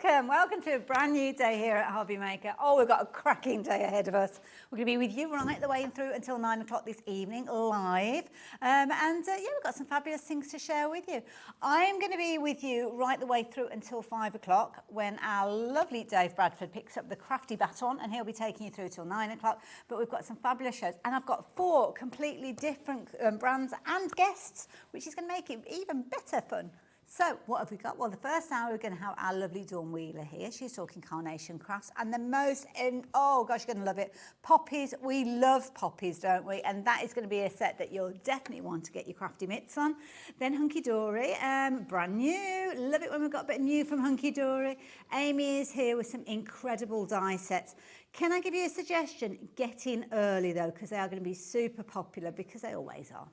Welcome to a brand new day here at Hobby Maker. Oh, we've got a cracking day ahead of us. We're going to be with you right the way through until 9 o'clock this evening, live. Yeah, we've got some fabulous things to share with you. I'm going to be with you right the way through until 5 o'clock when our lovely Dave Bradford picks up the crafty baton, and he'll be taking you through till 9 o'clock. But we've got some fabulous shows, and I've got 4 completely different brands and guests, which is going to make it even better fun. So what have we got? Well, the first hour we're going to have our lovely Dawn Wheeler here. She's talking Carnation Crafts and the most, oh gosh, you're going to love it. Poppies. We love poppies, don't we? And that is going to be a set that you'll definitely want to get your crafty mitts on. Then Hunkydory, brand new. Love it when we've got a bit new from Hunkydory. Amy is here with some incredible die sets. Can I give you a suggestion? Get in early though, because they are going to be super popular, because they always are.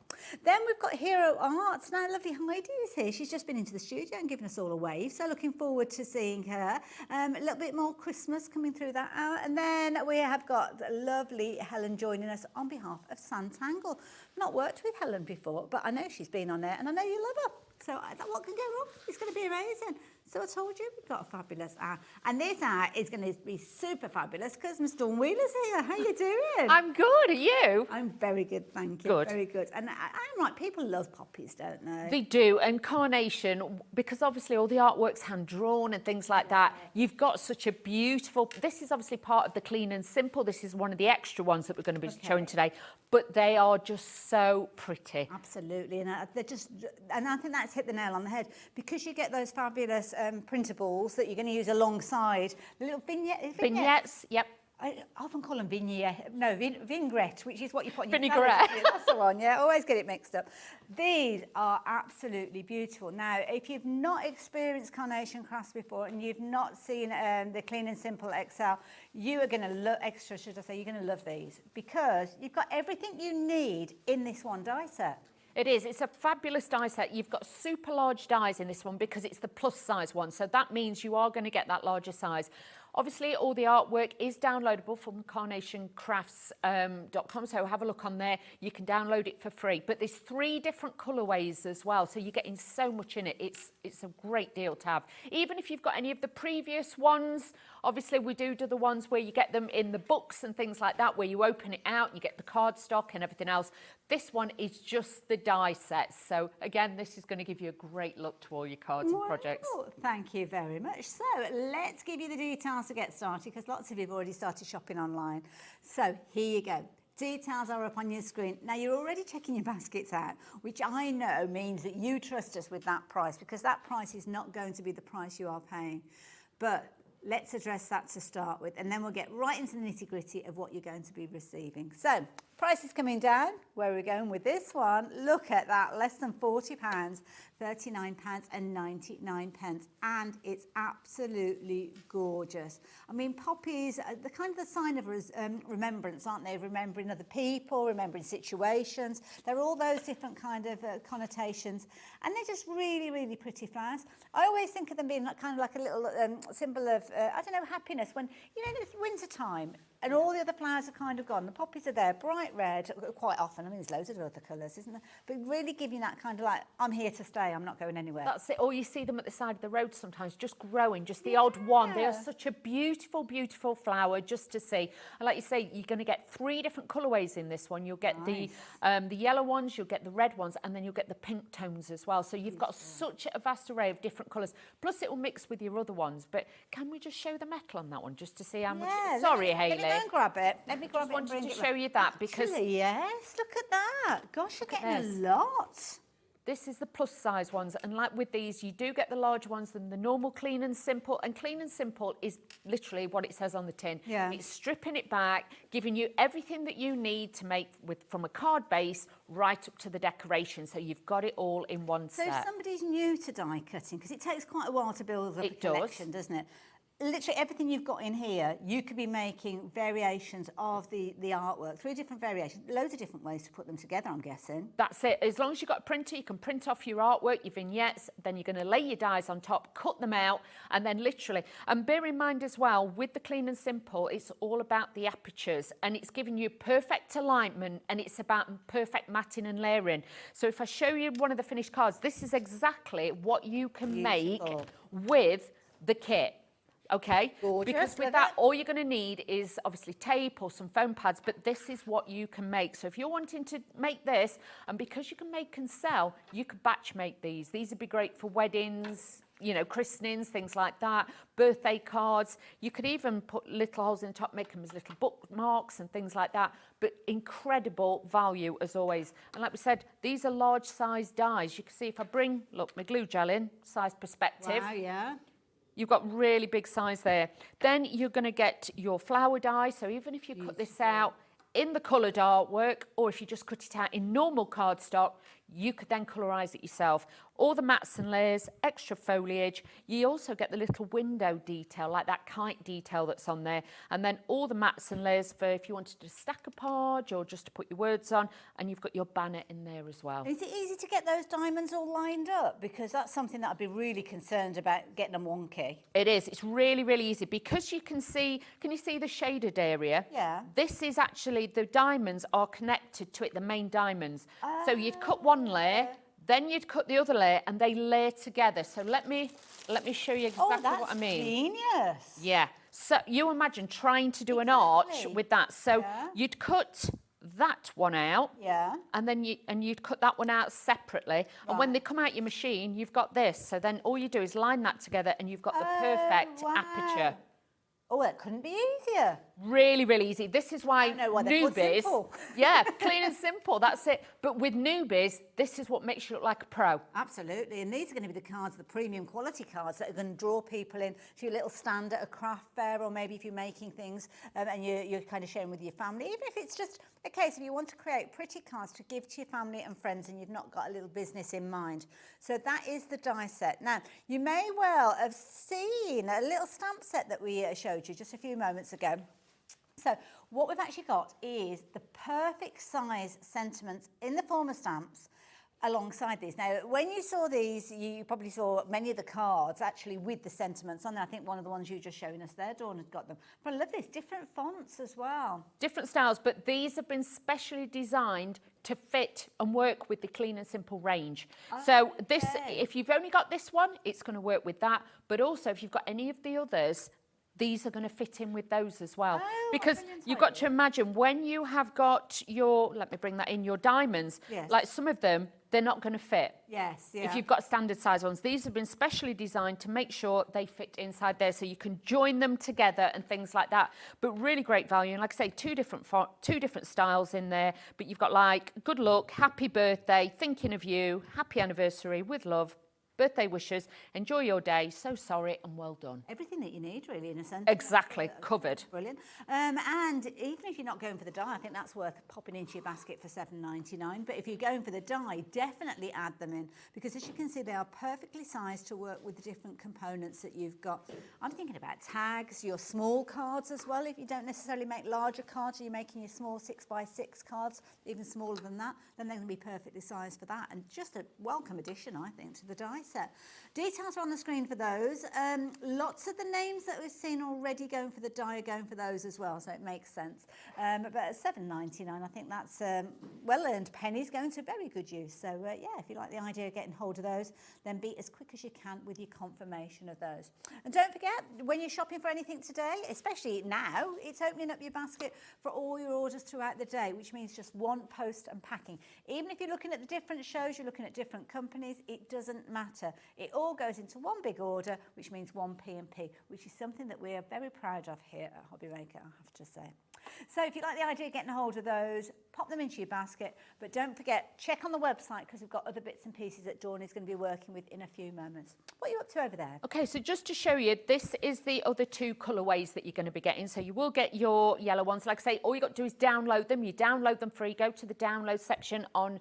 Then we've got Hero Arts. Now lovely Heidi is here. She's just been into the studio and given us all a wave, so looking forward to seeing her. A little bit more Christmas coming through that hour. And then we have got lovely Helen joining us on behalf of Sanntangle. Not worked with Helen before, but I know she's been on there and I know you love her. So I thought, what can go wrong? It's going to be amazing. So I told you we've got a fabulous hour. And this hour is going to be super fabulous because Miss Dawn Wheeler's here. How you doing? I'm good. Are you? I'm very good, thank you. Good. Very good. And I'm right, people love poppies, don't they? They do. And Carnation, because obviously all the artwork's hand-drawn and things like that, you've got such a beautiful... This is obviously part of the Clean and Simple. This is one of the extra ones that we're going to be showing today. But they are just so pretty. Absolutely. And they're just... And I think that's hit the nail on the head. Because you get those fabulous printables that you're going to use alongside the little vignettes. Yep. I often call them vinaigrette, which is what you put in your Vinaigrette. salad. That's the one, yeah. Always get it mixed up. These are absolutely beautiful. Now, if you've not experienced Carnation Crafts before and you've not seen the Clean and Simple XL, you are going to love, extra should I say, you're going to love these because you've got everything you need in this one die set. It is. It's a fabulous die set. You've got super large dies in this one because it's the plus size one. So that means you are going to get that larger size. Obviously, all the artwork is downloadable from carnationcrafts.com, so have a look on there. You can download it for free. But there's 3 different colourways as well, so you're getting so much in it. It's a great deal to have. Even if you've got any of the previous ones, obviously we do the ones where you get them in the books and things like that, where you open it out, you get the cardstock and everything else. This one is just the die set. So again, this is going to give you a great look to all your cards and projects. Thank you very much. So let's give you the details to get started, because lots of you have already started shopping online. So here you go. Details are up on your screen. Now you're already checking your baskets out, which I know means that you trust us with that price, because that price is not going to be the price you are paying. But let's address that to start with, and then we'll get right into the nitty-gritty of what you're going to be receiving. So price is coming down. Where are we going with this one? Look at that, less than £40, £39.99, and it's absolutely gorgeous. I mean, poppies are the kind of the sign of remembrance, aren't they? Remembering other people, remembering situations. They're all those different kind of connotations, and they're just really, really pretty flowers. I always think of them being kind of like a little symbol of, I don't know, happiness. When, you know, it's winter time, and all the other flowers are kind of gone. The poppies are there, bright red, quite often. I mean, there's loads of other colours, isn't there? But really giving that kind of like, I'm here to stay, I'm not going anywhere. That's it. Or you see them at the side of the road sometimes, just growing, just the odd one. They are such a beautiful, beautiful flower just to see. And like you say, you're going to get 3 different colourways in this one. You'll get the yellow ones, you'll get the red ones, and then you'll get the pink tones as well. So you've got such a vast array of different colours. Plus it will mix with your other ones. But can we just show the metal on that one just to see how much? Sorry, Hayley. Let me go and grab it. Let me grab it and bring bring it. Show you that because yes, look at that. Gosh, you're getting a lot. This is the plus size ones, and like with these, you do get the larger ones than the normal Clean and Simple. And Clean and Simple is literally what it says on the tin. Yeah. It's stripping it back, giving you everything that you need to make from a card base right up to the decoration. So you've got it all in one set. So if somebody's new to die cutting, because it takes quite a while to build up a collection, doesn't it? Literally everything you've got in here, you could be making variations of the artwork, 3 different variations, loads of different ways to put them together, I'm guessing. That's it. As long as you've got a printer, you can print off your artwork, your vignettes, then you're going to lay your dies on top, cut them out, and then literally, and bear in mind as well, with the Clean and Simple, it's all about the apertures, and it's giving you perfect alignment, and it's about perfect matting and layering. So if I show you one of the finished cards, this is exactly what you can make with the kit. Okay, Gorgeous, because with love that, it. all you're going to need is obviously tape or some foam pads, but this is what you can make. So if you're wanting to make this, and because you can make and sell, you could batch make these. These would be great for weddings, you know, christenings, things like that, birthday cards. You could even put little holes in the top, make them as little bookmarks and things like that, but incredible value as always. And like we said, these are large size dies. You can see if I bring, look, my glue gel in, size perspective. Wow, yeah. You've got really big size there. Then you're going to get your flower die. So even if you cut this out in the coloured artwork, or if you just cut it out in normal cardstock, you could then colorise it yourself. All the mats and layers, extra foliage. You also get the little window detail, like that kite detail that's on there. And then all the mats and layers for if you wanted to stack a page or just to put your words on. And you've got your banner in there as well. Is it easy to get those diamonds all lined up? Because that's something that I'd be really concerned about getting them wonky. It is. It's really, really easy because you can see the shaded area? Yeah. This is actually, the diamonds are connected to it, the main diamonds. So you'd cut one layer, then you'd cut the other layer and they layer together. So let me show you exactly what I mean. Genius. Yeah. So you imagine trying to do an arch with that. So you'd cut that one out. Yeah. And then you'd cut that one out separately. And when they come out your machine, you've got this. So then all you do is line that together and you've got the perfect aperture. Oh, that couldn't be easier. Really, really easy. This is why newbies, simple. yeah, clean and simple, that's it. But with newbies, this is what makes you look like a pro. Absolutely, and these are going to be the cards, the premium quality cards that are going to draw people in to your little stand at a craft fair, or maybe if you're making things and you're kind of sharing with your family, even if it's just a case of you want to create pretty cards to give to your family and friends and you've not got a little business in mind. So that is the die set. Now, you may well have seen a little stamp set that we showed you just a few moments ago. So what we've actually got is the perfect size sentiments in the form of stamps alongside these. Now, when you saw these, you probably saw many of the cards actually with the sentiments on there. I think one of the ones you were just showing us there, Dawn, had got them. But I love this, different fonts as well. Different styles, but these have been specially designed to fit and work with the clean and simple range. So this, if you've only got this one, it's going to work with that. But also, if you've got any of the others, these are going to fit in with those as well. Because you've got to imagine when you have got your, let me bring that in, your diamonds, like some of them, they're not going to fit. Yes, yeah. If you've got standard size ones, these have been specially designed to make sure they fit inside there so you can join them together and things like that. But really great value. And like I say, two different styles in there. But you've got like good luck, happy birthday, thinking of you, happy anniversary, with love, birthday wishes, enjoy your day, so sorry, and well done. Everything that you need, really, in a sense. Exactly, covered. Brilliant. And even if you're not going for the die, I think that's worth popping into your basket for $7.99. But if you're going for the die, definitely add them in, because as you can see, they are perfectly sized to work with the different components that you've got. I'm thinking about tags, your small cards as well. If you don't necessarily make larger cards, you're making your small 6x6 cards, even smaller than that, then they can be perfectly sized for that. And just a welcome addition, I think, to the die set. Details are on the screen for those. Lots of the names that we've seen already going for the die are going for those as well, so it makes sense. But at $7.99, I think that's well-earned pennies going to very good use. So yeah, if you like the idea of getting hold of those, then be as quick as you can with your confirmation of those. And don't forget, when you're shopping for anything today, especially now, it's opening up your basket for all your orders throughout the day, which means just one post and packing. Even if you're looking at the different shows, you're looking at different companies, it doesn't matter. It all goes into one big order, which means one P&P, which is something that we are very proud of here at Hobbymaker, I have to say. So if you like the idea of getting a hold of those, pop them into your basket, but don't forget, check on the website because we've got other bits and pieces that Dawn is going to be working with in a few moments. What are you up to over there? Okay, so just to show you, this is the other two colourways that you're going to be getting. So you will get your yellow ones. Like I say, all you got to do is download them. You download them free. Go to the download section on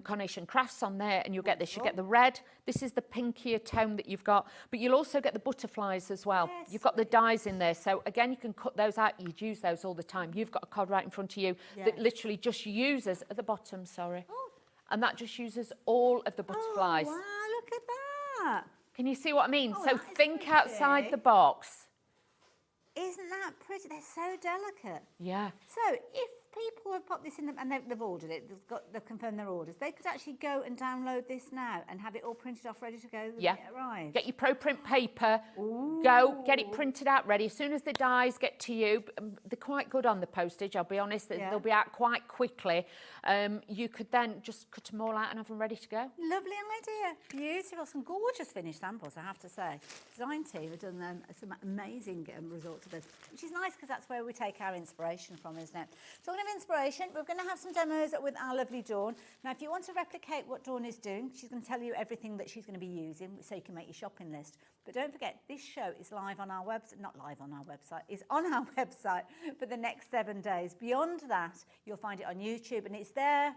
Carnation Crafts on there and you'll get this. You get the red. This is the pinkier tone that you've got, but you'll also get the butterflies as well. Yes. You've got the dies in there. So again, you can cut those out. You'd use those all the time. You've got a card right in front of you that literally just uses at the bottom, and that just uses all of the butterflies. Oh, wow, look at that. Can you see what I mean? So think outside the box. Isn't that pretty? They're so delicate. Yeah. So if people have popped this in them and they've ordered it, they've confirmed their orders, they could actually go and download this now and have it all printed off, ready to go when it arrives. Get your Pro Print paper, go, get it printed out ready. As soon as the dies get to you, they're quite good on the postage, I'll be honest, they'll be out quite quickly. You could then just cut them all out and have them ready to go. Lovely idea. Beautiful. Some gorgeous finished samples, I have to say. Design team have done some amazing results of this, which is nice because that's where we take our inspiration from, isn't it? Talking of inspiration, we're going to have some demos with our lovely Dawn. Now, if you want to replicate what Dawn is doing, she's going to tell you everything that she's going to be using so you can make your shopping list. But don't forget, this show is live on our website, not live on our website, is on our website for the next 7 days. Beyond that, you'll find it on YouTube and it's there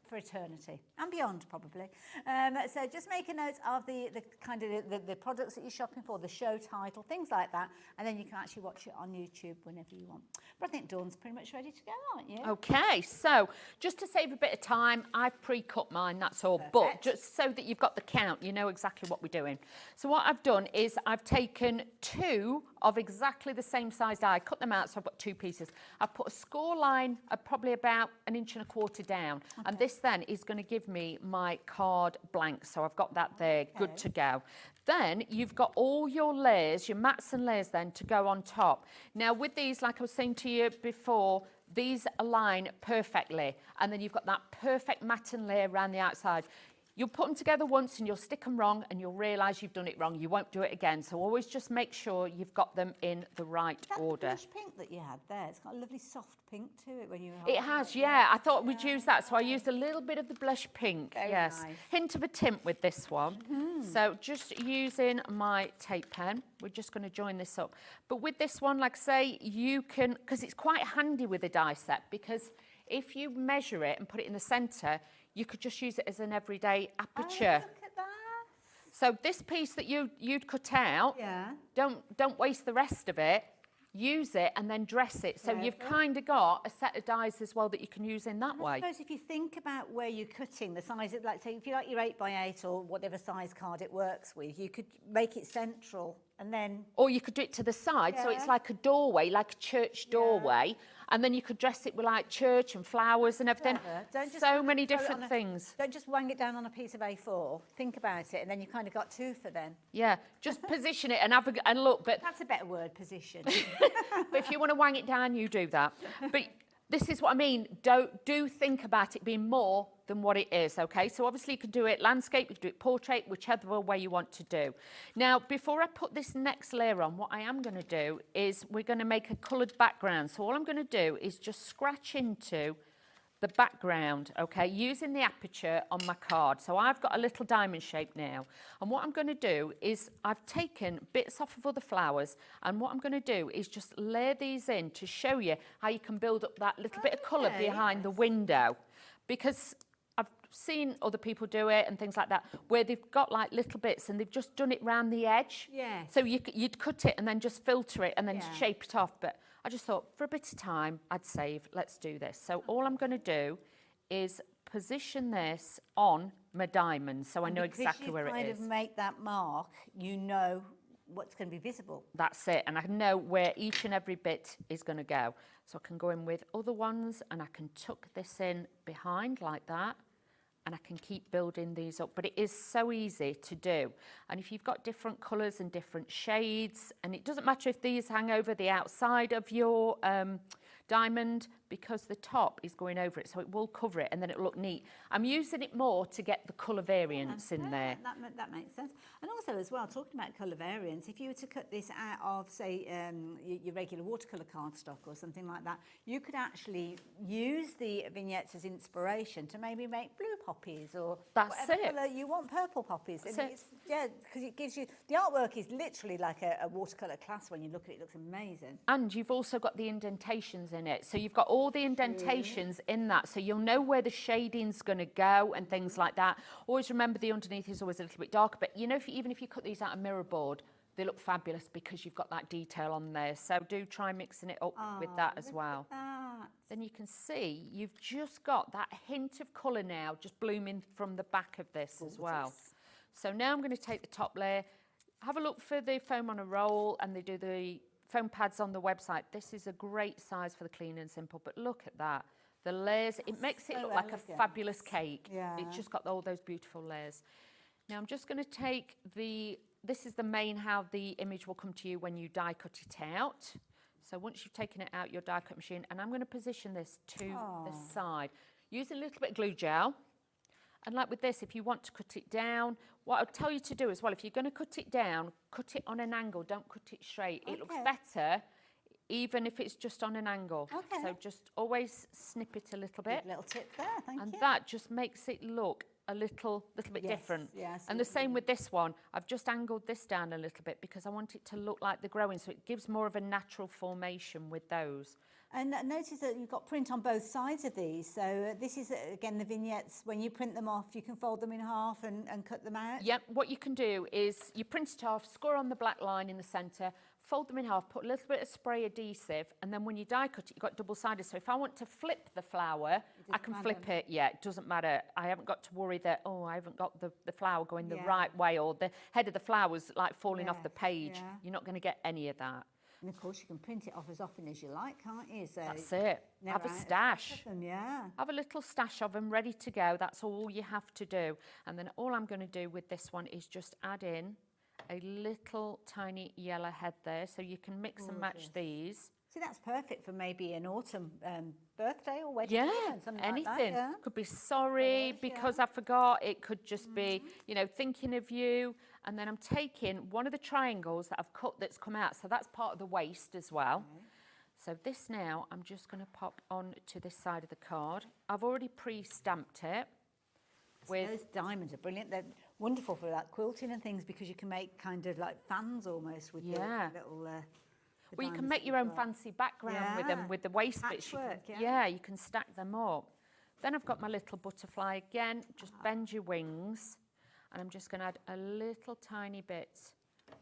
for eternity and beyond, probably. So just make a note of the kind of the products that you're shopping for, the show title, things like that, and then you can actually watch it on YouTube whenever you want. But I think Dawn's pretty much ready to go, aren't you? Okay, so just to save a bit of time, I've pre-cut mine, that's all. Perfect. But just so that you've got the count, you know exactly what we're doing. So what I've done is I've taken 2 of exactly the same size die, cut them out, so I've got 2 pieces. I've put a score line of probably about 1.25 inches down, and this then is going to give me my card blank, so I've got that there, good to go. Then you've got all your layers, your mats and layers then to go on top. Now with these, like I was saying to you before, these align perfectly, and then you've got that perfect mat and layer around the outside. You'll put them together once and you'll stick them wrong and you'll realise you've done it wrong. You won't do it again. So always just make sure you've got them in the right order. That blush pink that you had there, it's got a lovely soft pink to it when you were It has, yeah. I thought we'd use that, so I used a little bit of the blush pink. Very yes. nice. Hint of a tint with this one. So just using my tape pen, we're just going to join this up. But with this one, like I say, you can, because it's quite handy with a die set, because if you measure it and put it in the centre, you could just use it as an everyday aperture. Oh, look at that. So this piece that you'd cut out, don't waste the rest of it. Use it and then dress it. So you've kind of got a set of dies as well that you can use in that way. I suppose if you think about where you're cutting, the size of, like, say, if you like your 8x8 or whatever size card it works with, you could make it central and then... Or you could do it to the side, so it's like a doorway, like a church doorway, and then you could dress it with like church and flowers and everything. So many different things. Don't just wang it down on a piece of A4. Think about it, and then you kind of got 2 for then. Yeah, just position it and have a, and look. But that's a better word, position. But if you want to wang it down, you do that. But this is what I mean. Do think about it being more than what it is, okay? So obviously you could do it landscape, you could do it portrait, whichever way you want to do. Now, before I put this next layer on, what I am going to do is we're going to make a coloured background. So all I'm going to do is just scratch into the background, okay, using the aperture on my card. So I've got a little diamond shape now. And what I'm going to do is I've taken bits off of other flowers, and what I'm going to do is just layer these in to show you how you can build up that little bit of colour behind the window. Because I've seen other people do it and things like that, where they've got like little bits and they've just done it round the edge. Yes. So you'd cut it and then just filter it and then shape it off. But I just thought, for a bit of time, I'd save, let's do this. So all I'm going to do is position this on my diamond, so I know exactly where it is. Because you kind of make that mark, you know what's going to be visible. That's it, and I know where each and every bit is going to go. So I can go in with other ones, and I can tuck this in behind like that, and I can keep building these up. But it is so easy to do. And if you've got different colours and different shades, and it doesn't matter if these hang over the outside of your diamond, because the top is going over it, so it will cover it and then it'll look neat. I'm using it more to get the colour variance in there. That makes sense. And also as well, talking about colour variance, if you were to cut this out of, say, your regular watercolour cardstock or something like that, you could actually use the vignettes as inspiration to maybe make blue poppies or whatever colour you want, purple poppies. Yeah, because it gives you, the artwork is literally like a watercolour class. When you look at it, it looks amazing. And you've also got the indentations in it. So you've got all the indentations in that, so you'll know where the shading's going to go and things like that. Always remember the underneath is always a little bit darker, but you know, even if you cut these out of mirror board, they look fabulous because you've got that detail on there. So do try mixing it up with that as well. Then you can see you've just got that hint of colour now just blooming from the back of this as well. So now I'm going to take the top layer, have a look for the foam on a roll, and they do the foam pads on the website. This is a great size for the clean and simple, but look at that. The layers, it makes it so look like a elegant. fabulous cake. Yeah. It's just got all those beautiful layers. Now I'm just going to take this is the main how the image will come to you when you die cut it out. So once you've taken it out your die cut machine, and I'm going to position this to the side. Use a little bit of glue gel. And like with this, if you want to cut it down, what I'll tell you to do as well, if you're going to cut it down, cut it on an angle, don't cut it straight. It looks better even if it's just on an angle. Okay. So just always snip it a little bit. Good little tip there, thank you. And that just makes it look a little bit different. Yes, and the same with this one. I've just angled this down a little bit because I want it to look like the growing, so it gives more of a natural formation with those. And notice that you've got print on both sides of these. So this is, again, the vignettes. When you print them off, you can fold them in half and cut them out. Yep, what you can do is you print it off, score on the black line in the centre, fold them in half, put a little bit of spray adhesive, and then when you die cut it, you've got double-sided. So if I want to flip the flower, I can flip it. Yeah, it doesn't matter. I haven't got to worry that, oh, I haven't got the flower going the right way, or the head of the flower's like falling off the page. Yeah. You're not going to get any of that. And of course, you can print it off as often as you like, can't you? So That's it. Have a stash. Them, yeah. Have a little stash of them ready to go. That's all you have to do. And then all I'm going to do with this one is just add in a little tiny yellow head there, so you can mix and match these. See, that's perfect for maybe an autumn birthday or wedding. Yeah, something anything. Like that, yeah. Could be sorry because I forgot. It could just be, you know, thinking of you. And then I'm taking one of the triangles that I've cut that's come out. So that's part of the waist as well. Okay. So this now I'm just going to pop on to this side of the card. I've already pre-stamped it. With those diamonds are brilliant. They're wonderful for like quilting and things because you can make kind of like fans almost with the little... well, you can make your own fancy background with them, with the waist bits. You can stack them up. Then I've got my little butterfly again. Just bend your wings. And I'm just going to add a little tiny bit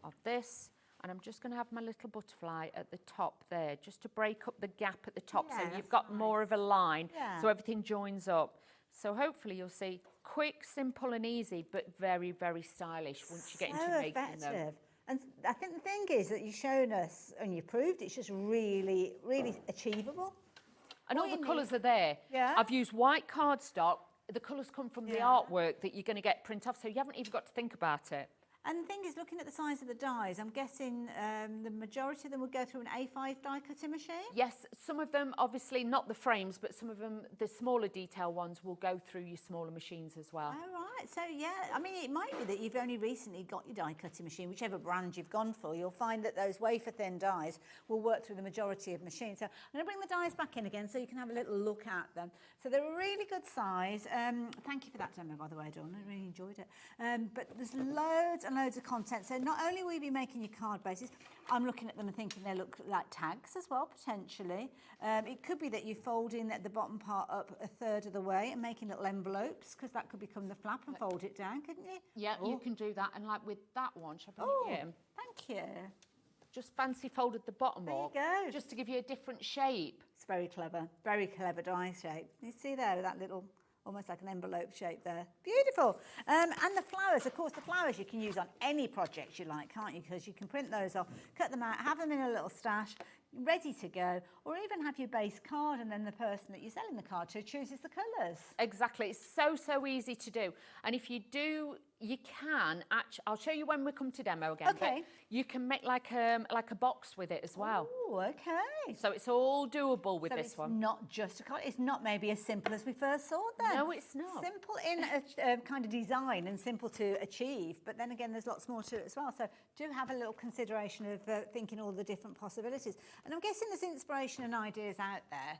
of this. And I'm just going to have my little butterfly at the top there, just to break up the gap at the top. So you've got more of a line, so everything joins up. So hopefully you'll see quick, simple and easy, but very, very stylish once you get into making them. And I think the thing is that you've shown us and you proved it's just really, really achievable. And all the colours are there. Yeah. I've used white cardstock. The colours come from the artwork that you're going to get print off, so you haven't even got to think about it. And the thing is, looking at the size of the dies, I'm guessing the majority of them would go through an A5 die cutting machine? Yes, some of them, obviously not the frames, but some of them, the smaller detail ones, will go through your smaller machines as well. Oh, right. So, yeah, I mean, it might be that you've only recently got your die cutting machine, whichever brand you've gone for. You'll find that those wafer-thin dies will work through the majority of machines. So I'm going to bring the dies back in again so you can have a little look at them. So they're a really good size. Thank you for that demo, by the way, Dawn. I really enjoyed it. But there's loads and loads of content. So not only will you be making your card bases, I'm looking at them and thinking they look like tags as well, potentially. It could be that you're folding the bottom part up a third of the way and making little envelopes, because that could become the flap and fold it down, couldn't you? Yeah, you can do that. And like with that one, shall I bring it in? Thank you. Just fancy folded the bottom up. There you go. Just to give you a different shape. It's very clever die shape. You see there, that little, almost like an envelope shape there. Beautiful. And the flowers, of course, the flowers you can use on any project you like, can't you? Because you can print those off, cut them out, have them in a little stash, ready to go, or even have your base card and then the person that you're selling the card to chooses the colours. Exactly. It's so easy to do. And if you do, you can actually, I'll show you when we come to demo again. Okay. But you can make like a box with it as well. Oh, okay. So it's all doable with this one. It's not just a card. It's not maybe as simple as we first saw then. No, it's not. Simple in a kind of design and simple to achieve, but then again, there's lots more to it as well. So do have a little consideration of thinking all the different possibilities. And I'm guessing there's inspiration and ideas out there.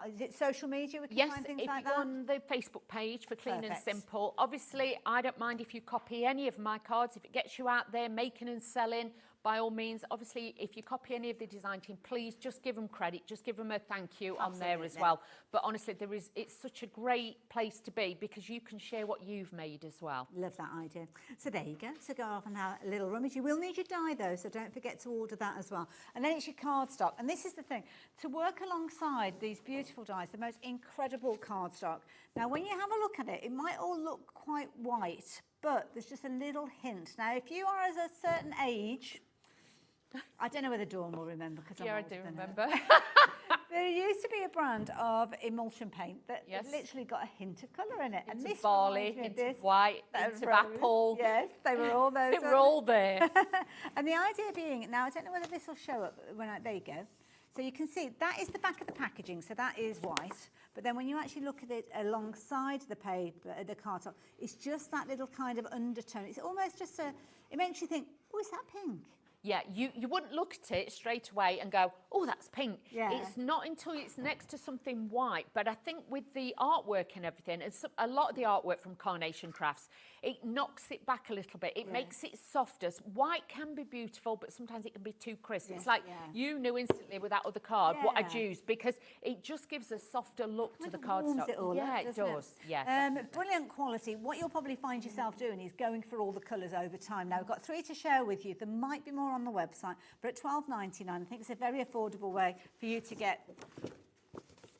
Is it social media we can find things like that? Yes, if you go on the Facebook page for Clean and Simple. Obviously, I don't mind if you copy any of my cards. If it gets you out there making and selling, by all means. Obviously, if you copy any of the design team, please just give them credit. Just give them a thank you on there as well. But honestly, it's such a great place to be because you can share what you've made as well. Love that idea. So there you go. So go off and have a little rummage. You will need your die though, so don't forget to order that as well. And then it's your cardstock. And this is the thing, to work alongside these beautiful dies, the most incredible cardstock. Now, when you have a look at it, it might all look quite white, but there's just a little hint. Now, if you are at a certain age, I don't know whether Dawn will remember because I'm Yeah, I older do than her. remember. There used to be a brand of emulsion paint that Yes. literally got a hint of colour in it. Hint and of this barley, reminds me of hint this. of white, That hint of rose. apple. Yes, they were all those. They were all there. And the idea being, now I don't know whether this will show up there you go. So you can see that is the back of the packaging, so that is white. But then when you actually look at it alongside the paper, the cardstock, it's just that little kind of undertone. It's almost just it makes you think, oh, is that pink? Yeah, you wouldn't look at it straight away and go, oh, that's pink. Yeah. It's not until it's next to something white. But I think with the artwork and everything, and a lot of the artwork from Carnation Crafts, it knocks it back a little bit. It makes it softer. White can be beautiful, but sometimes it can be too crisp. Yes, It's like you knew instantly with that other card what I'd Yeah. use, because it just gives a softer look to the Warms cardstock. it all Yeah, up, it doesn't does. Yeah. Brilliant quality. What you'll probably find yourself doing is going for all the colours over time. Now, we've got 3 to share with you. There might be more on the website, but at $12.99, I think it's a very affordable way for you to get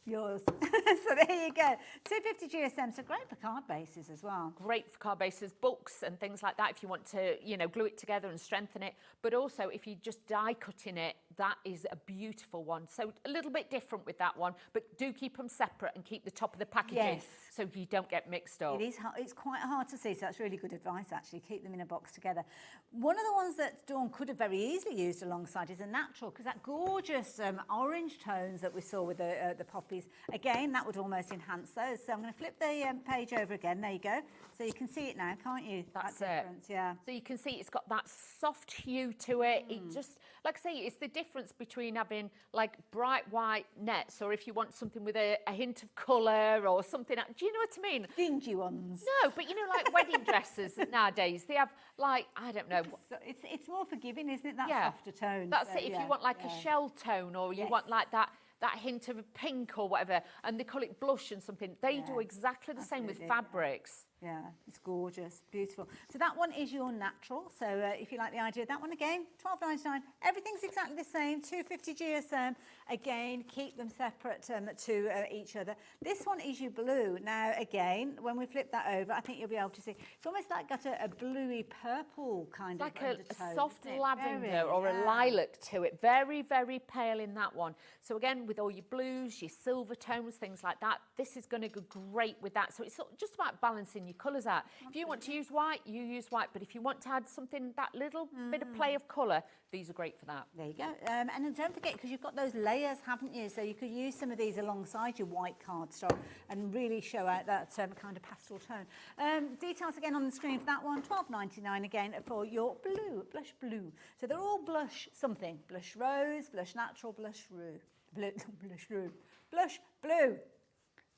yours. So there you go. 250 GSM, so great for card bases as well. Great for card bases, books and things like that if you want to, glue it together and strengthen it. But also if you just die cutting it, that is a beautiful one. So a little bit different with that one, but do keep them separate and keep the top of the packaging Yes. so you don't get mixed up. It is. It's quite hard to see, so that's really good advice, actually. Keep them in a box together. One of the ones that Dawn could have very easily used alongside is a natural, because that gorgeous orange tones that we saw with the poppies, again, that would almost enhance those. So I'm going to flip the page over again. There you go. So you can see it now, can't you? That's that it. difference, yeah. So you can see it's got that soft hue to it. It just, like I say, it's the difference between having like bright white nets, or if you want something with a hint of colour or something. Do you know what I mean? Dingy ones. No, but like wedding dresses nowadays, they have like, I don't know. So it's more forgiving, isn't it? That Yeah. softer tone. That's So, it. If yeah, you want like yeah. a shell tone, or you Yes. want like that hint of a pink or whatever, and they call it blush and something, they do Yeah, exactly the same with absolutely, yeah. fabrics. Yeah, it's gorgeous, beautiful. So that one is your natural. So if you like the idea of that one, again, $12.99. Everything's exactly the same, 250 GSM. Again, keep them separate to each other. This one is your blue. Now, again, when we flip that over, I think you'll be able to see. It's almost like got a bluey purple kind Like of a undertone, soft isn't it? lavender Very, or yeah. a lilac to it. Very, very pale in that one. So again, with all your blues, your silver tones, things like that, this is going to go great with that. So it's just about balancing your colours out. If you want to use white, you use white. But if you want to add something, that little bit of play of colour, these are great for that. There you go. And then don't forget, because you've got those layers, haven't you? So you could use some of these alongside your white cardstock and really show out that kind of pastel tone. Details again on the screen for that one. $12.99 again for your blue, blush blue. So they're all blush something. Blush rose, blush natural, blush rue. Blush rue. Blush blue.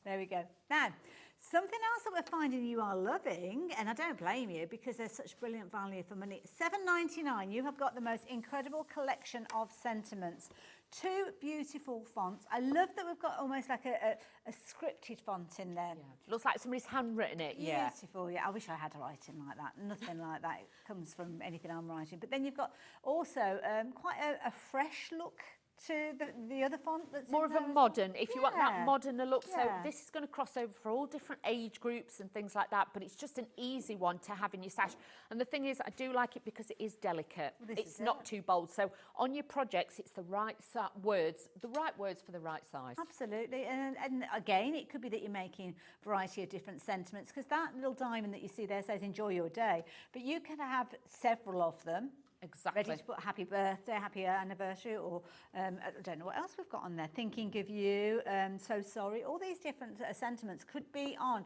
There we go. Now, something else that we're finding you are loving, and I don't blame you because there's such brilliant value for money. $7.99, you have got the most incredible collection of sentiments. 2 beautiful fonts. I love that we've got almost like a scripted font in there. Yeah. Looks like somebody's handwritten it. Yeah. Beautiful, yeah. I wish I had a writing like that. Nothing like that comes from anything I'm writing. But then you've got also quite a fresh look to the other font that's More in of a those. modern, if you want Yeah. that modern look. So Yeah. this is going to cross over for all different age groups and things like that, but it's just an easy one to have in your stash. And the thing is, I do like it because it is delicate. Well, it's is not it. too bold. So on your projects, it's the right words for the right size. Absolutely, and again, it could be that you're making a variety of different sentiments, because that little diamond that you see there says enjoy your day, but you can have several of them. Exactly. Ready to put happy birthday, happy anniversary, or I don't know what else we've got on there. Thinking of you, so sorry. All these different sentiments could be on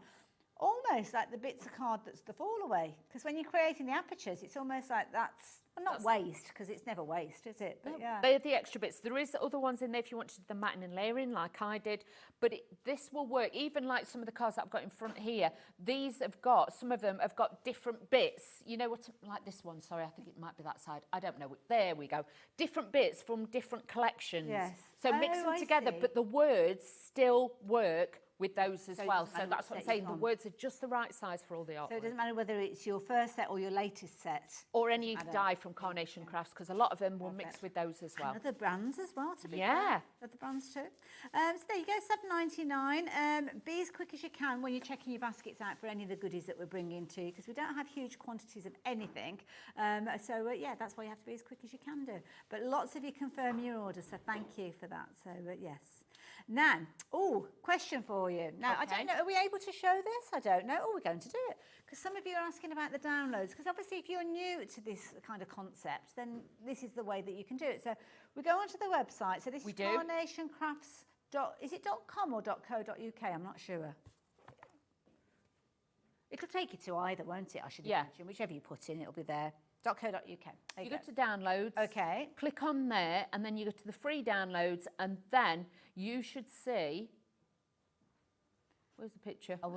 almost like the bits of card that's the fall away. Because when you're creating the apertures, it's almost like that's, well, not waste, because it's never waste, is it? But yeah. They're the extra bits. There is other ones in there if you want to do the matting and layering like I did, but this will work. Even like some of the cards that I've got in front here, some of them have got different bits. You know what, like this one, sorry, I think it might be that side. I don't know. There we go. Different bits from different collections. Yes. So mix Oh, them I together, see. but the words still work with those as So it well. doesn't So matter that's which what I'm set saying. you've The gone. words are just the right size for all the artwork. So it doesn't matter whether it's your first set or your latest set. Or any Doesn't matter. dye from Carnation Crafts, because a lot of them will mix Perfect. with those as well. And other brands as well, to be Yeah. fair. Other brands too. So there you go, $7.99. Be as quick as you can when you're checking your baskets out for any of the goodies that we're bringing to you, because we don't have huge quantities of anything. Yeah, that's why you have to be as quick as you can do. But lots of you confirm your orders, so thank you for that. So yes. Now, question for you. Now, I Okay. don't know, are we able to show this? I don't know. We're going to do it. Because some of you are asking about the downloads. Because obviously, if you're new to this kind of concept, then this is the way that you can do it. So we go onto the website. So this is Carnation Crafts. Is it .com or .co.uk? I'm not sure. It'll take you to either, won't it? I should imagine. Whichever you put in, it'll be there. .co.uk. You go to downloads. Okay. Click on there, and then you go to the free downloads, and then you should see. Where's the picture? Oh,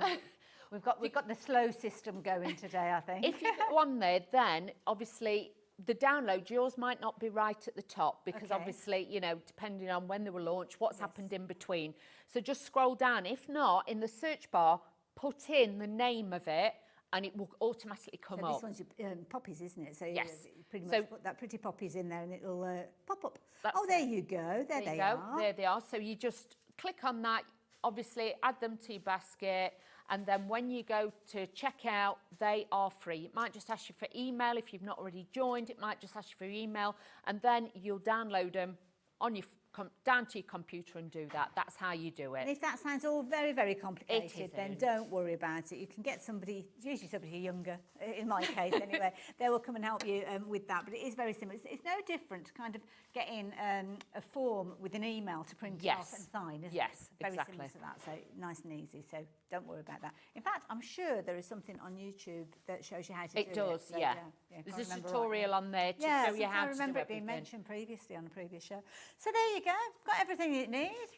we've got the slow system going today, I think. If you go on there, then obviously the download, yours might not be right at the top because obviously, you know, depending on when they were launched, what's happened in between. So just scroll down. If not, in the search bar, put in the name of it and it will automatically come up. This one's your poppies, isn't it? So Yes. you pretty much put that pretty poppies in there and it'll pop up. That's There you go. There they are. There they are. So you just click on that, obviously add them to your basket, and then when you go to checkout, they are free. It might just ask you for email if you've not already joined. It might just ask you for email, and then you'll download them on your down to your computer and do that. That's how you do And it. if that sounds all very, very complicated, then isn't. don't worry about it. You can get somebody, usually somebody younger, in my case anyway, they will come and help you with that. But it is very simple. It's no different to kind of getting a form with an email to print it off and sign, isn't it? Yes, Very exactly. similar to that, so nice and easy. So don't worry about that. In fact, I'm sure there is something on YouTube that shows you how to do it. It does, So, yeah. if There's I a remember tutorial rightly. on there to Yeah, show you how I to do remember it being everything. mentioned previously on a previous show. So there you go. Got everything you need.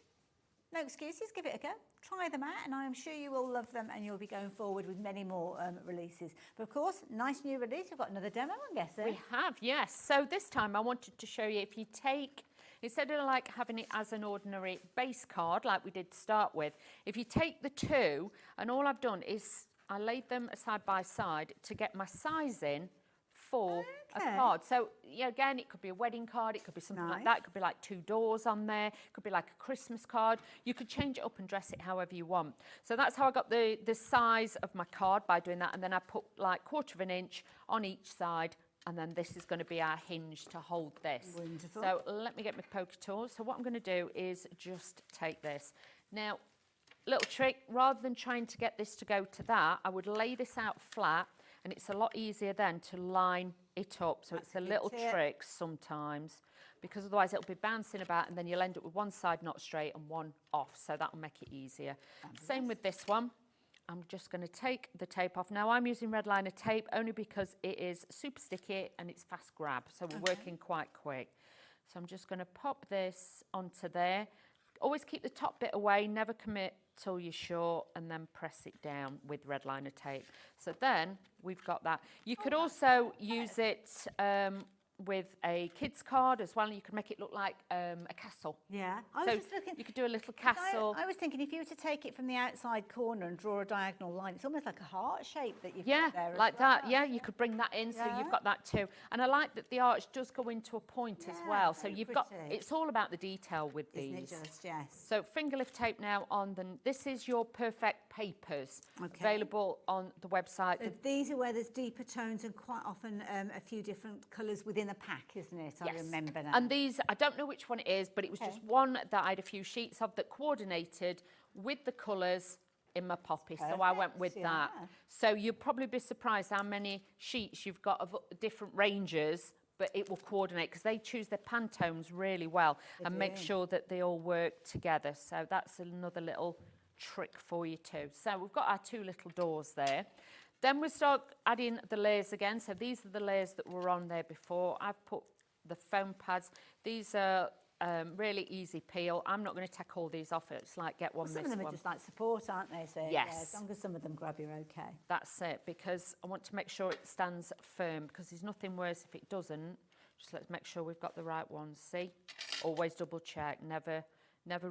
No excuses, give it a go. Try them out, and I am sure you will love them, and you'll be going forward with many more releases. But of course, nice new release. We've got another demo, I'm guessing. We have, yes. So this time I wanted to show you, if you take, instead of like having it as an ordinary base card like we did to start with, if you take the two, and all I've done is I laid them side by side to get my size in for a card. So, again, it could be a wedding card, it could be something like that, it could be like 2 doors on there, it could be like a Christmas card. You could change it up and dress it however you want. So that's how I got the size of my card, by doing that, and then I put like 1/4 inch on each side, and then this is going to be our hinge to hold this. Wonderful. So let me get my poker tool. So what I'm going to do is just take this. Now, little trick, rather than trying to get this to go to that, I would lay this out flat, and it's a lot easier then to line it up. So it's a little trick sometimes, because otherwise it'll be bouncing about and then you'll end up with one side not straight and one off. So that'll make it easier. Same with this one. I'm just going to take the tape off. Now I'm using red liner tape only because it is super sticky and it's fast grab. So we're working quite quick. So I'm just going to pop this onto there. Always keep the top bit away, never commit till you're sure, and then press it down with red liner tape. So then we've got that. You could also use it with a kid's card as well. You could make it look like a castle. Yeah. I was just looking. You could do a little castle. I was thinking if you were to take it from the outside corner and draw a diagonal line, it's almost like a heart shape that you've got there. Like that. Yeah, you could bring that in. So you've got that too. And I like that the arch does go into a point as well. So you've got, it's all about the detail with these. Isn't it just, yes. So finger lift tape now on the, this is your perfect papers available on the website. So these are where there's deeper tones and quite often a few different colours within a pack, isn't it? I remember now. And these, I don't know which one it is, but it was just one that I had a few sheets of that coordinated with the colours in my poppy. So I went with that. So you'll probably be surprised how many sheets you've got of different ranges, but it will coordinate because they choose their Pantones really well and make sure that they all work together. So that's another little trick for you too. So we've got our 2 little doors there. Then we start adding the layers again. So these are the layers that were on there before. I've put the foam pads. These are really easy peel. I'm not going to take all these off. It's like get one, miss one. Some of them are just like support, aren't they? So as long as some of them grab, you're okay. That's it, because I want to make sure it stands firm, because there's nothing worse if it doesn't. Just let's make sure we've got the right ones. See? Always double check. Never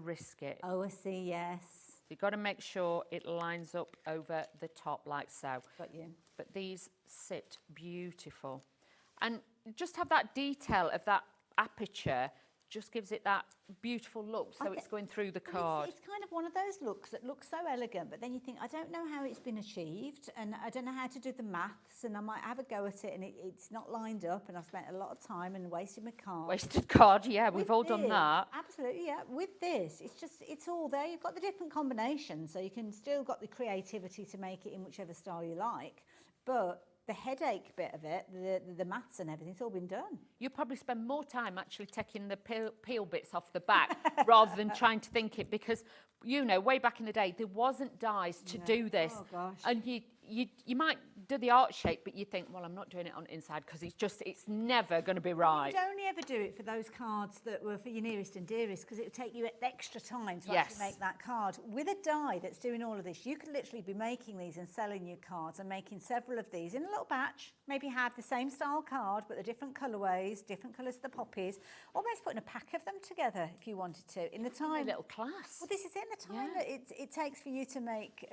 risk it. Oh, I see, yes. You've got to make sure it lines up over the top like so. Got you. But these sit beautiful. And just have that detail of that aperture, just gives it that beautiful look, so it's going through the card. It's kind of one of those looks that looks so elegant, but then you think, I don't know how it's been achieved, and I don't know how to do the maths, and I might have a go at it, and it's not lined up, and I've spent a lot of time and wasted my card. Wasted card, yeah, we've all done that. Absolutely, yeah. With this, it's all there. You've got the different combinations, so you can still got the creativity to make it in whichever style you like, but the headache bit of it, the maths and everything, it's all been done. You probably spend more time actually taking the peel bits off the back rather than trying to think it, because, you know, way back in the day, there wasn't dies to do this. Oh, gosh. And you might do the art shape, but you think, well, I'm not doing it on the inside because it's never going to be right. You'd only ever do it for those cards that were for your nearest and dearest, because it would take you extra time to actually make that card. With a die that's doing all of this, you could literally be making these and selling your cards, and making several of these in a little batch. Maybe have the same style card, but the different colourways, different colours of the poppies, almost putting a pack of them together if you wanted to. In the time, A little class. well, this is in the time that it takes for you to make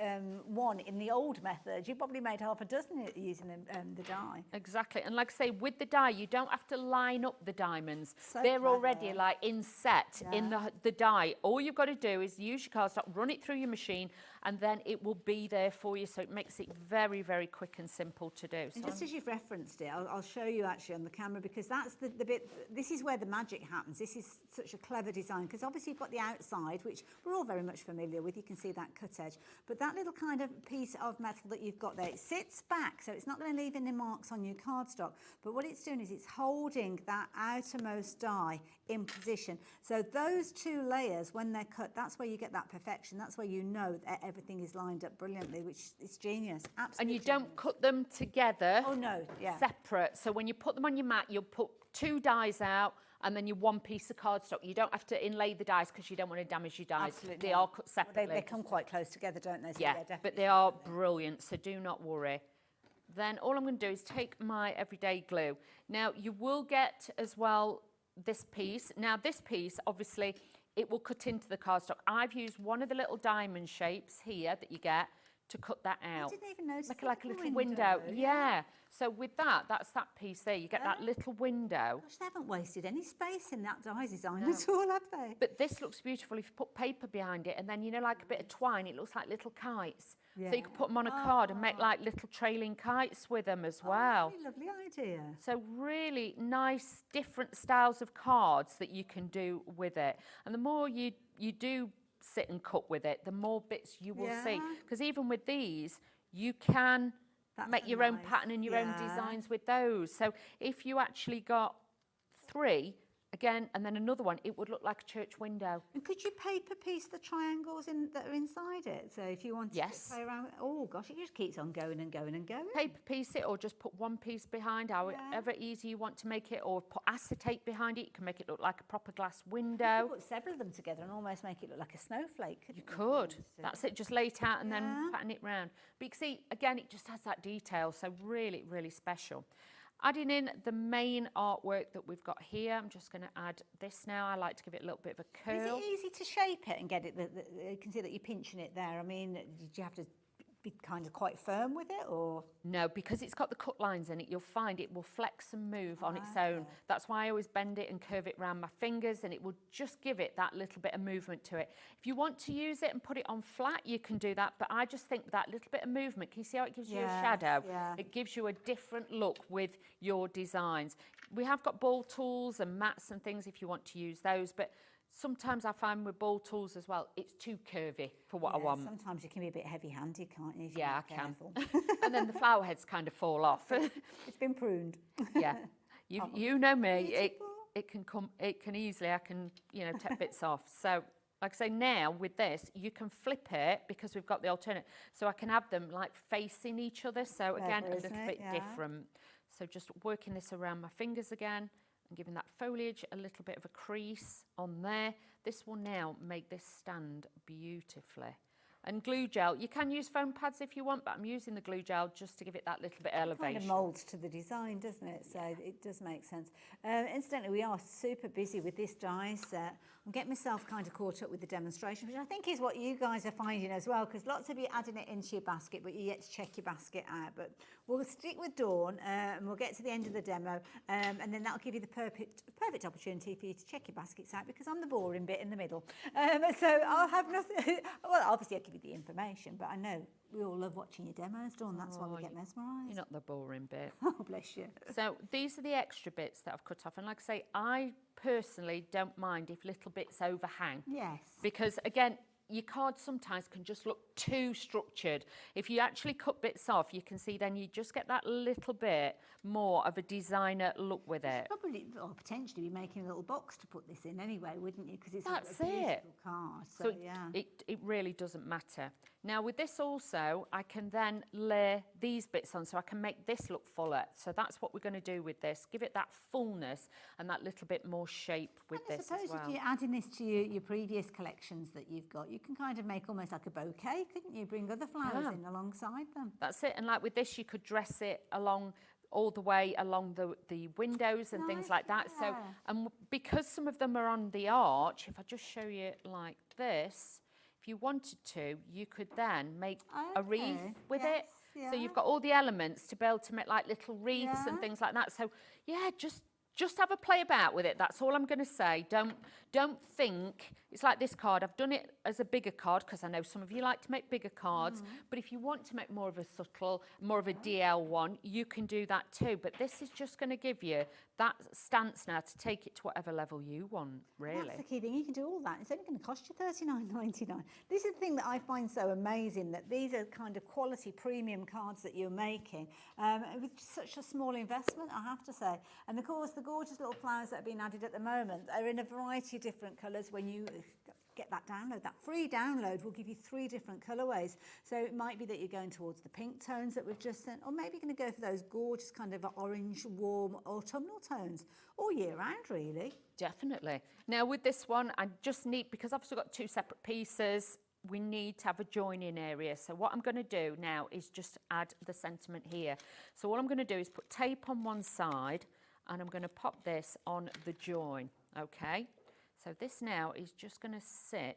one in the old method. You probably made half a dozen using the die. Exactly. And like I say, with the die, you don't have to line up the diamonds. So They're clever. already like inset in the die. All you've got to do is use your cardstock, run it through your machine, and then it will be there for you. So it makes it very, very quick and simple to do. And just as you've referenced it, I'll show you actually on the camera, because that's the bit, this is where the magic happens. This is such a clever design, because obviously you've got the outside, which we're all very much familiar with. You can see that cut edge. But that little kind of piece of metal that you've got there, it sits back, so it's not going to leave any marks on your cardstock. But what it's doing is it's holding that outermost die in position. So those two layers, when they're cut, that's where you get that perfection. That's where you know that everything is lined up brilliantly, which is genius. Absolutely. And you don't cut them together. Oh no, yeah. Separate. So when you put them on your mat, you'll put two dies out and then your one piece of cardstock. You don't have to inlay the dies because you don't want to damage your dies. Absolutely. They are cut separately. They come quite close together, don't they? So Yeah, definitely. but they are brilliant, so do not worry. Then all I'm going to do is take my everyday glue. Now, you will get as well this piece. Now, this piece, obviously, it will cut into the cardstock. I've used one of the little diamond shapes here that you get to cut that out. I didn't even notice Like a little window. Yeah. So with that, that's that piece there. You get that little window. Gosh, they haven't wasted any space in that die design at all, have they? But this looks beautiful if you put paper behind it, and then, you know, like a bit of twine, it looks like little kites. Yeah. So you could put them on a card and make like little trailing kites with them as well. Really lovely idea. So really nice different styles of cards that you can do with it. And the more you do sit and cut with it, the more bits you will see. Because even with these, you can make your own pattern and your own designs with those. So if you actually got 3, again, and then another one, it would look like a church window. And could you paper piece the triangles that are inside it? So if you wanted to play around, oh gosh, it just keeps on going and going and going. Paper piece it, or just put one piece behind, however easy you want to make it, or put acetate behind it. You can make it look like a proper glass window. You could put several of them together and almost make it look like a snowflake. You could. That's it. Just lay it out and then pattern it round. But you can see, again, it just has that detail. So really, really special. Adding in the main artwork that we've got here, I'm just going to add this now. I like to give it a little bit of a curl. Is it easy to shape it and get it? You can see that you're pinching it there. I mean, did you have to be kind of quite firm with it, or? No, because it's got the cut lines in it, you'll find it will flex and move on its own. That's why I always bend it and curve it around my fingers, and it will just give it that little bit of movement to it. If you want to use it and put it on flat, you can do that, but I just think that little bit of movement, can you see how it gives you a shadow? Yeah. It gives you a different look with your designs. We have got ball tools and mats and things if you want to use those, but sometimes I find with ball tools as well, it's too curvy for what I want. Sometimes you can be a bit heavy-handed, can't you? Yeah, I can. And then the flower heads kind of fall off. It's been pruned. Yeah, you know me. It can easily. I can take bits off. So like I say, now with this, you can flip it because we've got the alternate. So I can have them like facing each other. So again, a little bit different. So just working this around my fingers again. And giving that foliage a little bit of a crease on there. This will now make this stand beautifully. and glue gel. You can use foam pads if you want, but I'm using the glue gel just to give it that little bit elevation. Kind of moulds to the design, doesn't it? So it does make sense. Incidentally, we are super busy with this die set. I'm getting myself kind of caught up with the demonstration, which I think is what you guys are finding as well, because lots of you adding it into your basket, but you yet to check your basket out. But we'll stick with Dawn, and we'll get to the end of the demo, and then that'll give you the perfect opportunity for you to check your baskets out, because I'm the boring bit in the middle. So I'll have nothing. Well, obviously I'll give you the information, but I know we all love watching your demos, Dawn. That's why we get mesmerised. You're not the boring bit. Oh, bless you. So these are the extra bits that I've cut off. And like I say, I personally don't mind if little bits overhang. Yes. Because again, your cards sometimes can just look too structured. If you actually cut bits off, you can see then you just get that little bit more of a designer look with it. Probably, or potentially be making a little box to put this in anyway, wouldn't you? Because it's That's a beautiful it. card. So yeah. it really doesn't matter. Now with this also, I can then layer these bits on so I can make this look fuller. So that's what we're going to do with this. Give it that fullness and that little bit more shape with this as well. I suppose if you're adding this to your previous collections that you've got, you can kind of make almost like a bouquet, couldn't you? Bring other flowers in alongside them. That's it. And like with this, you could dress it along all the way along the windows and things like that. So, and because some of them are on the arch, if I just show you like this, if you wanted to, you could then make a wreath with it. Yeah. So you've got all the elements to be able to make like little wreaths and things like that. So yeah, just have a play about with it. That's all I'm going to say. Don't think it's like this card. I've done it as a bigger card because I know some of you like to make bigger cards. But if you want to make more of a subtle, more of a DL one, you can do that too. But this is just going to give you that stance now to take it to whatever level you want, really. That's the key thing. You can do all that. It's only going to cost you $39.99. This is the thing that I find so amazing, that these are kind of quality premium cards that you're making with such a small investment, I have to say. And of course, the gorgeous little flowers that are being added at the moment are in a variety of different colours. When you get that download, that free download will give you 3 different colourways. So it might be that you're going towards the pink tones that we've just sent, or maybe you're going to go for those gorgeous kind of orange, warm autumnal tones, all year round, really. Definitely. Now with this one, I just need, because I've still got 2 separate pieces, we need to have a join-in area. So what I'm going to do now is just add the sentiment here. So all I'm going to do is put tape on one side, and I'm going to pop this on the join, okay? So this now is just going to sit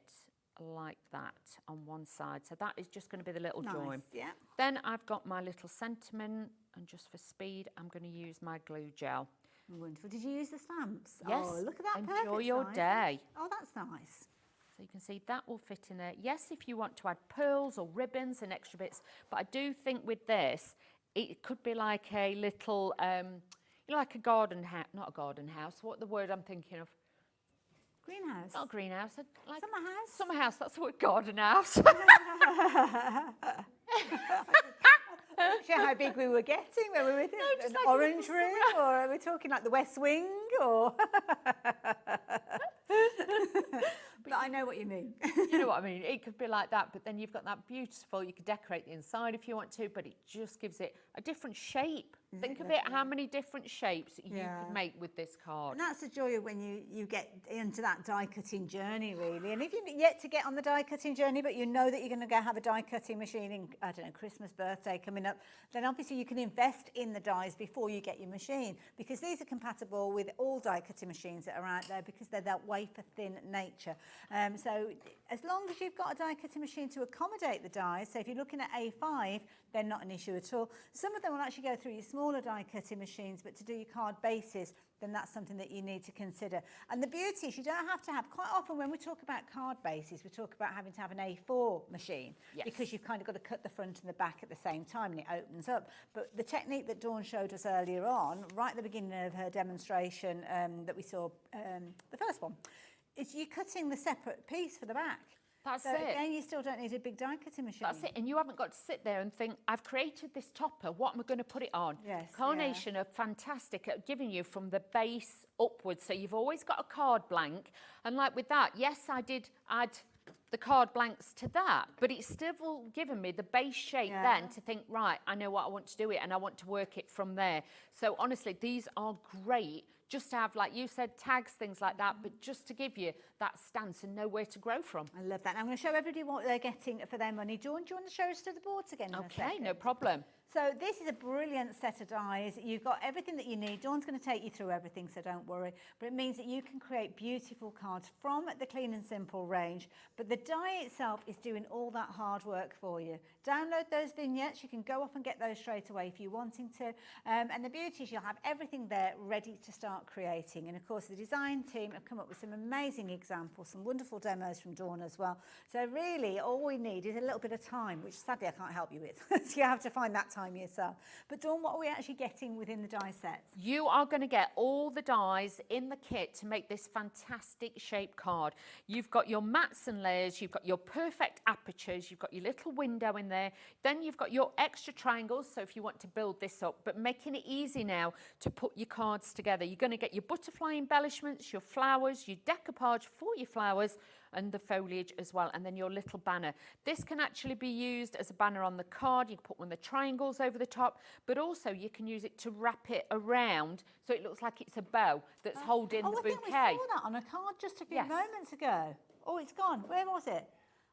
like that on one side. So that is just going to be the little join. Yeah. Then I've got my little sentiment, and just for speed, I'm going to use my glue gel. Wonderful. Did you use the stamps? Yes. Oh, look at that. Enjoy perfect your size. day. Oh, that's nice. So you can see that will fit in there. Yes, if you want to add pearls or ribbons and extra bits, but I do think with this, it could be like a little, you know, like a garden house, not a garden house, what the word I'm thinking of? Greenhouse. Not a greenhouse, like Summer house. Summer house, that's the word, garden house. I'm not sure how big we were getting when we were with it. just An like a orange room, or are we talking like the West Wing, or? But I know what you mean. You know what I mean? It could be like that, but then you've got that beautiful, you could decorate the inside if you want to, but it just gives it a different shape. Think of it, how many different shapes you could make with this card. And that's the joy of when you get into that die cutting journey, really. And if you're yet to get on the die cutting journey, but you know that you're going to go have a die cutting machine in, I don't know, Christmas, birthday coming up, then obviously you can invest in the dies before you get your machine, because these are compatible with all die cutting machines that are out there, because they're that wafer thin nature. So as long as you've got a die cutting machine to accommodate the dies, so if you're looking at A5, they're not an issue at all. Some of them will actually go through your smaller die cutting machines, but to do your card bases, then that's something that you need to consider. And the beauty is you don't have to have, quite often when we talk about card bases, we talk about having to have an A4 machine, because you've kind of got to cut the front and the back at the same time and it opens up. But the technique that Dawn showed us earlier on, right at the beginning of her demonstration that we saw, the first one, is you cutting the separate piece for the back. That's so it. Again, you still don't need a big die cutting machine. That's it, and you haven't got to sit there and think, I've created this topper, what am I going to put it on? Yes, Carnation are fantastic at giving you from the base upwards, so you've always got a card blank, and like with that, yes, I did add the card blanks to that, but it's still given me the base shape then to think, right, I know what I want to do it, and I want to work it from there. So honestly, these are great just to have, like you said, tags, things like that, but just to give you that stance and know where to grow from. I love that. And I'm going to show everybody what they're getting for their money. Dawn, do you want to show us to the boards again in a Okay, second? no problem. So this is a brilliant set of dies. You've got everything that you need. Dawn's going to take you through everything, so don't worry. But it means that you can create beautiful cards from the Clean and Simple range. But the die itself is doing all that hard work for you. Download those vignettes. You can go off and get those straight away if you're wanting to. And the beauty is you'll have everything there ready to start creating. And of course, the design team have come up with some amazing examples, some wonderful demos from Dawn as well. So really, all we need is a little bit of time, which sadly I can't help you with. So you have to find that time yourself. But Dawn, what are we actually getting within the die sets? You are going to get all the dies in the kit to make this fantastic shape card. You've got your mats and layers, you've got your perfect apertures, you've got your little window in there, then you've got your extra triangles, so if you want to build this up, but making it easy now to put your cards together. You're going to get your butterfly embellishments, your flowers, your decoupage for your flowers, and the foliage as well, and then your little banner. This can actually be used as a banner on the card. You can put one of the triangles over the top, but also you can use it to wrap it around so it looks like it's a bow that's holding the bouquet. I think we saw that on a card just a few moments ago. Oh, it's gone. Where was it?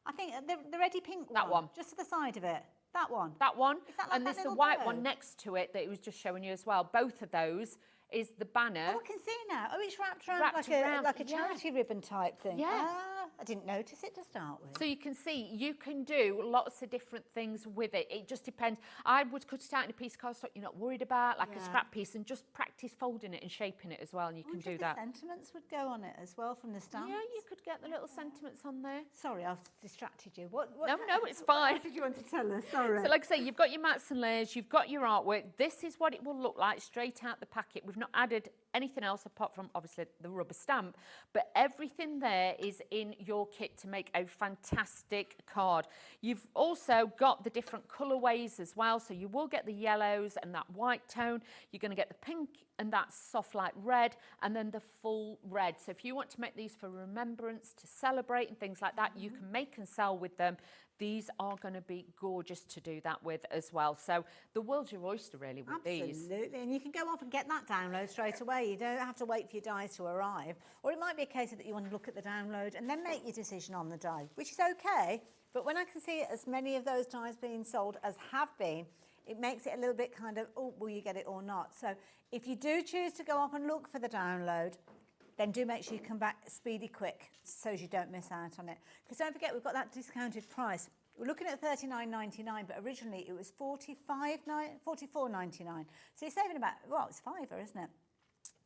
I think the reddy pink one. That one. Just to the side of it. That one. That one. Is that like and that there's the little white bow? one next to it that it was just showing you as well. Both of those is the banner. Oh, I can see now. Oh, it's wrapped around like a yeah. charity ribbon type thing. Yeah. Ah, I didn't notice it to start with. So you can see you can do lots of different things with it. It just depends. I would cut it out in a piece of cardstock you're not worried about, like a scrap piece, and just practice folding it and shaping it as well, and you can do that. The sentiments would go on it as well from the stamps. Yeah, you could get the little sentiments on there. Sorry, I've distracted you. What No, it's fine. What did you want to tell us? Sorry. So like I say, you've got your mats and layers, you've got your artwork. This is what it will look like straight out the packet. We've not added anything else apart from obviously the rubber stamp, but everything there is in your kit to make a fantastic card. You've also got the different colorways as well, so you will get the yellows and that white tone. You're going to get the pink and that soft light red, and then the full red. So if you want to make these for remembrance, to celebrate and things like that, you can make and sell with them. These are going to be gorgeous to do that with as well. So the world's your oyster really with these. Absolutely, and you can go off and get that download straight away. You don't have to wait for your dies to arrive. Or it might be a case that you want to look at the download and then make your decision on the die, which is okay. But when I can see as many of those dies being sold as have been, it makes it a little bit kind of, oh, will you get it or not? So if you do choose to go off and look for the download, then do make sure you come back speedy quick so as you don't miss out on it. Because don't forget, we've got that discounted price. We're looking at $39.99, but originally it was $44.99. So you're saving about, well, it's £5, isn't it?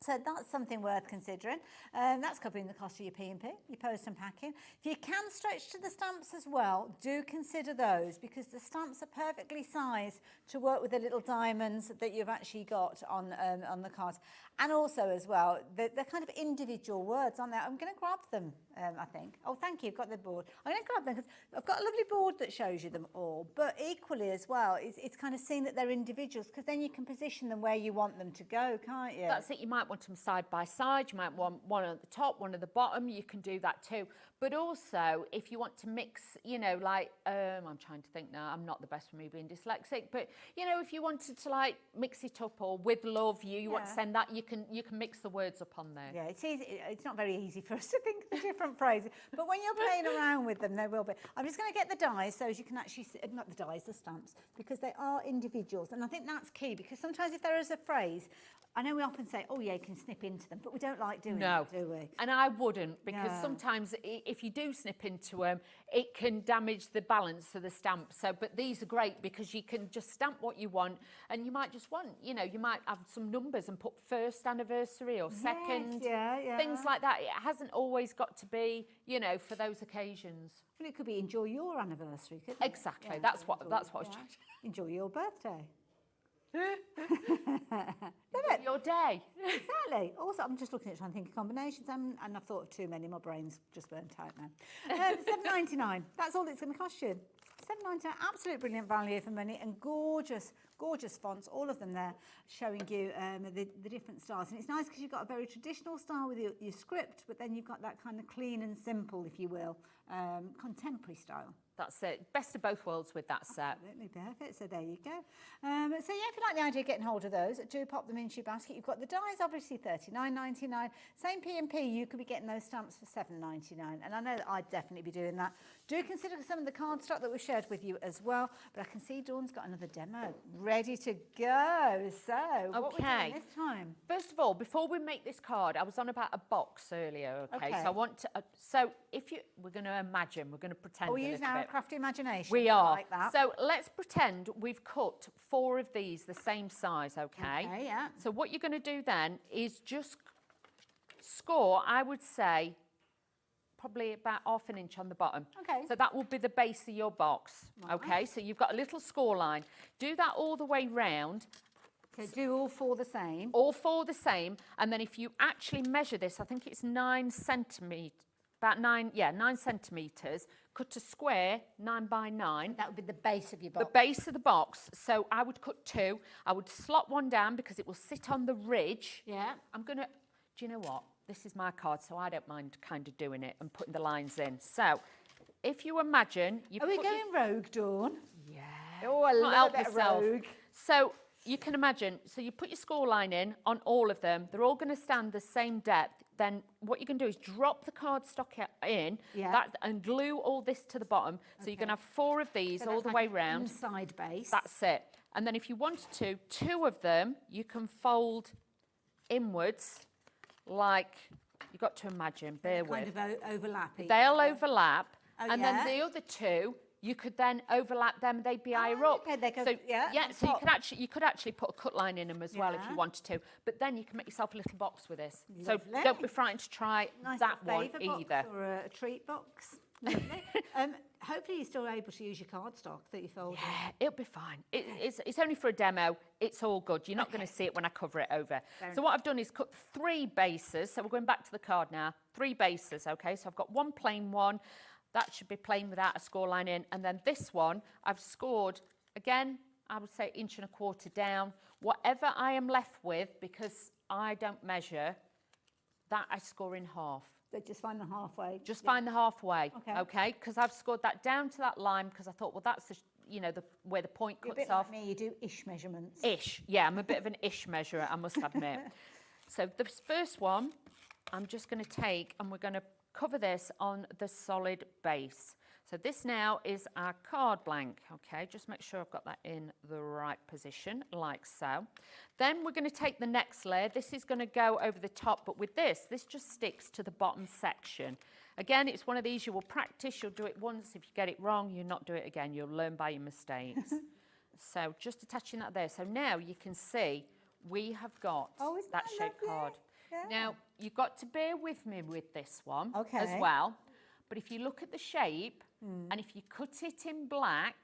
So that's something worth considering. That's covering the cost of your P&P, your post and packing. If you can stretch to the stamps as well, do consider those, because the stamps are perfectly sized to work with the little diamonds that you've actually got on the cards. And also as well, they're kind of individual words on there. I'm going to grab them, I think. Oh, thank you, got the board. I'm going to grab them because I've got a lovely board that shows you them all. But equally as well, it's kind of seeing that they're individuals, because then you can position them where you want them to go, can't you? That's it. You might want them side by side. You might want one at the top, one at the bottom. You can do that too. But also, if you want to mix, you know, like, I'm trying to think now, I'm not the best for me being dyslexic, but, you know, if you wanted to, like, mix it up, or with love, you want to send that, you can mix the words up on there. Yeah, it's easy. It's not very easy for us to think of the different phrases, but when you're playing around with them, there will be. I'm just going to get the dies so as you can actually see, not the dies, the stamps, because they are individuals, and I think that's key, because sometimes if there is a phrase, I know we often say, oh yeah, you can snip into them, but we don't like doing it, do we? And I wouldn't, because sometimes if you do snip into them, it can damage the balance of the stamp. So, but these are great because you can just stamp what you want, and you might just want, you know, you might have some numbers and put first anniversary or second, things like that. It hasn't always got to be, you know, for those occasions. Well, it could be enjoy your anniversary, couldn't it? Exactly. Yeah, that's what I was trying to enjoy your birthday. Your day. Exactly. Also, I'm just looking at trying to think of combinations, and I've thought of too many. My brain's just burnt out now. $7.99. That's all it's going to cost you. $7.99. Absolute brilliant value for money, and gorgeous, gorgeous fonts. All of them there, showing you the different styles. And it's nice because you've got a very traditional style with your script, but then you've got that kind of clean and simple, if you will, contemporary style. That's it. Best of both worlds with that set. Absolutely perfect. So there you go. So yeah, if you like the idea of getting hold of those, do pop them into your basket. You've got the dies, obviously $39.99. Same P&P, you could be getting those stamps for $7.99. And I know that I'd definitely be doing that. Do consider some of the cardstock that we've shared with you as well. But I can see Dawn's got another demo ready to go. So what we're doing this time? First of all, before we make this card, I was on about a box earlier. Okay. So I want to. We're going to imagine. We're going to pretend. Are we using our crafty imagination? We are. Like that. So let's pretend we've cut 4 of these the same size. Okay. Okay. Yeah. So what you're going to do then is just score. I would say probably about half an inch on the bottom. Okay. So that will be the base of your box. Right. Okay. So you've got a little score line. Do that all the way round. So do all 4 the same. All 4 the same, and then if you actually measure this, I think it's 9 centimetres. About 9 centimetres, cut a square 9 by 9. That would be the base of your box. The base of the box. So I would cut 2. I would slot 1 down because it will sit on the ridge. Yeah. Do you know what? This is my card, so I don't mind kind of doing it and putting the lines in. So if you imagine... Are we going rogue, Dawn? Yeah. Oh, I love a bit of rogue. So you can imagine, so you put your score line in on all of them. They're all going to stand the same depth. Then what you can do is drop the cardstock in and glue all this to the bottom. So you're going to have 4 of these all the way round. Inside base. That's it. And then if you wanted to, 2 of them you can fold inwards, like you've got to imagine. Bear with. Kind of overlapping. They'll overlap, and then the other 2. You could then overlap them; they'd be higher up. Okay, they go, so you could actually put a cut line in them as well if you wanted to. But then you can make yourself a little box with this. Lovely. So don't be frightened to try that one either. Or a treat box. Lovely. Hopefully you're still able to use your cardstock that you folded. Yeah, it'll be fine. It's only for a demo. It's all good. You're not going to see it when I cover it over. So what I've done is cut 3 bases. So we're going back to the card now. 3 bases. Okay. So I've got 1 plain one. That should be plain without a score line in. And then this one, I've scored, again, I would say 1.25 inches down. Whatever I am left with, because I don't measure, that I score in half. So just find the halfway. Just find the halfway, okay? Because I've scored that down to that line because I thought, well, that's where the point cuts You're a bit off. like me, you do ish measurements. Ish, yeah, I'm a bit of an ish measurer, I must admit. So this first one, I'm just going to take and we're going to cover this on the solid base. So this now is our card blank, okay? Just make sure I've got that in the right position, like so. Then we're going to take the next layer. This is going to go over the top, but with this just sticks to the bottom section. Again, it's one of these you will practice. You'll do it once. If you get it wrong, you'll not do it again. You'll learn by your mistakes. So just attaching that there. So now you can see we have got that shaped card. Yeah. Now, you've got to bear with me with this one as well. But if you look at the shape, and if you cut it in black,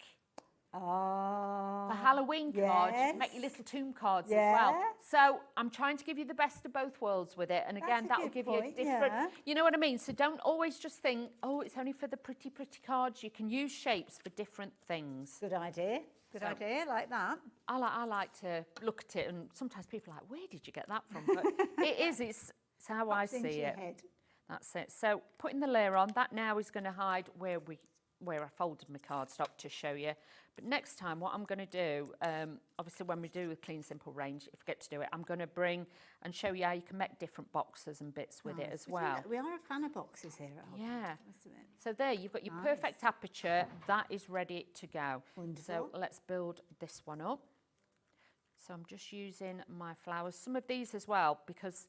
for Halloween cards, you can make your little tomb cards as well. So I'm trying to give you the best of both worlds with it. And again, that will give you a different, you know what I mean? So don't always just think, oh, it's only for the pretty, pretty cards. You can use shapes for different things. Good idea. Good idea, like that. I like to look at it, and sometimes people are like, where did you get that from? But it's how I see it. Head. That's it. So putting the layer on, that now is going to hide where I folded my cardstock to show you. But next time, what I'm going to do, obviously when we do a clean, simple range, if I get to do it, I'm going to bring and show you how you can make different boxes and bits with it as well. We are a fan of boxes here at home. Yeah. So there, you've got your perfect aperture. That is ready to go. Wonderful. So let's build this one up. So I'm just using my flowers. Some of these as well, because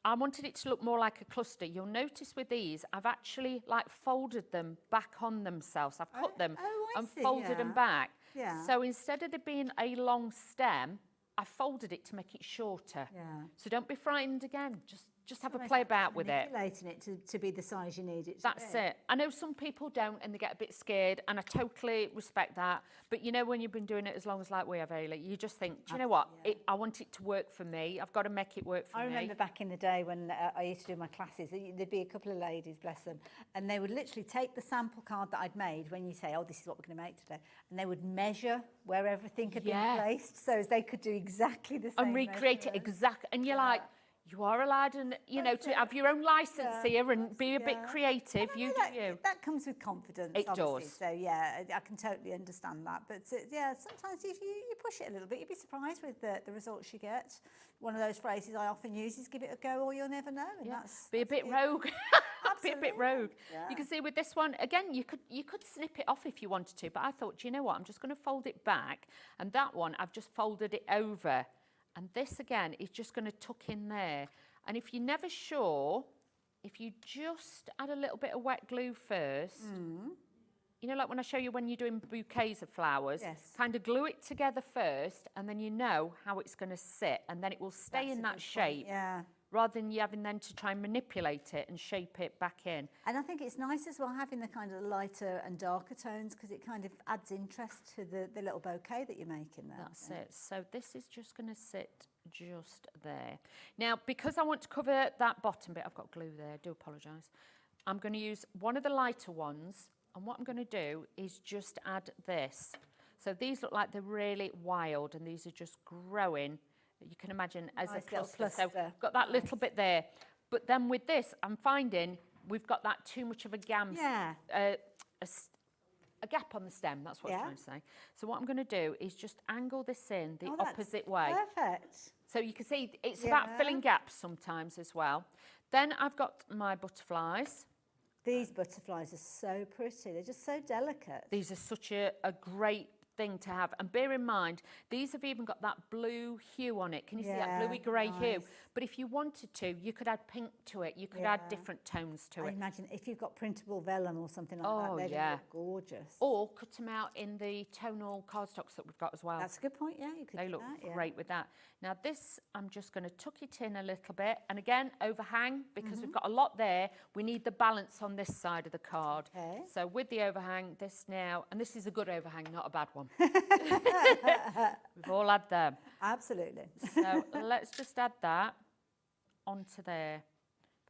I wanted it to look more like a cluster. You'll notice with these, I've actually folded them back on themselves. I've cut them and folded them back. Yeah. So instead of there being a long stem, I folded it to make it shorter. Yeah. So don't be frightened again. Just have a play about with it. Manipulating it to be the size you need it to That's it. I know some people don't and they get a bit scared, and I totally respect that. But you know, when you've been doing it as long as we have, Ailey, you just think, do you know what? I want it to work for me. I've got to make it work for me. I remember back in the day when I used to do my classes, there'd be a couple of ladies, bless them, and they would literally take the sample card that I'd made when you say, oh, this is what we're going to make today, and they would measure where everything had been placed so as they could do exactly the same. And recreate it exactly. And you're like, You are allowed, and you know, to have your own license here and be a bit creative. You do you. That comes with confidence. It obviously. does. So yeah, I can totally understand that. But yeah, sometimes if you push it a little bit, you'd be surprised with the results you get. One of those phrases I often use is "give it a go, or you'll never know." And Be a bit rogue. Be a bit rogue. Yeah. You can see with this one again. You could snip it off if you wanted to, but I thought, you know what? I'm just going to fold it back, and that one I've just folded it over, and this again is just going to tuck in there. And if you're never sure, if you just add a little bit of wet glue first, you know, like when I show you when you're doing bouquets of flowers, kind of glue it together first, and then you know how it's going to sit, and then it will stay in that shape, rather than you having then to try and manipulate it and shape it back in. And I think it's nice as well having the kind of lighter and darker tones, because it kind of adds interest to the little bouquet that you're making there. That's it. So this is just going to sit just there. Now, because I want to cover that bottom bit, I've got glue there, I do apologise. I'm going to use one of the lighter ones, and what I'm going to do is just add this. So these look like they're really wild, and these are just growing, you can imagine, as a cluster. So I've got that little bit there. But then with this, I'm finding we've got that too much of a a gap on the stem, that's what I'm trying to say. So what I'm going to do is just angle this in the opposite way. Perfect. So you can see it's about filling gaps sometimes as well. Then I've got my butterflies. These butterflies are so pretty. They're just so delicate. These are such a great thing to have, and bear in mind these have even got that blue hue on it. Can you see that bluey grey hue? But if you wanted to, you could add pink to it, you could add different tones to it. I imagine if you've got printable vellum or something like that, they'd look gorgeous. Or cut them out in the tonal cardstocks that we've got as well. That's a good point. Yeah, you could. They look great with that. Now this, I'm just going to tuck it in a little bit, and again overhang, because we've got a lot there. We need the balance on this side of the card. Okay. So with the overhang, this now, and this is a good overhang, not a bad one. We've all had them. Absolutely. So let's just add that onto there.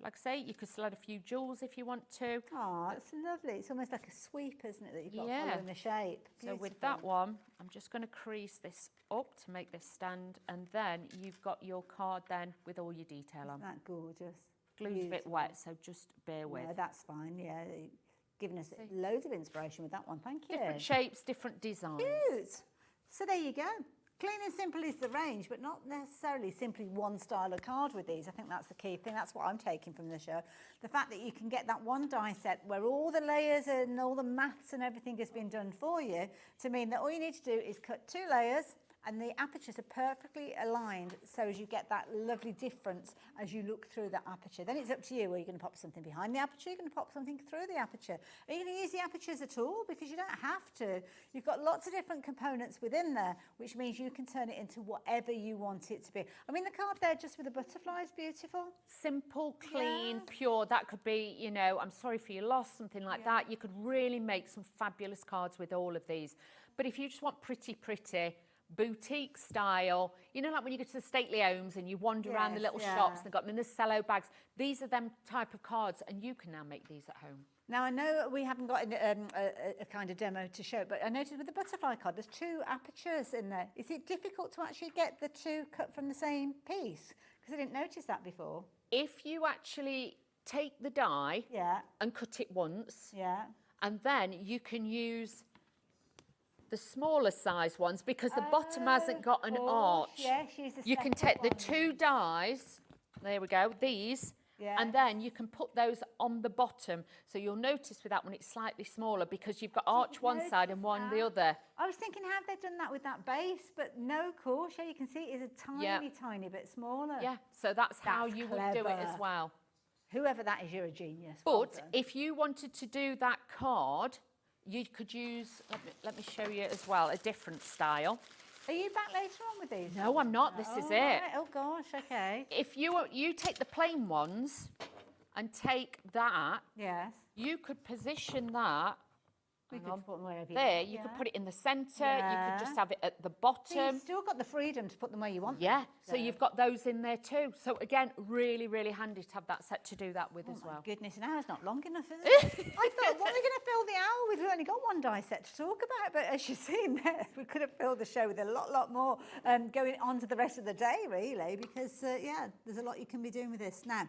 Like I say, you could still add a few jewels if you want to. Oh, it's lovely. It's almost like a sweep, isn't it, that you've got following the shape. Beautiful. So with that one, I'm just going to crease this up to make this stand, and then you've got your card then with all your detail on. Isn't that gorgeous? Glue's a bit wet, so just bear with. No, that's fine, giving us loads of inspiration with that one. Thank you. Different shapes, different designs. Cute. So there you go. Clean and simple is the range, but not necessarily simply one style of card with these. I think that's the key thing. That's what I'm taking from the show. The fact that you can get that one die set where all the layers and all the maths and everything has been done for you, to mean that all you need to do is cut 2 layers, and the apertures are perfectly aligned so as you get that lovely difference as you look through that aperture. Then it's up to you. Are you going to pop something behind the aperture? You're going to pop something through the aperture. Are you going to use the apertures at all? Because you don't have to. You've got lots of different components within there, which means you can turn it into whatever you want it to be. I mean, the card there just with the butterflies, beautiful. Simple, clean, pure. That could be, you know, I'm sorry for your loss, something like that. You could really make some fabulous cards with all of these. But if you just want pretty, boutique style, you know, like when you go to the stately homes and you wander around the little shops, they've got them in the cello bags. These are them type of cards, and you can now make these at home. Now, I know we haven't got a kind of demo to show, but I noticed with the butterfly card, there's 2 apertures in there. Is it difficult to actually get the 2 cut from the same piece? Because I didn't notice that before. If you actually take the die and cut it once, and then you can use the smaller size ones, because the bottom hasn't got an arch. Yes, you can take the 2 dies, there we go, these, and then you can put those on the bottom. So you'll notice with that one it's slightly smaller, because you've got arch one side and one the other. I was thinking, have they done that with that base? But no, of course, you can see it is a tiny bit smaller. Yeah, so that's how you would do it as well. Whoever that is, you're a genius. But if you wanted to do that card, you could use, let me show you as well, a different style. Are you back later on with these? No, I'm not. This is it. Right. Oh, gosh, okay. If you take the plain ones and take that, yes, you could position that We Hang on. could put them wherever you There, want. you could Yeah. put it in the centre, you Yeah. could just have it at the So bottom. you've still got the freedom to put them where you want. Yeah, them. so you've got those in there too. So again, really, really handy to have that set to do that with as Oh my well. goodness, an hour's not long enough, is it? I thought, what are we going to fill the hour with? We've only got one die set to talk about, but as you've seen there, we could have filled the show with a lot more going on to the rest of the day, really, because, yeah, there's a lot you can be doing with this. Now,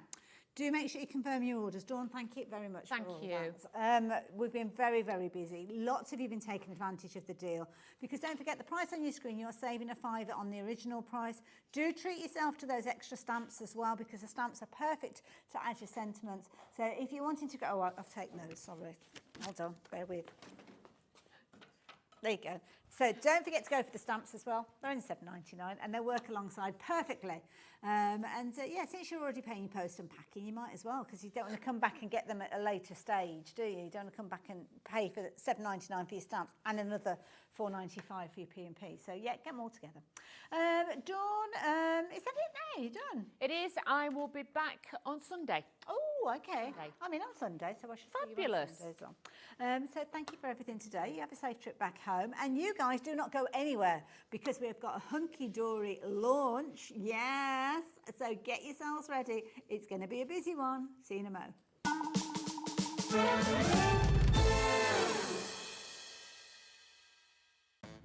do make sure you confirm your orders. Dawn, thank you very much Thank for all you. that. We've been very, very busy. Lots of you have been taking advantage of the deal because don't forget the price on your screen, you're saving a £5 on the original price. Do treat yourself to those extra stamps as well because the stamps are perfect to add your sentiments. So if you're wanting to go, oh, I've taken those, sorry. Hold on, bear with. There you go. So don't forget to go for the stamps as well. They're only £7.99 and they work alongside perfectly. Yeah, since you're already paying your post and packing, you might as well because you don't want to come back and get them at a later stage, do you? You don't want to come back and pay for £7.99 for your stamps and another £4.95 for your P&P. So yeah, get them all together. Dawn, is that it now? You're done? It is. I will be back on Sunday. Oh, okay. Sunday. I'm in on Sunday, so I should see you on Fabulous. Sunday as well. So thank you for everything today. You have a safe trip back home. And you guys do not go anywhere because we've got a Hunkydory launch. Yes. So get yourselves ready. It's going to be a busy one. See you in a mo.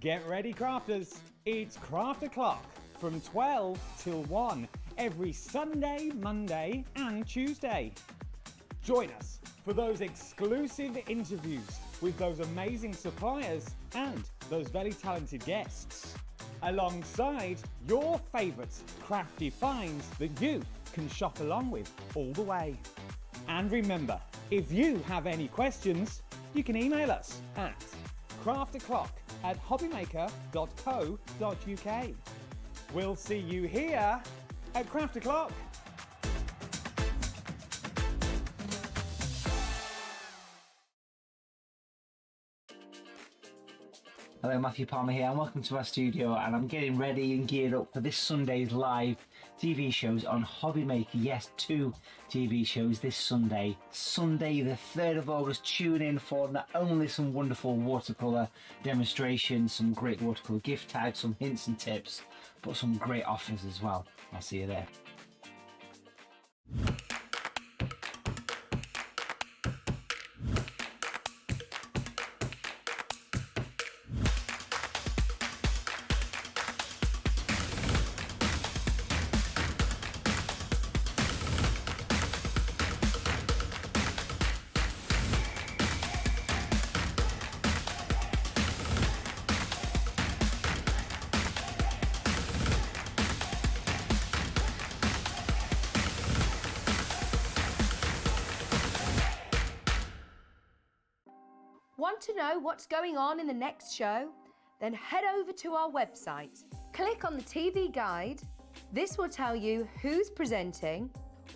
Get ready, crafters. It's Craft O'Clock from 12 till 1 every Sunday, Monday and Tuesday. Join us for those exclusive interviews with those amazing suppliers and those very talented guests, alongside your favourite crafty finds that you can shop along with all the way. And remember, if you have any questions, you can email us at craftoclock@hobbymaker.co.uk. We'll see you here at Craft O'Clock. Hello, Matthew Palmer here and welcome to our studio, and I'm getting ready and geared up for this Sunday's live TV shows on Hobby Maker. Yes, 2 TV shows this Sunday. Sunday the 3rd of August, tune in for not only some wonderful watercolour demonstrations, some great watercolour gift tags, some hints and tips, but some great offers as well. I'll see you there. Want to know what's going on in the next show? Then head over to our website. Click on the TV guide. This will tell you who's presenting,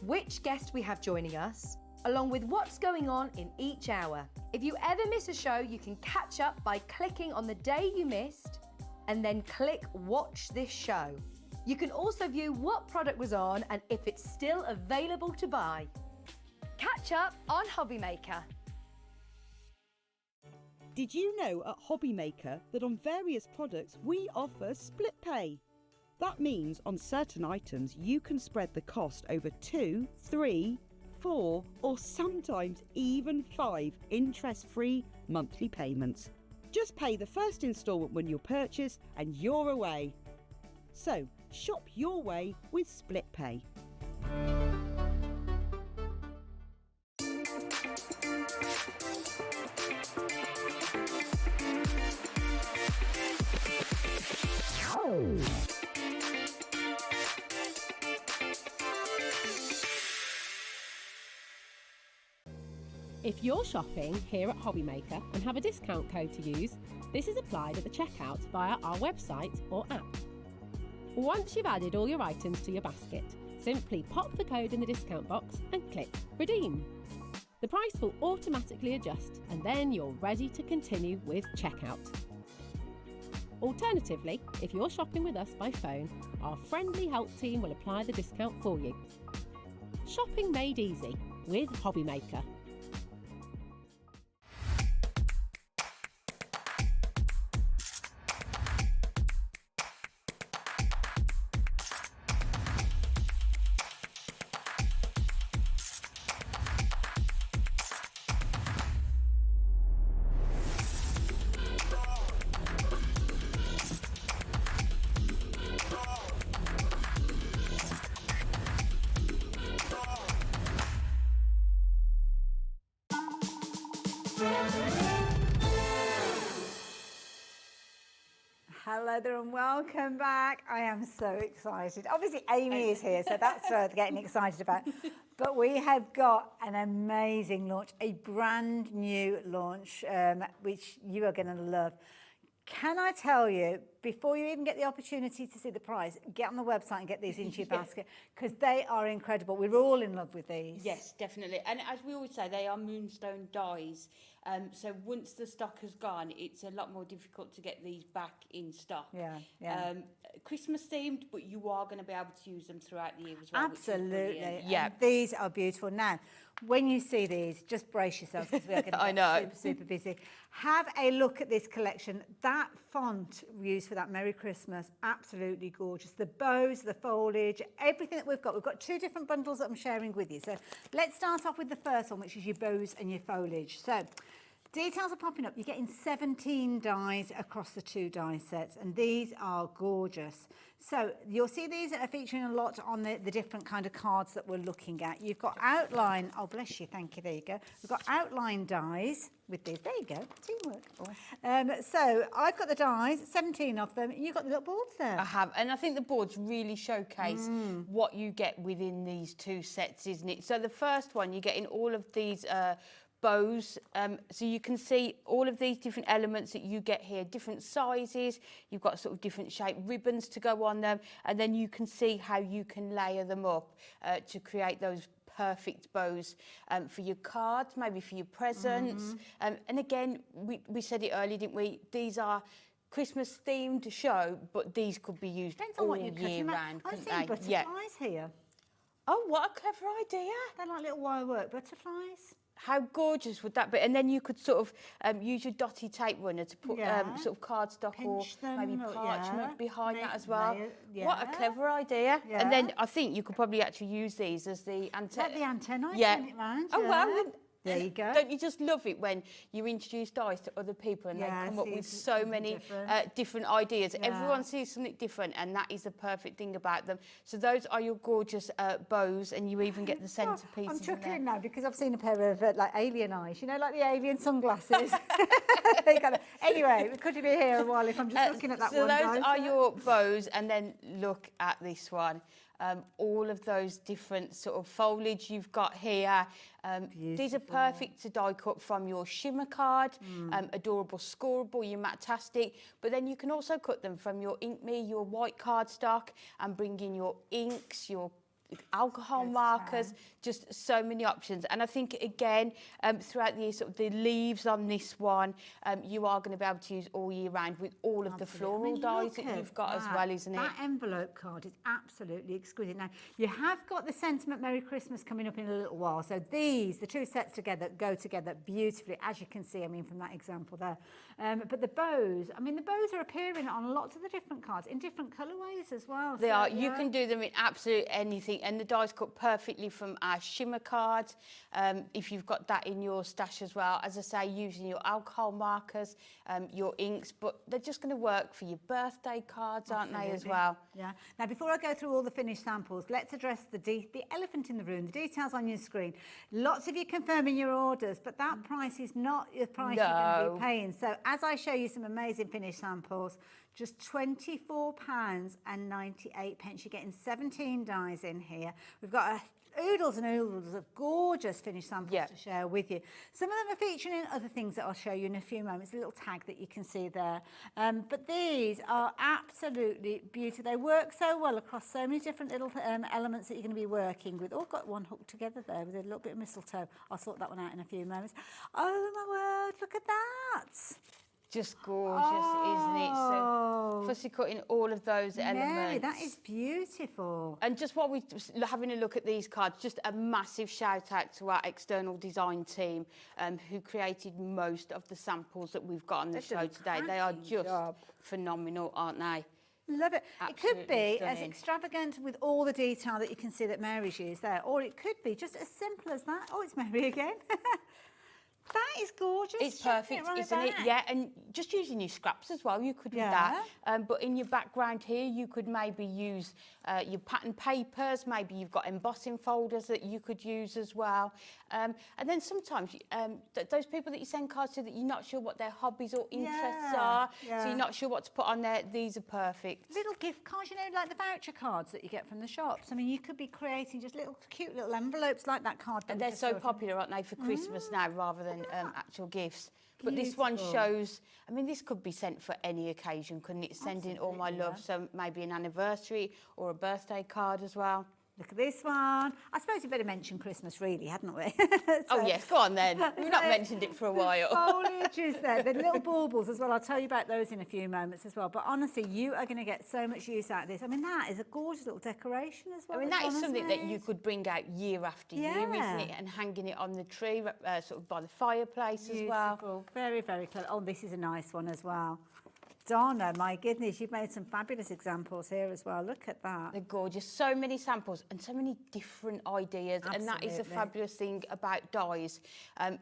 which guest we have joining us, along with what's going on in each hour. If you ever miss a show, you can catch up by clicking on the day you missed and then click Watch This Show. You can also view what product was on and if it's still available to buy. Catch up on Hobby Maker. Did you know at Hobby Maker that on various products we offer split pay? That means on certain items you can spread the cost over 2, 3, 4 or sometimes even 5 interest-free monthly payments. Just pay the first instalment when you purchase and you're away. So shop your way with split pay. If you're shopping here at Hobby Maker and have a discount code to use, this is applied at the checkout via our website or app. Once you've added all your items to your basket, simply pop the code in the discount box and click Redeem. The price will automatically adjust and then you're ready to continue with checkout. Alternatively, if you're shopping with us by phone, our friendly help team will apply the discount for you. Shopping made easy with Hobby Maker. further and welcome back. I am so excited. Obviously, Amy is here, so that's worth getting excited about. But we have got an amazing launch, a brand new launch, which you are going to love. Can I tell you, before you even get the opportunity to see the price, get on the website and get these into your basket, because they are incredible. We're all in love with these. Yes, definitely. And as we always say, they are Moonstone Dies. So once the stock has gone, it's a lot more difficult to get these back in stock. Yeah. Christmas themed, but you are going to be able to use them throughout the year as well. Absolutely. Yeah. And these are beautiful. Now, when you see these, just brace yourselves because we are going to get super busy. Have a look at this collection. That font used for that Merry Christmas, absolutely gorgeous. The bows, the foliage, everything that we've got 2 different bundles that I'm sharing with you. So let's start off with the first one, which is your bows and your foliage. So details are popping up. You're getting 17 dies across the 2 die sets, and these are gorgeous. So you'll see these are featuring a lot on the different kind of cards that we're looking at. You've got outline, oh bless you, thank you, there you go. We've got outline dies with these, there you go, teamwork. So I've got the dies, 17 of them, you've got the little boards there. I have, and I think the boards really showcase what you get within these 2 sets, isn't it? So the first one, you're getting all of these bows, so you can see all of these different elements that you get here, different sizes. You've got sort of different shaped ribbons to go on them, and then you can see how you can layer them up to create those perfect bows for your cards, maybe for your presents. And again, we said it earlier, didn't we? These are Christmas themed show, but these could be used all year round, couldn't they? I'm seeing butterflies here. Oh, what a clever idea. They're like little wire work butterflies. How gorgeous would that be? And then you could sort of use your dotty tape runner to put sort of cardstock or maybe parchment behind that as well. What a clever idea. And then I think you could probably actually use these as the antenna. Like the antenna, turn it round. Oh, wow. There you go. Don't you just love it when you introduce dice to other people and they come up with so many different ideas? Everyone sees something different, and that is the perfect thing about them. So those are your gorgeous bows, and you even get the centerpieces. I'm chuckling now because I've seen a pair of like alien eyes, you know, like the alien sunglasses. Anyway, we could be here a while if I'm just looking at that one. So those are your bows, and then look at this one. All of those different sort of foliage you've got here. These are perfect to die cut from your shimmer card, adorable scoreable, your Matastic, but then you can also cut them from your Ink Me, your white cardstock, and bring in your inks, your alcohol markers, just so many options. And I think again throughout the year, sort of the leaves on this one, you are going to be able to use all year round with all of the floral dies that you've got as well, isn't it? That envelope card is absolutely exquisite. Now you have got the Sentiment Merry Christmas coming up in a little while, so these, the 2 sets together, go together beautifully, as you can see, I mean, from that example there. But the bows, I mean, the bows are appearing on lots of the different cards in different colourways as well. They are. You can do them in absolutely anything, and the dies cut perfectly from our shimmer card. If you've got that in your stash as well, as I say, using your alcohol markers, your inks, but they're just going to work for your birthday cards, aren't they, as well? Yeah. Now, before I go through all the finished samples, let's address the elephant in the room, the details on your screen. Lots of you confirming your orders, but that price is not the price you're going to be paying. So as I show you some amazing finished samples, just £24.98. You're getting 17 dies in here. We've got oodles and oodles of gorgeous finished samples to share with you. Some of them are featuring in other things that I'll show you in a few moments, a little tag that you can see there. But these are absolutely beautiful. They work so well across so many different little elements that you're going to be working with. All got one hooked together there with a little bit of mistletoe. I'll sort that one out in a few moments. Oh my word, look at that. Just gorgeous, isn't it? So fussy cutting all of those elements. Mary, that is beautiful. And just while we're having a look at these cards, just a massive shout out to our external design team who created most of the samples that we've got on the show today. They are just phenomenal, aren't they? Love it. Absolutely it could be stunning. as extravagant with all the detail that you can see that Mary's used there, or it could be just as simple as that. Oh, it's Mary again. That is gorgeous. It's Chuck perfect, right isn't it? back. Yeah, and just using your scraps as well, you could do that. But in your background here, you could maybe use your pattern papers, maybe you've got embossing folders that you could use as well. And then sometimes those people that you send cards to that you're not sure what their hobbies or interests are, so you're not sure what to put on there, these are perfect. Little gift cards, you know, like the voucher cards that you get from the shops. I mean, you could be creating just little cute little envelopes like that card. And they're so popular, aren't they, for Christmas now rather than actual gifts. But this one shows, I mean, this could be sent for any occasion, couldn't it? Sending all my love, so maybe an anniversary or a birthday card as well. Look at this one. I suppose we better mention Christmas, really, hadn't we? Oh, yes, go on then. We've not mentioned it for a while. Foliage is there. The little baubles as well. I'll tell you about those in a few moments as well. But honestly, you are going to get so much use out of this. I mean, that is a gorgeous little decoration as well. I mean, that is something that you could bring out year after year, isn't it? And hanging it on the tree, sort of by the fireplace as well. Very, very clever. Oh, this is a nice one as well. Donna, my goodness, you've made some fabulous examples here as well. Look at that. They're gorgeous. So many samples and so many different ideas. Absolutely. And that is the fabulous thing about dies.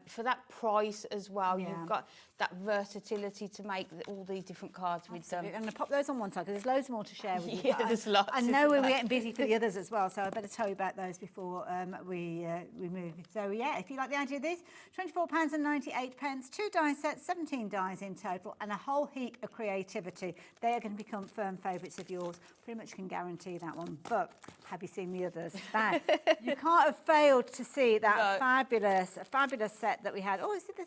For that price as well, you've got that versatility to make all these different cards with them. I'm going to pop those on one side because there's loads more to share with you. Yeah, there's lots. I know we're getting busy for the others as well, so I better tell you about those before we move. So yeah, if you like the idea of this, £24.98, 2 die sets, 17 dies in total, and a whole heap of creativity. They are going to become firm favourites of yours. Pretty much can guarantee that one. But have you seen the others? Now, you can't have failed to see that fabulous set that we had. Oh, is it the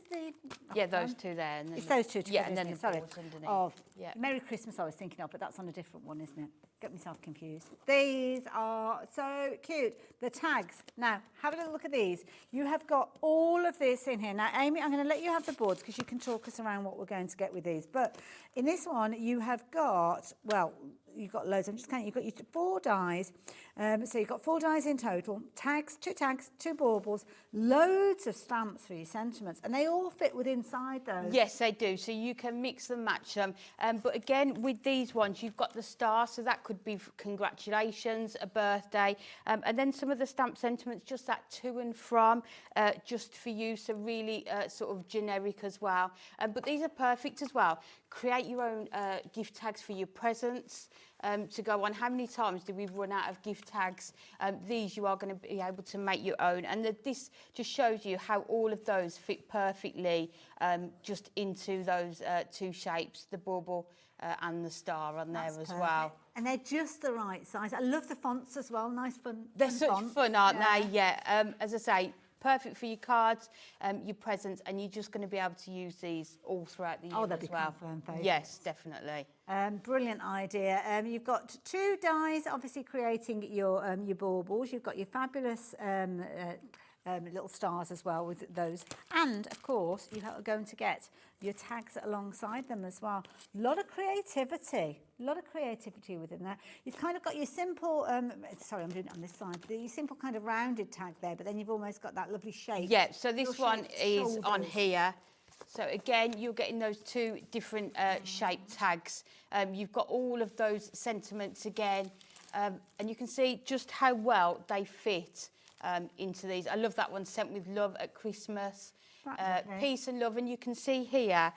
yeah, those two there. And then it's those two together, and then the sorry. balls underneath. Oh, yeah. Merry Christmas I was thinking of, but that's on a different one, isn't it? Got myself confused. These are so cute. The tags. Now, have a little look at these. You have got all of this in here. Now, Amy, I'm going to let you have the boards because you can talk us around what we're going to get with these. But in this one, you have got, well, you've got loads. I'm just counting. You've got your 4 dies. So you've got 4 dies in total. Tags, 2 baubles, loads of stamps for your sentiments. And they all fit within inside those. Yes, they do. So you can mix and match them. But again, with these ones, you've got the star. So that could be congratulations, a birthday. And then some of the stamp sentiments, just that to and from, just for you. So really sort of generic as well. But these are perfect as well. Create your own gift tags for your presents. To go on. How many times do we run out of gift tags? These you are going to be able to make your own, and this just shows you how all of those fit perfectly just into those 2 shapes, the bauble and the star on there as well. And they're just the right size. I love the fonts as well. Nice fun. They're such fonts. fun, aren't they? Yeah. As I say, perfect for your cards, your presents, and you're just going to be able to use these all throughout the year as well. Firm favourites. Yes, definitely. Brilliant idea. You've got 2 dies, obviously creating your baubles. You've got your fabulous little stars as well with those. And, of course, you are going to get your tags alongside them as well. A lot of creativity. A lot of creativity within that. You've kind of got your simple, sorry, I'm doing it on this side, your simple kind of rounded tag there, but then you've almost got that lovely shape. Yeah, so this one is on here. So again, you're getting those 2 different shaped tags. You've got all of those sentiments again, and you can see just how well they fit into these. I love that one, sent with love at Christmas. Peace and love, and you can see here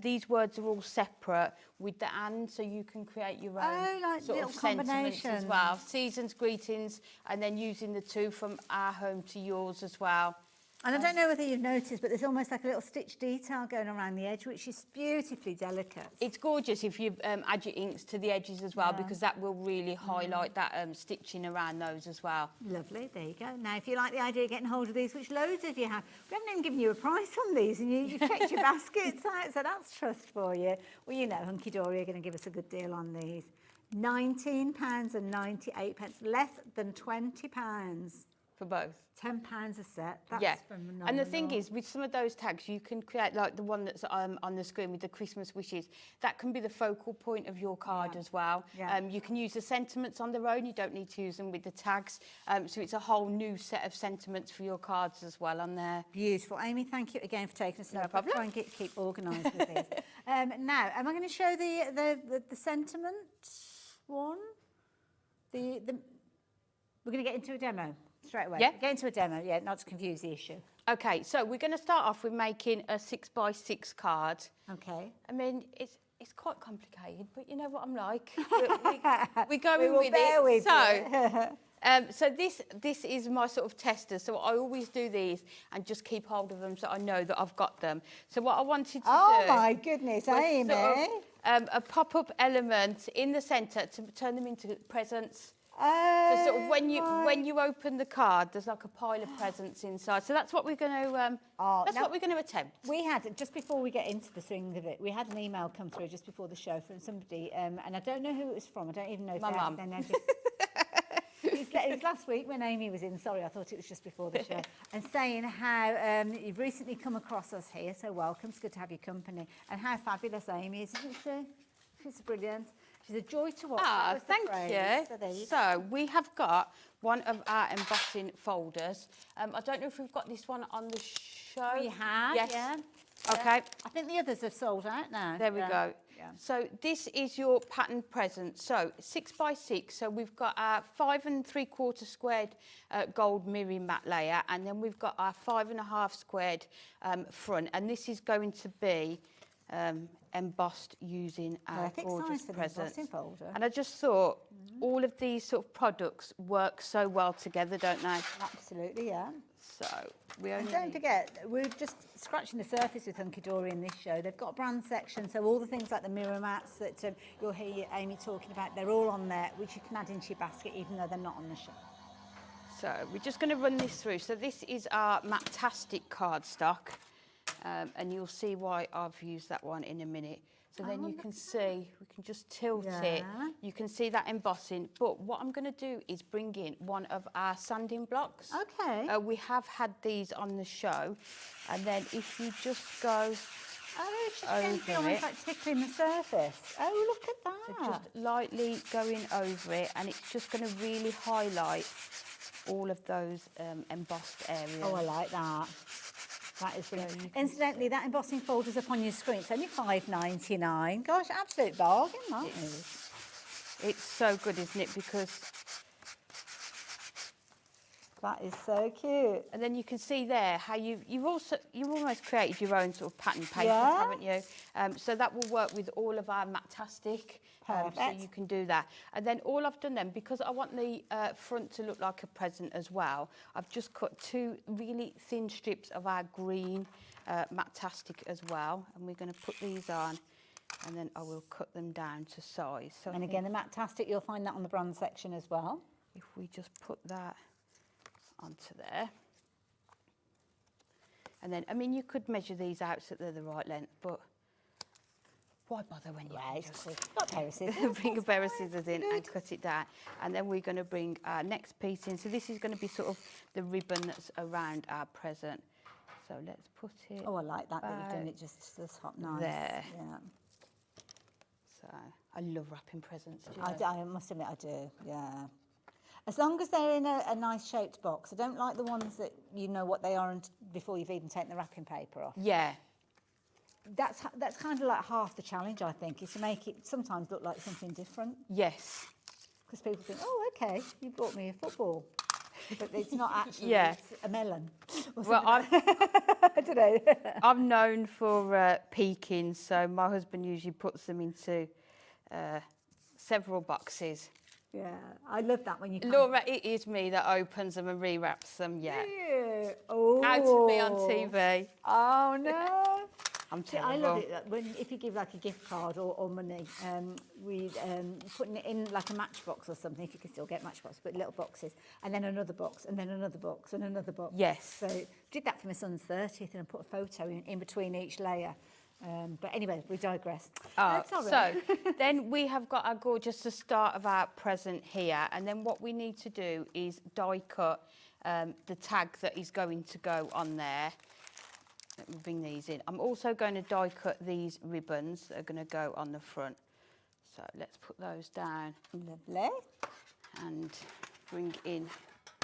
these words are all separate with the and, so you can create your own like sort of sentiments as well. Season's greetings, and then using the 2 from our home to yours as well. And I don't know whether you've noticed, but there's almost like a little stitch detail going around the edge, which is beautifully delicate. It's gorgeous if you add your inks to the edges as well, because that will really highlight that stitching around those as well. Lovely, there you go. Now, if you like the idea of getting hold of these, which loads of you have, we haven't even given you a price on these, and you've checked your baskets out, so that's trust for you. Well, you know, Hunkydory are going to give us a good deal on these. £19.98, less than £20. For both. £10 a set. That's phenomenal. And the thing is, with some of those tags, you can create like the one that's on the screen with the Christmas wishes. That can be the focal point of your card as well. Yeah. You can use the sentiments on their own. You don't need to use them with the tags. So it's a whole new set of sentiments for your cards as well on there. Beautiful. Amy, thank you again for taking us. No problem. Try and keep organised with this. Now, am I going to show the sentiment one? We're going to get into a demo. straight away. Yeah. Get into a demo, yeah, not to confuse the issue. Okay, so we're going to start off with making a 6x6 card. Okay. I mean, it's quite complicated, but you know what I'm like. We're going We will with bear it. with So, so this is my sort of tester. So I always do these and just keep hold of them so I know that I've got them. So what I wanted to do. Oh my goodness, was Amy. sort of, a pop-up element in the centre to turn them into presents. So sort of when you open the card, there's like a pile of presents inside. So that's what we're going to what we're going to attempt. We had, just before we get into the swing of it, we had an email come through just before the show from somebody, and I don't know who it was from. I don't even know if My mum. It was last week when Amy was in. Sorry, I thought it was just before the show. And saying how you've recently come across us here, so welcome. It's good to have your company. And how fabulous Amy is, isn't she? She's brilliant. She's a joy to watch. That was the Thank phrase. you. So there you go. So we have got one of our embossing folders. I don't know if we've got this one on the show. We have, yes. yeah. Okay. I think the others have sold out now. There we go. Yeah. So this is your pattern present. So 6x6. So we've got our 5 3/4 squared gold mirroring matte layer, and then we've got our 5 1/2 squared front, and this is going to be embossed using our Perfect gorgeous size for the presents. embossing folder. And I just thought all of these sort of products work so well together, don't they? Absolutely, yeah. So we only And don't need- forget, we're just scratching the surface with Hunkydory in this show. They've got a brand section, so all the things like the mirror mats that you'll hear Amy talking about, they're all on there, which you can add into your basket, even though they're not on the show. So we're just going to run this through. So this is our Matastic cardstock, and you'll see why I've used that one in a minute. So then you can see, we can just tilt it. Yeah. You can see that embossing. But what I'm going to do is bring in one of our sanding blocks. Okay. We have had these on the show. And then if you just go Oh, she's going to be over almost it. like tickling the surface. Oh, look at that. So just lightly going over it, and it's just going to really highlight all of those embossed areas. Oh, I like that. That is brilliant. Incidentally, that embossing folder's up on your screen. It's only $5.99. Gosh, absolute bargain, that is. It's so good, isn't it? Because That is so cute. and then you can see there how you've almost created your own sort of pattern papers, Yeah. haven't you? So that will work with all of our Matastic. So Perfect. you can do that. And then all I've done then, because I want the front to look like a present as well, I've just cut 2 really thin strips of our green Matastic as well. And we're going to put these on, and then I will cut them down to size. So I And think again, the Matastic, you'll find that on the brand section as well. if we just put that onto there. And then, I mean, you could measure these out so they're the right length, but why bother when you Yeah, can it's just quick. Got a pair of scissors. bring a that's pair of fine, scissors in good. and cut it down. And then we're going to bring our next piece in. So this is going to be sort of the ribbon that's around our present. So let's put it Oh, I like that you've done about it just to the top, nice. there. Yeah. So I love wrapping presents. Do you I, know? do- I must admit I do, yeah. As long as they're in a nice shaped box. I don't like the ones that you know what they are before you've even taken the wrapping paper off. Yeah. That's kind of like half the challenge, I think, is to make it sometimes look like something different. Yes. Because people think, oh, okay, you brought me a football. But it's not actually, Yeah. it's a melon. or Well, something. I don't know. I'm known for peeking, so my husband usually puts them into several boxes. Yeah, I love that when you can. Laura, it is me that opens them and rewraps them, yeah. Yeah. Oh. Out of me on TV. Oh, no. I'm See, terrible. I love it that when if you give like a gift card or money, we putting it in like a matchbox or something. If you can still get matchbox, but little boxes, and then another box, and then another box, and another box. Yes. So did that for my son's 30th, and I put a photo in between each layer. But anyway, we digress. That's all right. So then we have got our gorgeous the start of our present here, and then what we need to do is die cut the tag that is going to go on there. Let me bring these in. I'm also going to die cut these ribbons that are going to go on the front. So let's put those down Lovely. and bring in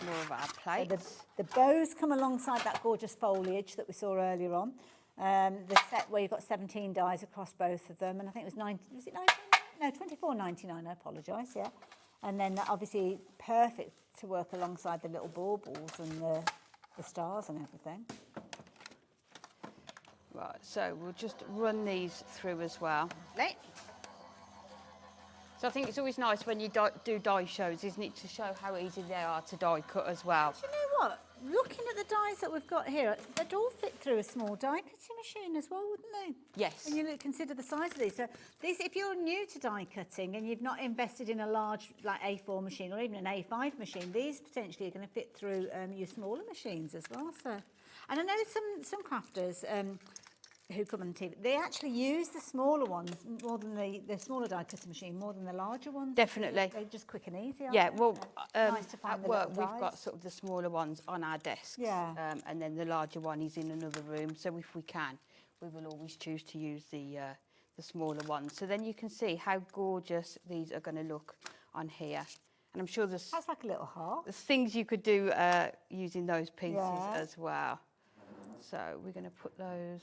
more of our So plates. the bows come alongside that gorgeous foliage that we saw earlier on. The set where you've got 17 dies across both of them, and I think it was 19. Was it 19? No, 24.99. I apologise. Yeah, and then obviously perfect to work alongside the little baubles and the stars and everything. Right, so we'll just run these through as well. So I think it's always nice when you do die shows, isn't it, to show how easy they are to die cut as well. Do you know what? Looking at the dies that we've got here, they'd all fit through a small die cutting machine as well, wouldn't they? Yes. When you consider the size of these. So these, if you're new to die cutting and you've not invested in a large like A4 machine or even an A5 machine, these potentially are going to fit through your smaller machines as well. So, and I know some crafters who come on TV, they actually use the smaller ones more than the smaller die cutting machine more than the larger ones. Definitely. They're just quick and easy. Yeah, aren't well, they? Nice to find at the work little we've got dies. sort of the smaller ones on our desks. Yeah. And then the larger one is in another room. So if we can, we will always choose to use the smaller ones. So then you can see how gorgeous these are going to look on here. And I'm sure there's That's like a little heart. things you could do using those pieces Yeah. as well. So we're going to put those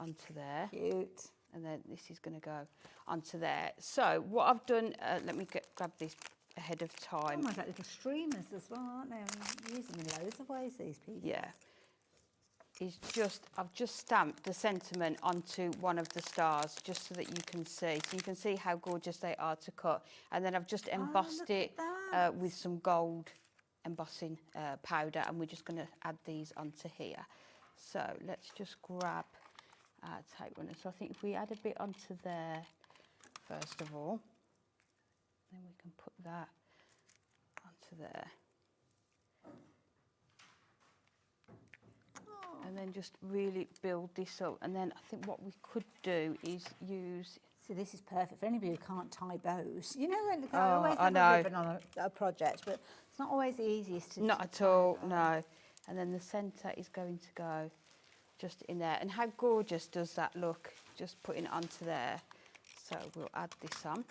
onto there. Cute. And then this is going to go onto there. So what I've done, let me grab this ahead of time. Almost like little streamers as well, aren't they? I use them in loads of ways, these pieces. Yeah. I've just stamped the sentiment onto one of the stars just so that you can see. So you can see how gorgeous they are to cut. And then I've just embossed look it at that. with some gold embossing powder, and we're just going to add these onto here. So let's just grab our tape runner. So I think if we add a bit onto there first of all, then we can put that onto there. And then just really build this up. And then I think what we could do is use... So this is perfect for anybody who can't tie bows. You know, when I Oh, always I have know. a ribbon on a project, but it's not always the easiest to Not at all, no. And then the centre is going to go just in there. And how gorgeous does that look? Just putting it onto there. So we'll add this on.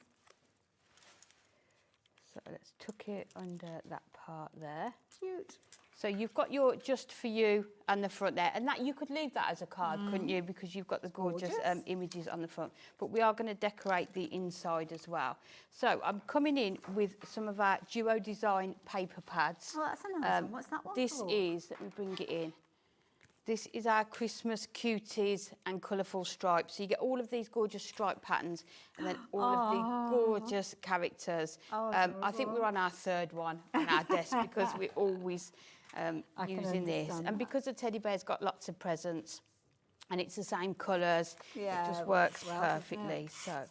So let's tuck it under that part there. Cute. So you've got your just for you and the front there, and that you could leave that as a card, couldn't you? Because you've got the gorgeous images on the front. But we are going to decorate the inside as well. So I'm coming in with some of our Duo Design paper pads. Oh, that's a nice one. What's that one This called? is, let me bring it in. This is our Christmas cuties and colourful stripes. So you get all of these gorgeous stripe patterns and then all of the gorgeous characters. I think we're on our third one on our desk because we're always using this. And because the teddy bear's got lots of presents and it's the same colours, Yeah, it just it works works well, doesn't perfectly. So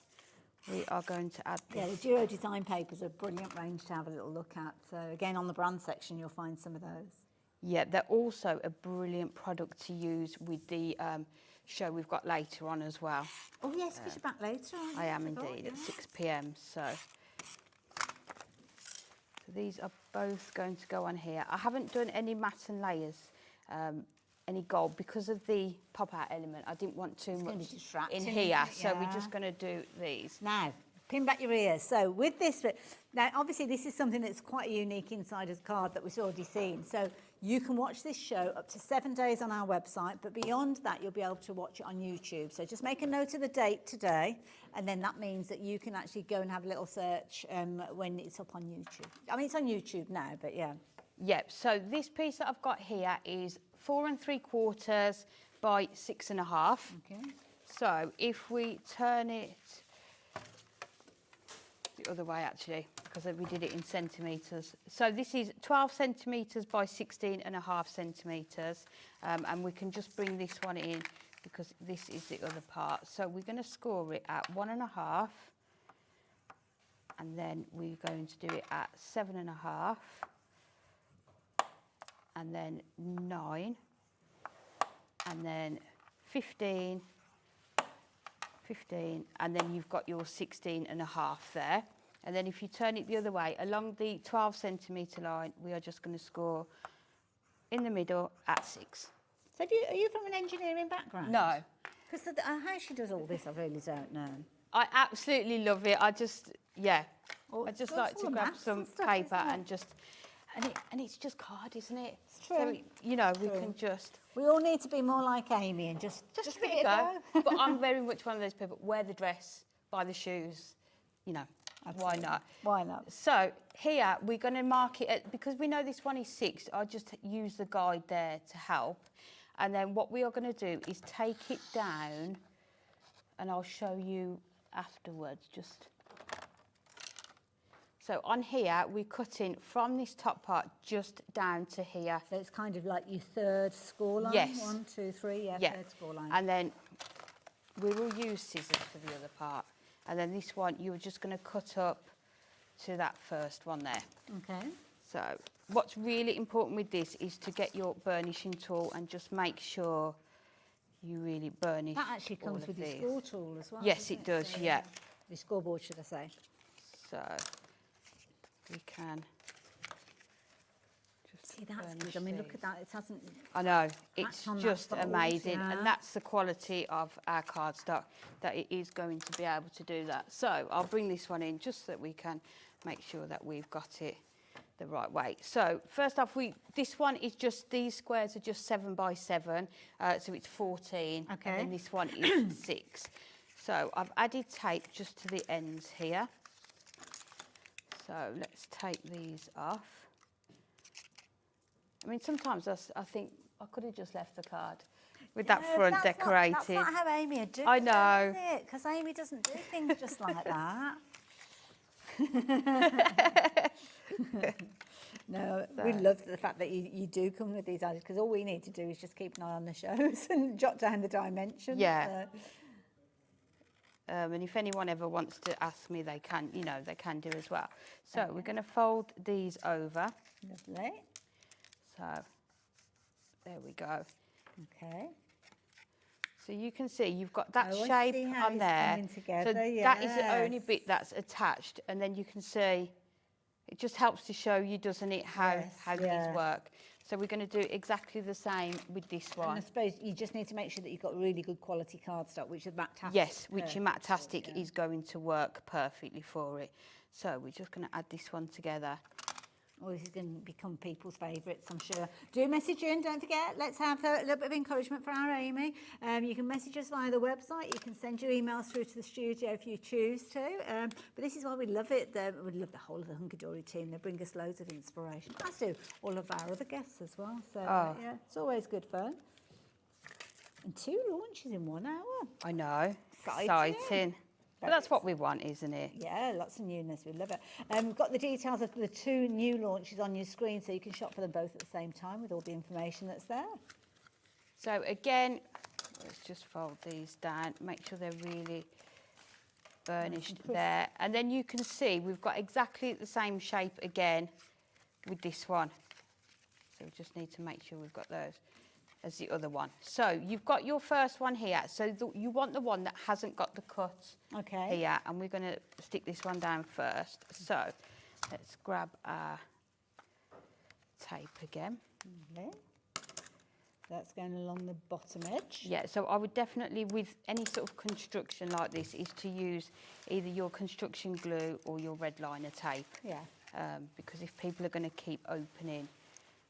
we are going to add Yeah, this. the Duo Design papers are a brilliant range to have a little look at. So again, on the brand section, you'll find some of those. Yeah, they're also a brilliant product to use with the show we've got later on as well. Oh yes, because you're back later. aren't you? I am forgot, indeed, at yeah. 6 p.m. So these are both going to go on here. I haven't done any matte and layers, any gold, because of the pop-out element. I didn't want too gonna be much distracting, in isn't here, it? so we're Yeah. just going to do these. Now, pin back your ears. So with this, now obviously this is something that's quite unique inside a card that we've already seen. So you can watch this show up to 7 days on our website, but beyond that, you'll be able to watch it on YouTube. So just make a note of the date today, and then that means that you can actually go and have a little search when it's up on YouTube. I mean, it's on YouTube now, but yeah. Yep, so this piece that I've got here is 4 3/4 by 6.5. Okay. So if we turn it the other way, actually, because we did it in centimetres. So this is 12 centimetres by 16.5 centimetres, and we can just bring this one in because this is the other part. So we're going to score it at 1.5, and then we're going to do it at 7.5, and then 9, and then 15, and then you've got your 16.5 there. And then if you turn it the other way, along the 12 centimetre line, we are just going to score in the middle at 6. So are you from an engineering background? No. Because how she does all this, I really don't know. I absolutely love it. I just Oh, I it's just got like all to the grab maths some and stuff, paper isn't it? and just, and it's just card, isn't it? It's true. So, you know, we True. can just We all need to be more like Amy and just give give it a go. But I'm very much one of those people, wear the dress, buy the shoes, you know. Why not? Why not? So here we're going to mark it because we know this one is 6. I'll just use the guide there to help. And then what we are going to do is take it down, and I'll show you afterwards. So on here, we're cutting from this top part just down to here. So it's kind of like your third score line? Yes. 1, 2, 3, yeah, third score line. And then we will use scissors for the other part. And then this one, you're just going to cut up to that first one there. Okay. So what's really important with this is to get your burnishing tool and just make sure you really burnish. That actually all comes of with your these. score tool as well. Yes, doesn't it does, So, yeah. Your scoreboard, should I say. So we can just See, that's burnish good. I mean, look these. at that. It hasn't... I know, it's Patch on that just fold, amazing, yeah. and that's the quality of our cardstock, that it is going to be able to do that. So I'll bring this one in just so that we can make sure that we've got it the right way. So first off, this one is just, these squares are just 7 by 7, so it's 14, Okay. and then this one is 6. So I've added tape just to the ends here. So let's take these off. I mean, sometimes I think I could have just left the card with that front decorated. That's not how Amy would do it, I know. is it? Because Amy doesn't do things just like that. No, we love the fact that you do come with these ideas, because all we need to do is just keep an eye on the shows and jot down the dimensions. Yeah. And if anyone ever wants to ask me, they can, they can do as well. So we're going to fold these over. Lovely. So there we go. Okay. So you can see you've got that Oh, I shape see how on it's there. coming together, So that is the only yes. bit that's attached, and then you can see it just helps to show you, doesn't it, how yeah. these work. So we're going to do exactly the same with this And one. I suppose you just need to make sure that you've got really good quality cardstock, which is Matastic. Yes, which your perfect for, Matastic yeah. is going to work perfectly for it. So we're just going to add this one together. Oh, this is going to become people's favourites, I'm sure. Do message in, don't forget. Let's have a little bit of encouragement for our Amy. You can message us via the website. You can send your emails through to the studio if you choose to. But this is why we love it. We love the whole of the Hunkydory team. They bring us loads of inspiration, as do all of our other guests as well. So, yeah, it's always good fun. And 2 launches in 1 hour. I know, Exciting. exciting. But that's what we want, isn't it? Yeah, lots of newness. We love it. We've got the details of the 2 new launches on your screen, so you can shop for them both at the same time with all the information that's there. So again, let's just fold these down, make sure they're really burnished there. And then you can see we've got exactly the same shape again with this one. So we just need to make sure we've got those as the other one. So you've got your first one here. So you want the one that hasn't got the cut here. And we're going to stick this one down first. So let's grab our tape again. Lovely. That's going along the bottom edge. Yeah, so I would definitely, with any sort of construction like this, is to use either your construction glue or your red liner tape. Yeah. Because if people are going to keep opening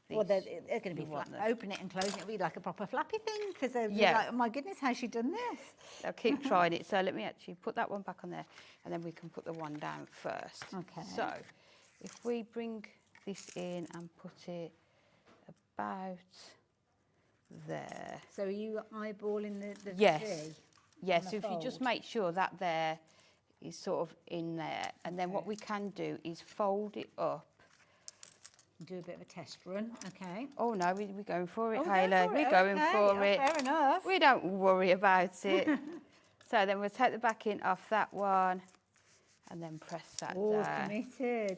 these, Well, they're going to be open it and closing it. It'll be like a proper flappy thing, because they'll be like, oh my goodness, how's she done this? They'll keep trying it. So let me actually put that one back on there, and then we can put the one down first. Okay. So if we bring this in and put it about there. So are you eyeballing the Yes. V? Yeah, on the so if you just fold? make sure that there is sort of in there, and then what we can do is fold it up. Do a bit of a test run, okay. Oh no, we're going for it, Oh, go Hayla. for We're it, going okay, for it. Fair enough. We don't worry about it. So then we'll take the backing off that one and then press that Oh, down. committed.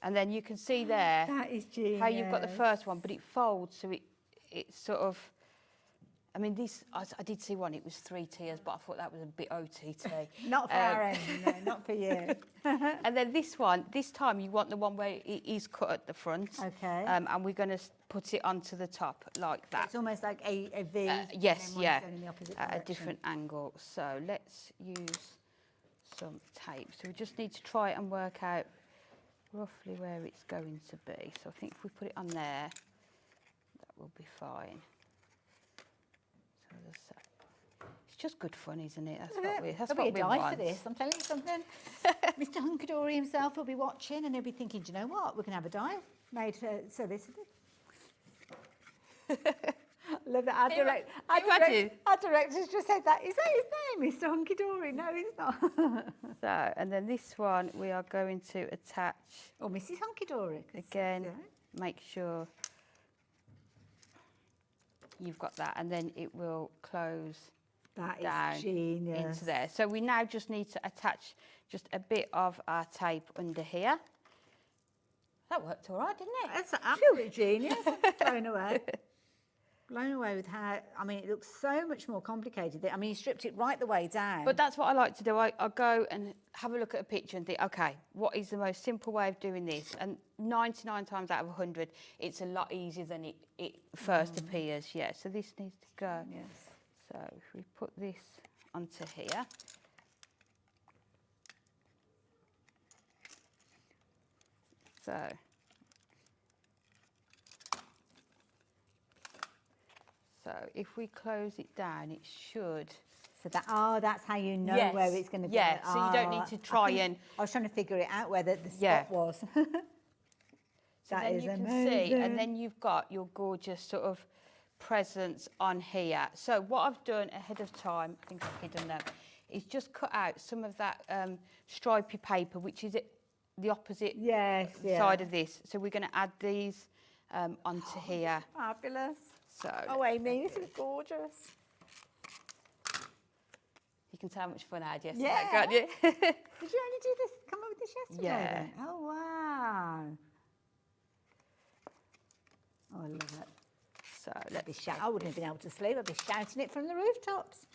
And then you can see there That is genius. how you've got the first one, but it folds, so it's sort of, I mean, this, I did see one, it was 3 tiers, but I thought that was a bit OTT. Not for our end, no, not for you. And then this one, this time you want the one where it is cut at the front. Okay. And we're going to put it onto the top like that. It's almost like a V. and Yes, then one's yeah, going in the opposite at a direction. different angle. So let's use some tape. So we just need to try and work out roughly where it's going to be. So I think if we put it on there, that will be fine. So it's just good fun, isn't it? That's There'll what be we a die want. for this, I'm telling you something. Mr. Hunkydory himself will be watching and he'll be thinking, do you know what? We're going to have a die made so this. Love that. Our director's just said that. Is that his name, Mr. Hunkydory? No, it's not. So, and then this one we are going to attach. Or Mrs. Hunkydory. Again, make sure you've got that, and then it will close down into there. So we now just need to attach just a bit of our tape under here. That worked all right, didn't it? That's absolutely genius. I'm blown away. Blown away with how, I mean, it looks so much more complicated. I mean, you stripped it right the way down. But that's what I like to do. I go and have a look at a picture and think, okay, what is the most simple way of doing this? And 99 times out of 100, it's a lot easier than it first appears. Yeah, so this needs to go. Yes. So if we put this onto here. So if we close it down, it should. So that's how you know where it's going to go. Yeah, so you don't need to try and. I was trying to figure it out where the spot was. So that then is you amazing. can see, and then you've got your gorgeous sort of presents on here. So what I've done ahead of time, I think I've hidden them, is just cut out some of that stripy paper, which is the opposite side of this. So we're going to add these onto here. Fabulous. So oh, Amy, this is gorgeous. You can tell how much fun I had yesterday, Yeah. can't you? Did you only do this? Come up with this yesterday? Yeah. Then? Oh wow. Oh, I love it. So I wouldn't have been able to sleep. I'd be shouting it from the rooftops.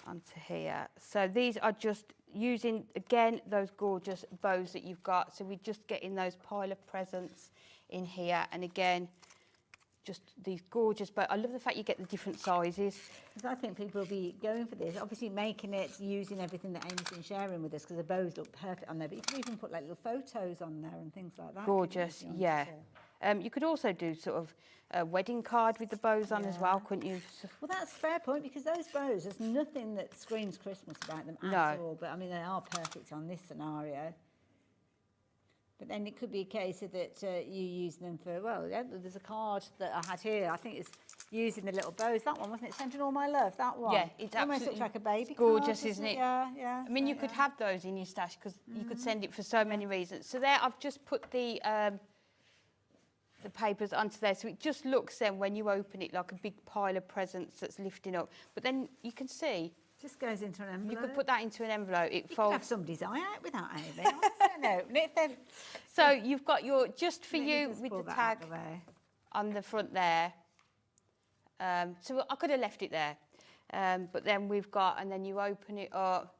Onto here. So these are just using, again, those gorgeous bows that you've got. So we're just getting those pile of presents in here. And again, just these gorgeous bows. I love the fact you get the different sizes. Because I think people will be going for this. Obviously making it, using everything that Amy's been sharing with us, because the bows look perfect on there. But you can even put like little photos on there and things like that. Gorgeous, yeah. You could also do sort of a wedding card with the bows on as well, couldn't you? Well, that's a fair point, because those bows, there's nothing that screams Christmas about them at all. But I mean, they are perfect on this scenario. But then it could be a case of that you use them for, well, there's a card that I had here. I think it's using the little bows. That one, wasn't it? Sending all my love, that one. Yeah, it's almost looks like a baby gorgeous, card, isn't it? Yeah, yeah. I mean, you could have those in your stash, because you could send it for so many reasons. So there, I've just put the papers onto there, so it just looks then when you open it like a big pile of presents that's lifting up. But then you can see, just goes into an envelope. you could put that into an envelope. It You folds. could have somebody's eye out with that, Amy. I don't know. So you've got your just for Let me you just with pull the that tag out the way. on the front there. So I could have left it there, but then we've got, and then you open it up,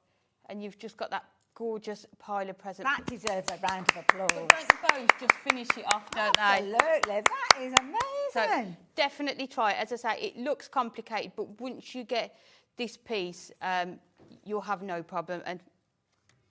and you've just got that gorgeous pile of presents. That deserves a round of applause. But don't the bows just finish it off, don't they? Absolutely, that is So amazing. definitely try it. As I say, it looks complicated, but once you get this piece, you'll have no problem. And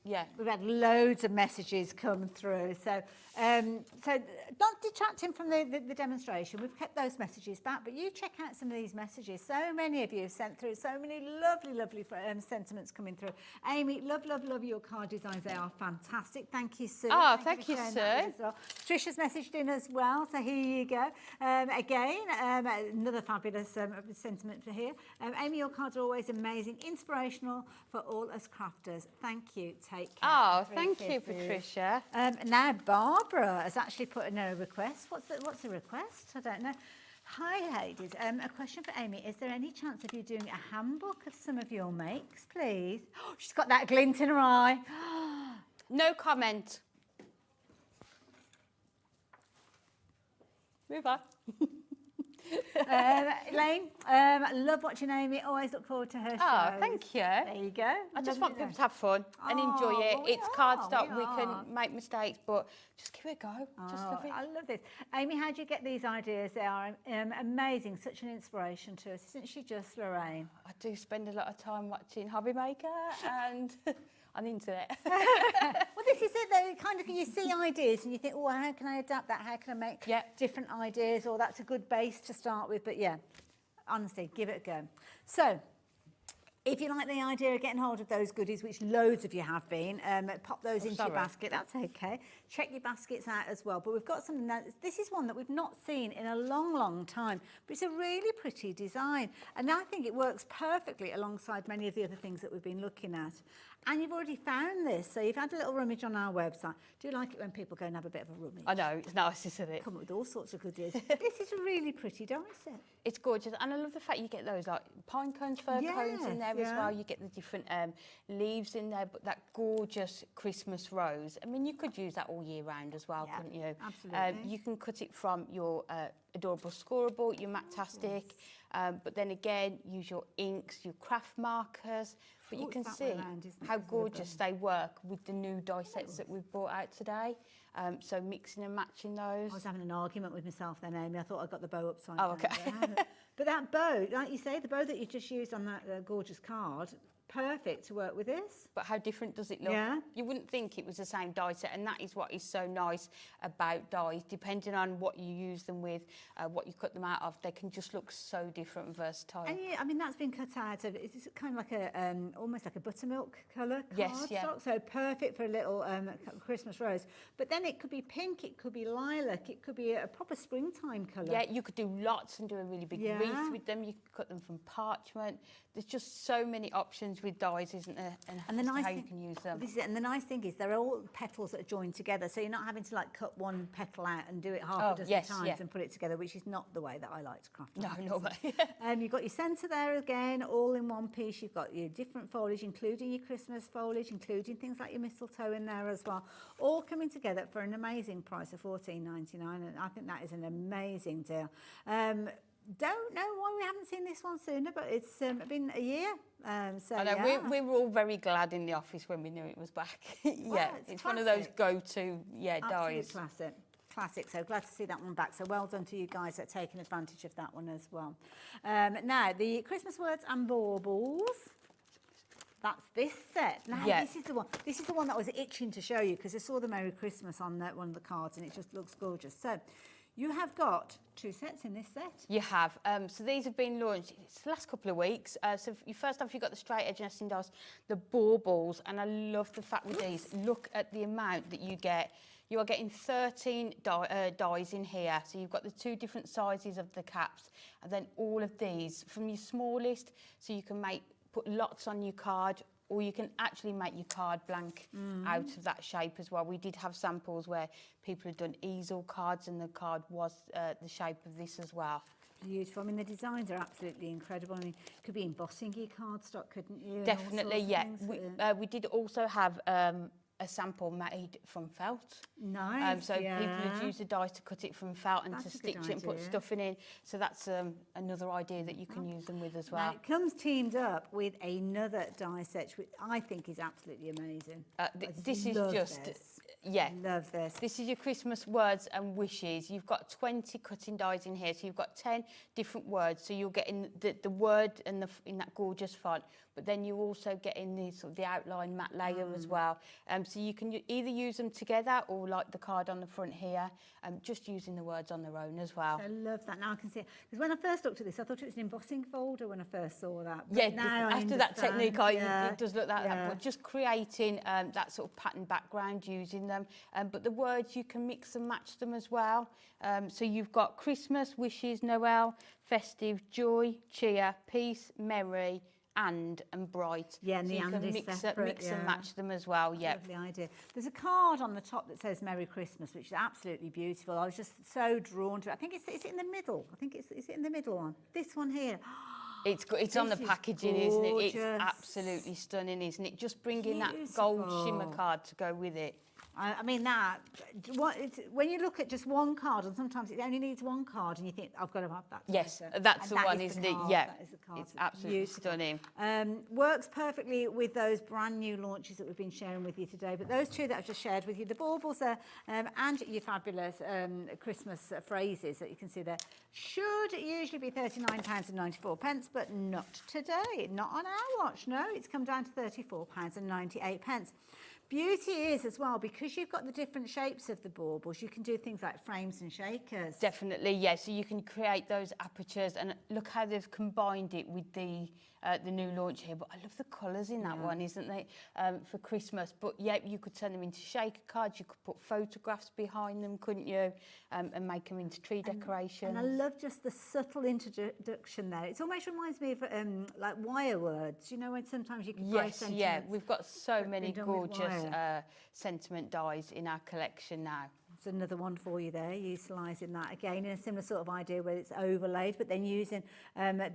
yeah, We've had loads of messages come through. So not detracting from the demonstration. We've kept those messages back, but you check out some of these messages. So many of you have sent through so many lovely sentiments coming through. Amy, love your card designs. They are fantastic. Thank you, Sue. Oh, for thank you, sharing that Sue. with us as well. Trisha's messaged in as well, so here you go. Again, another fabulous sentiment for here. Amy, your cards are always amazing, inspirational for all us crafters. Thank you. Take care. oh, Three thank you, kisses. Patricia. Now Barbara has actually put in a request. What's the request? I don't know. Hi ladies, a question for Amy. Is there any chance of you doing a handbook of some of your makes, please? Oh, she's got that glint in her eye. No comment. Move on. Elaine, love watching Amy. Always look forward to her shows. Oh, thank you. There you go. I just Lovely want people there. to have fun and enjoy it. Oh, we It's are, cardstock. We are. can make mistakes, but just give it a go. Just love it. I love this. Amy, how do you get these ideas? They are amazing. Such an inspiration to us. Isn't she just, Lorraine? I do spend a lot of time watching Hobby Maker and on the internet. Well, this is it though. Kind of, you see ideas and you think, oh, how can I adapt that? How can I make different ideas? Or that's a good base to start with. But yeah, honestly, give it a go. So If you like the idea of getting hold of those goodies, which loads of you have been, pop those into your basket. That's okay. Check your baskets out as well. But we've got something that, this is one that we've not seen in a long, long time, but it's a really pretty design. And I think it works perfectly alongside many of the other things that we've been looking at. And you've already found this, so you've had a little rummage on our website. Do you like it when people go and have a bit of a rummage? I know, it's nice, isn't it? Come up with all sorts of goodies. This is a really pretty die set. It's gorgeous, and I love the fact you get those like pine cones, fir cones in there as well. You get the different leaves in there, but that gorgeous Christmas rose. I mean, you could use that all year round as well, couldn't you? Absolutely. You can cut it from your adorable scoreable, your Matastic, but then again, use your inks, your craft markers. But you can see how gorgeous they work with the new die sets that we've brought out today. So mixing and matching those. I was having an argument with myself then, Amy. I thought I got the bow upside down. Okay. But that bow, like you say, the bow that you just used on that gorgeous card, perfect to work with this. But how different does it look? Yeah. You wouldn't think it was the same die set, and that is what is so nice about dies. Depending on what you use them with, what you cut them out of, they can just look so different and versatile. And yeah, I mean, that's been cut out of, it's kind of like a, almost like a buttermilk colour Yes, yeah. cardstock, so perfect for a little Christmas rose. But then it could be pink, it could be lilac, it could be a proper springtime colour. Yeah, you could do lots and do a really big wreath with them. You could cut them from parchment. There's just so many options with dies, isn't there? And the nice how you can use them. This is it. And the nice thing is they're all petals that are joined together, so you're not having to like cut one petal out and do it half a dozen times and put it together, which is not the way that I like to craft. No way. You've got your centre there again, all in one piece. You've got your different foliage, including your Christmas foliage, including things like your mistletoe in there as well, all coming together for an amazing price of $14.99, and I think that is an amazing deal. Don't know why we haven't seen this one sooner, but it's been a year. So I know, we were all very glad in the office when we knew it was back. It's one of those go-to dies. Classic, so glad to see that one back. So well done to you guys that are taking advantage of that one as well. Now, the Christmas words and baubles. That's this set. Now, this is the one. This is the one that I was itching to show you because I saw the Merry Christmas on one of the cards and it just looks gorgeous. So you have got 2 sets in this set. You have. So these have been launched it's the last couple of weeks. So first off, you've got the straight edge nesting dies, the baubles, and I love the fact with these. Look at the amount that you get. You are getting 13 dies in here. So you've got the 2 different sizes of the caps, and then all of these from your smallest. So you can put lots on your card, or you can actually make your card blank out of that shape as well. We did have samples where people had done easel cards and the card was the shape of this as well. Beautiful. I mean, the designs are absolutely incredible. I mean, you could be embossing your cardstock, couldn't you? Definitely, yeah. We did also have a sample made from felt. Nice, so people would use the dies to cut it from felt and to stitch it and put stuff in. So that's another idea that you can use them with as well. Now, it comes teamed up with another die set, which I think is absolutely amazing. This is just... This. Yeah. Love this. This is your Christmas words and wishes. You've got 20 cutting dies in here, so you've got 10 different words. So you're getting the word in that gorgeous font, but then you're also getting the outline matte layer as well. So you can either use them together or like the card on the front here, just using the words on their own as well. I love that. Now I can see it. Because when I first looked at this, I thought it was an embossing folder when I first saw that. But now after that technique, it does look like that. But just creating that sort of pattern background using them. But the words, you can mix and match them as well. So you've got Christmas, wishes, Noel, festive, joy, cheer, peace, merry, and bright. Yeah, and so the you can mix and match them as well. Yeah, lovely idea. There's a card on the top that says Merry Christmas, which is absolutely beautiful. I was just so drawn to it. I think is it in the middle? I think is it in the middle one? This one here. It's on the packaging, isn't it? It's absolutely stunning, isn't it? Just bringing that gold shimmer card to go with it. I mean, when you look at just one card, and sometimes it only needs one card, and you think, I've got to have that. Yes, that's the one, isn't it? Yeah, that is the card. It's absolutely stunning. Works perfectly with those brand new launches that we've been sharing with you today. But those 2 that I've just shared with you, the baubles and your fabulous Christmas phrases that you can see there, should usually be £39.94, but not today, not on our watch. No, it's come down to £34.98. Beauty is as well, because you've got the different shapes of the baubles, you can do things like frames and shakers. Definitely, yeah. So you can create those apertures, and look how they've combined it with the the new launch here. But I love the colours in that one, isn't they, for Christmas. But yeah, you could turn them into shaker cards. You could put photographs behind them, couldn't you, and make them into tree decorations. And I love just the subtle introduction there. It almost reminds me of like wire words. You know, when sometimes you can buy Yes, sentiments. yeah, we've got so been many done with gorgeous wire. sentiment dies in our collection now. It's another one for you there, utilising that again in a similar sort of idea where it's overlaid, but then using that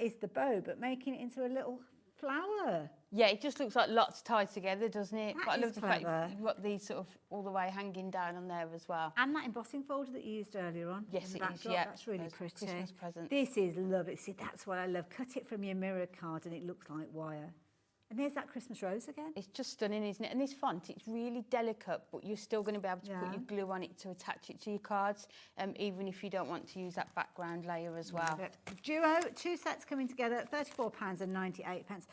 is the bow, but making it into a little flower. Yeah, it just looks like lots tied together, doesn't it? That But I is love the fact clever. you've got these sort of all the way hanging down on there as well. And that embossing folder that you used earlier on. Yes, in the it is, backdrop, yeah. That's really Those pretty. Christmas presents. This is lovely. See, that's what I love. Cut it from your mirror card and it looks like wire. And there's that Christmas rose again. It's just stunning, isn't it? And this font, it's really delicate, but you're still going to be able to put Yeah. your glue on it to attach it to your cards, even if you don't want to use that background layer as well. Love it. Duo, 2 sets coming together, £34.98.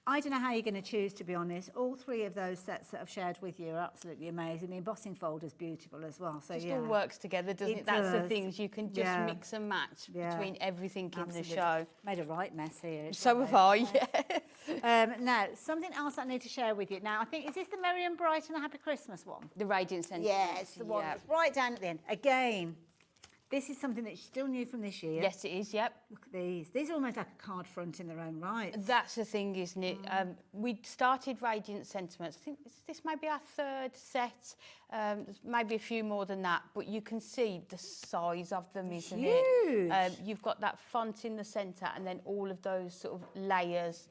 I don't know how you're going to choose, to be honest. All 3 of those sets that I've shared with you are absolutely amazing. The embossing folder's beautiful as well. So Just yeah. all works together, doesn't it? It That's the does. things you can just Yeah. mix and match Yeah. between everything in Absolutely. the show. Made a right mess here. So have I, yeah. Now, something else I need to share with you. Now, I think, is this the Merry and Bright and the Happy Christmas one? The Radiant Sentiment. Yeah, it's the one yeah. that's right down at the end. Again, this is something that's still new from this year. Yes, it is, yep. Look at these. These are almost like a card front in their own right. That's the thing, isn't it? We started Radiant Sentiments. I think this may be our 3rd set, there's maybe a few more than that, but you can see the size of them, isn't Huge. it? You've got that font in the centre and then all of those sort of layers.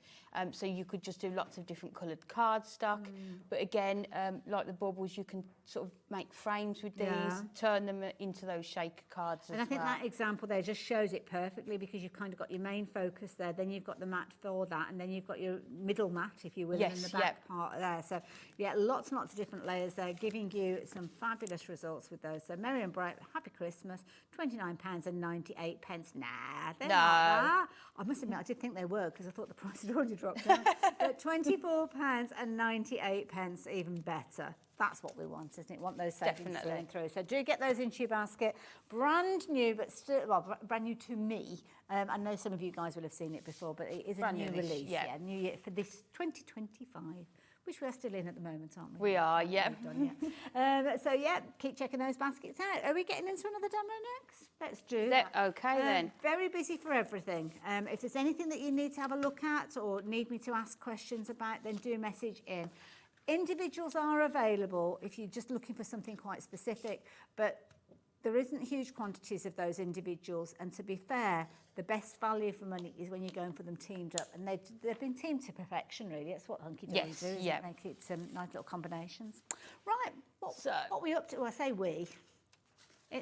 So you could just do lots of different coloured cardstock. But again, like the bubbles, you can sort of make frames with these, Yeah. turn them into those shaker cards And as I think well. that example there just shows it perfectly because you've kind of got your main focus there, then you've got the mat for that, and then you've got your middle mat, if you will, in Yes, the back yep. part there. So, yeah, lots and lots of different layers there, giving you some fabulous results with those. So, Merry and Bright, Happy Christmas, £29.98. Nah, they're not that. I must admit, I did think they were because I thought the price had already dropped down. But £24.98, even better. That's what we want, isn't it? Want those savings Definitely. flowing through. So do get those into your basket. Brand new, but still, well, brand new to me. I know some of you guys will have seen it before, but it is Brand a new newish, release. yeah. New year for this 2025, which we're still in at the moment, aren't we? We are, yeah. Not done yet. So yeah, keep checking those baskets out. Are we getting into another demo next? Let's do that. Okay then. Very busy for everything. If there's anything that you need to have a look at or need me to ask questions about, then do message in. Individuals are available if you're just looking for something quite specific, but there isn't huge quantities of those individuals, and to be fair, the best value for money is when you're going for them teamed up, and they've been teamed to perfection, really. That's what Hunkydory Yes, do, isn't yeah. it? Make it nice little combinations. Right, what So- we up to? I say we. New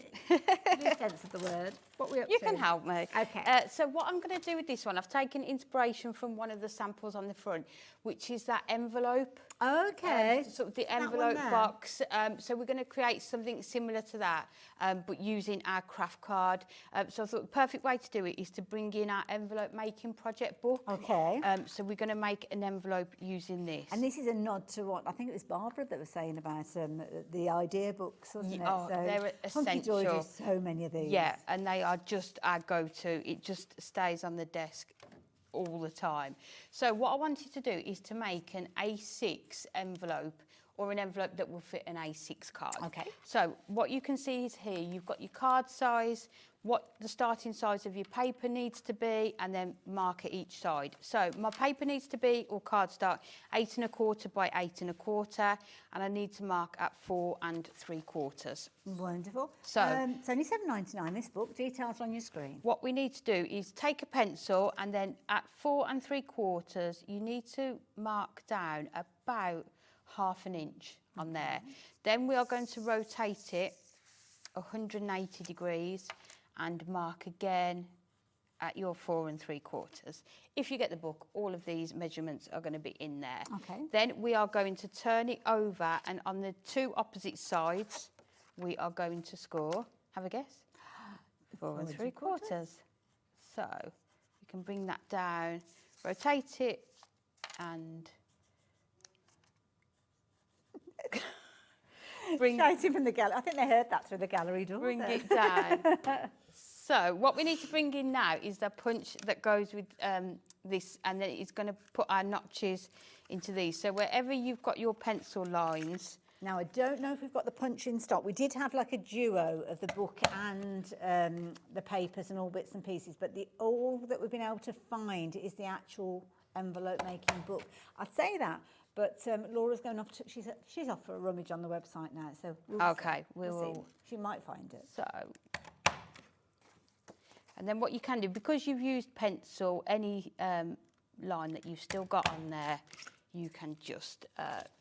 sense of the word. What we up You to? can help me. Okay. So what I'm going to do with this one, I've taken inspiration from one of the samples on the front, which is that envelope. Okay. Sort of the That one envelope there. box. So we're going to create something similar to that, but using our craft card. So I thought the perfect way to do it is to bring in our envelope making project book. Okay. So we're going to make an envelope using this. And this is a nod to what I think it was Barbara that was saying about the idea books, wasn't it? Oh, they're Hunkydory essential. do so many of these. Yeah, and they are just our go-to. It just stays on the desk all the time. So what I wanted to do is to make an A6 envelope, or an envelope that will fit an A6 card. Okay. So what you can see is here, you've got your card size, what the starting size of your paper needs to be, and then mark at each side. So my paper needs to be, or cardstock, 8 1/4 by 8 1/4, and I need to mark at 4 3/4. Wonderful. So- it's only £7.99, this book. Details on your screen. What we need to do is take a pencil, and then at 4 3/4, you need to mark down about 1/2 inch on there. Then we are going to rotate it 180 degrees and mark again at your 4 3/4. If you get the book, all of these measurements are going to be in there. Okay. Then we are going to turn it over, and on the 2 opposite sides, we are going to score. Have a guess. 4 3/4. So you can bring that down, rotate it, and bring Shouting from the gallery. I think they heard that through the gallery door. bring then. it down. So what we need to bring in now is the punch that goes with this, and then it's going to put our notches into these. So wherever you've got your pencil lines. Now, I don't know if we've got the punch in stock. We did have like a duo of the book and the papers and all bits and pieces, but all that we've been able to find is the actual envelope making book. I'd say that, but Laura's going off to, she's off for a rummage on the website now, so we'll see. We'll see. She might find it. So, and then what you can do, because you've used pencil, any line that you've still got on there, you can just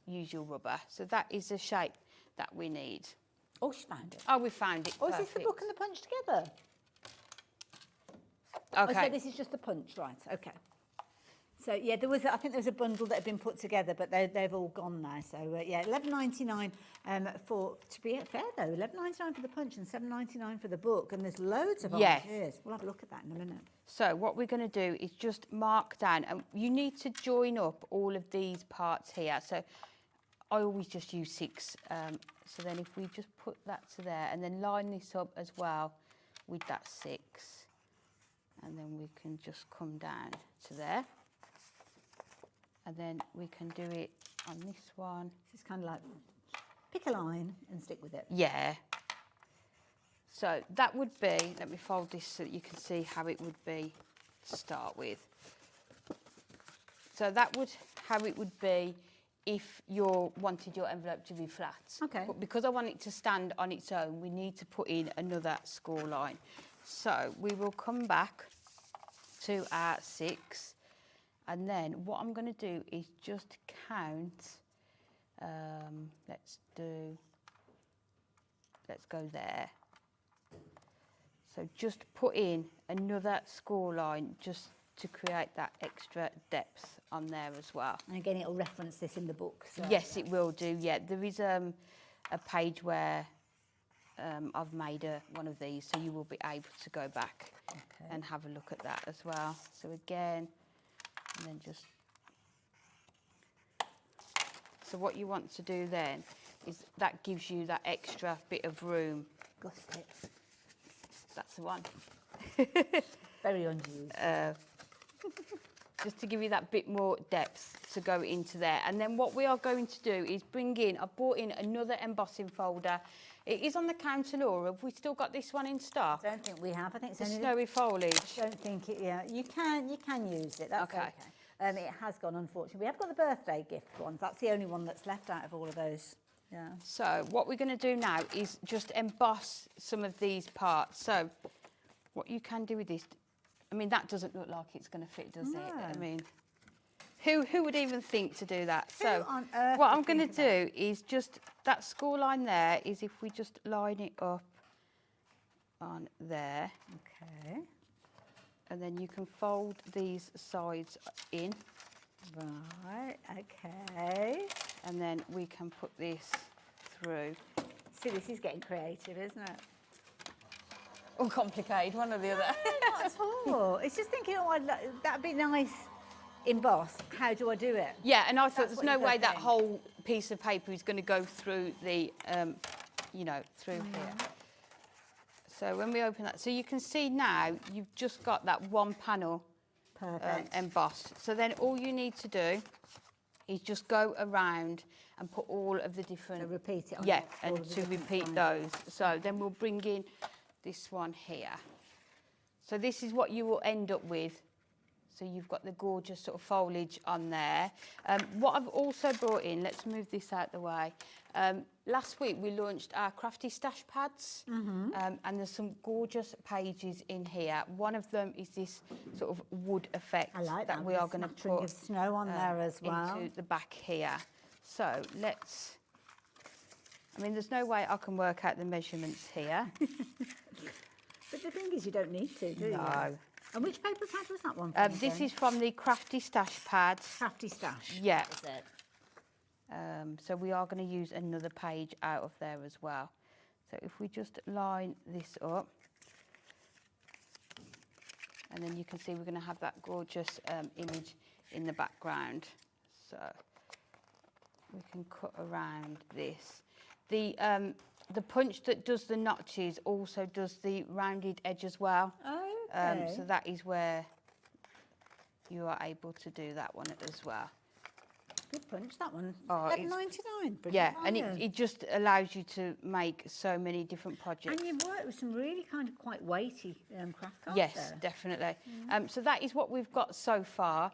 use your rubber. So that is the shape that we need. Oh, she found it. Oh, we found it. Oh, is this the book and the punch together? Okay. Oh, so this is just the punch, right? Okay. So yeah, I think there was a bundle that had been put together, but they've all gone now. So yeah, $11.99 for, to be fair though, $11.99 for the punch and $7.99 for the book, and there's loads of volunteers. We'll have a look at that in a minute. So what we're going to do is just mark down, and you need to join up all of these parts here. So I always just use 6. So then if we just put that to there, and then line this up as well with that 6, and then we can just come down to there. And then we can do it on this one. This is kind of like pick a line and stick with it. Yeah. So that would be, let me fold this so that you can see how it would be to start with. So that would how it would be if you wanted your envelope to be flat. Okay. But because I want it to stand on its own, we need to put in another score line. So we will come back to our 6. And then what I'm going to do is just count, let's go there. So just put in another score line just to create that extra depth on there as well. And again, it'll reference this in the book. So. Yes, it will do, yeah. There is a page where I've made one of these, so you will be able to go back and have a look at that as well. So again, and then just, so what you want to do then is that gives you that extra bit of room. Gusset. That's the one. Very unused. Just to give you that bit more depth to go into there. And then what we are going to do is bring in, I've brought in another embossing folder. It is on the counter, Laura. Have we still got this one in stock? I don't think we have. I think it's The only snowy foliage. I don't think it. Yeah, you can use it. That's okay. It has gone, unfortunately. We have got the birthday gift ones. That's the only one that's left out of all of those. Yeah. So what we're going to do now is just emboss some of these parts. So what you can do with this, I mean, that doesn't look like it's going to fit, does it? I mean, who would even think to do that? So on earth what would I'm going to think do is just, that score line there is if we just line it up on there. Okay. And then you can fold these sides in. Right, okay. And then we can put this through. See, this is getting creative, isn't it? Or complicated, one or the other. Not at all. It's just thinking, oh, that'd be nice emboss. How do I do it? Yeah, and I thought That's there's what no you way could that think. whole piece of paper is going to go through the, you know, through here. So when we open that, so you can see now you've just got that one panel embossed. So then all you need to do is just go around and put all of the different... So repeat it on yeah, all and of the to different repeat sizes. those. So then we'll bring in this one here. So this is what you will end up with. So you've got the gorgeous sort of foliage on there. What I've also brought in, let's move this out the way. Last week we launched our crafty stash pads, and there's some gorgeous pages in here. One of them is this sort of wood effect I like that. we are going to Smattering put of snow on there as well. into the back here. So let's, I mean, there's no way I can work out the measurements here. But the thing is, you don't need to, do you? No. And which paper pad was that one from? This is from the crafty stash pads. Crafty Stash. Yeah. Is it? So we are going to use another page out of there as well. So if we just line this up, and then you can see we're going to have that gorgeous image in the background. So we can cut around this. The punch that does the notches also does the rounded edge as well. Oh, okay. So that is where you are able to do that one as well. Good punch, that one. Oh, it's- $11.99. Yeah, and it just allows you to make so many different projects. And you've worked with some really kind of quite weighty craft cards Yes, there. definitely. So that is what we've got so far.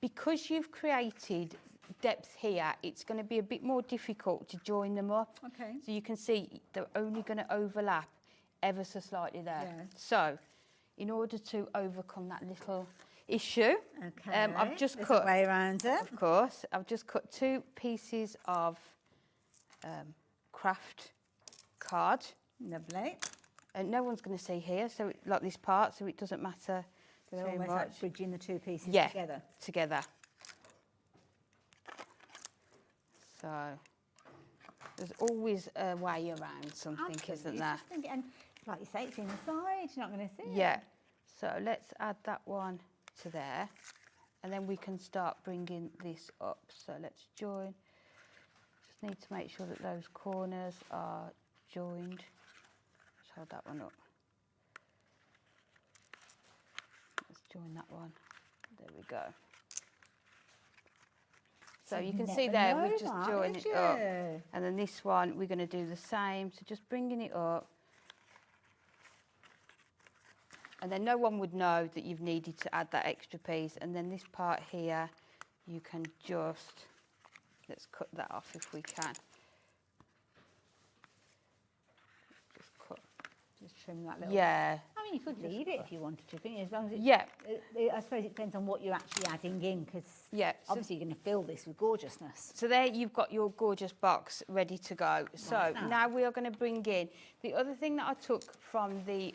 Because you've created depth here, it's going to be a bit more difficult to join them up. Okay. So you can see they're only going to overlap ever so slightly there. Yeah. So in order to overcome that little issue, Okay. I've just There's cut, a way around it. of course, I've just cut 2 pieces of craft card. Lovely. And no one's going to see here, so like this part, so it doesn't matter So they're too almost much. like bridging the two pieces Yeah, together. together. So there's always a way around something, isn't Absolutely. there? Just think- and like you say, it's inside. You're not going to see it. Yeah. So let's add that one to there, and then we can start bringing this up. So let's join. Just need to make sure that those corners are joined. Let's hold that one up. Let's join that one. There we go. So you can see there, we've just joined it up. And then this one, we're going to do the same. So just bringing it up. And then no one would know that you've needed to add that extra piece. And then this part here, you can just, let's cut that off if we can. Just cut. Just trim that little. Yeah. I mean, you could leave it if you wanted to, couldn't you? As long as it, Yeah. I suppose it depends on what you're actually adding in, because Yeah. So, obviously you're going to fill this with gorgeousness. so there you've got your gorgeous box ready to go. So now we are going to bring in, the other thing that I took from the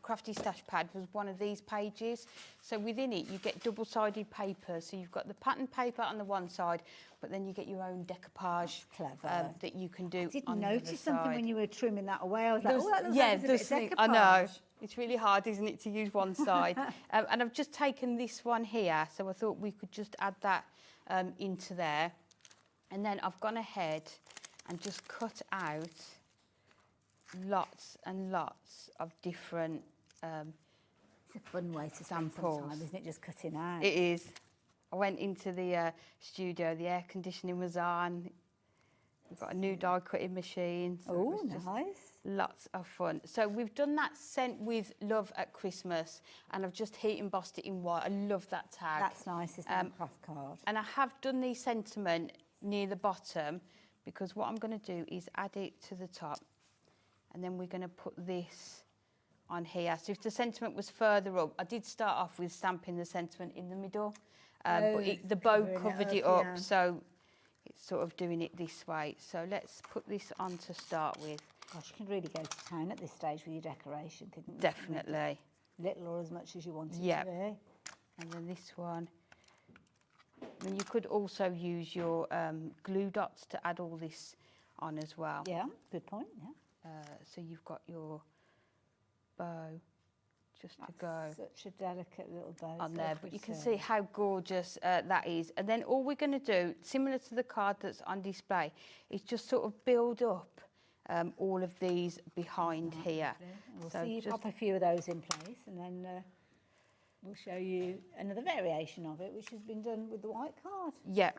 Crafty Stash Pad was one of these pages. So within it you get double-sided paper. So you've got the pattern paper on the one side, but then you get your own decoupage Clever. that you can do I did on the other notice something side. when you were trimming that away. I was like, oh, that looks yeah, like there's a bit of I know. decoupage. It's really hard, isn't it, to use one side. And I've just taken this one here, so I thought we could just add that into there. And then I've gone ahead and just cut out lots and lots of different It's a fun way to spend some samples. time, isn't it? Just cutting out. It is. I went into the studio, the air conditioning was on. We've got a new die cutting machine. So it Oh, was just nice. lots of fun. So we've done that Sent with Love at Christmas, and I've just heat embossed it in white. I love that tag. That's nice, isn't it? Craft card. And I have done the sentiment near the bottom, because what I'm going to do is add it to the top, and then we're going to put this on here. So if the sentiment was further up, I did start off with stamping the sentiment in the middle, but the bow covering it covered up, it up, yeah. so it's sort of doing it this way. So let's put this on to start with. Gosh, you can really go to town at this stage with your decoration, couldn't you? Definitely. Little or as much as you want it Yeah. to be. And then this one. And you could also use your glue dots to add all this on as well. Yeah, good point, yeah. So you've got your bow just to go Such a delicate little bow. on so there, but you pretty. can see how gorgeous that is. And then all we're going to do, similar to the card that's on display, is just sort of build up all of these behind here. We'll So see you just- pop a few of those in place, and then we'll show you another variation of it, which has been done with the white card. Yeah.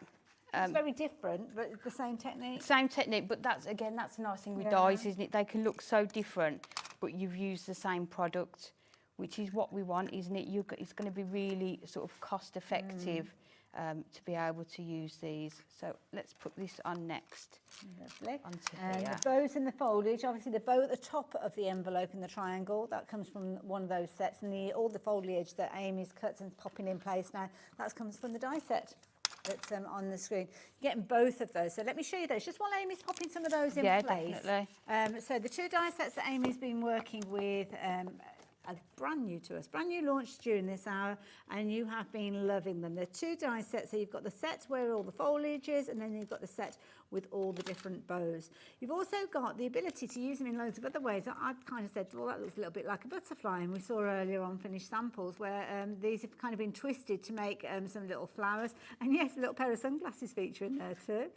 It's very different, but it's the same technique. Same technique, but that's, again, that's the nice thing with dies, isn't it? They can look so different, but you've used the same product, which is what we want, isn't it? It's going to be really sort of cost effective to be able to use these. So let's put this on next. Lovely. Onto And here. the bows in the foliage, obviously the bow at the top of the envelope in the triangle, that comes from one of those sets, and all the foliage that Amy's cut and popping in place now, that comes from the die set that's on the screen. You're getting both of those. So let me show you those, just while Amy's popping some of those in place. Definitely. So the two die sets that Amy's been working with are brand new to us, brand new launched during this hour, and you have been loving them. They're two die sets, so you've got the set where all the foliage is, and then you've got the set with all the different bows. You've also got the ability to use them in loads of other ways. I've kind of said, well, that looks a little bit like a butterfly, and we saw earlier on finished samples where these have kind of been twisted to make some little flowers, and yes, a little pair of sunglasses feature in there too.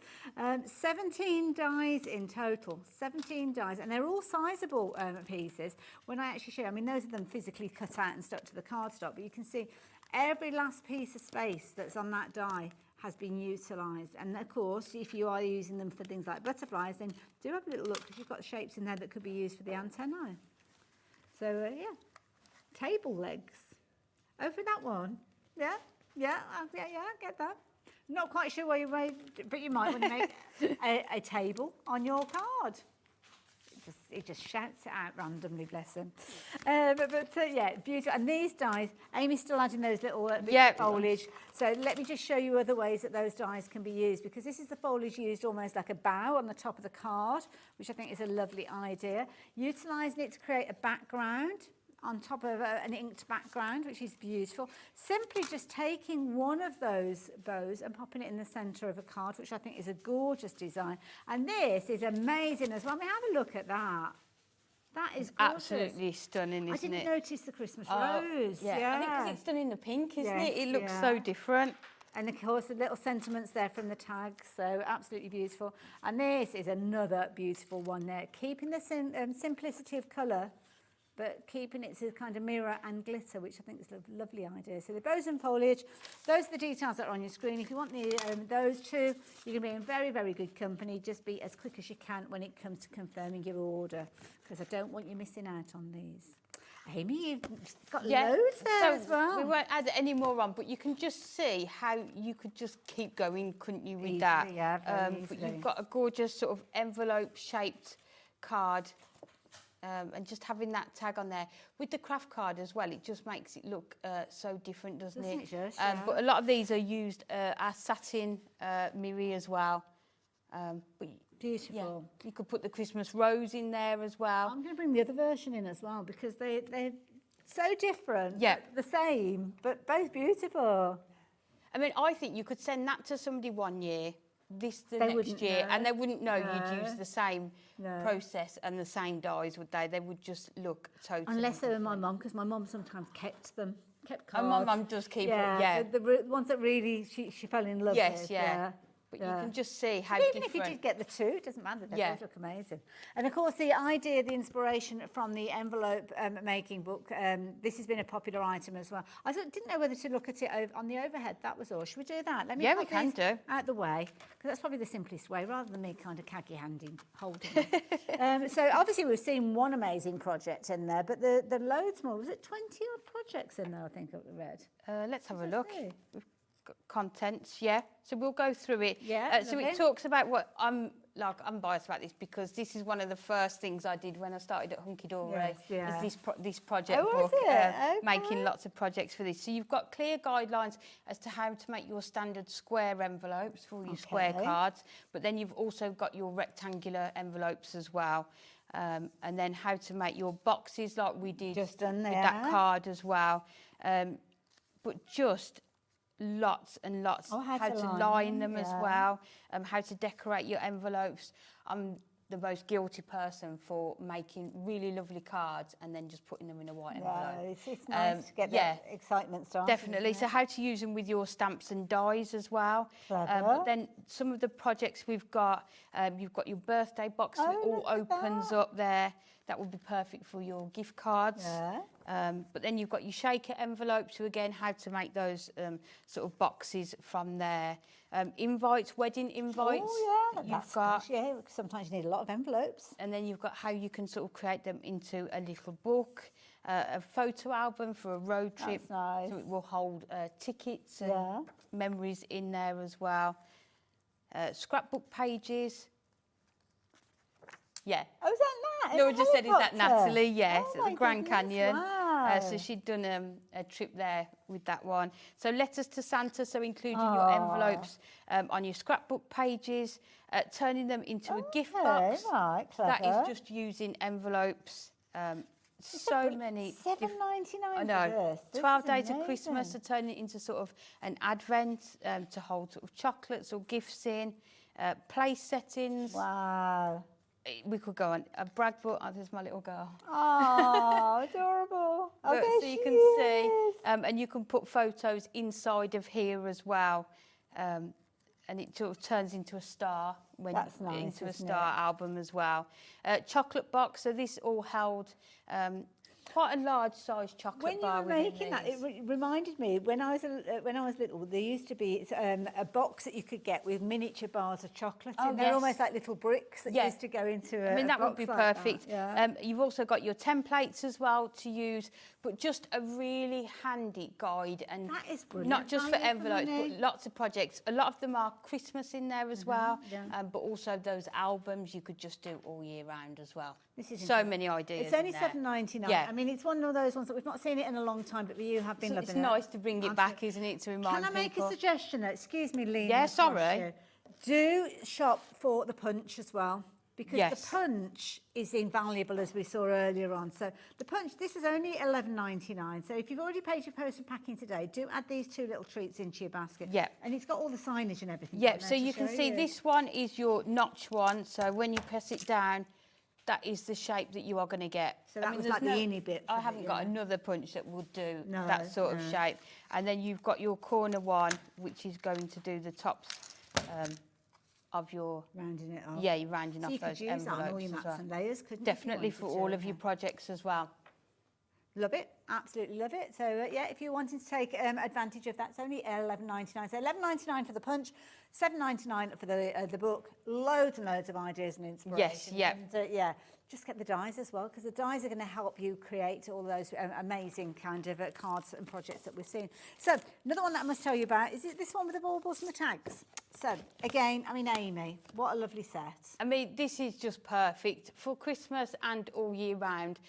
17 dies in total, 17 dies, and they're all sizable pieces. When I actually show you, I mean, those are them physically cut out and stuck to the cardstock, but you can see every last piece of space that's on that die has been utilised. And of course, if you are using them for things like butterflies, then do have a little look, because you've got shapes in there that could be used for the antennae. So yeah, table legs. Over that one. Yeah, I get that. Not quite sure where you made, but you might want to make a table on your card. It just shouts it out randomly, bless him. Yeah, beautiful. And these dies, Amy's still adding those little bits of foliage. So let me just show you other ways that those dies can be used, because this is the foliage used almost like a bow on the top of the card, which I think is a lovely idea. Utilising it to create a background on top of an inked background, which is beautiful. Simply just taking one of those bows and popping it in the centre of a card, which I think is a gorgeous design. And this is amazing as well. I mean, have a look at that. That is gorgeous. Absolutely stunning, isn't it? I didn't notice the Christmas rose. Yeah, I think because it's done in the pink, isn't Yes, it? It looks so different. And of course, the little sentiments there from the tags, so absolutely beautiful. And this is another beautiful one there, keeping the simplicity of colour, but keeping it to kind of mirror and glitter, which I think is a lovely idea. So the bows and foliage, those are the details that are on your screen. If you want those two, you're going to be in very, very good company. Just be as quick as you can when it comes to confirming your order, because I don't want you missing out on these. Amy, you've got loads there as well. We won't add any more on, but you can just see how you could just keep going, couldn't you, with Easily, that? yeah, very but easily. you've got a gorgeous sort of envelope-shaped card. And just having that tag on there with the craft card as well, it just makes it look so different, doesn't it? Just, But a lot of these are used as satin mirror as well. But beautiful. Yeah, you could put the Christmas rose in there as well. I'm going to bring the other version in as well, because they're so different. Yeah. The same, but both beautiful. I mean, I think you could send that to somebody one year, this the They next wouldn't year, know. and they wouldn't know No. you'd use the same No. process and the same dyes, would they? They would just look totally Unless they were my different. mum, because my mum sometimes kept them. Kept And cards. my mum does keep it, yeah. yeah. The ones that really she fell in love Yes, with. yeah. But you can just see how But even different. if you did get the two, it doesn't matter. They Yeah. both look amazing. And of course, the idea, the inspiration from the envelope making book, this has been a popular item as well. I didn't know whether to look at it on the overhead. That was all. Should we do that? Let me Yeah, we pop can these do. out the way, because that's probably the simplest way, rather than me kind of caggy holding them. So obviously we've seen one amazing project in there, but the loads more. Was it 20 odd projects in there? I think I read. Let's have a Let's look. see. We've got contents, yeah. So we'll go through it. Yeah, so lovely. it talks about what I'm biased about this, because this is one of the first things I did when I started at Hunkydory. Yes, yeah. Is this project Oh, was book, it? Okay. making lots of projects for this. So you've got clear guidelines as to how to make your standard square envelopes for your square Okay. cards, but then you've also got your rectangular envelopes as well. And then how to make your boxes like we did Just done with that there. card as well. But just lots and lots how how to to line line them, them as yeah. well, how to decorate your envelopes. I'm the most guilty person for making really lovely cards and then just putting them in a white envelope. It's nice to get yeah, that excitement started. definitely. isn't So it? how to use them with your stamps and dies as well. Clever. But then some of the projects we've got, you've got your birthday box that Oh, all look at opens that. up there. That would be perfect for your gift cards. Yeah. But then you've got your shaker envelopes, so again, how to make those sort of boxes from there. Invites, wedding invites. Oh, yeah, that that's you've got. good. Yeah, sometimes you need a lot of envelopes. And then you've got how you can sort of create them into a little book, a photo album for a road trip. That's nice. So it will hold tickets and Yeah. memories in there as well. Scrapbook pages. Yeah. Oh, is that Nat? Laura just said, is that Helicopter? Natalie? Yes, Oh at the my Grand goodness, Canyon. wow. So she'd done a trip there with that one. So letters to Santa, so including your Aw. envelopes on your scrapbook pages, turning them into a gift Okay, box. right, That clever. is just using envelopes. So many. $7.99 I know. for this. This 12 is days of Christmas amazing. to turn it into sort of an advent to hold sort of chocolates or gifts in, place settings. Wow. We could go on a brag book. Oh, there's my little girl. Oh, adorable. Oh, Look, there so you she can is. see, and you can put photos inside of here as well, and it sort of turns into a star when That's you nice, into a isn't star it? album as well. Chocolate box. So this all held Quite a large size chocolate When you bar were within making that, these. it reminded me when I was little. There used to be a box that you could get with miniature bars of chocolate. Oh, in. They're yes. almost like little bricks that Yeah. used to go into a I mean, that would box be like that. perfect. Yeah. You've also got your templates as well to use, but just a really handy guide. And That is brilliant. not just for Value for envelopes, money. but lots of projects. A lot of them are Christmas in there as well, yeah. but also those albums you could just do all year round as well. This is so incredible. many ideas. It's only in there. $7.99. Yeah. I mean, it's one of those ones that we've not seen it in a long time, but you have been So loving it's it. nice to bring it back, isn't it, to remind Can I make people. a suggestion? Excuse me, Lena. Yeah, across sorry. you. Do shop for the punch as well, because Yes. the punch is invaluable, as we saw earlier on. So the punch, this is only $11.99. So if you've already paid your post and packing today, do add these two little treats into your basket. Yeah. And it's got all the signage and everything. Yeah, on there so to you can show see you. this one is your notch one. So when you press it down, that is the shape that you are going to get. So that was there's like the innie bit for I the- haven't got yeah. another punch that will do No, that sort of no. shape. And then you've got your corner one, which is going to do the tops of your... Rounding it off. Yeah, you're rounding So off you could those use that on all envelopes your as mats well. and layers, couldn't you, if you Definitely wanted for to, all of yeah. your projects as well. Love it, absolutely love it. So yeah, if you're wanting to take advantage of that, it's only $11.99. So $11.99 for the punch, $7.99 for the book. Loads and loads of ideas and inspiration. Yes, yeah. And yeah, just get the dies as well, because the dies are going to help you create all those amazing kind of cards and projects that we've seen. So another one that I must tell you about is this one with the baubles and the tags. So again, I mean, Amy, what a lovely set. I mean, this is just perfect for Christmas and all year round.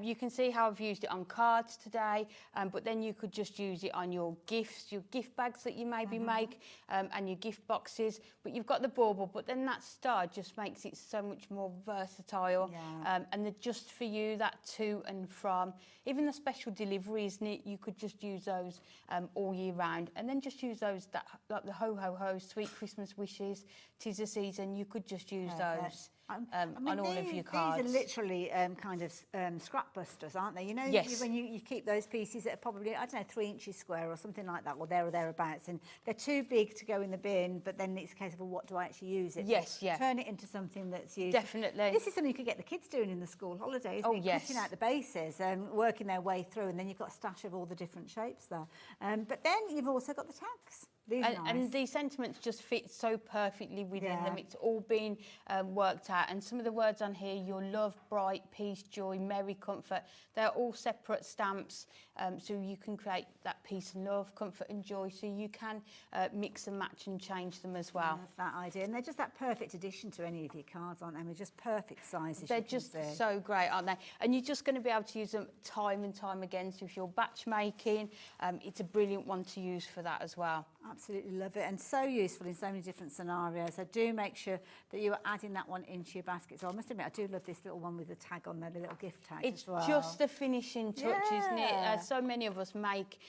You can see how I've used it on cards today, but then you could just use it on your gifts, your gift bags that you maybe make, and your gift boxes. But you've got the bauble, but then that star just makes it so much more versatile. Yeah. And the just for you, that to and from. Even the special delivery, isn't it? You could just use those all year round, and then just use those, that like the ho ho ho, sweet Christmas wishes, 'tis the season. You could just use those I mean, on all of your cards. These are literally kind of scrap busters, aren't they? You know, Yes. when you keep those pieces that are probably, I don't know, 3 inches square or something like that, or there or thereabouts, and they're too big to go in the bin, but then it's a case of, well, what do I actually use it Yes, for? yeah. Turn it into something that's used. Definitely. This is something you could get the kids doing in the school holidays. Oh, yes. Cutting out the bases and working their way through, and then you've got a stash of all the different shapes there. But then you've also got the tags. These are nice. And the sentiments just fit so perfectly within Yeah. them. It's all been worked out. And some of the words on here, your love, bright, peace, joy, merry, comfort, they're all separate stamps. So you can create that peace and love, comfort and joy. So you can mix and match and change them as I well. love that idea. And they're just that perfect addition to any of your cards, aren't they? They're just perfect sizes. They're you can just see. so great, aren't they? And you're just going to be able to use them time and time again. So if you're batch making, it's a brilliant one to use for that as well. Absolutely love it, and so useful in so many different scenarios. So do make sure that you are adding that one into your basket. So I must admit, I do love this little one with the tag on there, the little gift tag It's as well. just the finishing touch, isn't it? Yeah. So many of us make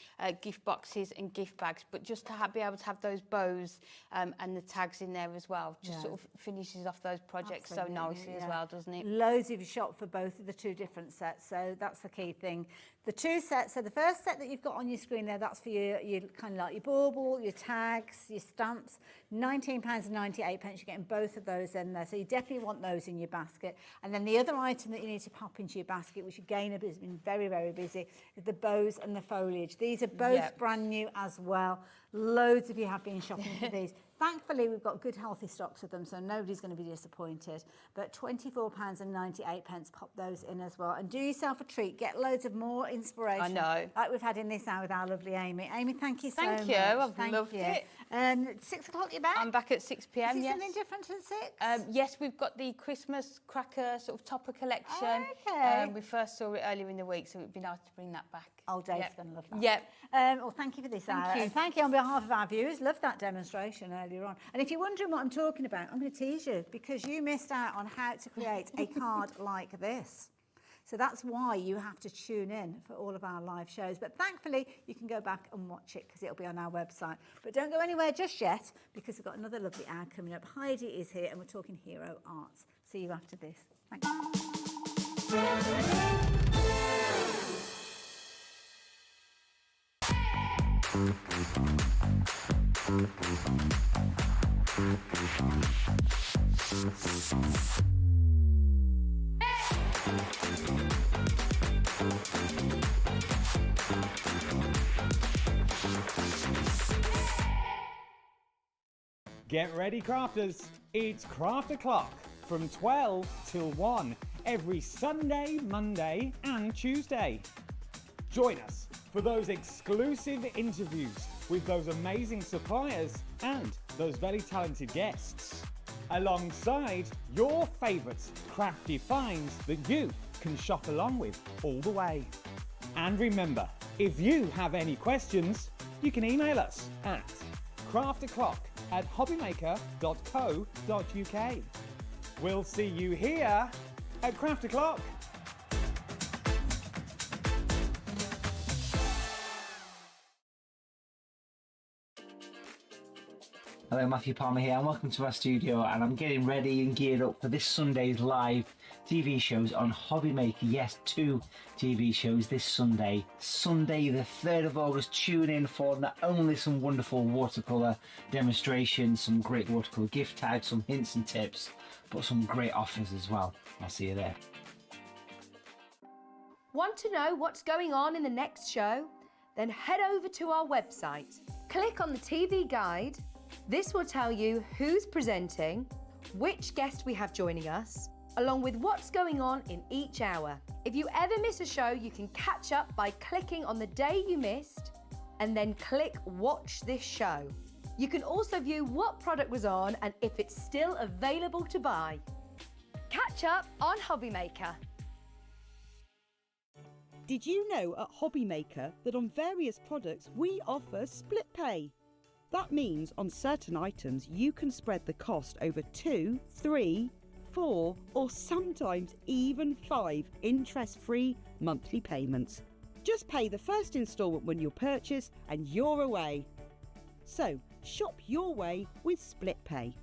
gift boxes and gift bags, but just to be able to have those bows and the tags in there as well, just Yeah. sort of finishes off those projects Absolutely, so nicely as yeah. well, doesn't it? Loads of shop for both of the two different sets, so that's the key thing. The two sets, so the first set that you've got on your screen there, that's for your kind of like your bauble, your tags, your stamps, £19.98. You're getting both of those in there, so you definitely want those in your basket. And then the other item that you need to pop into your basket, which again has been very, very busy, is the bows and the foliage. These are both Yep. brand new as well. Loads of you have been shopping for these. Thankfully, we've got good, healthy stocks of them, so nobody's going to be disappointed. But £24.98, pop those in as well. And do yourself a treat. Get loads of more inspiration. I know. Like we've had in this hour with our lovely Amy. Amy, thank you so much. Thank you. I've Thank loved you. it. 6 o'clock, you're back? I'm back at 6 p.m, Is it yes. something different at 6? Yes, we've got the Christmas cracker sort of topper collection. Okay. We first saw it earlier in the week, so it would be nice to bring that back. Oh, Dave's Yep. going to love that. Yep. Well, thank you for this Thank hour. you. And thank you on behalf of our viewers. Love that demonstration earlier on. And if you're wondering what I'm talking about, I'm going to tease you, because you missed out on how to create a card like this. So that's why you have to tune in for all of our live shows. But thankfully, you can go back and watch it because it'll be on our website. But don't go anywhere just yet, because we've got another lovely hour coming up. Heidi is here and we're talking hero arts. See you after this. Thank you. Get ready, crafters. It's Craft O'Clock from 12 till 1 every Sunday, Monday and Tuesday. Join us for those exclusive interviews with those amazing suppliers and those very talented guests, alongside your favourite crafty finds that you can shop along with all the way. And remember, if you have any questions, you can email us at crafto'clock@hobbymaker.co.uk. We'll see you here at Craft O'Clock. Hello, Matthew Palmer here and welcome to our studio, and I'm getting ready and geared up for this Sunday's live TV shows on Hobby Maker. Yes, 2 TV shows this Sunday. Sunday the 3rd of August, tune in for not only some wonderful watercolour demonstrations, some great watercolour gift tags, some hints and tips, but some great offers as well. I'll see you there. Want to know what's going on in the next show? Then head over to our website. Click on the TV guide. This will tell you who's presenting, which guest we have joining us, along with what's going on in each hour. If you ever miss a show, you can catch up by clicking on the day you missed and then click Watch This Show. You can also view what product was on and if it's still available to buy. Catch up on Hobby Maker. Did you know at Hobby Maker that on various products we offer split pay? That means on certain items you can spread the cost over 2, 3, 4 or sometimes even 5 interest-free monthly payments. Just pay the first instalment when you purchase and you're away. So shop your way with split pay.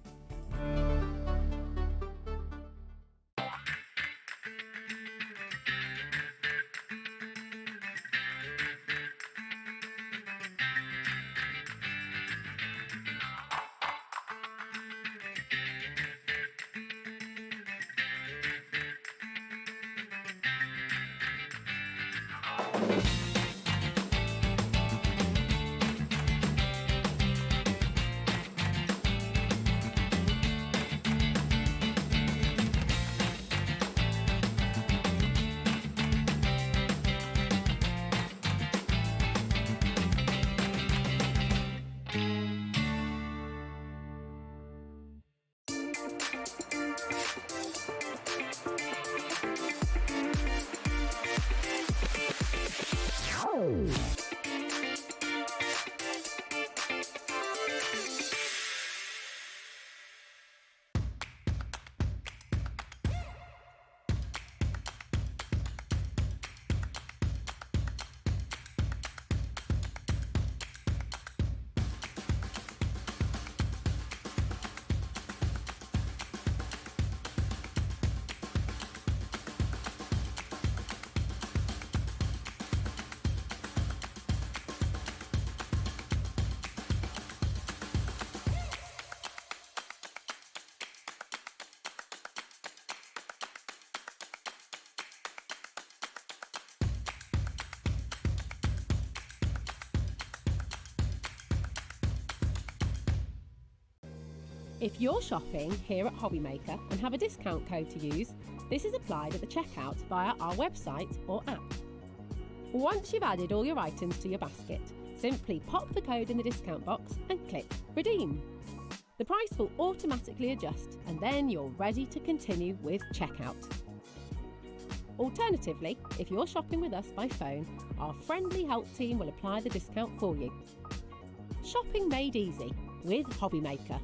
If you're shopping here at Hobby Maker and have a discount code to use, this is applied at the checkout via our website or app. Once you've added all your items to your basket, simply pop the code in the discount box and click Redeem. The price will automatically adjust and then you're ready to continue with checkout. Alternatively, if you're shopping with us by phone, our friendly help team will apply the discount for you. Shopping made easy with Hobby Maker.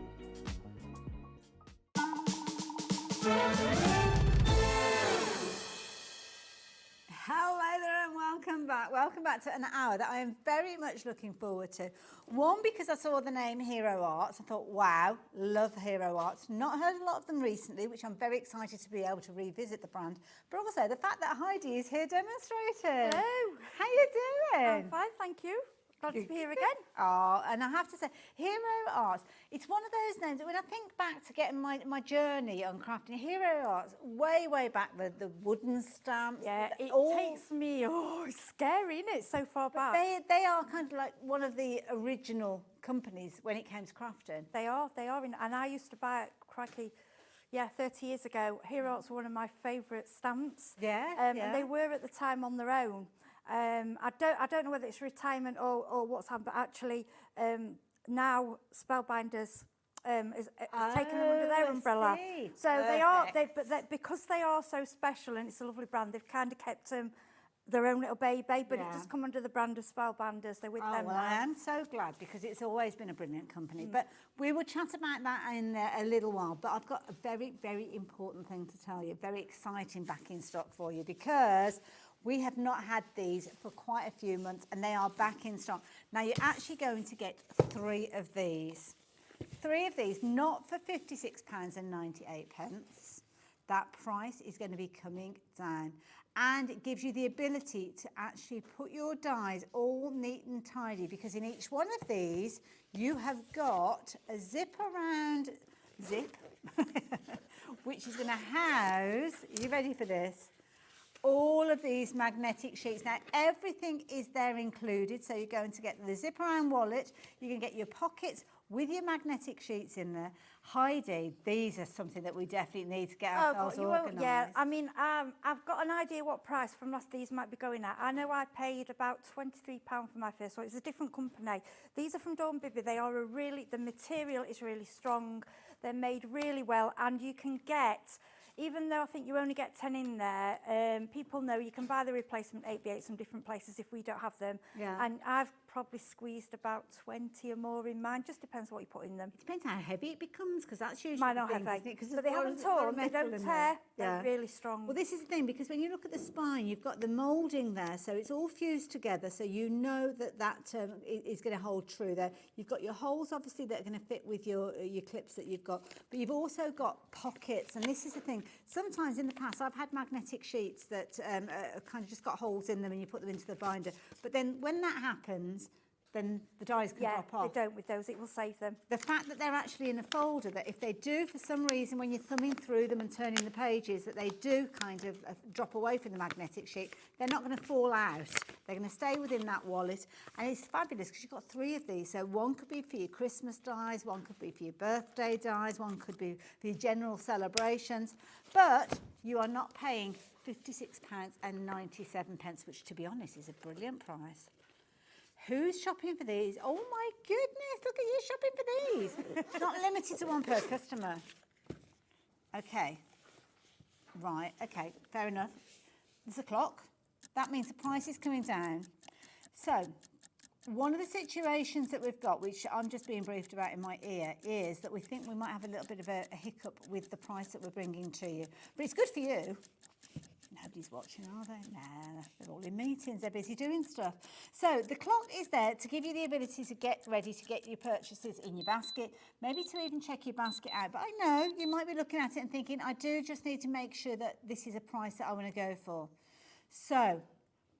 Hello there and welcome back. Welcome back to an hour that I am very much looking forward to. One, because I saw the name Hero Arts. I thought, wow, love Hero Arts. Not heard a lot of them recently, which I'm very excited to be able to revisit the brand. But also the fact that Heidi is here demonstrating. Hello. How you doing? I'm fine, thank you. Glad to be here again. Oh, and I have to say, Hero Arts, it's one of those names that when I think back to getting my journey on crafting, Hero Arts, way back, the wooden stamps. Yeah, it all, takes me, it's scary, isn't it, so far back? They are kind of like one of the original companies when it came to crafting. They are, and I used to buy it, crikey, 30 years ago. Hero Arts were one of my favourite stamps. And they were at the time on their own. I don't know whether it's retirement or what's happened, but actually now Spellbinders is taken them under their umbrella. So because they are so special and it's a lovely brand, they've kind of kept their own little baby, but it does come under the brand of Spellbinders. They're with them well, now. I am so glad because it's always been a brilliant company. But we will chat about that in a little while. But I've got a very important thing to tell you, very exciting back in stock for you, because we have not had these for quite a few months and they are back in stock. Now you're actually going to get 3 of these. 3 of these, not for £56.98. That price is going to be coming down. And it gives you the ability to actually put your dies all neat and tidy, because in each one of these you have got a zip around zip which is going to house, are you ready for this, all of these magnetic sheets. Now everything is there included, so you're going to get the zip around wallet, you can get your pockets with your magnetic sheets in there. Heidi, these are something that we definitely need to get ourselves organised. Yeah, I mean, I've got an idea what price from last these might be going at. I know I paid about £23 for my first one. It's a different company. These are from Dawn Bibby. They are the material is really strong. They're made really well, and you can get, even though I think you only get 10 in there, people know you can buy the replacement 8x8 from different places if we don't have them. Yeah. And I've probably squeezed about 20 or more in mine. Just depends what you put in them. It depends how heavy it becomes, because that's usually Mine are the thing, heavy, isn't it? 'Cause but they haven't torn, they don't tear. They're really strong. Well, this is the thing, because when you look at the spine, you've got the moulding there, so it's all fused together, so you know that is going to hold true there. You've got your holes, obviously, that are going to fit with your clips that you've got, but you've also got pockets, and this is the thing. Sometimes in the past, I've had magnetic sheets that kind of just got holes in them, and you put them into the binder, but then when that happens, then the dies can drop off. They don't with those, it will save them. The fact that they're actually in a folder, that if they do for some reason when you're thumbing through them and turning the pages, that they do kind of drop away from the magnetic sheet, they're not going to fall out. They're going to stay within that wallet, and it's fabulous because you've got 3 of these. So one could be for your Christmas dies, one could be for your birthday dies, one could be for your general celebrations, but you are not paying £56.97, which to be honest is a brilliant price. Who's shopping for these? Oh my goodness, look at you shopping for these. It's not limited to one per customer. Okay. Right, okay, fair enough. There's a clock. That means the price is coming down. So, one of the situations that we've got, which I'm just being briefed about in my ear, is that we think we might have a little bit of a hiccup with the price that we're bringing to you. But it's good for you. Nobody's watching, are they? Nah, they're all in meetings, they're busy doing stuff. So the clock is there to give you the ability to get ready to get your purchases in your basket, maybe to even check your basket out. But I know you might be looking at it and thinking, I do just need to make sure that this is a price that I want to go for. So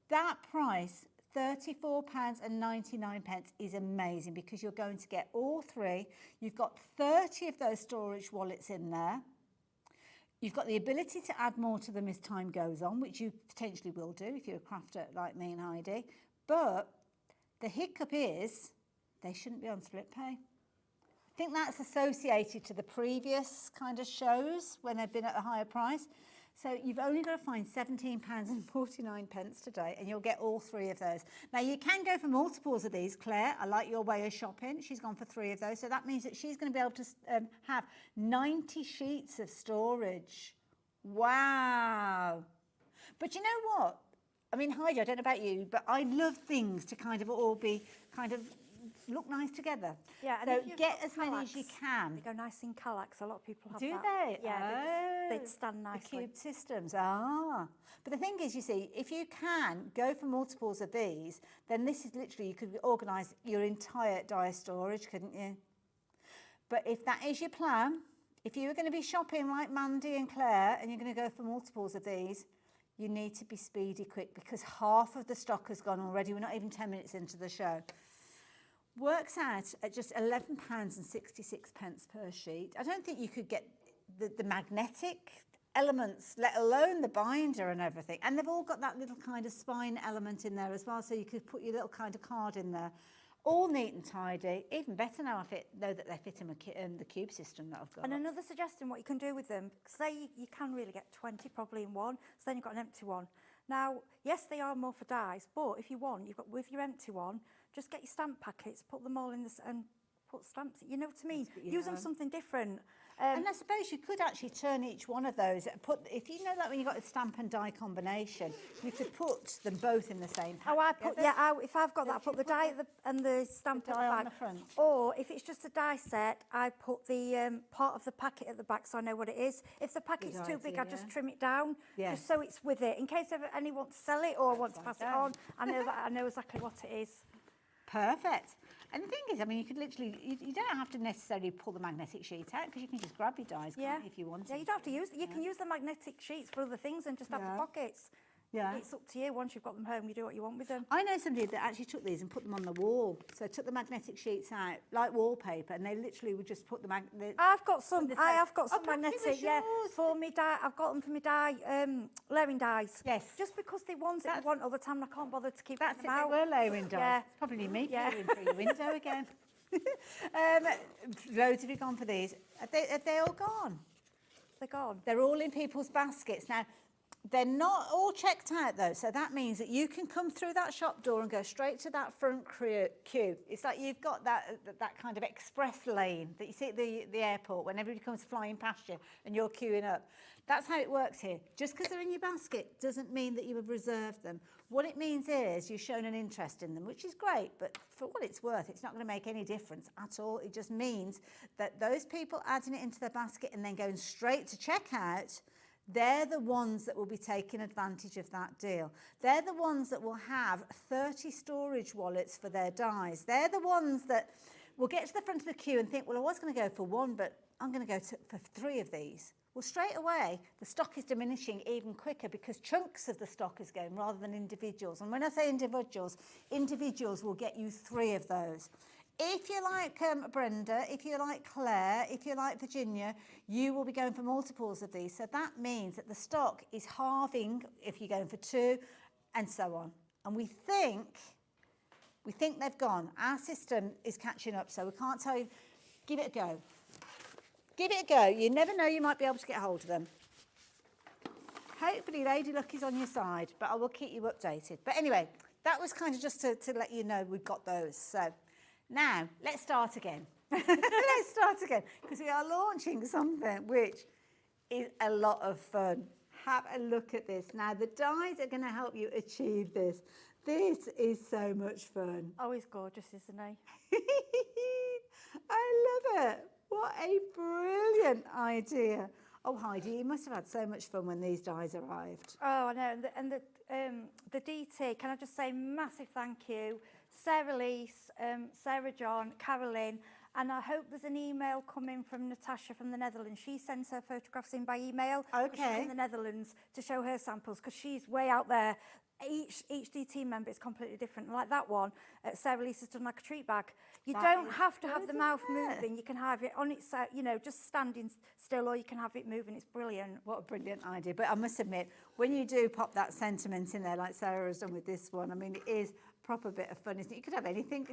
that price, £34.99, is amazing because you're going to get all 3. You've got 30 of those storage wallets in there. You've got the ability to add more to them as time goes on, which you potentially will do if you're a crafter like me and Heidi. But the hiccup is they shouldn't be on split pay. I think that's associated to the previous kind of shows when they've been at a higher price. So you've only got to find £17.49 today, and you'll get all 3 of those. Now, you can go for multiples of these. Claire, I like your way of shopping. She's gone for 3 of those. So that means that she's going to be able to have 90 sheets of storage. Wow. But you know what? I mean, Heidi, I don't know about you, but I love things to kind of all be kind of look nice together. Yeah, and so if you've get got as many as you can. They go nice in Kallax. A lot of people have Do that. they? Yeah, they'd stand nicely. The cube systems. Ah. But the thing is, you see, if you can go for multiples of these, then this is literally, you could organise your entire die storage, couldn't you? But if that is your plan, if you were going to be shopping like Mandy and Claire and you're going to go for multiples of these, you need to be speedy quick because half of the stock has gone already. We're not even 10 minutes into the show. works out at just £11.66 per sheet. I don't think you could get the magnetic elements, let alone the binder and everything. And they've all got that little kind of spine element in there as well, so you could put your little kind of card in there. All neat and tidy. Even better now I know that they fit in the cube system that I've got. And another suggestion what you can do with them, say you can really get 20 probably in one, so then you've got an empty one. Now, yes, they are more for dies, but if you want, you've got with your empty one, just get your stamp packets, put them all in this and put stamps, you know what I mean? Use them something different. And I suppose you could actually turn each one of those, if you know that when you've got a stamp and die combination, you could put them both in the same pack. Oh, if I've got that, I put the die and the stamp at the back. On the front. Or if it's just a die set, I put the part of the packet at the back so I know what it is. If the packet's too big, I just trim it down, just so it's with it. In case anyone wants to sell it or wants to pass it on, I know that I know exactly what it is. Perfect. And the thing is, I mean, you could literally, you don't have to necessarily pull the magnetic sheet out because you can just grab your dies if you want to. Yeah, you don't have to use, you can use the magnetic sheets for other things and just have the pockets. Yeah. It's up to you. Once you've got them home, you do what you want with them. I know somebody that actually took these and put them on the wall. So took the magnetic sheets out, like wallpaper, and they literally would just put the magnetic... I've got some magnetic, for me die. I've got them for me die, layering dies. Yes. Just because they want it, they want all the time, and I can't bother to keep them out. They were layering dies. Yeah. It's probably me peering through your window again. Loads of you gone for these. Are they all gone? They're gone. They're all in people's baskets. Now, they're not all checked out though, so that means that you can come through that shop door and go straight to that front queue. It's like you've got that kind of express lane that you see at the airport when everybody comes flying past you and you're queuing up. That's how it works here. Just because they're in your basket doesn't mean that you have reserved them. What it means is you've shown an interest in them, which is great, but for what it's worth, it's not going to make any difference at all. It just means that those people adding it into their basket and then going straight to checkout, they're the ones that will be taking advantage of that deal. They're the ones that will have 30 storage wallets for their dies. They're the ones that will get to the front of the queue and think, well, I was going to go for one, but I'm going to go for 3 of these. Well, straight away, the stock is diminishing even quicker because chunks of the stock is going rather than individuals. And when I say individuals will get you 3 of those. If you like Brenda, if you like Claire, if you like Virginia, you will be going for multiples of these. So that means that the stock is halving if you're going for 2 and so on. And we think they've gone. Our system is catching up, so we can't tell you. Give it a go. Give it a go. You never know, you might be able to get hold of them. Hopefully Lady Luck is on your side, but I will keep you updated. But anyway, that was kind of just to let you know we've got those. So now, let's start again. Let's start again, because we are launching something which is a lot of fun. Have a look at this. Now, the dies are going to help you achieve this. This is so much fun. Oh, he's gorgeous, isn't he? I love it. What a brilliant idea. Oh, Heidi, you must have had so much fun when these dies arrived. Oh, I know. And the DT, can I just say massive thank you. Sarah Lise, Sarah John, Carolyn, and I hope there's an email coming from Natasha from the Netherlands. She sends her photographs in by email. Okay. She's in the Netherlands to show her samples because she's way out there. Each DT member is completely different. Like that one, Sarah Lise has done like a treat bag. You don't have to have the mouth moving. You can have it on its, just standing still, or you can have it moving. It's brilliant. What a brilliant idea. But I must admit, when you do pop that sentiment in there, like Sarah has done with this one, I mean, it is proper bit of fun, isn't it? You could have anything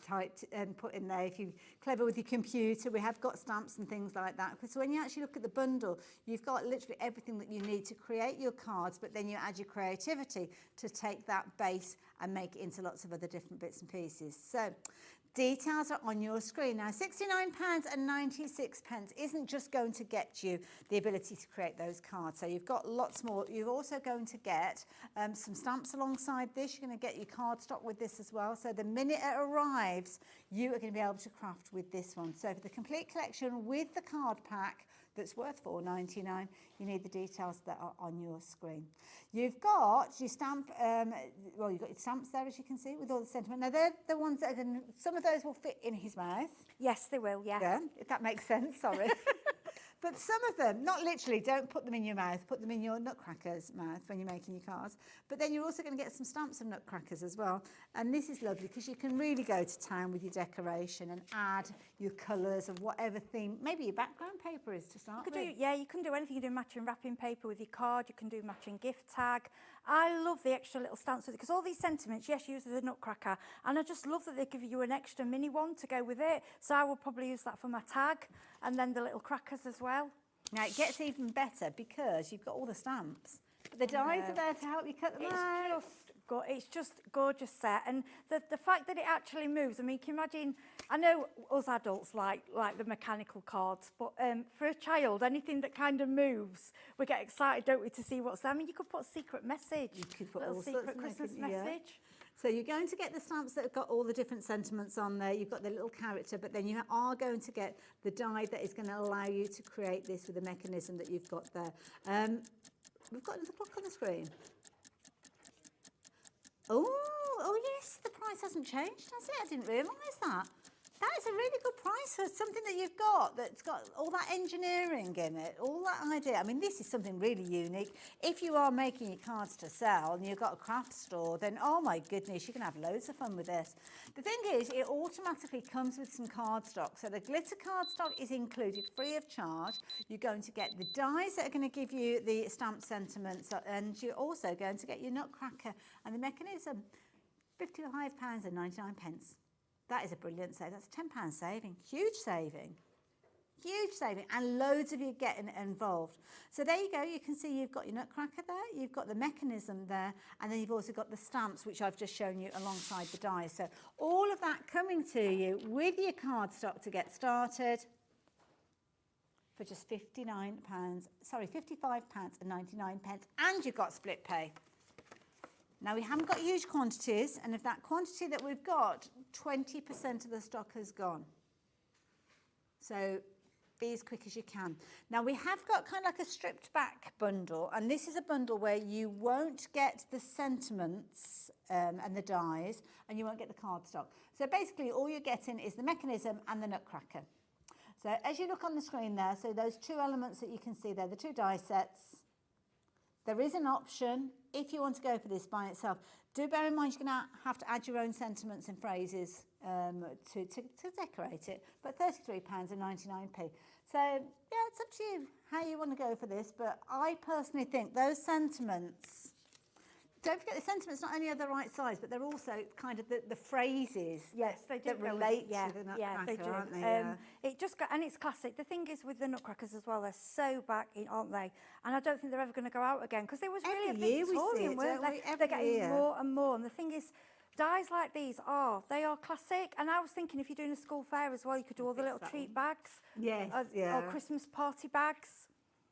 typed and put in there if you're clever with your computer. We have got stamps and things like that. So when you actually look at the bundle, you've got literally everything that you need to create your cards, but then you add your creativity to take that base and make it into lots of other different bits and pieces. So details are on your screen. Now, £69.96 isn't just going to get you the ability to create those cards. So you've got lots more. You're also going to get some stamps alongside this. You're going to get your cardstock with this as well. So the minute it arrives, you are going to be able to craft with this one. So for the complete collection with the card pack, that's worth $4.99. You need the details that are on your screen. You've got your stamp, you've got your stamps there, as you can see, with all the sentiment. Now, they're the ones that are going to, some of those will fit in his mouth. Yes, they will, yeah. Yeah, if that makes sense, sorry. But some of them, not literally, don't put them in your mouth, put them in your nutcracker's mouth when you're making your cards. But then you're also going to get some stamps of nutcrackers as well. And this is lovely because you can really go to town with your decoration and add your colours of whatever theme, maybe your background paper is to start with. You can do anything. You can do matching wrapping paper with your card. You can do matching gift tag. I love the extra little stamps with it because all these sentiments, yes, use the nutcracker. And I just love that they give you an extra mini one to go with it. So I will probably use that for my tag and then the little crackers as well. Now it gets even better because you've got all the stamps. But the dies are there to help you cut them out. It's just gorgeous set, and the fact that it actually moves. I mean, can you imagine? I know us adults like the mechanical cards, but for a child, anything that kind of moves, we get excited, don't we, to see what's there. I mean, you could put a secret message. You could put little all secret sorts of Christmas messages, yeah. message. So you're going to get the stamps that have got all the different sentiments on there. You've got the little character, but then you are going to get the die that is going to allow you to create this with the mechanism that you've got there. We've got another clock on the screen. Oh yes, the price hasn't changed, has it? I didn't realise that. That is a really good price for something that you've got that's got all that engineering in it, all that idea. I mean, this is something really unique. If you are making your cards to sell and you've got a craft store, then oh my goodness, you can have loads of fun with this. The thing is, it automatically comes with some cardstock. So the glitter cardstock is included free of charge. You're going to get the dies that are going to give you the stamp sentiments, and you're also going to get your nutcracker and the mechanism. £55.99. That is a brilliant save. That's a £10 saving. Huge saving. Huge saving. And loads of you getting involved. So there you go. You can see you've got your nutcracker there. You've got the mechanism there. And then you've also got the stamps, which I've just shown you alongside the dies. So all of that coming to you with your cardstock to get started for just £55.99. And you've got split pay. Now, we haven't got huge quantities, and of that quantity that we've got, 20% of the stock has gone. So be as quick as you can. Now, we have got kind of like a stripped back bundle, and this is a bundle where you won't get the sentiments and the dies, and you won't get the cardstock. So basically, all you're getting is the mechanism and the nutcracker. So as you look on the screen there, so those two elements that you can see there, the two die sets, there is an option, if you want to go for this by itself. Do bear in mind you're going to have to add your own sentiments and phrases to decorate it, but £33.99. So, yeah, it's up to you how you want to go for this, but I personally think those sentiments, don't forget the sentiments not only are the right size, but they're also kind of the phrases that relate to the nutcracker, aren't they? It just got, and it's classic. The thing is with the nutcrackers as well, they're so back in, aren't they? And I don't think they're ever going to go out again because they was really a Victorian, weren't they? They're getting more and more. And the thing is, dies like these they are classic. And I was thinking if you're doing a school fair as well, you could do all the little treat bags. Yes, or Christmas party bags.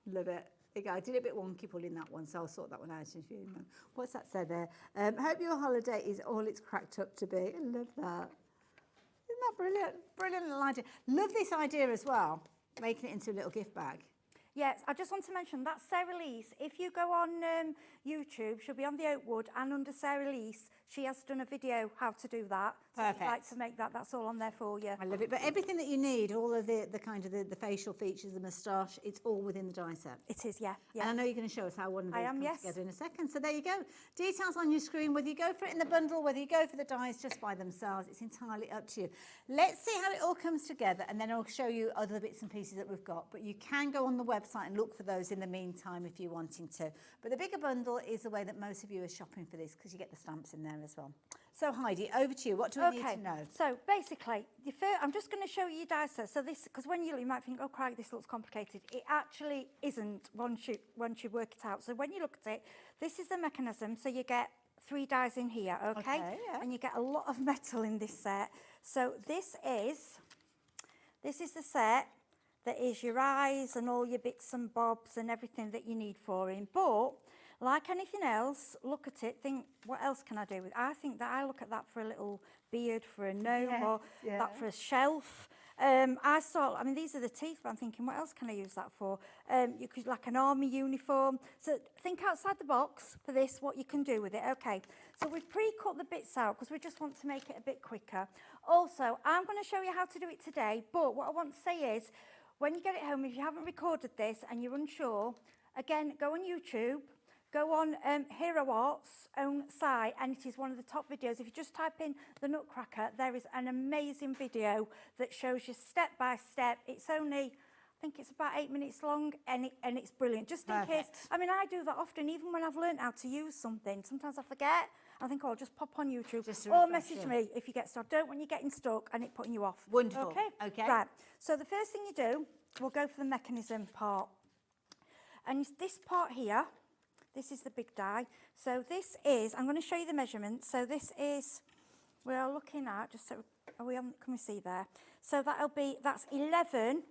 Love it. I did a bit wonky pulling that one, so I'll sort that one out in a few minutes. What's that say there? Hope your holiday is all it's cracked up to be. I love that. Isn't that brilliant? Brilliant little idea. Love this idea as well, making it into a little gift bag. Yes, I just want to mention that Sarah Lease, if you go on YouTube, she'll be on the Oakwood, and under Sarah Lease, she has done a video how to do that. Perfect. So if you'd like to make that, that's all on there for you. I love it. But everything that you need, all of the kind of the facial features, the moustache, it's all within the die set. It is, yeah. And I know you're going to show us how one of these comes yes. together in a second. So there you go. Details on your screen, whether you go for it in the bundle, whether you go for the dies just by themselves, it's entirely up to you. Let's see how it all comes together, and then I'll show you other bits and pieces that we've got. But you can go on the website and look for those in the meantime if you're wanting to. But the bigger bundle is the way that most of you are shopping for this because you get the stamps in there as well. So Heidi, over to you. What do we need to know? So basically, I'm just going to show you your die set. So this, because when you might think, oh, crikey, this looks complicated. It actually isn't once you work it out. So when you look at it, this is the mechanism. So you get 3 dies in here, okay? And you get a lot of metal in this set. So this is the set that is your eyes and all your bits and bobs and everything that you need for him. But like anything else, look at it, think, what else can I do with it? I think that I look at that for a little beard, for a gnome, or that for a shelf. These are the teeth, but I'm thinking, what else can I use that for? You could, like an army uniform. So think outside the box for this, what you can do with it. Okay, so we've pre-cut the bits out because we just want to make it a bit quicker. Also, I'm going to show you how to do it today, but what I want to say is, when you get it home, if you haven't recorded this and you're unsure, again, go on YouTube, go on Hero Art's own site, and it is one of the top videos. If you just type in the Nutcracker, there is an amazing video that shows you step by step. It's only, I think it's about 8 minutes long, and it's brilliant. Just in case, I mean, I do that often, even when I've learned how to use something. Sometimes I forget. I think, oh, just pop on YouTube or message me if you get stuck. Don't when you're getting stuck and it putting you off. Wonderful. Okay. Right. So the first thing you do, we'll go for the mechanism part. And this part here, this is the big die. So this is, I'm going to show you the measurements. So this is, we are looking at, just so, are we on, can we see there? So that's 11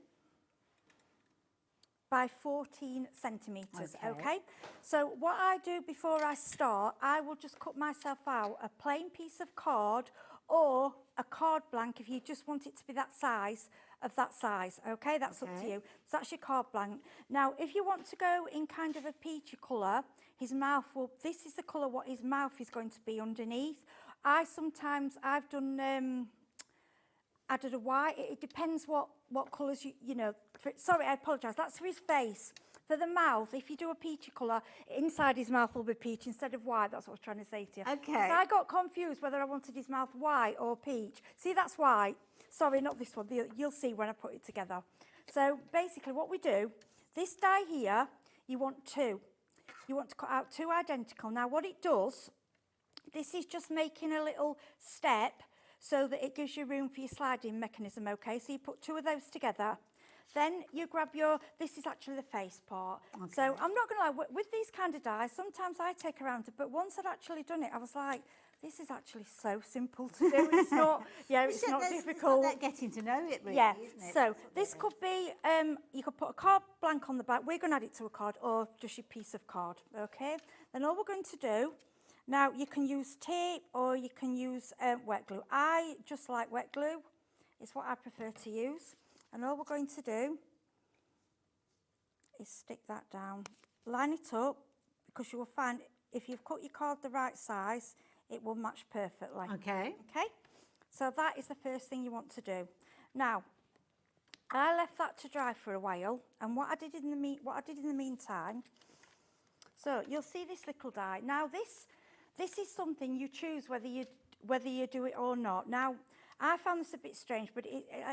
by 14 centimetres, okay? So what I do before I start, I will just cut myself out a plain piece of card or a card blank if you just want it to be that size, okay? That's up to you. So that's your card blank. Now, if you want to go in kind of a peachy colour, his mouth will, this is the colour what his mouth is going to be underneath. I've done, added a white. It depends what colours you know. Sorry, I apologise. That's for his face. For the mouth, if you do a peachy colour, inside his mouth will be peach instead of white. That's what I was trying to say to you. Okay. So I got confused whether I wanted his mouth white or peach. See, that's white. Sorry, not this one. You'll see when I put it together. So basically what we do, this die here, you want two. You want to cut out two identical. Now what it does, this is just making a little step so that it gives you room for your sliding mechanism, okay? So you put two of those together. Then you grab this is actually the face part. Okay. So I'm not going to lie, with these kind of dies, sometimes I take around it, but once I'd actually done it, I was like, this is actually so simple to do. It's not, it's not difficult. It's not getting to know it really, isn't it? So this could be, you could put a card blank on the back. We're going to add it to a card or just your piece of card, okay? Then all we're going to do, now you can use tape or you can use wet glue. I just like wet glue. It's what I prefer to use. And all we're going to do is stick that down. Line it up, because you will find if you've cut your card the right size, it will match perfectly. Okay. Okay? So that is the first thing you want to do. Now, I left that to dry for a while, and what I did in the meantime, so you'll see this little die. Now this is something you choose whether you do it or not. Now, I found this a bit strange, but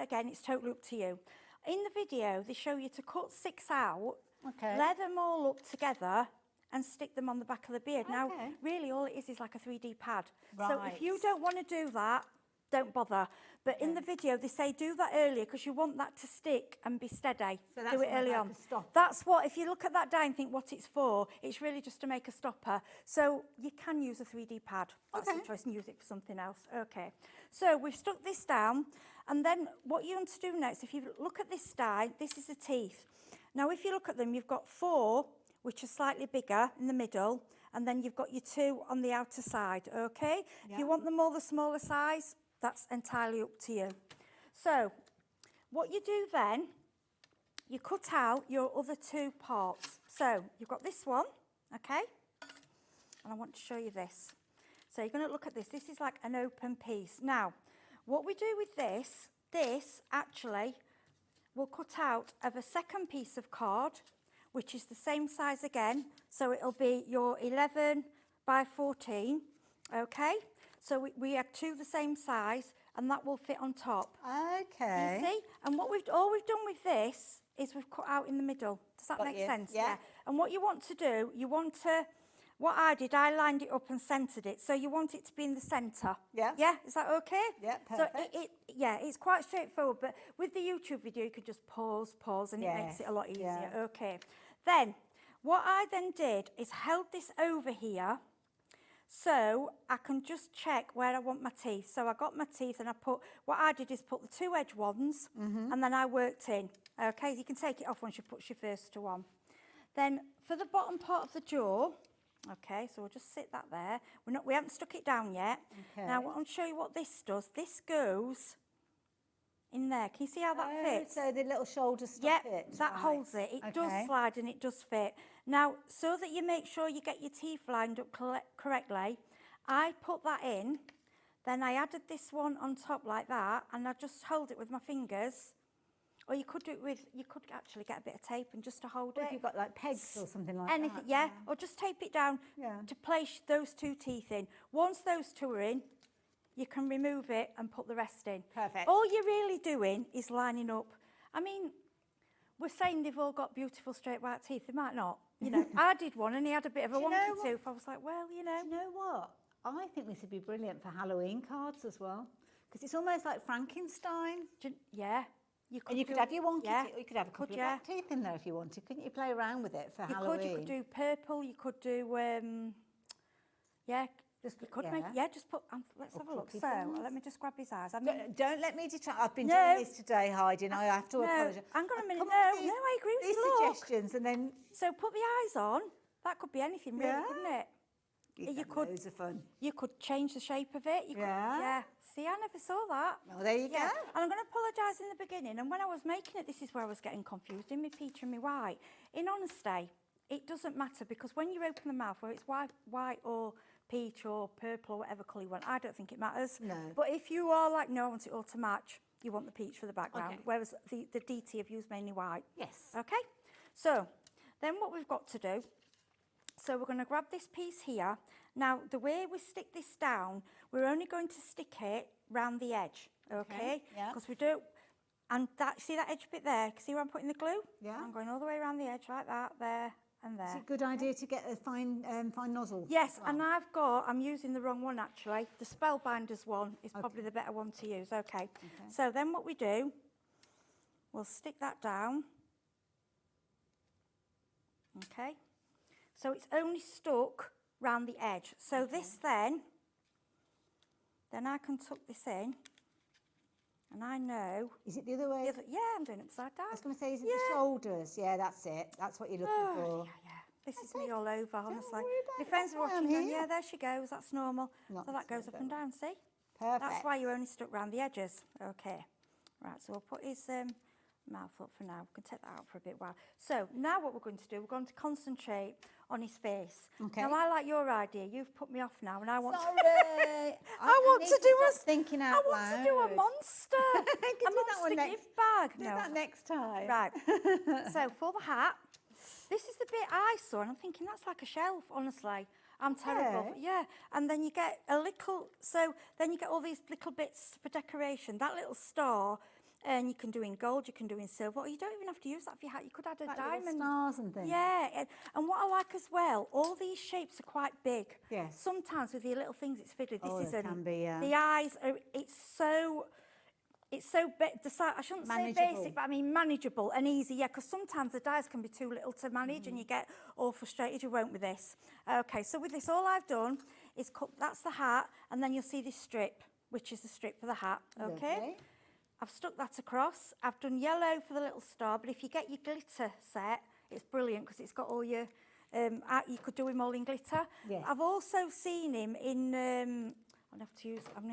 again, it's totally up to you. In the video, they show you to cut 6 out, layer them all up together, and stick them on the back of the beard. Now, really, all it is like a 3D pad. Right. So if you don't want to do that, don't bother. But in the video, they say do that earlier because you want that to stick and be steady. So do it early on. That's what, if you look at that die and think what it's for, it's really just to make a stopper. So you can use a 3D pad. That's your choice, and use it for something else. Okay. So we've stuck this down, and then what you want to do next, if you look at this die, this is the teeth. Now, if you look at them, you've got 4, which are slightly bigger in the middle, and then you've got your 2 on the outer side, okay? Yeah. If you want them all the smaller size, that's entirely up to you. So, what you do then, you cut out your other 2 parts. So, you've got this one, okay? And I want to show you this. So, you're going to look at this. This is like an open piece. Now, what we do with this actually will cut out of a second piece of card, which is the same size again. So it'll be your 11 by 14, okay? So we have 2 the same size, and that will fit on top. Okay. You see? And all we've done with this is we've cut out in the middle. Does that make sense? Yeah. And what you want to do, what I did, I lined it up and centred it. So you want it to be in the centre. Yeah. Yeah, is that okay? Yeah, perfect. So it's quite straightforward, but with the YouTube video, you could just pause, and it makes it a lot easier. Yeah. Okay. Then, what I then did is held this over here, so I can just check where I want my teeth. So I got my teeth, and what I did is put the 2 edge ones, and then I worked in. Okay, you can take it off once you put your first 2 on. Then, for the bottom part of the jaw, okay, so we'll just sit that there. We haven't stuck it down yet. Okay. Now, I'll show you what this does. This goes in there. Can you see how that fits? So the little shoulder stuff fits. That holds it. It does slide and it does fit. Now, so that you make sure you get your teeth lined up correctly, I put that in, then I added this one on top like that, and I just hold it with my fingers Or you could do it with, you could actually get a bit of tape and just to hold Or it. if you've got like pegs or something like Anything, that. yeah. Or just tape it down Yeah. to place those 2 teeth in. Once those 2 are in, you can remove it and put the rest in. Perfect. All you're really doing is lining up. I mean, we're saying they've all got beautiful straight white teeth. They might not. You know, I did one and he had a bit of a Do you know wonky what? tooth. I was like, well, you know. Do you know what? I think this would be brilliant for Halloween cards as well. Because it's almost like Frankenstein. Yeah. You could And you could do- have your wonky yeah, teeth, or you could have a couple could, of yeah. black teeth in there if you wanted. Couldn't you play around with it for You Halloween? could do purple, you could do, yeah, Just, you could yeah. make, yeah, just put, let's Or have a look. puppy So, things. let me just grab his eyes. I mean, Don't let me detract. I've been No. doing this today, Heidi, and I have to no, apologise. hang on a I've minute, come no, up with no, I agree with these you, look. suggestions, and then So put the eyes on, that could be anything really, Yeah. couldn't it? you You could could- loads of fun. You could change the shape of it. You could, Yeah. yeah. See, I never saw that. Well, there you Yeah, go. and I'm going to apologise in the beginning. And when I was making it, this is where I was getting confused in my peach and my white. In honesty, it doesn't matter because when you open the mouth, whether it's white or peach or purple or whatever colour you want, I don't think it matters. No. But if you are like, no, I want it all to match, you want the peach for the background, Okay. whereas the DT have used mainly white. Yes. Okay, so then what we've got to do, so we're going to grab this piece here. Now, the way we stick this down, we're only going to stick it round the edge, okay? yeah. Because we do, and that, see that edge bit there? See where I'm putting the glue? Yeah. I'm going all the way around the edge like that, there and there. Is it a good idea to get a fine nozzle? Yes, and I'm using the wrong one actually. The Spellbinders one is probably the better one to use, okay. So then what we do, we'll stick that down. Okay. So it's only stuck round the edge. So this then I can tuck this in, and I know. Is it the other way? Yeah, I'm doing it upside down. I was going to say, is it the shoulders? Yeah, that's it. That's what you're looking for. Yeah. This is me all over, honestly. worry about My it, friends are that's why I'm watching going, here. yeah, there she goes, that's normal. Not So that goes so up and down, see? Perfect. That's why you're only stuck round the edges. Okay. Right, so we'll put his mouth up for now. We can take that out for a bit while. So now what we're going to do, we're going to concentrate on his face. Okay. Now I like your idea. You've put me off now, and I want Sorry. I want need to do stop thinking out I want to do a loud. monster. Can a do that monster one next- gift bag. Do No. that next time. Right. So for the hat, this is the bit I saw, and I'm thinking that's like a shelf. Honestly, I'm terrible. Yeah. And then you get a little. So then you get all these little bits for decoration. That little star, and you can do in gold, you can do in silver, or you don't even have to use that for your hat. You could add a Like little diamond. stars and things. Yeah, and what I like as well, all these shapes are quite big. Yes. Sometimes with your little things, it's fiddly. This Oh, it isn't. can be, yeah. The eyes are. It's so I shouldn't say Manageable. basic, but I mean manageable and easy. Yeah, because sometimes the dies can be too little to manage, and you get all frustrated. You won't with this. Okay, so with this, all I've done is cut. That's the hat, and then you'll see this strip, which is the strip for the hat. Okay. Lovely. I've stuck that across. I've done yellow for the little star, but if you get your glitter set, it's brilliant because it's got all your, you could do him all in glitter. Yes. I've also seen him in, I'm going to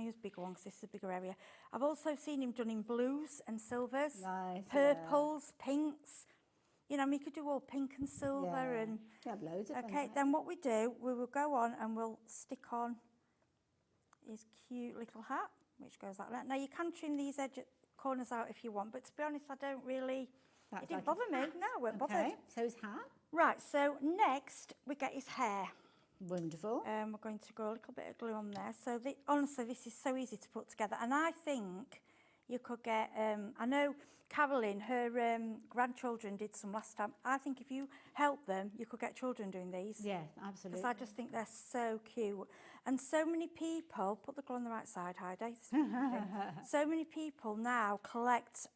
use bigger one because this is a bigger area. I've also seen him done in blues and silvers, Nice, purples, pinks. You know, I mean, you could do all pink and silver Yeah. and... You have loads of fun Okay, with then what we do, we will go on and we'll stick on his cute little hat, which goes like that. Now, you can trim these corners out if you want, but to be honest, I don't really... That's it didn't like bother me. No, I weren't bothered. Okay, so his hat. Right, so next, we get his hair. Wonderful. We're going to go a little bit of glue on there. So honestly, this is so easy to put together. And I think you could get, I know Carolyn, her grandchildren did some last time. I think if you help them, you could get children doing these. Yes, absolutely. Because I just think they're so cute. And so many people, put the glue on the right side, Heidi. So many people now collect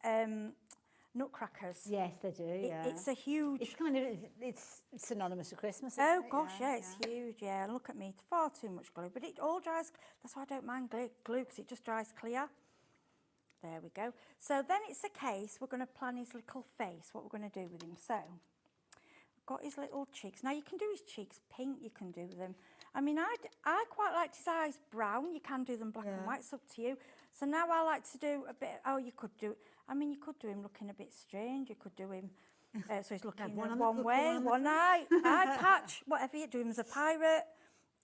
nutcrackers. Yes, they do, yeah. It's a huge... It's kind of, it's synonymous with Christmas, isn't Oh it? gosh, yeah, it's huge, yeah. Look at me, it's far too much glue, but it all dries. That's why I don't mind glue, because it just dries clear. There we go. So then it's a case, we're going to plan his little face, what we're going to do with him. So, I've got his little cheeks. Now, you can do his cheeks pink, you can do them. I mean, I quite liked his eyes brown. You can do them black and white, it's up to you. So now I like to do a bit, you could do, I mean, you could do him looking a bit strange. You could do him, so he's looking one way, one eye patch, whatever you do him as a pirate.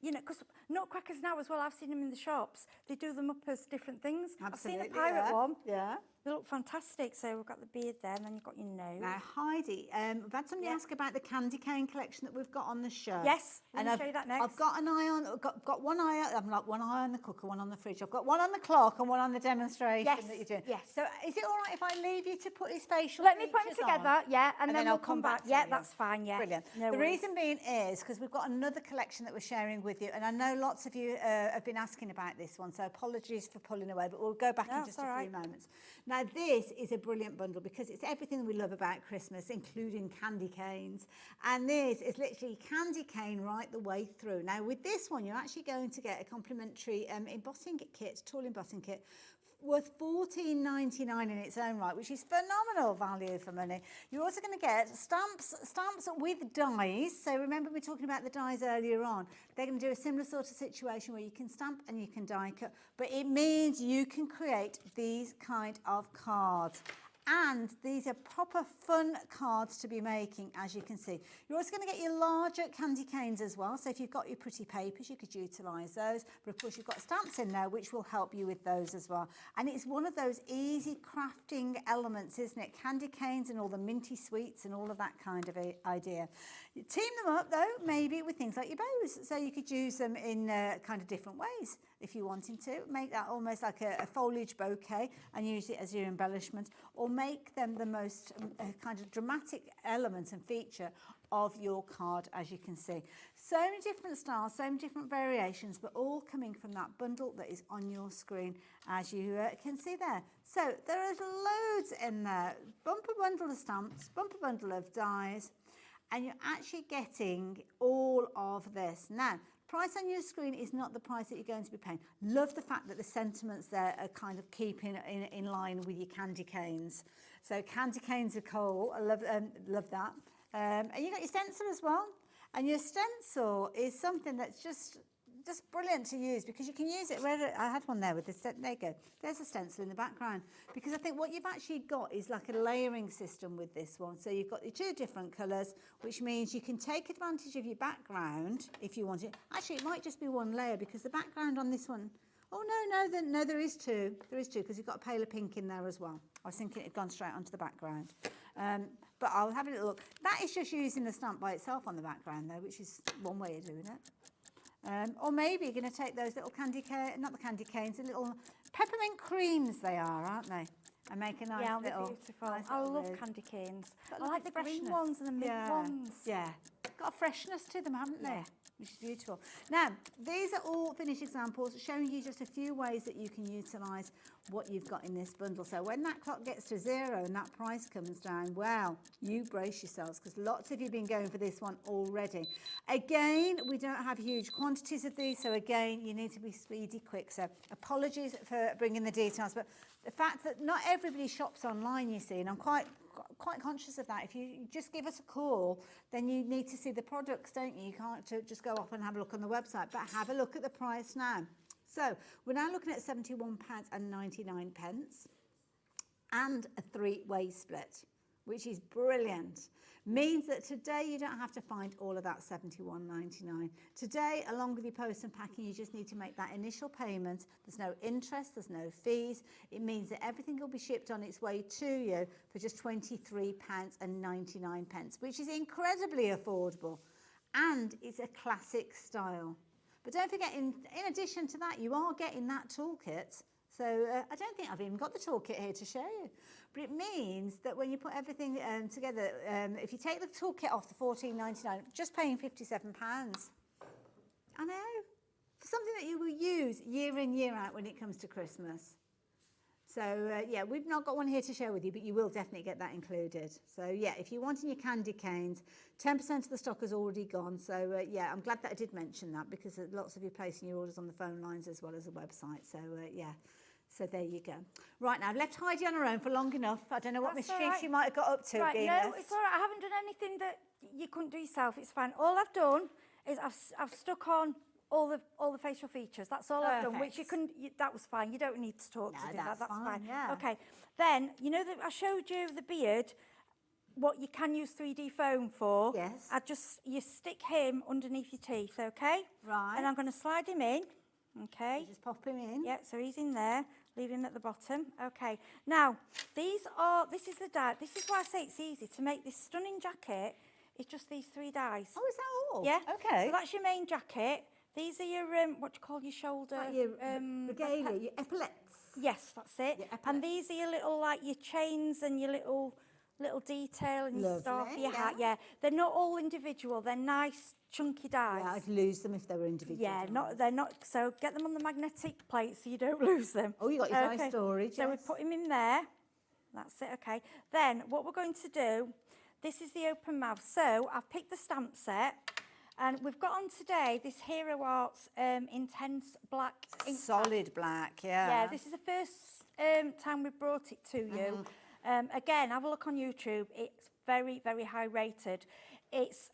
You know, because nutcrackers now as well, I've seen them in the shops. They do them up as different things. Absolutely, I've seen a pirate one. Yeah. They look fantastic. So we've got the beard there, and then you've got your nose. Now, Heidi, we've had somebody ask about the candy cane collection that we've got on the show. Yes, I'm going to show you that next. I've got an eye on, got one eye, I'm like one eye on the cooker, one on the fridge. I've got one on the clock and one on the demonstration that you're doing. Yes. So is it all right if I leave you to put his facial Let me put them features together, on? and then I'll we'll come back. to Yeah, you. that's fine, yeah. Brilliant. No the worries. reason being is because we've got another collection that we're sharing with you, and I know lots of you have been asking about this one, so apologies for pulling away, but we'll go back in just a few moments. Now, this is a brilliant bundle because it's everything we love about Christmas, including candy canes. And this is literally candy cane right the way through. Now, with this one, you're actually going to get a complimentary embossing kit, tool embossing kit, worth $14.99 in its own right, which is phenomenal value for money. You're also going to get stamps with dies. So remember we were talking about the dies earlier on. They're going to do a similar sort of situation where you can stamp and you can die cut, but it means you can create these kind of cards. And these are proper fun cards to be making, as you can see. You're also going to get your larger candy canes as well. So if you've got your pretty papers, you could utilise those. But of course, you've got stamps in there, which will help you with those as well. And it's one of those easy crafting elements, isn't it? Candy canes and all the minty sweets and all of that kind of idea. You team them up, though, maybe with things like your bows. So you could use them in kind of different ways if you wanted to. Make that almost like a foliage bouquet and use it as your embellishment, or make them the most kind of dramatic element and feature of your card, as you can see. So many different styles, so many different variations, but all coming from that bundle that is on your screen, as you can see there. So there is loads in there. Bumper bundle of stamps, bumper bundle of dies, and you're actually getting all of this. Now, price on your screen is not the price that you're going to be paying. Love the fact that the sentiments there are kind of keeping in line with your candy canes. So candy canes are cool. I love that. And you got your stencil as well. And your stencil is something that's just brilliant to use, because you can use it where I had one there with this. There you go. There's a stencil in the background, because I think what you've actually got is like a layering system with this one. So you've got your two different colours, which means you can take advantage of your background if you want it. Actually, it might just be one layer, because the background on this one, no, there is two. There is two, because you've got a paler pink in there as well. I was thinking it had gone straight onto the background. But I'll have a little look. That is just using the stamp by itself on the background, though, which is one way of doing it. Or maybe you're going to take those little not the candy canes, the little peppermint creams they are, aren't they? And make a nice little... beautiful. Nice I little love lid. candy canes. Got I like the green ones and the mint ones. Yeah, got a freshness to them, haven't they? Which is beautiful. Now, these are all finished examples showing you just a few ways that you can utilise what you've got in this bundle. So when that clock gets to zero and that price comes down, well, you brace yourselves, because lots of you have been going for this one already. Again, we don't have huge quantities of these, so again, you need to be speedy quick. So apologies for bringing the details, but the fact that not everybody shops online, you see, and I'm quite conscious of that. If you just give us a call, then you need to see the products, don't you? You can't just go off and have a look on the website, but have a look at the price now. So we're now looking at £71.99 and a three-way split, which is brilliant. Means that today you don't have to find all of that £71.99. Today, along with your post and packing, you just need to make that initial payment. There's no interest, there's no fees. It means that everything will be shipped on its way to you for just £23.99, which is incredibly affordable. And it's a classic style. But don't forget, in addition to that, you are getting that toolkit. So I don't think I've even got the toolkit here to show you. But it means that when you put everything together, if you take the toolkit off the £14.99, just paying £57. I know. For something that you will use year in, year out when it comes to Christmas. So, yeah, we've not got one here to share with you, but you will definitely get that included. So, yeah, if you're wanting your candy canes, 10% of the stock has already gone. So, yeah, I'm glad that I did mention that, because lots of you placing your orders on the phone lines as well as the website. So, yeah. So there you go. Right, now I've left Heidi on her own for long enough. I don't know what mischief she might have got up to. Right, no, it's all right. I haven't done anything that you couldn't do yourself. It's fine. All I've done is I've stuck on all the facial features. That's all I've done. Which you couldn't. That was fine. You don't need to talk to do that. That's fine. Yeah. Okay. Then you know that I showed you the beard. What you can use 3D foam for. Yes. You stick him underneath your teeth. Okay. Right. And I'm going to slide him in. Okay. You just pop him in. Yeah, so he's in there. Leave him at the bottom. Okay. Now, this is the die. This is why I say it's easy to make this stunning jacket. It's just these 3 dies. Oh, is that all? Yeah. Okay. So that's your main jacket. These are your, what do you call your shoulder? Like your regalia, your epaulets. Yes, that's it. Your And these are your little, like your chains and your little detail and your star for your hat. Yeah. They're not all individual. They're nice, chunky dies. Yeah, I'd lose them if they were individual. Yeah, they're not. So get them on the magnetic plate so you don't lose them. Oh, you got your nice storage. So we put him in there. That's it. Okay. Then what we're going to do, this is the open mouth. So I've picked the stamp set. And we've got on today this Hero Arts Intense Black ink Solid black, yeah. Yeah, this is the first time we've brought it to you. Again, have a look on YouTube. It's very, very high rated. It's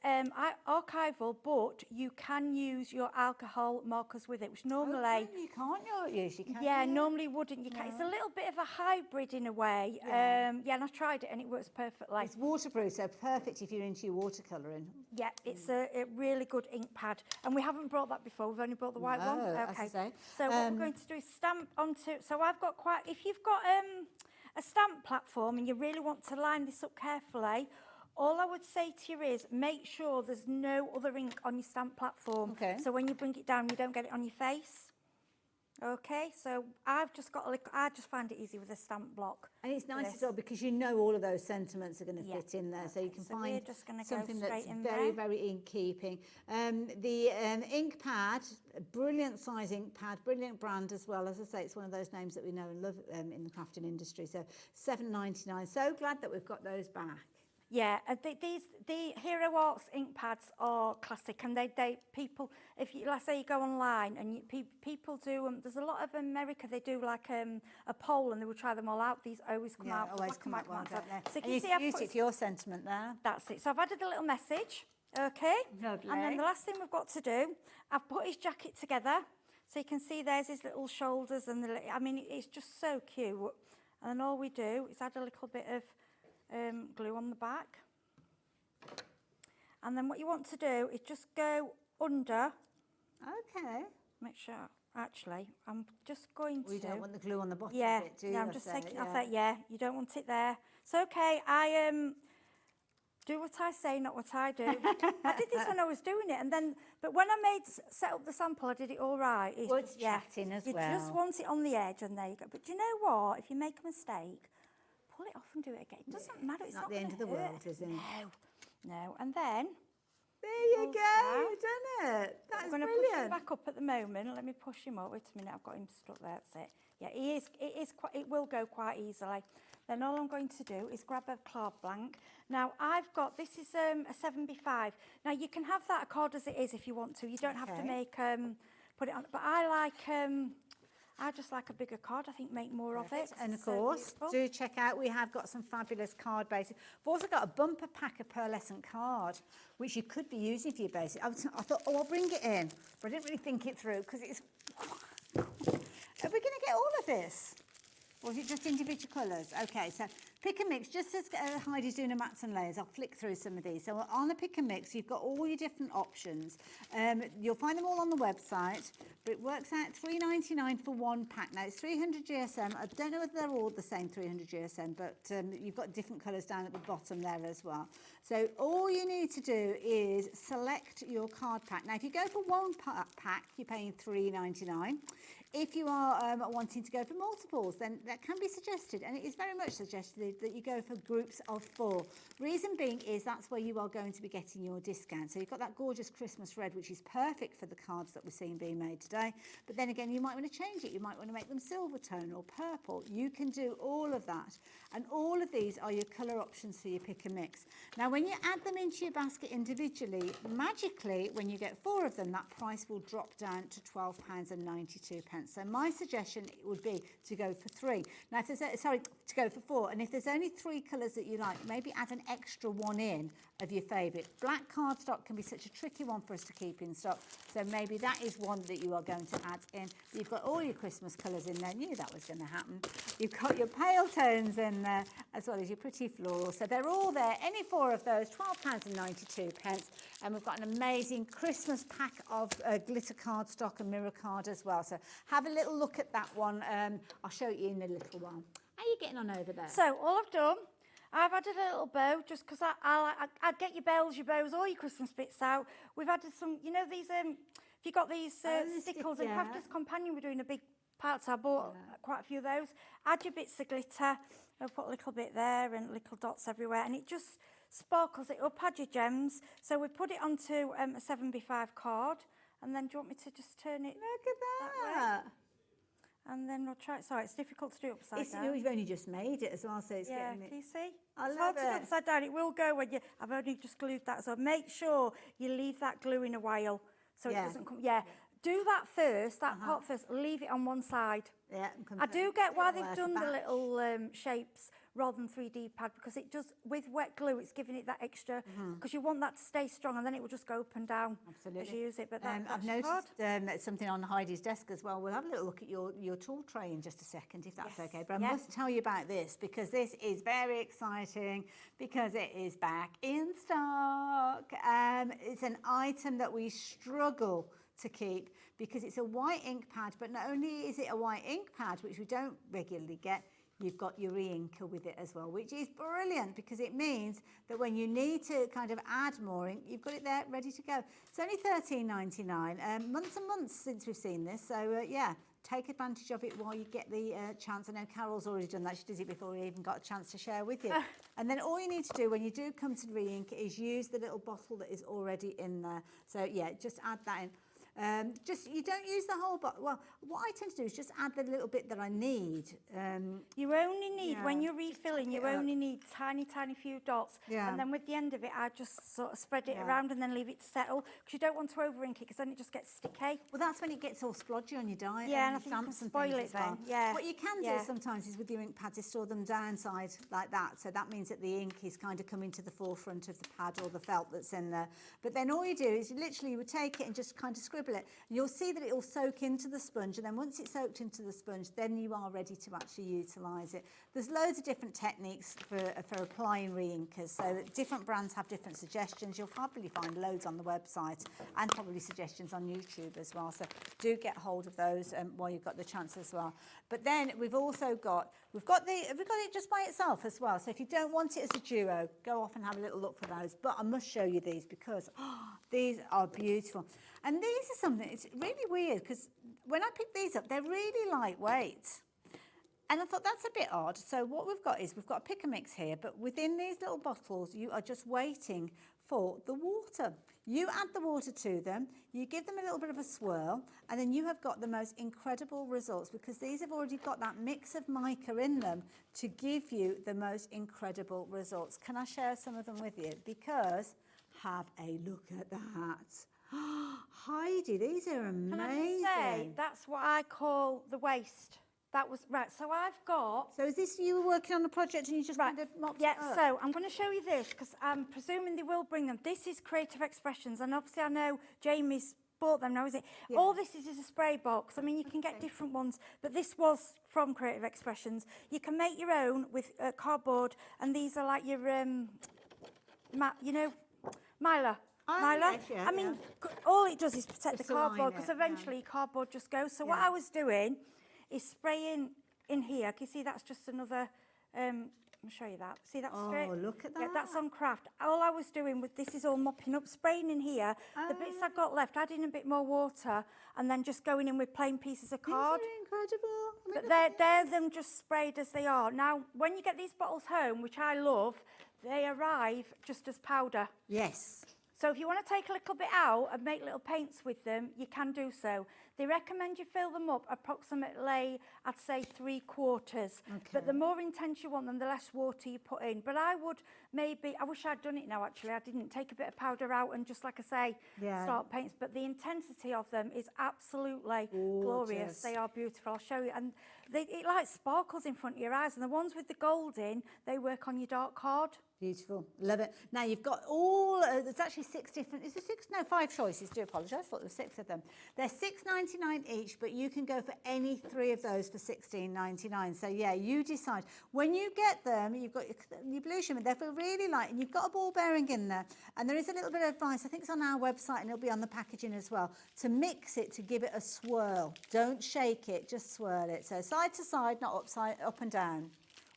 archival, but you can use your alcohol markers with it, which normally... you can't use, you can. Yeah, normally wouldn't. You can. It's a little bit of a hybrid in a way. Yeah. And I tried it and it works perfectly. It's waterproof, so perfect if you're into your watercolouring. Yeah, it's a really good ink pad. And we haven't brought that before. We've only brought the white one. as I Okay. say. So what we're going to do is stamp onto... So I've got quite... If you've got a stamp platform and you really want to line this up carefully, all I would say to you is make sure there's no other ink on your stamp platform. Okay. So when you bring it down, you don't get it on your face. Okay, so I've just got I just find it easy with a stamp block. And it's nice This. as well because you know all of those sentiments are going to fit in there, so you can So find we're just gonna go something that's straight in very, there. very in keeping. The ink pad, a brilliant size ink pad, brilliant brand as well. As I say, it's one of those names that we know and love in the crafting industry. So $7.99. So glad that we've got those back. Yeah, the Hero Arts ink pads are classic, and they people, if you, let's say you go online and people do, there's a lot of America, they do like a poll and they will try them all out. These always come out. Always come out well, don't they? So And you you see, I've use put, it for your sentiment there. that's it. So I've added a little message, okay? Lovely. And then the last thing we've got to do, I've put his jacket together, so you can see there's his little shoulders and I mean, it's just so cute. And then all we do is add a little bit of glue on the back. And then what you want to do is just go under. Okay. Make sure, actually, I'm just going to... We don't want the glue on the bottom yeah, of it, do you? yeah, I'm I just say, taking off that, yeah, you don't want it there. It's okay, I do what I say, not what I do. I did this when I was doing it, and then, but when I set up the sample, I did it all right. It's Well, just, it's chatting as you well. just want it on the edge, and there you go. But do you know what? If you make a mistake, pull it off and do it again. It doesn't matter, it's not the end of the gonna world, hurt. is it? No, and then... There you Pulls go, out. you've done it. That's I'm going to push him brilliant. back up at the moment. Let me push him up. Wait a minute, I've got him stuck there. That's it. Yeah, it will go quite easily. Then all I'm going to do is grab a card blank. Now I've got, this is a 7B5. Now you can have that card as it is if you want to. You don't have to make, put it on. But I just like a bigger card. I think make more of it. And of It's so course, beautiful. do check out, we have got some fabulous card bases. We've also got a bumper pack of pearlescent card, which you could be using for your basic. I thought, I'll bring it in, but I didn't really think it through because it's... Are we going to get all of this? Or is it just individual colours? Okay, so pick and mix, just as Heidi's doing a mats and layers, I'll flick through some of these. So on a pick and mix, you've got all your different options. You'll find them all on the website, but it works out $3.99 for one pack. Now, it's 300 GSM. I don't know whether they're all the same 300 GSM, but you've got different colours down at the bottom there as well. So all you need to do is select your card pack. Now, if you go for one pack, you're paying $3.99. If you are wanting to go for multiples, then that can be suggested, and it is very much suggested that you go for groups of 4. Reason being is that's where you are going to be getting your discount. So you've got that gorgeous Christmas red, which is perfect for the cards that we're seeing being made today. But then again, you might want to change it. You might want to make them silver tone or purple. You can do all of that. And all of these are your colour options for your pick and mix. Now, when you add them into your basket individually, magically, when you get 4 of them, that price will drop down to £12.92. So my suggestion would be to go for 3. Now, if there's to go for 4. And if there's only 3 colours that you like, maybe add an extra one in of your favourite. Black cardstock can be such a tricky one for us to keep in stock. So maybe that is one that you are going to add in. You've got all your Christmas colours in there. Knew that was going to happen. You've got your pale tones in there, as well as your pretty floral. So they're all there. Any 4 of those, £12.92. And we've got an amazing Christmas pack of glitter cardstock and mirror card as well. So have a little look at that one. I'll show you in a little while. How are you getting on over there? So all I've done, I've added a little bow just because I'd get your bells, your bows, all your Christmas bits out. We've added some, you know, these, if you got these stickles and Crafter's Companion, we're doing a big part, so I bought quite a few of those. Add your bits of glitter. I'll put a little bit there and little dots everywhere, and it just sparkles it up. Add your gems. So we put it onto a 7x5 card, and then do you want me to just turn it? Look at that. And then we'll try it. Sorry, it's difficult to do upside down. We've only just made it as well, so it's Yeah, getting it. can you see? I It's love hard to do it. upside down. It will go when you. I've only just glued that, so make sure you leave that glue in a while so it doesn't come. Yeah. Do that first, that part first. Leave it on one side. Yeah. I do get why they've done the little shapes rather than 3D pad, because it just, with wet glue, it's giving it that extra, because you want that to stay strong, and then it will just go up and down as you use it. But I've noticed something on Heidi's desk as well. We'll have a little look at your tool tray in just a second, if that's okay. But I must tell you about this, because this is very exciting, because it is back in stock. It's an item that we struggle to keep because it's a white ink pad, but not only is it a white ink pad, which we don't regularly get, you've got your e-inker with it as well, which is brilliant because it means that when you need to kind of add more ink, you've got it there ready to go. It's only $13.99, months and months since we've seen this, so yeah, take advantage of it while you get the chance. I know Carol's already done that. She did it before we even got a chance to share with you. And then all you need to do when you do come to re-ink is use the little bottle that is already in there. So yeah, just add that in. You don't use the whole bottle. Well, what I tend to do is just add the little bit that I need. You only need, when you're refilling, you only need tiny few dots. And then with the end of it, I just sort of spread it around and then leave it to settle, because you don't want to over ink it, because then it just gets sticky. Well, that's when it gets all splodgy on your die. Yeah, and I think you can spoil it then. Yeah. What you can do sometimes is with your ink pads is store them downside like that. So that means that the ink is kind of coming to the forefront of the pad or the felt that's in there. But then all you do is you would take it and just kind of scribble it. And you'll see that it will soak into the sponge, and then once it's soaked into the sponge, then you are ready to actually utilise it. There's loads of different techniques for applying re-inkers, so that different brands have different suggestions. You'll probably find loads on the website and probably suggestions on YouTube as well, so do get hold of those while you've got the chance as well. But then we've also got it just by itself as well, so if you don't want it as a duo, go off and have a little look for those. But I must show you these because these are beautiful. And these are something, it's really weird because when I picked these up, they're really lightweight. And I thought that's a bit odd. So what we've got is we've got a pick and mix here, but within these little bottles, you are just waiting for the water. You add the water to them, you give them a little bit of a swirl, and then you have got the most incredible results because these have already got that mix of mica in them to give you the most incredible results. Can I share some of them with you? Because have a look at that. Heidi, these are amazing. Can I just say, that's what I call the waste. That was, right, so I've got... So is this you were working on the project and you just kind of mopped it up? Yeah, so I'm going to show you this because I'm presuming they will bring them. This is Creative Expressions, and obviously I know Jamie's bought them now, is it? Yeah. All this is a spray box. I mean, you can get different ones, but this was from Creative Expressions. You can make your own with cardboard, and these are like your, you know, Myla. Yes, yeah, I mean, all it does is protect the cardboard because eventually cardboard just goes. So what I was doing is spraying in here. Can you see that's just another, let me show you that. See that strip? Oh, look at that. Yeah, that's on craft. All I was doing with this is all mopping up, spraying in here. The bits I got left, adding a bit more water and then just going in with plain pieces of card. These are incredible. But they're them just sprayed as they are. Now, when you get these bottles home, which I love, they arrive just as powder. Yes. So if you want to take a little bit out and make little paints with them, you can do so. They recommend you fill them up approximately, I'd say 3/4. Okay. But the more intense you want them, the less water you put in. But I would maybe, I wish I'd done it now actually. I didn't take a bit of powder out and just like I say, start paints. But the intensity of them is absolutely glorious. They are beautiful. I'll show you. And it like sparkles in front of your eyes. And the ones with the gold in, they work on your dark card. Beautiful, love it. Now you've got all, there's actually 6 different, is there 6? No, 5 choices, do apologise, thought there were 6 of them. They're $6.99 each, but you can go for any 3 of those for $16.99. So yeah, you decide. When you get them, you've got your blue shimmer, they feel really light, and you've got a ball bearing in there. And there is a little bit of advice, I think it's on our website and it'll be on the packaging as well, to mix it, to give it a swirl. Don't shake it, just swirl it. So side to side, not up and down.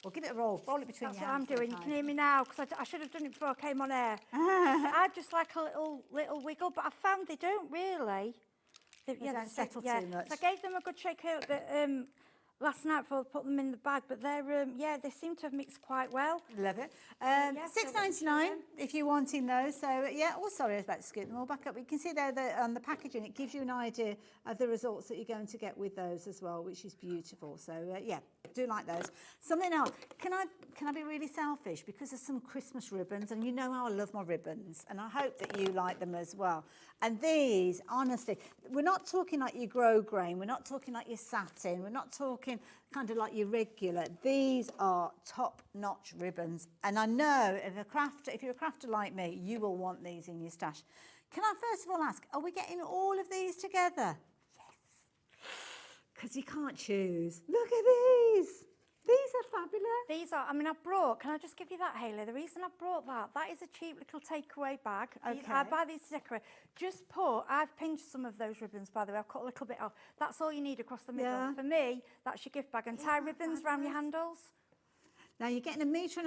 Or give it a roll it between That's your what I'm hands. doing. You can hear me now, because I should have done it before I came on air. I just like a little wiggle, but I found they don't really. They don't settle too much. So I gave them a good shake out last night before I put them in the bag, but they're they seem to have mixed quite well. Love it. $6.99 if you're wanting those. So yeah, oh sorry, I was about to scoot them all back up. You can see there on the packaging, it gives you an idea of the results that you're going to get with those as well, which is beautiful. So yeah, do like those. Something else. Can I be really selfish? Because there's some Christmas ribbons, and you know how I love my ribbons, and I hope that you like them as well. And these, honestly, we're not talking like your grosgrain, we're not talking like your satin, we're not talking kind of like your regular. These are top-notch ribbons, and I know if you're a crafter like me, you will want these in your stash. Can I first of all ask, are we getting all of these together? Yes, because you can't choose. Look at these. These are fabulous. These are, can I just give you that, Hayley? The reason I brought that is a cheap little takeaway bag. Okay. I buy these to decorate. I've pinched some of those ribbons, by the way. I've cut a little bit off. That's all you need across the middle. Yeah. For me, that's your gift bag. And tie ribbons around your handles. Now you're getting 1.5 meters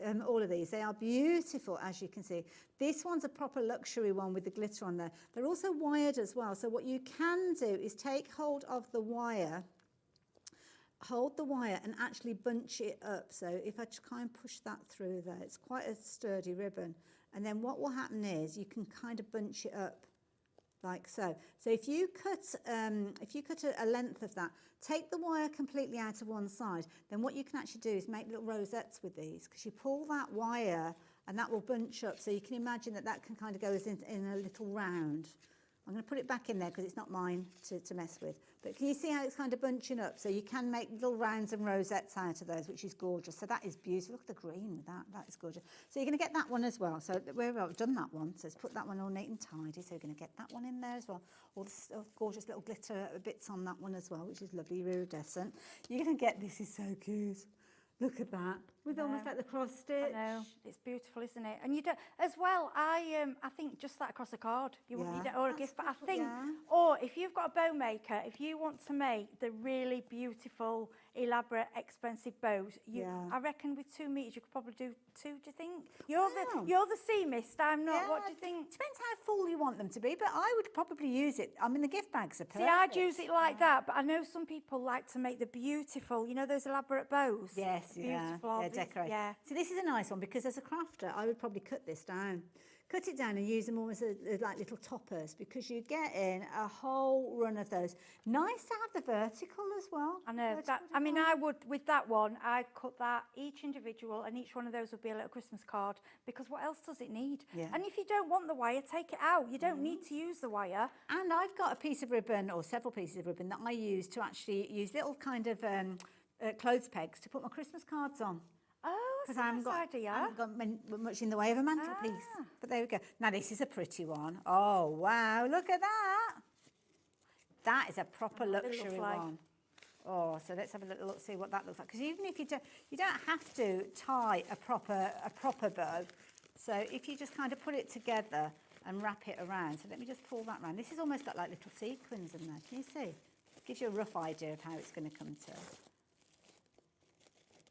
of all of these. They are beautiful, as you can see. This one's a proper luxury one with the glitter on there. They're also wired as well. So what you can do is take hold of the wire, hold the wire and actually bunch it up. So if I try and push that through there, it's quite a sturdy ribbon. And then what will happen is you can kind of bunch it up like so. So if you cut a length of that, take the wire completely out of one side, then what you can actually do is make little rosettes with these, because you pull that wire and that will bunch up. So you can imagine that can kind of go in a little round. I'm going to put it back in there because it's not mine to mess with. But can you see how it's kind of bunching up? So you can make little rounds and rosettes out of those, which is gorgeous. So that is beautiful. Look at the green with that. That is gorgeous. So you're going to get that one as well. So we've done that one. So let's put that one all neat and tidy. So you're going to get that one in there as well. All the gorgeous little glitter bits on that one as well, which is lovely, iridescent. You're going to get, this is so cute. Look at that, with almost like the cross stitch. I know, it's beautiful, isn't it? And you don't, as well, I think just that across a card, you don't or a gift, but I think, or if you've got a bow maker, if you want to make the really beautiful, elaborate, expensive bows, I reckon with 2 meters you could probably do 2, do you think? You're the sea mist, I'm not, what do you think? Depends how full you want them to be, but I would probably use it. I mean, the gift bags are perfect. See, I'd use it like that, but I know some people like to make the beautiful, you know, those elaborate bows? Yes, beautiful. Decorate. Yeah. So this is a nice one, because as a crafter, I would probably cut this down. Cut it down and use them almost as like little toppers, because you get in a whole run of those. Nice to have the vertical as well. I know. I would, with that one, I'd cut that each individual, and each one of those would be a little Christmas card, because what else does it need? Yeah. And if you don't want the wire, take it out. You don't need to use the wire. And I've got a piece of ribbon, or several pieces of ribbon, that I use to actually use little kind of clothes pegs to put my Christmas cards on. Oh, that's a nice idea. I haven't got much in the way of a mantelpiece. But there we go. Now, this is a pretty one. Oh, wow. Look at that. That is a proper luxury one. Oh, so let's have a little look, see what that looks like. Because even if you don't have to tie a proper bow. So if you just kind of put it together and wrap it around. So let me just pull that around. This has almost got like little sequins in there. Can you see? Gives you a rough idea of how it's going to come to.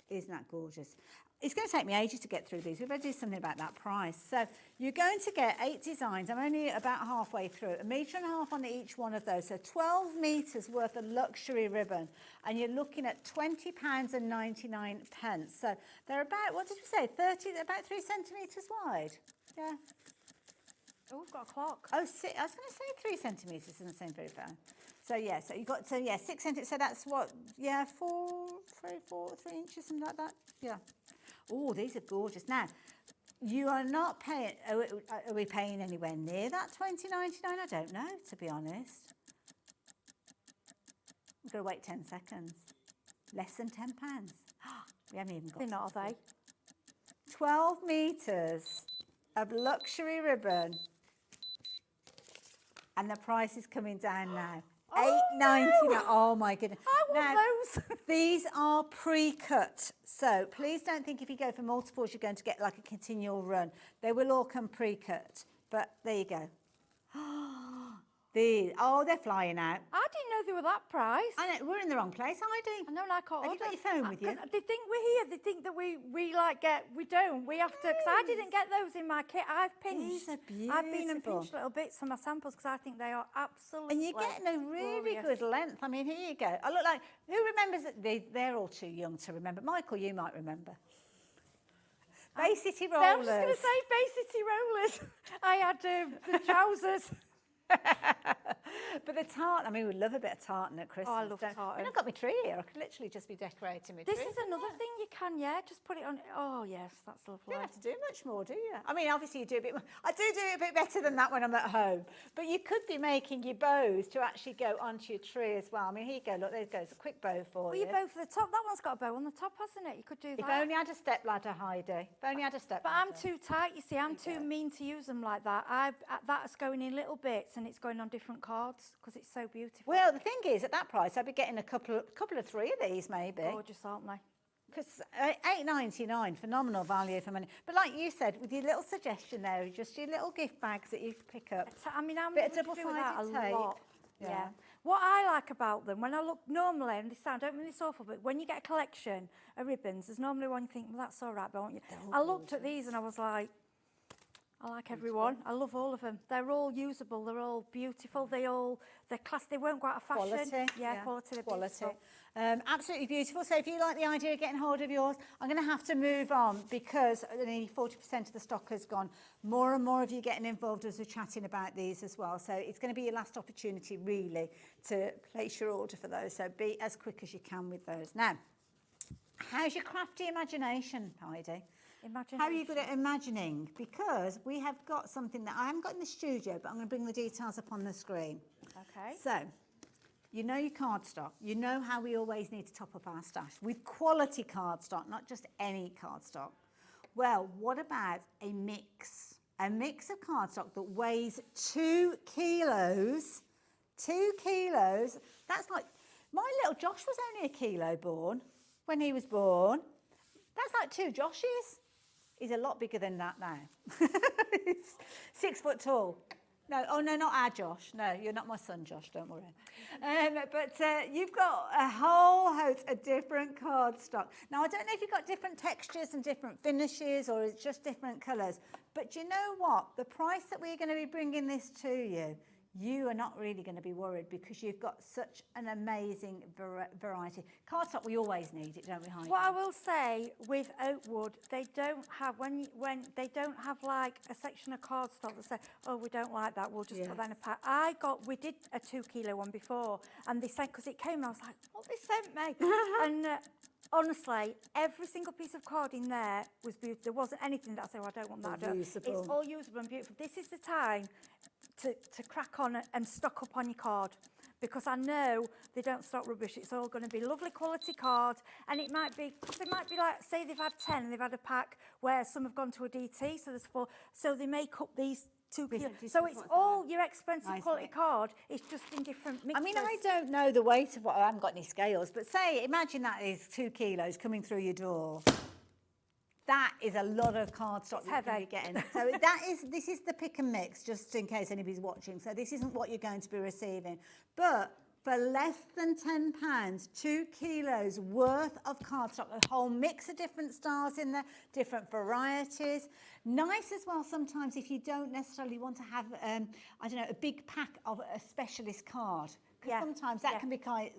Isn't that gorgeous? It's going to take me ages to get through these. We've got to do something about that price. So you're going to get 8 designs. I'm only about halfway through. 1.5 meters on each one of those. So 12 meters worth of luxury ribbon. And you're looking at £20.99. So they're about, what did we say, about 3 centimetres wide? Yeah. Oh, we've got a clock. Oh, I was going to say 3 centimetres, doesn't seem very bad. So yeah, so you got 6 centimetres. So that's what? Yeah, 3 inches, something like that. Yeah. Oh, these are gorgeous. Now, you are not paying. Are we paying anywhere near that $20.99? I don't know, to be honest. We've got to wait 10 seconds. Less than £10. We haven't even got. They're not, are they? 12 metres of luxury ribbon. And the price is coming down now. $8.99. Oh my goodness. I want those. These are pre-cut. So please don't think if you go for multiples, you're going to get like a continual run. They will all come pre-cut. But there you go. These, they're flying out. I didn't know they were that price. I know, we're in the wrong place, Heidi. I know, and I can't Have you got your phone with you? They think we're here. They think that we like get. We don't. We have to. Because I didn't get those in my kit. I've pinched. These are beautiful. I've been and pinched little bits for my samples because I think they are absolutely. And you're getting a really glorious. good length. I mean, here you go. I look like, who remembers that? They're all too young to remember. Michael, you might remember. Bay City Rollers. I was just going to say Bay City Rollers. I had the trousers. But the tartan, I mean, we love a bit of tartan at Christmas. Oh, I love tartan. I mean, I've got my tree here. I could literally just be decorating my tree. This is another thing you can, just put it on. Oh, yes, that's lovely. You don't have to do much more, do you? I mean, obviously you do a bit more. I do it a bit better than that when I'm at home. But you could be making your bows to actually go onto your tree as well. I mean, here you go. Look, there goes a quick bow for you. Well, your bow for the top. That one's got a bow on the top, hasn't it? You could do that. If only I had a step ladder, Heidi. If only I had a step But ladder. I'm too tight, you see. I'm too mean to use them like that. That's going in little bits and it's going on different cards because it's so beautiful. Well, the thing is, at that price, I'd be getting a couple of three of these, maybe. Gorgeous, aren't they? Because $8.99, phenomenal value for money. But like you said, with your little suggestion there, just your little gift bags that you pick up. I mean, I'm bit of able to do that a double-sided tape. lot. Yeah. What I like about them, when I look normally, and I don't mean this awful, but when you get a collection of ribbons, there's normally one you think, well, that's all right, but won't you? I looked at these and I was like, I like everyone. I love all of them. They're all usable. They're all beautiful. They're class. They won't go out of fashion. Quality. Yeah, quality. They're Quality. beautiful. Absolutely beautiful. So if you like the idea of getting hold of yours, I'm going to have to move on because nearly 40% of the stock has gone. More and more of you getting involved as we're chatting about these as well. So it's going to be your last opportunity really to place your order for those. So be as quick as you can with those. Now, how's your crafty imagination, Heidi? How are you good at imagining? Because we have got something that I haven't got in the studio, but I'm going to bring the details up on the screen. Okay. So, you know your cardstock. You know how we always need to top up our stash with quality cardstock, not just any cardstock. Well, what about a mix? A mix of cardstock that weighs 2 kilos. 2 kilos. That's like, my little Josh was only 1 kilo born when he was born. That's like 2 Joshes. He's a lot bigger than that now. He's 6 foot tall. No, oh no, not our Josh. No, you're not my son, Josh, don't worry. But you've got a whole host of different cardstock. Now, I don't know if you've got different textures and different finishes or it's just different colours. But you know what? The price that we're going to be bringing this to you, you are not really going to be worried because you've got such an amazing variety. Cardstock, we always need it, don't we, Heidi? What I will say with Oakwood, they don't have when they don't have like a section of cardstock that say, oh, we don't like that, we'll just put that in a pack. We did a 2 kilo one before, and they sent, because it came, and I was like, what they sent me? And honestly, every single piece of card in there was beautiful. There wasn't anything that I said, oh, I don't want that. It's all usable and beautiful. This is the time to crack on and stock up on your card, because I know they don't stock rubbish. It's all going to be lovely quality card, and it might be like, say they've had 10 and they've had a pack where some have gone to a DT, so there's 4, so they make up these 2 kilos. So it's all your expensive quality card. It's just in different mixes. I mean, I don't know the weight of what, I haven't got any scales, but imagine that is 2 kilos coming through your door. That is a lot of cardstock you're going to be getting. So this is the pick and mix, just in case anybody's watching. So this isn't what you're going to be receiving. But for less than £10, 2 kilos worth of cardstock, a whole mix of different styles in there, different varieties. Nice as well sometimes if you don't necessarily want to have, I don't know, a big pack of a specialist card. Because sometimes that can be kind.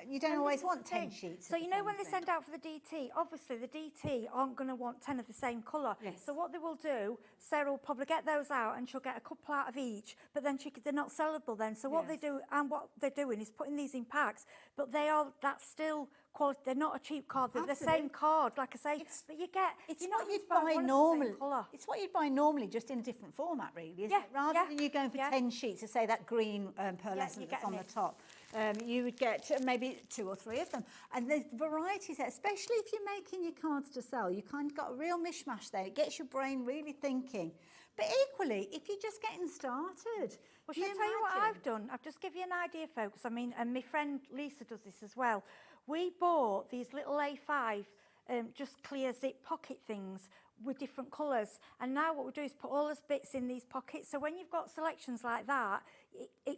You don't always want 10 sheets. So you know when they send out for the DT, obviously the DT aren't going to want 10 of the same colour. Yes. So what they will do, Sarah will probably get those out and she'll get a couple out of each. But then they're not sellable then. So what they do, and what they're doing is putting these in packs. But that's still quality. They're not a cheap card. They're the same card, like I say. But you get. It's what you'd buy normally. It's what you'd buy normally, just in a different format, really, isn't it? Rather than you going for 10 sheets to say that green pearlescent that's on the top. you would get maybe 2 or 3 of them. And the varieties there, especially if you're making your cards to sell, you kind of got a real mishmash there. It gets your brain really thinking. But equally, if you're just getting started. Well, shall I tell you what I've done? I've just give you an idea, folks. I mean, and my friend Lisa does this as well. We bought these little A5 just clear zip pocket things with different colours, and now what we do is put all those bits in these pockets, so when you've got selections like that,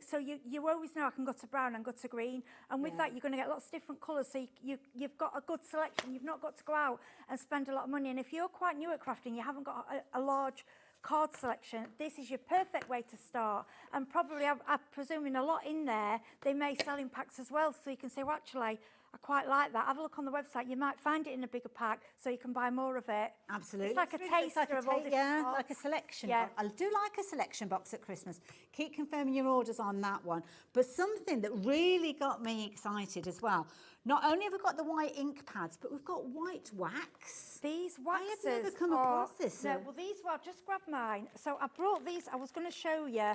so you always know I can go to brown and go to green, and with that you're going to get lots of different colours, so you've got a good selection. You've not got to go out and spend a lot of money, and if you're quite new at crafting, you haven't got a large card selection, this is your perfect way to start. And probably, I'm presuming a lot in there, they may sell in packs as well, so you can say, well, actually, I quite like that. Have a look on the website. You might find it in a bigger pack, so you can buy more of it. Absolutely. It's like a taster of all different pots. Like a selection box. I do like a selection box at Christmas. Keep confirming your orders on that one. But something that really got me excited as well, not only have we got the white ink pads, but we've got white wax. These waxes I have never come across this. No, well, these, well, just grab mine. So I brought these, I was going to show you.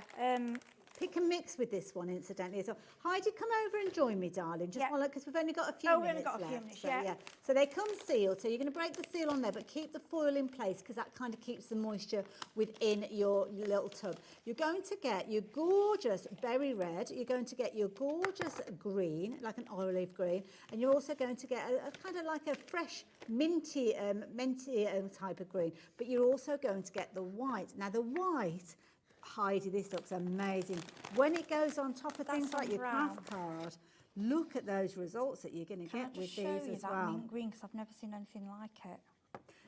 Pick and mix with this one, incidentally. So Heidi, come over and join me, darling. Just while, because we've only got a few minutes we've only got a few left. minutes, So they come sealed. So you're going to break the seal on there, but keep the foil in place because that kind of keeps the moisture within your little tub. You're going to get your gorgeous berry red. You're going to get your gorgeous green, like an olive green, and you're also going to get a kind of like a fresh minty type of green. But you're also going to get the white. Now the white, Heidi, this looks amazing. When it goes on top of things like your craft card, look at those results that you're going to get with these as well. Mint green, because I've never seen anything like it.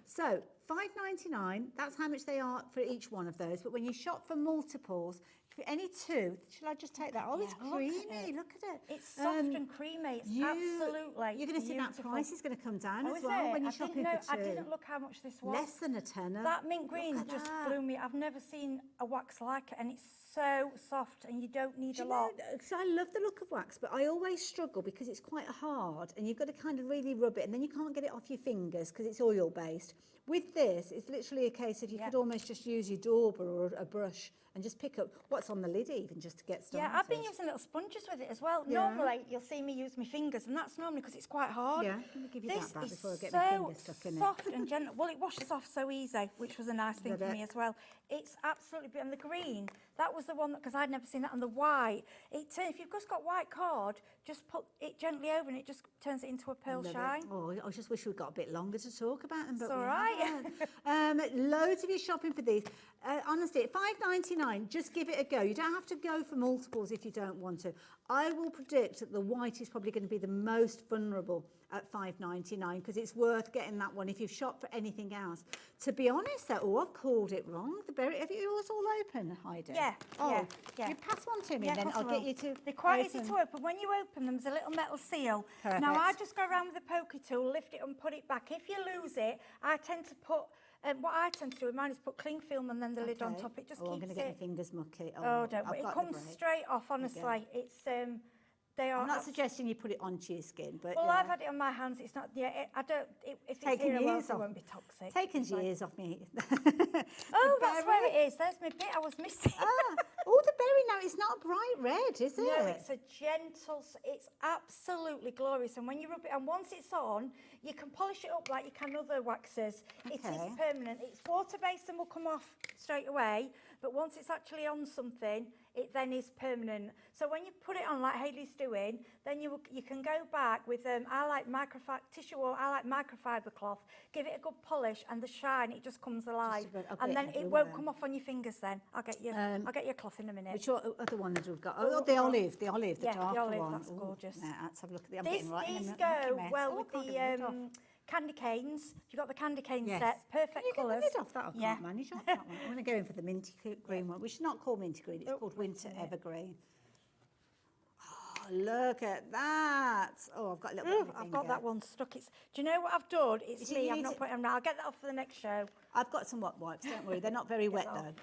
So $5.99, that's how much they are for each one of those. But when you shop for multiples, for any 2, shall I just take that? Oh, it's creamy. Look at it. It's soft and creamy. It's absolutely You're going to see that price is going to come down as well when you're shopping for 2. I didn't look how much this was. Less than a tenner. That mint green just blew me. I've never seen a wax like it, and it's so soft, and you don't need a lot. So I love the look of wax, but I always struggle because it's quite hard, and you've got to kind of really rub it, and then you can't get it off your fingers because it's oil-based. With this, it's literally a case of you could almost just use your dauber or a brush and just pick up what's on the lid even just to get started. Yeah, I've been using little sponges with it as well. Normally, you'll see me use my fingers, and that's normally because it's quite hard. Yeah, let me give you that back before I get so my fingers stuck in it. soft and gentle. Well, it washes off so easy, which was a nice thing for me as well. It's absolutely beautiful. And the green, that was the one that, because I'd never seen that, and the white. If you've just got white card, just put it gently over, and it just turns it into a pearl shine. Oh, I just wish we'd got a bit longer to talk about them, but it's all right. Loads of you shopping for these. Honestly, at $5.99, just give it a go. You don't have to go for multiples if you don't want to. I will predict that the white is probably going to be the most vulnerable at $5.99 because it's worth getting that one if you've shopped for anything else. To be honest, though, I've called it wrong. The berry, have you yours all open, Heidi? Yeah. You pass one to me, then I'll get you to. They're quite easy to open. When you open them, there's a little metal seal. Perfect. Now I just go around with a pokey tool, lift it and put it back. If you lose it, I tend to put. What I tend to do with mine is put cling film and then the lid on top. It just keeps it. I'm going to get my fingers mucky. Oh, don't worry. It comes straight off, honestly. It's they are. I'm not suggesting you put it onto your skin, but well, I've had it on my hands. It's not. Yeah, I don't. If it's here, it won't be toxic. Taking years off me. Oh, that's where it is. There's my bit I was missing. Oh, the berry now. It's not bright red, is it? No, it's a gentle. It's absolutely glorious. And when you rub it, and once it's on, you can polish it up like you can other waxes. Okay. It is permanent. It's water-based and will come off straight away. But once it's actually on something, it then is permanent. So when you put it on like Hayley's doing, then you can go back with I like tissue or I like microfiber cloth. Give it a good polish, and the shine, it just comes alive. And then it won't come off on your fingers. Then I'll get your cloth in a minute. Which other one that we've got? Oh, the olive, the darker the olive, one. That's gorgeous. Nah, let's have a look at the. These go well with the candy canes. You got the candy cane set, perfect colours. Can you get the lid off that? I can't manage off that one. I'm going to go in for the minty green one, which is not called minty green, it's called winter evergreen. Oh, look at that. Oh, I've got a little bit of I've got that one stuck. Do you know what I've done? It's me, I've not put it on now. I'll get that off for the next show. I've got some wet wipes, don't worry. They're not very wet though.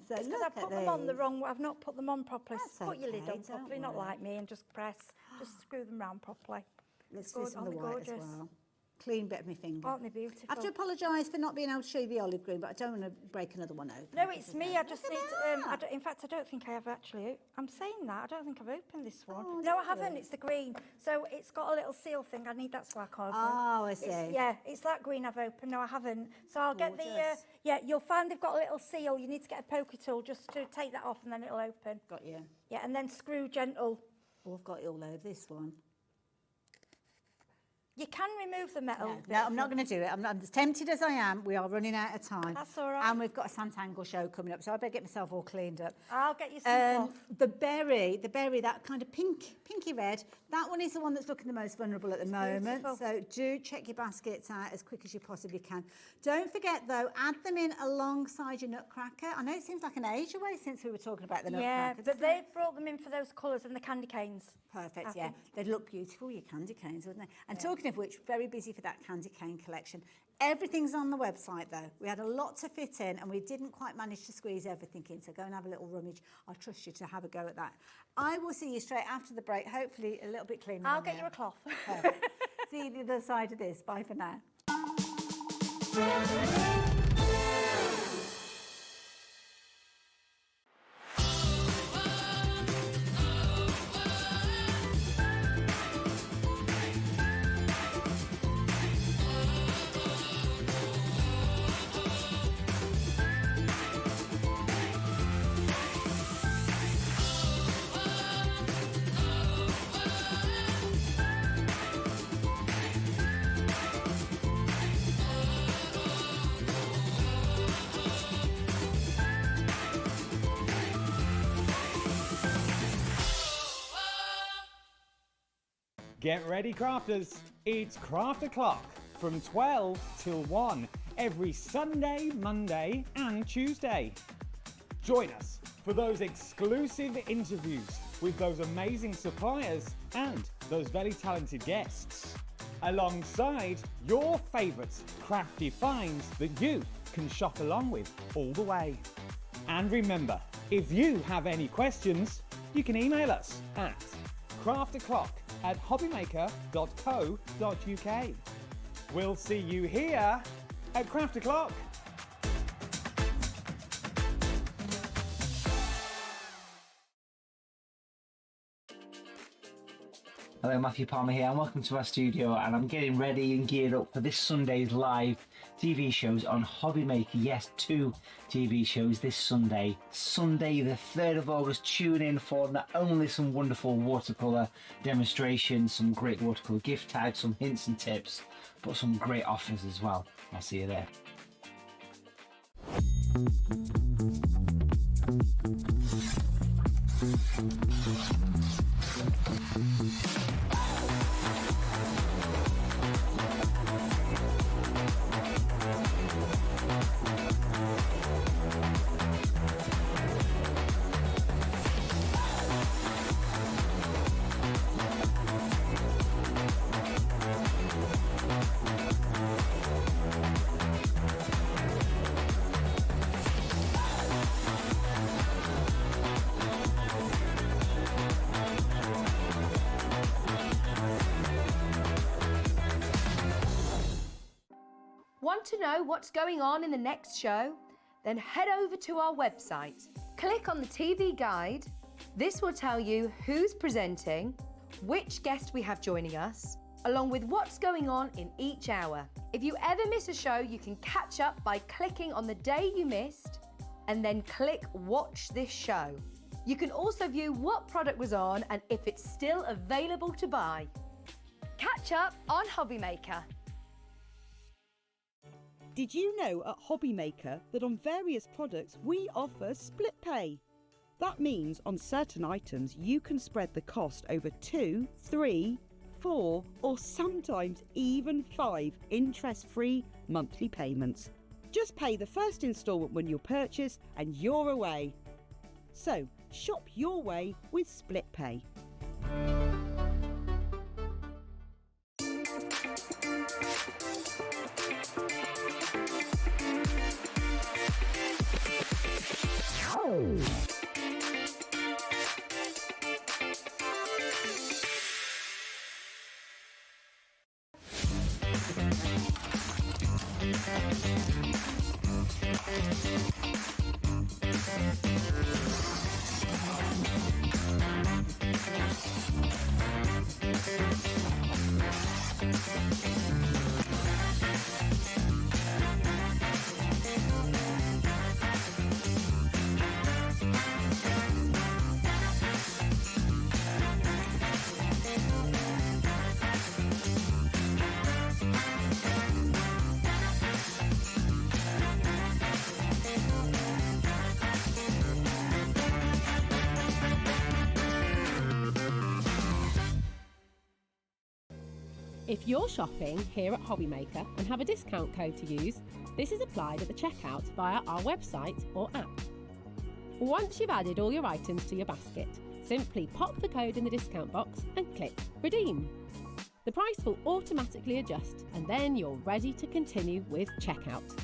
So it's because I put them on the wrong way. I've not put them on properly. That's put your lid on okay, properly, don't not worry. like me, and just press. Just screw them round properly. Let's do some of the white as well. clean bit of my finger. Aren't they beautiful? I have to apologise for not being able to show you the olive green, but I don't want to break another one open. No, it's me. I just need. In fact, I don't think I have actually. I'm saying that. I don't think I've opened this one. Oh, no, I haven't. It's the green. So it's got a little seal thing. I need that so I can't open. Oh, I see. Yeah, it's that green I've opened. No, I haven't. So I'll get the. Gorgeous. Yeah, you'll find they've got a little seal. You need to get a poker tool just to take that off, and then it'll open. Got you. Yeah, and then screw gentle. Oh, I've got it all over this one. You can remove the metal. No, I'm not going to do it. I'm as tempted as I am. We are running out of time. That's all right. And we've got a Sanntangle show coming up, so I better get myself all cleaned up. I'll get you some cloth. The berry, that kind of pinky red, that one is the one that's looking the most vulnerable at the moment. beautiful. So do check your baskets out as quick as you possibly can. Don't forget though, add them in alongside your nutcracker. I know it seems like an age away since we were talking about the Yeah, nutcracker. but they've brought them in for those colours and the candy canes. Perfect, I yeah. think. They'd look beautiful, your candy canes, wouldn't they? And talking of which, very busy for that candy cane collection. Everything's on the website though. We had a lot to fit in and we didn't quite manage to squeeze everything in, so go and have a little rummage. I trust you to have a go at that. I will see you straight after the break, hopefully a little bit cleaner. I'll than get you now. a cloth. Perfect. See you the other side of this. Bye for now. Get ready, crafters. It's Craft O'Clock from 12 till 1 every Sunday, Monday and Tuesday. Join us for those exclusive interviews with those amazing suppliers and those very talented guests, alongside your favourite crafty finds that you can shop along with all the way. And remember, if you have any questions, you can email us at crafto'clock@hobbymaker.co.uk. We'll see you here at Craft O'Clock. Hello, Matthew Palmer here and welcome to our studio, and I'm getting ready and geared up for this Sunday's live TV shows on Hobby Maker. Yes, 2 TV shows this Sunday. Sunday the 3rd of August, tune in for not only some wonderful watercolour demonstrations, some great watercolour gift tags, some hints and tips, but some great offers as well. I'll see you there. Want to know what's going on in the next show? Then head over to our website. Click on the TV guide. This will tell you who's presenting, which guest we have joining us, along with what's going on in each hour. If you ever miss a show, you can catch up by clicking on the day you missed and then click Watch This Show. You can also view what product was on and if it's still available to buy. Catch up on Hobby Maker. Did you know at Hobby Maker that on various products we offer split pay? That means on certain items you can spread the cost over 2, 3, 4 or sometimes even 5 interest-free monthly payments. Just pay the first instalment when you purchase and you're away. So shop your way with split pay. If you're shopping here at Hobbymaker and have a discount code to use, this is applied at the checkout via our website or app. Once you've added all your items to your basket, simply pop the code in the discount box and click Redeem. The price will automatically adjust and then you're ready to continue with checkout.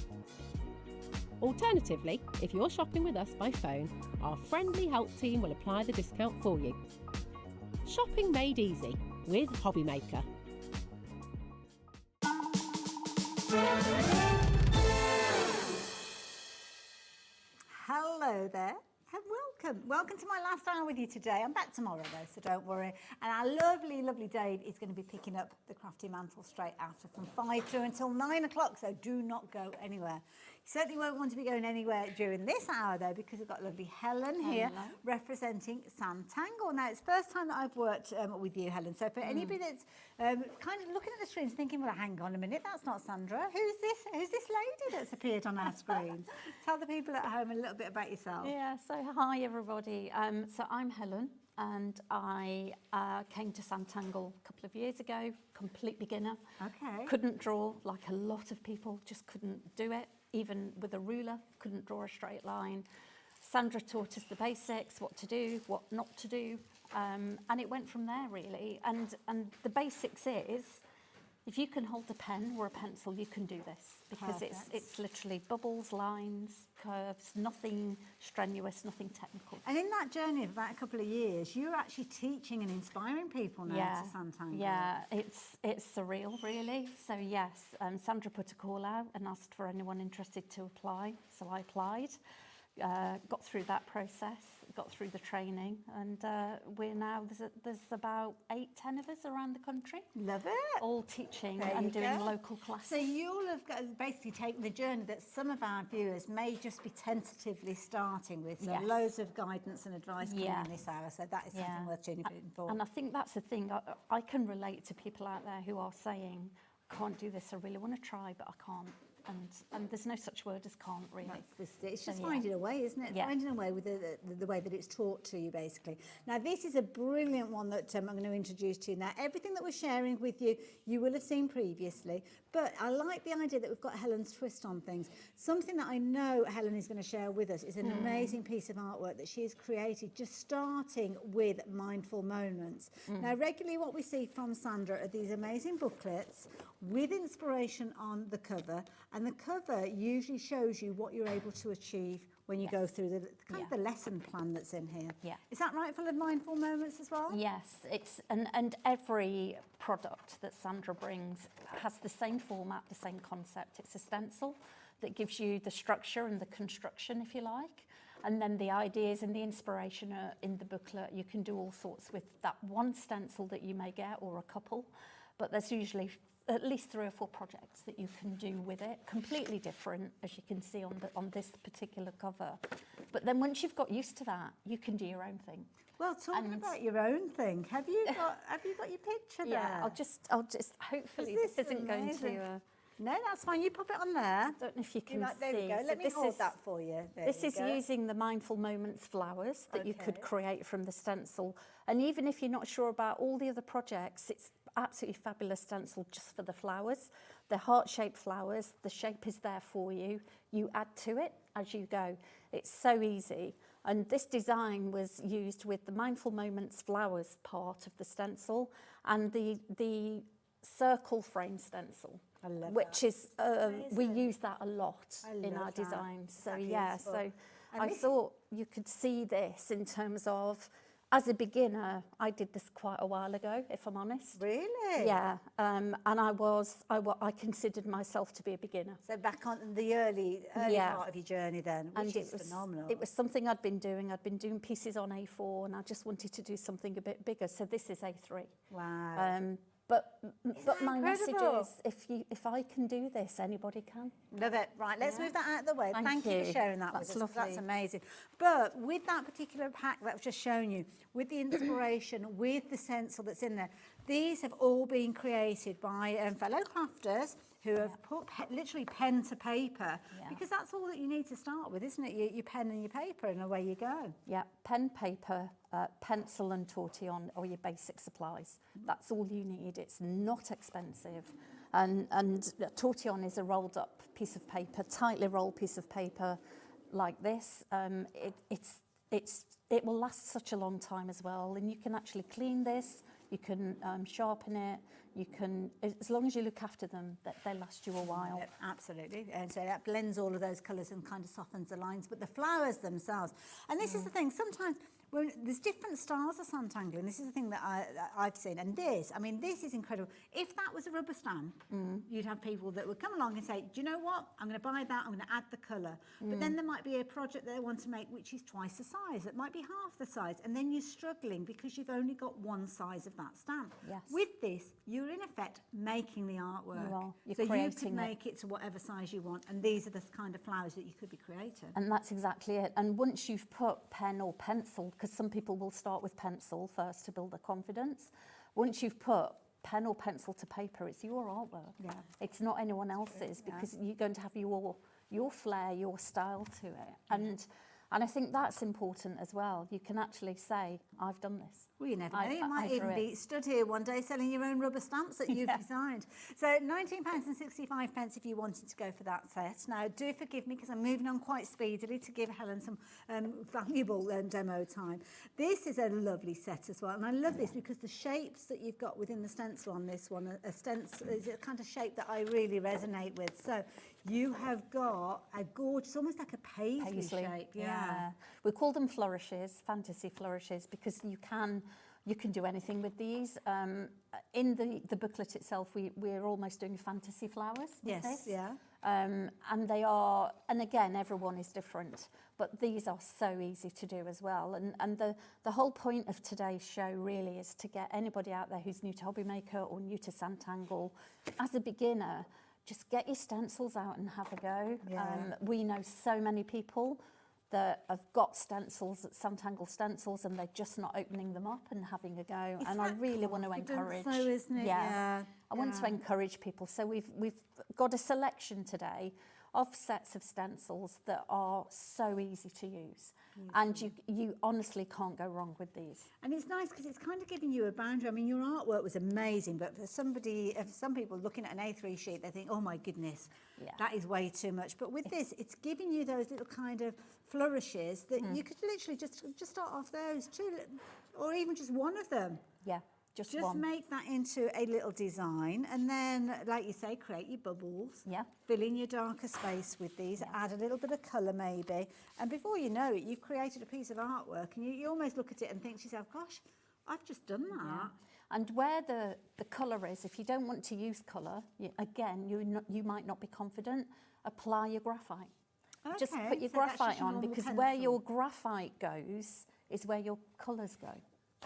Alternatively, if you're shopping with us by phone, our friendly help team will apply the discount for you. Shopping made easy with Hobbymaker. Hello there. And welcome to my last hour with you today. I'm back tomorrow though, so don't worry. And our lovely Dave is going to be picking up the crafty mantle straight after from 5 through until 9 o'clock, so do not go anywhere. You certainly won't want to be going anywhere during this hour though, because we've got lovely Helen here representing Sanntangle. Now it's the first time that I've worked with you, Helen, so for anybody that's kind of looking at the screens thinking, well, hang on a minute, that's not Sandra. Who's this lady that's appeared on our screens? Tell the people at home a little bit about yourself. Yeah, so hi everybody. So I'm Helen and I came to Sanntangle a couple of years ago, complete beginner. Okay. Couldn't draw, like a lot of people, just couldn't do it. Even with a ruler, couldn't draw a straight line. Sandra taught us the basics, what to do, what not to do, and it went from there really. And the basics is, if you can hold a pen or a pencil, you can do this, because it's literally bubbles, lines, curves, nothing strenuous, nothing technical. And in that journey of about a couple of years, you're actually teaching and inspiring people now to Sanntangle. Yeah, it's surreal, really. So yes, Sandra put a call out and asked for anyone interested to apply. So I applied, got through that process, got through the training, and we're now, there's about 8-10 of us around the country. Love it. All teaching and doing local classes. So you'll have basically taken the journey that some of our viewers may just be tentatively starting with. So loads of guidance and advice coming in this hour. So that is something worth tuning in for. And I think that's the thing. I can relate to people out there who are saying, I can't do this, I really want to try, but I can't. And there's no such word as can't, really. It's just finding a way, isn't it? Finding a way with the way that it's taught to you, basically. Now, this is a brilliant one that I'm going to introduce to you now. Everything that we're sharing with you, you will have seen previously. But I like the idea that we've got Helen's twist on things. Something that I know Helen is going to share with us is an amazing piece of artwork that she has created, just starting with mindful moments. Now, regularly what we see from Sandra are these amazing booklets with inspiration on the cover. And the cover usually shows you what you're able to achieve when you go through the kind of the lesson plan that's in here. Yeah. Is that right, full of mindful moments as well? Yes, it's and every product that Sandra brings has the same format, the same concept. It's a stencil that gives you the structure and the construction, if you like. And then the ideas and the inspiration are in the booklet. You can do all sorts with that one stencil that you may get, or a couple, but there's usually at least 3 or 4 projects that you can do with it, completely different, as you can see on this particular cover. But then once you've got used to that, you can do your own thing. Well, talking about your own thing, have you got your picture there? Yeah, I'll just hopefully this isn't going to. No, that's fine. You pop it on there. I don't know if you can see. There we go. Let me hold that for you. This is using the Mindful Moments flowers that you could create from the stencil. And even if you're not sure about all the other projects, it's absolutely fabulous stencil just for the flowers. They're heart-shaped flowers. The shape is there for you. You add to it as you go. It's so easy. And this design was used with the Mindful Moments flowers part of the stencil and the circle frame stencil, which is we use that a lot in our designs. So so I thought you could see this in terms of, as a beginner, I did this quite a while ago, if I'm honest. Really? Yeah, and I considered myself to be a beginner. So back on the early part of your journey then, which is phenomenal. It was something I'd been doing. I'd been doing pieces on A4, and I just wanted to do something a bit bigger. So this is A3. Wow. But my message is, if I can do this, anybody can. Love it. Right, let's move that out of the way. Thank you for sharing that with us. Lovely. That's amazing. But with that particular pack that I've just shown you, with the inspiration, with the stencil that's in there, These have all been created by fellow crafters who have put literally pen to paper, because that's all that you need to start with, isn't it? Your pen and your paper, and away you go. Yeah, pen, paper, pencil and tortillon are your basic supplies. That's all you need. It's not expensive. And tortillon is a rolled up piece of paper, tightly rolled piece of paper like this. It will last such a long time as well, and you can actually clean this, you can sharpen it, you can, as long as you look after them, that they last you a while. Yep, absolutely, and so that blends all of those colours and kind of softens the lines, but the flowers themselves, and this is the thing, sometimes when there's different styles of Sanntangle, and this is the thing that I've seen, and this is incredible. If that was a rubber stamp, you'd have people that would come along and say, do you know what, I'm going to buy that, I'm going to add the colour, but then there might be a project they want to make which is twice the size, it might be half the size, and then you're struggling because you've only got one size of that stamp. Yes. With this, you're in effect making the artwork. You are. You're so you could creating make it to whatever size you want, and these are the kind of flowers that you could be creating. And that's exactly it. And once you've put pen or pencil, because some people will start with pencil first to build their confidence, once you've put pen or pencil to paper, it's your artwork. Yeah. It's not anyone else's, because you're going to have your flair, your style to it. And I think that's important as well. You can actually say, I've done this. Well, you never know. You might even be stood here one day selling your own rubber stamps that you've designed. So £19.65 if you wanted to go for that set. Now, do forgive me because I'm moving on quite speedily to give Helen some valuable demo time. This is a lovely set as well. And I love this because the shapes that you've got within the stencil on this one, a stencil is a kind of shape that I really resonate with. So you have got a gorgeous, almost like a paisley shape. Yeah. We call them flourishes, fantasy flourishes, because you can do anything with these. In the booklet itself, we're almost doing fantasy flowers with this. And they are, and again, everyone is different, but these are so easy to do as well. And the whole point of today's show really is to get anybody out there who's new to Hobby Maker or new to Sanntangle. As a beginner, just get your stencils out and have a go. We know so many people that have got stencils, Sanntangle stencils, and they're just not opening them up and having a go. And I really want to encourage. So, isn't it? I want to encourage people. So we've got a selection today of sets of stencils that are so easy to use. And you honestly can't go wrong with these. And it's nice because it's kind of giving you a boundary. I mean, your artwork was amazing, but for some people looking at an A3 sheet, they think, oh my goodness, that is way too much. But with this, it's giving you those little kind of flourishes that you could literally just start off those two, or even just one of them. Yeah. Just one. Make that into a little design, and then, like you say, create your bubbles. Fill in your darker space with these. Add a little bit of colour maybe, and before you know it, you've created a piece of artwork, and you almost look at it and think to yourself, "Gosh, I've just done that." And where the colour is, if you don't want to use colour, you might not be confident. Apply your graphite. Okay, just put your graphite on, because where your graphite goes is where your colours go.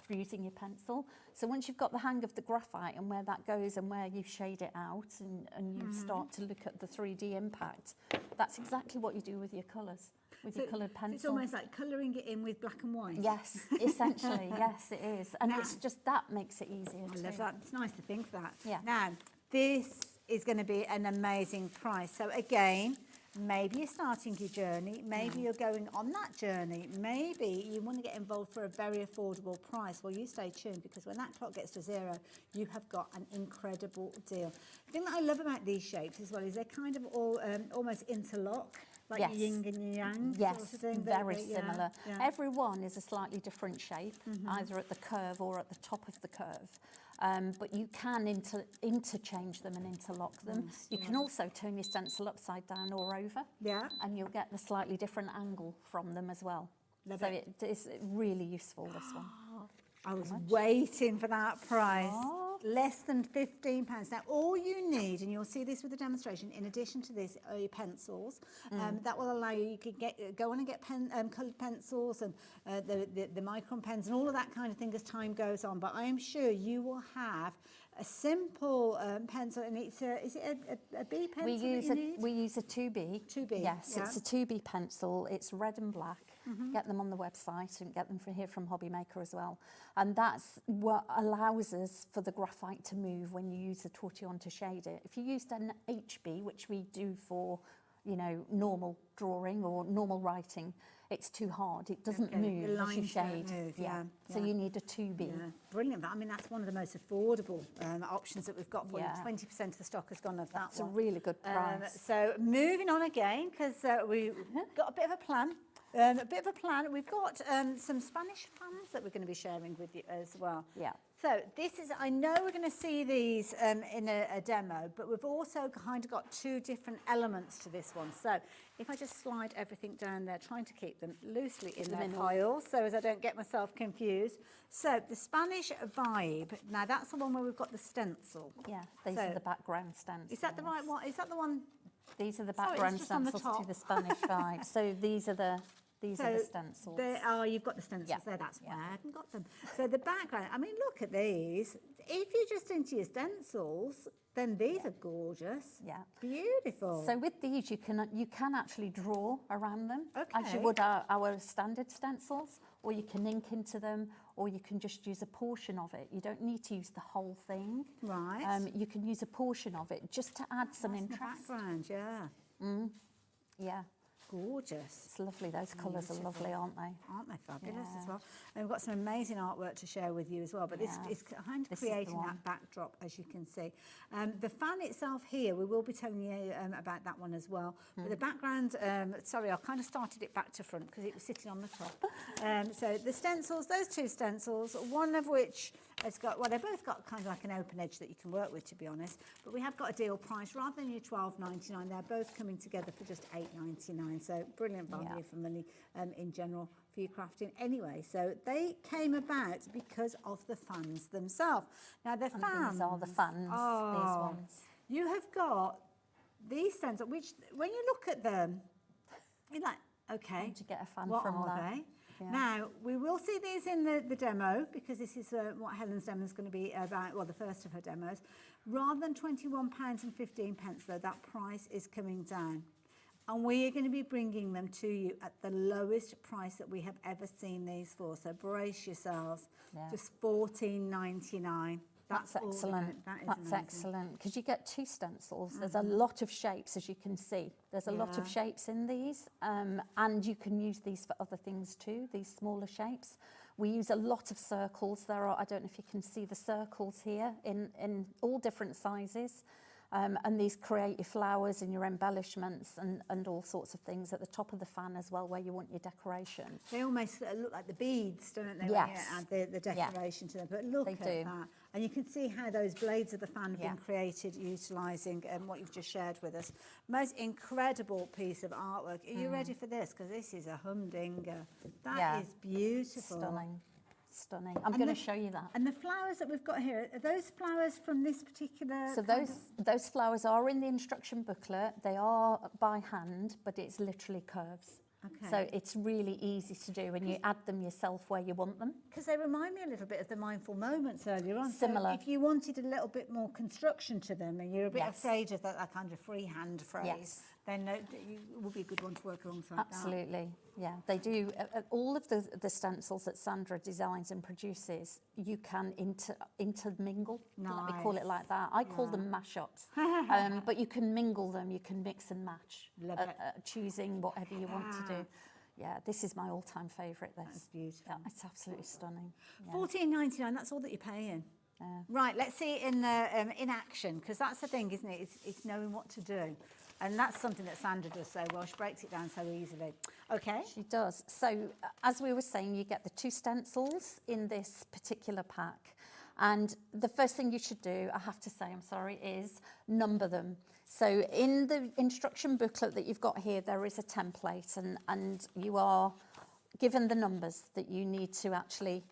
Using your pencil. So once you've got the hang of the graphite and where that goes and where you shade it out and you start to look at the 3D impact, that's exactly what you do with your colours, with your coloured pencil. It's almost like colouring it in with black and white. Yes, essentially, yes, it is. And it's just, that makes it easier too. I love that. It's nice to think that. Yeah. Now, this is going to be an amazing price. So again, maybe you're starting your journey, maybe you're going on that journey, maybe you want to get involved for a very affordable price. Well, you stay tuned, because when that clock gets to 0, you have got an incredible deal. The thing that I love about these shapes as well is they're kind of all almost interlock, like yin and yang sort of thing. Very similar. Every one is a slightly different shape, either at the curve or at the top of the curve. But you can interchange them and interlock them. You can also turn your stencil upside down or over, and you'll get the slightly different angle from them as well. So it is really useful, this one. I was waiting for that price. Less than £15. Now, all you need, and you'll see this with the demonstration, in addition to this, are your pencils. That will allow you can go on and get coloured pencils and the micron pens and all of that kind of thing as time goes on. But I am sure you will have a simple pencil, and it's is it a B pencil? We use a 2B. 2B. Yes, yeah. it's a 2B pencil. It's red and black. Get them on the website and get them from here from Hobby Maker as well. And that's what allows us for the graphite to move when you use the tortillon to shade it. If you used an HB, which we do for, you know, normal drawing or normal writing, it's too hard. It doesn't move The as you lines don't shade. move, yeah. So you need a 2B. Yeah, brilliant. I mean, that's one of the most affordable options that we've got for Yeah. you. 20% of the stock has gone of that It's a one. really good price. So moving on again, because we've got a bit of a plan. We've got some Spanish fans that we're going to be sharing with you as well. Yeah. So this is, I know we're going to see these in a demo, but we've also kind of got two different elements to this one. So if I just slide everything down there, trying to keep them loosely in their piles so as I don't get myself confused. So the Spanish vibe, now that's the one where we've got the stencil. Yeah, these are the background stencils. Is that the right one? Is that the one? These are the Sorry, it's background just on the stencils to top. the Spanish vibe. So these are the stencils. You've got the stencils Yeah. there, that's why I haven't got them. So the background, I mean, look at these. If you're just into your stencils, then these are gorgeous. Yeah. Beautiful. So with these, you can actually draw around them as you Okay. would our standard stencils, or you can ink into them, or you can just use a portion of it. You don't need to use the whole thing. Right. You can use a portion of it just to add some That's the interest. background, yeah. Yeah, Gorgeous. it's lovely. Those colours are lovely, aren't they? Aren't they fabulous Yeah. as well? And we've got some amazing artwork to share with you as well, but Yeah. this is kind of This is the creating one. that backdrop, as you can see. The fan itself here, we will be telling you about that one as well. But the background, sorry, I kind of started it back to front because it was sitting on the top. So the stencils, those two stencils, one of which has got, well, they've both got kind of like an open edge that you can work with, to be honest. But we have got a deal price. Rather than your $12.99, they're both coming together for just $8.99. So brilliant value for money in general for your crafting anyway. So they came about because of the fans themselves. Now the And fans. these are the fans, these ones. You have got these stencils, which when you look at them, you're like, okay, And to get a fan what from are that. they? Yeah. Now, we will see these in the demo because this is what Helen's demo is going to be about, well, the first of her demos. Rather than £21.15 though, that price is coming down. And we are going to be bringing them to you at the lowest price that we have ever seen these for. So brace yourselves, Yeah. just £14.99. That's all we're excellent. gonna- that is That's amazing. excellent because you get two stencils. There's a lot of shapes, as you can see. There's a lot of Yeah. shapes in these, and you can use these for other things too. These smaller shapes. We use a lot of circles. There are, I don't know if you can see the circles here in all different sizes. And these create your flowers and your embellishments and all sorts of things at the top of the fan as well, where you want your decoration. They almost look like the beads, don't they? Yes. When you add the decoration to them. But look They at do. that. And you can see how those blades of the fan have Yeah. been created utilising what you've just shared with us. Most incredible piece of artwork. Are you ready for this? Because this is a humdinger. That is beautiful. Stunning. Stunning. I'm And going to the- show you that. And the flowers that we've got here, are those flowers from this particular... So kind those flowers are in the instruction booklet. They are by hand, but it's literally curves. Okay. So it's really easy to do, and you add them yourself where you want them. Because they remind me a little bit of the mindful moments earlier on. Similar. So if you wanted a little bit more construction to them and you're a bit Yes. afraid of that kind of freehand phrase, Yes. then it would be a good one to work alongside Absolutely, yeah. They do, all of the stencils that Sandra designs and produces, you can intermingle, let me call it like that. I call them mashups, but you can mingle them, you can mix and match, Love it. choosing whatever you want to do. Yeah, this is my all-time favourite, this. That's beautiful. Yeah, it's absolutely stunning. Yeah. $14.99, that's all that you're paying. Right, let's see it in action, because that's the thing, isn't it? It's knowing what to do. And that's something that Sandra does so well. She breaks it down so easily. Okay. She does. So, as we were saying, you get the two stencils in this particular pack. And the first thing you should do, I have to say, I'm sorry, is number them. So in the instruction booklet that you've got here, there is a template and you are given the numbers that you need to actually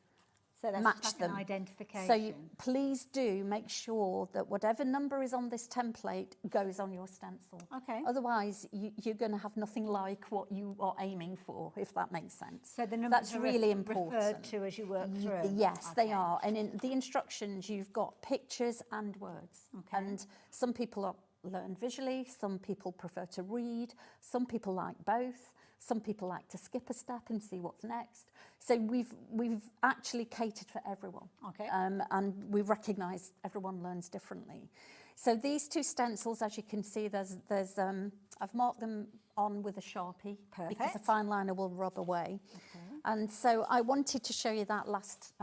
So that's match just like them. an identification. So please do make sure that whatever number is on this template goes on your stencil. Okay. Otherwise, you're going to have nothing like what you are aiming for, if that makes sense. So the numbers That's are really important. referred to as you work through. Yes, they are. And in the instructions, you've got pictures and words. Okay. And some people learn visually, some people prefer to read, some people like both. Some people like to skip a step and see what's next. So we've actually catered for everyone. Okay. And we've recognised everyone learns differently. So these two stencils, as you can see, I've marked them on with a Sharpie. Perfect. Because the fine liner will rub away. Okay. And so I wanted to show you that last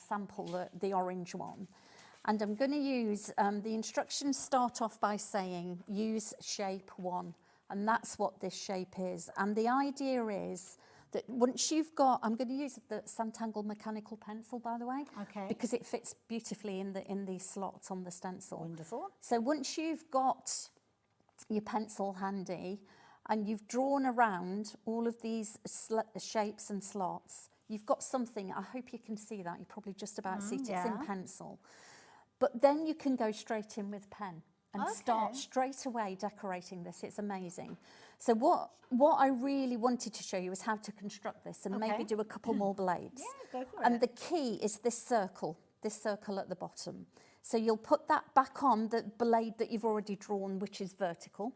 sample, the orange one. And I'm going to use, the instructions start off by saying, use shape 1. And that's what this shape is. And the idea is that once you've got, I'm going to use the Sanntangle mechanical pencil, by the way, okay, because it fits beautifully in these slots on the stencil. Wonderful. So once you've got your pencil handy and you've drawn around all of these shapes and slots, you've got something. I hope you can see that. You probably just about see it. It's in pencil. But then you can go straight in with pen and start straight away decorating this. It's amazing. So what I really wanted to show you is how to construct this and maybe do a couple more blades. Yeah, go for and it. the key is this circle at the bottom. So you'll put that back on the blade that you've already drawn, which is vertical.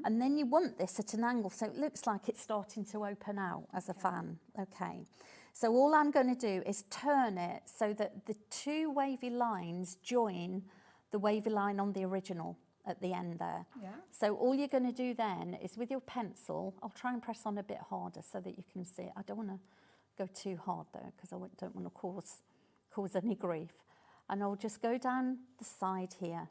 And then you want this at an angle so it looks like it's starting to open out as a fan. Okay. So all I'm going to do is turn it so that the two wavy lines join the wavy line on the original at the end there. Yeah. So all you're going to do then is with your pencil, I'll try and press on a bit harder so that you can see it. I don't want to go too hard though because I don't want to cause any grief. And I'll just go down the side here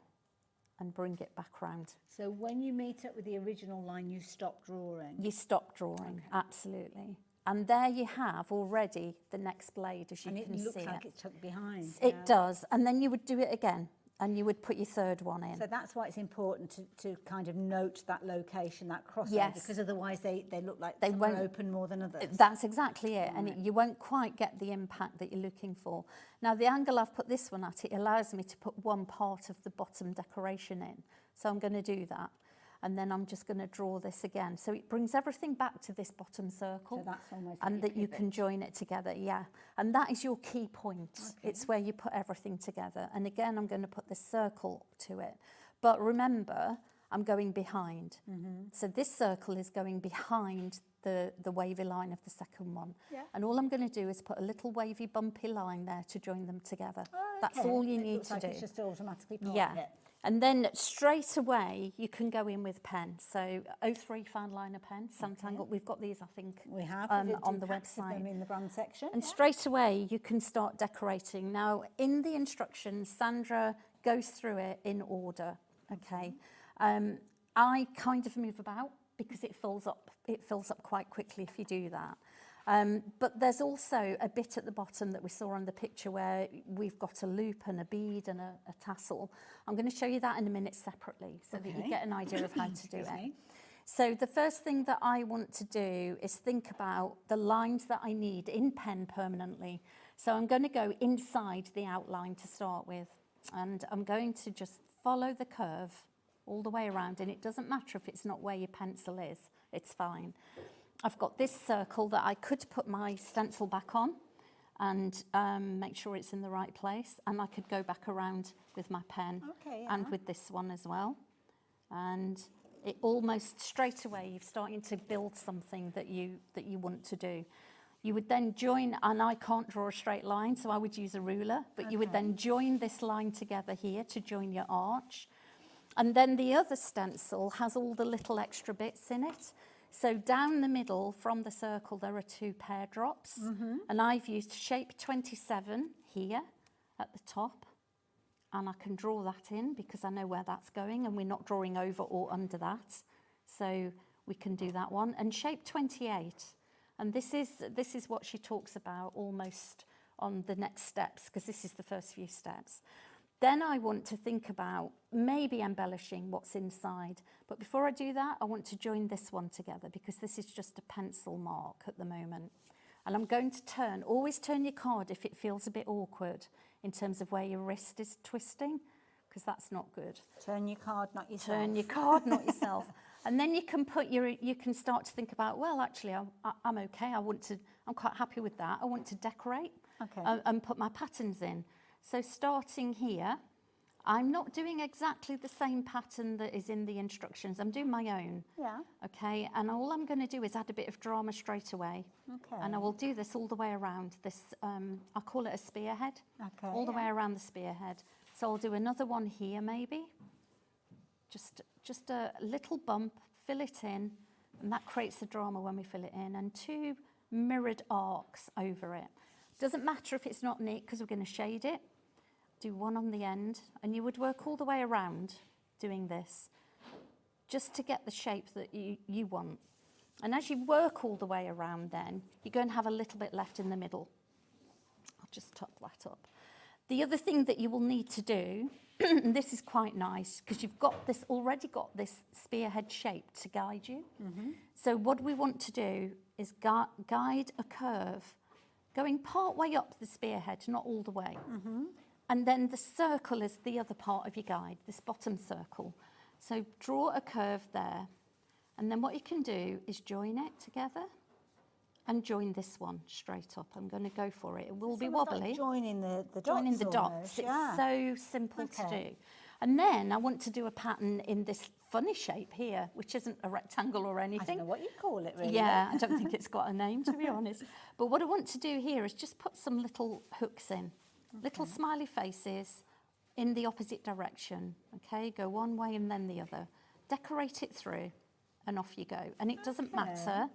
and bring it back round. So when you meet up with the original line, you stop drawing? You stop drawing, absolutely. And there you have already the next blade, as you can see it. And it looks like it's tucked behind. It does. And then you would do it again. And you would put your third one in. So that's why it's important to kind of note that location, that crossover, Yes. because otherwise they look like They some won't are open more than others. That's exactly it. And you won't quite get the impact that you're looking for. Now, the angle I've put this one at, it allows me to put one part of the bottom decoration in. So I'm going to do that. And then I'm just going to draw this again. So it brings everything back to this bottom circle. So that's almost and like that you can join it together, And that is your key point. Okay. It's where you put everything together. And again, I'm going to put this circle to it. But remember, I'm going behind. So this circle is going behind the wavy line of the second one. Yeah. And all I'm going to do is put a little wavy bumpy line there to join them together. That's Okay. all you It need looks to like do. It's just automatically part Yeah. of it. And then straight away, you can go in with pen. So 03 fan liner pen, Sanntangle. We've got these, I think, We have on do the packs of website. them in the brand section. And straight away, you can start decorating. Now, in the instructions, Sandra goes through it in order, okay? I kind of move about because it fills up quite quickly if you do that. But there's also a bit at the bottom that we saw on the picture where we've got a loop and a bead and a tassel. I'm going to show you that in a minute separately so that you get an idea of how to do it. So the first thing that I want to do is think about the lines that I need in pen permanently. So I'm going to go inside the outline to start with. And I'm going to just follow the curve all the way around. And it doesn't matter if it's not where your pencil is. It's fine. I've got this circle that I could put my stencil back on and make sure it's in the right place. And I could go back around with my pen and with this one as well. And it almost straight away, you're starting to build something that you want to do. You would then join, and I can't draw a straight line, so I would use a ruler, but you would then join this line together here to join your arch. And then the other stencil has all the little extra bits in it. So down the middle from the circle, there are 2 pear drops. And I've used shape 27 here at the top. And I can draw that in because I know where that's going and we're not drawing over or under that. So we can do that one. And shape 28. And this is what she talks about almost on the next steps because this is the first few steps. Then I want to think about maybe embellishing what's inside. But before I do that, I want to join this one together because this is just a pencil mark at the moment. And I'm going to turn, always turn your card if it feels a bit awkward in terms of where your wrist is twisting, because that's not good. Turn your card, not yourself. Turn your card, not yourself. And then you can put you can start to think about, well, actually, I'm okay. I'm quite happy with that. I want to decorate and put my patterns in. So starting here, I'm not doing exactly the same pattern that is in the instructions. I'm doing my own. Yeah. Okay, and all I'm going to do is add a bit of drama straight away. Okay. And I will do this all the way around. This, I call it a spearhead. Okay. All the way around the spearhead. So I'll do another one here maybe. Just a little bump, fill it in, and that creates the drama when we fill it in, and 2 mirrored arcs over it. Doesn't matter if it's not neat because we're going to shade it. Do one on the end, and you would work all the way around doing this just to get the shape that you want. And as you work all the way around, then you're going to have a little bit left in the middle. I'll just top that up. The other thing that you will need to do, and this is quite nice because you've already got this spearhead shape to guide you. So what we want to do is guide a curve going part way up the spearhead, not all the way. And then the circle is the other part of your guide, this bottom circle. So draw a curve there. And then what you can do is join it together and join this one straight up. I'm going to go for it. It will be wobbly. Like joining the dots. Joining the dots. Almost, It's so simple to do. And then I want to do a pattern in this funny shape here, which isn't a rectangle or anything. I don't know what you call it, really. Yeah, I don't think it's got a name, to be honest. But what I want to do here is just put some little hooks in. Little smiley faces in the opposite direction, okay? Go one way and then the other. Decorate it through and off you go. And it doesn't matter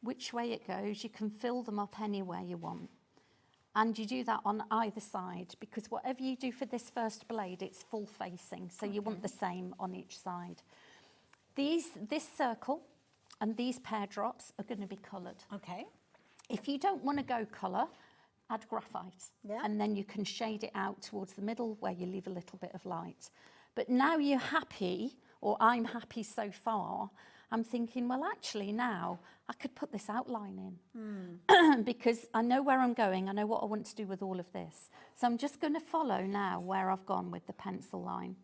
which way it goes. You can fill them up anywhere you want. And you do that on either side because whatever you do for this first blade, it's full facing. So you want the same on each side. This circle and these pear drops are going to be coloured. Okay. If you don't want to go colour, add graphite, and then you can shade it out towards the middle where you leave a little bit of light. But now you're happy, or I'm happy so far, I'm thinking, well, actually now I could put this outline in because I know where I'm going. I know what I want to do with all of this. So I'm just going to follow now where I've gone with the pencil line,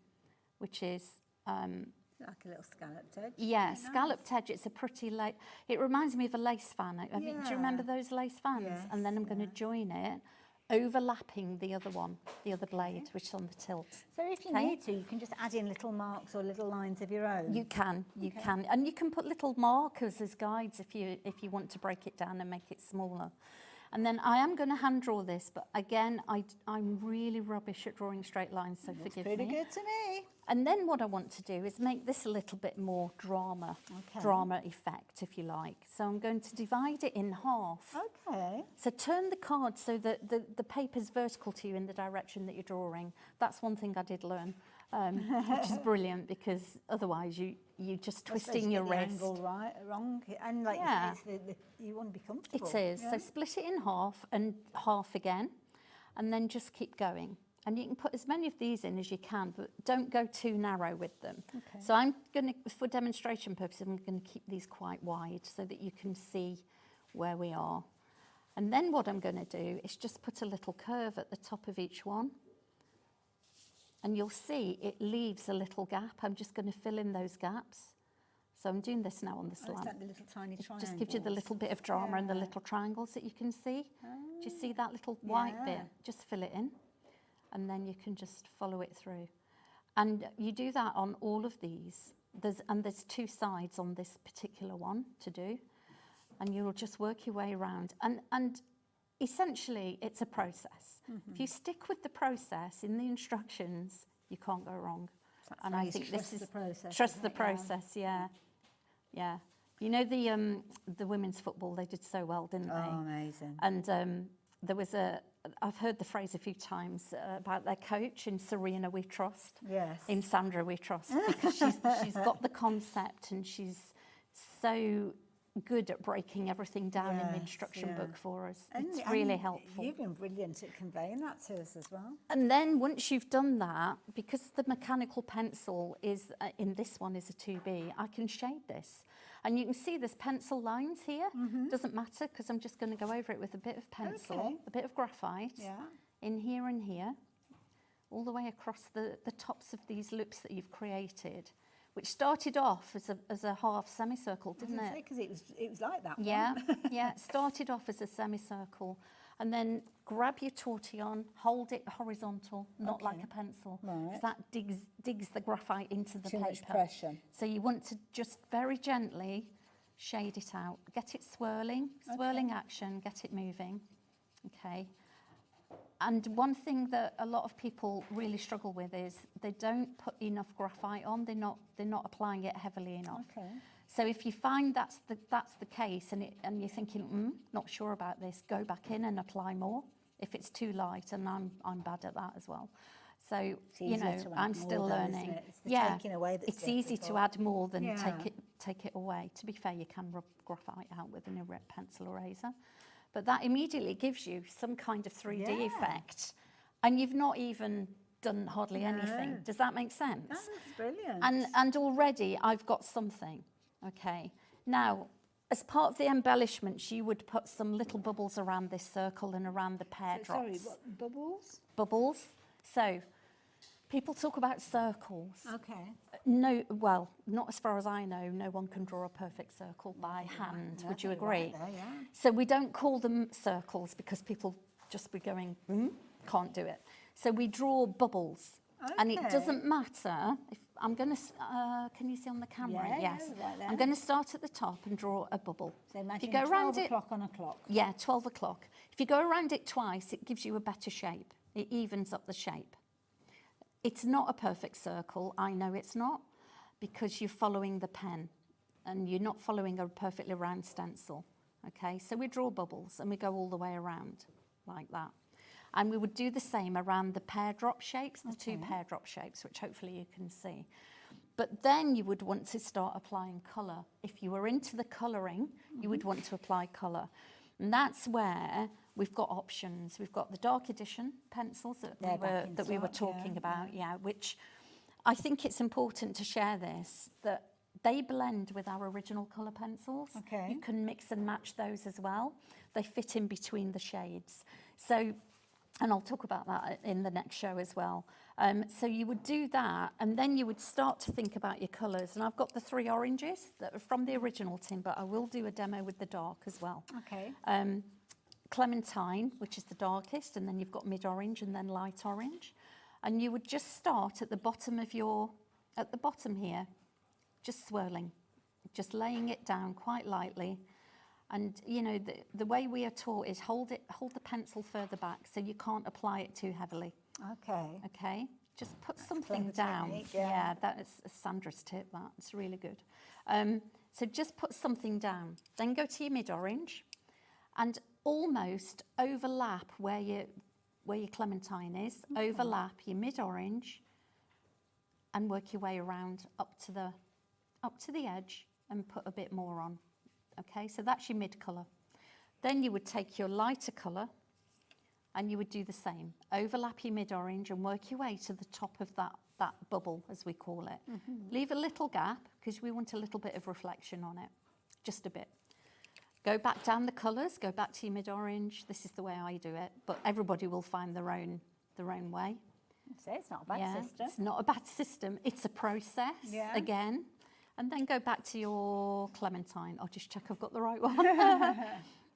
which is... like a little scalloped edge. Yeah, scalloped edge. It's a pretty it reminds me of a lace fan. Do you remember those lace fans? Yes, and then I'm going to join it, overlapping the other one, the other blade, which is on the tilt. So if you need to, you can just add in little marks or little lines of your own. You can, and you can put little markers as guides if you want to break it down and make it smaller. And then I am going to hand draw this, but again, I'm really rubbish at drawing straight lines, so forgive me. Pretty good to me. And then what I want to do is make this a little bit more drama effect, if you like. So I'm going to divide it in half. Okay. So turn the card so that the paper's vertical to you in the direction that you're drawing. That's one thing I did learn, which is brilliant because otherwise you're just twisting your wrist. Angle wrong, and like you want to be comfortable. It is. So split it in half and half again, and then just keep going. And you can put as many of these in as you can, but don't go too narrow with them. Okay. So I'm going to, for demonstration purposes, I'm going to keep these quite wide so that you can see where we are. And then what I'm going to do is just put a little curve at the top of each one. And you'll see it leaves a little gap. I'm just going to fill in those gaps. So I'm doing this now on the slant. It's like the little tiny triangles. It just gives you the little bit of drama and the little triangles that you can see. Do you see that little white bit? Just fill it in. And then you can just follow it through. And you do that on all of these. There's 2 sides on this particular one to do. And you'll just work your way around. And essentially, it's a process. If you stick with the process in the instructions, you can't go wrong. And I think this is... Trust the process, yeah. You know the women's football, they did so well, didn't they? Oh, amazing. And there was I've heard the phrase a few times about their coach, in Serena we trust. Yes. In Sandra we trust, because she's got the concept and she's so good at breaking everything down in the instruction book for us. It's really helpful. You've been brilliant at conveying that to us as well. And then once you've done that, because the mechanical pencil is, in this one is a 2B, I can shade this. And you can see there's pencil lines here. Doesn't matter because I'm just going to go over it with a bit of pencil, a bit of graphite in here and here, all the way across the tops of these loops that you've created, which started off as a half semicircle, didn't it? Because it was like that. Yeah, yeah. It started off as a semicircle, and then grab your tortillon, hold it horizontal, not like a pencil, because that digs the graphite into the paper. Too much pressure. So you want to just very gently shade it out, get it swirling action, get it moving. Okay. And one thing that a lot of people really struggle with is they don't put enough graphite on. They're not applying it heavily enough. Okay. So if you find that's the case, and you're thinking, not sure about this, go back in and apply more. If it's too light, and I'm bad at that as well. So you know, I'm still learning. It's the taking away that's it's easy to add more than Yeah. take it away. To be fair, you can rub graphite out with an erect pencil eraser. But that immediately gives you some kind of 3D effect. And you've not even done hardly anything. Does that make sense? That's brilliant. And already I've got something, okay? Now, as part of the embellishments, you would put some little bubbles around this circle and around the pear drops. Sorry, what, bubbles? Bubbles. So, people talk about circles. Okay. No, well, not as far as I know, no one can draw a perfect circle by hand. Would you agree? Right there, yeah. So we don't call them circles because people just be going, can't do it. So we draw bubbles. And it doesn't matter if I'm going to, can you see on the camera? Yeah, yes. right there. I'm going to start at the top and draw a bubble. So imagine if you go around 12 o'clock on a clock. Yeah, 12 o'clock. If you go around it twice, it gives you a better shape. It evens up the shape. It's not a perfect circle. I know it's not, because you're following the pen and you're not following a perfectly round stencil. Okay, so we draw bubbles and we go all the way around like that. And we would do the same around the pear drop shapes, the two pear drop shapes, which hopefully you can see. But then you would want to start applying colour. If you were into the colouring, you would want to apply colour. And that's where we've got options. We've got the dark edition pencils that we were talking about, which I think it's important to share this, that they blend with our original colour pencils. Okay. You can mix and match those as well. They fit in between the shades. So, and I'll talk about that in the next show as well. So you would do that, and then you would start to think about your colours. And I've got the 3 oranges that are from the original tin, but I will do a demo with the dark as well. Okay. Clementine, which is the darkest, and then you've got mid-orange and then light orange. And you would just start at the bottom of at the bottom here, just swirling, just laying it down quite lightly. And you know, the way we are taught is hold the pencil further back so you can't apply it too heavily. Okay. Okay, just put something down. technique, Yeah, that is Sandra's tip. It's really good. So just put something down. Then go to your mid-orange, and almost overlap where your clementine is. Overlap your mid-orange, and work your way around up to the edge, and put a bit more on. Okay, so that's your mid colour. Then you would take your lighter colour, and you would do the same. Overlap your mid-orange and work your way to the top of that bubble, as we call it. Leave a little gap, because we want a little bit of reflection on it, just a bit. Go back down the colours, go back to your mid-orange. This is the way I do it, but everybody will find their own way. So it's not a bad system. It's not a bad system. It's a process, again. And then go back to your clementine. I'll just check I've got the right one.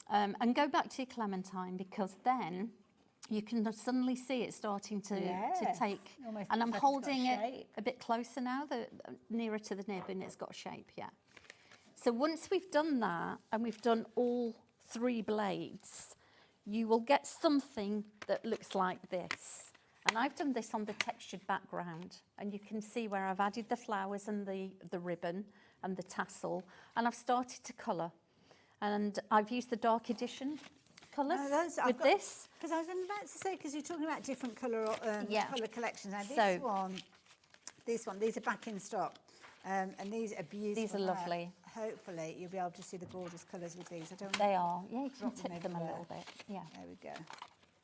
And go back to your clementine, because then you can suddenly see it starting to take. Almost And I'm looks like it's got holding it shape. a bit closer now, nearer to the nib, and it's got shape, So once we've done that, and we've done all 3 blades, you will get something that looks like this. And I've done this on the textured background, and you can see where I've added the flowers and the ribbon and the tassel, and I've started to colour. And I've used the dark edition colours with this. Because I was about to say, because you're talking about different colour colour collections. Now this one, these are back in stock. And these are beautiful. These are lovely. Hopefully you'll be able to see the gorgeous colours with these. They are. Yeah, you can tip them a little bit. Yeah. There we go.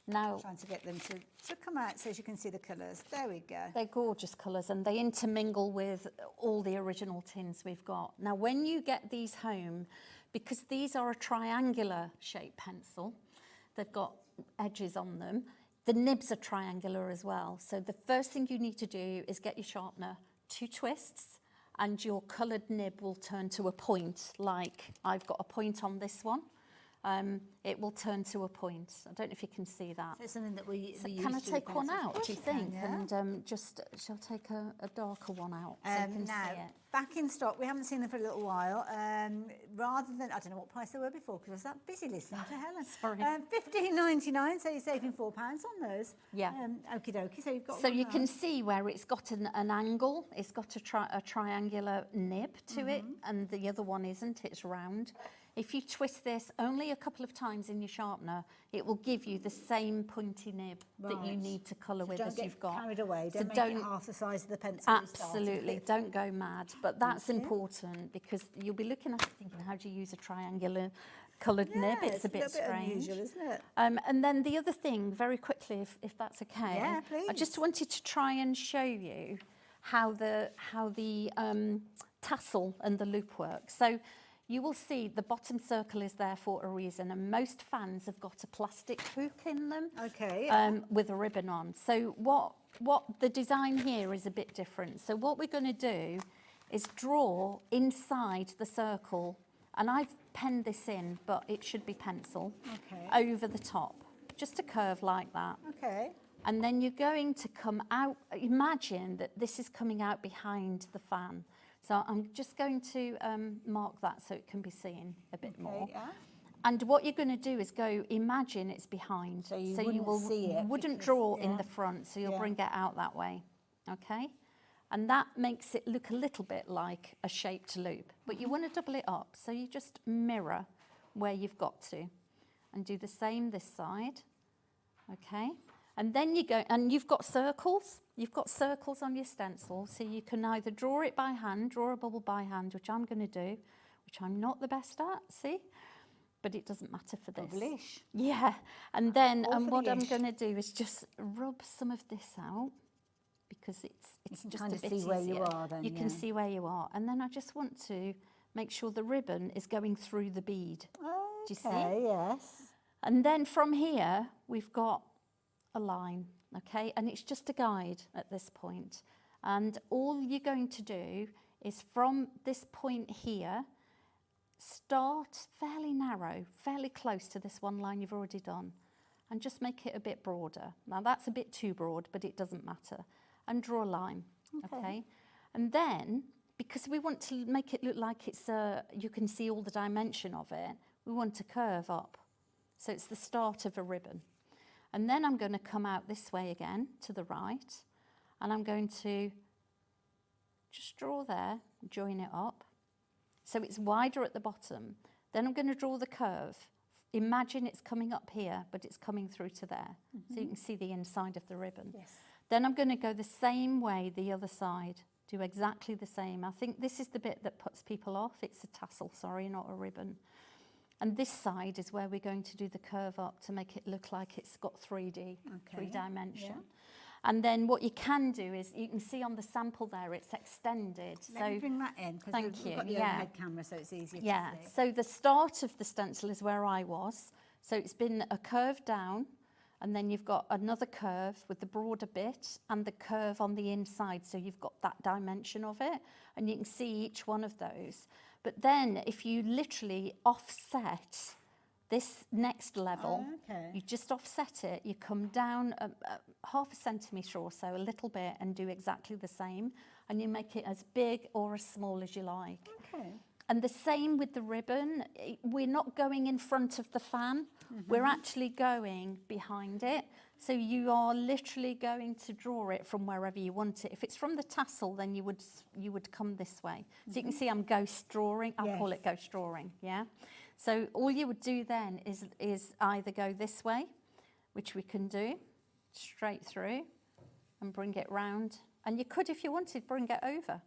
Now, trying to get them to come out so as you can see the colours. There we go. they're gorgeous colours and they intermingle with all the original tins we've got. Now, when you get these home, because these are a triangular shaped pencil, they've got edges on them, the nibs are triangular as well. So the first thing you need to do is get your sharpener 2 twists and your coloured nib will turn to a point, like I've got a point on this one. It will turn to a point. I don't know if you can see that. So it's something that we Can I use to take one pencils. out, do you Of course you think? can, yeah. And shall I take a darker one out so you can Now, see it? back in stock, we haven't seen them for a little while. Rather than, I don't know what price they were before because I was that busy listening to Helen. Sorry. $15.99, so you're saving £4 on those. Yeah. Okie dokie, so you've got So one you there. can see where it's got an angle, it's got a triangular nib to it, and the other one isn't, it's round. If you twist this only a couple of times in your sharpener, it will give you the same pointy nib that you Right. need to colour So with don't as get you've got. carried away. So Don't make it half the size of the pencil you started Absolutely, with. don't go mad. But that's you. important because you'll be looking at it thinking, how do you use a triangular coloured nib? Yeah, It's a bit little strange. unusual, isn't it? And then the other thing, very quickly, if that's okay. Yeah, I just please. wanted to try and show you how the tassel and the loop work. So you will see the bottom circle is there for a reason, and most fans have got a plastic hook in them. Okay. With a ribbon on. So what the design here is a bit different. So what we're going to do is draw inside the circle, and I've penned this in, but it should be pencil, Okay. over the top. Just a curve like that. Okay. And then you're going to come out, imagine that this is coming out behind the fan. So I'm just going to mark that so it can be seen a bit more. yeah. And what you're going to do is go, imagine it's behind. So you wouldn't see it wouldn't because- draw in yeah. the front, so you'll Yeah. bring it out that way, okay? And that makes it look a little bit like a shaped loop, but you want to double it up. So you just mirror where you've got to and do the same this side, okay? And then you go, and you've got circles. You've got circles on your stencil, so you can either draw it by hand, draw a bubble by hand, which I'm going to do, which I'm not the best at, see? But it doesn't matter for this. Bubblish. Yeah, and then All for what the I'm ish. going to do is just rub some of this out because it's can just kind a of bit see where you easier. are then, You can yeah. see where you are, and then I just want to make sure the ribbon is going through the bead. Do you see? Okay, yes. And then from here, we've got a line, okay? And it's just a guide at this point. And all you're going to do is from this point here, start fairly narrow, fairly close to this one line you've already done, and just make it a bit broader. Now that's a bit too broad, but it doesn't matter. And draw a line, okay? And then, because we want to make it look like it's you can see all the dimension of it, we want to curve up. So it's the start of a ribbon. And then I'm going to come out this way again to the right, and I'm going to just draw there, join it up. So it's wider at the bottom. Then I'm going to draw the curve. Imagine it's coming up here, but it's coming through to there. So you can see the inside of the ribbon. Yes. Then I'm going to go the same way the other side, do exactly the same. I think this is the bit that puts people off. It's a tassel, sorry, not a ribbon. And this side is where we're going to do the curve up to make it look like it's got 3D, three dimension. yeah. And then what you can do is, you can see on the sample there, it's extended. Let me bring that in because Thank we've you, got the yeah. overhead camera, so it's easier Yeah, to see. so the start of the stencil is where I was. So it's been a curve down, and then you've got another curve with the broader bit and the curve on the inside. So you've got that dimension of it, and you can see each one of those. But then if you literally offset this next level, you just offset it, you come down half a centimetre or so, a little bit, and do exactly the same. And you make it as big or as small as you like. Okay. And the same with the ribbon. We're not going in front of the fan. We're actually going behind it. So you are literally going to draw it from wherever you want it. If it's from the tassel, then you would come this way. So you can see I'm ghost drawing. I'll call it ghost drawing, yeah? So all you would do then is either go this way, which we can do, straight through, and bring it round. And you could, if you wanted, bring it over.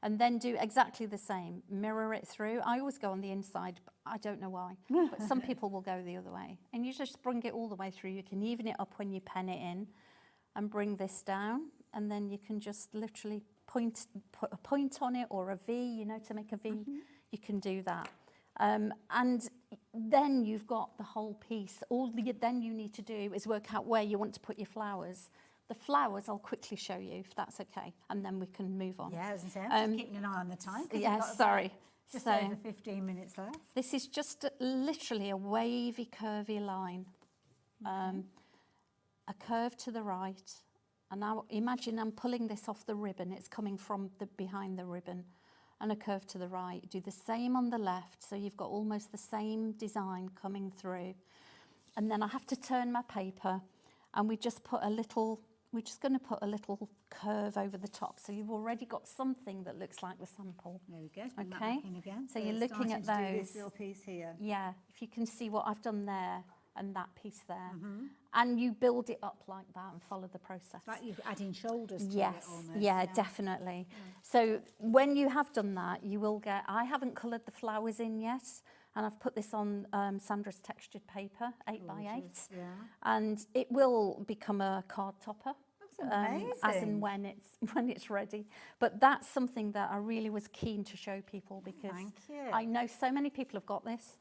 And then do exactly the same, mirror it through. I always go on the inside, but I don't know why. But some people will go the other way. And you just bring it all the way through. You can even it up when you pen it in and bring this down. And then you can just literally put a point on it or a V, you know, to make a V. You can do that. And then you've got the whole piece. Then you need to do is work out where you want to put your flowers. The flowers I'll quickly show you, if that's okay, and then we can move on. Yeah, as I say, I'm just keeping an eye on the time. Yeah, sorry. Just over 15 minutes left. This is just literally a wavy, curvy line. A curve to the right. And now imagine I'm pulling this off the ribbon. It's coming from behind the ribbon. And a curve to the right. Do the same on the left, so you've got almost the same design coming through. And then I have to turn my paper, and we just put a little... We're just going to put a little curve over the top. So you've already got something that looks like the sample. There we go. Okay. Again. So you're looking at starting to do those. this little piece here. Yeah. If you can see what I've done there and that piece there. And you build it up like that and follow the process. It's like you're adding shoulders to yes. it almost. Yeah, definitely. So when you have done that, you will get... I haven't coloured the flowers in yet. And I've put this on Sandra's textured paper, 8x8. Yeah. And it will become a card topper. As and when it's ready. But that's something that I really was keen to show people because I know so many people have got this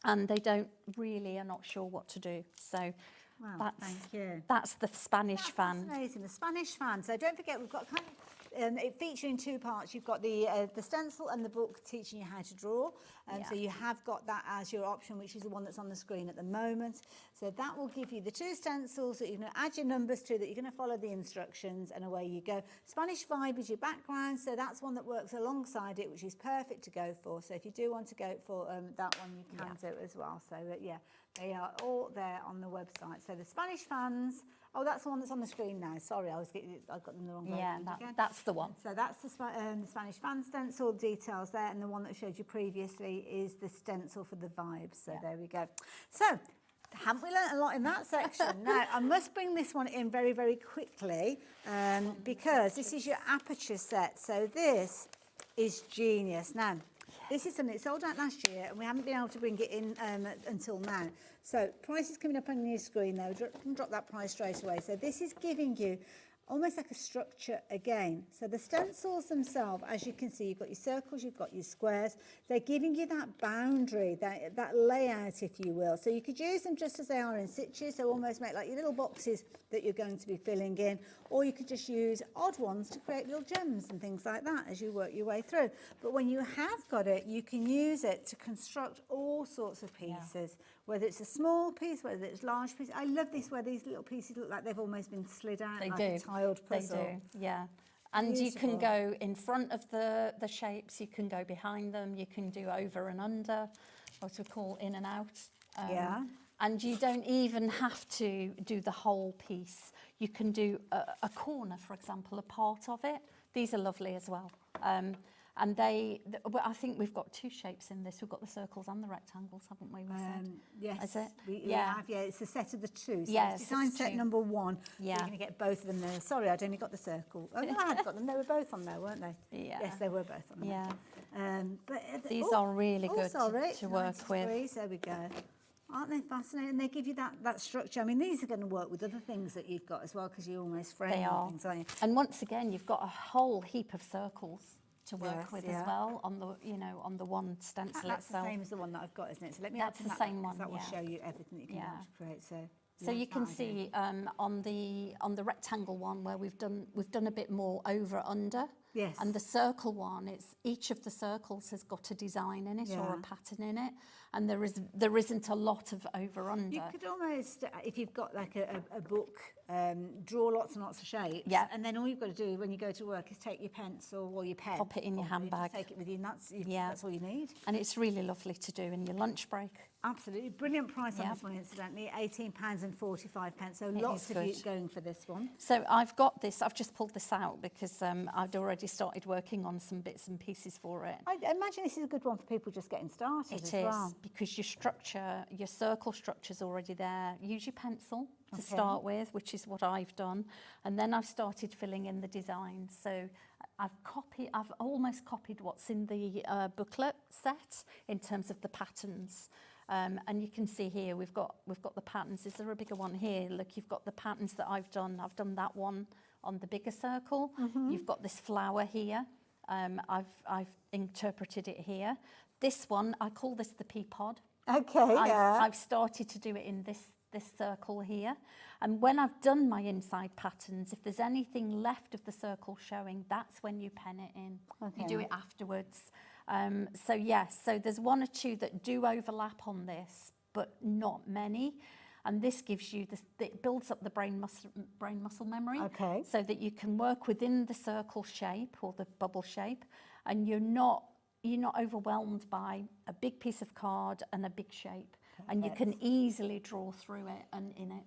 and they don't really are not sure what to do. So that's the Spanish fan. Fascinating, the Spanish fan. So don't forget, we've got kind of it featured in two parts. You've got the stencil and the book teaching you how to draw. So you have got that as your option, which is the one that's on the screen at the moment. So that will give you the two stencils that you're going to add your numbers to, that you're going to follow the instructions, and away you go. Spanish Vibe is your background, so that's one that works alongside it, which is perfect to go for. So if you do want to go for that one, you can do as well. So they are all there on the website. So the Spanish fans. Oh, that's the one that's on the screen now. Sorry, I've got them the wrong way. Yeah, that's the one. So that's the Spanish fan stencil details there, and the one that I showed you previously is the stencil for the vibes. So there we go. So haven't we learnt a lot in that section? Now, I must bring this one in very, very quickly because this is your aperture set. So this is genius. Now, this is something that sold out last year, and we haven't been able to bring it in until now. So price is coming up on your screen there. We can drop that price straight away. So this is giving you almost like a structure again. So the stencils themselves, as you can see, you've got your circles, you've got your squares. They're giving you that boundary, that layout, if you will. So you could use them just as they are in situ, so almost make like your little boxes that you're going to be filling in, or you could just use odd ones to create little gems and things like that as you work your way through. But when you have got it, you can use it to construct all sorts of pieces, whether it's a small piece, whether it's a large piece. I love this where these little pieces look like they've almost been slid out like a tiled puzzle. They do, yeah. And Beautiful. you can go in front of the shapes, you can go behind them, you can do over and under, what we call in and out. And you don't even have to do the whole piece. You can do a corner, for example, a part of it. These are lovely as well. And I think we've got two shapes in this. We've got the circles and the rectangles, haven't we? Yes. Is it? We have, it's a set of the two. So yes, it's design set number one. Yeah. You're going to get both of them there. Sorry, I'd only got the circle. Oh, no, I had got them. They were both on there, weren't they? Yeah. Yes, they were both on there. Yeah. But these are really good to work with. There we go. Aren't they fascinating? They give you that structure. I mean, these are going to work with other things that you've got as well, because you almost frame things, aren't you? And once again, you've got a whole heap of circles to work with as well on the one stencil That's itself. the same as the one that I've got, isn't it? So let me That's open the same one. that will show you everything that you can create. So you can see on the rectangle one where we've done a bit more over under. Yes. And the circle one, it's each of the circles has got a design in it or a pattern in it, and there isn't a lot of over under. You could almost, if you've got like a book, draw lots and lots of shapes. Yeah. And then all you've got to do when you go to work is take your pencil or your pen. Pop it in your handbag. Take it with you, and that's all you need. And it's really lovely to do in your lunch break. Absolutely. Brilliant price on this one, incidentally. £18.45. So lots of you going for this one. So I've got this. I've just pulled this out because I'd already started working on some bits and pieces for it. I imagine this is a good one for people just getting started as well. Because your circle structure's already there. Use your pencil to start with, which is what I've done. And then I've started filling in the designs. So I've almost copied what's in the booklet set in terms of the patterns. And you can see here we've got the patterns. Is there a bigger one here? Look, you've got the patterns that I've done. I've done that one on the bigger circle. You've got this flower here. I've interpreted it here. This one, I call this the pea pod. Okay, I've started to do it in this circle here. And when I've done my inside patterns, if there's anything left of the circle showing, that's when you pen it in. You do it afterwards. So yes, so there's one or two that do overlap on this, but not many. And this gives you it builds up the brain muscle memory, so that you can work within the circle shape or the bubble shape, and you're not overwhelmed by a big piece of card and a big shape. And you can easily draw through it and in it.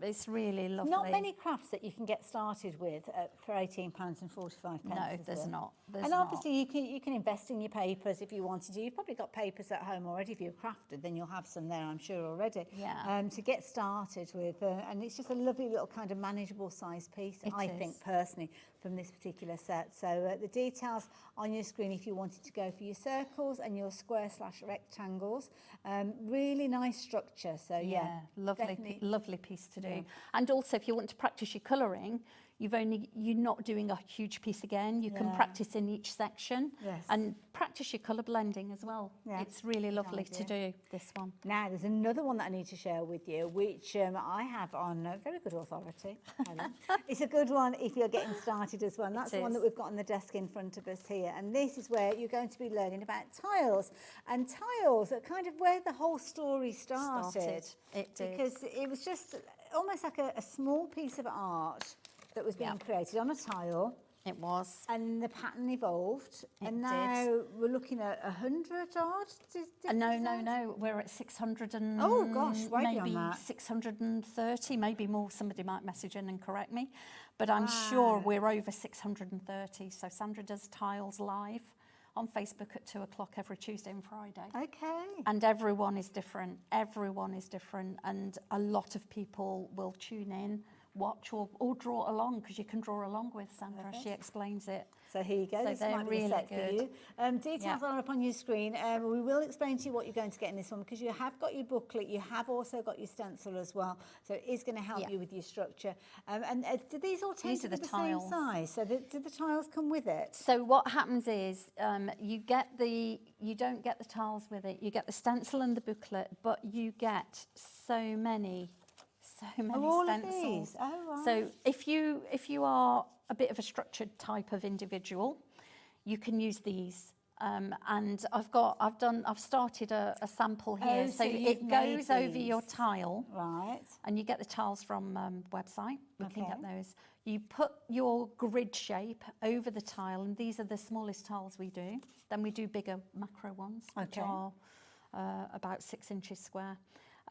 It's really lovely. Not many crafts that you can get started with for £18.45. No, there's not. And obviously you can invest in your papers if you wanted to. You've probably got papers at home already. If you're crafted, then you'll have some there, I'm sure, already. Yeah. To get started with, and it's just a lovely little kind of manageable size piece, I think personally, from this particular set. So the details on your screen if you wanted to go for your circles and your square/rectangles. Really nice structure. So yeah, lovely piece to do. And also, if you want to practice your colouring, you're not doing a huge piece again. You can practice in each section and practice your colour blending as well. It's really lovely to do, this one. Now, there's another one that I need to share with you, which I have on very good authority. It's a good one if you're getting started as well. And that's the one that we've got on the desk in front of us here. And this is where you're going to be learning about tiles. And tiles are kind of where the whole story started. It did. Because it was just almost like a small piece of art that was being created on a tile. It was. And the pattern evolved. And now we're looking at 100 odd? No. We're at 600 and... Oh, gosh, way beyond maybe that. 630, maybe more. Somebody might message in and correct me. But I'm sure we're over 630. So Sandra does tiles live on Facebook at 2 o'clock every Tuesday and Friday. Okay. And everyone is different. Everyone is different. And a lot of people will tune in, watch or draw along, because you can draw along with Sandra. She explains it. So here you go. So this they're might be really the set good. for you. Details are up on your screen. We will explain to you what you're going to get in this one, because you have got your booklet. You have also got your stencil as well. So it is going to help you with your structure. And do these all tend to be the same size? So do the tiles come with it? So what happens is you don't get the tiles with it. You get the stencil and the booklet, but you get so many stencils. Oh, right. So if you are a bit of a structured type of individual, you can use these. And I've started a sample here. Oh, so it goes over your tile. Right. And you get the tiles from website. We can get those. You put your grid shape over the tile, and these are the smallest tiles we do. Then we do bigger macro ones, which are about 6 inches square.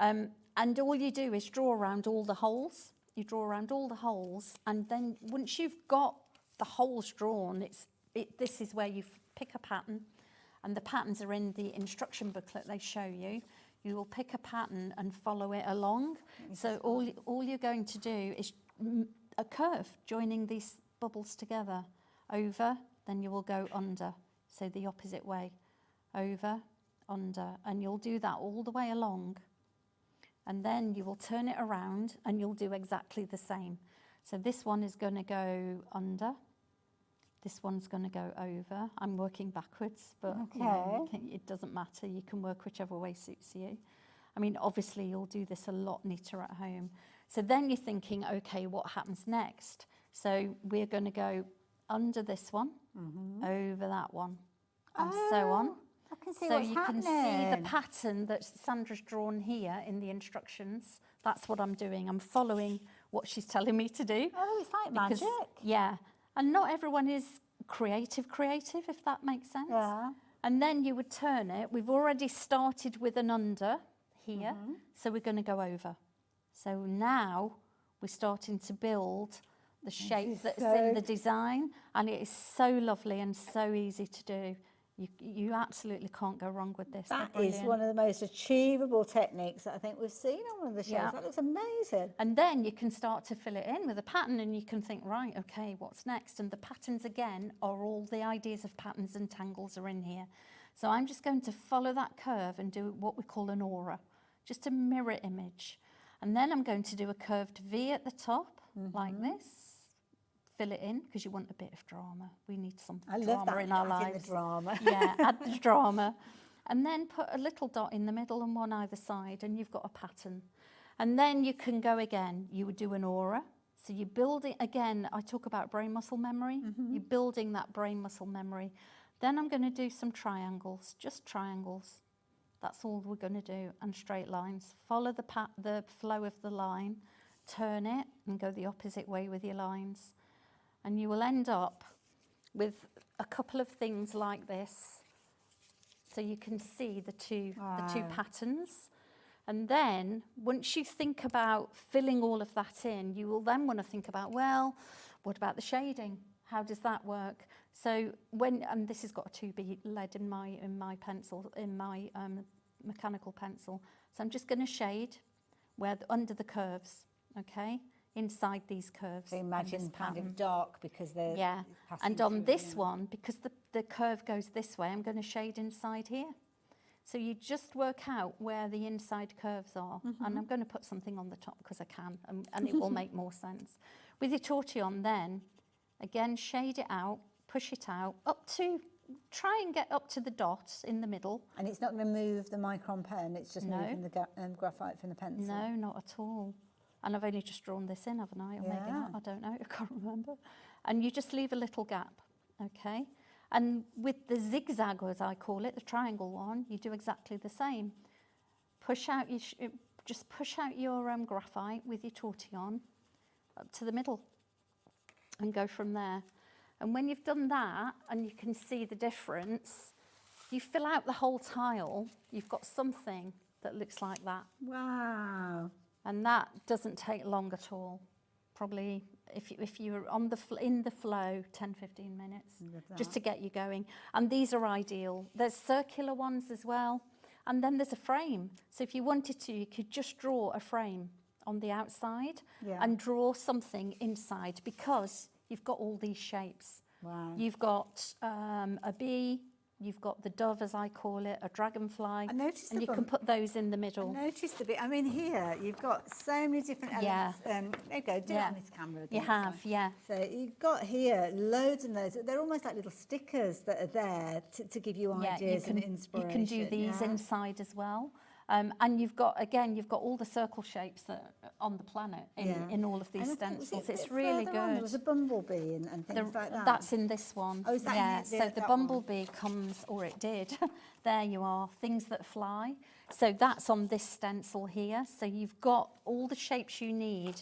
And all you do is draw around all the holes. You draw around all the holes, and then once you've got the holes drawn, this is where you pick a pattern, and the patterns are in the instruction booklet they show you. You will pick a pattern and follow it along. So all you're going to do is a curve joining these bubbles together. Over, then you will go under. So the opposite way. Over, under, and you'll do that all the way along. And then you will turn it around and you'll do exactly the same. So this one is going to go under. This one's going to go over. I'm working backwards, but it doesn't matter. You can work whichever way suits you. I mean, obviously, you'll do this a lot neater at home. So then you're thinking, okay, what happens next? So we're going to go under this one, over that one, and so on. I can see so what's you happening. can see the pattern that Sandra's drawn here in the instructions. That's what I'm doing. I'm following what she's telling me to do. Oh, it's like magic. Yeah. And not everyone is creative, if that makes sense. Yeah. And then you would turn it. We've already started with an under here, so we're going to go over. So now we're starting to build the shape that's in the design, and it is so lovely and so easy to do. You absolutely can't go wrong with this. That is one of the most achievable techniques that I think we've seen on one of the shows. Yeah. That looks amazing. And then you can start to fill it in with a pattern and you can think, right, okay, what's next? And the patterns again are all the ideas of patterns and tangles are in here. So I'm just going to follow that curve and do what we call an aura, just a mirror image. And then I'm going to do a curved V at the top, like this. Fill it in, because you want a bit of drama. We need some drama in our lives. The drama. Yeah, add the drama. And then put a little dot in the middle and one either side, and you've got a pattern. And then you can go again. You would do an aura. So you build it again. I talk about brain muscle memory. You're building that brain muscle memory. Then I'm going to do some triangles, just triangles. That's all we're going to do, and straight lines. Follow the flow of the line, turn it, and go the opposite way with your lines. And you will end up with a couple of things like this. So you can see the two patterns. And then once you think about filling all of that in, you will then want to think about, well, what about the shading? How does that work? So and this has got a 2B lead in my pencil, in my mechanical pencil. So I'm just going to shade under the curves, okay? Inside these curves. So imagine kind of dark because they're and on this one, because the curve goes this way, I'm going to shade inside here. So you just work out where the inside curves are, and I'm going to put something on the top because I can, and it will make more sense. With your tortillon then, again, shade it out, push it out, try and get up to the dots in the middle. And it's not going to move the micron pen, it's just moving the graphite from the pencil. No, not at all. And I've only just drawn this in, haven't I? Or maybe not, I don't know, I can't remember. And you just leave a little gap, okay? And with the zigzag, as I call it, the triangle one, you do exactly the same. Just push out your graphite with your tortillon up to the middle and go from there. And when you've done that, and you can see the difference, you fill out the whole tile, you've got something that looks like that. Wow. And that doesn't take long at all. Probably, if you're in the flow, 10, 15 minutes, just to get you going. And these are ideal. There's circular ones as well. And then there's a frame. So if you wanted to, you could just draw a frame on the outside and draw something inside, because you've got all these shapes. Wow. You've got a bee, you've got the dove, as I call it, a dragonfly, and you can put those in the middle. I noticed the bit. I mean, here you've got so many different elements. There you go. Do it on this camera again. You have, So you've got here loads and loads. They're almost like little stickers that are there to give you ideas and inspiration. You can do these inside as well. And you've got all the circle shapes that are on the planet in all of these stencils. It's really good. There was a bumblebee and things like that. That's in this one. Oh, is that so the bumblebee comes, or it did. There you are, things that fly. So that's on this stencil here. So you've got all the shapes you need.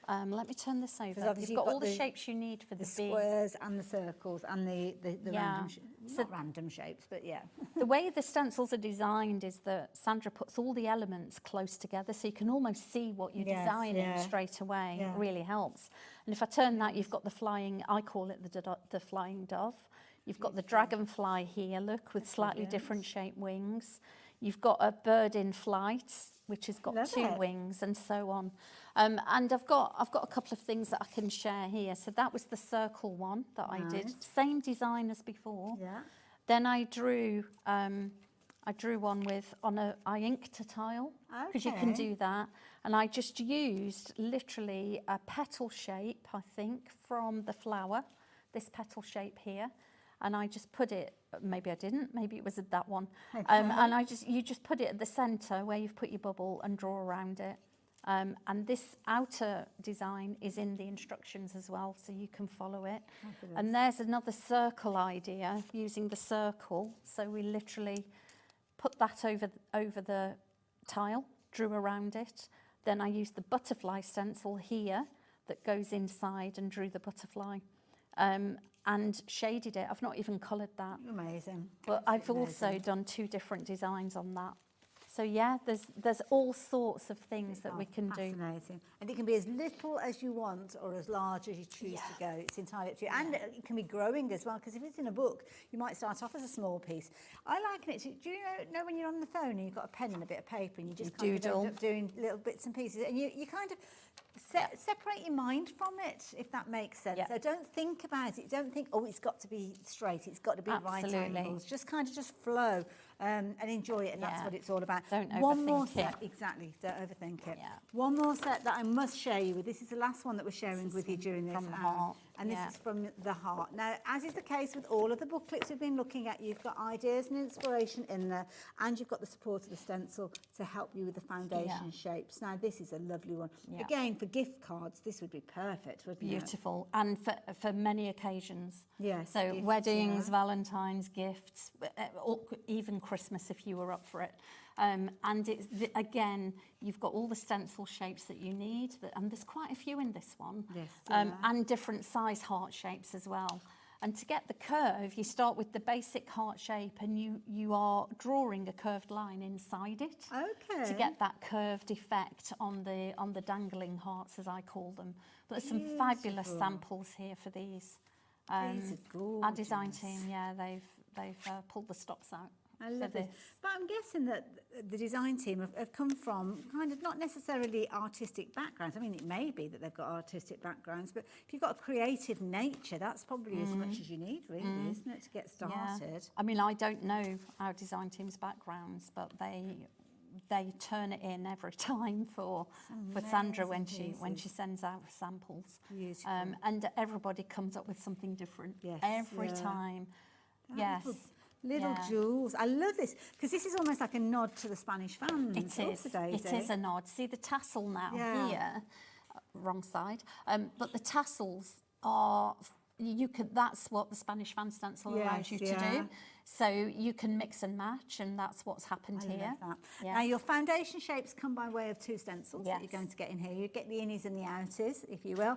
Let me turn this over. You've got all the shapes you need for the bee. Squares and the circles and the random not random shapes, but The way the stencils are designed is that Sandra puts all the elements close together, so you can almost see what you're designing straight away. It really helps. And if I turn that, you've got the flying, I call it the flying dove. You've got the dragonfly here, look, with slightly different shaped wings. You've got a bird in flight, which has got two wings, and so on. And I've got a couple of things that I can share here. So that was the circle one that I did, same design as before. Then I drew one I inked a tile, because you can do that. And I just used literally a petal shape, I think, from the flower, this petal shape here. And I just put it, maybe I didn't, maybe it was that one. And you just put it at the centre where you've put your bubble and draw around it. And this outer design is in the instructions as well, so you can follow it. And there's another circle idea using the circle. So we literally put that over the tile, drew around it. Then I used the butterfly stencil here that goes inside and drew the butterfly. And shaded it. I've not even coloured that. Amazing. But I've also done two different designs on that. So yeah, there's all sorts of things that we can do. Fascinating. And it can be as little as you want or as large as you choose to go. It's entirely up to you. And it can be growing as well, because if it's in a book, you might start off as a small piece. I liken it to, do you know when you're on the phone and you've got a pen and a bit of paper and you just kind of end up doing little bits and pieces, and you kind of separate your mind from it, if that makes sense. So don't think about it. Don't think, oh, it's got to be straight, it's got to be right angles. Just kind of just flow and enjoy it, and that's what it's all about. Don't overthink One more it. set, exactly, don't overthink it. One more set that I must share you with. This is the last one that we're sharing with you during this. From the heart. And this is from the heart. Now, as is the case with all of the booklets we've been looking at, you've got ideas and inspiration in there, and you've got the support of the stencil to help you with the foundation shapes. Now, this is a lovely one. Again, for gift cards, this would be perfect, wouldn't it? Beautiful, and for many occasions. Yes. So gifts, weddings, Valentine's, gifts, or even Christmas if you were up for it. And it's again, you've got all the stencil shapes that you need, and there's quite a few in this one. Yes. And different size heart shapes as well. And to get the curve, you start with the basic heart shape, and you are drawing a curved line inside it. Okay. To get that curved effect on the dangling hearts, as I call them. But there's some fabulous samples here for these. These are gorgeous. Our design team, they've pulled the stops out. I love this. But I'm guessing that the design team have come from kind of not necessarily artistic backgrounds. I mean, it may be that they've got artistic backgrounds, but if you've got a creative nature, that's probably as much as you need, really, isn't it, to get started? Yeah. I mean, I don't know our design team's backgrounds, but they turn it in every time for Sandra when she sends out samples. Beautiful. And everybody comes up with something different every time. Yes. Little jewels. I love this, because this is almost like a nod to the Spanish fans. It is. It is a nod. See the tassel now here, wrong side. But the tassels are, that's what the Spanish fan stencil allows you to do. So you can mix and match, and that's what's happened here. Love that. Now, your foundation shapes come by way of two stencils that you're going to get in here. You get the innies and the outies, if you will.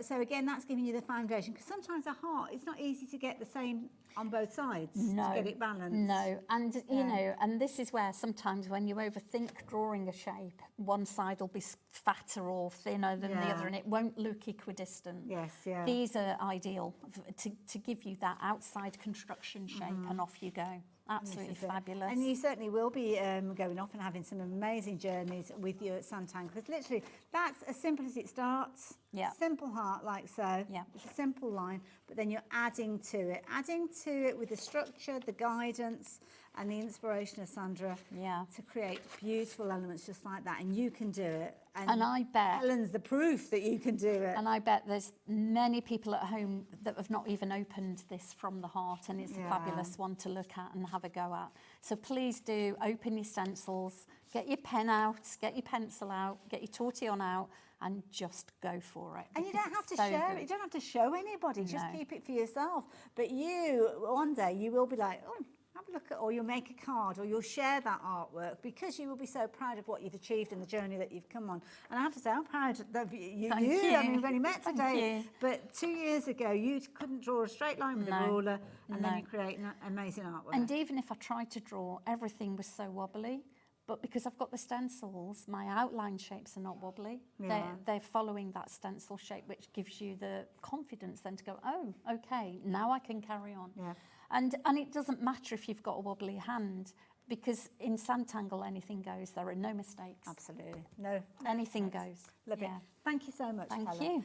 So again, that's giving you the foundation, because sometimes a heart, it's not easy to get the same on both sides to get it balanced. No, and you know, and this is where sometimes when you overthink drawing a shape, one side will be fatter or thinner than the other, and it won't look equidistant. Yes, These are ideal to give you that outside construction shape, and off you go. Absolutely fabulous. And you certainly will be going off and having some amazing journeys with you at Sanntangle, because literally that's as simple as it starts. Simple heart like so. It's a simple line, but then you're adding to it with the structure, the guidance, and the inspiration of Sandra to create beautiful elements just like that. And you can do it. And I bet Helen's the proof that you can do it. And I bet there's many people at home that have not even opened this from the heart, and it's a fabulous one to look at and have a go at. So please do open your stencils, get your pen out, get your pencil out, get your tortillon out, and just go for it. And you don't have to share it. You don't have to show anybody. Just keep it for yourself. But you, one day, you will be like, oh, have a look at, or you'll make a card, or you'll share that artwork, because you will be so proud of what you've achieved and the journey that you've come on. And I have to say, I'm proud of you. Thank you. I mean, we've only met today. Thank you. But 2 years ago, you couldn't draw a straight line with a ruler, and then you create an amazing artwork. And even if I tried to draw, everything was so wobbly. But because I've got the stencils, my outline shapes are not wobbly. They're following that stencil shape, which gives you the confidence then to go, oh, okay, now I can carry on. And it doesn't matter if you've got a wobbly hand, because in Sanntangle, anything goes. There are no mistakes. Absolutely. No. Anything goes. Love it. Thank you so much, Thank Helen.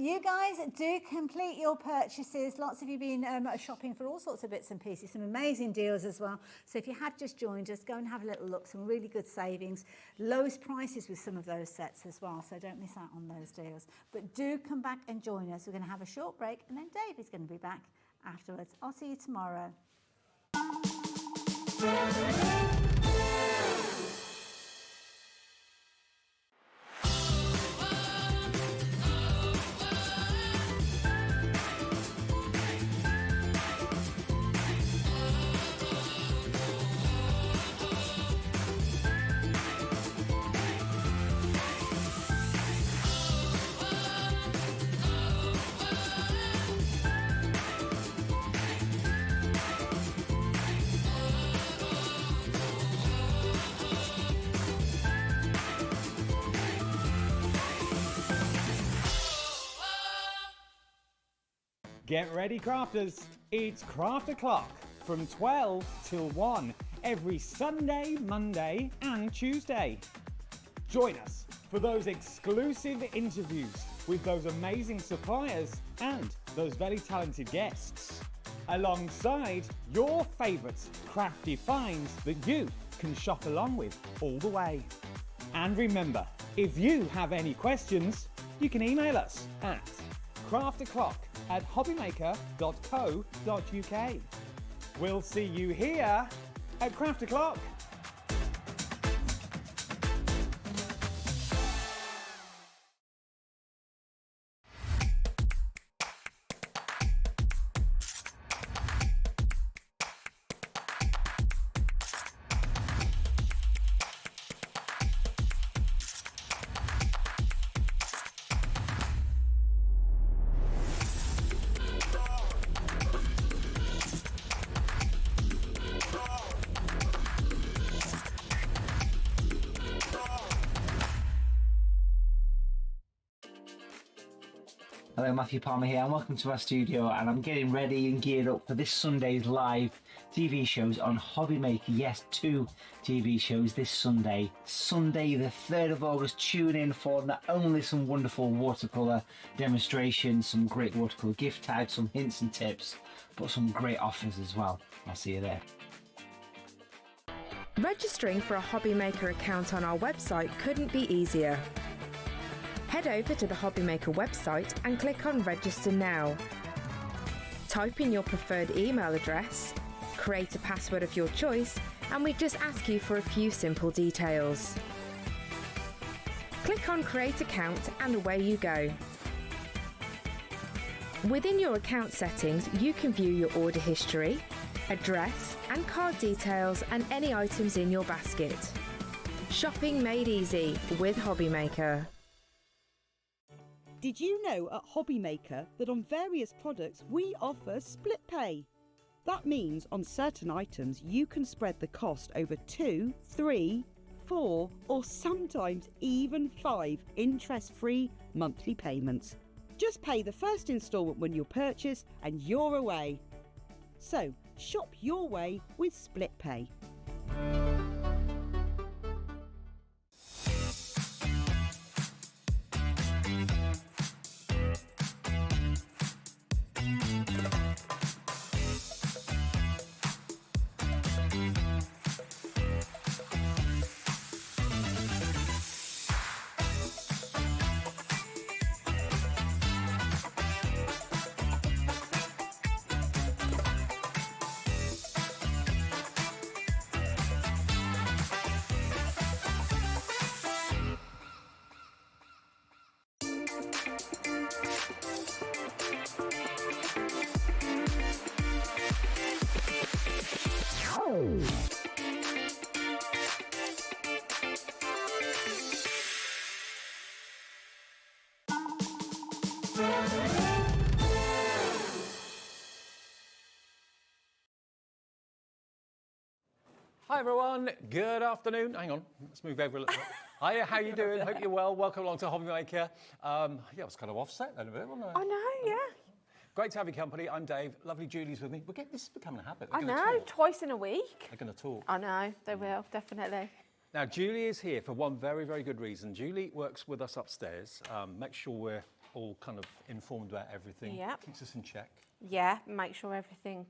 you. You guys do complete your purchases. Lots of you been shopping for all sorts of bits and pieces. Some amazing deals as well. So if you have just joined us, go and have a little look. Some really good savings. Lowest prices with some of those sets as well. So don't miss out on those deals. But do come back and join us. We're going to have a short break, and then Dave is going to be back afterwards. I'll see you tomorrow. Get ready, crafters. It's Craft O'Clock from 12 till 1 every Sunday, Monday and Tuesday. Join us for those exclusive interviews with those amazing suppliers and those very talented guests, alongside your favourite crafty finds that you can shop along with all the way. And remember, if you have any questions, you can email us at craftoclock@hobbymaker.co.uk. We'll see you here at Craft O'Clock. Hello, Matthew Palmer here, and welcome to our studio. And I'm getting ready and geared up for this Sunday's live TV shows on Hobby Maker. Yes, 2 TV shows this Sunday. Sunday, the 3rd of August. Tune in for not only some wonderful watercolour demonstrations, some great watercolour gift tags, some hints and tips, but some great offers as well. I'll see you there. Registering for a Hobby Maker account on our website couldn't be easier. Head over to the Hobby Maker website and click on Register Now. Type in your preferred email address, create a password of your choice, and we just ask you for a few simple details. Click on Create Account and away you go. Within your account settings, you can view your order history, address and card details, and any items in your basket. Shopping made easy with Hobby Maker. Did you know at Hobby Maker that on various products we offer split pay? That means on certain items you can spread the cost over 2, 3, 4 or sometimes even 5 interest-free monthly payments. Just pay the first instalment when you purchase and you're away. So shop your way with split pay. Hi everyone, good afternoon. Hang on, let's move over a little bit. Hiya, how you doing? Hope you're well. Welcome along to Hobby Maker. Yeah, it was kind of offset then a bit, wasn't it? I know, yeah. Great to have your company. I'm Dave. Lovely Julie's with me. This is becoming a habit. I know, twice in a week. They're going to talk. I know, they will, definitely. Now, Julie is here for one very, very good reason. Julie works with us upstairs, makes sure we're all kind of informed about everything. Yeah. Keeps us in check. Yeah, make sure everything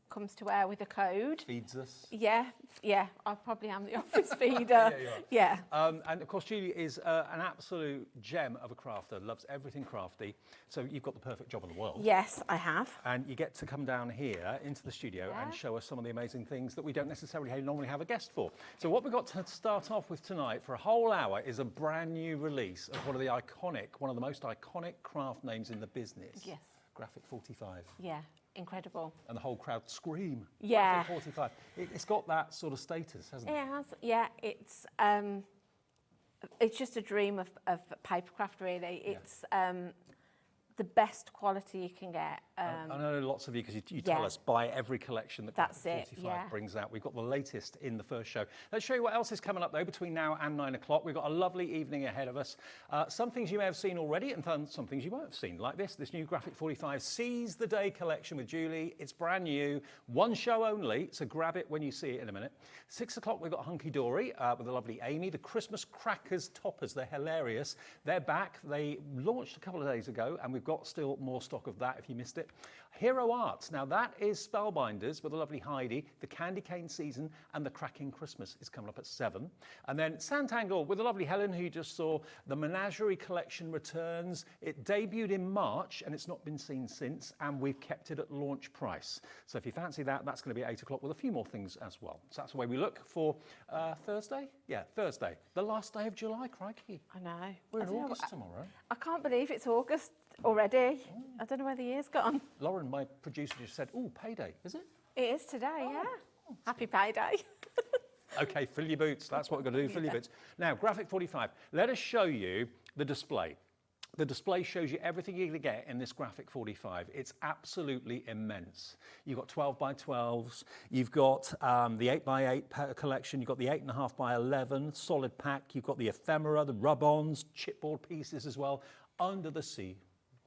comes to air with a code. Feeds us. Yeah, I probably am the office feeder. Yeah. And of course, Julie is an absolute gem of a crafter, loves everything crafty. So you've got the perfect job in the world. Yes, I have. And you get to come down here into the studio and show us some of the amazing things that we don't necessarily normally have a guest for. So what we've got to start off with tonight for a whole hour is a brand new release of one of the most iconic craft names in the business. Yes. Graphic 45. Yeah. Incredible. And the whole crowd scream. Yeah. 45. It's got that sort of status, hasn't it? It has. Yeah, it's just a dream of papercraft, really. It's the best quality you can get. I know lots of you, because you tell us, buy every collection that That's Graphic it, 45 brings out. We've got the latest in the first show. Let's show you what else is coming up, though, between now and 9 o'clock. We've got a lovely evening ahead of us. Some things you may have seen already, and some things you won't have seen, like this new Graphic 45 Seize the Day collection with Julie. It's brand new, one show only, so grab it when you see it in a minute. 6 o'clock, we've got Hunkydory with the lovely Amy. The Christmas Crackers toppers, they're hilarious. They're back. They launched a couple of days ago, and we've got still more stock of that if you missed it. Hero Arts, now that is Spellbinders with the lovely Heidi. The Candy Cane season and the Cracking Christmas is coming up at 7. And then Sanntangle with the lovely Helen, who you just saw. The Menagerie collection returns. It debuted in March and it's not been seen since, and we've kept it at launch price. So if you fancy that, that's going to be at 8 o'clock with a few more things as well. So that's the way we look for Thursday. Yeah, Thursday, the last day of July. Crikey, I know. We're in August tomorrow. I can't believe it's August already. I don't know where the year's gone. Lauren, my producer, just said, "Oh, payday, is it?" It is today, yeah. Happy payday. Okay, fill your boots. That's what we're going to do, fill your boots. Now, Graphic 45, let us show you the display. The display shows you everything you're going to get in this Graphic 45. It's absolutely immense. You've got 12 by 12s. You've got the 8 by 8 collection. You've got the 8.5 by 11 solid pack. You've got the ephemera, the rub-ons, chipboard pieces as well. Under the Sea.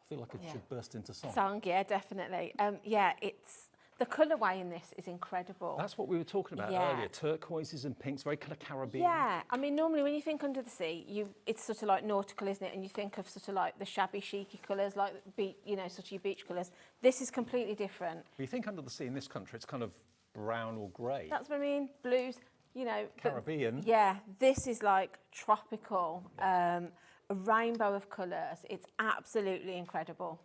I feel like it should burst into song. Yeah, definitely. Yeah, it's the colourway in this is incredible. That's what we were talking about earlier. Turquoises and pinks, very kind of Caribbean. Yeah, I mean, normally when you think Under the Sea, it's sort of like nautical, isn't it? And you think of sort of like the shabby, chicy colours, like sort of your beach colours. This is completely different. When you think Under the Sea in this country, it's kind of brown or grey. That's what I mean. Blues, Caribbean. But, yeah, this is like tropical. A rainbow of colours. It's absolutely incredible.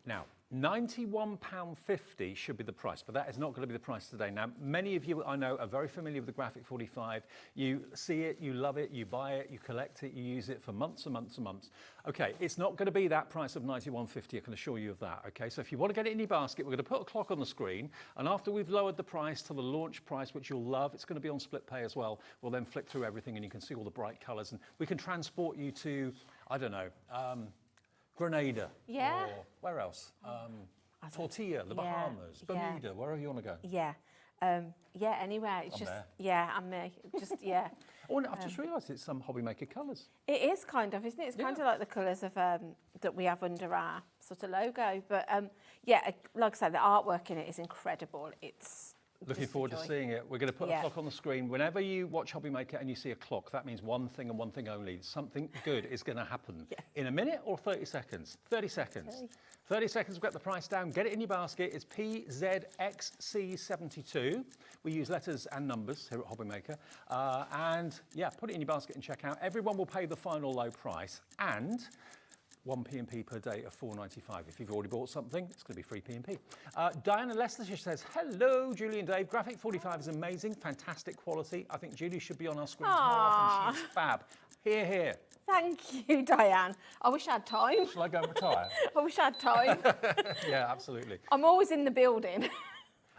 Now, £91.50 should be the price, but that is not going to be the price today. Now, many of you I know are very familiar with the Graphic 45. You see it, you love it, you buy it, you collect it, you use it for months and months and months. Okay, it's not going to be that price of £91.50, I can assure you of that. Okay, so if you want to get it in your basket, we're going to put a clock on the screen, and after we've lowered the price to the launch price, which you'll love, it's going to be on split pay as well. We'll then flick through everything and you can see all the bright colours, and we can transport you to, I don't know, Grenada. Yeah. Or where else? Tortilla, the Bahamas, Bermuda, wherever you want to go. Yeah. Anywhere. It's just, and me. Just, yeah. Oh, no, I've just realised it's some Hobby Maker colours. It is kind of, isn't it? It's kind of like the colours of that we have under our sort of logo. But like I said, the artwork in it is incredible. It's looking forward to seeing it. We're going to put a clock on the screen. Whenever you watch Hobby Maker and you see a clock, that means one thing and one thing only. Something good is going to happen. In a minute or 30 seconds? 30 seconds. 30 seconds to get the price down. Get it in your basket. It's PZXC72. We use letters and numbers here at Hobby Maker. Put it in your basket and check out. Everyone will pay the final low price, and 1 P&P per day of £4.95. If you've already bought something, it's going to be free P&P. Diana Leicestershire says, hello, Julie and Dave. Graphic 45 is amazing, fantastic quality. I think Julie should be on our screens more often. She's fab. Hear, hear. Thank you, Diane. I wish I had time. Shall I go and retire? I wish I had time. Yeah, absolutely. I'm always in the building.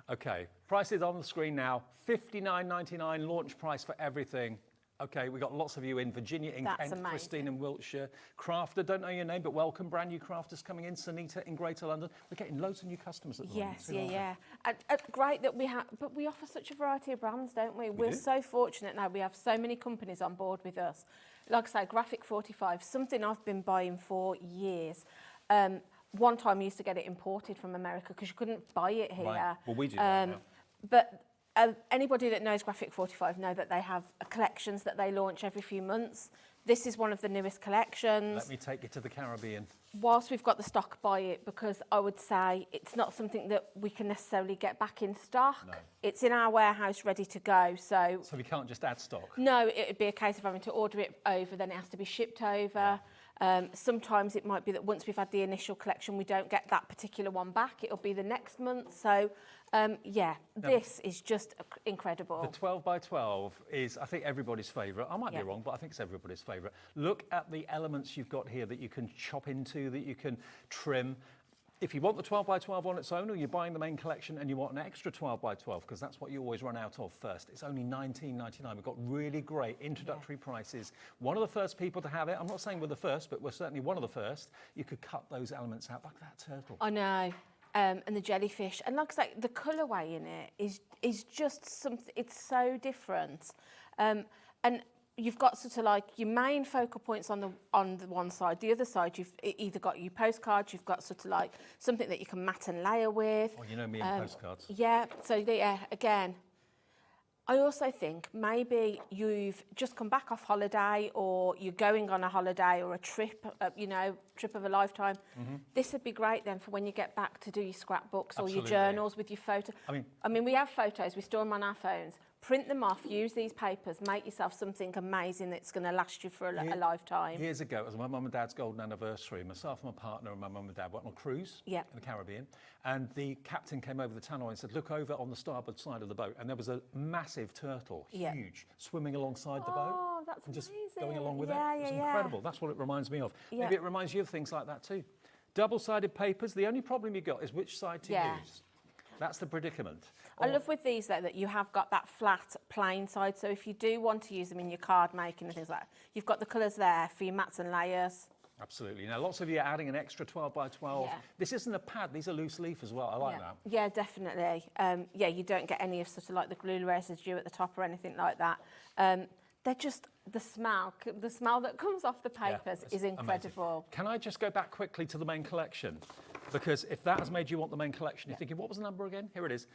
Okay, prices on the screen now. $59.99 launch price for everything. Okay, we've got lots of you in Virginia, in That's Kent, amazing. Christine in Wiltshire. Crafter, don't know your name, but welcome. Brand new crafters coming in. Sanita in Greater London. We're getting loads of new customers at the moment. Yes, great that we have, but we offer such a variety of brands, don't we? We're do. so fortunate now. We have so many companies on board with us. Like I say, Graphic 45, something I've been buying for years. One time I used to get it imported from America because you couldn't buy it here. Right. Well, we do that now. But anybody that knows Graphic 45 know that they have collections that they launch every few months. This is one of the newest collections. Let me take you to the Caribbean. Whilst we've got the stock, buy it, because I would say it's not something that we can necessarily get back in stock. No. It's in our warehouse ready to go. So we can't just add stock? No, it would be a case of having to order it over, then it has to be shipped over. Sometimes it might be that once we've had the initial collection, we don't get that particular one back. It'll be the next month. So, this is just incredible. The 12 by 12 is, I think, everybody's favourite. I might be wrong, but I think it's everybody's favourite. Look at the elements you've got here that you can chop into, that you can trim. if you want the 12 by 12 on its own, or you're buying the main collection and you want an extra 12 by 12, because that's what you always run out of first, it's only $19.99. We've got really great introductory prices. One of the first people to have it, I'm not saying we're the first, but we're certainly one of the first. You could cut those elements out like that turtle. I know. And the jellyfish. And like I say, the colourway in it is just something, it's so different. And you've got sort of like your main focal points on the one side. The other side, you've either got your postcards, you've got sort of like something that you can mat and layer with. Oh, you know me and postcards. Yeah, so yeah, again, I also think maybe you've just come back off holiday, or you're going on a holiday or a trip, trip of a lifetime. This would be great then for when you get back to do your scrapbooks or your journals with your photo. I mean, we have photos, we store them on our phones. Print them off, use these papers, make yourself something amazing that's going to last you for a lifetime. Years ago, it was my mum and dad's golden anniversary. Myself and my partner and my mum and dad went on a cruise in the Caribbean. And the captain came over the tannoy and said, look over on the starboard side of the boat. And there was a massive turtle, huge, swimming alongside the boat. Oh, that's and just amazing. going along with it. It was incredible. That's what it reminds me of. Maybe it reminds you of things like that too. Double-sided papers, the only problem you've got is which side to use. That's the predicament. I love with these though that you have got that flat, plain side. So if you do want to use them in your card making and things like that, you've got the colours there for your mats and layers. Absolutely. Now, lots of you are adding an extra 12 by 12. Yeah. This isn't a pad, these are loose leaf as well. I like that. Yeah, definitely. You don't get any of sort of like the glue residue at the top or anything like that. They're just, the smell that comes off the papers is incredible. Amazing. Can I just go back quickly to the main collection? Because if that has made you want the main collection, you're thinking, what was the number again? Here it is.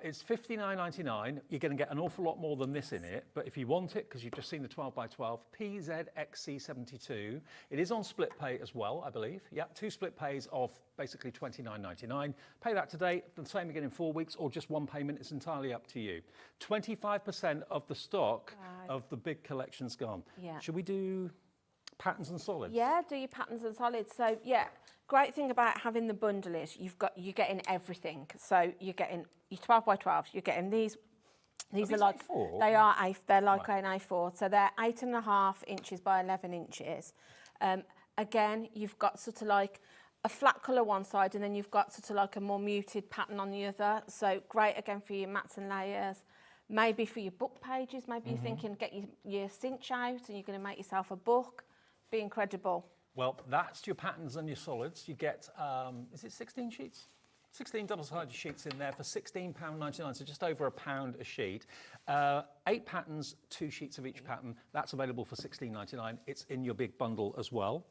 It's $59.99. You're going to get an awful lot more than this in it. But if you want it, because you've just seen the 12 by 12, PZXC72. It is on split pay as well, I believe. Yeah, 2 split pays of basically $29.99. Pay that today, the same again in 4 weeks, or just one payment. It's entirely up to you. 25% of the stock of the big collection's gone. Yeah. Should we do patterns and solids? Yeah, do your patterns and solids. So yeah, great thing about having the bundle is you're getting everything. So you're getting your 12 by 12s, you're getting these are like A4? They're like an A4. So they're 8.5 inches by 11 inches. Again, you've got sort of like a flat colour one side, and then you've got sort of like a more muted pattern on the other. So great again for your mats and layers. Maybe for your book pages, maybe you're thinking get your cinch out and you're going to make yourself a book. Be incredible. Well, that's your patterns and your solids. You get, is it 16 sheets? 16 double-sided sheets in there for £16.99, so just over £1 a sheet. 8 patterns, 2 sheets of each pattern. That's available for £16.99. It's in your big bundle as well.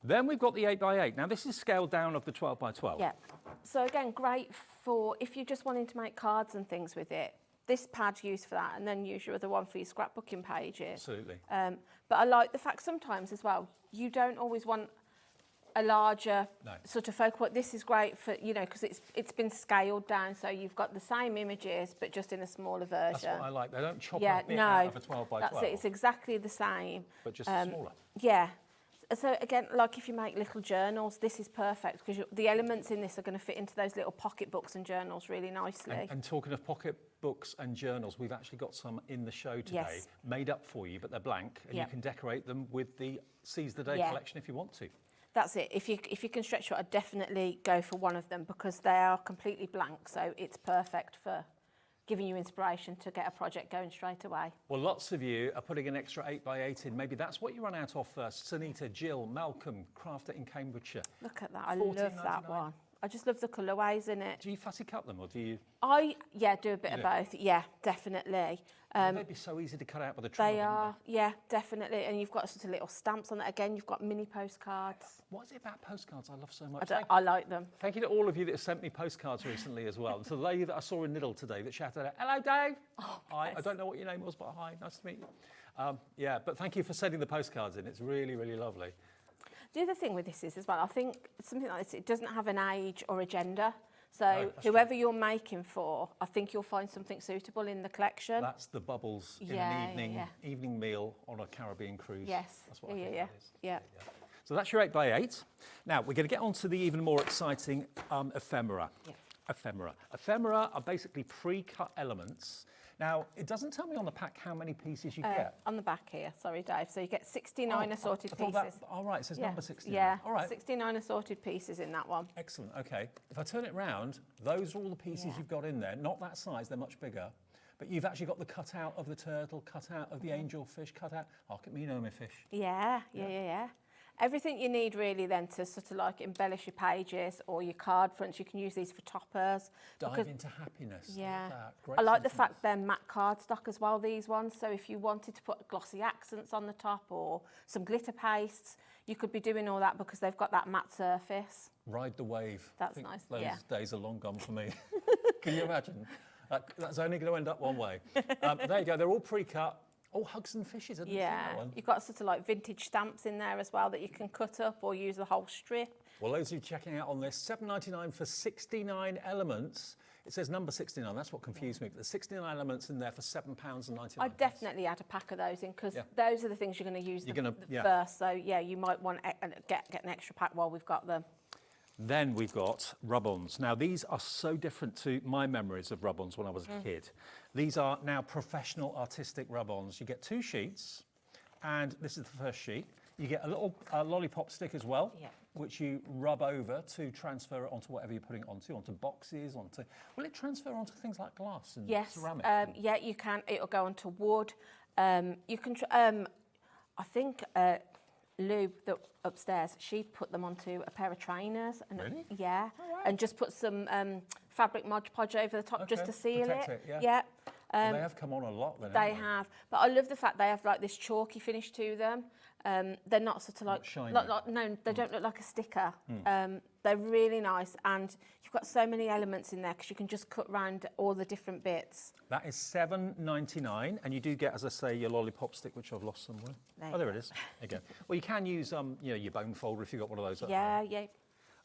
Then we've got the 8 by 8. Now, this is scaled down of the 12 by 12. Yeah. So again, great for if you're just wanting to make cards and things with it. This pad's used for that, and then use your other one for your scrapbooking pages. Absolutely. But I like the fact sometimes as well, you don't always want a larger sort of focal point. This is great for, because it's been scaled down, so you've got the same images, but just in a smaller version. That's what I like. They don't chop a bit out of a 12 by 12. That's it. It's exactly the same. But just smaller. Yeah. So again, like if you make little journals, this is perfect because the elements in this are going to fit into those little pocket books and journals really nicely. And talking of pocket books and journals, we've actually got some in the show today, made up for you, but they're blank, and you can decorate them with the Seize the Day collection if you want to. That's it. If you can stretch it, I'd definitely go for one of them because they are completely blank, so it's perfect for giving you inspiration to get a project going straight away. Well, lots of you are putting an extra 8 by 8 in. Maybe that's what you run out of first. Sunita, Jill, Malcolm, Crafter in Cambridgeshire. Look at that. I love that one. I just love the colourways in it. Do you fussy cut them or do you? Do a bit of both. Yeah, definitely. They'd be so easy to cut out with a trimmer. They are, yeah, definitely. And you've got sort of little stamps on it. Again, you've got mini postcards. What is it about postcards I love so much? I like them. Thank you to all of you that have sent me postcards recently as well. And to the lady that I saw in Niddle today that shouted out, "Hello, Dave." Oh, hi. I don't know what your name was, but hi, nice to meet you. But thank you for sending the postcards in. It's really, really lovely. The other thing with this is as well, I think something like this, it doesn't have an age or a gender. So whoever you're making for, I think you'll find something suitable in the collection. That's the bubbles in an evening meal on a Caribbean cruise. Yes. That's what I think that is. Yeah. So that's your 8 by 8. Now we're going to get on to the even more exciting ephemera. Yeah. Ephemera are basically pre-cut elements. Now, it doesn't tell me on the pack how many pieces you get. On the back here, sorry Dave, so you get 69 assorted I thought pieces. All right, it says number 69. Yeah, all right. 69 assorted pieces in that one. Excellent, okay. If I turn it round, those are all the pieces you've got in there. Not that size, they're much bigger. But you've actually got the cutout of the turtle, cutout of the angelfish, cutout. Oh, look at me know my fish. Yeah. Everything you need really then to sort of like embellish your pages or your card fronts. You can use these for toppers. Dive into happiness. Yeah. Great I like the sentiment. fact they're matte cardstock as well, these ones. So if you wanted to put glossy accents on the top or some glitter pastes, you could be doing all that because they've got that matte surface. Ride the wave. That's I think nice, Those yeah. days are long gone for me. Can you imagine? That's only going to end up one way. There you go. They're all pre-cut. Oh, hugs and fishes. I didn't see that one. You've got sort of like vintage stamps in there as well that you can cut up or use the whole strip. Well, those of you checking out on this, $7.99 for 69 elements. It says number 69. That's what confused me. But there's 69 elements in there for £7.99. I definitely add a pack of those in because those are the things you're going to use first. So yeah, you might want to get an extra pack while we've got them. Then we've got rub-ons. Now, these are so different to my memories of rub-ons when I was a kid. These are now professional artistic rub-ons. You get 2 sheets, and this is the first sheet. You get a little lollipop stick as well, which you rub over to transfer it onto whatever you're putting it onto boxes, will it transfer onto things like glass and ceramic? Yeah, you can. It'll go onto wood. You can, I think Lou, upstairs, she put them onto a pair of trainers. And, really? Yeah. Oh, wow. And just put some fabric Mod Podge over the top just to seal protect it. Yeah. Well, they have come on a lot then. They have. But I love the fact they have like this chalky finish to them. They're not sort of like shiny. No, they don't look like a sticker. They're really nice, and you've got so many elements in there because you can just cut round all the different bits. That is $7.99, and you do get, as I say, your lollipop stick, which I've lost somewhere. There it is. Again. Well, you can use your bone folder if you've got one of those. At home. Yeah.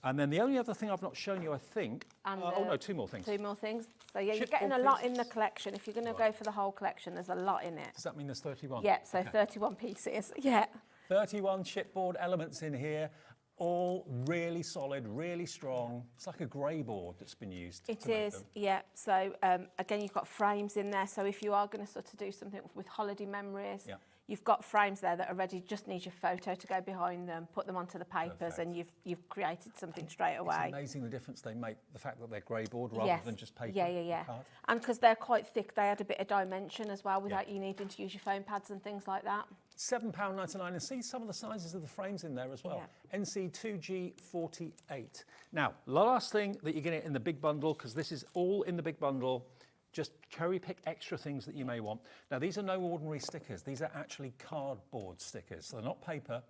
And then the only other thing I've not shown you, I think. And, oh no, 2 more things. 2 more things. So yeah, you're getting a lot in the collection. If you're going to go for the whole collection, there's a lot in it. Does that mean there's 31? Yeah, so 31 pieces. Yeah. 31 chipboard elements in here, all really solid, really strong. It's like a grey board that's been used. It is, yeah. So again, you've got frames in there. So if you are going to sort of do something with holiday memories, you've got frames there that are ready. Just need your photo to go behind them, put them onto the papers, and you've created something straight away. It's amazing the difference they make. The fact that they're grey board rather than just paper. Yeah. And because they're quite thick, they add a bit of dimension as well without you needing to use your foam pads and things like that. £7.99, and see some of the sizes of the frames in there as well. NC 2G48. Now, last thing that you're getting in the big bundle, because this is all in the big bundle, just cherry pick extra things that you may want. Now, these are no ordinary stickers. These are actually cardboard stickers. So they're not paper.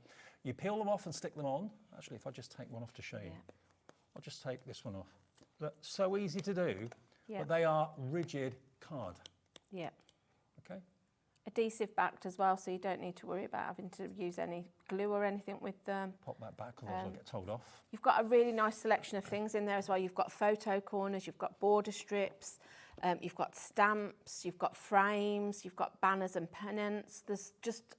You peel them off and stick them on. Actually, if I just take one off to show you, I'll just take this one off. They're so easy to do, but they are rigid card. Yeah. Okay. Adhesive backed as well, so you don't need to worry about having to use any glue or anything with them. Pop that back, otherwise I'll get told off. You've got a really nice selection of things in there as well. You've got photo corners, you've got border strips, you've got stamps, you've got frames, you've got banners and pennants. There's just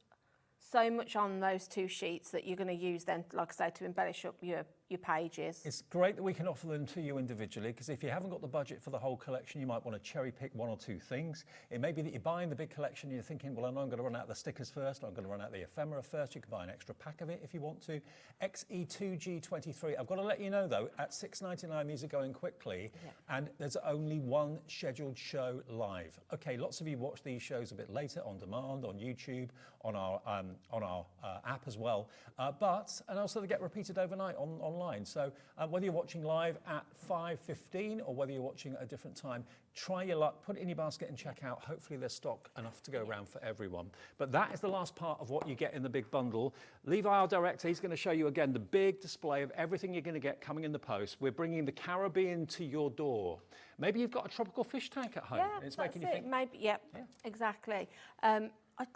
so much on those 2 sheets that you're going to use then, like I say, to embellish up your pages. It's great that we can offer them to you individually, because if you haven't got the budget for the whole collection, you might want to cherry pick 1 or 2 things. It may be that you're buying the big collection and you're thinking, well, I know I'm going to run out the stickers first, or I'm going to run out the ephemera first. You can buy an extra pack of it if you want to. XE2G23. I've got to let you know, though, at $6.99, these are going quickly, and there's only 1 scheduled show live. Okay, lots of you watch these shows a bit later on demand, on YouTube, on our app as well, and also they get repeated overnight online. So whether you're watching live at 5:15 or whether you're watching at a different time, try your luck, put it in your basket and check out. Hopefully there's stock enough to go around for everyone. But that is the last part of what you get in the big bundle. Levi, our director, he's going to show you again the big display of everything you're going to get coming in the post. We're bringing the Caribbean to your door. Maybe you've got a tropical fish tank at home. Yeah, and it's that's making you think. Maybe, exactly.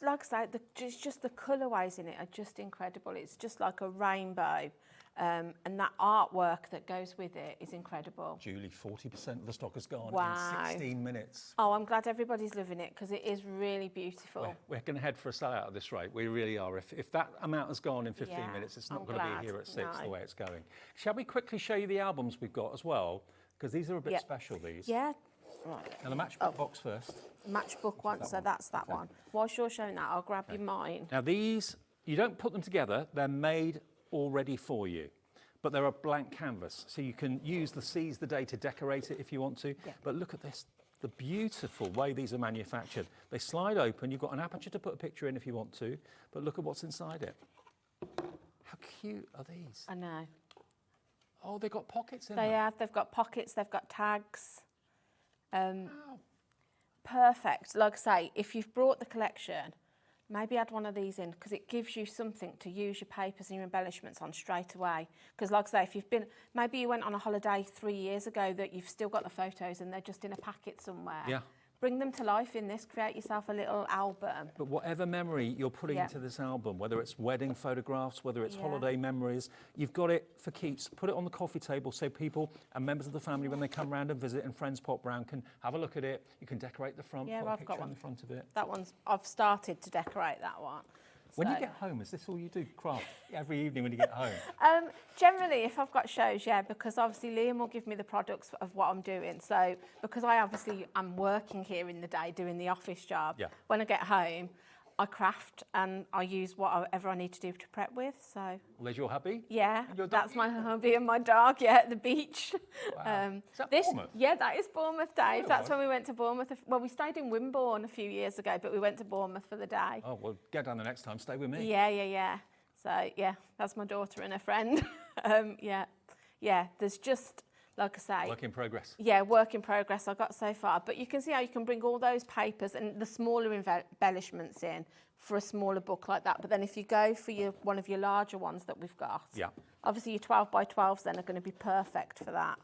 Like I say, just the colourways in it are just incredible. It's just like a rainbow. And that artwork that goes with it is incredible. Julie, 40% of the stock has gone in 16 minutes. Oh, I'm glad everybody's loving it because it is really beautiful. We're going to head for a sellout at this rate. We really are. If that amount has gone in 15 minutes, it's not going to be here at 6 the way it's going. Shall we quickly show you the albums we've got as well? Because these are a bit special, these. Yeah. Right. Now the matchbook box first. Matchbook one, so that's that one. Whilst you're showing that, I'll grab you mine. Now these, you don't put them together, they're made already for you. But they're a blank canvas, so you can use the seize the day to decorate it if you want to. Yeah. But look at this, the beautiful way these are manufactured. They slide open, you've got an aperture to put a picture in if you want to, but look at what's inside it. How cute are these? I know. Oh, they've got pockets in They them. have, they've got pockets, they've got tags. Perfect. Like I say, if you've brought the collection, maybe add one of these in because it gives you something to use your papers and your embellishments on straight away. Because like I say, if you've been, maybe you went on a holiday 3 years ago that you've still got the photos and they're just in a packet somewhere. Yeah. Bring them to life in this, create yourself a little album. But whatever memory you're putting into this album, whether it's wedding photographs, whether it's holiday memories, you've got it for keeps. Put it on the coffee table so people and members of the family, when they come round and visit and friends pop round, can have a look at it. You can decorate the front, Yeah, put a I've picture got on one. the front of it. That one's, I've started to decorate that one. When you So- get home, is this all you do, craft, every evening when you get home? Generally, if I've got shows, yeah, because obviously Liam will give me the products of what I'm doing. So because I obviously am working here in the day doing the office job, Yeah. when I get home, I craft and I use whatever I need to do to prep with. So Well, there's your hubby. yeah, And your that's dog? my hubby and my dog. Yeah, at the beach. Wow. Is that this, Bournemouth? yeah, that is Bournemouth, Dave. Oh, That's right. when we went to Bournemouth. Well, we stayed in Wimborne a few years ago, but we went to Bournemouth for the day. Oh, well, get down the next time, stay with me. Yeah. So yeah, that's my daughter and a friend. Yeah. There's just, like I say, Work in progress. yeah, work in progress. I got so far, but you can see how you can bring all those papers and the smaller embellishments in for a smaller book like that. But then if you go for one of your larger ones that we've got, Yeah. obviously your 12 by 12s then are going to be perfect for that.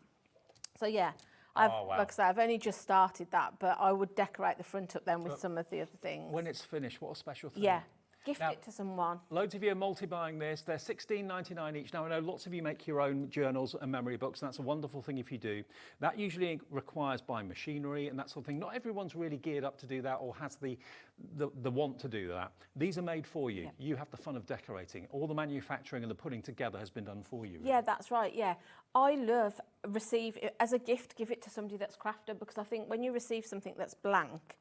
So yeah. Oh, wow. Like I say, I've only just started that, but I would decorate the front up then with some of the other things. When it's finished, what a special thing. Yeah, gift Now- it to someone. Loads of you are multi-buying this. They're $16.99 each. Now, I know lots of you make your own journals and memory books, and that's a wonderful thing if you do. That usually requires buying machinery and that sort of thing. Not everyone's really geared up to do that or has the want to do that. These are made for you. Yeah. You have the fun of decorating. All the manufacturing and the putting together has been done for you. really. Yeah, that's right, yeah. I love as a gift, give it to somebody that's crafted, because I think when you receive something that's blank,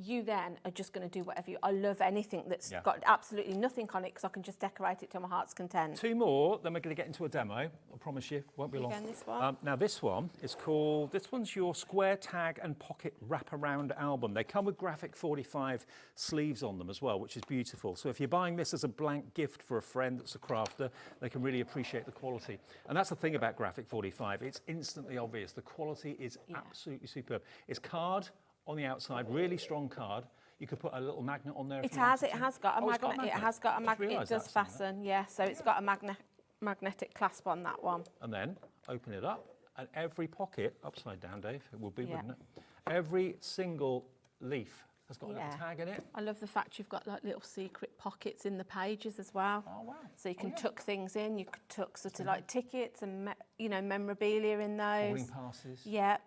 you then are just going to do whatever I love anything that's Yeah. got absolutely nothing on it because I can just decorate it to my heart's content. Two more, then we're going to get into a demo. I promise you, won't be You long. going this one? Now this one is called, this one's your square tag and pocket wraparound album. They come with graphic 45 sleeves on them as well, which is beautiful. So if you're buying this as a blank gift for a friend that's a crafter, they can really appreciate the quality. And that's the thing about graphic 45, it's instantly obvious. The quality is absolutely superb. It's card on the outside, really strong card. You could put a little magnet on there. It has got a Oh, it's got a magnet. It has got a Just magnet. It realised does that, something fasten, yeah. So it's got a magnetic clasp on that one. And then open it up, and every pocket, upside down, Dave, it would be, Yeah. wouldn't it? Every single leaf has got a little Yeah. tag in it. I love the fact you've got like little secret pockets in the pages as well. Oh, wow. So you can yeah. tuck things in. You could tuck sort of like tickets and memorabilia in those. Boarding passes. Yeah.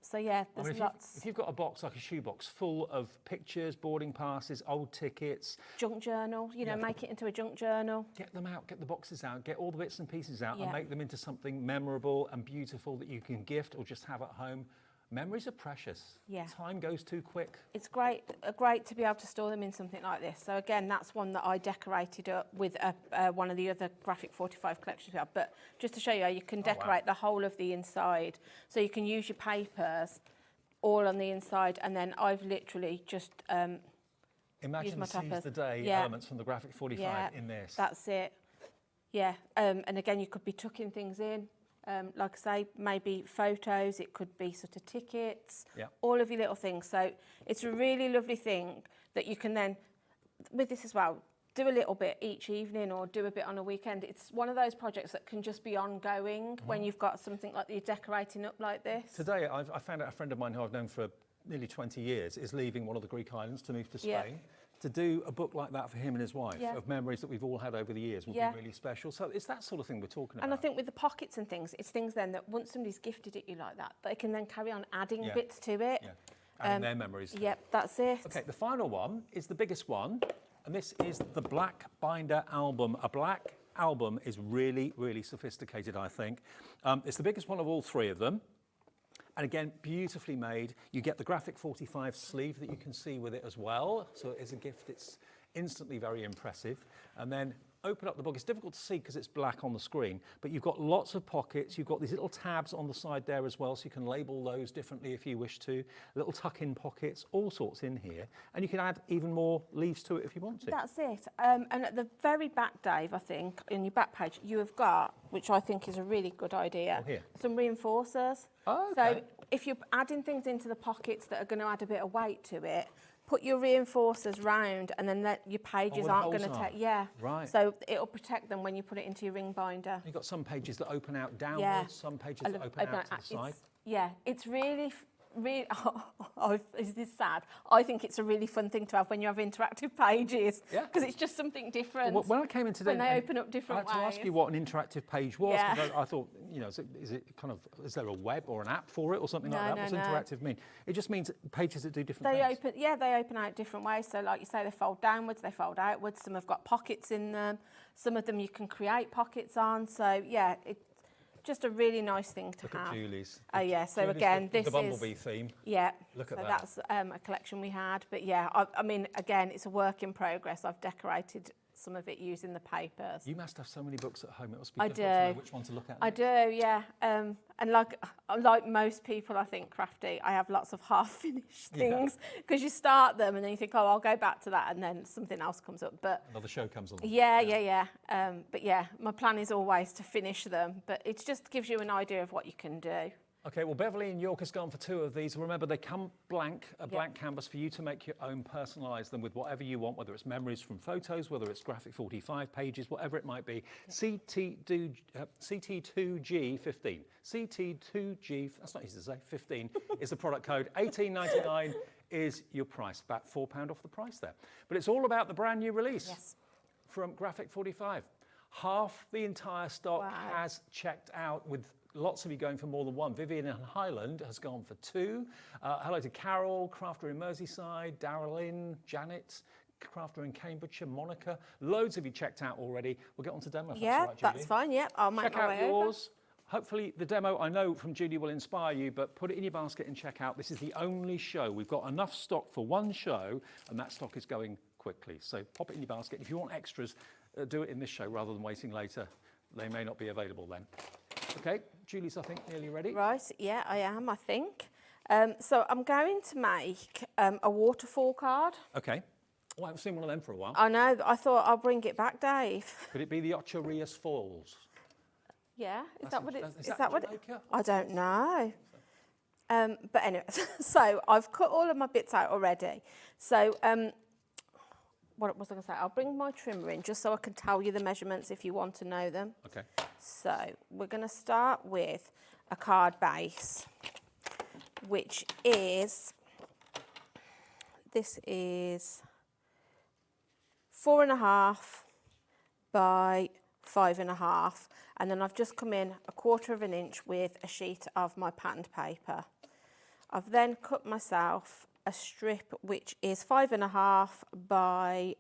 So yeah, I there's mean, lots. if you've got a box, like a shoebox, full of pictures, boarding passes, old tickets, Junk journal, make it into a junk journal. get them out, get the boxes out, get all the bits and pieces out and Yeah. make them into something memorable and beautiful that you can gift or just have at home. Memories are precious. Yeah. Time goes too quick. It's great to be able to store them in something like this. So again, that's one that I decorated up with one of the other graphic 45 collections we have. But just to show you, you can decorate the whole of the inside. So you can use your papers all on the inside, and then I've literally just Imagine my seize toppers. the day Yeah. elements from the graphic 45 in this. That's it. Yeah, and again, you could be tucking things in. Like I say, maybe photos, it could be sort of tickets, Yeah. all of your little things. So it's a really lovely thing that you can then, with this as well, do a little bit each evening or do a bit on a weekend. It's one of those projects that can just be ongoing when you've got something like you're decorating up like this. Today, I found out a friend of mine who I've known for nearly 20 years is leaving one of the Greek islands to move to Spain. Yeah. To do a book like that for him and his wife Yeah. of memories that we've all had over the years would Yeah. be really special. So it's that sort of thing we're talking about. And I think with the pockets and things, it's things then that once somebody's gifted it you like that, they can then carry on adding Yeah. bits to it. Yeah. And their memories. Yep, that's it. Okay, the final one is the biggest one, and this is the Black Binder album. A black album is really, really sophisticated, I think. It's the biggest one of all three of them. And again, beautifully made. You get the graphic 45 sleeve that you can see with it as well. So as a gift, it's instantly very impressive. And then open up the book. It's difficult to see because it's black on the screen, but you've got lots of pockets. You've got these little tabs on the side there as well, so you can label those differently if you wish to. Little tuck-in pockets, all sorts in here. And you can add even more leaves to it if you want to. That's it. And at the very back, Dave, I think, in your back page, you have got, which I think is a really good idea, some reinforcers. Oh, okay. So if you're adding things into the pockets that are going to add a bit of weight to it, put your reinforcers round, and then your pages aren't going to take. Yeah. Right. So it'll protect them when you put it into your ring binder. You've got some pages that open out downwards, some pages that open out to the side. Yeah, it's really. Is this sad? I think it's a really fun thing to have when you have interactive pages, because it's just something different. Well, when I came in today, when they open up different ways. I had to ask you what an interactive page was, because I thought, you know, is it kind of, is there a web or an app for it or something like that? What's interactive mean? It just means pages that do different things. They open out different ways. So like you say, they fold downwards, they fold outwards. Some have got pockets in them. Some of them you can create pockets on. So yeah, it's just a really nice thing to have. Look at Julie's. Oh yeah, so Julie's again, this is the Bumblebee theme. Yeah. Look at that. that. That's a collection we had. But yeah, I mean, again, it's a work in progress. I've decorated some of it using the papers. You must have so many books at home. It must be I difficult to know which one to look at. I do, yeah. And like most people, I think, crafty, I have lots of half-finished things because you start them and then you think, oh, I'll go back to that, and then something else comes up. But another show comes along. Yeah. But yeah, my plan is always to finish them, but it just gives you an idea of what you can do. Okay, well, Beverly in York has gone for 2 of these. Remember, they come blank, a blank canvas for you to make your own, personalise them with whatever you want, whether it's memories from photos, whether it's graphic 45 pages, whatever it might be. CT2G15. CT2G, that's not easy to say, 15 is the product code. $18.99 is your price, about £4 off the price there. But it's all about the brand new release from Graphic 45. Half the entire stock has checked out, with lots of you going for more than one. Vivian in Highland has gone for 2. Hello to Carol, crafter in Merseyside, Darylyn, Janet, crafter in Cambridgeshire, Monica. Loads of you checked out already. We'll get on to demo. Yeah, that's fine. Yeah, I'll make my way over. Yours. Hopefully the demo, I know from Julie, will inspire you, but put it in your basket and check out. This is the only show. We've got enough stock for one show, and that stock is going quickly. So pop it in your basket. If you want extras, do it in this show rather than waiting later. They may not be available then. Okay, Julie's, I think, nearly ready. Right, yeah, I am, I think. So I'm going to make a waterfall card. Okay. Well, I haven't seen one of them for a while. I know, I thought I'll bring it back, Dave. Could it be the Ocherias Falls? Yeah, is that what it's... Is that what I don't know. But anyway, so I've cut all of my bits out already. So what was I going to say? I'll bring my trimmer in just so I can tell you the measurements if you want to know them. Okay. So we're going to start with a card base, which is, this is 4.5 by 5.5, and then I've just come in 1/4 inch with a sheet of my patterned paper. I've then cut myself a strip which is 5.5 by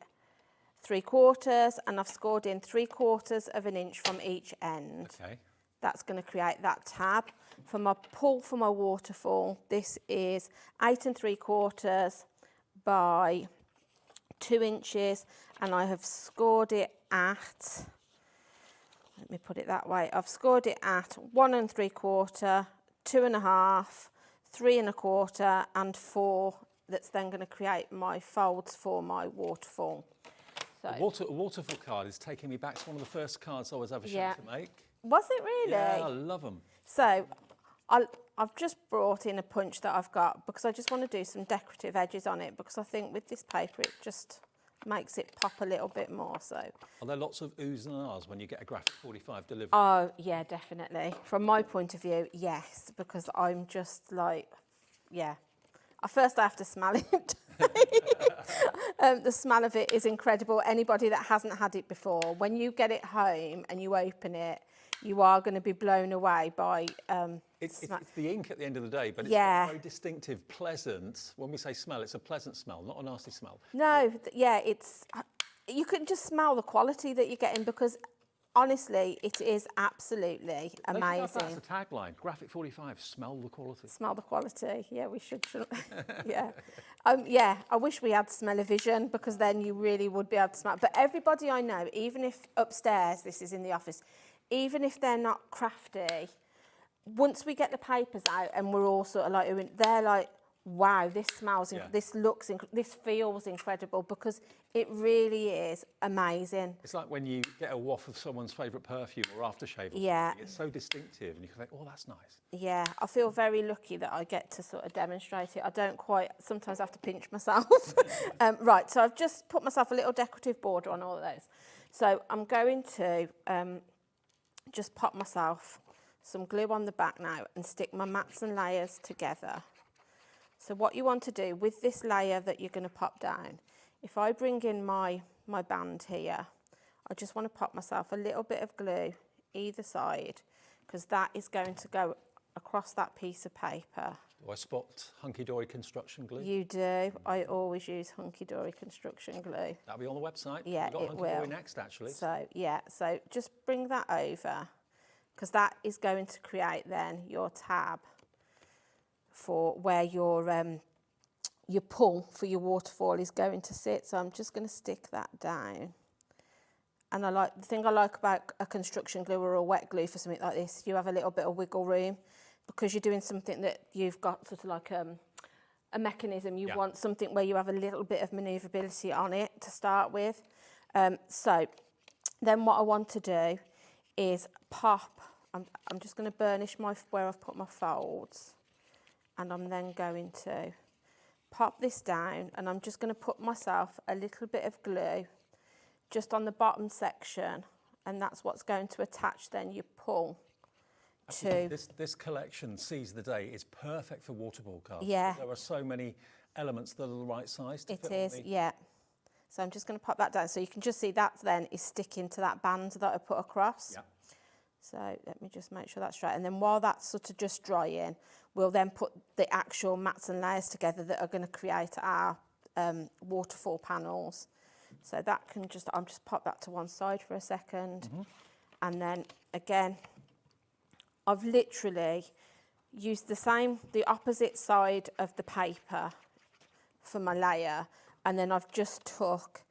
3/4, and I've scored in 3/4 inch from each end. Okay. That's going to create that tab. For my pull for my waterfall, this is 8 3/4 by 2 inches, and I have scored it at, let me put it that way, I've scored it at 1 3/4, 2.5, 3 1/4, and 4. That's then going to create my folds for my waterfall. So, a waterfall card is taking me back to one of the first cards I was ever shown to make. Was it really? Yeah, I love them. So I've just brought in a punch that I've got because I just want to do some decorative edges on it, because I think with this paper it just makes it pop a little bit more. So Are there lots of oohs and ahs when you get a graphic 45 delivery? Oh yeah, definitely. From my point of view, yes, because I'm just like, yeah. First I have to smell it. The smell of it is incredible. Anybody that hasn't had it before, when you get it home and you open it, you are going to be blown away by... It's the ink at the end of the day, but it's very distinctive, pleasant. When we say smell, it's a pleasant smell, not a nasty smell. No, yeah, it's... You can just smell the quality that you're getting, because honestly, it is absolutely amazing. That's a tagline. Graphic 45, smell the quality. Smell the quality. Yeah, we should. Yeah. Yeah, I wish we had smell-o-vision, because then you really would be able to smell. But everybody I know, even if upstairs, this is in the office, even if they're not crafty, once we get the papers out and we're all sort of like, they're like, wow, this smells, this looks, this feels incredible, because it really is amazing. It's like when you get a waff of someone's favourite perfume or aftershave. Yeah. It's so distinctive, and you can think, oh, that's nice. Yeah, I feel very lucky that I get to sort of demonstrate it. I don't quite, sometimes have to pinch myself. Right, so I've just put myself a little decorative border on all of those. So I'm going to just pop myself some glue on the back now and stick my mats and layers together. So what you want to do with this layer that you're going to pop down, if I bring in my band here, I just want to pop myself a little bit of glue either side, because that is going to go across that piece of paper. Do I spot Hunkydory construction glue? You do. I always use Hunkydory construction glue. That'll be on the website. Yeah, We've got it Hunkydory will. next, actually. So, yeah, so just bring that over, because that is going to create then your tab for where your pull for your waterfall is going to sit. So I'm just going to stick that down. And the thing I like about a construction glue or a wet glue for something like this, you have a little bit of wiggle room, because you're doing something that you've got sort of like a mechanism. You want something where you have a little bit of manoeuvrability on it to start with. So then what I want to do is pop, I'm just going to burnish where I've put my folds. And I'm then going to pop this down, and I'm just going to put myself a little bit of glue just on the bottom section, and that's what's going to attach then your pull to. This collection sees the day. It's perfect for waterfall cards. Yeah. There are so many elements that are the right size to fit It is, on the... yeah. So I'm just going to pop that down, so you can just see that then is sticking to that band that I put across. Yeah. So let me just make sure that's dry. And then while that's sort of just drying, we'll then put the actual mats and layers together that are going to create our waterfall panels. So that can just, I'll just pop that to one side for a second. And then again, I've literally used the opposite side of the paper for my layer. And then I've just took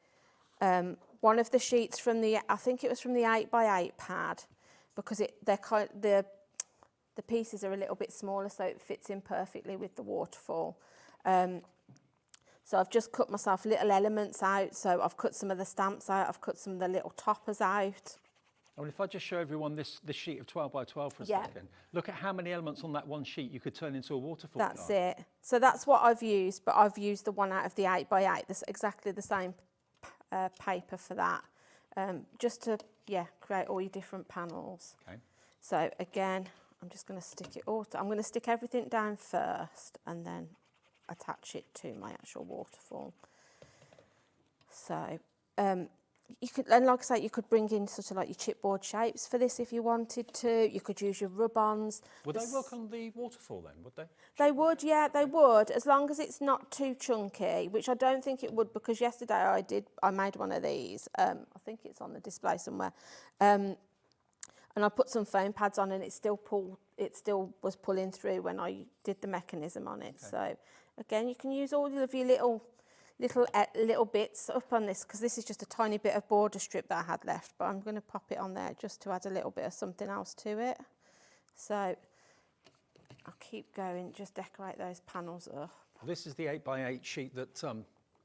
one of the sheets from I think it was from the 8x8 pad, because the pieces are a little bit smaller, so it fits in perfectly with the waterfall. So I've just cut myself little elements out. So I've cut some of the stamps out, I've cut some of the little toppers out. Well, if I just show everyone this sheet of 12x12 for a second, look at how many elements on that one sheet you could turn into a waterfall card. That's it. So that's what I've used, but I've used the one out of the 8x8. That's exactly the same paper for that, just to create all your different panels. Okay. So again, I'm just going to stick it all. I'm going to stick everything down first and then attach it to my actual waterfall. So you could, and like I say, you could bring in sort of like your chipboard shapes for this if you wanted to. You could use your rub-ons. Would they work on the waterfall then, would they? They would, yeah, they would, as long as it's not too chunky, which I don't think it would, because yesterday I made one of these. I think it's on the display somewhere. And I put some foam pads on, and it still was pulling through when I did the mechanism on it. Okay. So again, you can use all of your little bits up on this, because this is just a tiny bit of border strip that I had left, but I'm going to pop it on there just to add a little bit of something else to it. So I'll keep going, just decorate those panels up. This is the 8x8 sheet that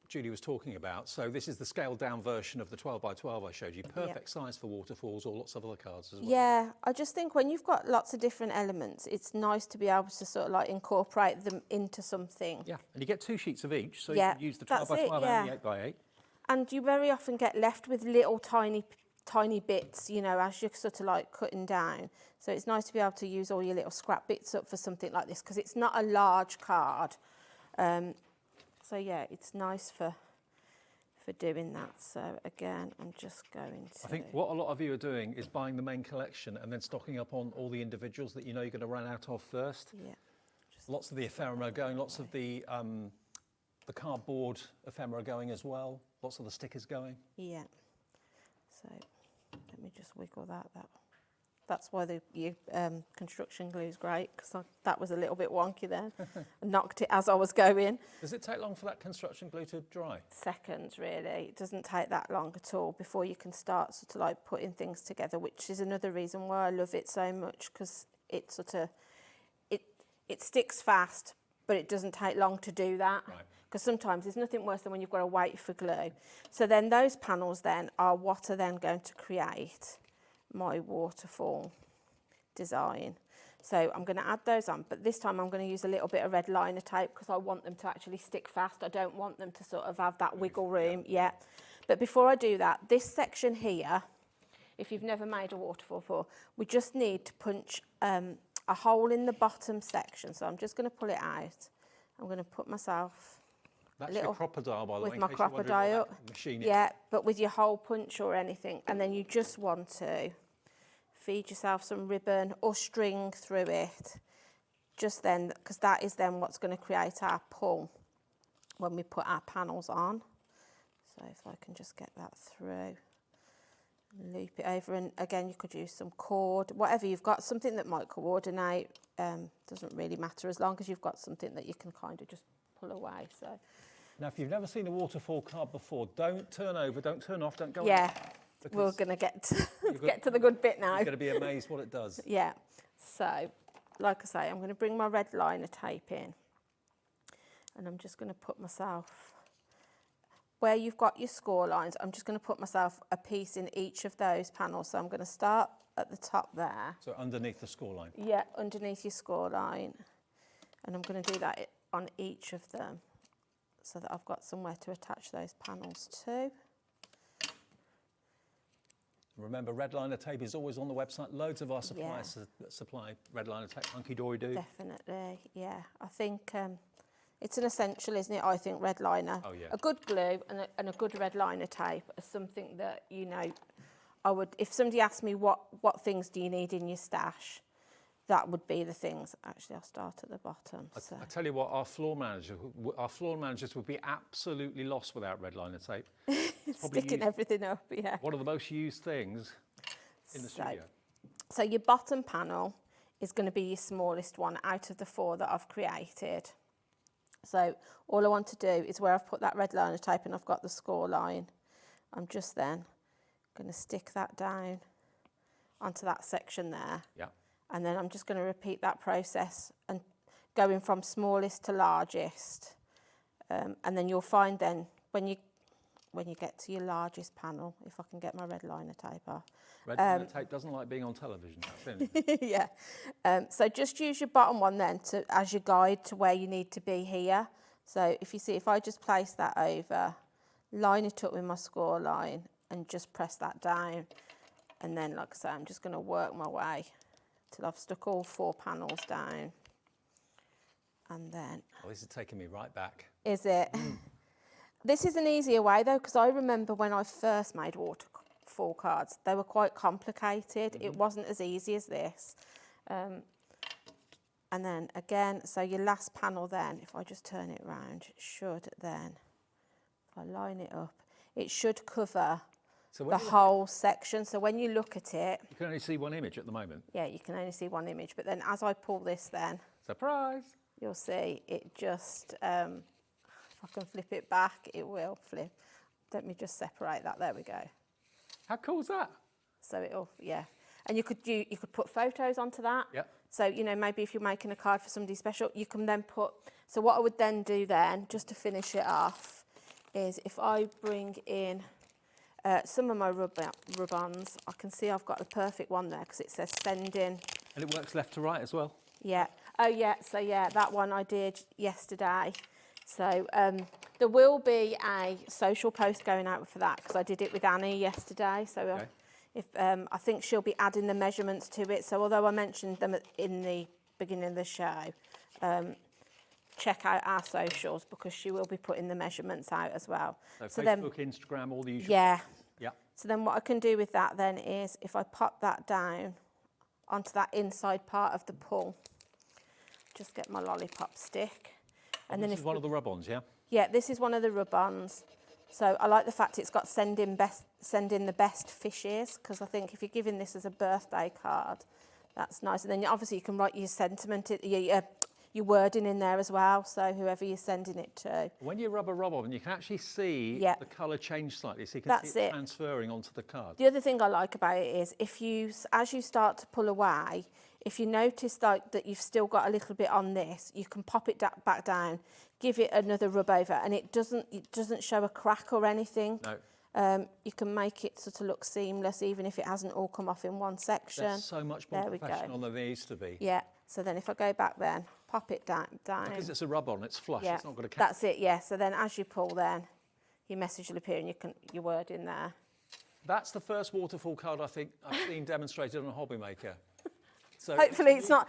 Julie was talking about. So this is the scaled down version of the 12x12 I showed you. Perfect size for waterfalls or lots of other cards as well. Yeah, I just think when you've got lots of different elements, it's nice to be able to sort of like incorporate them into something. Yeah, and you get 2 sheets of each, so you can use the 12x12 and the 8x8. And you very often get left with little tiny bits, you know, as you're sort of like cutting down. So it's nice to be able to use all your little scrap bits up for something like this, because it's not a large card. So yeah, it's nice for doing that. So again, I'm just going to... I think what a lot of you are doing is buying the main collection and then stocking up on all the individuals that you know you're going to run out of first. Yeah. Lots of the ephemera going, lots of the cardboard ephemera going as well, lots of the stickers going. Yeah. So let me just wiggle call that? That's why the construction glue is great, because that was a little bit wonky then. I knocked it as I was going. Does it take long for that construction glue to dry? Seconds, really. It doesn't take that long at all before you can start sort of like putting things together, which is another reason why I love it so much, because it sort of, it sticks fast, but it doesn't take long to do that. Right. Because sometimes there's nothing worse than when you've got to wait for glue. So then those panels then are what are then going to create my waterfall design. So I'm going to add those on, but this time I'm going to use a little bit of red liner tape because I want them to actually stick fast. I don't want them to sort of have that wiggle room yet. But before I do that, this section here, if you've never made a waterfall before, we just need to punch a hole in the bottom section. So I'm just going to pull it out. I'm going to put myself That's your crocodile, by the way. With my crocodile, machine. yeah, but with your hole punch or anything, and then you just want to feed yourself some ribbon or string through it, just then, because that is then what's going to create our pull when we put our panels on. So if I can just get that through, loop it over, and again you could use some cord, whatever you've got, something that might coordinate, doesn't really matter as long as you've got something that you can kind of just pull away. So. Now, if you've never seen a waterfall card before, don't turn over, don't turn off, don't go. Yeah, we're going to get to the good bit now. You're going to be amazed what it does. Yeah. So, like I say, I'm going to bring my red liner tape in, and I'm just going to put myself where you've got your score lines. I'm just going to put myself a piece in each of those panels. So I'm going to start at the top there. So underneath the score line. Yeah, underneath your score line, and I'm going to do that on each of them, so that I've got somewhere to attach those panels to. Remember, red liner tape is always on the website. Loads of our suppliers supply red liner tape. Hunkydory do. Definitely, yeah. I think it's an essential, isn't it? I think red liner. Oh, yeah. A good glue and a good red liner tape is something that, you know, I would, if somebody asked me what things do you need in your stash, that would be the things. Actually, I'll start at the bottom. I tell you what, our floor managers would be absolutely lost without red liner tape. Sticking everything up, yeah. One of the most used things in the studio. So your bottom panel is going to be your smallest one out of the 4 that I've created. So all I want to do is where I've put that red liner tape and I've got the score line, I'm just then going to stick that down onto that section there. Yeah. And then I'm just going to repeat that process and going from smallest to largest. And then you'll find then when you get to your largest panel, if I can get my red liner tape off. Red liner tape doesn't like being on television. That's yeah. So just use your bottom one then as your guide to where you need to be here. So if you see, if I just place that over, line it up with my score line and just press that down. And then, like I say, I'm just going to work my way till I've stuck all 4 panels down. And then... Oh, this is taking me right back. Is it? This is an easier way though, because I remember when I first made waterfall cards, they were quite complicated. It wasn't as easy as this. And then again, so your last panel then, if I just turn it round, it should then, if I line it up, it should cover the whole section. So when you look at it... You can only see one image at the moment. Yeah, you can only see one image. But then as I pull this then... Surprise! You'll see it just... if I can flip it back, it will flip. Let me just separate that. There we go. How cool is that? So it'll, yeah. And you could put photos onto that. Yeah. So, you know, maybe if you're making a card for somebody special, you can then put... So what I would then do then, just to finish it off, is if I bring in some of my rub-ons, I can see I've got the perfect one there because it says send in. And it works left to right as well? Yeah. Oh, yeah. So, yeah, that one I did yesterday. So there will be a social post going out for that because I did it with Annie yesterday. So okay. If I think she'll be adding the measurements to it. So although I mentioned them in the beginning of the show, check out our socials because she will be putting the measurements out as well. So Facebook, Instagram, all the usual. Yeah. Yeah. So then what I can do with that then is if I pop that down onto that inside part of the pull, just get my lollipop stick. And then this is one of the rub-ons, yeah? Yeah, this is one of the rub-ons. So I like the fact it's got send in send in the best fishes, because I think if you're giving this as a birthday card, that's nice. And then obviously you can write your sentiment, your wording in there as well, so whoever you're sending it to. When you rub a rub-on, you can actually see the colour change slightly, so you can see it transferring onto the card. The other thing I like about it is as you start to pull away, if you notice that you've still got a little bit on this, you can pop it back down, give it another rub over, and it doesn't show a crack or anything. No. You can make it sort of look seamless, even if it hasn't all come off in one section. They're so much more professional than they used to be. Yeah. So then if I go back then, pop it down. Because it's a rub-on, it's flush, Yeah. it's not going to That's it, yeah. So then as you pull then, your message will appear and your word in there. That's the first waterfall card I think I've seen demonstrated on a Hobby Maker. So hopefully it's not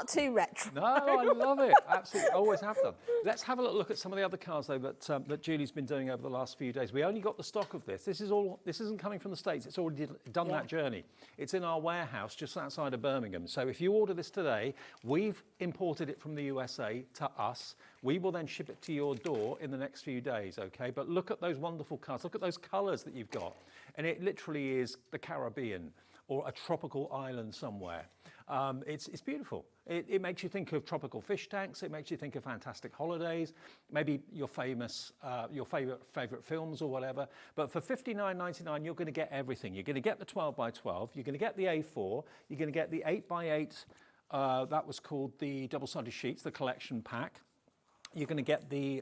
too retro. No, I love it. Absolutely, always have done. Let's have a look at some of the other cards though that Julie's been doing over the last few days. We only got the stock of this. This isn't coming from the States. It's already done that journey. It's in our warehouse just outside of Birmingham. So if you order this today, we've imported it from the USA to us. We will then ship it to your door in the next few days, okay? But look at those wonderful cards. Look at those colours that you've got. And it literally is the Caribbean or a tropical island somewhere. It's beautiful. It makes you think of tropical fish tanks. It makes you think of fantastic holidays, maybe your favourite films or whatever. But for $59.99, you're going to get everything. You're going to get the 12 by 12. You're going to get the A4. You're going to get the 8 by 8. That was called the double-sided sheets, the collection pack. You're going to get the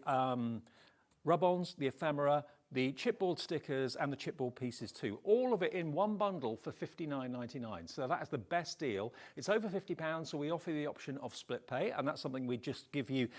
rub-ons, the ephemera, the chipboard stickers and the chipboard pieces too. All of it in one bundle for $59.99. So that is the best deal. It's over £50, so we offer the option of split pay, and that's something we just give you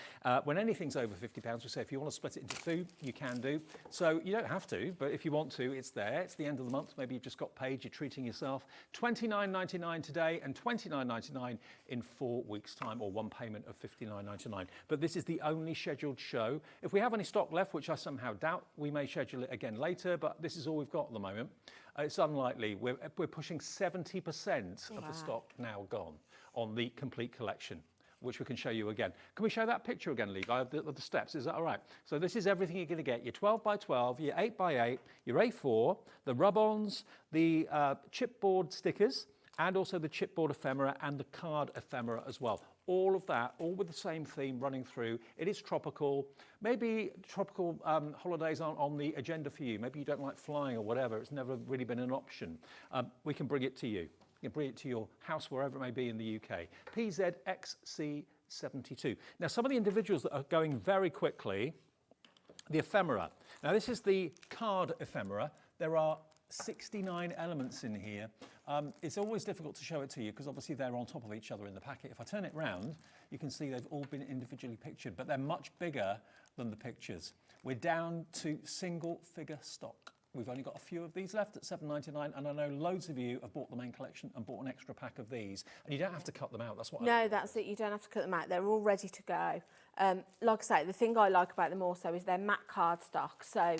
when anything's over £50. We say if you want to split it into two, you can do. So you don't have to, but if you want to, it's there. It's the end of the month. Maybe you've just got paid, you're treating yourself. $29.99 today and $29.99 in 4 weeks' time, or one payment of $59.99. But this is the only scheduled show. If we have any stock left, which I somehow doubt, we may schedule it again later, but this is all we've got at the moment. It's unlikely. We're pushing 70% of the stock now gone on the complete collection, which we can show you again. Can we show that picture again, Levi, of the steps? Is that all right? So this is everything you're going to get. Your 12 by 12, your 8 by 8, your A4, the rub-ons, the chipboard stickers, and also the chipboard ephemera and the card ephemera as well. All of that, all with the same theme running through. It is tropical. Maybe tropical holidays aren't on the agenda for you. Maybe you don't like flying or whatever. It's never really been an option. We can bring it to you. You can bring it to your house, wherever it may be in the UK. PZXC72. Now, some of the individuals that are going very quickly, the ephemera. Now, this is the card ephemera. There are 69 elements in here. It's always difficult to show it to you because obviously they're on top of each other in the packet. If I turn it round, you can see they've all been individually pictured, but they're much bigger than the pictures. We're down to single figure stock. We've only got a few of these left at $7.99, and I know loads of you have bought the main collection and bought an extra pack of these, and you don't have to cut them out. That's what that's it. You don't have to cut them out. They're all ready to go. Like I say, the thing I like about them also is they're matte cardstock. So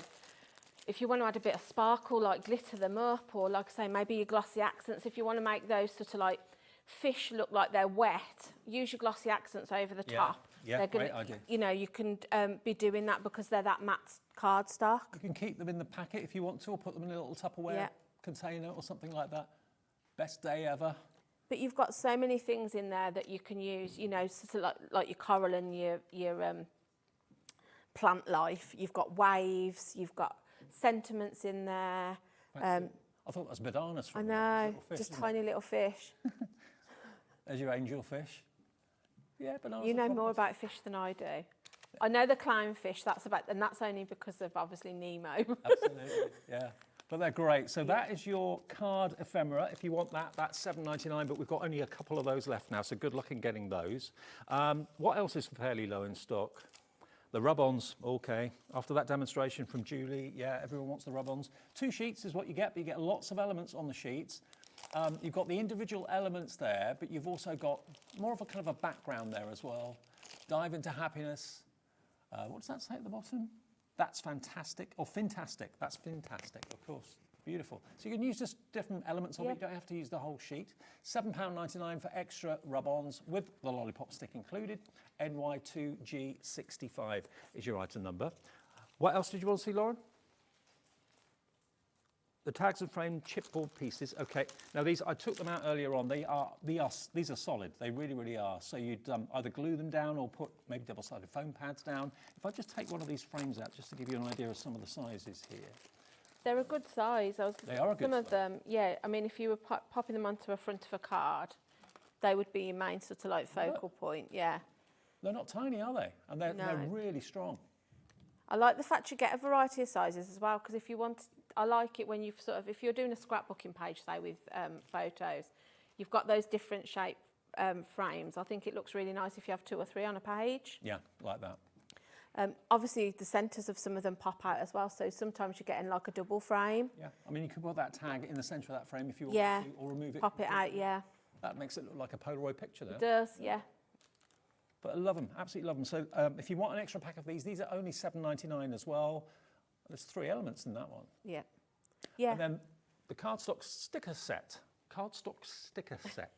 if you want to add a bit of sparkle, like glitter them up, or like I say, maybe your glossy accents, if you want to make those sort of like fish look like they're wet, use your glossy accents over the top. Yeah, great idea. You know, you can be doing that because they're that matte cardstock. You can keep them in the packet if you want to, or put them in a little Tupperware container or something like that. Best day ever. But you've got so many things in there that you can use, you know, sort of like your coral and your plant life. You've got waves, you've got sentiments in there. I thought that was bananas. I know, just tiny little fish. There's your angel fish. Yeah, bananas. You know more about fish than I do. I know the clownfish, and that's only because of obviously Nemo. Absolutely, yeah. But they're great. So that is your card ephemera. If you want that, that's $7.99, but we've got only a couple of those left now, so good luck in getting those. What else is fairly low in stock? The rub-ons, okay. After that demonstration from Julie, yeah, everyone wants the rub-ons. 2 sheets is what you get, but you get lots of elements on the sheets. You've got the individual elements there, but you've also got more of a kind of a background there as well. Dive into happiness. What does that say at the bottom? That's fantastic, or fantastic. That's fantastic, of course. Beautiful. So you can use just different elements of it. You don't have to use the whole sheet. £7.99 for extra rub-ons with the lollipop stick included. NY2G65 is your item number. What else did you want to see, Lauren? The tags and frame chipboard pieces. Okay, now these, I took them out earlier on. These are solid. They really, really are. So you'd either glue them down or put maybe double-sided foam pads down. If I just take one of these frames out, just to give you an idea of some of the sizes here. They're a good size. They are a good Some size. of them, yeah. I mean, if you were popping them onto a front of a card, they would be your main sort of like focal point, yeah. They're not tiny, are they? And they're really strong. I like the fact you get a variety of sizes as well, because if you want, I like it when you've sort of, if you're doing a scrapbooking page, say with photos, you've got those different shape frames. I think it looks really nice if you have 2 or 3 on a page. Yeah, like that. Obviously, the centres of some of them pop out as well, so sometimes you're getting like a double frame. Yeah, I mean, you could put that tag in the centre of that frame if you want to, or remove it. Pop it out, yeah. That makes it look like a Polaroid picture there. It does, yeah. But I love them, absolutely love them. So if you want an extra pack of these are only $7.99 as well. There's 3 elements in that one. Yeah. Yeah. And then the cardstock sticker set. Cardstock sticker set.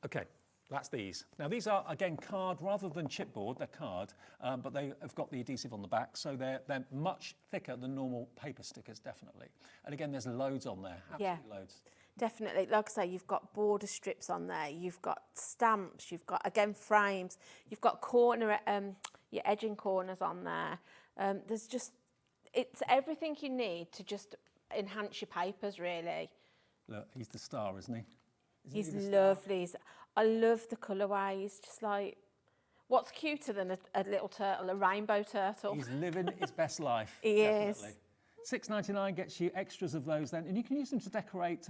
Okay, that's these. Now these are, again, card rather than chipboard, they're card, but they have got the adhesive on the back, so they're much thicker than normal paper stickers, definitely. And again, there's loads on there, absolutely loads. Definitely, like I say, you've got border strips on there, you've got stamps, you've got, again, frames, you've got your edging corners on there. There's just, it's everything you need to just enhance your papers, really. Look, he's the star, isn't he? He's lovely. I love the colourways, just like, what's cuter than a little turtle, a rainbow turtle? He's living his best life. He definitely. is. $6.99 gets you extras of those then, and you can use them to decorate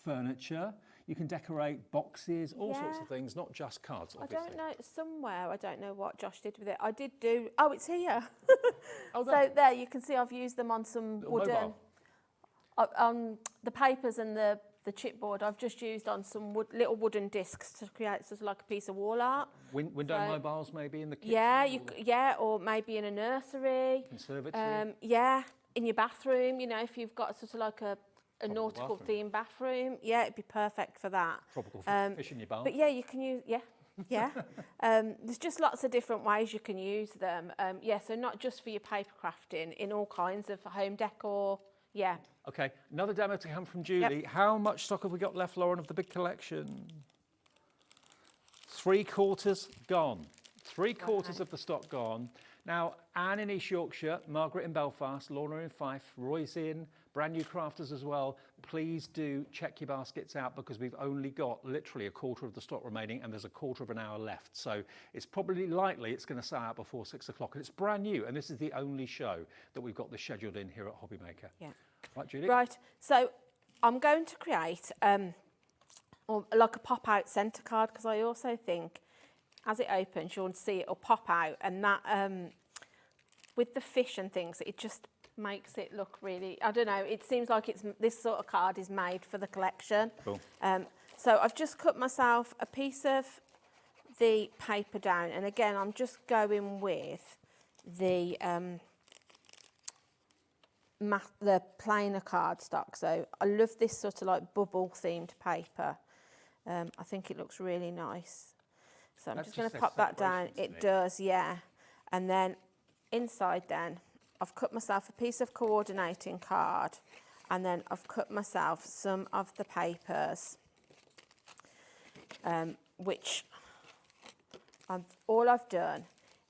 furniture, you can decorate boxes, all sorts of things, not just cards, obviously. I don't know, somewhere, I don't know what Josh did with it. I did do, oh, it's here. Oh, so there, you can see I've used them on some wooden, on the papers and the chipboard, I've just used on some little wooden discs to create sort of like a piece of wall art. Window mobiles maybe in the kitchen? Yeah, or maybe in a nursery. Conservatory? Yeah. In your bathroom, you know, if you've got sort of like a nautical themed bathroom, yeah, it'd be perfect for that. Tropical fish in your bowl. But yeah, you can use, there's just lots of different ways you can use them. So not just for your paper crafting, in all kinds of home decor, yeah. Okay, another demo to come from Julie. Yep. How much stock have we got left, Lauren, of the big collection? 3/4 gone. 3/4 of the stock gone. Now, Anne in East Yorkshire, Margaret in Belfast, Lorna in Fife, Roy's in, brand new crafters as well. Please do check your baskets out because we've only got literally 1/4 of the stock remaining and there's 1/4 of an hour left. So it's probably likely it's going to sell out before 6 o'clock. And it's brand new. And this is the only show that we've got this scheduled in here at Hobby Maker. Yeah. Right, Julie? Right. So I'm going to create like a pop-out centre card because I also think as it opens, you'll see it'll pop out, and that with the fish and things, it just makes it look really, I don't know, it seems like this sort of card is made for the collection. Cool. So I've just cut myself a piece of the paper down, and again, I'm just going with the plainer cardstock. So I love this sort of like bubble themed paper. I think it looks really nice. So I'm just going to pop that down. It does, yeah. And then inside then, I've cut myself a piece of coordinating card, and then I've cut myself some of the papers, which all I've done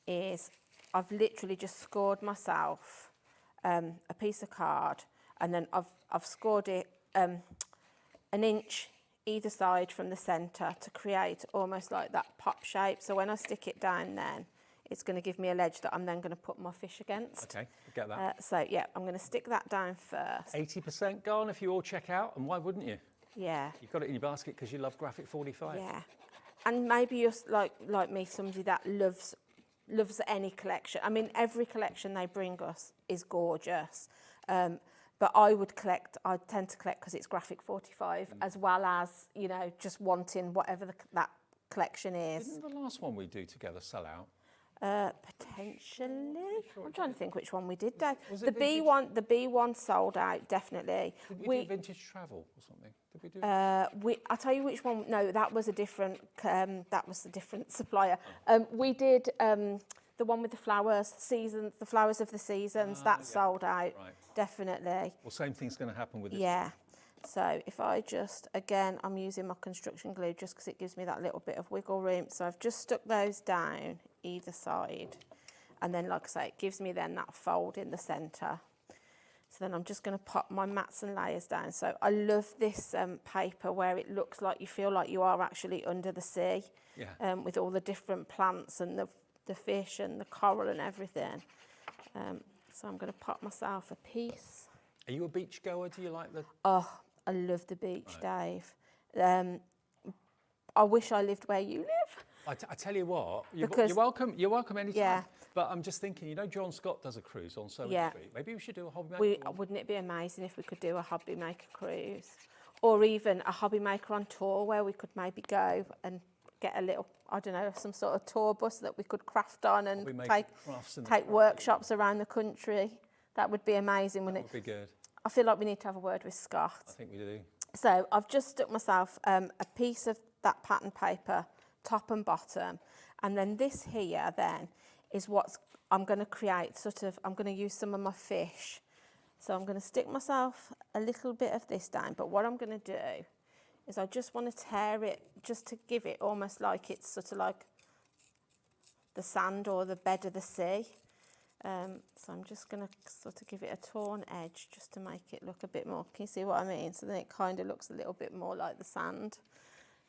is I've literally just scored myself a piece of card, and then I've scored it an inch either side from the centre to create almost like that pop shape. So when I stick it down then, it's going to give me a ledge that I'm then going to put my fish against. Okay, get that. So yeah, I'm going to stick that down first. 80% gone if you all check out, and why wouldn't you? Yeah. You've got it in your basket because you love Graphic 45. Yeah. And maybe you're like me, somebody that loves any collection. I mean, every collection they bring us is gorgeous. But I tend to collect because it's Graphic 45, as well as, you know, just wanting whatever that collection is. Didn't the last one we do together sell out? Potentially. I'm trying to think which one we did, Dave. The B1 sold out, definitely. Did we do Vintage Travel or something? Did we do? I'll tell you which one. No, that was a different supplier. We did the the one with the flowers, the flowers of the seasons, that's sold out, definitely. Well, same thing's going to happen with this. Yeah. So if I just, again, I'm using my construction glue just because it gives me that little bit of wiggle room. So I've just stuck those down either side. And then, like I say, it gives me then that fold in the centre. So then I'm just going to pop my mats and layers down. So I love this paper where it looks like you feel like you are actually under the sea. Yeah. With all the different plants and the fish and the coral and everything. So I'm going to pop myself a piece. Are you a beach goer? Do you like the... Oh, I love the beach, Dave. I wish I lived where you live. I tell you what, you're Because- welcome anytime. Yeah. But I'm just thinking, you know, John Scott does a cruise on Sewing Yeah. Street. Maybe we should do a hobby maker. Wouldn't it be amazing if we could do a hobby maker cruise? Or even a hobby maker on tour where we could maybe go and get a little, I don't know, some sort of tour bus that we could craft on and Hobby maker crafts in the take crafty. workshops around the country. That would be amazing, wouldn't That would be good. I feel like we need to have a word with Scott. I think we do. So I've just stuck myself a piece of that pattern paper, top and bottom. And then this here then is what I'm going to create, I'm going to use some of my fish. So I'm going to stick myself a little bit of this down. But what I'm going to do is I just want to tear it, just to give it almost like it's sort of like the sand or the bed of the sea. So I'm just going to sort of give it a torn edge just to make it look a bit more, can you see what I mean? So then it kind of looks a little bit more like the sand.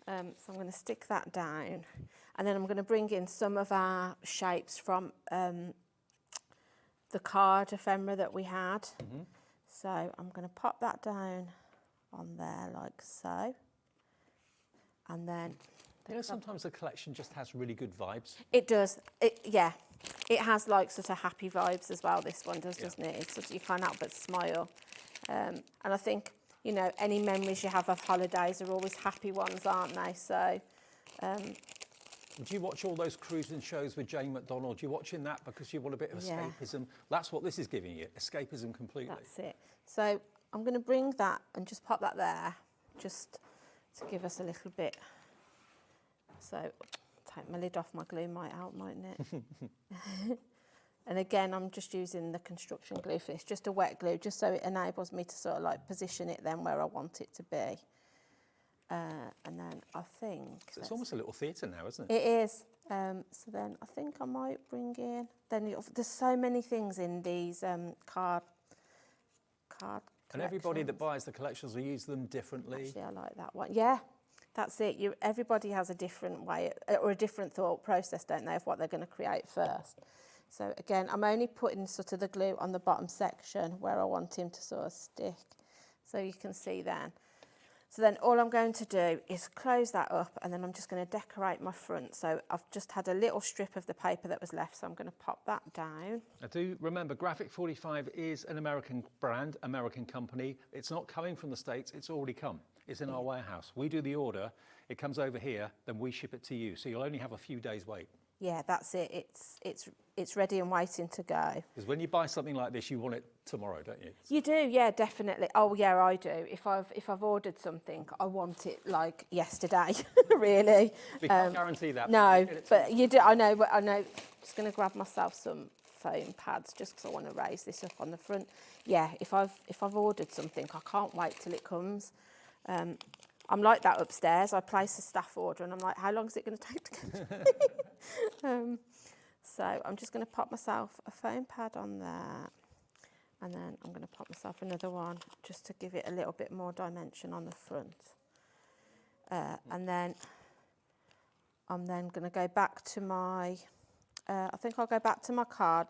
So I'm going to stick that down. And then I'm going to bring in some of our shapes from the card ephemera that we had. So I'm going to pop that down on there like so. And then... You know, sometimes the collection just has really good vibes. It does. Yeah. It has like sort of happy vibes as well, this one does, doesn't it? It's sort of, you can't help but smile. And I think, you know, any memories you have of holidays are always happy ones, aren't they? So... Do you watch all those cruising shows with Jane McDonald? You're watching that because you want a bit of escapism. That's what this is giving you, escapism completely. That's it. So I'm going to bring that and just pop that there, just to give us a little bit. So take my lid off, my glue might help, mightn't it? And again, I'm just using the construction glue for this, just a wet glue, just so it enables me to sort of like position it then where I want it to be. And then I think... So it's almost a little theatre now, isn't it? It is. So then I think I might bring in... There's so many things in these card And everybody that collections. buys the collections will use them differently. Actually, I like that one. Yeah, that's it. Everybody has a different way or a different thought process, don't they, of what they're going to create first. So again, I'm only putting sort of the glue on the bottom section where I want him to sort of stick. So you can see then. So then all I'm going to do is close that up and then I'm just going to decorate my front. So I've just had a little strip of the paper that was left, so I'm going to pop that down. I do remember Graphic 45 is an American brand, American company. It's not coming from the States, it's already come. It's in our warehouse. We do the order, it comes over here, then we ship it to you. So you'll only have a few days wait. Yeah, that's it. It's ready and waiting to go. Because when you buy something like this, you want it tomorrow, don't you? You do, yeah, definitely. Oh, yeah, I do. If I've ordered something, I want it like yesterday, really. We can't guarantee that. No, but you do. I know. But I know. I'm just going to grab myself some foam pads just because I want to raise this up on the front. Yeah, if I've ordered something, I can't wait till it comes. I'm like that upstairs. I place a staff order and I'm like, how long is it going to take to get? So I'm just going to pop myself a foam pad on there. And then I'm going to pop myself another one just to give it a little bit more dimension on the front. And then I'm then going to go back to my, I think I'll go back to my card.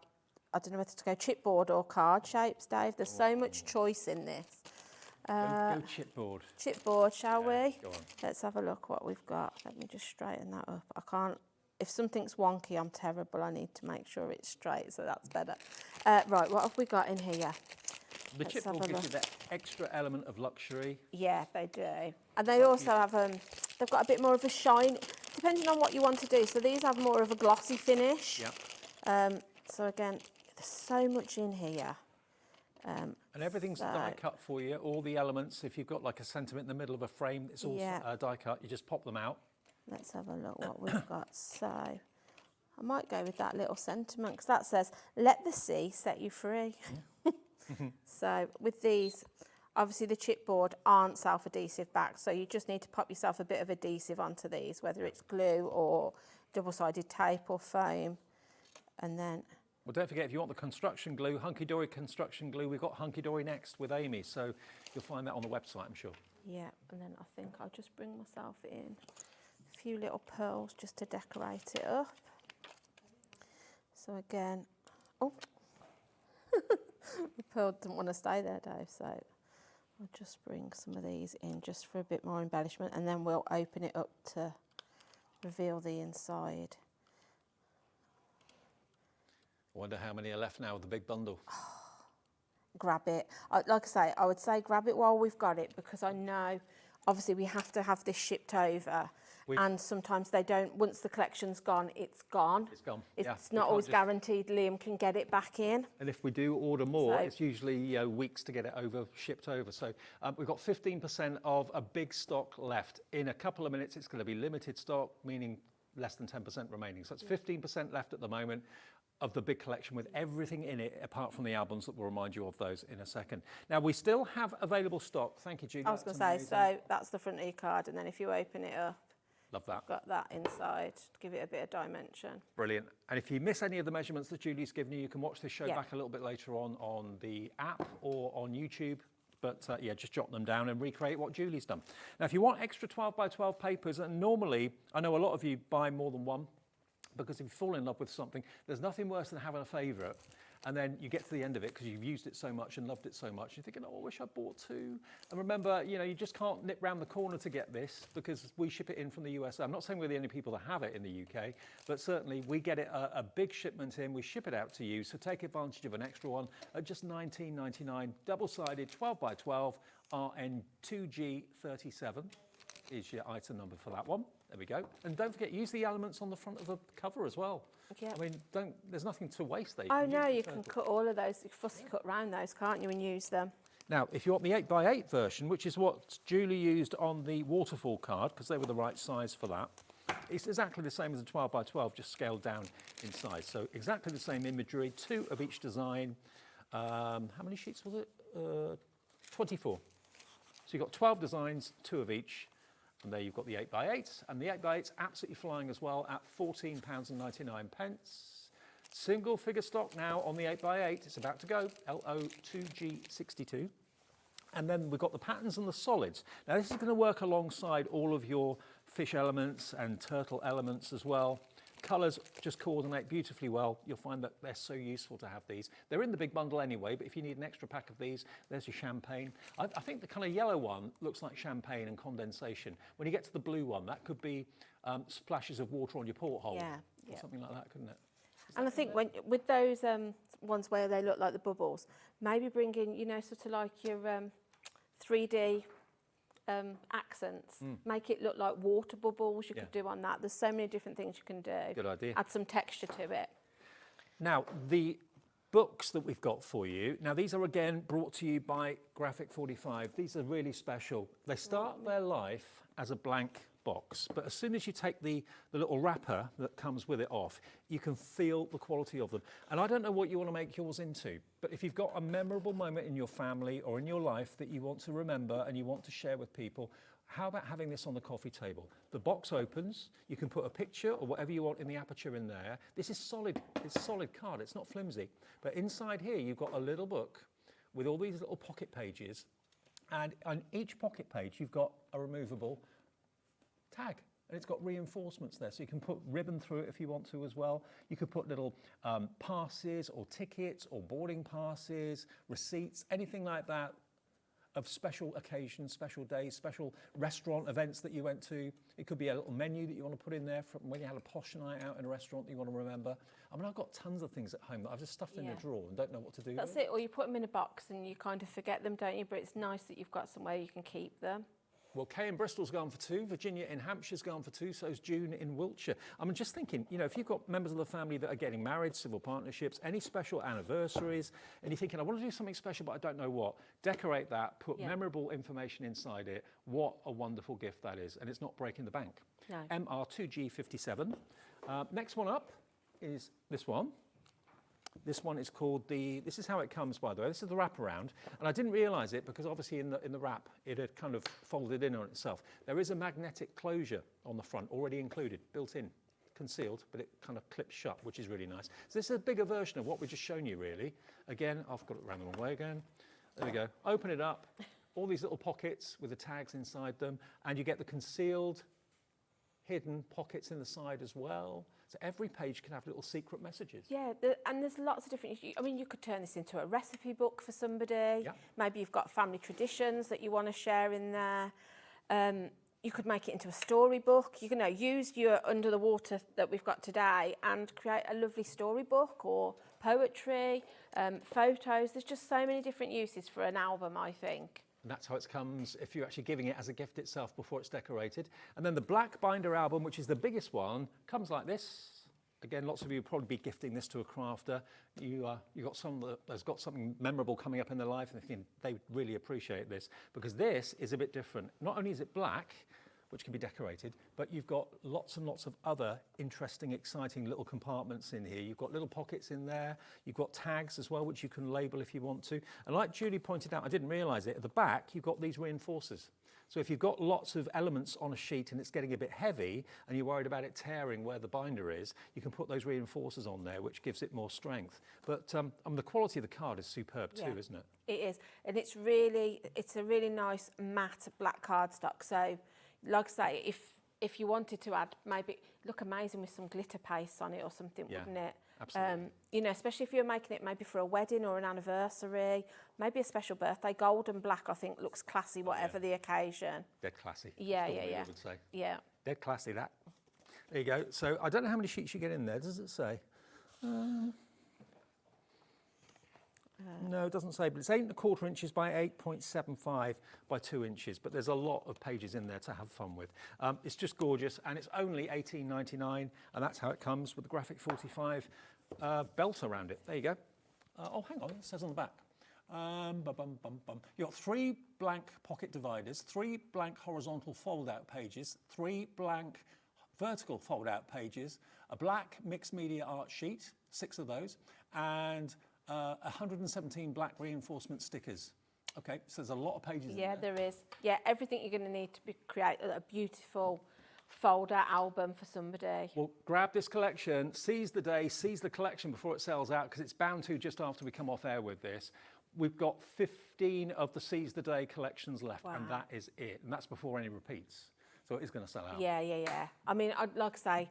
I don't know whether to go chipboard or card shapes, Dave. There's so much choice in this. Go chipboard. Chipboard, shall we? Go on. Let's have a look what we've got. Let me just straighten that up. I can't, if something's wonky, I'm terrible. I need to make sure it's straight, so that's better. Right, what have we got in here? The Let's have chipboard a gives you look. that extra element of luxury. Yeah, they do. And they also have, they've got a bit more of a shine, depending on what you want to do. So these have more of a glossy finish. Yep. So again, there's so much in here. And everything's die cut for you, all the elements. If you've got like a sentiment in the middle of a frame, it's all die cut. You just pop them out. Let's have a look what we've got. So I might go with that little sentiment because that says, let the sea set you free. So with these, obviously the chipboard aren't self-adhesive back, so you just need to pop yourself a bit of adhesive onto these, whether it's glue or double-sided tape or foam. And then... Well, don't forget, if you want the construction glue, Hunkydory construction glue, we've got Hunkydory next with Amy, so you'll find that on the website, I'm sure. Yeah, and then I think I'll just bring myself in a few little pearls just to decorate it up. So again, oh, the pearl didn't want to stay there, Dave, so I'll just bring some of these in just for a bit more embellishment, and then we'll open it up to reveal the inside. I wonder how many are left now with the big bundle. Grab it. Like I say, I would say grab it while we've got it, because I know obviously we have to have this shipped over, and sometimes they don't. Once the collection's gone, it's gone. It's gone. It's not always guaranteed Liam can get it back in. And if we do order more, it's usually weeks to get it shipped over. So we've got 15% of a big stock left. In a couple of minutes, it's going to be limited stock, meaning less than 10% remaining. So it's 15% left at the moment of the big collection with everything in it, apart from the albums that we'll remind you of those in a second. Now, we still have available stock. Thank you, Judy. I was going to say, so that's the front of your card, and then if you open it up, love that. Got that inside to give it a bit of dimension. Brilliant. And if you miss any of the measurements that Julie's given you, you can watch this show back a little bit later on the app or on YouTube. But yeah, just jot them down and recreate what Julie's done. Now, if you want extra 12 by 12 papers, and normally, I know a lot of you buy more than one, because if you fall in love with something, there's nothing worse than having a favourite, and then you get to the end of it because you've used it so much and loved it so much. You're thinking, oh, I wish I bought two. And remember, you just can't nip round the corner to get this because we ship it in from the USA. I'm not saying we're the only people that have it in the UK, but certainly we get it a big shipment in, we ship it out to you, so take advantage of an extra one at just $19.99, double-sided 12 by 12, RN2G37 is your item number for that one. There we go. And don't forget, use the elements on the front of the cover as well. Yeah. I mean, there's nothing to waste there. Oh no, you can cut all of those, you fussy cut round those, can't you, and use them. Now, if you want the 8x8 version, which is what Julie used on the waterfall card, because they were the right size for that, it's exactly the same as a 12 by 12, just scaled down in size. So exactly the same imagery, 2 of each design. How many sheets was it? 24. So you've got 12 designs, 2 of each. And there you've got the 8x8, and the 8x8's absolutely flying as well at £14.99. Single figure stock now on the 8x8, it's about to go, LO2G62. And then we've got the patterns and the solids. Now this is going to work alongside all of your fish elements and turtle elements as well. Colours just coordinate beautifully well. You'll find that they're so useful to have these. They're in the big bundle anyway, but if you need an extra pack of these, there's your champagne. I think the kind of yellow one looks like champagne and condensation. When you get to the blue one, that could be splashes of water on your porthole. Yeah. Or something like that, couldn't it? And I think with those ones where they look like the bubbles, maybe bring in, sort of like your 3D accents, make it look like water bubbles you could do on that. There's so many different things you can do. Good idea. Add some texture to it. Now, the books that we've got for you, now these are again brought to you by Graphic 45. These are really special. They start their life as a blank box, but as soon as you take the little wrapper that comes with it off, you can feel the quality of them. And I don't know what you want to make yours into, but if you've got a memorable moment in your family or in your life that you want to remember and you want to share with people, how about having this on the coffee table? The box opens, you can put a picture or whatever you want in the aperture in there. This is solid, it's solid card, it's not flimsy. But inside here, you've got a little book with all these little pocket pages. And on each pocket page, you've got a removable tag, and it's got reinforcements there, so you can put ribbon through it if you want to as well. You could put little passes or tickets or boarding passes, receipts, anything like that of special occasions, special days, special restaurant events that you went to. It could be a little menu that you want to put in there from when you had a posh night out in a restaurant that you want to remember. I mean, I've got tons of things at home that I've just stuffed in a drawer and don't know what to do That's with. it, or you put them in a box and you kind of forget them, don't you? But it's nice that you've got somewhere you can keep them. Well, Kay in Bristol's gone for 2, Virginia in Hampshire's gone for 2, so's June in Wiltshire. I'm just thinking, if you've got members of the family that are getting married, civil partnerships, any special anniversaries, and you're thinking, I want to do something special, but I don't know what, decorate that, put memorable information inside it. What a wonderful gift that is, and it's not breaking the bank. No. MR2G57. Next one up is this one. This one is called this is how it comes, by the way. This is the wraparound, and I didn't realise it because obviously in the wrap it had kind of folded in on itself. There is a magnetic closure on the front already included, built in, concealed, but it kind of clips shut, which is really nice. So this is a bigger version of what we've just shown you, really. Again, I've got it around the wrong way again. There we go. Open it up. All these little pockets with the tags inside them, and you get the concealed, hidden pockets in the side as well. So every page can have little secret messages. Yeah, and there's lots of different, I mean, you could turn this into a recipe book for somebody. Yeah. Maybe you've got family traditions that you want to share in there. You could make it into a storybook. You can use your under the water that we've got today and create a lovely storybook or poetry, photos. There's just so many different uses for an album, I think. And that's how it comes if you're actually giving it as a gift itself before it's decorated. And then the black binder album, which is the biggest one, comes like this. Again, lots of you will probably be gifting this to a crafter. You got someone that's got something memorable coming up in their life, and they really appreciate this, because this is a bit different. Not only is it black, which can be decorated, but you've got lots and lots of other interesting, exciting little compartments in here. You've got little pockets in there. You've got tags as well, which you can label if you want to. And like Julie pointed out, I didn't realise it, at the back, you've got these reinforcers. So if you've got lots of elements on a sheet and it's getting a bit heavy and you're worried about it tearing where the binder is, you can put those reinforcers on there, which gives it more strength. But the quality of the card is superb too, isn't it? It is, and it's a really nice matte black cardstock. So, like I say, if you wanted to add, maybe look amazing with some glitter paste on it or something, wouldn't it? Absolutely. Especially if you're making it maybe for a wedding or an anniversary, maybe a special birthday. Gold and black, I think, looks classy, whatever the occasion. Dead classy. Yeah. Would say. Yeah. Dead classy, that. There you go. So I don't know how many sheets you get in there. Does it say? No, it doesn't say, but it's 8¼ inches by 8.75 by 2 inches. But there's a lot of pages in there to have fun with. It's just gorgeous, and it's only $18.99, and that's how it comes with the Graphic 45 belt around it. There you go. Oh, hang on, it says on the back. You've got 3 blank pocket dividers, 3 blank horizontal fold-out pages, 3 blank vertical fold-out pages, a black mixed media art sheet, 6 of those, and 117 black reinforcement stickers. Okay, so there's a lot of pages in there. Yeah, there is. Yeah, everything you're going to need to create a beautiful folder album for somebody. Well, grab this collection, seize the day, seize the collection before it sells out, because it's bound to just after we come off air with this. We've got 15 of the Seize the Day collections left, and that is it. And that's before any repeats. So it is going to sell out. Yeah. I mean, I'd like to say,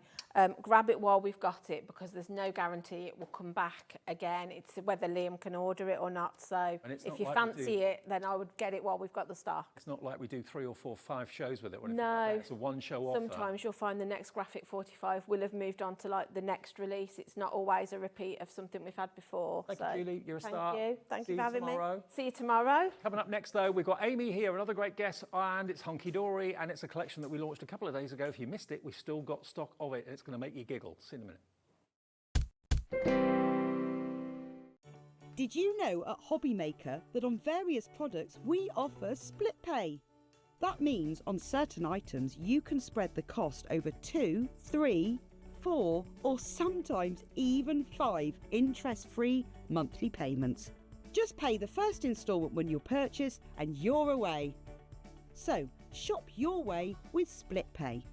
grab it while we've got it, because there's no guarantee it will come back again. It's whether Liam can order it or not. So if you fancy it, then I would get it while we've got the stock. It's not like we do 3 or 4, 5 shows with it. No. It's a one-show offer. Sometimes you'll find the next Graphic 45 will have moved on to like the next release. It's not always a repeat of something we've had before. Thank you, Julie. You're a star. Thank you. Thank you for having me. Tomorrow. See you tomorrow. Coming up next, though, we've got Amy here, another great guest, and it's Hunkydory, and it's a collection that we launched a couple of days ago. If you missed it, we've still got stock of it, and it's going to make you giggle. See you in a minute. Did you know at Hobby Maker that on various products we offer split pay? That means on certain items you can spread the cost over 2, 3, 4 or sometimes even 5 interest-free monthly payments. Just pay the first instalment when you purchase and you're away. So shop your way with split pay.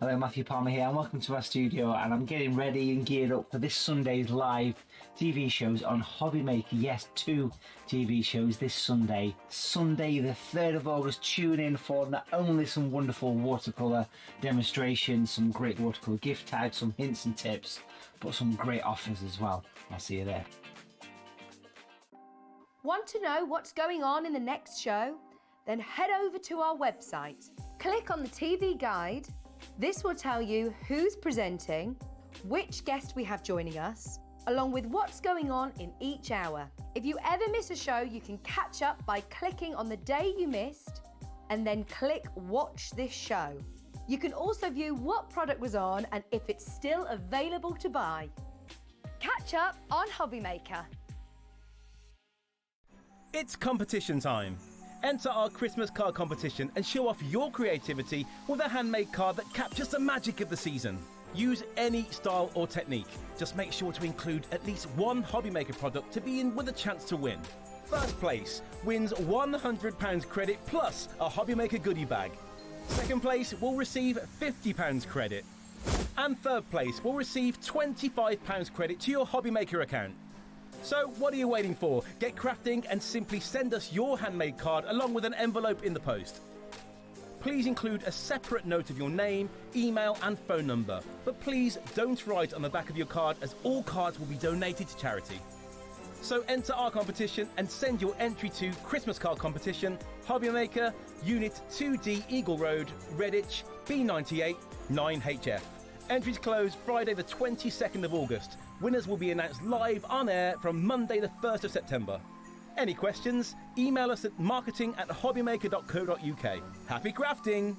Hello, Matthew Palmer here, and welcome to our studio. And I'm getting ready and geared up for this Sunday's live TV shows on Hobby Maker. Yes, 2 TV shows this Sunday. Sunday, the 3rd of August. Tune in for not only some wonderful watercolour demonstrations, some great watercolour gift tags, some hints and tips, but some great offers as well. I'll see you there. Want to know what's going on in the next show? Then head over to our website. Click on the TV guide. This will tell you who's presenting, which guest we have joining us, along with what's going on in each hour. If you ever miss a show, you can catch up by clicking on the day you missed and then click Watch This Show. You can also view what product was on and if it's still available to buy. Catch up on Hobby Maker. It's competition time. Enter our Christmas card competition and show off your creativity with a handmade card that captures the magic of the season. Use any style or technique. Just make sure to include at least one Hobby Maker product to be in with a chance to win. First place wins £100 credit plus a Hobby Maker goodie bag. Second place will receive £50 credit. And third place will receive £25 credit to your Hobby Maker account. So what are you waiting for? Get crafting and simply send us your handmade card along with an envelope in the post. Please include a separate note of your name, email and phone number. But please don't write on the back of your card, as all cards will be donated to charity. So enter our competition and send your entry to Christmas Card Competition, Hobby Maker, Unit 2D Eagle Road, Redditch, B98 9HF. Entries close Friday the 22nd of August. Winners will be announced live on air from Monday the 1st of September. Any questions? Email us at marketing@hobbymaker.co.uk. Happy crafting!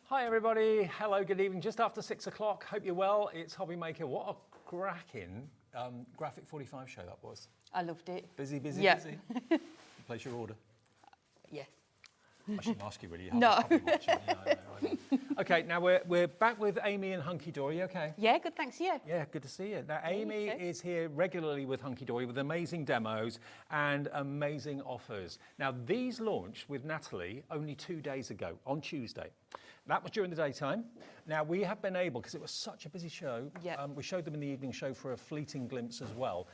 Hi everybody, hello, good evening. Just after 6 o'clock, hope you're well. It's Hobby Maker. What a cracking graphic 45 show that was. I loved it. Busy, busy, Yeah. busy. Place your order. Yes. I shouldn't ask you really. You No. probably watching. Yeah, I know. Okay, now we're back with Amy and Hunkydory, okay? Yeah, good, thanks, yeah. Yeah, good to see you. Now, Amy you too. is here regularly with Hunkydory with amazing demos and amazing offers. Now, these launched with Natalie only 2 days ago, on Tuesday. That was during the daytime. Now, we have been able, because it was such a busy show, we showed them in the evening show for a fleeting glimpse as well.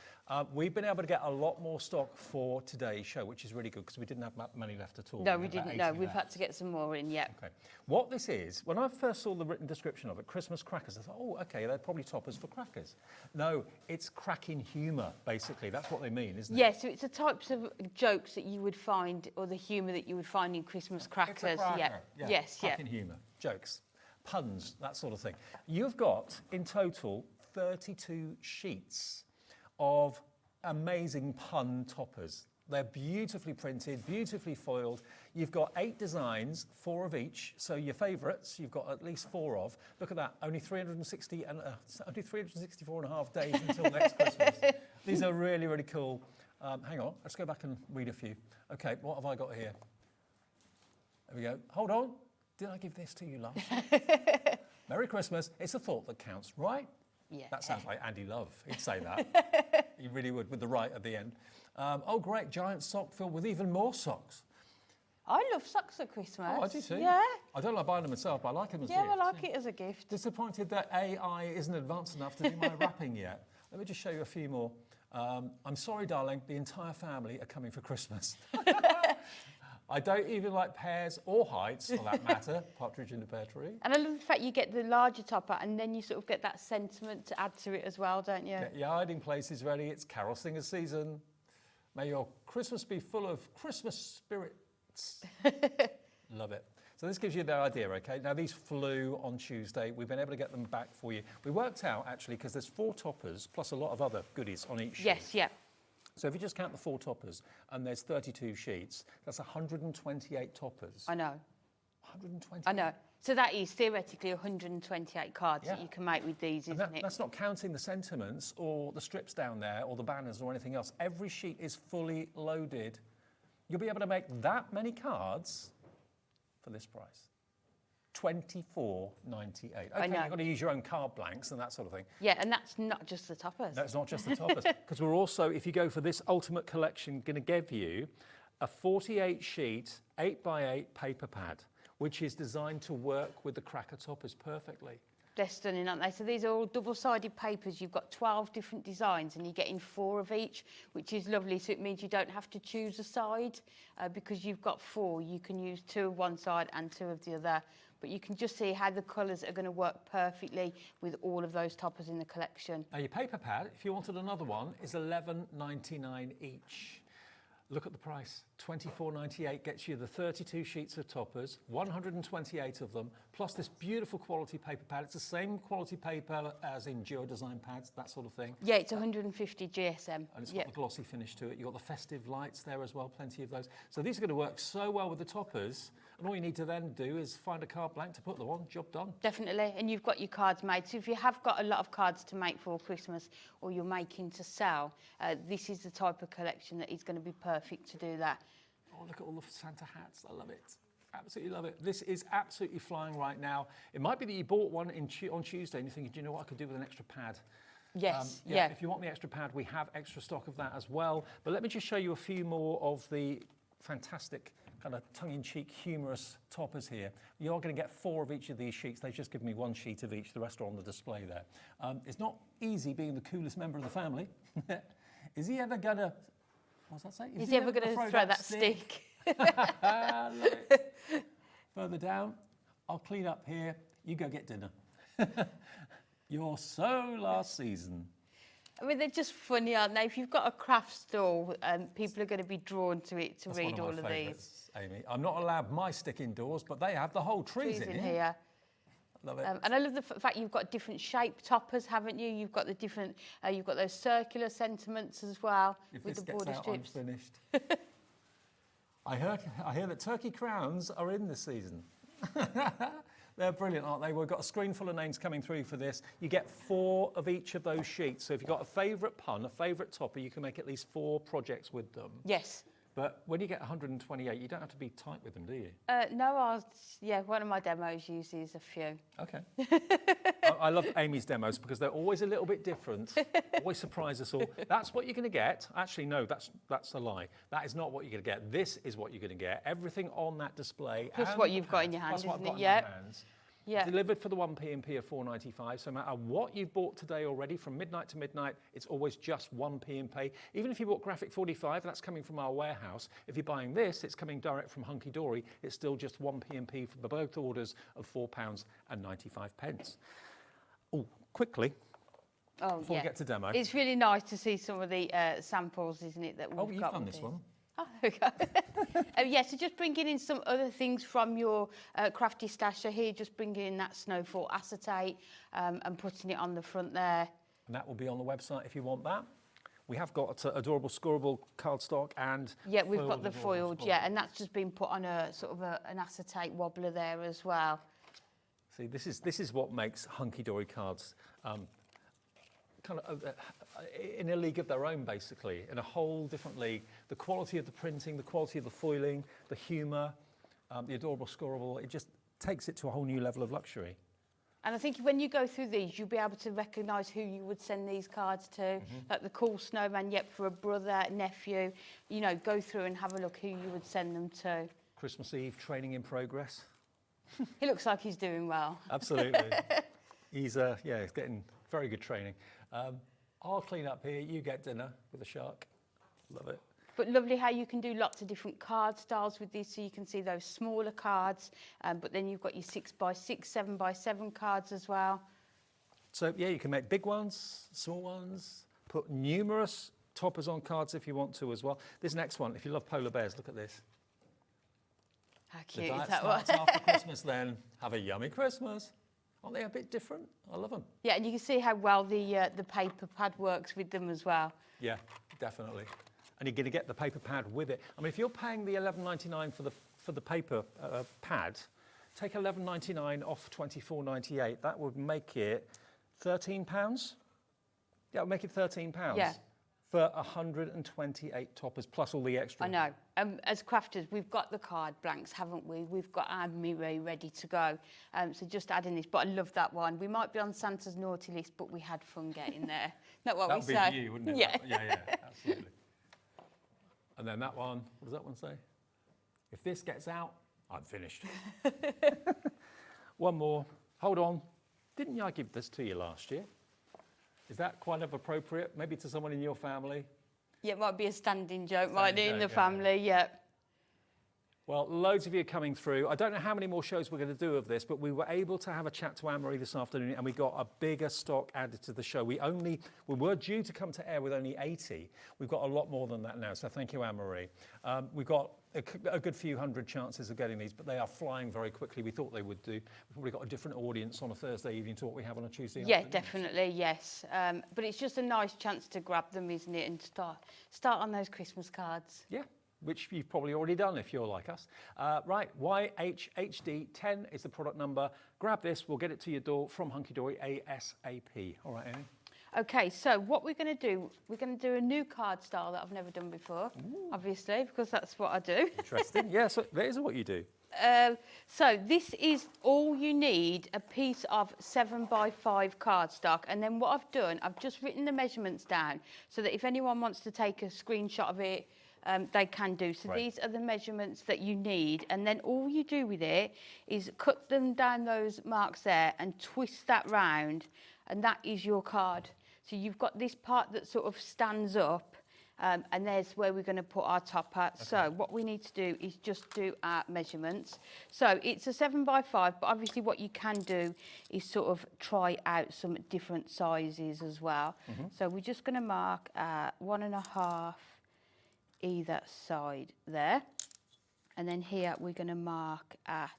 We've been able to get a lot more stock for today's show, which is really good, because we didn't have many left at all. No, we didn't, no. We've had to get some more in, yeah. Okay. What this is, when I first saw the written description of it, Christmas crackers, I thought, oh, okay, they're probably toppers for crackers. No, it's cracking humour, basically. That's what they mean, isn't it? Yeah, so it's the types of jokes that you would find, or the humour that you would find in Christmas crackers. It's a cracker. Yeah. Yes, yeah. Cracking humour, jokes, puns, that sort of thing. You've got, in total, 32 sheets of amazing pun toppers. They're beautifully printed, beautifully foiled. You've got 8 designs, 4 of each. So your favourites, you've got at least 4 of. Look at that, only 364 and a half days until next Christmas. These are really, really cool. Hang on, let's go back and read a few. Okay, what have I got here? There we go. Hold on. Did I give this to you last? Merry Christmas. It's a thought that counts, right? Yeah. That sounds like Andy Love. He'd say that. He really would, with the right at the end. Oh, great, giant sock filled with even more socks. I love socks at Christmas. Oh, I do too. Yeah. I don't like buying them myself, but I like them as a Yeah, gift. I like it as a gift. Disappointed that AI isn't advanced enough to do my wrapping yet. Let me just show you a few more. I'm sorry, darling, the entire family are coming for Christmas. I don't even like pears or heights, for that matter, partridge in a pear tree. And I love the fact you get the larger topper and then you sort of get that sentiment to add to it as well, don't you? Get your hiding places ready. It's carol singers season. May your Christmas be full of Christmas spirits. Love it. So this gives you the idea, okay? Now these flew on Tuesday. We've been able to get them back for you. We worked out actually, because there's 4 toppers plus a lot of other goodies on each sheet. Yes, yeah. So if you just count the 4 toppers and there's 32 sheets, that's 128 toppers. I know. 128. I know. So that is theoretically 128 cards that you can make with these, isn't it? That's not counting the sentiments or the strips down there or the banners or anything else. Every sheet is fully loaded. You'll be able to make that many cards for this price. $24.98. Okay, you've got to use your own card blanks and that sort of thing. Yeah, and that's not just the toppers. No, it's not just the toppers. Because we're also, if you go for this ultimate collection, going to give you a 48-sheet, 8x8 paper pad, which is designed to work with the cracker toppers perfectly. They're stunning, aren't they? So these are all double-sided papers. You've got 12 different designs and you're getting 4 of each, which is lovely. So it means you don't have to choose a side because you've got 4. You can use 2 of one side and 2 of the other. But you can just see how the colours are going to work perfectly with all of those toppers in the collection. Now your paper pad, if you wanted another one, is $11.99 each. Look at the price. $24.98 gets you the 32 sheets of toppers, 128 of them, plus this beautiful quality paper pad. It's the same quality paper as in Geodesign pads, that sort of thing. Yeah, it's 150 GSM. And it's got the glossy finish to it. You've got the festive lights there as well, plenty of those. So these are going to work so well with the toppers. And all you need to then do is find a card blank to put them on, job done. Definitely, and you've got your cards made. So if you have got a lot of cards to make for Christmas or you're making to sell, this is the type of collection that is going to be perfect to do that. Oh, look at all the Santa hats. I love it. Absolutely love it. This is absolutely flying right now. It might be that you bought one on Tuesday and you're thinking, do you know what I could do with an extra pad? Yes, If you want the extra pad, we have extra stock of that as well. But let me just show you a few more of the fantastic kind of tongue-in-cheek, humorous toppers here. You're going to get 4 of each of these sheets. They've just given me 1 sheet of each. The rest are on the display there. It's not easy being the coolest member of the family. Is he ever going to... What's that say? Is he ever going to throw that stick? I love it. Further down, I'll clean up here. You go get dinner. You're so last season. I mean, they're just funny, aren't they? If you've got a craft store, people are going to be drawn to it to read all of these. Amy, I'm not allowed my stick indoors, but they have the whole trees in here. Love it. And I love the fact you've got different shape toppers, haven't you? You've got the different, you've got those circular sentiments as well with the border strips. I'm finished. I hear that turkey crowns are in this season. They're brilliant, aren't they? We've got a screen full of names coming through for this. You get 4 of each of those sheets. So if you've got a favourite pun, a favourite topper, you can make at least 4 projects with them. Yes. But when you get 128, you don't have to be tight with them, do you? No, one of my demos uses a few. Okay. I love Amy's demos because they're always a little bit different, always surprise us all. That's what you're going to get. Actually, no, that's a lie. That is not what you're going to get. This is what you're going to get. Everything on that display. Plus what you've got in your hands, isn't it? Yeah. Yeah. Delivered for the 1 P&P of $4.95. So no matter what you've bought today already, from midnight to midnight, it's always just 1 P&P. Even if you bought Graphic 45, that's coming from our warehouse. If you're buying this, it's coming direct from Hunkydory. It's still just 1 P&P for both orders of £4.95. Oh, quickly. Before we get to demo. It's really nice to see some of the samples, isn't it? That we've you've got done this one. Oh, okay. So just bringing in some other things from your crafty stash. So here, just bringing in that snowfall acetate and putting it on the front there. And that will be on the website if you want that. We have got adorable scoreable cardstock and we've got the foiled, and that's just been put on a sort of an acetate wobbler there as well. See, this is what makes Hunkydory cards kind of in a league of their own, basically, in a whole different league. The quality of the printing, the quality of the foiling, the humour, the adorable scoreable, it just takes it to a whole new level of luxury. And I think when you go through these, you'll be able to recognise who you would send these cards to, like the cool snowman, for a brother, nephew, go through and have a look who you would send them to. Christmas Eve, training in progress. He looks like he's doing well. Absolutely. He's getting very good training. I'll clean up here, you get dinner with a shark. Love it. But lovely how you can do lots of different card styles with these, so you can see those smaller cards, but then you've got your 6x6, 7x7 cards as well. So you can make big ones, small ones, put numerous toppers on cards if you want to as well. This next one, if you love polar bears, look at this. How The cute is diet that starts one? after Christmas then. Have a yummy Christmas. Aren't they a bit different? I love them. Yeah, and you can see how well the paper pad works with them as well. Yeah, definitely. And you're going to get the paper pad with it. I mean, if you're paying the $11.99 for the paper pad, take $11.99 off $24.98. That would make it £13. Yeah, it would make it £13. Yeah. For 128 toppers plus all the extra. I know. As crafters, we've got the card blanks, haven't we? We've got our mirror ready to go. So just adding this. But I love that one. We might be on Santa's naughty list, but we had fun getting there. Not what that we would be say. for you, wouldn't it? Yeah. Yeah, absolutely. And then that one, what does that one say? If this gets out, I'm finished. One more. Hold on. Didn't I give this to you last year? Is that quite appropriate? Maybe to someone in your family? Yeah, it might be a standing joke, might it, in the joke, family, yeah. Well, loads of you are coming through. I don't know how many more shows we're going to do of this, but we were able to have a chat to Anne-Marie this afternoon, and we got a bigger stock added to the show. We were due to come to air with only 80. We've got a lot more than that now, so thank you, Anne-Marie. We've got a good few hundred chances of getting these, but they are flying very quickly. We thought they would do. We've probably got a different audience on a Thursday evening to what we have on a Tuesday afternoon. Yeah, definitely, yes. But it's just a nice chance to grab them, isn't it, and start on those Christmas cards. Yeah. Which you've probably already done if you're like us. Right, YHHD10 is the product number. Grab this, we'll get it to your door from Hunkydory ASAP. All right, Amy? Okay, so what we're going to do a new card style that I've never done before, obviously, because that's what I do. Interesting. Yeah, so that is what you do. So this is all you need, a piece of 7x5 cardstock. And then what I've done, I've just written the measurements down so that if anyone wants to take a screenshot of it, they can do. So these are the measurements that you need. And then all you do with it is cut them down those marks there and twist that round. And that is your card. So you've got this part that sort of stands up. And there's where we're going to put our topper. Okay. So what we need to do is just do our measurements. So it's a 7x5, but obviously what you can do is sort of try out some different sizes as well. So we're just going to mark 1.5 either side there. And then here we're going to mark at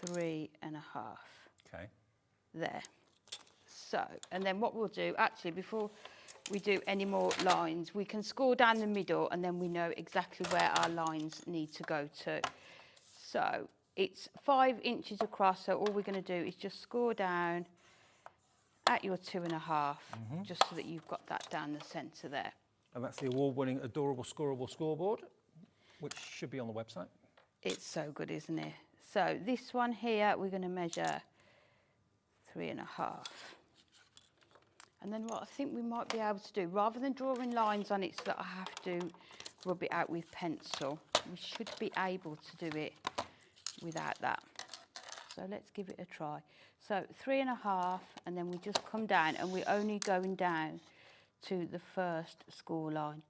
3.5. Okay. There. So, and then what we'll do, actually, before we do any more lines, we can score down the middle and then we know exactly where our lines need to go to. So it's 5 inches across, so all we're going to do is just score down at your 2.5, just so that you've got that down the centre there. And that's the award-winning, adorable, scoreable scoreboard, which should be on the website. It's so good, isn't it? So this one here, we're going to measure 3.5. And then what I think we might be able to do, rather than drawing lines on it so that I have to rub it out with pencil, we should be able to do it without that. So let's give it a try. So 3.5, and then we just come down, and we're only going down to the first score line.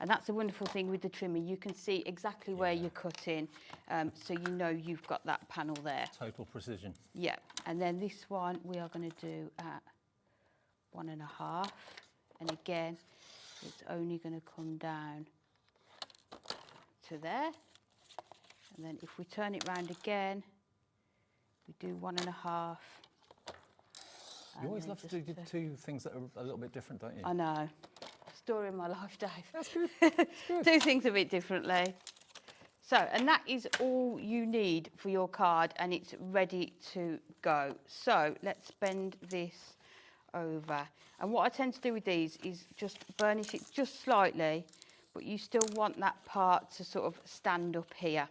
And that's a wonderful thing with the trimmer. You can see exactly where you're cutting, so you know you've got that panel there. Total precision. Yeah, and then this one we are going to do at 1.5, and again it's only going to come down to there, and then if we turn it round again we do 1.5. You always love to do two things that are a little bit different, don't you? I know. Story of my life, Dave. That's good. That's good. Do things a bit differently. So, and that is all you need for your card, and it's ready to go. So let's bend this over. And what I tend to do with these is just burnish it just slightly, but you still want that part to sort of stand up here.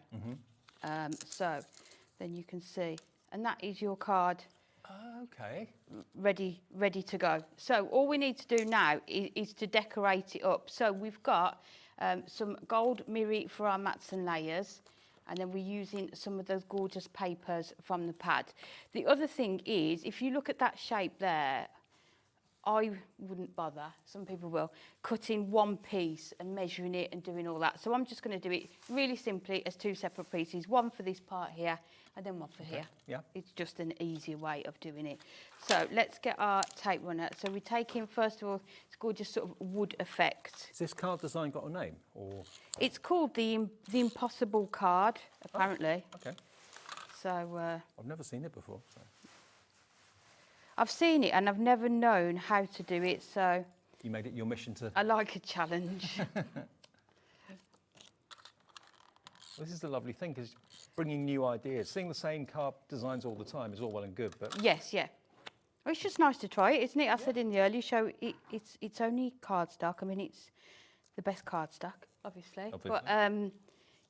So then you can see, and that is your card. Okay. Ready to go. So all we need to do now is to decorate it up. So we've got some gold mirror for our mats and layers, and then we're using some of those gorgeous papers from the pad. The other thing is, if you look at that shape there, I wouldn't bother, some people will, cutting one piece and measuring it and doing all that. So I'm just going to do it really simply as 2 separate pieces, one for this part here and then one for here. Yeah. It's just an easier way of doing it. So let's get our tape runner. So we take in, first of all, it's gorgeous sort of wood effect. Has this card design got a name? Or It's called the Impossible card, apparently. Oh, okay. So I've never seen it before. So. I've seen it and I've never known how to do it, so You made it your mission to... I like a challenge. This is the lovely thing, because bringing new ideas, seeing the same card designs all the time is all well and good, but... Yes, yeah. Well, it's just nice to try it, isn't it? I said in the earlier show, it's only cardstock. I mean, it's the best cardstock, obviously. But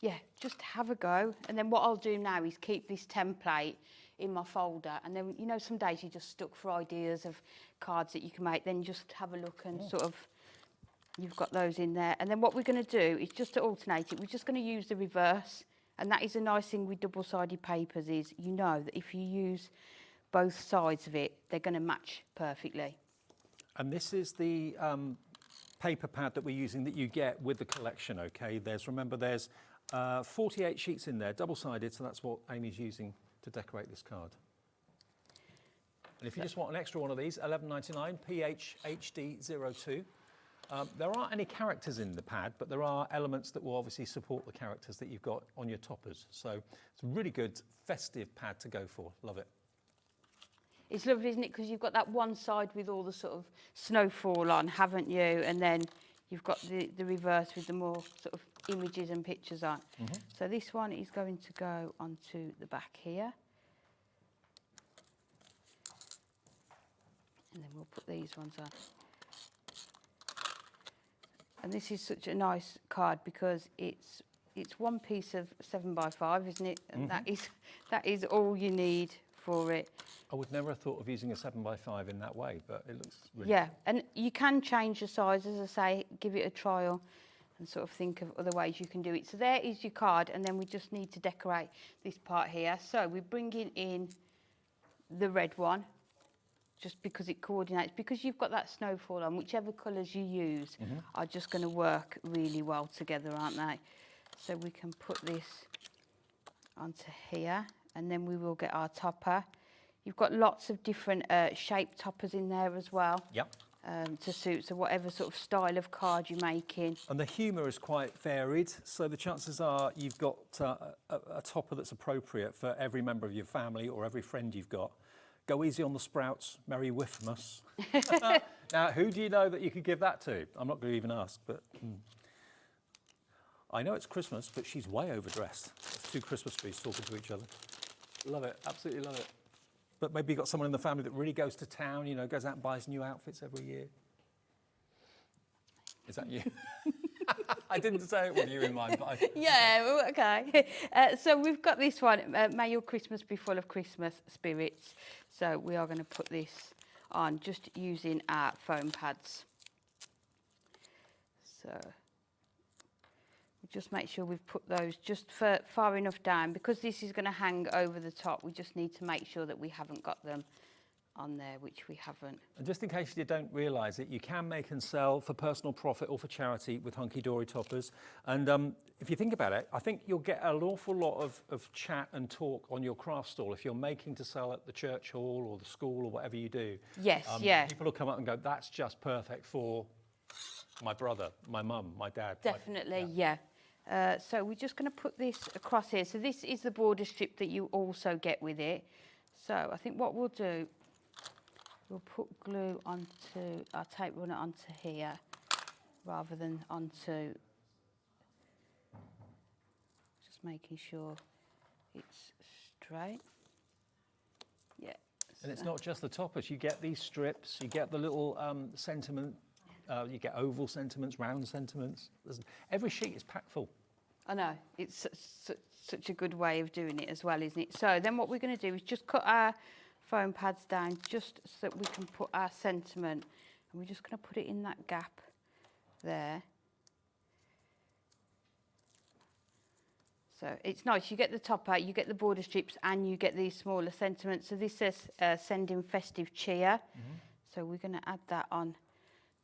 yeah, just have a go. And then what I'll do now is keep this template in my folder. And then, you know, some days you're just stuck for ideas of cards that you can make. Then just have a look and sort of, you've got those in there. And then what we're going to do is just to alternate it, we're just going to use the reverse. And that is a nice thing with double-sided papers is, you know, that if you use both sides of it, they're going to match perfectly. And this is the paper pad that we're using that you get with the collection, okay? Remember, there's 48 sheets in there, double-sided, so that's what Amy's using to decorate this card. And if you just want an extra one of these, $11.99, PHHD02. There aren't any characters in the pad, but there are elements that will obviously support the characters that you've got on your toppers. So it's a really good festive pad to go for. Love it. It's lovely, isn't it? Because you've got that one side with all the sort of snowfall on, haven't you? And then you've got the reverse with the more sort of images and pictures on. Mm-hmm. So this one is going to go onto the back here. And then we'll put these ones on. And this is such a nice card because it's one piece of 7x5, isn't it? And that is all you need for it. I would never have thought of using a 7x5 in that way, but it looks really good. And you can change the size, as I say, give it a trial and sort of think of other ways you can do it. So there is your card, and then we just need to decorate this part here. So we're bringing in the red one, just because it coordinates, because you've got that snowfall on, whichever colours you use are just going to work really well together, aren't they? So we can put this onto here, and then we will get our topper. You've got lots of different shaped toppers in there as well. Yep. To suit, so whatever sort of style of card you're making. And the humour is quite varied, so the chances are you've got a topper that's appropriate for every member of your family or every friend you've got. Go easy on the sprouts, Merry Whiffmas. Now, who do you know that you could give that to? I'm not going to even ask, but I know it's Christmas, but she's way overdressed. There's 2 Christmas trees talking to each other. Love it, absolutely love it. But maybe you've got someone in the family that really goes to town, you know, goes out and buys new outfits every year. Is that you? I didn't say it with you in mind, but I... Yeah, okay. So we've got this one, May Your Christmas Be Full of Christmas Spirits. So we are going to put this on just using our foam pads. So just make sure we've put those just far enough down, because this is going to hang over the top. We just need to make sure that we haven't got them on there, which we haven't. And just in case you don't realise it, you can make and sell for personal profit or for charity with Hunkydory toppers. And if you think about it, I think you'll get an awful lot of chat and talk on your craft stall if you're making to sell at the church hall or the school or whatever you do. Yes, yeah. People will come up and go, that's just perfect for my brother, my mum, my dad. Definitely, yeah. So we're just going to put this across here. So this is the border strip that you also get with it. So I think what we'll do, we'll put glue onto our tape runner onto here rather than onto, just making sure it's straight. Yeah. And it's not just the toppers, you get these strips, you get the little sentiment, you get oval sentiments, round sentiments. Every sheet is packed full. I know, it's such a good way of doing it as well, isn't it? So then what we're going to do is just cut our foam pads down just so that we can put our sentiment, and we're just going to put it in that gap there. So it's nice, you get the top out, you get the border strips, and you get these smaller sentiments. So this says sending festive cheer. So we're going to add that on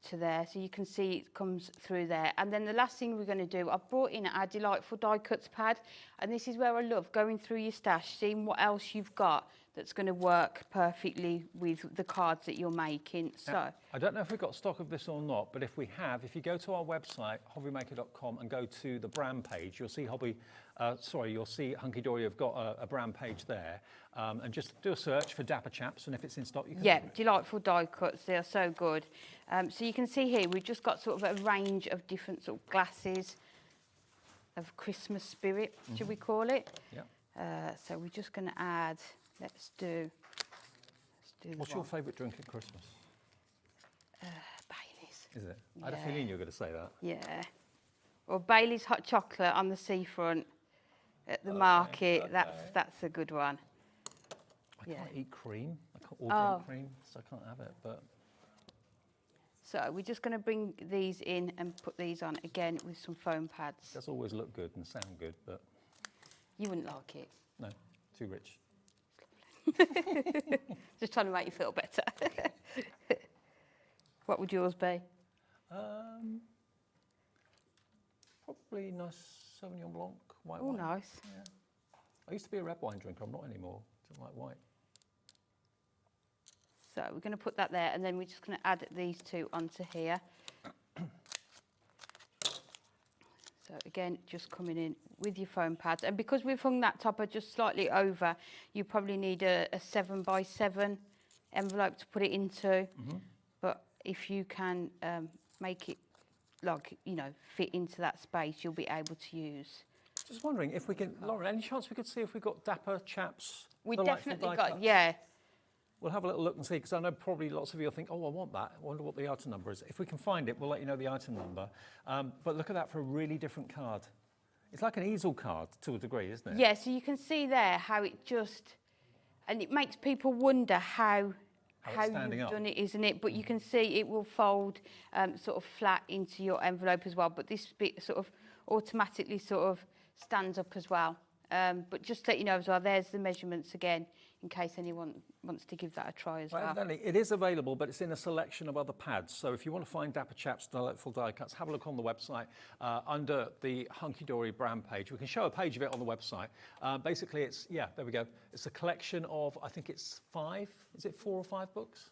to there, so you can see it comes through there. And then the last thing we're going to do, I've brought in our delightful die cuts pad, and this is where I love going through your stash, seeing what else you've got that's going to work perfectly with the cards that you're making. So I don't know if we've got stock of this or not, but if we have, if you go to our website hobbymaker.com and go to the brand page, you'll see you'll see Hunkydory have got a brand page there, and just do a search for Dapper Chaps, and if it's in stock, you can. Yeah, delightful die cuts. They are so good. So you can see here we've just got sort of a range of different sort of glasses of Christmas spirit, should we call it? Yeah. So we're just going to add. Let's do. What's your favourite drink at Christmas? Baileys. Is it? I had a feeling you were going to say that. Yeah. Or Baileys hot chocolate on the seafront at the market. Okay. That's a good one. I can't eat cream. I can't drink cream, so I can't have it. But so we're just going to bring these in and put these on again with some foam pads. it does always look good and sound good, but You wouldn't like it. no, too rich. Just trying to make you feel better. What would yours be? Probably nice Sauvignon Blanc, white Oh, wine. nice. Yeah. I used to be a red wine drinker. I'm not anymore. Don't like white. So we're going to put that there, and then we're just going to add these two onto here. So again, just coming in with your foam pads. And because we've hung that topper just slightly over, you probably need a 7x7 envelope to put it into. But if you can make it, like, you know, fit into that space, you'll be able to use. Just wondering if we can, Lauren, any chance we could see if we've got Dapper Chaps? We delightful definitely die got, cuts? yeah. We'll have a little look and see, because I know probably lots of you will think, oh, I want that. I wonder what the item number is. If we can find it, we'll let you know the item number. But look at that for a really different card. It's like an easel card to a degree, isn't it? Yeah, so you can see there how it just, and it makes people wonder how it's standing you've up. done it, isn't it? But you can see it will fold sort of flat into your envelope as well. But this bit sort of automatically sort of stands up as well. But just to let you know as well, there's the measurements again, in case anyone wants to give that a try as well. Evidently, it is available, but it's in a selection of other pads. So if you want to find Dapper Chaps Delightful Die Cuts, have a look on the website under the Hunkydory brand page. We can show a page of it on the website. Basically, it's, yeah, there we go. It's a collection of, I think it's 5, is it 4 or 5 books?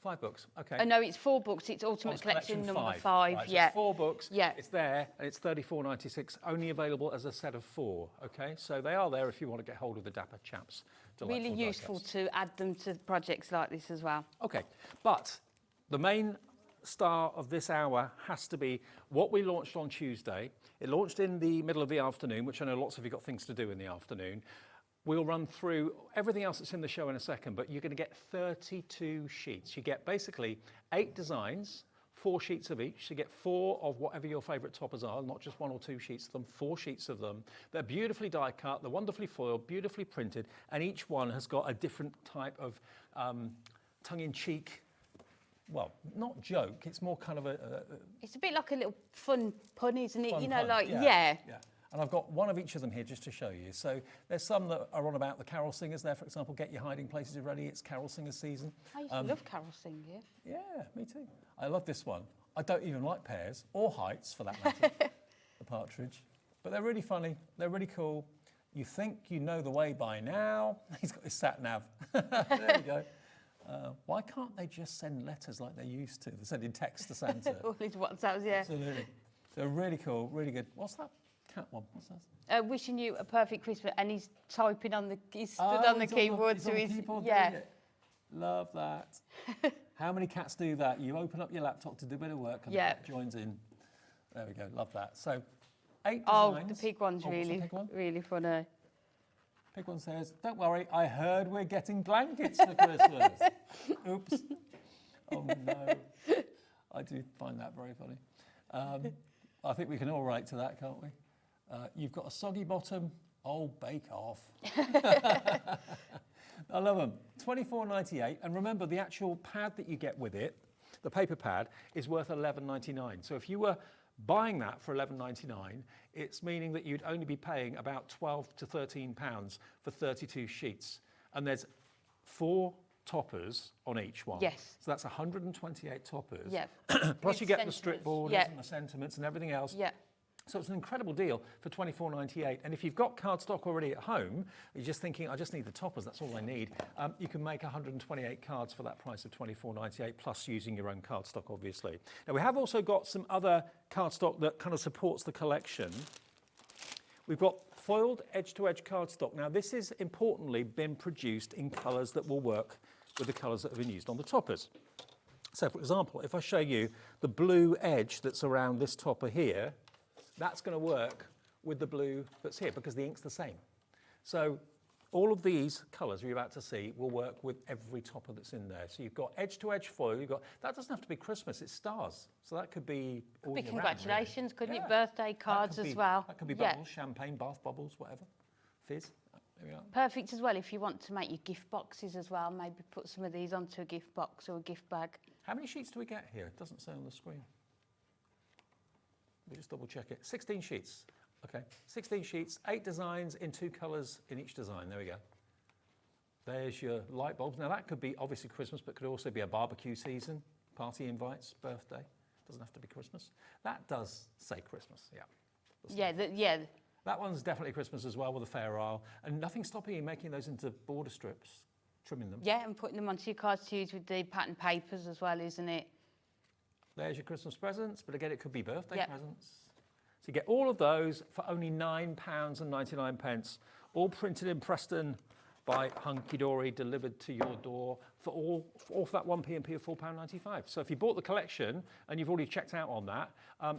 5 books, okay. No, it's 4 books. It's Ultimate Collection number 5. Right, so yeah. it's 4 books. Yeah. It's there, and it's $34.96, only available as a set of 4, okay? So they are there if you want to get hold of the Dapper Chaps. Really useful to add them to projects like this as well. Okay, but the main star of this hour has to be what we launched on Tuesday. It launched in the middle of the afternoon, which I know lots of you got things to do in the afternoon. We'll run through everything else that's in the show in a second, but you're going to get 32 sheets. You get basically 8 designs, 4 sheets of each. You get 4 of whatever your favourite toppers are, not just 1 or 2 sheets of them, 4 sheets of them. They're beautifully die cut, they're wonderfully foiled, beautifully printed, and each one has got a different type of tongue-in-cheek, well, not joke, it's more kind of It's a bit like a little fun pun, isn't it? fun You know, pun. like, yeah. And I've got one of each of them here just to show you. So there's some that are on about the carol singers there, for example, get your hiding places ready, it's carol singers season. I used to love carol singing. Yeah, me too. I love this one. I don't even like pears, or heights for that matter, the partridge. But they're really funny, they're really cool. You think you know the way by now. He's got his sat nav. There you go. Why can't they just send letters like they used to? They're sending text to Santa. All these WhatsApps, yeah. Absolutely. So really cool, really good. What's that cat one? What's that? Wishing you a perfect Christmas, and he's typing on the, he's stood Oh, on the he's keyboard, he's so on the he's, keyboard yeah. doing it. Love that. How many cats do that? You open up your laptop to do a bit of work and the cat joins in. There we go, love that. So 8 designs. Oh, the pig one's what's the really, pig one? really funny. Pig one says, don't worry, I heard we're getting blankets for Christmas. Oops. Oh no. I do find that very funny. I think we can all relate to that, can't we? You've got a soggy bottom. Oh, bake off. I love them. $24.98. And remember, the actual pad that you get with it, the paper pad, is worth $11.99. So if you were buying that for $11.99, it's meaning that you'd only be paying about £12 to £13 for 32 sheets. And there's 4 toppers on each one. Yes. So that's 128 toppers. Yeah. Plus you get the Sentiments. strip borders Yeah. and the sentiments and everything else. Yeah. So it's an incredible deal for $24.98. And if you've got cardstock already at home, you're just thinking, I just need the toppers, that's all I need. You can make 128 cards for that price of $24.98, plus using your own cardstock, obviously. Now, we have also got some other cardstock that kind of supports the collection. We've got foiled edge-to-edge cardstock. Now, this has importantly been produced in colours that will work with the colours that have been used on the toppers. So, for example, if I show you the blue edge that's around this topper here, that's going to work with the blue that's here because the ink's the same. So all of these colours you're about to see will work with every topper that's in there. So you've got edge-to-edge foil. You've got that doesn't have to be Christmas. It's stars. So that could be all year round, congratulations, really. couldn't it? Birthday cards as well. That could be bubbles, champagne, bath bubbles, whatever. Fizz. There we are. Perfect as well if you want to make your gift boxes as well. Maybe put some of these onto a gift box or a gift bag. How many sheets do we get here? It doesn't say on the screen. We just double check it. 16 sheets. Okay, 16 sheets, 8 designs in 2 colours in each design. There we go. There's your light bulbs. Now that could be obviously Christmas, but could also be a barbecue season, party invites, birthday. Doesn't have to be Christmas. That does say Christmas, yeah. Yeah. That one's definitely Christmas as well with a fair isle. And nothing stopping you making those into border strips, trimming them. Yeah, and putting them onto your cards to use with the pattern papers as well, isn't it? There's your Christmas presents, but again, it could be birthday presents. So you get all of those for only £9.99, all printed in Preston by Hunkydory, delivered to your door for all for that 1p&p of £4.95. So if you bought the collection and you've already checked out on that,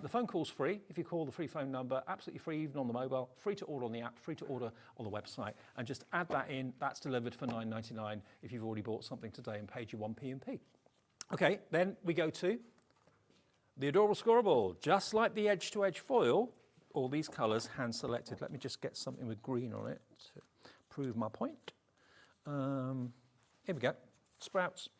the phone call's free. If you call the free phone number, absolutely free, even on the mobile, free to order on the app, free to order on the website, and just add that in. That's delivered for £9.99 if you've already bought something today and paid your 1p&p. Okay, then we go to the adorable scorable. Just like the edge-to-edge foil, all these colours hand-selected. Let me just get something with green on it to prove my point. Here we go, sprouts.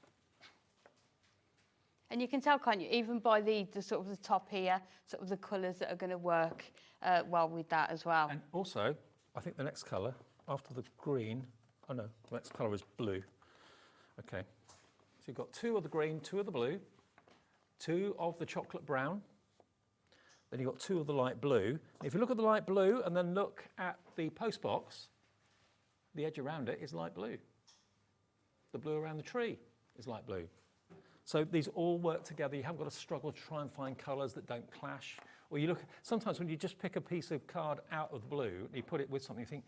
And you can tell, can't you, even by the sort of the top here, sort of the colours that are going to work well with that as well. And also, I think the next colour, after the green, oh no, the next colour is blue. Okay, so you've got 2 of the green, 2 of the blue, 2 of the chocolate brown, then you've got 2 of the light blue. If you look at the light blue and then look at the post box, the edge around it is light blue. The blue around the tree is light blue. So these all work together. You haven't got to struggle to try and find colours that don't clash. Or you look, sometimes when you just pick a piece of card out of the blue and you put it with something, you think,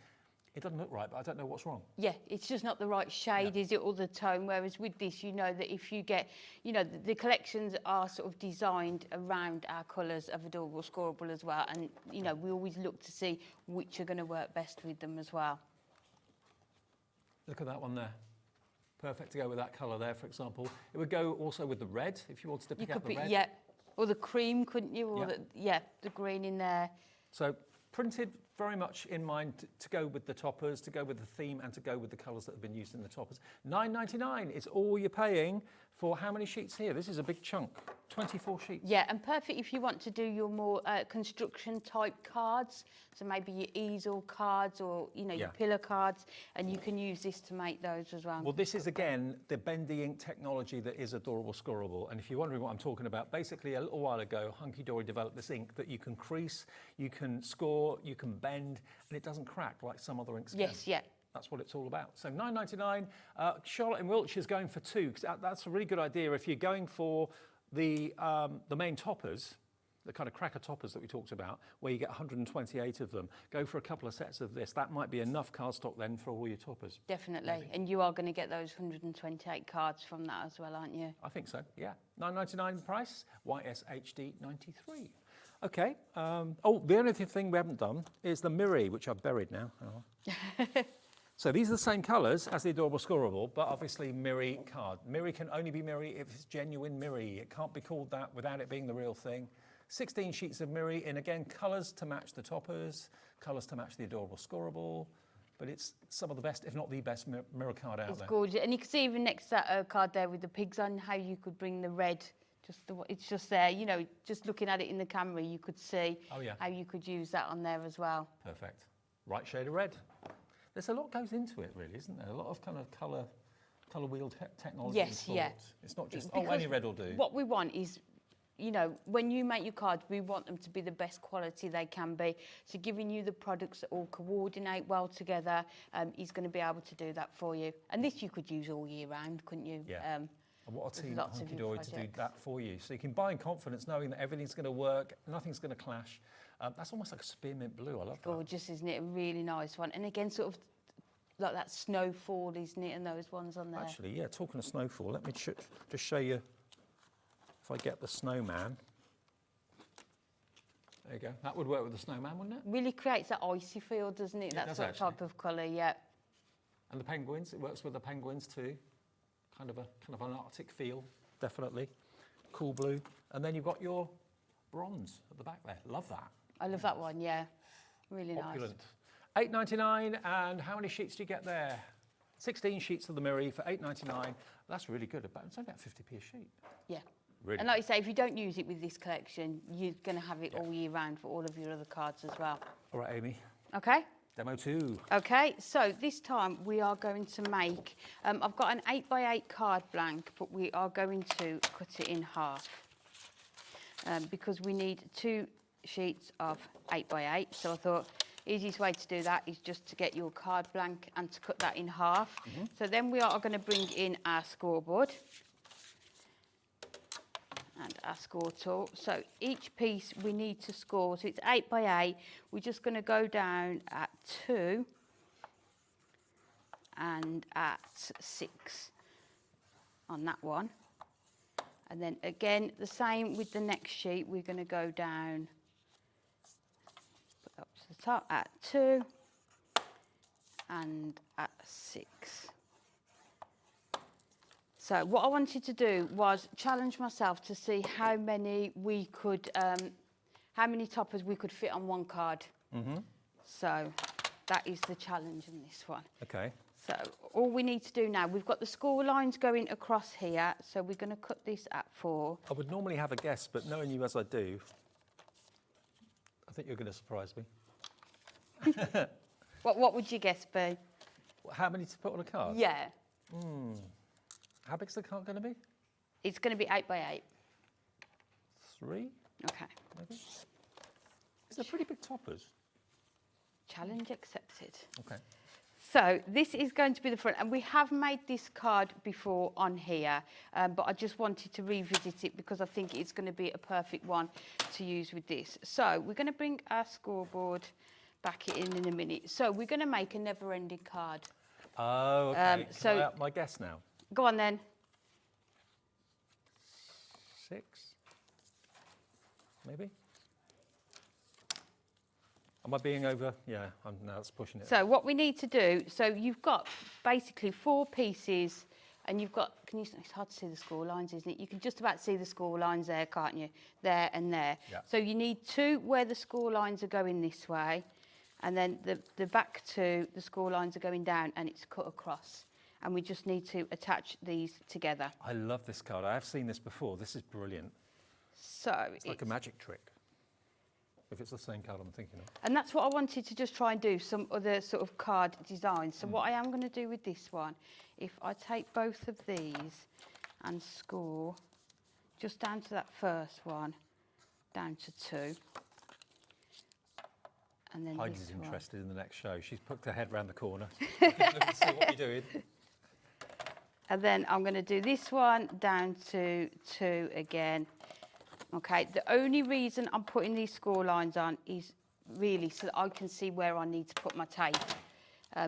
it doesn't look right, but I don't know what's wrong. Yeah, it's just not the right shade, is it, or the tone, whereas with this, you know that if you get, you know, the collections are sort of designed around our colours of Adorable Scorable as well, and, you know, we always look to see which are going to work best with them as well. Look at that one there. Perfect to go with that colour there, for example. It would go also with the red, if you wanted to pick out the red. Yeah, or the cream, couldn't you, or the green in there. So printed very much in mind to go with the toppers, to go with the theme, and to go with the colours that have been used in the toppers. $9.99 is all you're paying for how many sheets here? This is a big chunk, 24 sheets. Yeah, and perfect if you want to do your more construction type cards. So maybe your easel cards or, you know, your pillar cards, and you can use this to make those as well. Well, this is, again, the bendy ink technology that is Adorable Scorable. And if you're wondering what I'm talking about, basically a little while ago, Hunkydory developed this ink that you can crease, you can score, you can bend, and it doesn't crack like some other inks can. Yes, yeah. That's what it's all about. So $9.99. Charlotte in Wiltshire is going for 2, because that's a really good idea. If you're going for the main toppers, the kind of cracker toppers that we talked about, where you get 128 of them, go for a couple of sets of this. That might be enough cardstock then for all your toppers. Definitely. Maybe. And you are going to get those 128 cards from that as well, aren't you? I think so, yeah. $9.99 price, YSHD 93. Okay. Oh, the only thing we haven't done is the Miri, which I've buried now. So these are the same colours as the Adorable Scorable, but obviously Miri card. Miri can only be Miri if it's genuine Miri. It can't be called that without it being the real thing. 16 sheets of Miri in, again, colours to match the toppers, colours to match the Adorable Scorable, but it's some of the best, if not the best, mirror card out there. It's gorgeous. And you can see even next to that card there with the pigs on, how you could bring the red, it's just there, you know, just looking at it in the camera, you could see how you could use that on there as well. Perfect. Right shade of red. There's a lot goes into it, really, isn't there? A lot of kind of colour colour wheel technology Yes, installed. yeah. It's not just, Because any red will do. What we want is, you know, when you make your cards, we want them to be the best quality they can be. So giving you the products that all coordinate well together is going to be able to do that for you. And this you could use all year round, couldn't you? Yeah. And what a team at lots of Hunkydory to do projects. that for you. So you can buy in confidence knowing that everything's going to work, nothing's going to clash. That's almost like a spearmint blue. I love that. Gorgeous, isn't it? A really nice one. And again, sort of like that snowfall, isn't it? And those ones on there. Actually, yeah, talking of snowfall, let me just show you if I get the snowman. There you go. That would work with the snowman, wouldn't it? Really creates that icy feel, doesn't it? Yeah, That it does sort of type of colour, yeah. And the penguins, it works with the penguins too. Kind of an Arctic feel, definitely. Cool blue. And then you've got your bronze at the back there. Love that. I love that one, yeah. Really Opulent. £8.99, and how many sheets do you get there? 16 sheets of the Miri for £8.99. That's really good. It's only about 50p a sheet. Yeah. Really And like you say, if you don't use it with this collection, you're going to have it all year round for all of your other cards as well. All right, Amy. Okay. Demo 2. Okay, so this time we are going to make, I've got an 8x8 card blank, but we are going to cut it in half because we need 2 sheets of 8x8. So I thought easiest way to do that is just to get your card blank and to cut that in half. So then we are going to bring in our scoreboard and our score tool. So each piece we need to score. So it's 8x8. We're just going to go down at 2 and at 6 on that one. And then again, the same with the next sheet. We're going to go down up to the top at 2 and at 6. So what I wanted to do was challenge myself to see how many we could, how many toppers we could fit on one card. So that is the challenge in this one. Okay. So all we need to do now, we've got the score lines going across here. So we're going to cut this at 4. I would normally have a guess, but knowing you as I do, I think you're going to surprise me. What would your guess be? How many to put on a card? Yeah. How big's the card going to be? It's going to be 8x8. 3? Okay. Maybe? These are pretty big toppers. Challenge accepted. Okay. So this is going to be the front, and we have made this card before on here, but I just wanted to revisit it because I think it's going to be a perfect one to use with this. So we're going to bring our scoreboard back in a minute. So we're going to make a never-ending card. Oh, okay. Can I up my guess now? Go on then. 6? Maybe? Am I being over? Yeah, now it's pushing it. So what we need to do, so you've got basically 4 pieces, and you've got, it's hard to see the score lines, isn't it? You can just about see the score lines there, can't you? There and there. Yeah. So you need 2 where the score lines are going this way, and then the back 2, the score lines are going down, and it's cut across. And we just need to attach these together. I love this card. I have seen this before. This is brilliant. So it's like a magic trick, if it's the same card I'm thinking of. And that's what I wanted to just try and do, some other sort of card design. So what I am going to do with this one, if I take both of these and score just down to that first one, down to 2. And then Heidi's this one. interested in the next show. She's poked her head round the corner. Let's see what you're doing. And then I'm going to do this one down to 2 again. Okay, the only reason I'm putting these score lines on is really so that I can see where I need to put my tape.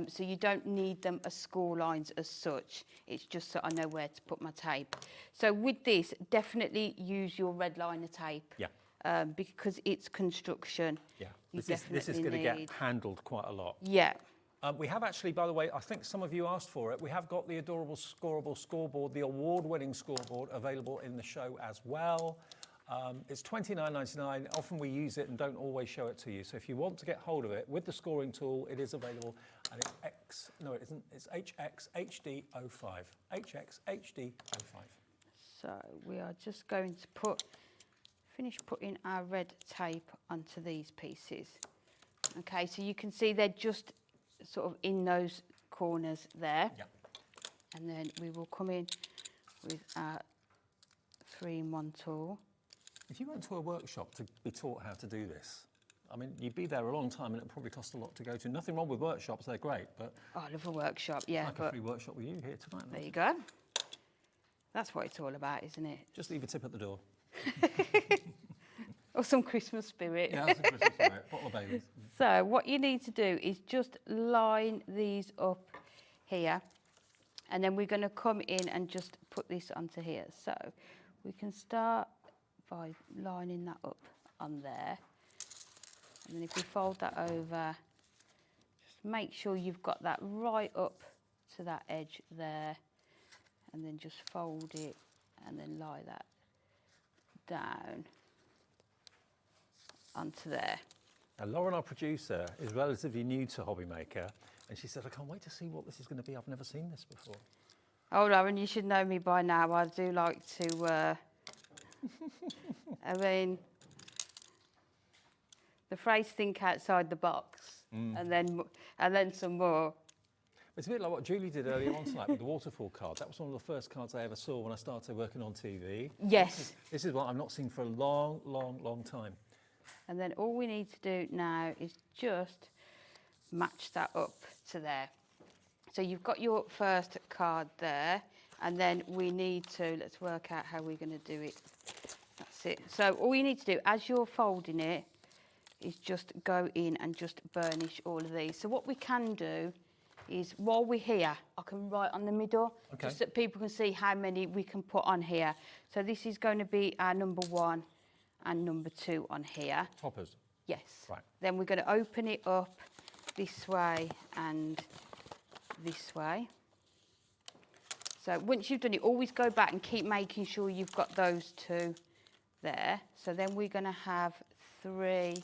So you don't need them as score lines as such. It's just so I know where to put my tape. So with this, definitely use your red liner tape. Yeah. Because it's construction. Yeah. You This is going to get handled quite a lot. Yeah. We have actually, by the way, I think some of you asked for it. We have got the adorable scoreable scoreboard, the award-winning scoreboard, available in the show as well. It's $29.99. Often we use it and don't always show it to you. So if you want to get hold of it with the scoring tool, it is available. And it's it's HXHD05. HXHD05. So we are just going to finish putting our red tape onto these pieces. Okay, so you can see they're just sort of in those corners there. Yeah. And then we will come in with our 3-in-1 tool. If you went to a workshop to be taught how to do this, I mean, you'd be there a long time and it would probably cost a lot to go to. Nothing wrong with workshops, they're great, but... Oh, I love a workshop, yeah. Like a free workshop with you here tonight. There you go. That's what it's all about, isn't it? Just leave a tip at the door. Or some Christmas spirit. Yeah, some Christmas spirit, bottle of Baileys. So what you need to do is just line these up here, and then we're going to come in and just put this onto here. So we can start by lining that up on there, and then if we fold that over, just make sure you've got that right up to that edge there, and then just fold it and then lie that down onto there. Now, Lauren, our producer, is relatively new to Hobby Maker, and she said, I can't wait to see what this is going to be. I've never seen this before. Oh, Lauren, you should know me by now. I do like to, I mean, the phrase think outside the box, and then some more. It's a bit like what Julie did earlier on tonight with the waterfall card. That was one of the first cards I ever saw when I started working on TV. Yes. This is what I've not seen for a long, long, long time. And then all we need to do now is just match that up to there. So you've got your first card there, and then we need to, let's work out how we're going to do it. That's it. So all you need to do as you're folding it is just go in and just burnish all of these. So what we can do is, while we're here, I can write on the middle, just so that people can see how many we can put on here. So this is going to be our number 1 and number 2 on here. Toppers? Yes. Right. Then we're going to open it up this way and this way. So once you've done it, always go back and keep making sure you've got those 2 there. So then we're going to have 3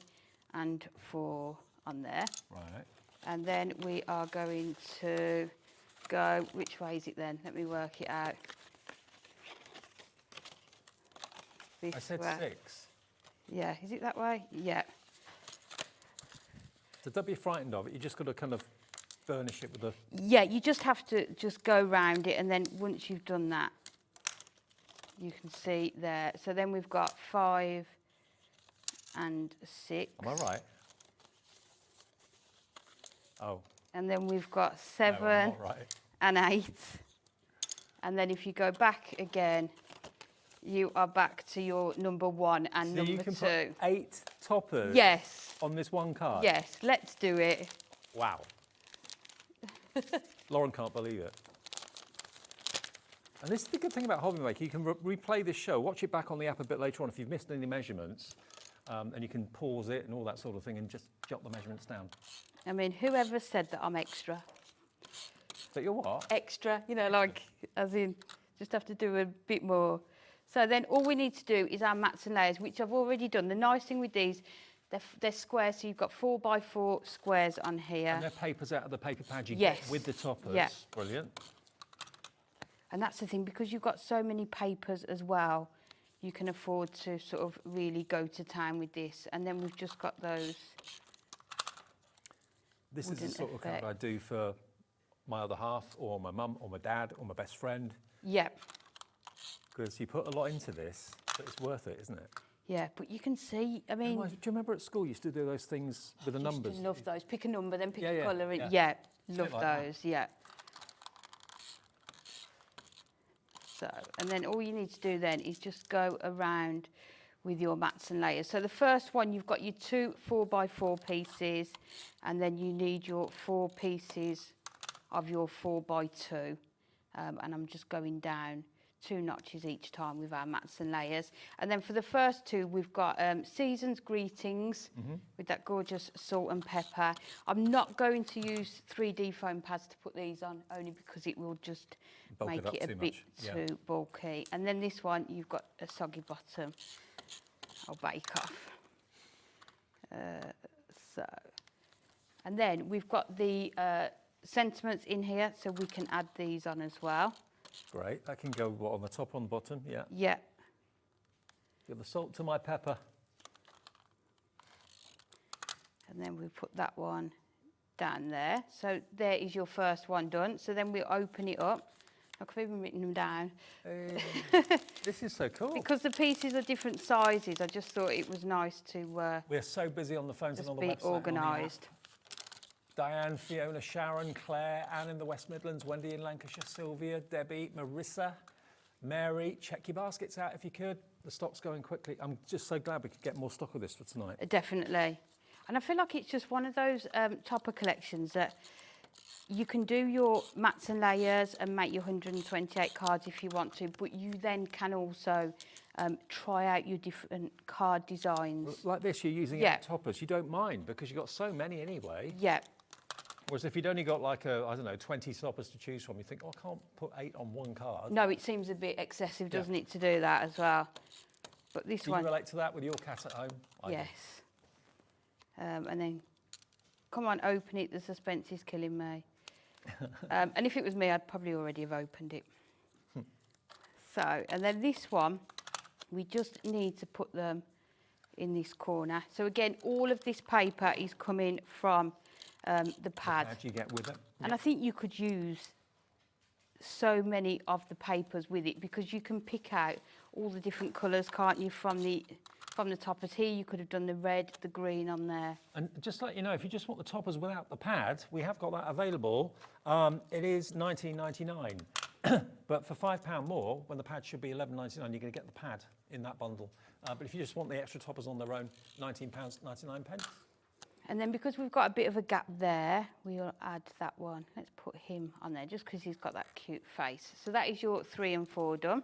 and 4 on there. Right. And then we are going to go, which way is it then? Let me work it out. This I said way. 6. Yeah, is it that way? Yeah. So don't be frightened of it. You just got to kind of burnish it with a... Yeah, you just have to just go round it, and then once you've done that, you can see there. So then we've got 5 and 6. Am I right? Oh. And then we've got 7 No, I'm not right. and 8. And then if you go back again, you are back to your number 1 and So number 2. you can put 8 toppers Yes. on this one card? Yes, let's do it. Wow. Lauren can't believe it. And this is the good thing about Hobby Maker. You can replay this show, watch it back on the app a bit later on if you've missed any measurements, and you can pause it and all that sort of thing and just jot the measurements down. I mean, whoever said that I'm extra? But you're what? Extra, you know, like, as in, just have to do a bit more. So then all we need to do is our mats and layers, which I've already done. The nice thing with these, they're square, so you've got 4x4 squares on here. And they're papers out of the paper pad you Yes. get with the toppers. Yeah. Brilliant. And that's the thing, because you've got so many papers as well, you can afford to sort of really go to town with this. And then we've just got those. This is the wooden sort of card effect. I do for my other half, or my mum, or my dad, or my best friend. Yeah. Because you put a lot into this, but it's worth it, isn't it? Yeah, but you can see, I mean... Do you remember at school you used to do those things with the numbers? I used to love those. Pick a number, then pick Yeah, a yeah, colour. yeah. Yeah, It's a love bit like that. those, yeah. So, and then all you need to do then is just go around with your mats and layers. So the first one, you've got your 2 4x4 pieces, and then you need your 4 pieces of your 4x2. And I'm just going down 2 notches each time with our mats and layers. And then for the first 2, we've got Season's Greetings with that gorgeous salt and pepper. I'm not going to use 3D foam pads to put these on, only because it will just Bulk it make up it a too bit much, yeah. too bulky. And then this one, you've got a soggy bottom. I'll bake off. And then we've got the sentiments in here, so we can add these on as well. Great. That can go, what, on the top, on the bottom? Yeah. Yeah. Give the salt to my pepper. And then we put that one down there. So there is your first one done. So then we open it up I've even written them down. This is so cool. Because the pieces are different sizes, I just thought it was nice to We're so busy on the phones and just on the be website. and on the app. organised. Diane, Fiona, Sharon, Claire, Anne in the West Midlands, Wendy in Lancashire, Sylvia, Debbie, Marissa, Mary. Check your baskets out if you could. The stock's going quickly. I'm just so glad we could get more stock of this for tonight. Definitely. And I feel like it's just one of those topper collections that you can do your mats and layers and make your 128 cards if you want to, but you then can also try out your different card designs. Like this, you're using 8 toppers. You don't mind because you've got so many anyway. Yeah. Whereas if you'd only got like I don't know, 20 toppers to choose from, you think, oh, I can't put 8 on one card. No, it seems a bit excessive, doesn't it, to do that as well. But this Do one... you relate to that with your cat at home? Yes. And then, come on, open it. The suspense is killing me. And if it was me, I'd probably already have opened it. So, and then this one, we just need to put them in this corner. So again, all of this paper is coming from the pad. How do you get with it? And I think you could use so many of the papers with it because you can pick out all the different colours, can't you, from the toppers here. You could have done the red, the green on there. And just to let you know, if you just want the toppers without the pad, we have got that available. It is $19.99. But for £5 more, when the pad should be $11.99, you're going to get the pad in that bundle. But if you just want the extra toppers on their own, £19.99. And then because we've got a bit of a gap there, we'll add that one. Let's put him on there just because he's got that cute face. So that is your 3 and 4 done.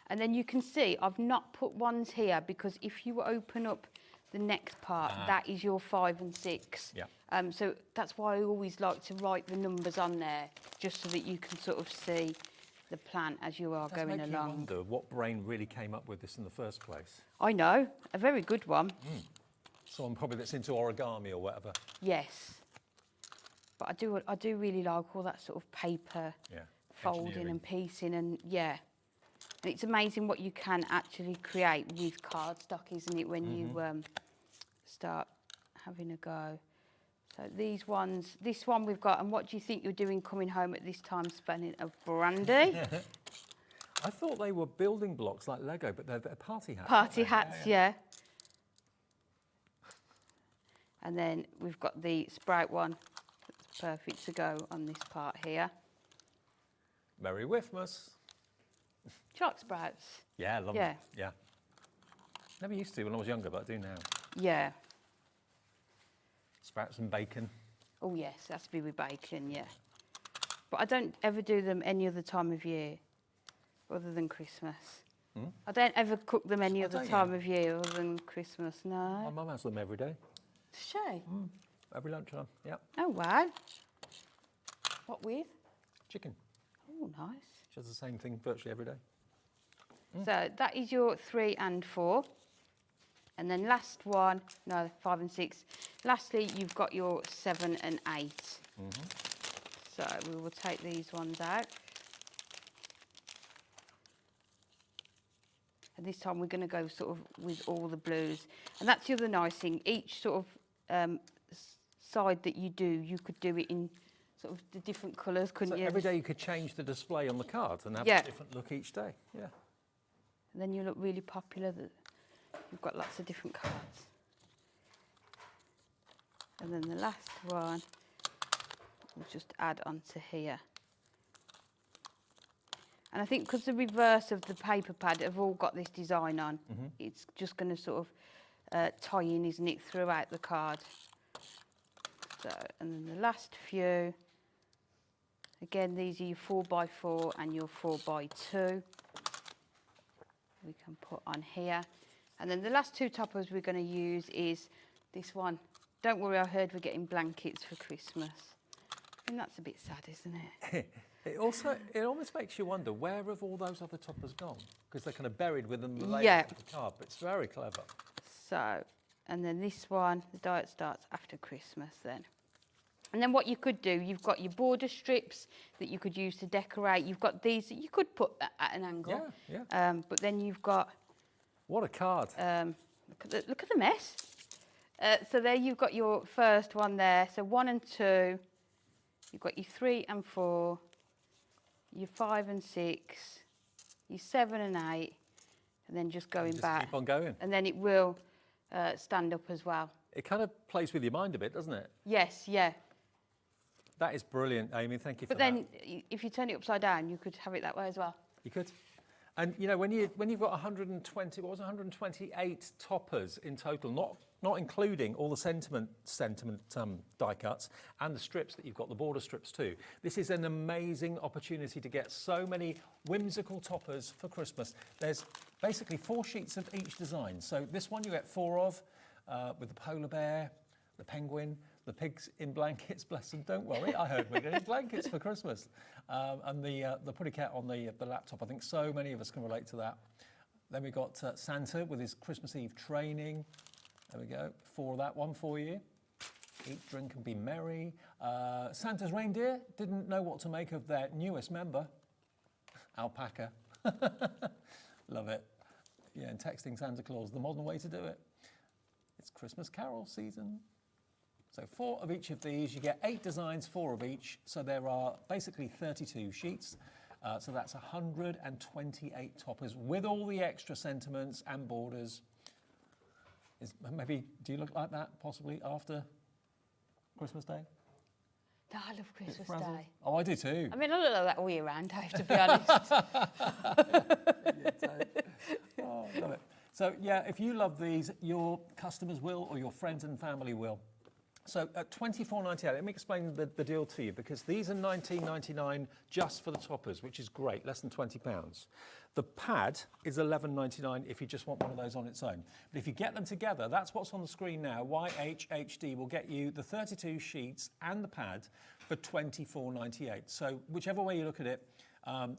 And then you can see I've not put ones here because if you open up the next part, that is your 5 and 6. Yeah. So that's why I always like to write the numbers on there, just so that you can sort of see the plan as you are going along. along. You wonder what brain really came up with this in the first place. I know, a very good one. Someone probably that's into origami or whatever. Yes. But I do really like all that sort of paper folding and piecing and And it's amazing what you can actually create with cardstock, isn't it, when you start having a go. So these ones, this one we've got, and what do you think you're doing coming home at this time spending of brandy? I thought they were building blocks like Lego, but they're party hats. Party hats, yeah. And then we've got the sprout one. That's perfect to go on this part here. Merry Whiffmas. Shark sprouts. Yeah, I love them. Yeah. Never used to when I was younger, but I do now. Yeah. Sprouts and bacon. Oh yes, it has to be with bacon, yeah. But I don't ever do them any other time of year, other than Christmas. I don't ever cook them any other time of year other than Christmas, no. My mum has them every day. Does she? Every lunchtime, yeah. Oh, wow. What with? Chicken. Oh, nice. She does the same thing virtually every day. So that is your 3 and 4. And then last one, no, 5 and 6. Lastly, you've got your 7 and 8. So we will take these ones out. And this time we're going to go sort of with all the blues. And that's the other nice thing. Each sort of side that you do, you could do it in sort of the different colours, couldn't you? Every day you could change the display on the cards and have a different look each day. Yeah. And then you look really popular. You've got lots of different cards. And then the last one, we'll just add onto here. And I think because the reverse of the paper pad have all got this design on, it's just going to sort of tie in, isn't it, throughout the card. So, and then the last few, again, these are your 4x4 and your 4x2. We can put on here. And then the last 2 toppers we're going to use is this one. Don't worry, I heard we're getting blankets for Christmas. And that's a bit sad, isn't it? It almost makes you wonder, where have all those other toppers gone? Because they're kind of buried within the layout of the card, but it's very clever. So, and then this one, the diet starts after Christmas then. And then what you could do, you've got your border strips that you could use to decorate. You've got these that you could put at an angle. Yeah. But then you've got... What a card. Look at the mess. So there you've got your first one there. So 1 and 2. You've got your 3 and 4. your 5 and 6, your 7 and 8, and then just going back. Keep on going. And then it will stand up as well. It kind of plays with your mind a bit, doesn't it? Yes, yeah. That is brilliant, Amy. Thank you for that. But then if you turn it upside down, you could have it that way as well. You could. And you know, when you've got 120, what was it, 128 toppers in total, not including all the sentiment die cuts and the strips that you've got, the border strips too. This is an amazing opportunity to get so many whimsical toppers for Christmas. There's basically 4 sheets of each design. So this one you get 4 of, with the polar bear, the penguin, the pigs in blankets, bless them, don't worry, I heard we're getting blankets for Christmas. And the putty cat on the laptop, I think so many of us can relate to that. Then we've got Santa with his Christmas Eve training. There we go, 4 of that one for you. Eat, drink and be merry. Santa's reindeer didn't know what to make of their newest member, alpaca. Love it. Yeah, and texting Santa Claus, the modern way to do it. It's Christmas Carol season. So 4 of each of these, you get 8 designs, 4 of each. So there are basically 32 sheets. So that's 128 toppers with all the extra sentiments and borders. Maybe, do you look like that possibly after Christmas Day? No, I love Christmas Day. Oh, I do too. I mean, I look like that all year round, I have to be honest. Oh, love it. So yeah, if you love these, your customers will, or your friends and family will. So at $24.98, let me explain the deal to you, because these are $19.99 just for the toppers, which is great, less than £20. The pad is $11.99 if you just want one of those on its own. But if you get them together, that's what's on the screen now. YHHD will get you the 32 sheets and the pad for $24.98. So whichever way you look at it,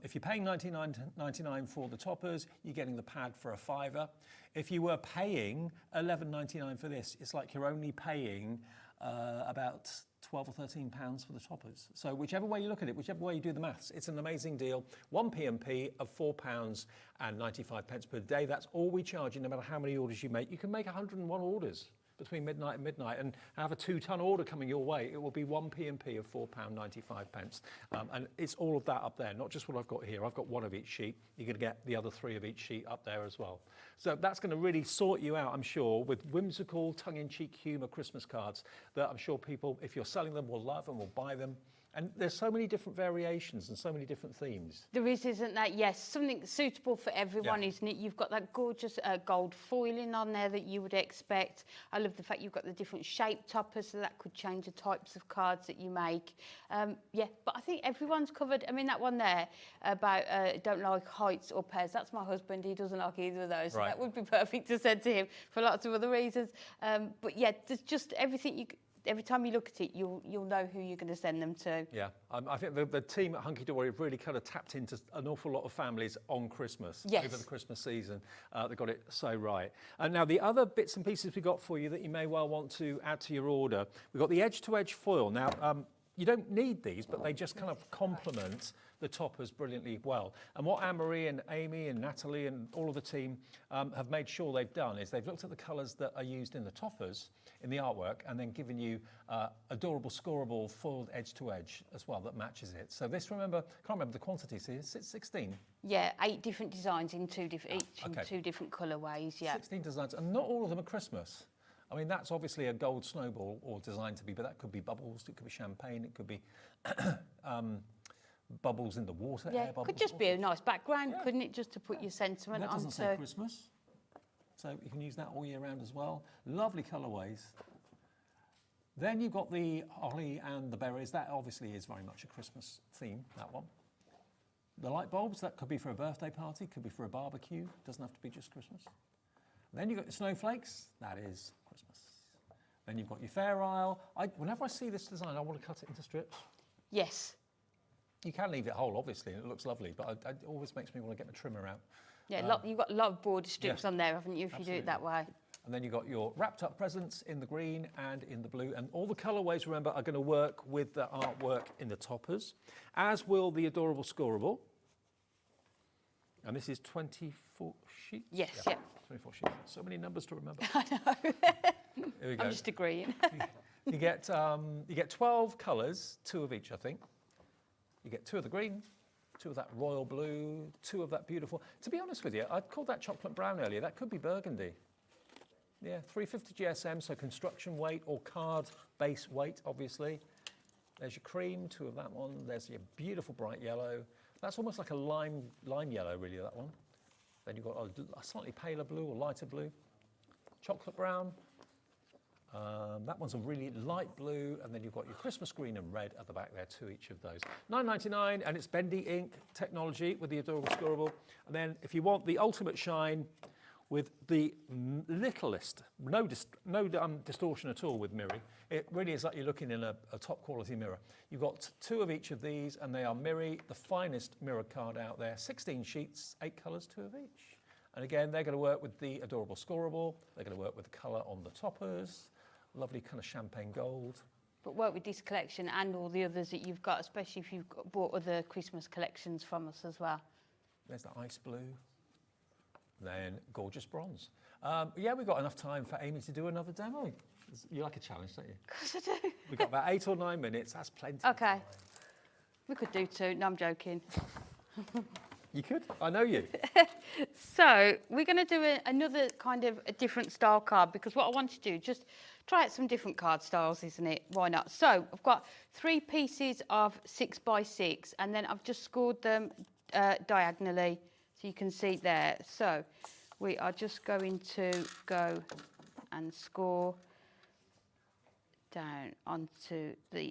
if you're paying $19.99 for the toppers, you're getting the pad for a £5. If you were paying $11.99 for this, it's like you're only paying about 12 or 13 pounds for the toppers. So whichever way you look at it, whichever way you do the maths, it's an amazing deal. 1 P&P of £4.95 per day. That's all we charge you, no matter how many orders you make. You can make 101 orders between midnight and midnight and have a 2-ton order coming your way. It will be 1 P&P of £4.95. And it's all of that up there, not just what I've got here. I've got 1 of each sheet. You're going to get the other 3 of each sheet up there as well. So that's going to really sort you out, I'm sure, with whimsical, tongue-in-cheek humour Christmas cards that I'm sure people, if you're selling them, will love and will buy them. And there's so many different variations and so many different themes. There is, isn't there? Yes, something suitable for everyone, isn't it? You've got that gorgeous gold foiling on there that you would expect. I love the fact you've got the different shaped toppers, so that could change the types of cards that you make. Yeah, but I think everyone's covered. I mean, that one there about don't like heights or pairs, that's my husband. He doesn't like either of those. So that would be perfect to send to him for lots of other reasons. But yeah, there's just everything you... Every time you look at it, you'll know who you're going to send them to. Yeah, I think the team at Hunkydory have really kind of tapped into an awful lot of families on Christmas, over the Christmas season. They got it so right. And now the other bits and pieces we got for you that you may well want to add to your order, we've got the edge-to-edge foil. Now, you don't need these, but they just kind of complement the toppers brilliantly well. And what Anne-Marie and Amy and Natalie and all of the team have made sure they've done is they've looked at the colours that are used in the toppers, in the artwork, and then given you adorable, scoreable, foiled edge-to-edge as well that matches it. So this, remember, can't remember the quantities here, it's 16. Yeah, 8 different designs in 2 different, in 2 different colourways, yeah. 16 designs, and not all of them are Christmas. I mean, that's obviously a gold snowball or designed to be, but that could be bubbles, it could be champagne, it could be bubbles in the water. Yeah, air bubbles. Could just be a nice background, couldn't it, just to put your sentiment that on. Doesn't say Christmas, so you can use that all year round as well. Lovely colourways. Then you've got the holly and the berries. That obviously is very much a Christmas theme, that one. The light bulbs, that could be for a birthday party, could be for a barbecue, doesn't have to be just Christmas. Then you've got your snowflakes, that is Christmas. Then you've got your Fair Isle. Whenever I see this design, I want to cut it into strips. Yes. You can leave it whole, obviously, and it looks lovely, but it always makes me want to get my trimmer out. Yeah, you've got a lot of border strips on there, haven't you, if you do it that way. And then you've got your wrapped up presents in the green and in the blue. And all the colourways, remember, are going to work with the artwork in the toppers, as will the adorable scoreable. And this is 24 sheets? Yes, yeah. 24 sheets. So many numbers to remember. I know. Here we go. I'm just agreeing. You get 12 colours, 2 of each, I think. You get 2 of the green, 2 of that royal blue, 2 of that beautiful. To be honest with you, I called that chocolate brown earlier. That could be burgundy. Yeah, 350 GSM, so construction weight or card base weight, obviously. There's your cream, 2 of that one. There's your beautiful bright yellow. That's almost like a lime yellow, really, that one. Then you've got a slightly paler blue or lighter blue. Chocolate brown. That one's a really light blue, and then you've got your Christmas green and red at the back there, 2 each of those. $9.99, and it's bendy ink technology with the adorable scorable. And then if you want the ultimate shine with the littlest, no distortion at all with mirroring, it really is like you're looking in a top quality mirror. You've got 2 of each of these, and they are Miri, the finest mirror card out there. 16 sheets, 8 colours, 2 of each. And again, they're going to work with the adorable scorable. They're going to work with the colour on the toppers. Lovely kind of champagne gold. But work with this collection and all the others that you've got, especially if you've bought other Christmas collections from us as well. There's the ice blue. Then gorgeous bronze. Yeah, we've got enough time for Amy to do another demo. You like a challenge, don't you? Of course I do. We've got about 8 or 9 minutes. That's plenty. Okay. We could do 2. No, I'm joking. You could. I know you. So we're going to do another kind of a different style card, because what I want to do, just try out some different card styles, isn't it? Why not? So I've got 3 pieces of 6x6, and then I've just scored them diagonally, so you can see there. So we are just going to go and score down onto the...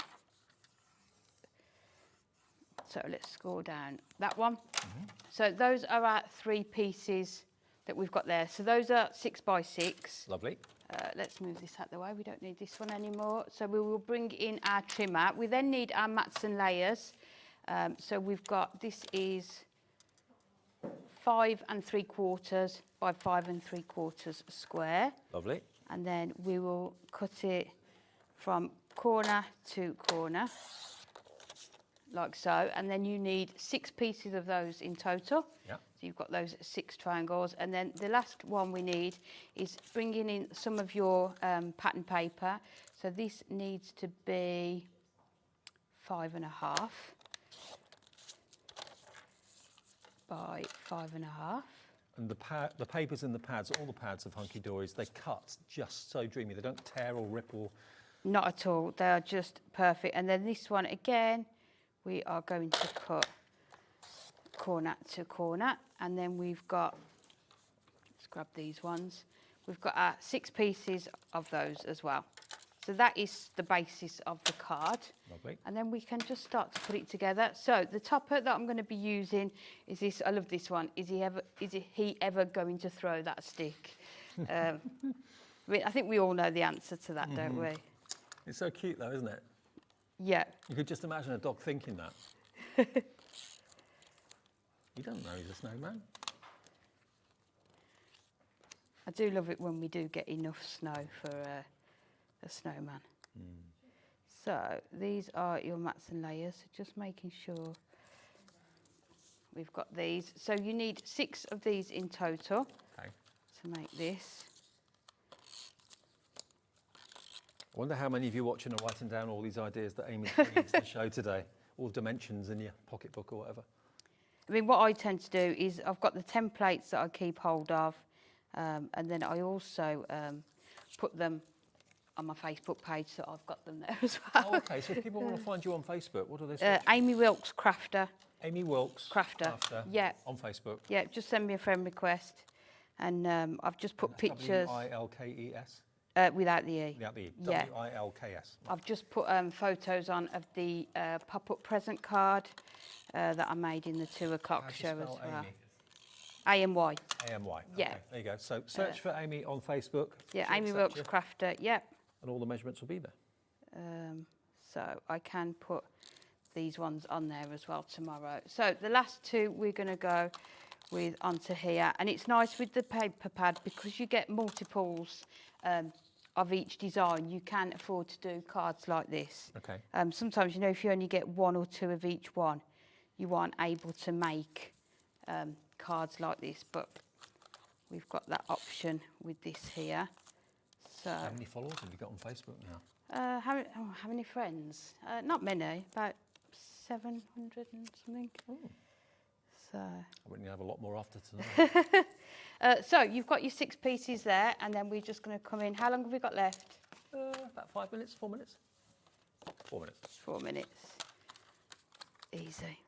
So let's score down that one. So those are our 3 pieces that we've got there. So those are 6x6. Lovely. Let's move this out the way. We don't need this one anymore. So we will bring in our trimmer. We then need our mats and layers. So we've got, this is 5 3/4 by 5 3/4 square. Lovely. And then we will cut it from corner to corner, like so. And then you need 6 pieces of those in total. Yeah. So you've got those 6 triangles. And then the last one we need is bringing in some of your pattern paper. So this needs to be 5.5 by 5.5. And the papers in the pads, all the pads of Hunkydories, they cut just so dreamy. They don't tear or rip or... Not at all. They are just perfect. And then this one again, we are going to cut corner to corner. And then we've got, let's grab these ones. We've got our 6 pieces of those as well. So that is the basis of the card. Lovely. And then we can just start to put it together. So the topper that I'm going to be using is this. I love this one. Is he ever going to throw that stick? I think we all know the answer to that, don't we? It's so cute though, isn't it? Yeah. You could just imagine a dog thinking that. You don't know he's a snowman. I do love it when we do get enough snow for a snowman. So these are your mats and layers. So just making sure we've got these. So you need 6 of these in total to make this. I wonder how many of you watching are writing down all these ideas that Amy's bringing to the show today, all dimensions in your pocketbook or whatever. I mean, what I tend to do is I've got the templates that I keep hold of, and then I also put them on my Facebook page, so I've got them there as well. Oh, okay, so if people want to find you on Facebook, what do they search? Amy Wilkes Crafter. Amy Wilkes Crafter. Yeah. On Facebook. Yeah, just send me a friend request, and I've just put pictures. Wilkes? Without the E. Without the E. Yeah. Wilks. I've just put photos on of the pop-up present card that I made in the 2 o'clock show as well. AMY. AMY. Yeah. Okay, there you go. So search for Amy on Facebook. Yeah, Amy Wilkes Crafter. Yep. And all the measurements will be there. So I can put these ones on there as well tomorrow. So the last 2 we're going to go with onto here, and it's nice with the paper pad because you get multiples of each design. You can afford to do cards like this. Okay. Sometimes, you know, if you only get 1 or 2 of each one, you aren't able to make cards like this, but we've got that option with this here. So how many followers have you got on Facebook now? how many friends? Not many, about 700 and something. So. I wouldn't have a lot more after tonight. So you've got your 6 pieces there, and then we're just going to come in. How long have we got left? About 5 minutes, 4 minutes. 4 minutes. 4 minutes. Easy.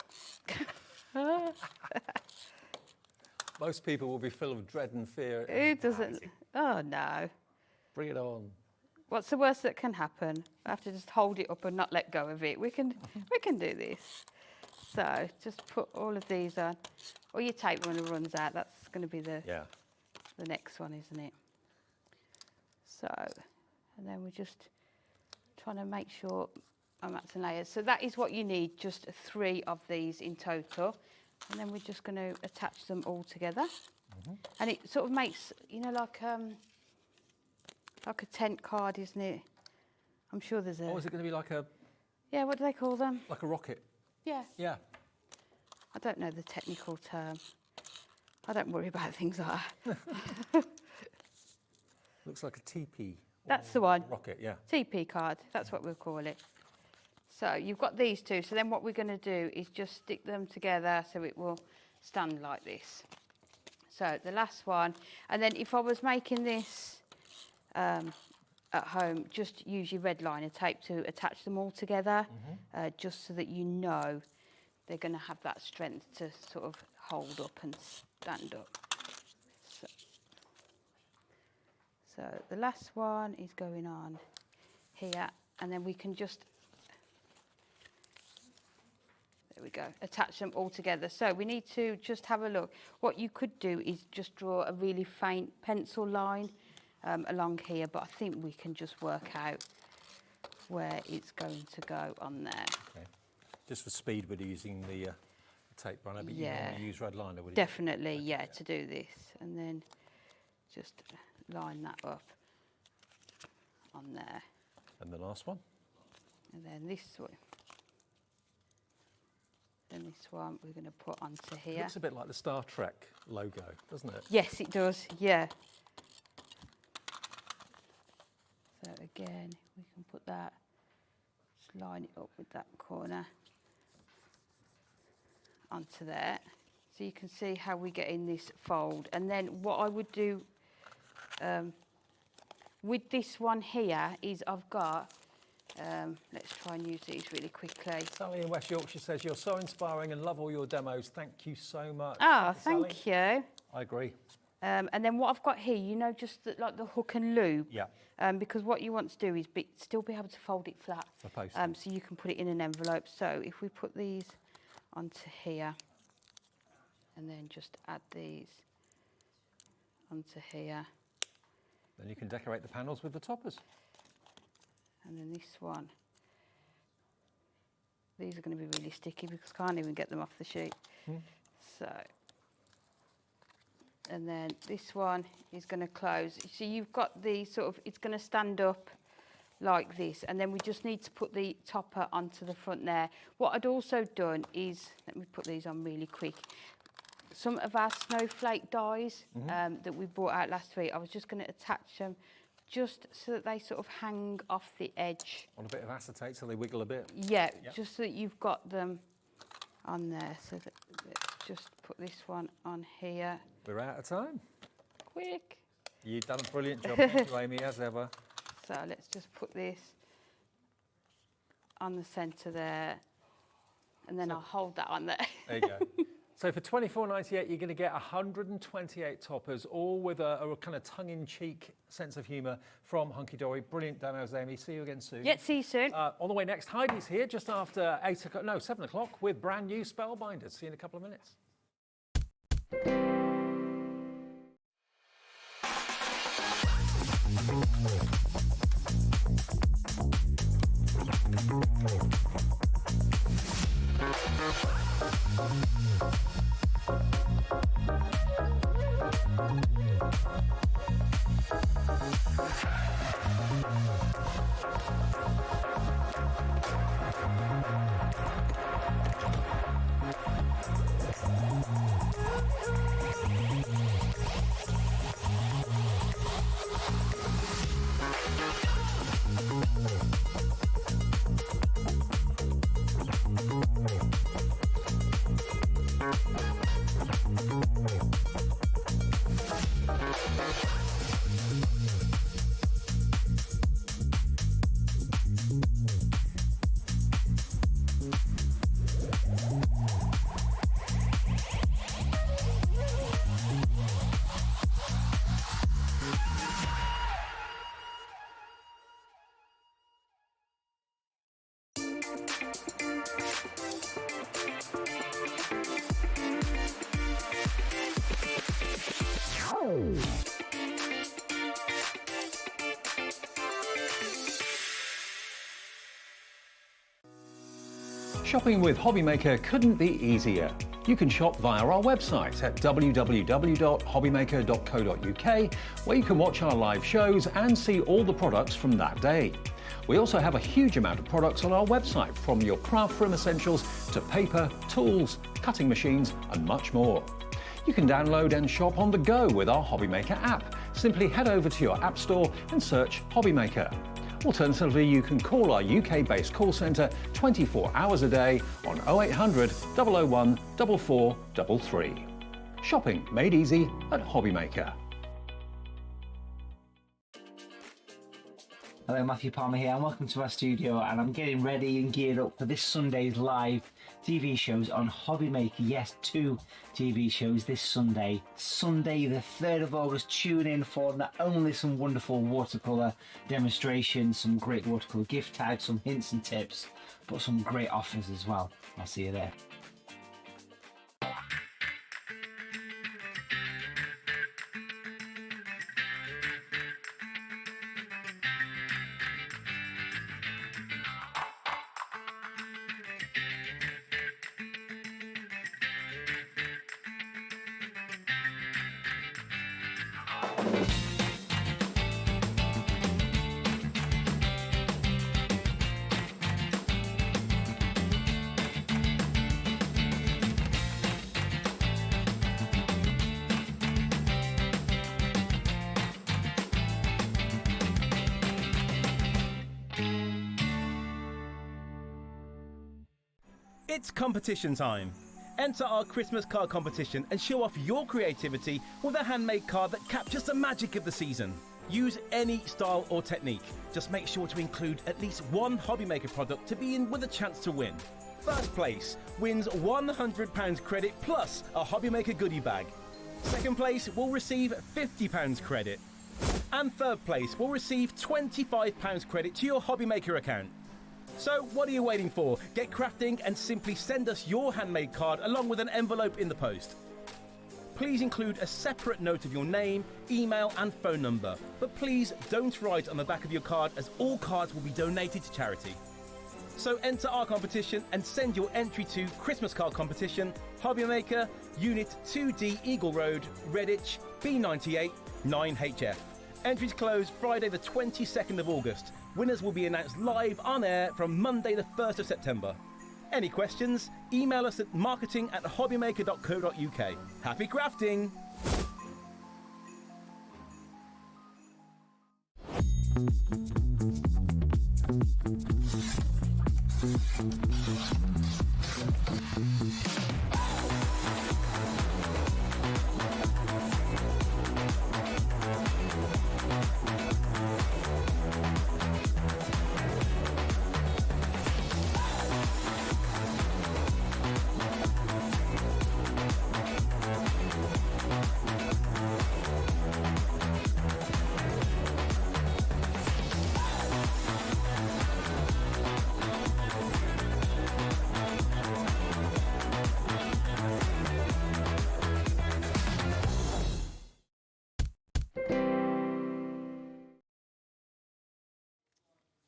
Most people will be full of dread and fear. Who doesn't? Oh no. Bring it on. What's the worst that can happen? I have to just hold it up and not let go of it. We can do this. So just put all of these on. Or your tape when it runs out. That's going to be the next one, isn't it? So, and then we're just trying to make sure I'm at some layers. So that is what you need, just 3 of these in total. And then we're just going to attach them all together. And it sort of makes, you know, like a tent card, isn't it? I'm sure there's a... Oh, is it going to be like a... Yeah, what do they call them? Like a rocket? Yeah. Yeah. I don't know the technical term. I don't worry about things like that. Looks like a teepee. That's the one. Rocket, yeah. TP card, that's what we'll call it. So you've got these 2. So then what we're going to do is just stick them together so it will stand like this. So the last one. And then if I was making this at home, just use your red liner tape to attach them all together, just so that you know they're going to have that strength to sort of hold up and stand up. So the last one is going on here, and then we can just, there we go, attach them all together. So we need to just have a look. What you could do is just draw a really faint pencil line along here, but I think we can just work out where it's going to go on there. Okay. Just for speed, we're using the tape runner, but you normally use red liner, would you? Definitely, yeah, to do this. And then just line that up on there. And the last one? And then this one. Then this one we're going to put onto here. It looks a bit like the Star Trek logo, doesn't it? Yes, it does, yeah. So again, we can put that, just line it up with that corner onto there. So you can see how we get in this fold. And then what I would do with this one here is I've got, let's try and use these really quickly. Sally in West Yorkshire says, you're so inspiring and love all your demos. Thank you so much. Oh, thank you. I agree. And then what I've got here, you know, just like the hook and loop. Yeah. Because what you want to do is still be able to fold it flat. For posting. So you can put it in an envelope. So if we put these onto here, and then just add these onto here. Then you can decorate the panels with the toppers. And then this one. These are going to be really sticky because I can't even get them off the sheet. So, and then this one is going to close. So you've got the sort of, it's going to stand up like this, and then we just need to put the topper onto the front there. What I'd also done is, let me put these on really quick. Some of our snowflake dies that we brought out last week, I was just going to attach them just so that they sort of hang off the edge. On a bit of acetate so they wiggle a bit. Yeah, just so that you've got them on there. So that, let's just put this one on here. We're out of time. Quick. You've done a brilliant job, thank you, Amy, as ever. So let's just put this on the centre there, and then I'll hold that on there. There you go. So for $24.98, you're going to get 128 toppers, all with a kind of tongue-in-cheek sense of humour from Hunkydory. Brilliant demos, Amy. See you again soon. Yeah, see you soon. On the way next, Heidi's here just after 7 o'clock with brand new Spellbinders. See you in a couple of minutes. Shopping with Hobbymaker couldn't be easier. You can shop via our website at www.hobbymaker.co.uk, where you can watch our live shows and see all the products from that day. We also have a huge amount of products on our website, from your craft room essentials to paper, tools, cutting machines and much more. You can download and shop on the go with our Hobbymaker app. Simply head over to your app store and search Hobbymaker. Alternatively, you can call our UK-based call centre 24 hours a day on 0800 001 4433. Shopping made easy at Hobbymaker. Hello, Matthew Palmer here and welcome to our studio, and I'm getting ready and geared up for this Sunday's live TV shows on Hobbymaker. Yes, 2 TV shows this Sunday. Sunday the 3rd of August, tune in for not only some wonderful watercolour demonstrations, some great watercolour gift tags, some hints and tips, but some great offers as well. I'll see you there. It's competition time. Enter our Christmas card competition and show off your creativity with a handmade card that captures the magic of the season. Use any style or technique. Just make sure to include at least one Hobbymaker product to be in with a chance to win. First place wins £100 credit plus a Hobbymaker goodie bag. Second place will receive £50 credit. And third place will receive £25 credit to your Hobbymaker account. So what are you waiting for? Get crafting and simply send us your handmade card along with an envelope in the post. Please include a separate note of your name, email and phone number. But please don't write on the back of your card, as all cards will be donated to charity. So enter our competition and send your entry to Christmas Card Competition, Hobbymaker, Unit 2D Eagle Road, Redditch, B98 9HF. Entries close Friday the 22nd of August. Winners will be announced live on air from Monday the 1st of September. Any questions? Email us at marketing@hobbymaker.co.uk. Happy crafting!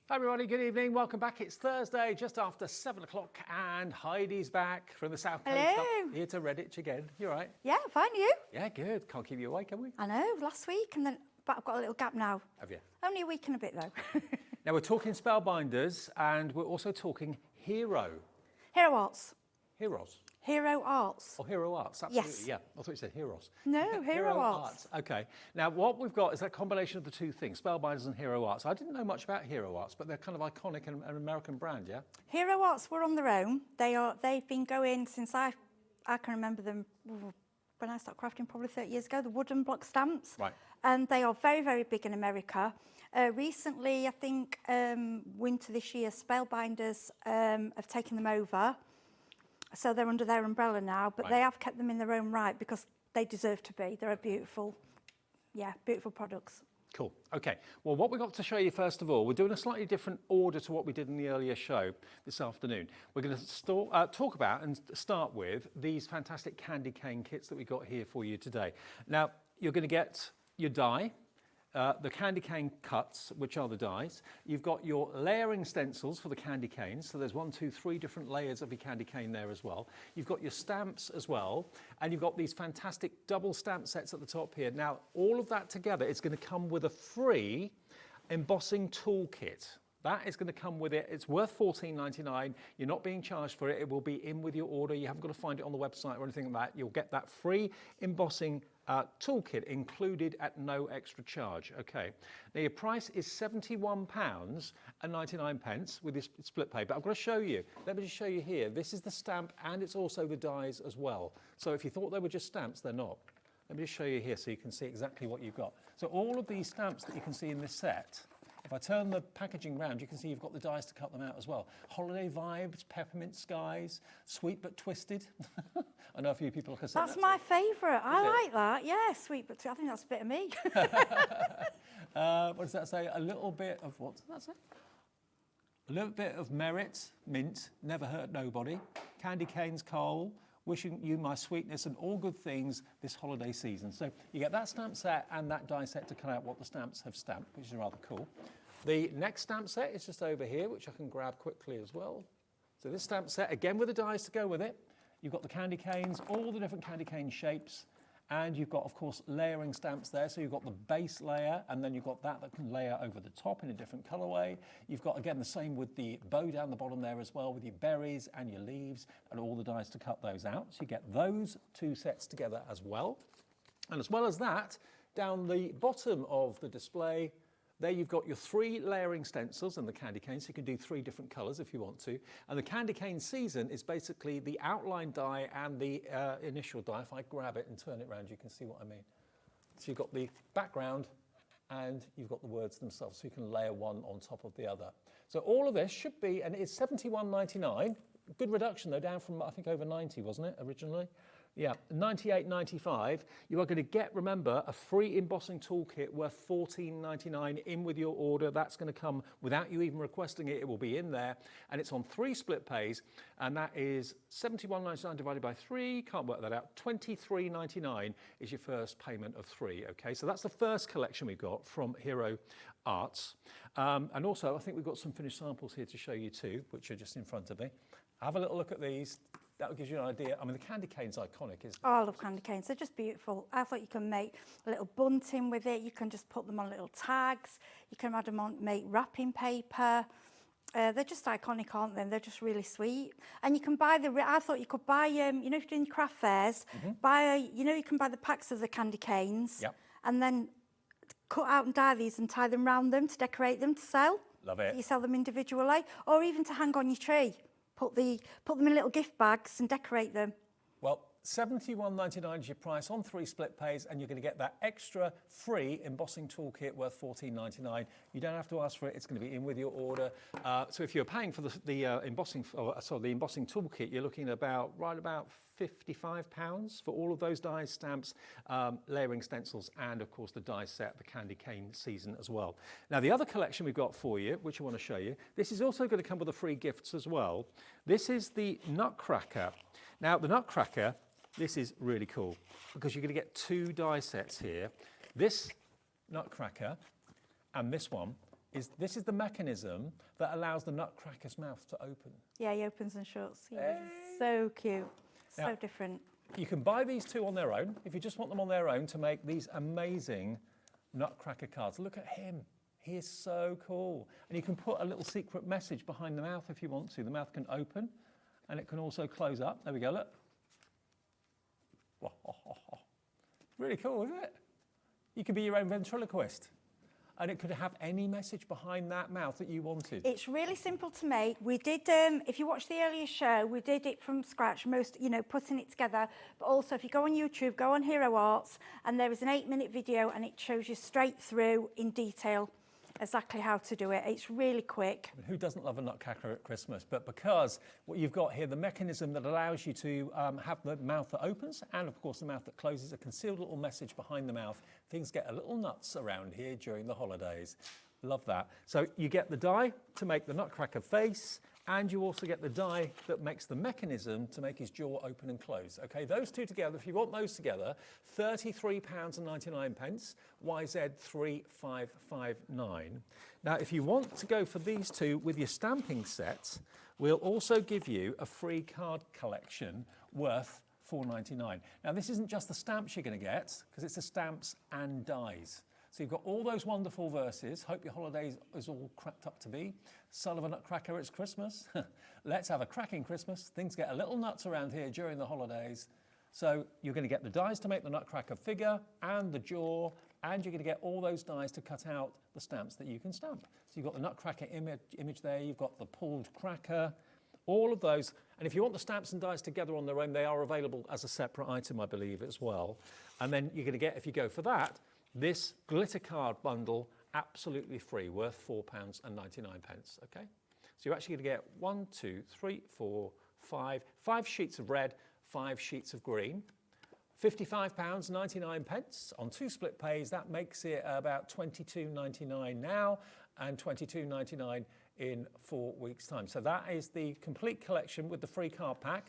Hi everybody, good evening, welcome back. It's Thursday, just after 7 o'clock, and Heidi's back from the South Coast. Hello. Up here to Redditch again. You all right? Yeah, fine, you? Yeah, good. Can't keep you awake, can we? I know, last week, and then, but I've got a little gap now. Have you? Only a week and a bit, though. Now, we're talking Spellbinders, and we're also talking Hero. Hero Arts. Heroes. Hero Arts. Or Hero Arts, absolutely, Yes. yeah. I thought you said Heroes. No, Hero Arts. Okay. Now, what we've got is a combination of the two things, Spellbinders and Hero Arts. I didn't know much about Hero Arts, but they're kind of iconic and an American brand, yeah? Hero Arts were on their own. They've been going since I can remember them when I started crafting probably 30 years ago, the wooden block stamps. Right. And they are very, very big in America. Recently, I think winter this year, Spellbinders have taken them over. So they're under their umbrella now, but they have kept them in their own right because they deserve to be. They're a beautiful, beautiful products. Cool. Okay. Well, what we've got to show you first of all, we're doing a slightly different order to what we did in the earlier show this afternoon. We're going to talk about and start with these fantastic candy cane kits that we've got here for you today. Now, you're going to get your die, the candy cane cuts, which are the dies. You've got your layering stencils for the candy canes. So there's 1, 2, 3 different layers of your candy cane there as well. You've got your stamps as well. And you've got these fantastic double stamp sets at the top here. Now, all of that together is going to come with a free embossing toolkit. That is going to come with it. It's worth $14.99. You're not being charged for it. It will be in with your order. You haven't got to find it on the website or anything like that. You'll get that free embossing toolkit included at no extra charge. Okay. Now your price is £71.99 with this split pay. But I've got to show you. Let me just show you here. This is the stamp and it's also the dies as well. So if you thought they were just stamps, they're not. Let me just show you here so you can see exactly what you've got. So all of these stamps that you can see in this set, if I turn the packaging round, you can see you've got the dies to cut them out as well. Holiday vibes, peppermint skies, sweet but twisted. I know a few people can say that's my favourite. I like that. Yeah, sweet but twisted. I think that's a bit of me. What does that say? A little bit of, what does that say? A little bit of merit, mint, never hurt nobody. Candy canes, coal, wishing you my sweetness and all good things this holiday season. So you get that stamp set and that die set to cut out what the stamps have stamped, which is rather cool. The next stamp set is just over here, which I can grab quickly as well. So this stamp set, again with the dies to go with it. You've got the candy canes, all the different candy cane shapes, and you've got, of course, layering stamps there. So you've got the base layer, and then you've got that can layer over the top in a different colorway. You've got, again, the same with the bow down the bottom there as well, with your berries and your leaves, and all the dies to cut those out. So you get those two sets together as well. And as well as that, down the bottom of the display, there you've got your 3 layering stencils and the candy cane, so you can do 3 different colours if you want to. And the candy cane season is basically the outline die and the initial die. If I grab it and turn it around, you can see what I mean. So you've got the background and you've got the words themselves, so you can layer one on top of the other. So all of this should be, and it's $71.99. Good reduction though, down from I think over 90, wasn't it, originally? Yeah, $98.95. You are going to get, remember, a free embossing toolkit worth $14.99 in with your order. That's going to come without you even requesting it. It will be in there. And it's on 3 split pays. And that is $71.99 divided by 3. Can't work that out. $23.99 is your first payment of 3. Okay, so that's the first collection we've got from Hero Arts. And also, I think we've got some finished samples here to show you too, which are just in front of me. Have a little look at these. That gives you an idea. I mean, the candy cane's iconic, isn't it? Oh, I love candy canes. They're just beautiful. I thought you can make a little bunting with it. You can just put them on little tags. You can add them on, make wrapping paper. They're just iconic, aren't they? They're just really sweet. And you can buy I thought you could buy, you know, if you're doing craft fairs, you can buy the packs of the candy canes. Yep. And then cut out and dye these and tie them around them to decorate them to sell. Love it. You sell them individually, or even to hang on your tree. Put them in little gift bags and decorate them. Well, $71.99 is your price on 3 split pays, and you're going to get that extra free embossing toolkit worth $14.99. You don't have to ask for it; it's going to be in with your order. So if you're paying for the embossing toolkit, you're looking at about £55 for all of those dies, stamps, layering stencils, and of course the die set, the candy cane season as well. Now the other collection we've got for you, which I want to show you, this is also going to come with the free gifts as well. This is the Nutcracker. Now the Nutcracker, this is really cool because you're going to get 2 die sets here. This Nutcracker and this one is the mechanism that allows the Nutcracker's mouth to open. Yeah, he opens and shuts. Yeah, so cute. So different. You can buy these 2 on their own if you just want them on their own to make these amazing Nutcracker cards. Look at him. He is so cool. And you can put a little secret message behind the mouth if you want to. The mouth can open and it can also close up. There we go, look. Really cool, isn't it? You could be your own ventriloquist. And it could have any message behind that mouth that you wanted. It's really simple to make. We did, if you watched the earlier show, we did it from scratch, putting it together. But also, if you go on YouTube, go on Hero Arts, and there is an 8-minute video, and it shows you straight through in detail. exactly how to do it. It's really quick. Who doesn't love a nutcracker at Christmas? But because what you've got here, the mechanism that allows you to have the mouth that opens and, of course, the mouth that closes, a concealed little message behind the mouth. Things get a little nuts around here during the holidays. Love that. So you get the die to make the nutcracker face, and you also get the die that makes the mechanism to make his jaw open and close. Okay, those two together, if you want those together, £33.99, YZ3559. Now, if you want to go for these two with your stamping sets, we'll also give you a free card collection worth £4.99. Now, this isn't just the stamps you're going to get, because it's the stamps and dies. So you've got all those wonderful verses. Hope your holidays is all cracked up to be. Son of a nutcracker, it's Christmas. Let's have a cracking Christmas. Things get a little nuts around here during the holidays. So you're going to get the dies to make the nutcracker figure and the jaw, and you're going to get all those dies to cut out the stamps that you can stamp. So you've got the nutcracker image there. You've got the pulled cracker, all of those. And if you want the stamps and dies together on their own, they are available as a separate item, I believe, as well. And then you're going to get, if you go for that, this glitter card bundle, absolutely free, worth £4.99, okay? So you're actually going to get 1, 2, 3, 4, 5 sheets of red, 5 sheets of green, £55.99 on 2 split pays. That makes it about £22.99 now and £22.99 in 4 weeks' time. So that is the complete collection with the free card pack.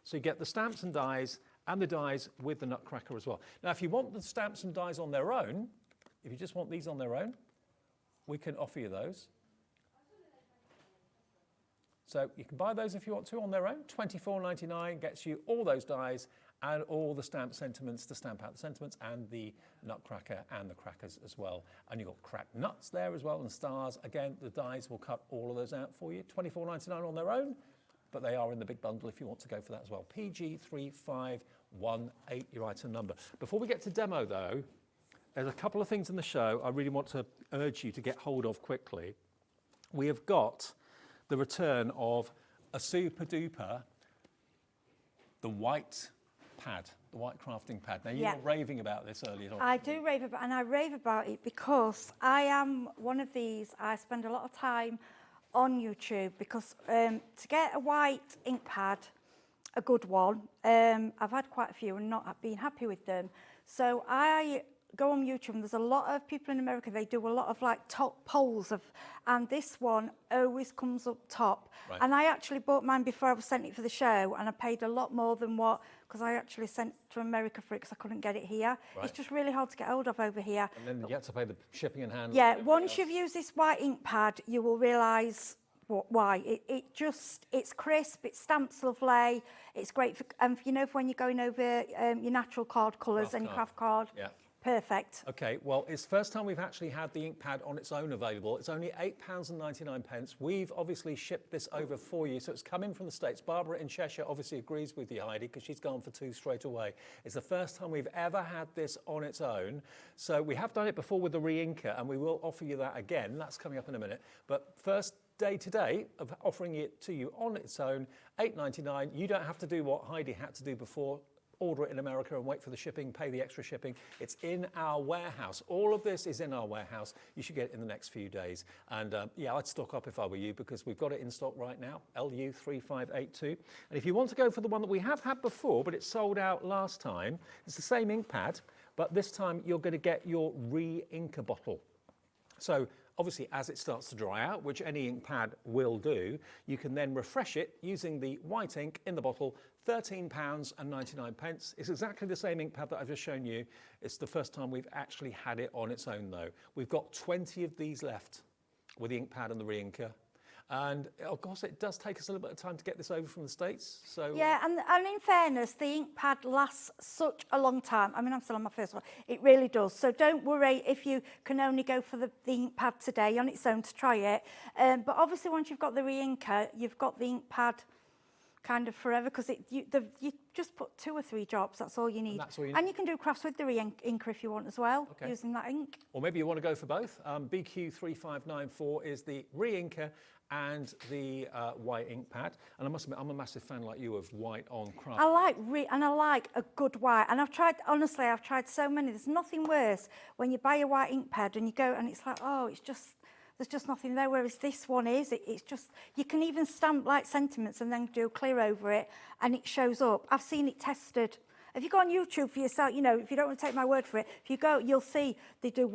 So you get the stamps and dies, and the dies with the nutcracker as well. Now, if you want the stamps and dies on their own, if you just want these on their own, we can offer you those. So you can buy those if you want to on their own. £24.99 gets you all those dies and all the stamp sentiments to stamp out the sentiments, and the nutcracker and the crackers as well. And you've got cracked nuts there as well, and stars. Again, the dies will cut all of those out for you. £24.99 on their own, but they are in the big bundle if you want to go for that as well. PG3518, your item number. Before we get to demo though, there's a couple of things in the show I really want to urge you to get hold of quickly. We have got the return of a super duper, the white pad, the white crafting pad. Now you were raving about this earlier on. I do rave about, and I rave about it because I am one of these, I spend a lot of time on YouTube because to get a white ink pad, a good one, I've had quite a few and not been happy with them. So I go on YouTube and there's a lot of people in America, they do a lot of like top polls of, and this one always comes up top. Right. And I actually bought mine before I was sent it for the show, and I paid a lot more than what, because I actually sent to America for it because I couldn't get it here. Right. It's just really hard to get hold of over here. And then you have to pay the shipping and handling. Yeah, once you've used this white ink pad, you will realise why. It's crisp, it stamps lovely, it's great for, you know, for when you're going over your natural card colours and your craft card. Yeah. Perfect. Okay, well, it's the first time we've actually had the ink pad on its own available. It's only £8.99. We've obviously shipped this over for you, so it's come in from the States. Barbara in Cheshire obviously agrees with you, Heidi, because she's gone for 2 straight away. It's the first time we've ever had this on its own. So we have done it before with the re-inker, and we will offer you that again. That's coming up in a minute. But first day today of offering it to you on its own, £8.99. You don't have to do what Heidi had to do before. Order it in America and wait for the shipping, pay the extra shipping. It's in our warehouse. All of this is in our warehouse. You should get it in the next few days. And yeah, I'd stock up if I were you, because we've got it in stock right now, LU3582. And if you want to go for the one that we have had before, but it sold out last time, it's the same ink pad, but this time you're going to get your re-inker bottle. So obviously, as it starts to dry out, which any ink pad will do, you can then refresh it using the white ink in the bottle, £13.99. It's exactly the same ink pad that I've just shown you. It's the first time we've actually had it on its own though. We've got 20 of these left with the ink pad and the re-inker. And of course, it does take us a little bit of time to get this over from the States. So yeah, and in fairness, the ink pad lasts such a long time. I mean, I'm still on my first one. It really does. So don't worry if you can only go for the ink pad today on its own to try it. But obviously, once you've got the re-inker, you've got the ink pad kind of forever because you just put 2 or 3 drops, that's all you need. And you can do crafts with the re-inker if you want as well, using that ink. Or maybe you want to go for both. BQ3594 is the re-inker and the white ink pad. And I must admit, I'm a massive fan like you of white on craft. I like a good white. And I've tried so many. There's nothing worse when you buy a white ink pad and you go and it's like, oh, there's just nothing there, whereas this one is, it's just, you can even stamp like sentiments and then do clear over it and it shows up. I've seen it tested. If you go on YouTube for yourself, you know, if you don't want to take my word for it, if you go, you'll see they do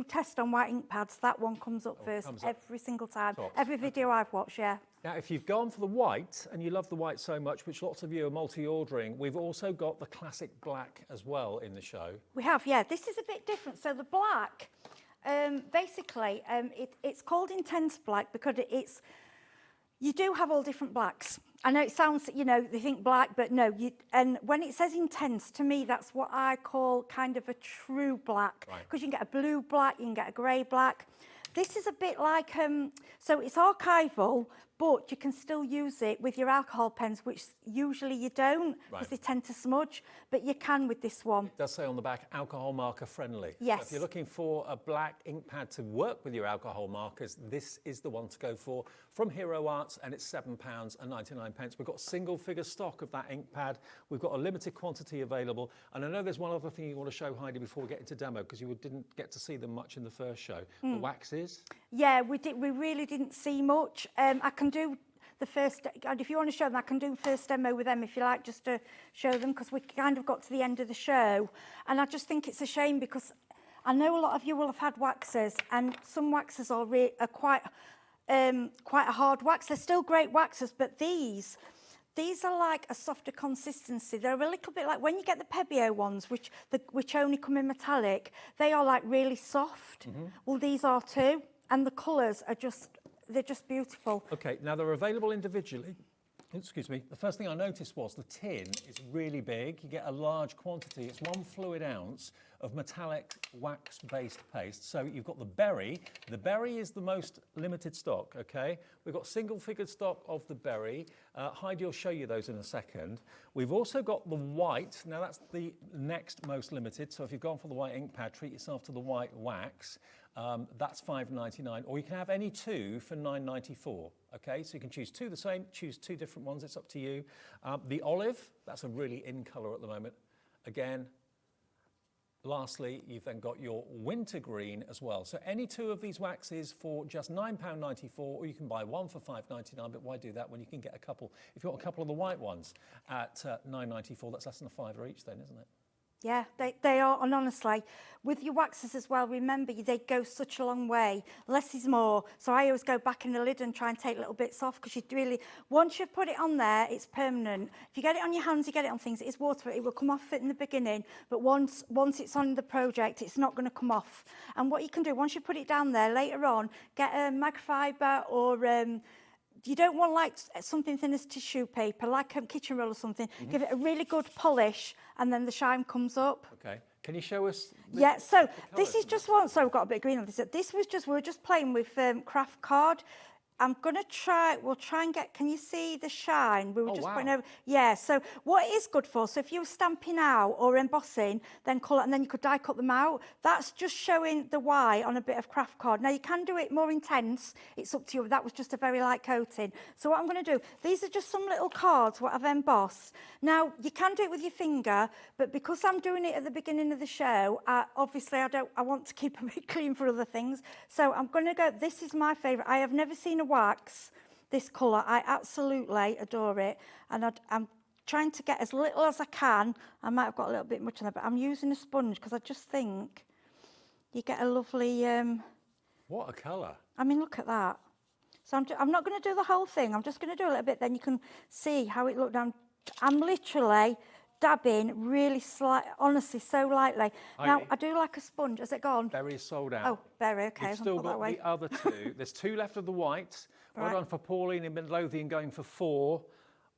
test on white ink pads. That one comes up first every single time. Top. Every video I've watched, yeah. Now, if you've gone for the white and you love the white so much, which lots of you are multi-ordering, we've also got the classic black as well in the show. We have, yeah. This is a bit different. So the black, basically, it's called intense black because you do have all different blacks. I know it sounds, you know, they think black, but no. And when it says intense, to me, that's what I call kind of a true black. Because you can get a blue black, you can get a grey black. This is a bit like, so it's archival, but you can still use it with your alcohol pens, which usually you don't, because they tend to smudge, but you can with this one. It does say on the back, alcohol marker friendly. Yes. So if you're looking for a black ink pad to work with your alcohol markers, this is the one to go for. From Hero Arts, and it's £7.99. We've got single figure stock of that ink pad. We've got a limited quantity available. And I know there's one other thing you want to show, Heidi, before we get into demo, because you didn't get to see them much in the first show. The waxes. Yeah, we really didn't see much. I can do the first, and if you want to show them, I can do the first demo with them if you like, just to show them, because we kind of got to the end of the show. And I just think it's a shame because I know a lot of you will have had waxes, and some waxes are quite a hard wax. They're still great waxes, but these are like a softer consistency. They're a little bit like when you get the Pebeo ones, which only come in metallic, they are like really soft. Well, these are too. And the colours are they're just beautiful. Okay, now they're available individually. Excuse me. The first thing I noticed was the tin is really big. You get a large quantity. It's 1 fluid ounce of metallic wax-based paste. So you've got the berry. The berry is the most limited stock, okay? We've got single-figured stock of the berry. Heidi will show you those in a second. We've also got the white. Now, that's the next most limited. So if you've gone for the white ink pad, treat yourself to the white wax. That's £5.99, or you can have any 2 for £9.94. Okay, so you can choose 2 the same, choose 2 different ones. It's up to you. The olive, that's a really in colour at the moment. Again, lastly, you've then got your wintergreen as well. So any 2 of these waxes for just £9.94, or you can buy 1 for £5.99. But why do that when you can get a couple? If you've got a couple of the white ones at £9.94, that's less than a £5 each, then, isn't it? Yeah, they are, and honestly, with your waxes as well, remember, they go such a long way. Less is more, so I always go back in the lid and try and take little bits off, because you really, once you've put it on there, it's permanent. If you get it on your hands, you get it on things, it is water, it will come off it in the beginning, but once it's on the project, it's not going to come off. And what you can do, once you put it down there, later on, get a microfiber or you don't want like something thin as tissue paper, like a kitchen roll or something. Give it a really good polish, and then the shine comes up. Okay. Can you show us? Yeah. So this is just one. So we've got a bit of green on this. This was just, we were just playing with craft card. I'm going to try, we'll try and get, can you see the shine? We were just putting over, yeah, so what it is good for, so if you were stamping out or embossing, then colour, and then you could die cut them out, that's just showing the white on a bit of craft card. Now you can do it more intense, it's up to you, that was just a very light coating. So what I'm going to do, these are just some little cards what I've embossed. Now you can do it with your finger, but because I'm doing it at the beginning of the show, obviously I want to keep a bit clean for other things. So I'm going to go, this is my favourite, I have never seen a wax this colour. I absolutely adore it, and I'm trying to get as little as I can. I might have got a little bit much on there, but I'm using a sponge because I just think you get a lovely what a colour. I mean, look at that. So I'm not going to do the whole thing, I'm just going to do a little bit, then you can see how it looked. I'm literally dabbing really slight, honestly, so lightly. Now, I do like a sponge. Has it gone? Berry is sold out. Oh, berry, okay. You've still got the other 2. There's 2 left of the white. Well done for Pauline in Midlothian going for 4.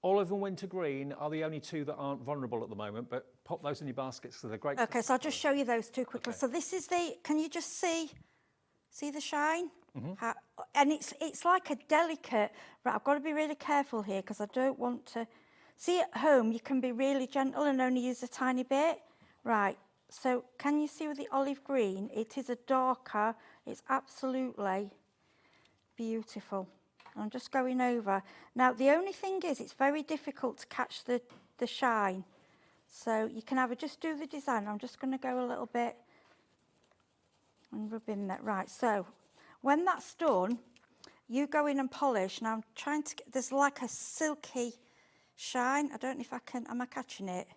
Olive and wintergreen are the only 2 that aren't vulnerable at the moment, but pop those in your baskets because they're great. Okay, so I'll just show you those 2 quickly. Okay. So this is the, can you just see the shine? And it's like a delicate, right, I've got to be really careful here because I don't want to, see at home you can be really gentle and only use a tiny bit. Right, so can you see with the olive green, it is a darker, it's absolutely beautiful. I'm just going over. Now the only thing is it's very difficult to catch the shine. So you can either just do the design, I'm just going to go a little bit and rub in that. Right, so when that's done, you go in and polish. Now I'm trying to get, there's like a silky shine. I don't know if I can, am I catching it?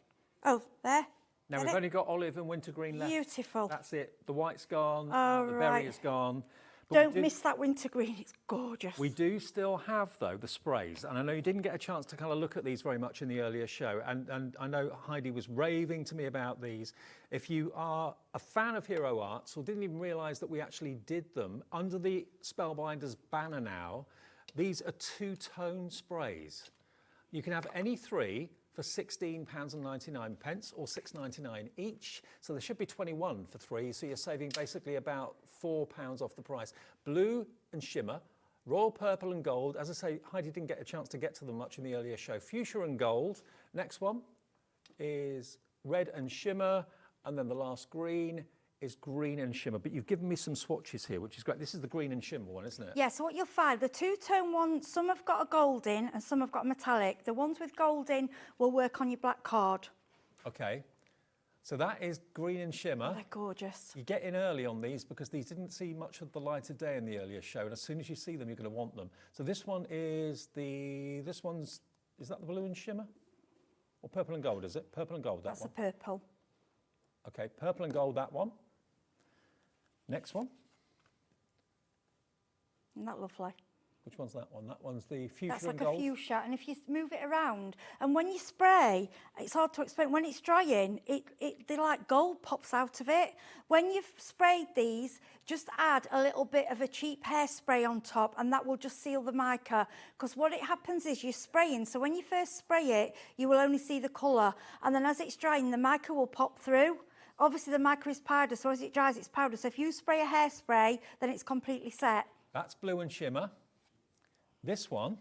Oh, there. Now we've only got olive and wintergreen left. Beautiful. That's it. The white's gone, Oh, the right. berry is gone. But Don't miss that wintergreen, it's gorgeous. We do still have, though, the sprays. And I know you didn't get a chance to kind of look at these very much in the earlier show. And I know Heidi was raving to me about these. If you are a fan of Hero Arts or didn't even realise that we actually did them, under the Spellbinders banner now, these are two-tone sprays. You can have any three for £16.99 or $6.99 each. So there should be 21 for three. So you're saving basically about £4 off the price. Blue and shimmer, royal purple and gold. As I say, Heidi didn't get a chance to get to them much in the earlier show. Fuchsia and gold. Next one is red and shimmer. And then the last green is green and shimmer. But you've given me some swatches here, which is great. This is the green and shimmer one, isn't it? Yeah, so what you'll find, the two-tone ones, some have got a gold in and some have got a metallic. The ones with gold in will work on your black card. Okay. So that is green and shimmer. Oh, they're gorgeous. You get in early on these because these didn't see much of the light of day in the earlier show. And as soon as you see them, you're going to want them. So this one is is that the blue and shimmer? Or purple and gold, is it? Purple and gold, that one. That's the purple. Okay, purple and gold, that one. Next one. Isn't that lovely? Which one's that one? That one's the fuchsia That's like and gold. a fuchsia, and if you move it around, and when you spray, it's hard to explain, when it's drying, the like gold pops out of it. When you've sprayed these, just add a little bit of a cheap hairspray on top, and that will just seal the mica, because what it happens is you're spraying, so when you first spray it, you will only see the colour, and then as it's drying, the mica will pop through. Obviously the mica is powder, so as it dries, it's powder, so if you spray a hairspray, then it's completely set. That's blue and shimmer. This one,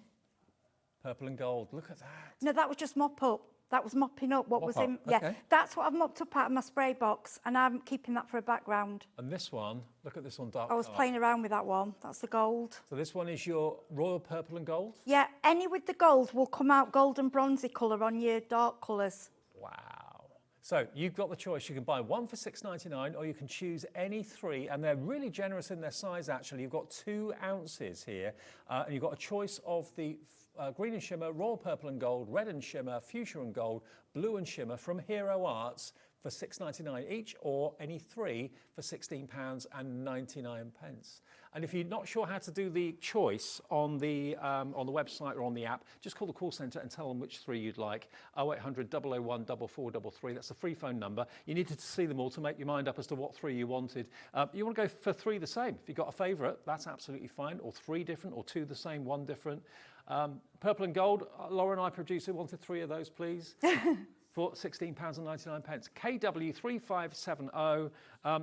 purple and gold. Look at that. No, that was just mop up. That was mopping up what was in. Yeah, okay. that's what I've mopped up out of my spray box, and I'm keeping that for a background. And this one, look at this one, dark. I was playing around with that one. That's the gold. So this one is your royal purple and gold? Yeah, any with the gold will come out golden bronzy colour on your dark colours. Wow. So you've got the choice. You can buy one for $6.99 or you can choose any three, and they're really generous in their size actually. You've got 2 ounces here and you've got a choice of the green and shimmer, royal purple and gold, red and shimmer, fuchsia and gold, blue and shimmer from Hero Arts for $6.99 each, or any three for £16.99. And if you're not sure how to do the choice on the website or on the app, just call the call centre and tell them which three you'd like. 0800 001 4433. That's a free phone number. You needed to see them all to make your mind up as to what three you wanted. You want to go for 3 the same. If you've got a favourite, that's absolutely fine. Or 3 different, or 2 the same, 1 different. Purple and gold. Lauren, our producer, wanted 3 of those, please. For £16.99. KW3570.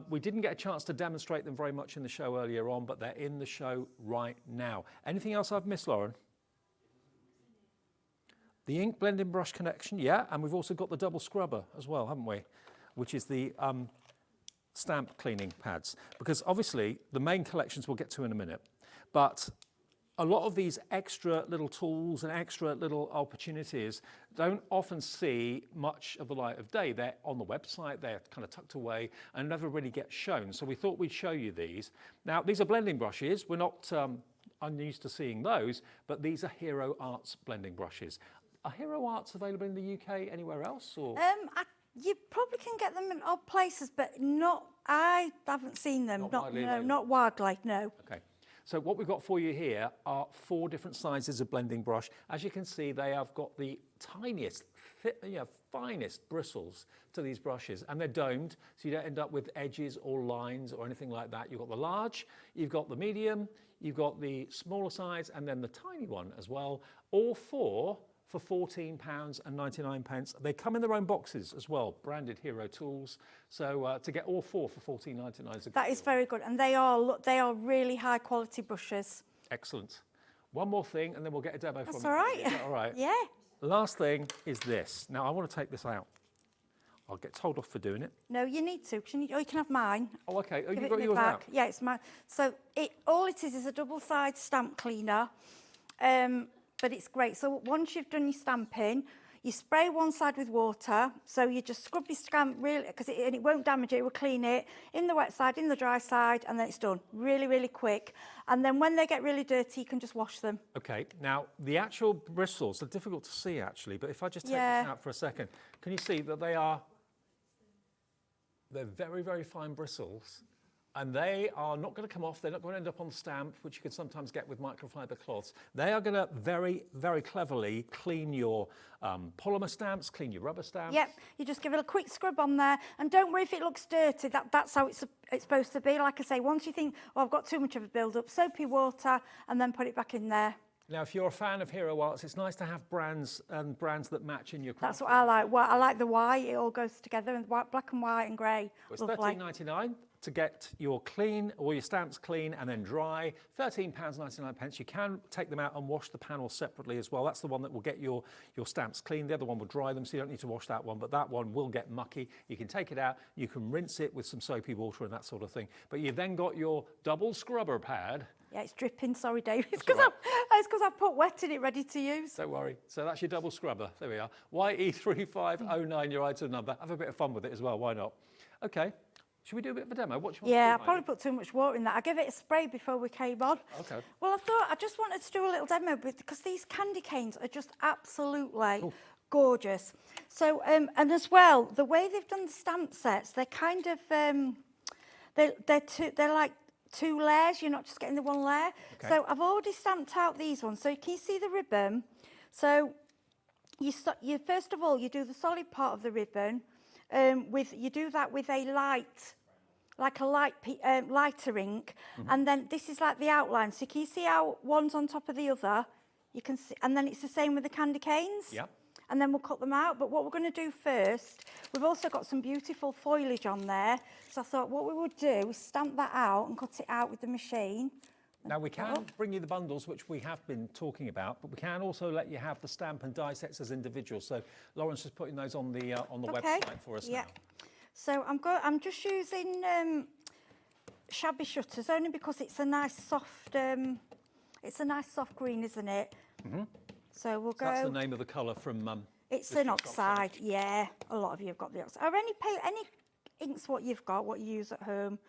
We didn't get a chance to demonstrate them very much in the show earlier on, but they're in the show right now. Anything else I've missed, Lauren? The ink blending brush connection, yeah, and we've also got the double scrubber as well, haven't we? Which is the stamp cleaning pads. Because obviously the main collections we'll get to in a minute, but a lot of these extra little tools and extra little opportunities don't often see much of the light of day. They're on the website, they're kind of tucked away and never really get shown. So we thought we'd show you these. Now, these are blending brushes. We're not unused to seeing those, but these are Hero Arts blending brushes. Are Hero Arts available in the UK anywhere else? Or? You probably can get them in odd places, but not, I haven't seen them. Not widely, no. Okay. So what we've got for you here are 4 different sizes of blending brush. As you can see, they have got the tiniest, finest bristles to these brushes, and they're domed, so you don't end up with edges or lines or anything like that. You've got the large, you've got the medium, you've got the smaller size, and then the tiny one as well. All 4 for £14.99. They come in their own boxes as well, branded Hero tools. So to get all 4 for £14.99 is a That is very good, and they are really high quality brushes. excellent. One more thing, and then we'll get a demo from you. That's all right. Is that all right? Yeah. Last thing is this. Now I want to take this out. I'll get told off for doing it. No, you need to, because you can have mine. Oh, okay. Oh, Give you've it got me yours back. out? Yeah, it's mine. So all it is a double-sided stamp cleaner, but it's great. So once you've done your stamping, you spray one side with water. So you just scrub your stamp really, and it won't damage it. It will clean it in the wet side, in the dry side, and then it's done. Really, really quick. And then when they get really dirty, you can just wash them. Okay. Now the actual bristles are difficult to see actually, but if I just take this out for a second, can you see that they're very, very fine bristles, and they are not going to come off. They're not going to end up on the stamp, which you can sometimes get with microfiber cloths. They are going to very, very cleverly clean your polymer stamps, clean your rubber stamps. Yep, you just give it a quick scrub on there, and don't worry if it looks dirty. That's how it's supposed to be. Like I say, once you think, oh, I've got too much of a build-up, soapy water, and then put it back in there. Now, if you're a fan of Hero Arts, it's nice to have brands that match in your craft. That's what I like. Well, I like the white. It all goes together, and white, black and white and grey. It's £13.99 to get your stamps clean and then dry. £13.99. You can take them out and wash the panel separately as well. That's the one that will get your stamps clean. The other one will dry them, so you don't need to wash that one, but that one will get mucky. You can take it out, you can rinse it with some soapy water and that sort of thing. But you've then got your double scrubber pad. Yeah, it's dripping. Sorry, Dave. It's because I put wet in it, ready to use. Don't worry. So that's your double scrubber. There we are. YE3509, your item number. Have a bit of fun with it as well. Why not? Okay. Should we do a bit of a demo? What do you want Yeah, I to do, probably put too much water in that. I gave it a spray before we came on. Okay. Well, I thought I just wanted to do a little demo because these candy canes are just absolutely gorgeous. So, and as well, the way they've done the stamp sets, they're kind of, they're like 2 layers. You're not just getting the 1 layer. Okay. So I've already stamped out these ones. So can you see the ribbon? So you first of all, you do the solid part of the ribbon. You do that with a light, like a lighter ink, and then this is like the outline. So can you see how one's on top of the other? You can see, and then it's the same with the candy canes. Yeah. And then we'll cut them out. But what we're going to do first, we've also got some beautiful foliage on there. So I thought what we would do is stamp that out and cut it out with the machine. Now we can bring you the bundles, which we have been talking about, but we can also let you have the stamp and die sets as individuals. So Lauren's just putting those on the website for us now. So I'm just using shabby shutters only because it's a nice soft green, isn't it? Mm-hmm. So we'll go. That's the name of the colour from. It's an oxide. Yeah. A lot of you have got the oxide. Or any inks what you've got, what you use at home.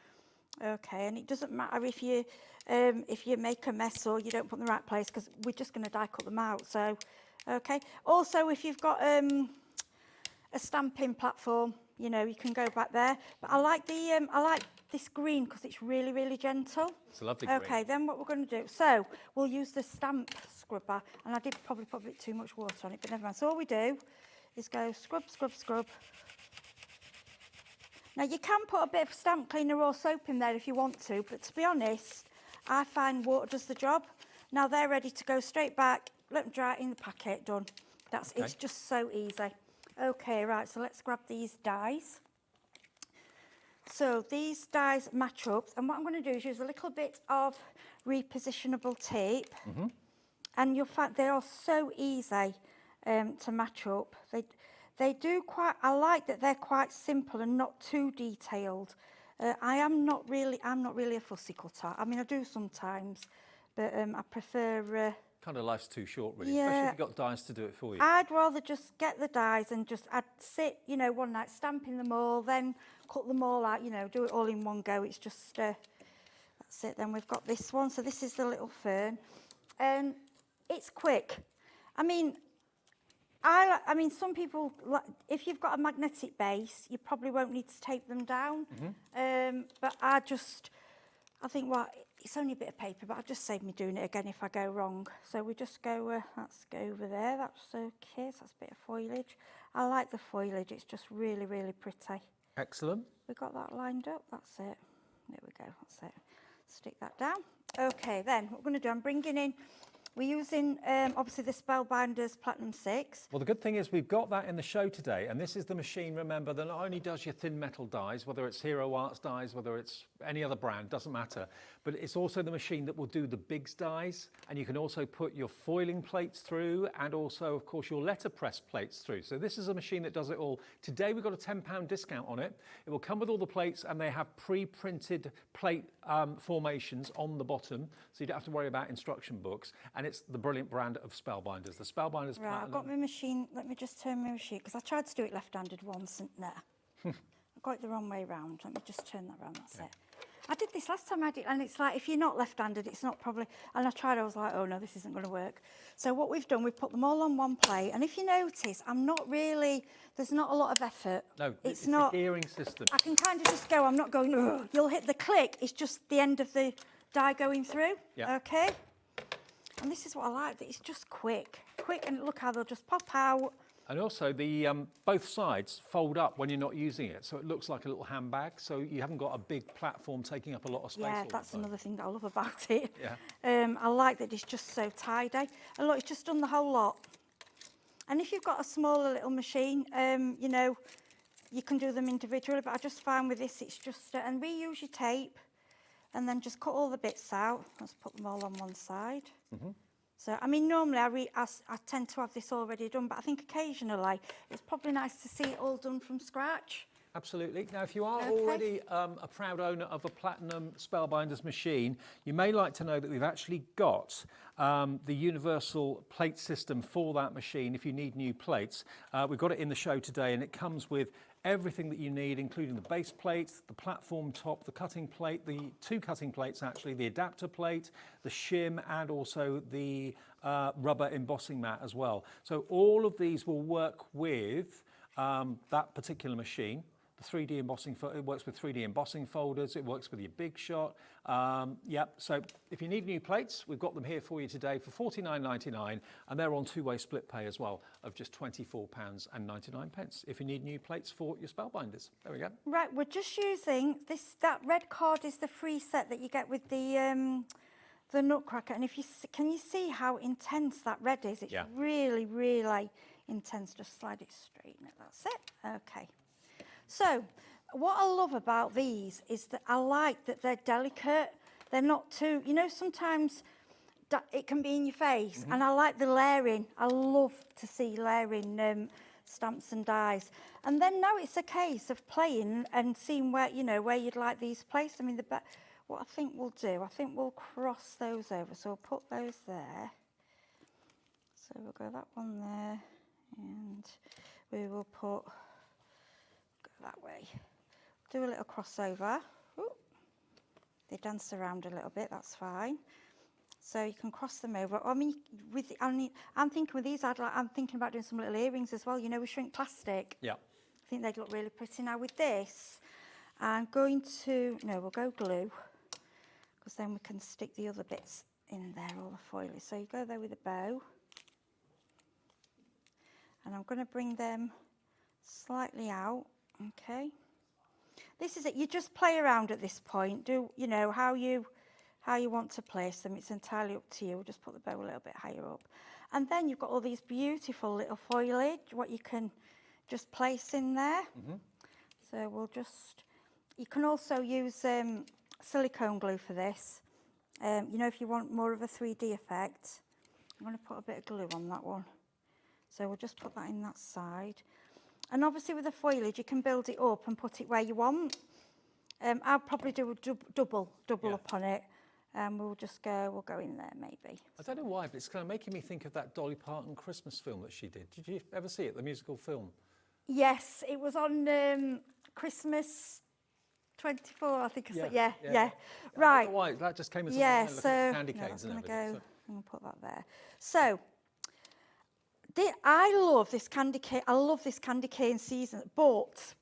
Okay, and it doesn't matter if you make a mess or you don't put them in the right place because we're just going to die cut them out. So, okay. Also, if you've got a stamping platform, you can go back there. But I like this green because it's really, really gentle. It's a lovely green. Okay, then what we're going to do, so we'll use the stamp scrubber, and I did probably put a bit too much water on it, but never mind. So all we do is go scrub, scrub, scrub. Now you can put a bit of stamp cleaner or soap in there if you want to, but to be honest, I find water does the job. Now they're ready to go straight back, let them dry in the packet, done. It's just so easy. Okay, right, so let's grab these dies. So these dies match up, and what I'm going to do is use a little bit of repositionable tape, and you'll find they are so easy to match up. They do quite. I like that they're quite simple and not too detailed. I'm not really a fussy cutter. I mean, I do sometimes, but I prefer. Kind of life's too short, really, especially if you've got dies to do it for you. I'd rather just get the dies and I'd sit, one night stamping them all, then cut them all out, do it all in one go. It's just, that's it. Then we've got this one. So this is the little fern. And it's quick. I mean, some people, if you've got a magnetic base, you probably won't need to tape them down. But I think, it's only a bit of paper, but I'll just save me doing it again if I go wrong. So we just go, let's go over there. That's okay, so that's a bit of foliage. I like the foliage, it's just really, really pretty. Excellent. We got that lined up, that's it. There we go, that's it. Stick that down. Okay, then what we're going to do, I'm bringing in We're using, obviously, the Spellbinders Platinum 6. Well, the good thing is we've got that in the show today, and this is the machine, remember, that not only does your thin metal dies, whether it's Hero Arts dies, whether it's any other brand, doesn't matter, but it's also the machine that will do the bigs dies, and you can also put your foiling plates through, and also, of course, your letterpress plates through. So this is a machine that does it all. Today we've got a £10 discount on it. It will come with all the plates, and they have pre-printed plate formations on the bottom, so you don't have to worry about instruction books. And it's the brilliant brand of Spellbinders. The Spellbinders Right, Platinum. I've got my machine. Let me just turn my machine, because I tried to do it left-handed once, and I got it the wrong way round. Let me just turn that round, that's it. I did this last time I did, and it's like, if you're not left-handed, it's not probably, and I tried, I was like, oh no, this isn't going to work. So what we've done, we've put them all on one plate, and if you notice, I'm not really, there's not a lot of effort. No, it's not a gearing system. I can kind of just go, I'm not going, ugh. You'll hit the click, it's just the end of the die going through, okay? And this is what I like, that it's just quick, and look how they'll just pop out. And also the both sides fold up when you're not using it, so it looks like a little handbag, so you haven't got a big platform taking up a lot of space. Yeah, that's another thing that I love about it. Yeah. I like that it's just so tidy. And look, it's just done the whole lot. And if you've got a smaller little machine, you know, you can do them individually, but I just find with this, it's just, and reuse your tape, and then just cut all the bits out. Let's put them all on one side. So, I mean, normally I tend to have this already done, but I think occasionally it's probably nice to see it all done from scratch. Absolutely. Now, if you are already a proud owner of a Platinum Spellbinders machine, you may like to know that we've actually got the universal plate system for that machine if you need new plates. We've got it in the show today, and it comes with everything that you need, including the base plate, the platform top, the cutting plate, the two cutting plates actually, the adapter plate, the shim, and also the rubber embossing mat as well. So all of these will work with that particular machine. The 3D embossing, it works with 3D embossing folders, it works with your big shot. So if you need new plates, we've got them here for you today for £49.99, and they're on two-way split pay as well of just £24.99 if you need new plates for your Spellbinders. There we go. Right, we're just using this, that red card is the free set that you get with the Nutcracker, and if you can you see how intense that red is? It's really, really intense. Just slide it straight in it, that's it. Okay. So, what I love about these is that I like that they're delicate. They're not too, you know, sometimes it can be in your face, and I like the layering. I love to see layering stamps and dies. And then now it's a case of playing and seeing where, you know, where you'd like these placed. I mean, what I think we'll do, I think we'll cross those over. So we'll put those there. So we'll go that one there, and we will put that way. Do a little crossover. Ooh. They dance around a little bit, that's fine. So you can cross them over. I mean, I'm thinking with these, I'm thinking about doing some little earrings as well, you know, with shrink plastic. Yeah. I think they'd look really pretty. Now with this, I'm going to, no, we'll go glue, because then we can stick the other bits in there, all the foliage. So you go there with a bow. And I'm going to bring them slightly out. Okay, this is it. You just play around at this point. Do you know how you want to place them? It's entirely up to you. We'll just put the bow a little bit higher up, and then you've got all these beautiful little foliage. What you can just place in there. So we'll just. You can also use silicone glue for this. You know, if you want more of a 3D effect, I'm going to put a bit of glue on that one. So we'll just put that in that side. And obviously with the foliage, you can build it up and put it where you want. I'll probably do a double up on it. We'll go in there maybe. I don't know why, but it's kind of making me think of that Dolly Parton Christmas film that she did. Did you ever see it, the musical film? Yes, it was on Christmas 24, I think. Yeah. Right. I don't know why, that just came as a candy canes and everything. I'm going to put that there. So, I love this candy cane. I love this candy cane season, but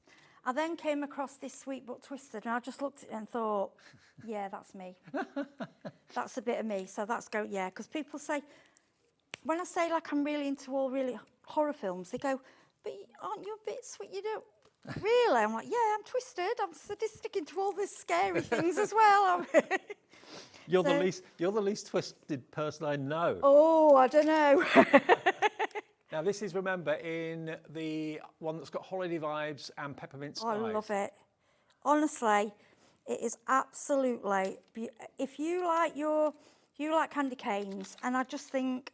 I then came across this Sweet But Twisted, and I just looked at it and thought, yeah, that's me. That's a bit of me. So that's yeah. Because people say, when I say like I'm really into all really horror films, they go, but aren't you a bit sweet? You don't. Really? I'm like, yeah, I'm twisted. I'm sadistic into all these scary things as well. You're the least twisted person I know. Oh, I don't know. Now this is, remember, in the one that's got holiday vibes and peppermint spice. I love it. Honestly, it is absolutely. If you like candy canes, and I just think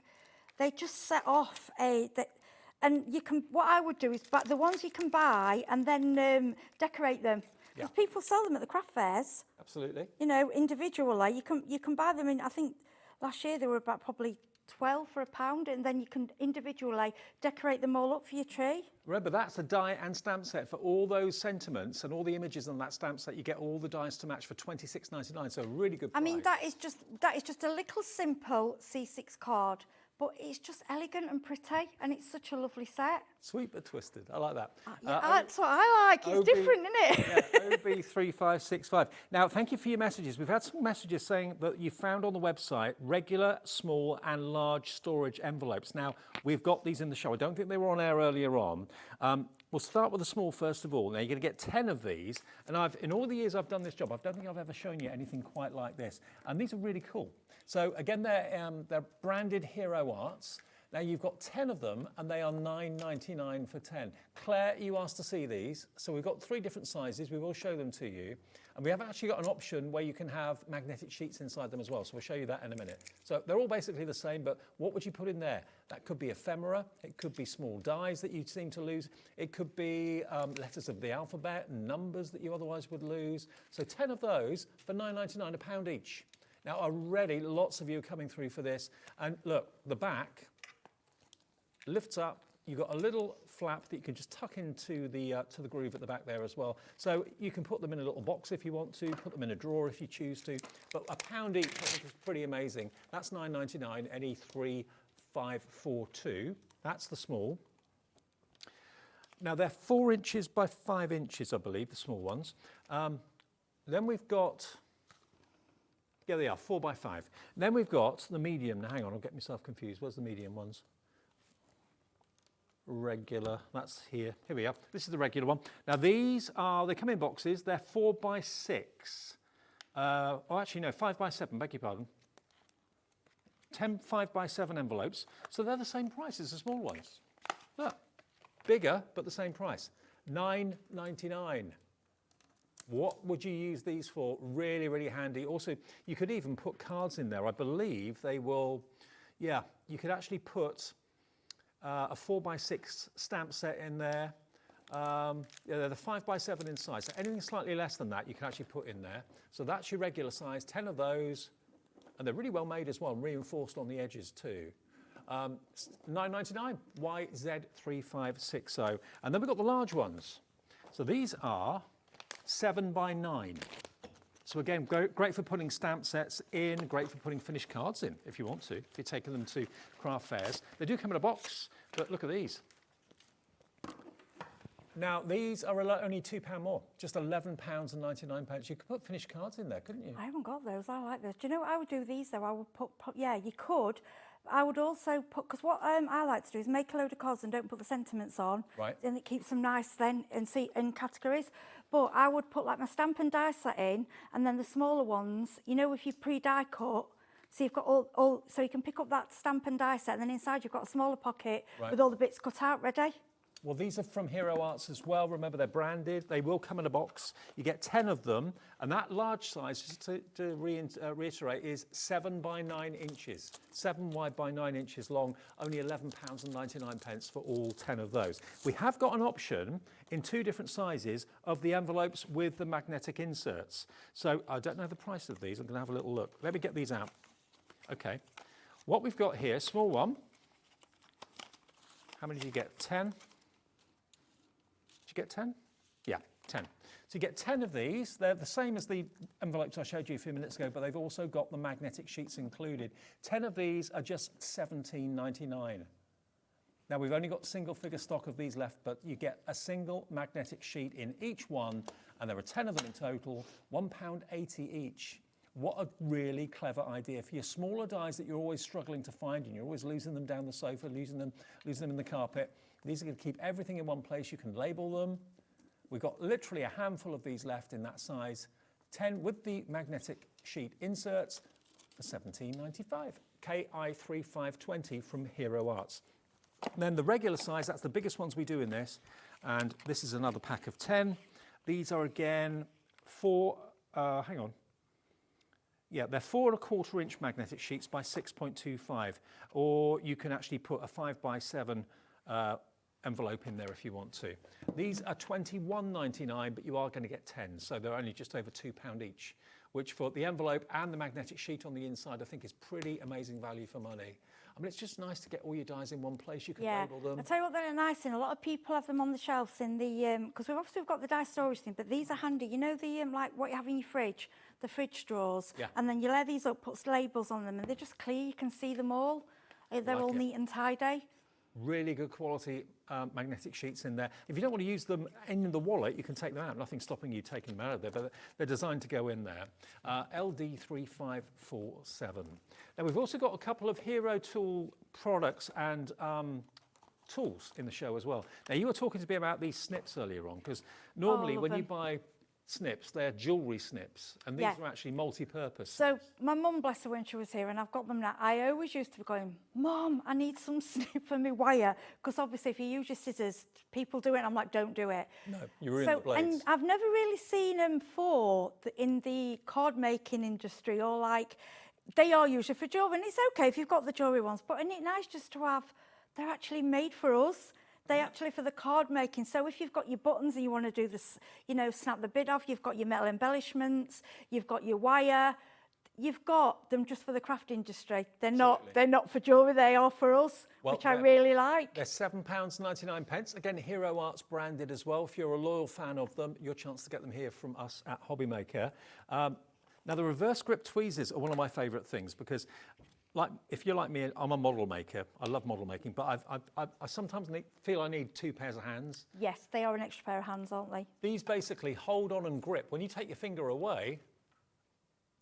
they just set off and you can. What I would do is, but the ones you can buy and then decorate them, because people sell them at the craft fairs. Absolutely. You know, individually, you can buy them in. I think last year they were about probably 12 for £1, and then you can individually decorate them all up for your tree. Remember, that's a die and stamp set for all those sentiments and all the images on that stamp set. You get all the dies to match for £26.99, so a really good price. I mean, that is just a little simple C6 card, but it's just elegant and pretty, and it's such a lovely set. Sweet but twisted. I like that. That's what I like. It's different, isn't it? Yeah, OB3565. Now, thank you for your messages. We've had some messages saying that you found on the website regular, small and large storage envelopes. Now, we've got these in the show. I don't think they were on air earlier on. We'll start with the small first of all. Now, you're going to get 10 of these. And in all the years I've done this job, I don't think I've ever shown you anything quite like this. And these are really cool. So, again, they're branded Hero Arts. Now, you've got 10 of them, and they are $9.99 for 10. Claire, you asked to see these. So we've got 3 different sizes. We will show them to you. And we have actually got an option where you can have magnetic sheets inside them as well. So we'll show you that in a minute. So they're all basically the same, but what would you put in there? That could be ephemera. It could be small dies that you seem to lose. It could be letters of the alphabet and numbers that you otherwise would lose. So 10 of those for $9.99, £1 each. Now, already lots of you are coming through for this. And look, the back lifts up. You've got a little flap that you can just tuck into the groove at the back there as well. So you can put them in a little box if you want to, put them in a drawer if you choose to. But £1 each, I think, is pretty amazing. That's $9.99, NE3542. That's the small. Now they're 4 inches by 5 inches, I believe, the small ones. Then we've got, yeah, they are 4 by 5. Then we've got the medium. Now hang on, I'll get myself confused. Where's the medium ones? Regular, that's here. Here we are. This is the regular one. Now these they come in boxes. They're 4 by 6. Oh, actually no, 5 by 7. Beg your pardon. 10 5 by 7 envelopes. So they're the same price as the small ones. Look, bigger but the same price. $9.99. What would you use these for? Really, really handy. Also, you could even put cards in there. I believe they will. Yeah, you could actually put a 4 by 6 stamp set in there. Yeah, they're the 5 by 7 in size. So anything slightly less than that, you can actually put in there. So that's your regular size, 10 of those. And they're really well made as well, reinforced on the edges too. $9.99, YZ3560. And then we've got the large ones. So these are 7 by 9. So again, great for putting stamp sets in, great for putting finished cards in, if you want to, if you're taking them to craft fairs. They do come in a box, but look at these. Now, these are only £2 more, just £11.99. You could put finished cards in there, couldn't you? I haven't got those. I like those. Do you know what I would do with these, though? I would put yeah, you could. I would also put, because what I like to do is make a load of cards and don't put the sentiments on. Right. And it keeps them nice then in categories. But I would put like my stamp and die set in, and then the smaller ones, you know, if you pre-die cut, so you've got all so you can pick up that stamp and die set, and then inside you've got a smaller pocket with all the bits cut out ready. Well, these are from Hero Arts as well. Remember, they're branded. They will come in a box. You get 10 of them. And that large size, just to reiterate, is 7 by 9 inches. 7 wide by 9 inches long. Only £11.99 for all 10 of those. We have got an option in 2 different sizes of the envelopes with the magnetic inserts. So I don't know the price of these. I'm going to have a little look. Let me get these out. OK. What we've got here, small one. How many do you get? 10? Get 10? Yeah, 10. So you get 10 of these. They're the same as the envelopes I showed you a few minutes ago, but they've also got the magnetic sheets included. 10 of these are just $17.99. Now, we've only got single figure stock of these left, but you get a single magnetic sheet in each one, and there are 10 of them in total, £1.80 each. What a really clever idea for your smaller dies that you're always struggling to find, and you're always losing them down the sofa, losing them in the carpet. These are going to keep everything in one place. You can label them. We've got literally a handful of these left in that size, 10 with the magnetic sheet inserts for £17.95. KI3520 from Hero Arts. And then the regular size, that's the biggest ones we do in this, and this is another pack of 10. These are again hang on. Yeah, they're 4 1/4 inch magnetic sheets by 6.25, or you can actually put a 5x7 envelope in there if you want to. These are £21.99, but you are going to get 10, so they're only just over £2 each, which for the envelope and the magnetic sheet on the inside, I think is pretty amazing value for money. I mean, it's just nice to get all your dies in one place. You can label them. I'll tell you what they're nice in. A lot of people have them on the shelves in the, because we've obviously got the die storage thing, but these are handy. You know the, like what you have in your fridge, the fridge drawers, and then you layer these up, put labels on them, and they're just clear. You can see them all. They're all neat and tidy. Really good quality magnetic sheets in there. If you don't want to use them in the wallet, you can take them out. Nothing's stopping you taking them out of there, but they're designed to go in there. LD3547. Now, we've also got a couple of Hero Tool products and tools in the show as well. Now, you were talking to me about these snips earlier on, because normally when you buy snips, they're jewellery snips, and these are actually multi-purpose. So my mum, bless her, when she was here, and I've got them now, I always used to be going, Mum, I need some snip for my wire, because obviously if you use your scissors, people do it, and I'm like, don't do it. No, you ruin the blades. And I've never really seen them in the card making industry, or like, they are usually for jewellery, and it's okay if you've got the jewellery ones, but isn't it nice just to have, they're actually made for us. They actually for the card making. So if you've got your buttons and you want to do this, you know, snap the bid off, you've got your metal embellishments, you've got your wire, you've got them just for the craft industry. They're not for jewellery, they are for us, which I really like. They're £7.99. Again, Hero Arts branded as well. If you're a loyal fan of them, your chance to get them here from us at Hobbymaker. Now, the reverse grip tweezers are one of my favourite things, because if you're like me, I'm a model maker. I love model making, but I sometimes feel I need 2 pairs of hands. Yes, they are an extra pair of hands, aren't they? These basically hold on and grip. When you take your finger away,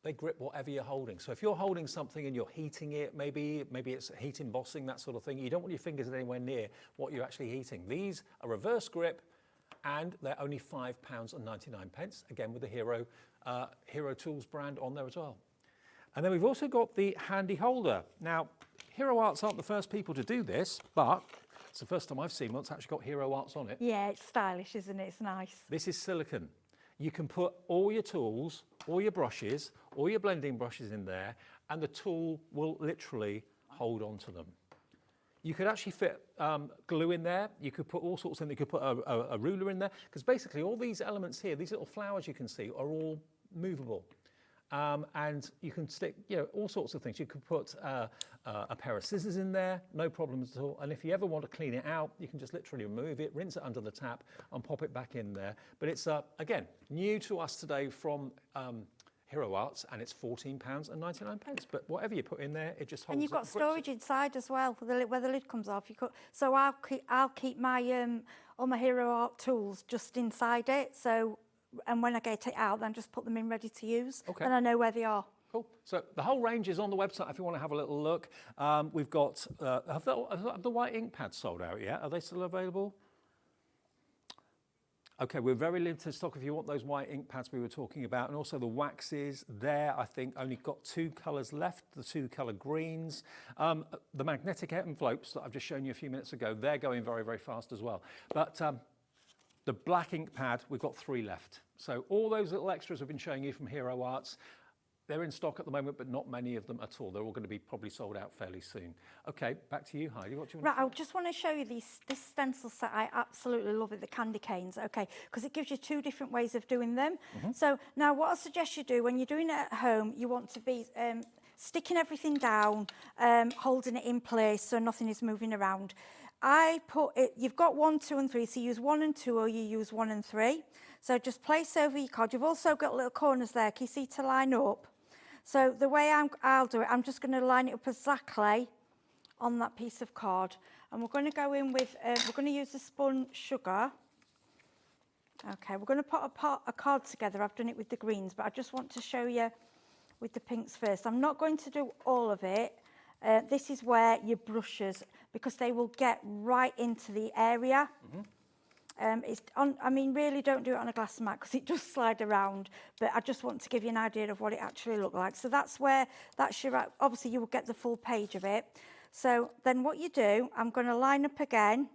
they grip whatever you're holding. So if you're holding something and you're heating it, maybe it's heat embossing, that sort of thing, you don't want your fingers anywhere near what you're actually heating. These are reverse grip, and they're only £5.99, again with the Hero Tools brand on there as well. And then we've also got the handy holder. Now, Hero Arts aren't the first people to do this, but it's the first time I've seen one that's actually got Hero Arts on it. Yeah, it's stylish, isn't it? It's nice. This is silicone. You can put all your tools, all your brushes, all your blending brushes in there, and the tool will literally hold on to them. You could actually fit glue in there. You could put all sorts in there. You could put a ruler in there, because basically all these elements here, these little flowers you can see, are all movable. And you can stick, all sorts of things. You could put a pair of scissors in there, no problems at all. And if you ever want to clean it out, you can just literally remove it, rinse it under the tap, and pop it back in there. But it's, again, new to us today from Hero Arts, and it's £14.99. But whatever you put in there, it just holds. And you've got storage inside as well, where the lid comes off. So I'll keep my all my Hero Art tools just inside it. So. And when I get it out, then just put them in ready to use. Okay. And I know where they are. Cool. So the whole range is on the website if you want to have a little look. We've got, have the white ink pads sold out yet? Are they still available? Okay, we're very limited stock if you want those white ink pads we were talking about. And also the waxes there, I think, only got 2 colours left, the 2 colour greens. The magnetic envelopes that I've just shown you a few minutes ago, they're going very, very fast as well. But the black ink pad, we've got 3 left. So all those little extras I've been showing you from Hero Arts, they're in stock at the moment, but not many of them at all. They're all going to be probably sold out fairly soon. Okay, back to you, Heidi. What do you want to I just want to show you this stencil set. I absolutely love it, the candy canes, okay, because it gives you 2 different ways of doing them. So now what I suggest you do when you're doing it at home, you want to be sticking everything down, holding it in place so nothing is moving around. I put it, you've got 1, 2 and 3, so you use 1 and 2 or you use 1 and 3. So just place over your card. You've also got little corners there, can you see, to line up. So the way I'll do it, I'm just going to line it up exactly on that piece of card. And we're going to go in with, we're going to use the spun sugar. Okay, we're going to put a card together. I've done it with the greens, but I just want to show you with the pinks first. I'm not going to do all of it. This is where your brushes, because they will get right into the area. It's on, I mean, really don't do it on a glass mat because it does slide around, but I just want to give you an idea of what it actually looked like. So that's your, obviously you will get the full page of it. So then what you do, I'm going to line up again.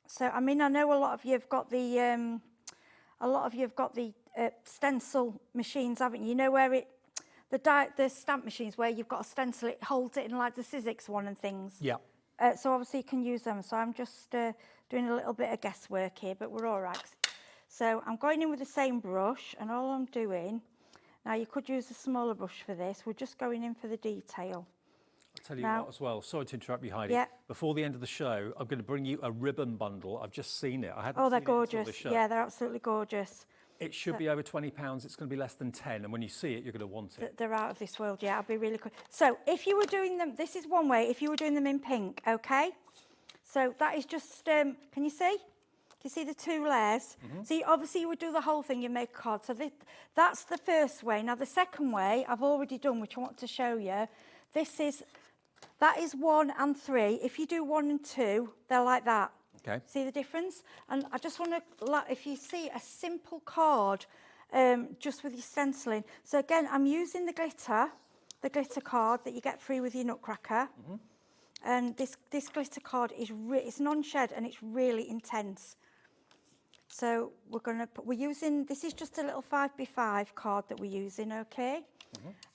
So, I mean, I know a lot of you have got the, stencil machines, haven't you? You know where the stamp machines where you've got a stencil, it holds it in like the Sizzix one and things. Yeah. So obviously you can use them. So I'm just doing a little bit of guesswork here, but we're all right. So I'm going in with the same brush, and all I'm doing, now you could use a smaller brush for this, we're just going in for the detail. I'll tell you what as well, sorry to interrupt you, Heidi. Yeah. Before the end of the show, I'm going to bring you a ribbon bundle. I've just seen it. I hadn't Oh, they're seen it until gorgeous. the show. Yeah, they're absolutely gorgeous. It should be over £20. It's going to be less than 10, and when you see it, you're going to want it. They're out of this world, yeah, I'll be really quick. So if you were doing them, this is one way, if you were doing them in pink, okay? So that is just, can you see? Can you see the two layers? So obviously you would do the whole thing, you make a card. So that's the first way. Now the second way, I've already done, which I want to show you. That is 1 and 3. If you do 1 and 2, they're like that. Okay. See the difference? And I just want to, if you see a simple card, just with your stenciling. So again, I'm using the glitter card that you get free with your Nutcracker. And this glitter card is it's non-shed and it's really intense. So we're using, this is just a little 5x5 card that we're using, okay?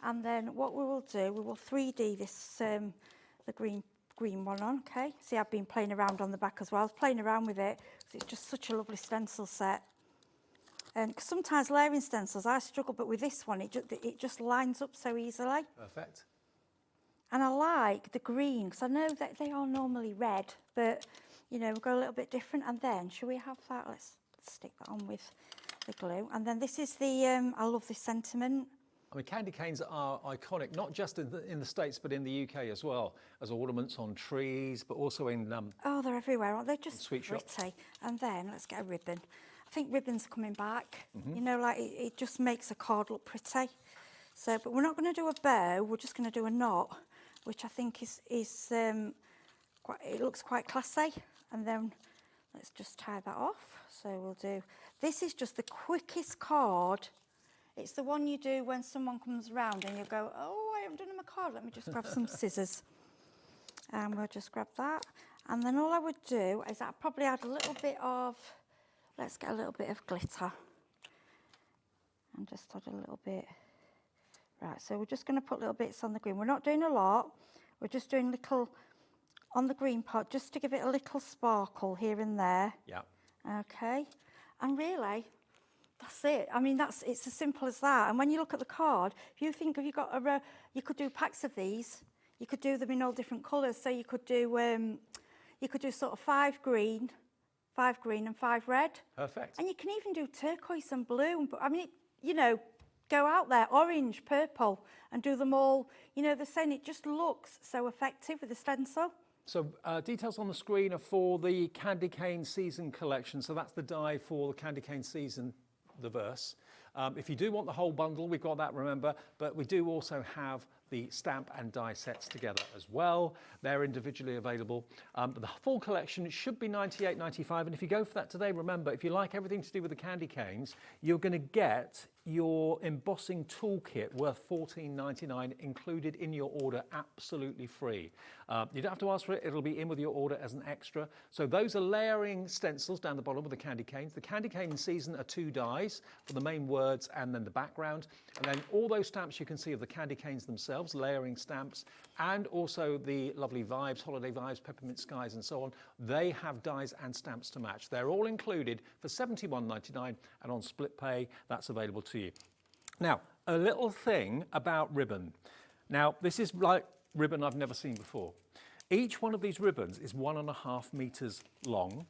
And then what we will do, we will 3D this, the green one on, okay? See, I've been playing around on the back as well. I was playing around with it because it's just such a lovely stencil set. Because sometimes layering stencils, I struggle, but with this one, it just lines up so easily. Perfect. And I like the green, because I know that they are normally red, but, you know, we'll go a little bit different. And then, shall we have that? Let's stick that on with the glue. And then this is the, I love this sentiment. I mean, candy canes are iconic, not just in the States, but in the UK as well, as ornaments on trees, but also in... oh, they're everywhere, aren't they? Just sweet pretty. shops. And then, let's get a ribbon. I think ribbons are coming back. You know, like, it just makes a card look pretty. So, but we're not going to do a bow, we're just going to do a knot, which I think is quite, it looks quite classy. And then let's just tie that off. So we'll do, this is just the quickest card. It's the one you do when someone comes around and you go, oh, I haven't done my card. Let me just grab some scissors. And we'll just grab that. And then all I would do is I'd probably add a little bit of, let's get a little bit of glitter. And just add a little bit. Right, so we're just going to put little bits on the green. We're not doing a lot. We're just doing little on the green part, just to give it a little sparkle here and there. Yeah. Okay. And really, that's it. I mean, it's as simple as that. And when you look at the card, if you think you could do packs of these. You could do them in all different colours. So you could do sort of 5 green and 5 red. Perfect. And you can even do turquoise and blue. But I mean, you know, go out there, orange, purple, and do them all. You know, they're saying it just looks so effective with the stencil. So details on the screen are for the Candy Cane Season collection. So that's the die for the Candy Cane Season, the verse. If you do want the whole bundle, we've got that, remember, but we do also have the stamp and die sets together as well. They're individually available. But the full collection should be $98.95. And if you go for that today, remember, if you like everything to do with the candy canes, you're going to get your embossing toolkit worth $14.99 included in your order, absolutely free. You don't have to ask for it, it'll be in with your order as an extra. So those are layering stencils down the bottom of the candy canes. The candy cane season are 2 dies for the main words and then the background. And then all those stamps you can see of the candy canes themselves, layering stamps, and also the lovely vibes, holiday vibes, peppermint skies and so on. They have dies and stamps to match. They're all included for $71.99, and on split pay, that's available to you. Now, a little thing about ribbon. Now, this is like ribbon I've never seen before. Each one of these ribbons is 1.5 meters long,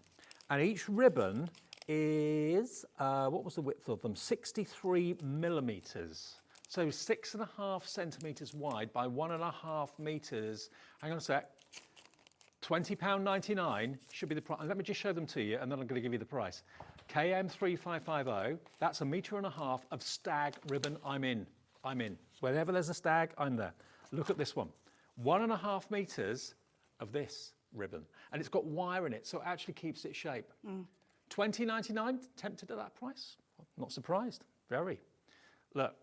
and each ribbon is, what was the width of them? 63 millimeters. So 6.5 centimeters wide by 1.5 meters. Hang on a sec. £20.99 should be the price. Let me just show them to you, and then I'm going to give you the price. KM3550, that's 1.5 meters of stag ribbon. I'm in. Wherever there's a stag, I'm there. Look at this one. 1.5 meters of this ribbon. And it's got wire in it, so it actually keeps its shape. $20.99, tempted at that price? Not surprised, very. Look,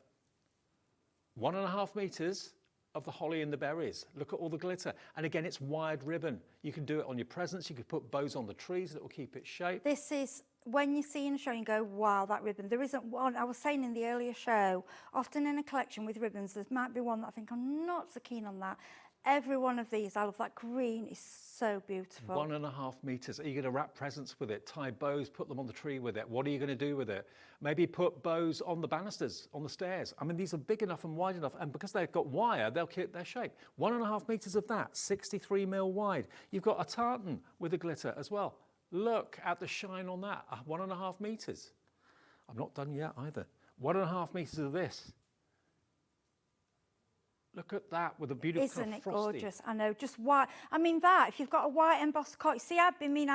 1.5 metres of the holly and the berries. Look at all the glitter. And again, it's wired ribbon. You can do it on your presents. You could put bows on the trees that will keep its shape. This is, when you see in a show, you go, wow, that ribbon. There isn't one, I was saying in the earlier show, often in a collection with ribbons, there might be one that I think I'm not so keen on that. Every one of these, I love that green, is so beautiful. 1.5 metres. Are you going to wrap presents with it, tie bows, put them on the tree with it? What are you going to do with it? Maybe put bows on the banisters, on the stairs. I mean, these are big enough and wide enough, and because they've got wire, they'll keep their shape. 1.5 metres of that, 63 mil wide. You've got a tartan with the glitter as well. Look at the shine on that, 1.5 metres. I'm not done yet either. 1.5 metres of this. Look at that with a beautiful Isn't kind of it frosty. gorgeous? I know, just white. I mean, that, if you've got a white embossed card, see, I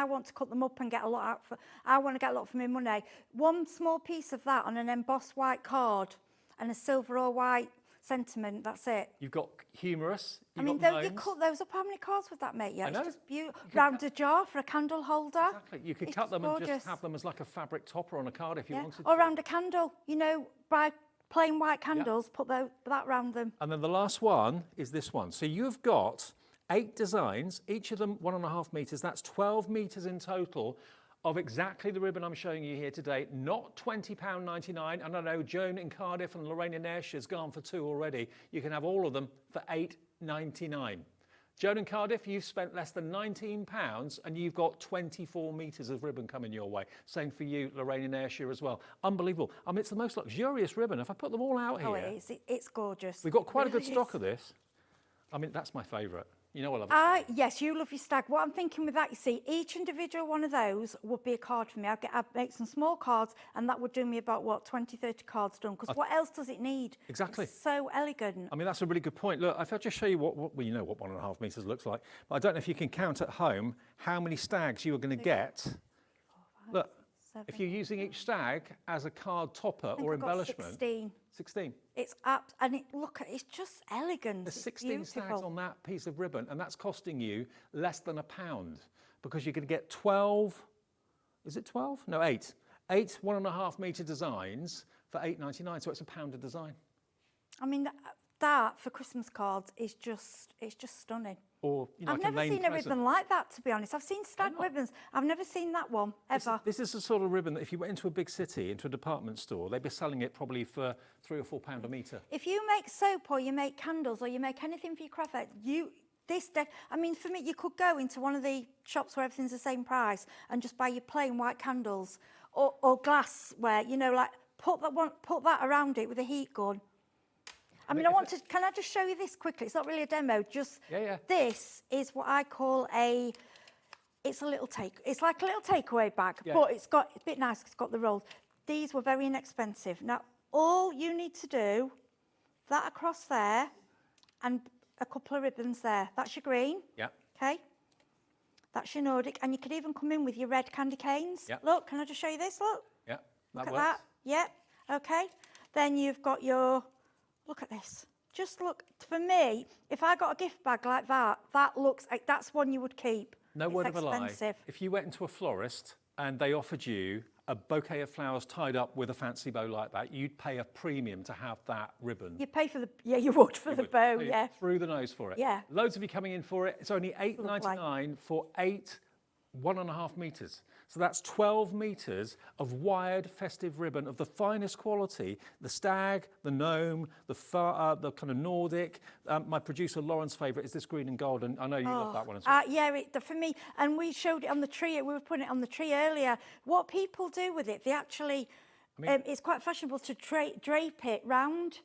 want to cut them up and get a lot out for, I want to get a lot for my money. One small piece of that on an embossed white card and a silver or white sentiment, that's it. You've got humorous. I mean, though, you cut those up, how many cards would that make? Yeah, I know. it's just beautiful. Round a jar for a candle holder. Exactly. You could It's cut them and gorgeous. just have them as like a fabric topper on a card if you wanted to. Or round a candle, you know, by plain white candles, put that round them. And then the last one is this one. So you've got 8 designs, each of them 1.5 metres. That's 12 metres in total of exactly the ribbon I'm showing you here today, not £20.99. And I know Joan in Cardiff and Lorraine in Ayrshire has gone for 2 already. You can have all of them for £8.99. Joan in Cardiff, you've spent less than £19 and you've got 24 metres of ribbon coming your way. Same for you, Lorraine in Ayrshire as well. Unbelievable. I mean, it's the most luxurious ribbon. If I put them all out here... Oh, it is. It's gorgeous. We've got quite a It good really stock is. of this. I mean, that's my favourite. You know I love it. Yes, you love your stag. What I'm thinking with that, you see, each individual one of those would be a card for me. I'd make some small cards and that would do me about, what, 20, 30 cards done. Because what else does it need? Exactly. It's so elegant. I mean, that's a really good point. Look, if I just show you well, you know what 1.5 metres looks like. But I don't know if you can count at home how many stags you are going to get. Look, if you're using each stag as a card topper or I've got embellishment. 16. 16. It's up, and it's just elegant. There's It's 16 stags beautiful. on that piece of ribbon, and that's costing you less than £1 because you're going to get 12. Is it 12? No, 8. 8 1.5 metre designs for £8.99, so it's £1 a design. I mean, that for Christmas cards is just stunning. Or I've never seen a ribbon like that, to be honest. I've seen stag ribbons. I've never seen that one, ever. This is the sort of ribbon that if you went into a big city, into a department store, they'd be selling it probably for £3 or £4 a metre. If you make soap or you make candles or you make anything for your craft, I mean, for me, you could go into one of the shops where everything's the same price and just buy your plain white candles or glassware, you know, like put that around it with a heat gun. I mean, can I just show you this quickly? It's not really a demo, just this is what I call it's like a little takeaway bag, but it's a bit nice 'cause it's got the rolls. These were very inexpensive. Now, all you need to do, that across there and a couple of ribbons there. That's your green. Yeah. Okay. That's your Nordic. And you could even come in with your red candy canes. Yeah. Look, can I just show you this? Look. Yeah, Look that at works. that. Yep. Okay. Then you've got your... Look at this. Just look, for me, if I got a gift bag like that, that looks like that's one you would keep. No word of a lie. Expensive. If you went into a florist and they offered you a bouquet of flowers tied up with a fancy bow like that, you'd pay a premium to have that ribbon. You pay for you would for the bow, Pay yeah. Through the nose for it. Yeah. Loads of you coming in for it. It's only £8.99 for 8 1.5 metres. So that's 12 metres of wired festive ribbon of the finest quality. The stag, the gnome, the kind of Nordic. My producer Lauren's favourite is this green and gold, and I know you love that one as well. Yeah, for me, and we showed it on the tree. We were putting it on the tree earlier. What people do with it, they actually, it's quite fashionable to drape it round.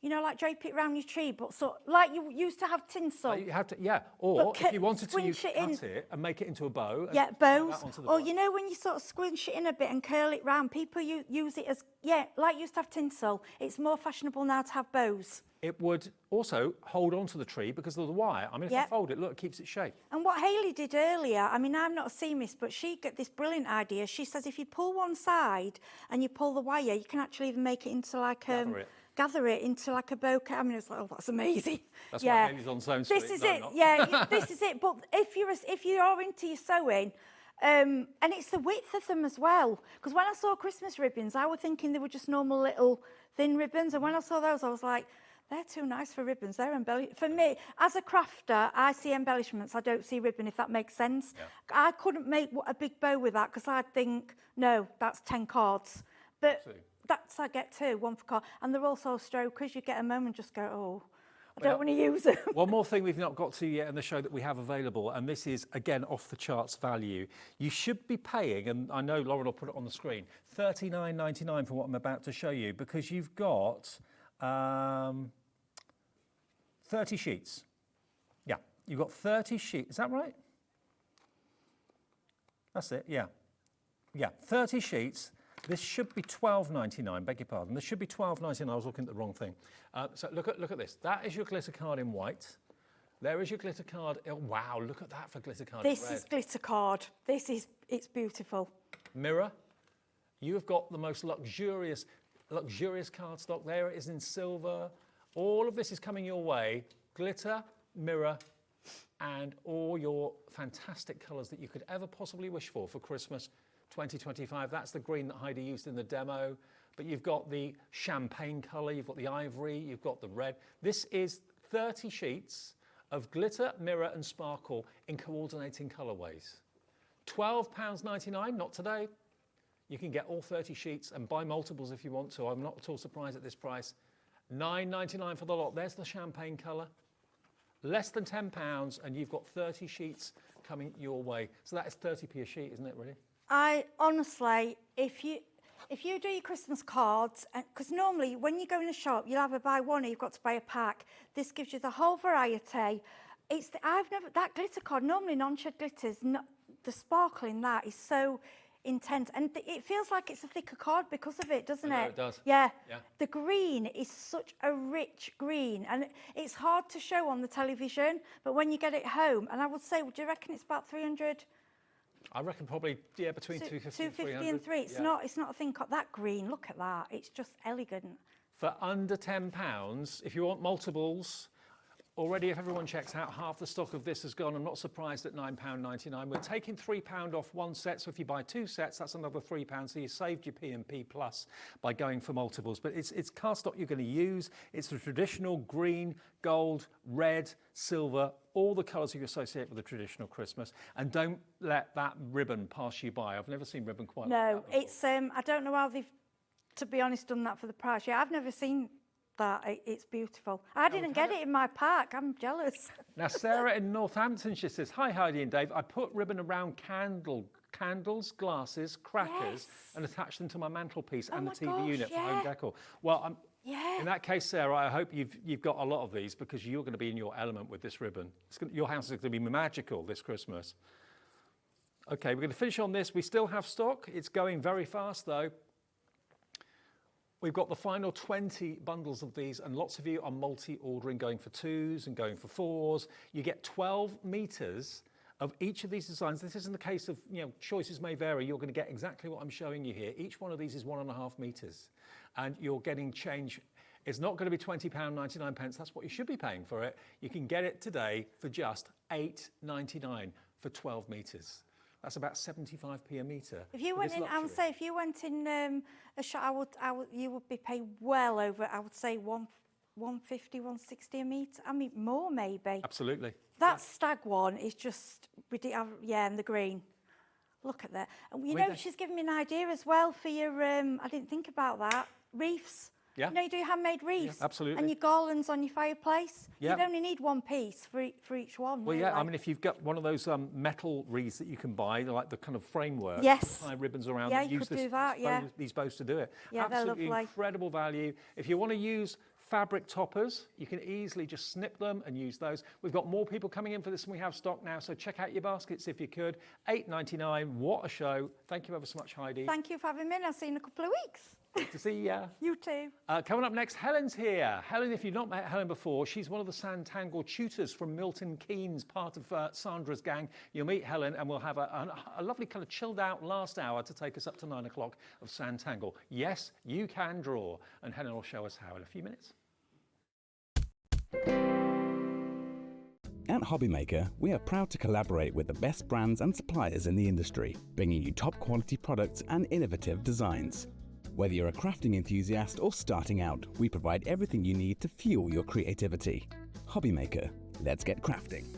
You know, like drape it round your tree, but like you used to have tinsel. You have to, yeah. Or if you wanted to, you squinch cut it and make it into a bow. And Yeah, put bows. that onto the Or bow. you know when you sort of squinch it in a bit and curl it round, people use it as, like you used to have tinsel. It's more fashionable now to have bows. It would also hold onto the tree because of the wire. I mean, if you fold it, look, it keeps its shape. And what Hayley did earlier, I mean, I'm not a seamstress, but she got this brilliant idea. She says if you pull one side and you pull the wire, you can actually even make it into like gather it into like a bouquet. I mean, it's like, oh, that's amazing. That's why Hayley's on Zone Street. This is it. Yeah, this is it. But if you are into your sewing, And it's the width of them as well. Because when I saw Christmas ribbons, I was thinking they were just normal little thin ribbons. And when I saw those, I was like, they're too nice for ribbons. They're for me, as a crafter, I see embellishments. I don't see ribbon, if that makes sense. Yeah. I couldn't make a big bow with that because I'd think, no, that's 10 cards. But that's I get too, one for card. And they're also strokers. You get a moment, just go, oh, I don't want to use them. One more thing we've not got to yet in the show that we have available, and this is, again, off the charts value. You should be paying, and I know Lauren will put it on the screen, $39.99 for what I'm about to show you, because you've got 30 sheets. Yeah, you've got 30 sheets. Is that right? That's it, yeah. Yeah, 30 sheets. This should be $12.99, beg your pardon. This should be $12.99. I was looking at the wrong thing. So look at this. That is your glitter card in white. There is your glitter card. Oh, wow, look at that for glitter card in red. This is glitter card. It's beautiful. Mirror. You have got the most luxurious cardstock. There it is in silver. All of this is coming your way. Glitter, mirror, and all your fantastic colours that you could ever possibly wish for Christmas 2025. That's the green that Heidi used in the demo. But you've got the champagne colour, you've got the ivory, you've got the red. This is 30 sheets of glitter, mirror and sparkle in coordinating colourways. £12.99, not today. You can get all 30 sheets and buy multiples if you want to. I'm not at all surprised at this price. £9.99 for the lot. There's the champagne colour. Less than £10 and you've got 30 sheets coming your way. So that is 30p a sheet, isn't it, really? I honestly, if you do your Christmas cards, because normally when you go in a shop, you'll have a buy one or you've got to buy a pack. This gives you the whole variety. That glitter card, normally non-shed glitters, the sparkle in that is so intense. And it feels like it's a thicker card because of it, doesn't it? It does. Yeah. The green is such a rich green and it's hard to show on the television, but when you get it home, and I would say, do you reckon it's about 300? I reckon probably, yeah, between 250 and 300. And 3. It's not a thing. That green, look at that. It's just elegant. For under £10, if you want multiples, already if everyone checks out, half the stock of this has gone. I'm not surprised at £9.99. We're taking £3 off one set, so if you buy 2 sets, that's another £3. So you saved your P&P plus by going for multiples. But it's cardstock you're going to use. It's the traditional green, gold, red, silver, all the colours you associate with a traditional Christmas. And don't let that ribbon pass you by. I've never seen ribbon quite like that before. It's I don't know how they've, to be honest, done that for the price. Yeah, I've never seen that. It's beautiful. I didn't get it in my pack. I'm jealous. Now, Sarah in Northamptonshire says, hi, Heidi and Dave. I put ribbon around candles, glasses, crackers, and attached them to my mantelpiece and the TV unit for home decor. Well, in that case, Sarah, I hope you've got a lot of these because you're going to be in your element with this ribbon. Your house is going to be magical this Christmas. Okay, we're going to finish on this. We still have stock. It's going very fast, though. We've got the final 20 bundles of these, and lots of you are multi-ordering, going for 2s and going for 4s. You get 12 metres of each of these designs. This isn't the case of, choices may vary. You're going to get exactly what I'm showing you here. Each one of these is 1.5 metres, and you're getting change. It's not going to be £20.99. That's what you should be paying for it. You can get it today for just £8.99 for 12 metres. That's about 75p a metre. If you went in, I would say, if you went in a shop, you would be paid well over, I would say, 150, 160 a metre. I mean, more maybe. Absolutely. That stag one is just ridiculous. Yeah, and the green. Look at that. And she's given me an idea as well for your, I didn't think about that, wreaths. Yeah. You do handmade wreaths. Yeah, absolutely. And your garlands on your fireplace. Yeah. You'd only need one piece for each one. Well, yeah, I mean, if you've got one of those metal wreaths that you can buy, like the kind of framework, tie ribbons around, yeah, you could do that, these bows to do it. Yeah, absolutely they're lovely. Incredible value. If you want to use fabric toppers, you can easily just snip them and use those. We've got more people coming in for this and we have stock now, so check out your baskets if you could. £8.99, what a show. Thank you ever so much, Heidi. Thank you for having me. I'll see you in a couple of weeks. Good to see you. You too. Coming up next, Helen's here. Helen, if you've not met Helen before, she's one of the Sanntangle tutors from Milton Keynes, part of Sandra's gang. You'll meet Helen and we'll have a lovely kind of chilled out last hour to take us up to 9 o'clock of Sanntangle. Yes, you can draw. And Helen will show us how in a few minutes. At Hobbymaker, we are proud to collaborate with the best brands and suppliers in the industry, bringing you top quality products and innovative designs. Whether you're a crafting enthusiast or starting out, we provide everything you need to fuel your creativity. Hobbymaker, let's get crafting.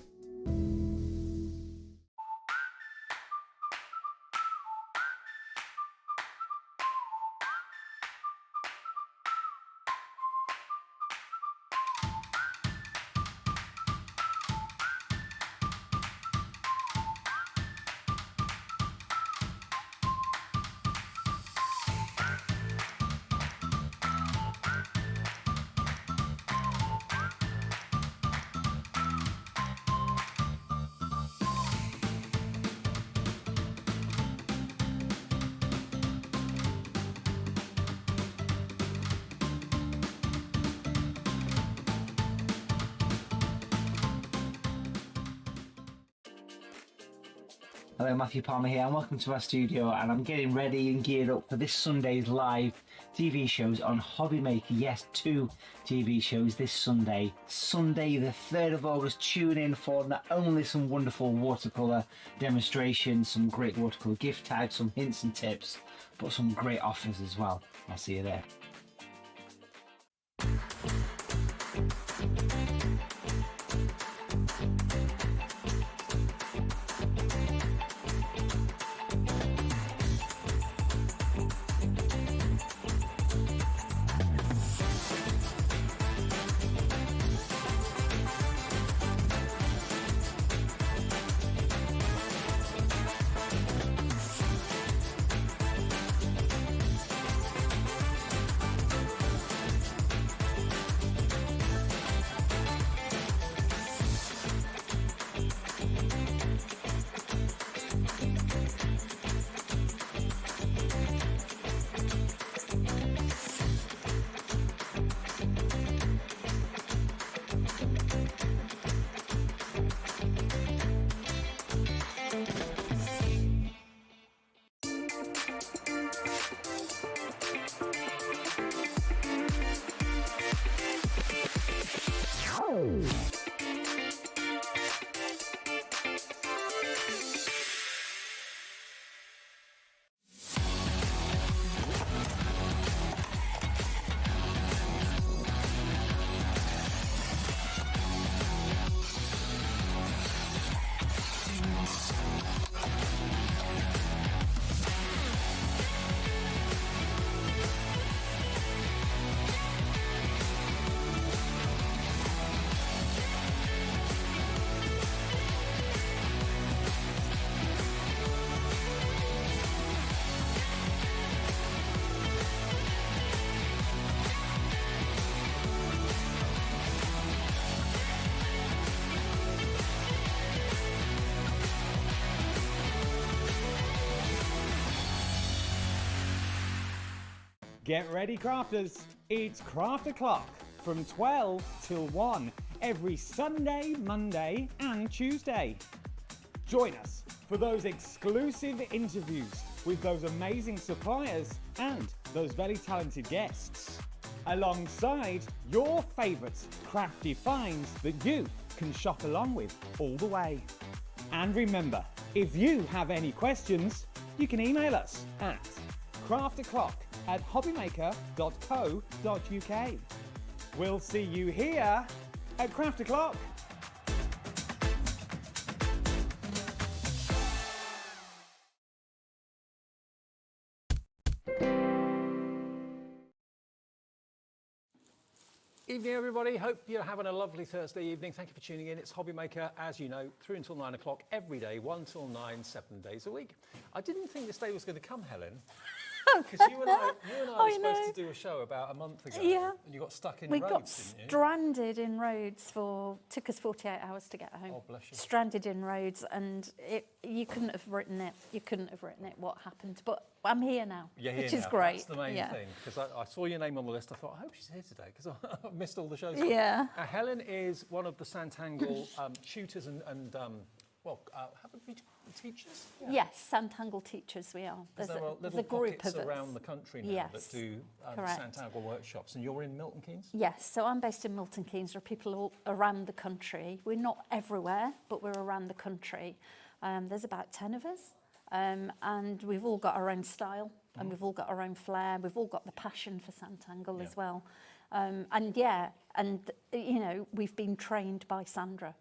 Hello, Matthew Palmer here and welcome to our studio, and I'm getting ready and geared up for this Sunday's live TV shows on Hobbymaker. Yes, 2 TV shows this Sunday. Sunday the 3rd of August, tune in for not only some wonderful watercolour demonstrations, some great watercolour gift tags, some hints and tips, but some great offers as well. I'll see you there. Get ready, crafters. It's Craft O'Clock from 12 till 1 every Sunday, Monday and Tuesday. Join us for those exclusive interviews with those amazing suppliers and those very talented guests, alongside your favourite crafty finds that you can shop along with all the way. And remember, if you have any questions, you can email us at crafto'clock@hobbymaker.co.uk. We'll see you here at Craft O'Clock. Evening, everybody. Hope you're having a lovely Thursday evening. Thank you for tuning in. It's Hobbymaker, as you know, through until 9 o'clock every day, 1 till 9, 7 days a week. I didn't think this day was going to come, Helen. Because you and I were supposed to do a show about a month ago. Yeah. And you got stuck in We Rhodes, got didn't you? stranded in Rhodes took us 48 hours to get home. Oh, bless you. Stranded in Rhodes, and you couldn't have written it. You couldn't have written it what happened. But I'm here now, which is great. That's the main thing. Because I saw your name on the list. I thought, I hope she's here today, because I've missed all the shows. Yeah. Helen is one of the Sanntangle tutors and well, have we teachers? Yes, Sanntangle teachers we are. There's a there's little a group pockets of us. around the country now Yes, that do correct. Sanntangle workshops, and you're in Milton Keynes? Yes, so I'm based in Milton Keynes. There are people all around the country. We're not everywhere, but we're around the country. There's about 10 of us, and we've all got our own style, and we've all got our own flair. We've all got the passion for Sanntangle as well. And you know, we've been trained by Sandra.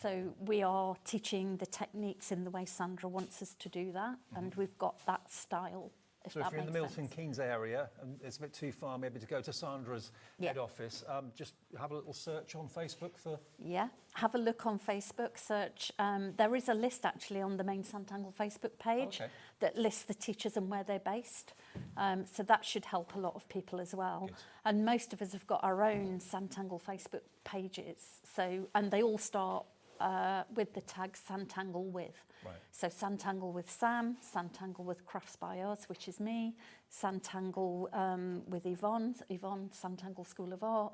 So we are teaching the techniques in the way Sandra wants us to do that, and we've got that style. So if you're in the Milton Keynes area and it's a bit too far maybe to go to Sandra's head office, just have a little search on Facebook for... Yeah, have a look on Facebook, search. There is a list actually on the main Sanntangle Facebook page that lists the teachers and where they're based. So that should help a lot of people as well. Good. And most of us have got our own Sanntangle Facebook pages. So, and they all start with the tag Sanntangle with. Right. So Sanntangle with Sam, Sanntangle with Crafts by Us, which is me, Sanntangle with Yvonne, Sanntangle School of Art.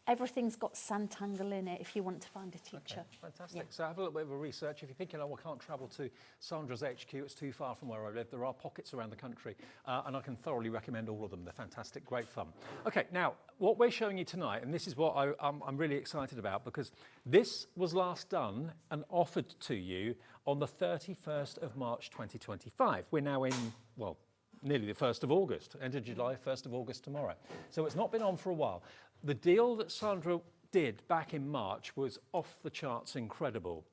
Everything's got Sanntangle in it if you want to find a teacher. Okay, fantastic. So have a little bit of a research. If you're thinking, oh, I can't travel to Sandra's HQ, it's too far from where I live, there are pockets around the country, and I can thoroughly recommend all of them. They're fantastic, great fun. Okay, now, what we're showing you tonight, and this is what I'm really excited about, because this was last done and offered to you on the 31st of March 2025. We're now in, well, nearly the 1st of August, end of July, 1st of August tomorrow. So it's not been on for a while. The deal that Sandra did back in March was off the charts incredible.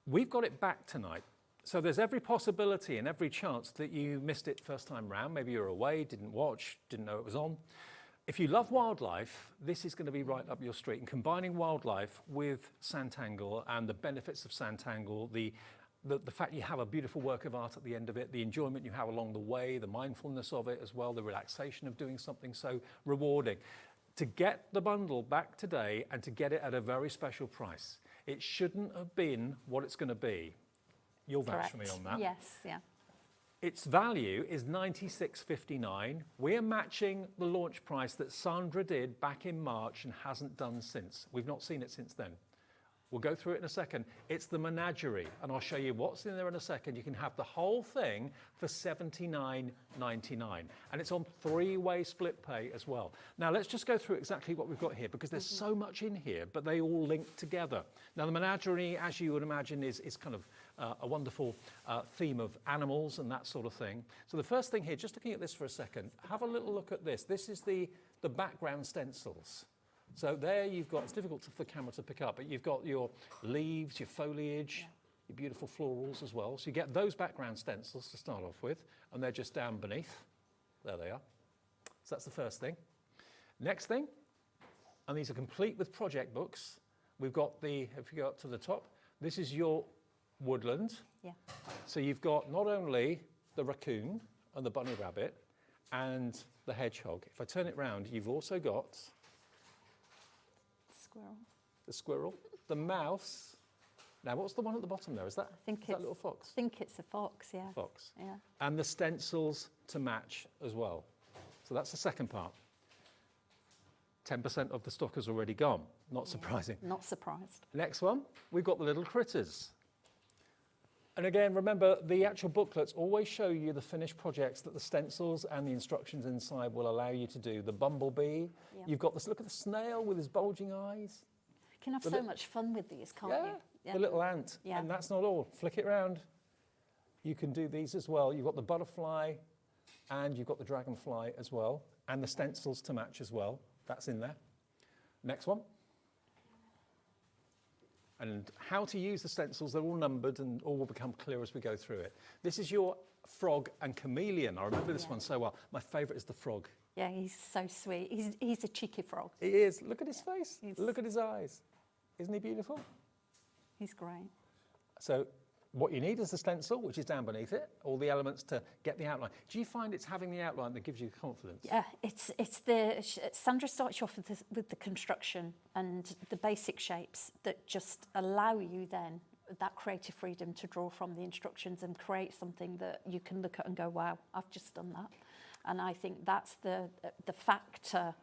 We've got it back tonight. So there's every possibility and every chance that you missed it first time round. Maybe you're away, didn't watch, didn't know it was on. If you love wildlife, this is going to be right up your street. And combining wildlife with Sanntangle and the benefits of Sanntangle, the fact you have a beautiful work of art at the end of it, the enjoyment you have along the way, the mindfulness of it as well, the relaxation of doing something so rewarding. To get the bundle back today and to get it at a very special price, it shouldn't have been what it's going to be. You'll vouch for me on that. Yes, yeah. Its value is $96.59. We're matching the launch price that Sandra did back in March and hasn't done since. We've not seen it since then. We'll go through it in a second. It's the menagerie, and I'll show you what's in there in a second. You can have the whole thing for $79.99, and it's on three-way split pay as well. Now, let's just go through exactly what we've got here, because there's so much in here, but they all link together. Now, the menagerie, as you would imagine, is kind of a wonderful theme of animals and that sort of thing. So the first thing here, just looking at this for a second, have a little look at this. This is the background stencils. So there you've got, it's difficult for the camera to pick up, but you've got your leaves, your foliage, your beautiful florals as well. So you get those background stencils to start off with, and they're just down beneath. There they are. So that's the first thing. Next thing, and these are complete with project books. We've got the, if you go up to the top, this is your woodland. Yeah. So you've got not only the raccoon and the bunny rabbit and the hedgehog. If I turn it round, you've also got Squirrel. the squirrel, the mouse. Now, what's the one at the bottom there? Is that that little fox? I think it's a fox, yeah. Fox. Yeah. And the stencils to match as well. So that's the second part. 10% of the stock has already gone. Not surprising. Not surprised. Next one, we've got the little critters. And again, remember, the actual booklets always show you the finished projects that the stencils and the instructions inside will allow you to do. The bumblebee, you've got this, look at the snail with his bulging eyes. You can have so much fun with these, can't you? Yeah, the little ant. Yeah. And that's not all. Flick it round. You can do these as well. You've got the butterfly and you've got the dragonfly as well. And the stencils to match as well. That's in there. Next one. And how to use the stencils, they're all numbered and all will become clear as we go through it. This is your frog and chameleon. I remember this one so well. My favourite is the frog. Yeah, he's so sweet. He's a cheeky frog. He is. Look at his face. Look at his eyes. Isn't he beautiful? He's great. So what you need is the stencil, which is down beneath it, all the elements to get the outline. Do you find it's having the outline that gives you confidence? Yeah, Sandra starts you off with the construction and the basic shapes that just allow you then that creative freedom to draw from the instructions and create something that you can look at and go, wow, I've just done that. And I think that's the factor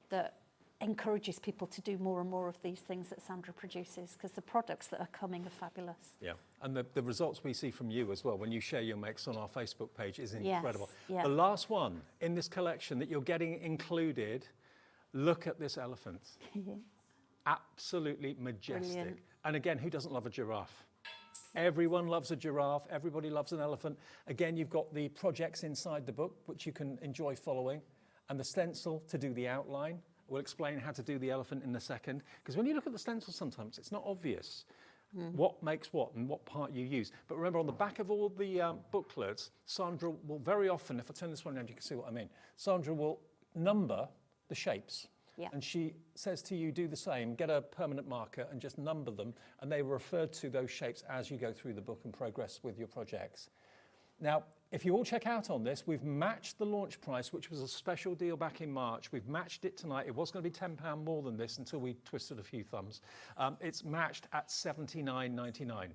that encourages people to do more and more of these things that Sandra produces, because the products that are coming are fabulous. Yeah, and the results we see from you as well when you share your makes on our Facebook page is incredible. Yes, yeah. The last one in this collection that you're getting included, look at this elephant. Absolutely majestic. Brilliant. And again, who doesn't love a giraffe? Everyone loves a giraffe, everybody loves an elephant. Again, you've got the projects inside the book, which you can enjoy following, and the stencil to do the outline. We'll explain how to do the elephant in a second, because when you look at the stencil sometimes, it's not obvious what makes what and what part you use. But remember, on the back of all the booklets, Sandra will very often, if I turn this one around, you can see what I mean. Sandra will number the shapes. Yeah. And she says to you, do the same, get a permanent marker and just number them, and they refer to those shapes as you go through the book and progress with your projects. Now, if you all check out on this, we've matched the launch price, which was a special deal back in March. We've matched it tonight. It was going to be £10 more than this until we twisted a few thumbs. It's matched at $79.99.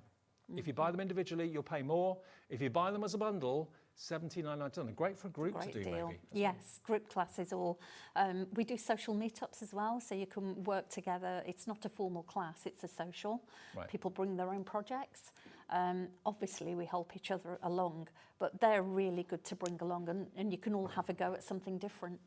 If you buy them individually, you'll pay more. If you buy them as a bundle, $79.99. Great for a group Great to do, deal. maybe. Yes, group classes or we do social meetups as well, so you can work together. It's not a formal class, it's a social. Right. People bring their own projects. Obviously, we help each other along, but they're really good to bring along, and you can all have a go at something different.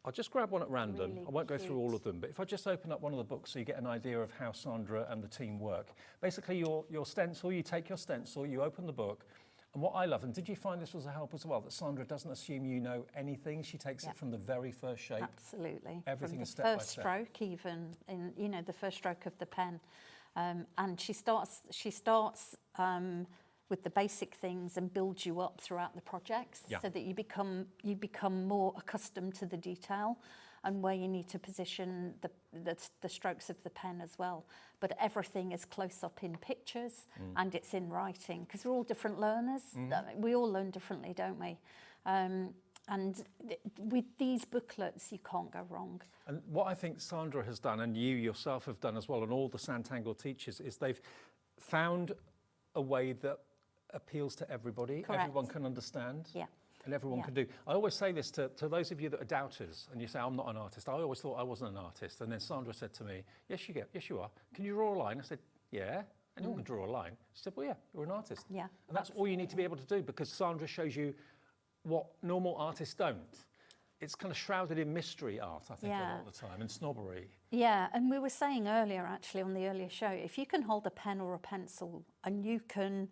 I'll just grab one at random. Really I won't go through all cute. of them, but if I just open up one of the books so you get an idea of how Sandra and the team work. Basically, your stencil, you take your stencil, you open the book, and what I love, and did you find this was a help as well, that Sandra doesn't assume you know anything? She takes it from the very first shape. Absolutely. Everything From is the step by first step. stroke, even in the first stroke of the pen, and she starts with the basic things and builds you up throughout the projects, so that you become more accustomed to the detail and where you need to position the strokes of the pen as well. But everything is close up in pictures and it's in writing, because we're all different learners. We all learn differently, don't we? And with these booklets, you can't go wrong. And what I think Sandra has done, and you yourself have done as well, and all the Sanntangle teachers, is they've found a way that appeals to everybody. Correct. Everyone can understand. Yeah. And everyone Yeah. can do. I always say this to those of you that are doubters, and you say, I'm not an artist. I always thought I wasn't an artist. And then Sandra said to me, yes, you are. Can you draw a line? I said, yeah. Anyone can draw a line. She said, well, yeah, you're an artist. Yeah. And that's all you need to be able to do, because Sandra shows you what normal artists don't. It's kind of shrouded in mystery art, I think, a lot of the time, and snobbery. Yeah, and we were saying earlier, actually, on the earlier show, if you can hold a pen or a pencil and you can,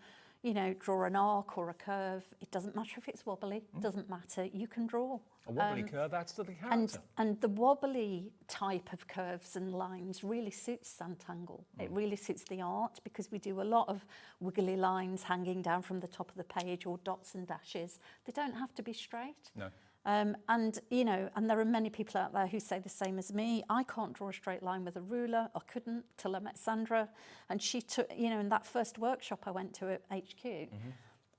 draw an arc or a curve, it doesn't matter if it's wobbly, it doesn't matter, you can draw. A wobbly curve adds to the character. And the wobbly type of curves and lines really suits Sanntangle. It really suits the art, because we do a lot of wiggly lines hanging down from the top of the page, or dots and dashes. They don't have to be straight. No. And there are many people out there who say the same as me. I can't draw a straight line with a ruler. I couldn't till I met Sandra. And she took, in that first workshop I went to at HQ,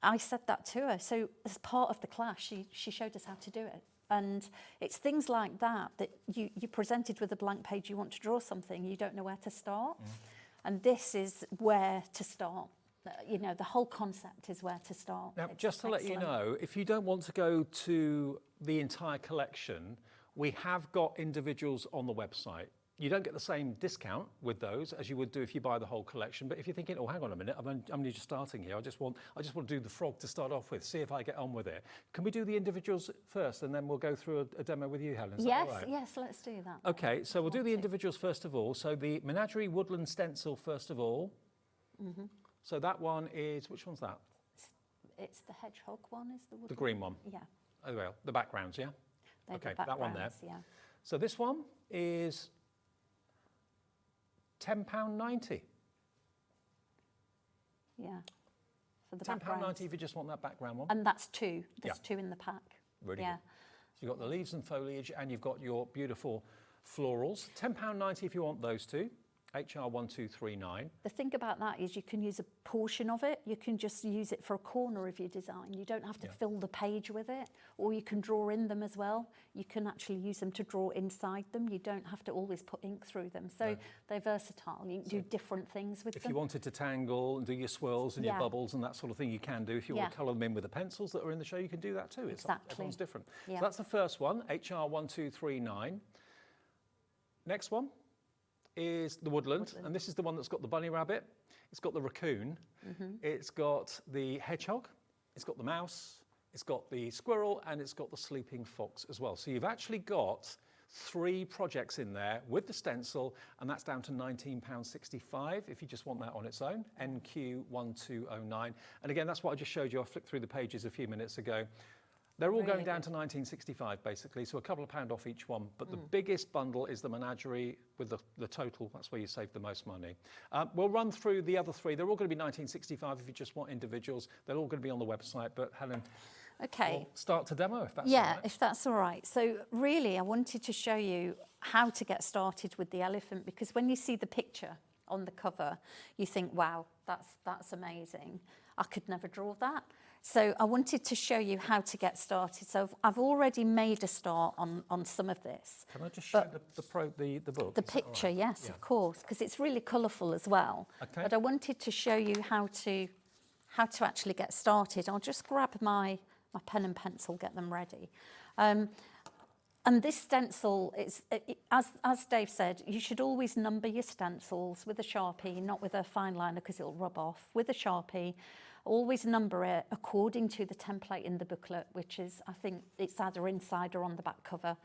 I said that to her. So as part of the class, she showed us how to do it. And it's things like that you're presented with a blank page, you want to draw something, you don't know where to start. And this is where to start. The whole concept is where to start. Now, It's just to let you excellent. know, if you don't want to go to the entire collection, we have got individuals on the website. You don't get the same discount with those as you would do if you buy the whole collection. But if you're thinking, oh, hang on a minute, I'm only just starting here. I just want to do the frog to start off with, see if I get on with it. Can we do the individuals first, and then we'll go through a demo with you, Helen? Is that Yes, all right? yes, let's do that. Okay, so we'll do the individuals first of all. So the Menagerie Woodland Stencil first of all. So that one is, which one's that? It's the hedgehog one, is the wood The green one? Yeah. Oh, well, the backgrounds, yeah? They're the Okay, that one there. backgrounds, yeah. So this one is £10.90. Yeah. For the £10.90 backgrounds. if you just want that background one. And that's two. There's Yeah. two in the pack. Really yeah. good. So you've got the leaves and foliage, and you've got your beautiful florals. £10.90 if you want those two. HR1239. The thing about that is you can use a portion of it. You can just use it for a corner of your design. You don't have to fill the page with it, or you can draw in them as well. You can actually use them to draw inside them. You don't have to always put ink through them. So they're versatile. You can do different things with them. If you wanted to tangle and do your swirls and your bubbles and that sort of thing, you can do. If you want to colour them in with the pencils that are in the show, you can do that too. Exactly. Everyone's different. Yeah. So that's the first one, HR1239. Next one is the woodland, and this is the one that's got the bunny rabbit, it's got the raccoon, it's got the hedgehog, it's got the mouse, it's got the squirrel, and it's got the sleeping fox as well. So you've actually got 3 projects in there with the stencil, and that's down to £19.65 if you just want that on its own, NQ1209. And again, that's what I just showed you. I flicked through the pages a few minutes ago. They're all going down to £19.65 basically, so a couple of pound off each one. But the biggest bundle is the menagerie with the total. That's where you save the most money. We'll run through the other 3. They're all going to be £19.65 if you just want individuals. They're all going to be on the website. But Helen, we'll start to demo if that's all right. If that's all right. So really, I wanted to show you how to get started with the elephant, because when you see the picture on the cover, you think, wow, that's amazing. I could never draw that. So I wanted to show you how to get started. So I've already made a start on some of this. Can I just show the book? The picture, yes, of course, because it's really colourful as well. Okay. But I wanted to show you how to actually get started. I'll just grab my pen and pencil, get them ready. And this stencil, as Dave said, you should always number your stencils with a Sharpie, not with a fine liner because it'll rub off. With a Sharpie, always number it according to the template in the booklet, which is, I think, it's either inside or on the back cover.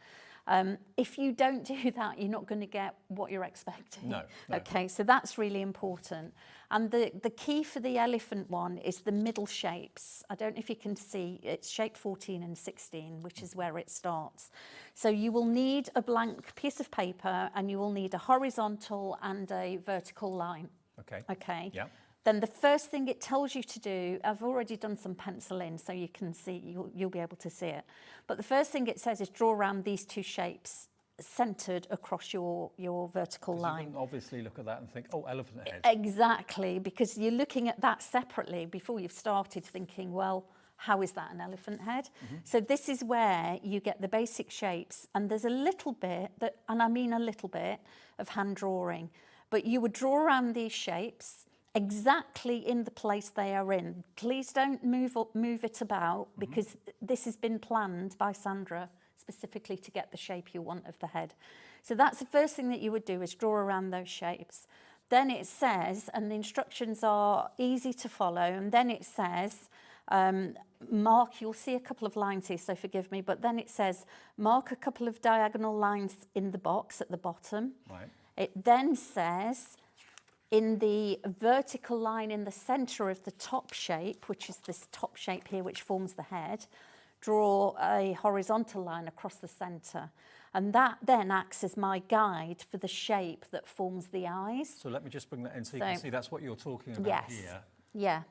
If you don't do that, you're not going to get what you're expecting. No. Okay, so that's really important. And the key for the elephant one is the middle shapes. I don't know if you can see, it's shape 14 and 16, which is where it starts. So you will need a blank piece of paper, and you will need a horizontal and a vertical line. Okay. Okay. Yeah. Then the first thing it tells you to do, I've already done some pencil in so you can see, you'll be able to see it. But the first thing it says is draw around these 2 shapes centred across your vertical line. You can obviously look at that and think, oh, elephant head. Exactly, because you're looking at that separately before you've started thinking, well, how is that an elephant head? So this is where you get the basic shapes, and there's a little bit, and I mean a little bit, of hand drawing. But you would draw around these shapes exactly in the place they are in. Please don't move it about, because this has been planned by Sandra specifically to get the shape you want of the head. So that's the first thing that you would do, is draw around those shapes. Then it says, and the instructions are easy to follow, and then it says, mark, you'll see a couple of lines here, so forgive me, but then it says, mark a couple of diagonal lines in the box at the bottom. Right. It then says, in the vertical line in the centre of the top shape, which is this top shape here, which forms the head, draw a horizontal line across the centre. And that then acts as my guide for the shape that forms the eyes. So let me just bring that in so you can see that's what you're talking about here. Yeah.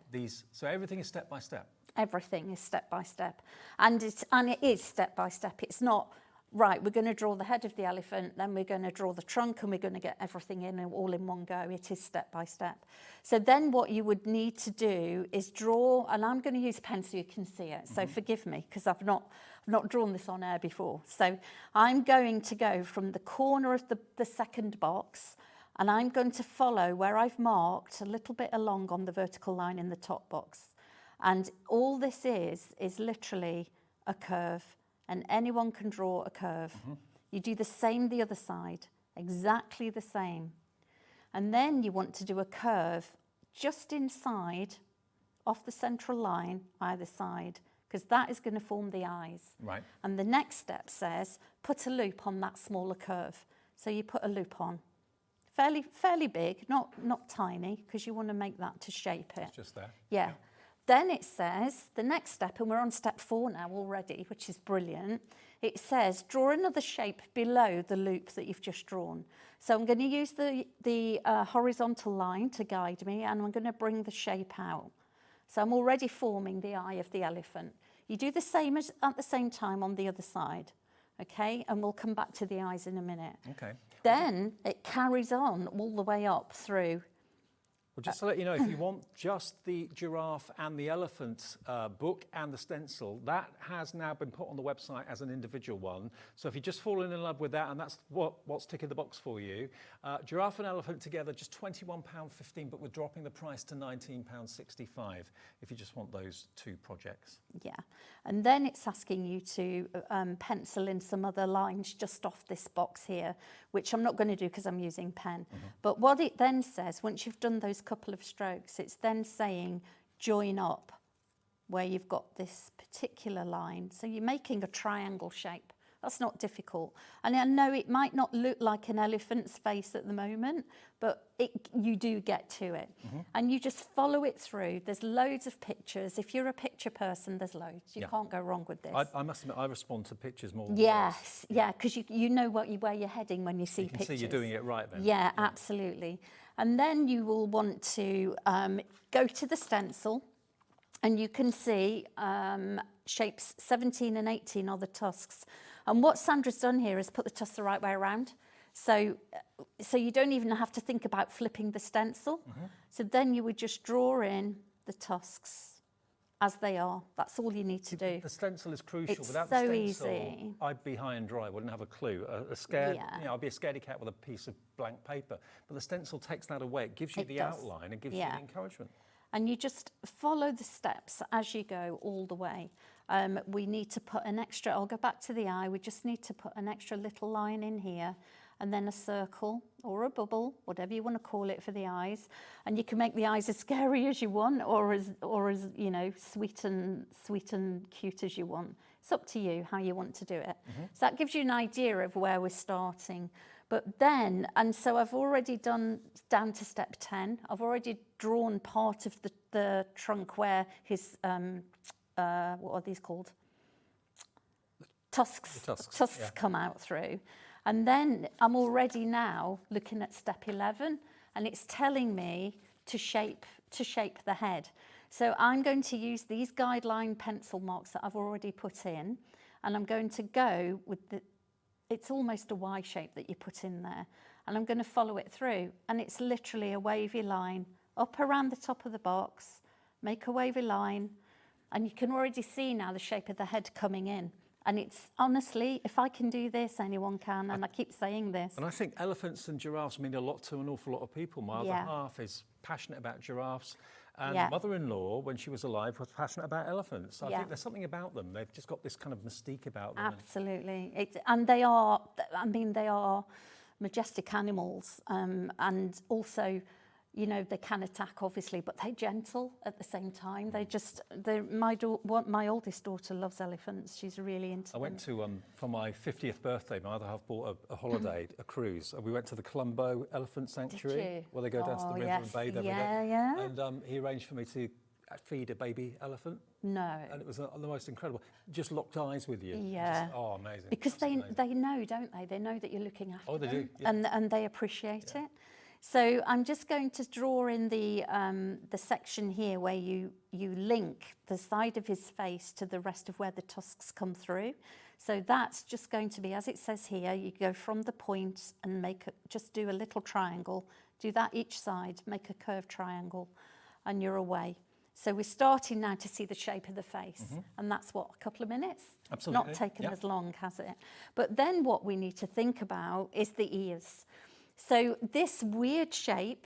So everything is step by step. Everything is step by step. And it is step by step. It's not, right, we're going to draw the head of the elephant, then we're going to draw the trunk, and we're going to get everything in all in one go. It is step by step. So then what you would need to do is draw, and I'm going to use pen so you can see it. So forgive me, because I've not drawn this on air before. So I'm going to go from the corner of the second box, and I'm going to follow where I've marked a little bit along on the vertical line in the top box. And all this is literally a curve. And anyone can draw a curve. You do the same the other side, exactly the same. And then you want to do a curve just inside, off the central line, either side, because that is going to form the eyes. Right. And the next step says, put a loop on that smaller curve. So you put a loop on. Fairly big, not tiny, because you want to make that to shape it. It's just there. Yeah. Then it says, the next step, and we're on step 4 now already, which is brilliant. It says, draw another shape below the loop that you've just drawn. So I'm going to use the horizontal line to guide me, and I'm going to bring the shape out. So I'm already forming the eye of the elephant. You do the same at the same time on the other side, okay? And we'll come back to the eyes in a minute. Okay. Then it carries on all the way up through. Well, just to let you know, if you want just the giraffe and the elephant book and the stencil, that has now been put on the website as an individual one. So if you're just falling in love with that, and that's what's ticking the box for you, giraffe and elephant together, just £21.15, but we're dropping the price to £19.65 if you just want those two projects. Yeah, and then it's asking you to pencil in some other lines just off this box here, which I'm not going to do because I'm using pen. But what it then says, once you've done those couple of strokes, it's then saying join up where you've got this particular line. So you're making a triangle shape. That's not difficult. And I know it might not look like an elephant's face at the moment, but you do get to it. And you just follow it through. There's loads of pictures. If you're a picture person, there's loads. You can't go wrong with this. I must admit, I respond to pictures more than Yes, yeah, because you know where you're heading when you see pictures. You can see you're doing it right then. Yeah, absolutely. And then you will want to go to the stencil, and you can see shapes 17 and 18 are the tusks. And what Sandra's done here is put the tusks the right way around. So you don't even have to think about flipping the stencil. So then you would just draw in the tusks as they are. That's all you need to do. The stencil is crucial. It's Without so the stencil, easy. I'd be high and dry. Wouldn't have a clue. I'd be a scaredy cat with a piece of blank paper. But the stencil takes that away. It gives you the outline. It gives you the encouragement. And you just follow the steps as you go all the way. We need to put an extra, I'll go back to the eye, we just need to put an extra little line in here, and then a circle or a bubble, whatever you want to call it for the eyes. And you can make the eyes as scary as you want, or as you know, sweet and cute as you want. It's up to you how you want to do it. So that gives you an idea of where we're starting. But then, and so I've already done down to step 10. I've already drawn part of the trunk where his, what are these called? Tusks. Tusks come out through. And then I'm already now looking at step 11, and it's telling me to shape the head. So I'm going to use these guideline pencil marks that I've already put in, and I'm going to go with it's almost a Y shape that you put in there. And I'm going to follow it through. And it's literally a wavy line up around the top of the box, make a wavy line. And you can already see now the shape of the head coming in. And it's honestly, if I can do this, anyone can. And I keep saying this. And I think elephants and giraffes mean a lot to an awful lot of people. My other half is passionate about giraffes. And mother-in-law, when she was alive, was passionate about elephants. So I think there's something about them. They've just got this kind of mystique about them. Absolutely. And they are, I mean, they are majestic animals. And also, you know, they can attack, obviously, but they're gentle at the same time. My oldest daughter loves elephants. She's really into them. I went to, for my 50th birthday, my other half bought a holiday, a cruise. And we went to the Colombo Elephant Sanctuary, where they go down to the river and bathe every day. And he arranged for me to feed a baby elephant. No. And it was the most incredible. Just locked eyes with you. Yeah. Just, oh, amazing. Because they know, don't they? They know that you're looking after them. Oh, they do. Yeah. And they appreciate it. So I'm just going to draw in the section here where you link the side of his face to the rest of where the tusks come through. So that's just going to be, as it says here, you go from the point and just do a little triangle. Do that each side, make a curved triangle, and you're away. So we're starting now to see the shape of the face. And that's what, a couple of minutes? Absolutely. Not taken as long, has it? But then what we need to think about is the ears. So this weird shape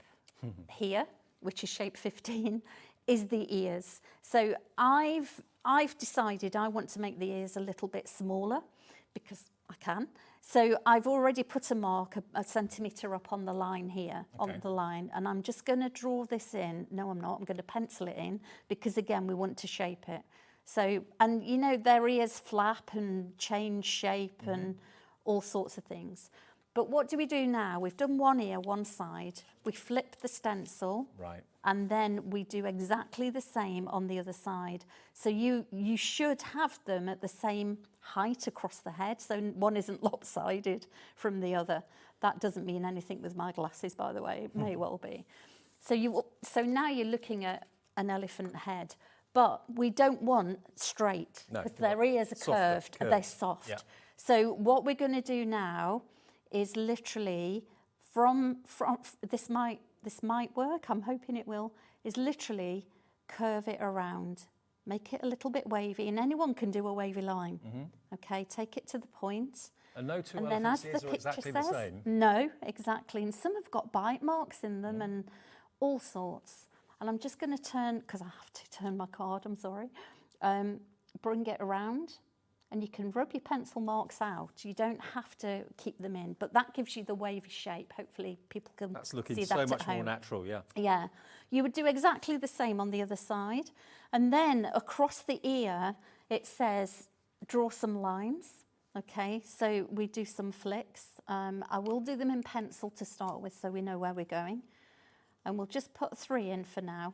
here, which is shape 15, is the ears. So I've decided I want to make the ears a little bit smaller because I can. So I've already put a mark, a centimetre up on the line here, on the line, and I'm just going to draw this in. No, I'm not. I'm going to pencil it in because, again, we want to shape it. So, and you know, their ears flap and change shape and all sorts of things. But what do we do now? We've done one ear, one side. We flip the stencil. Right. And then we do exactly the same on the other side. So you should have them at the same height across the head, so one isn't lopsided from the other. That doesn't mean anything with my glasses, by the way. It may well be. So now you're looking at an elephant head, but we don't want straight because their ears are curved. They're soft. Yeah. So what we're going to do now is literally from this might this might work, I'm hoping it will, is literally curve it around. Make it a little bit wavy, and anyone can do a wavy line. Okay, take it to the point. And no two And then elephants' as ears the are picture exactly the says, same. no, exactly. And some have got bite marks in them and all sorts. And I'm just going to turn, because I have to turn my card, I'm sorry. Bring it around, and you can rub your pencil marks out. You don't have to keep them in, but that gives you the wavy shape. Hopefully people can That's looking see so that much at more home. natural, yeah. Yeah, you would do exactly the same on the other side. And then across the ear, it says, draw some lines. Okay, so we do some flicks. I will do them in pencil to start with so we know where we're going. And we'll just put 3 in for now,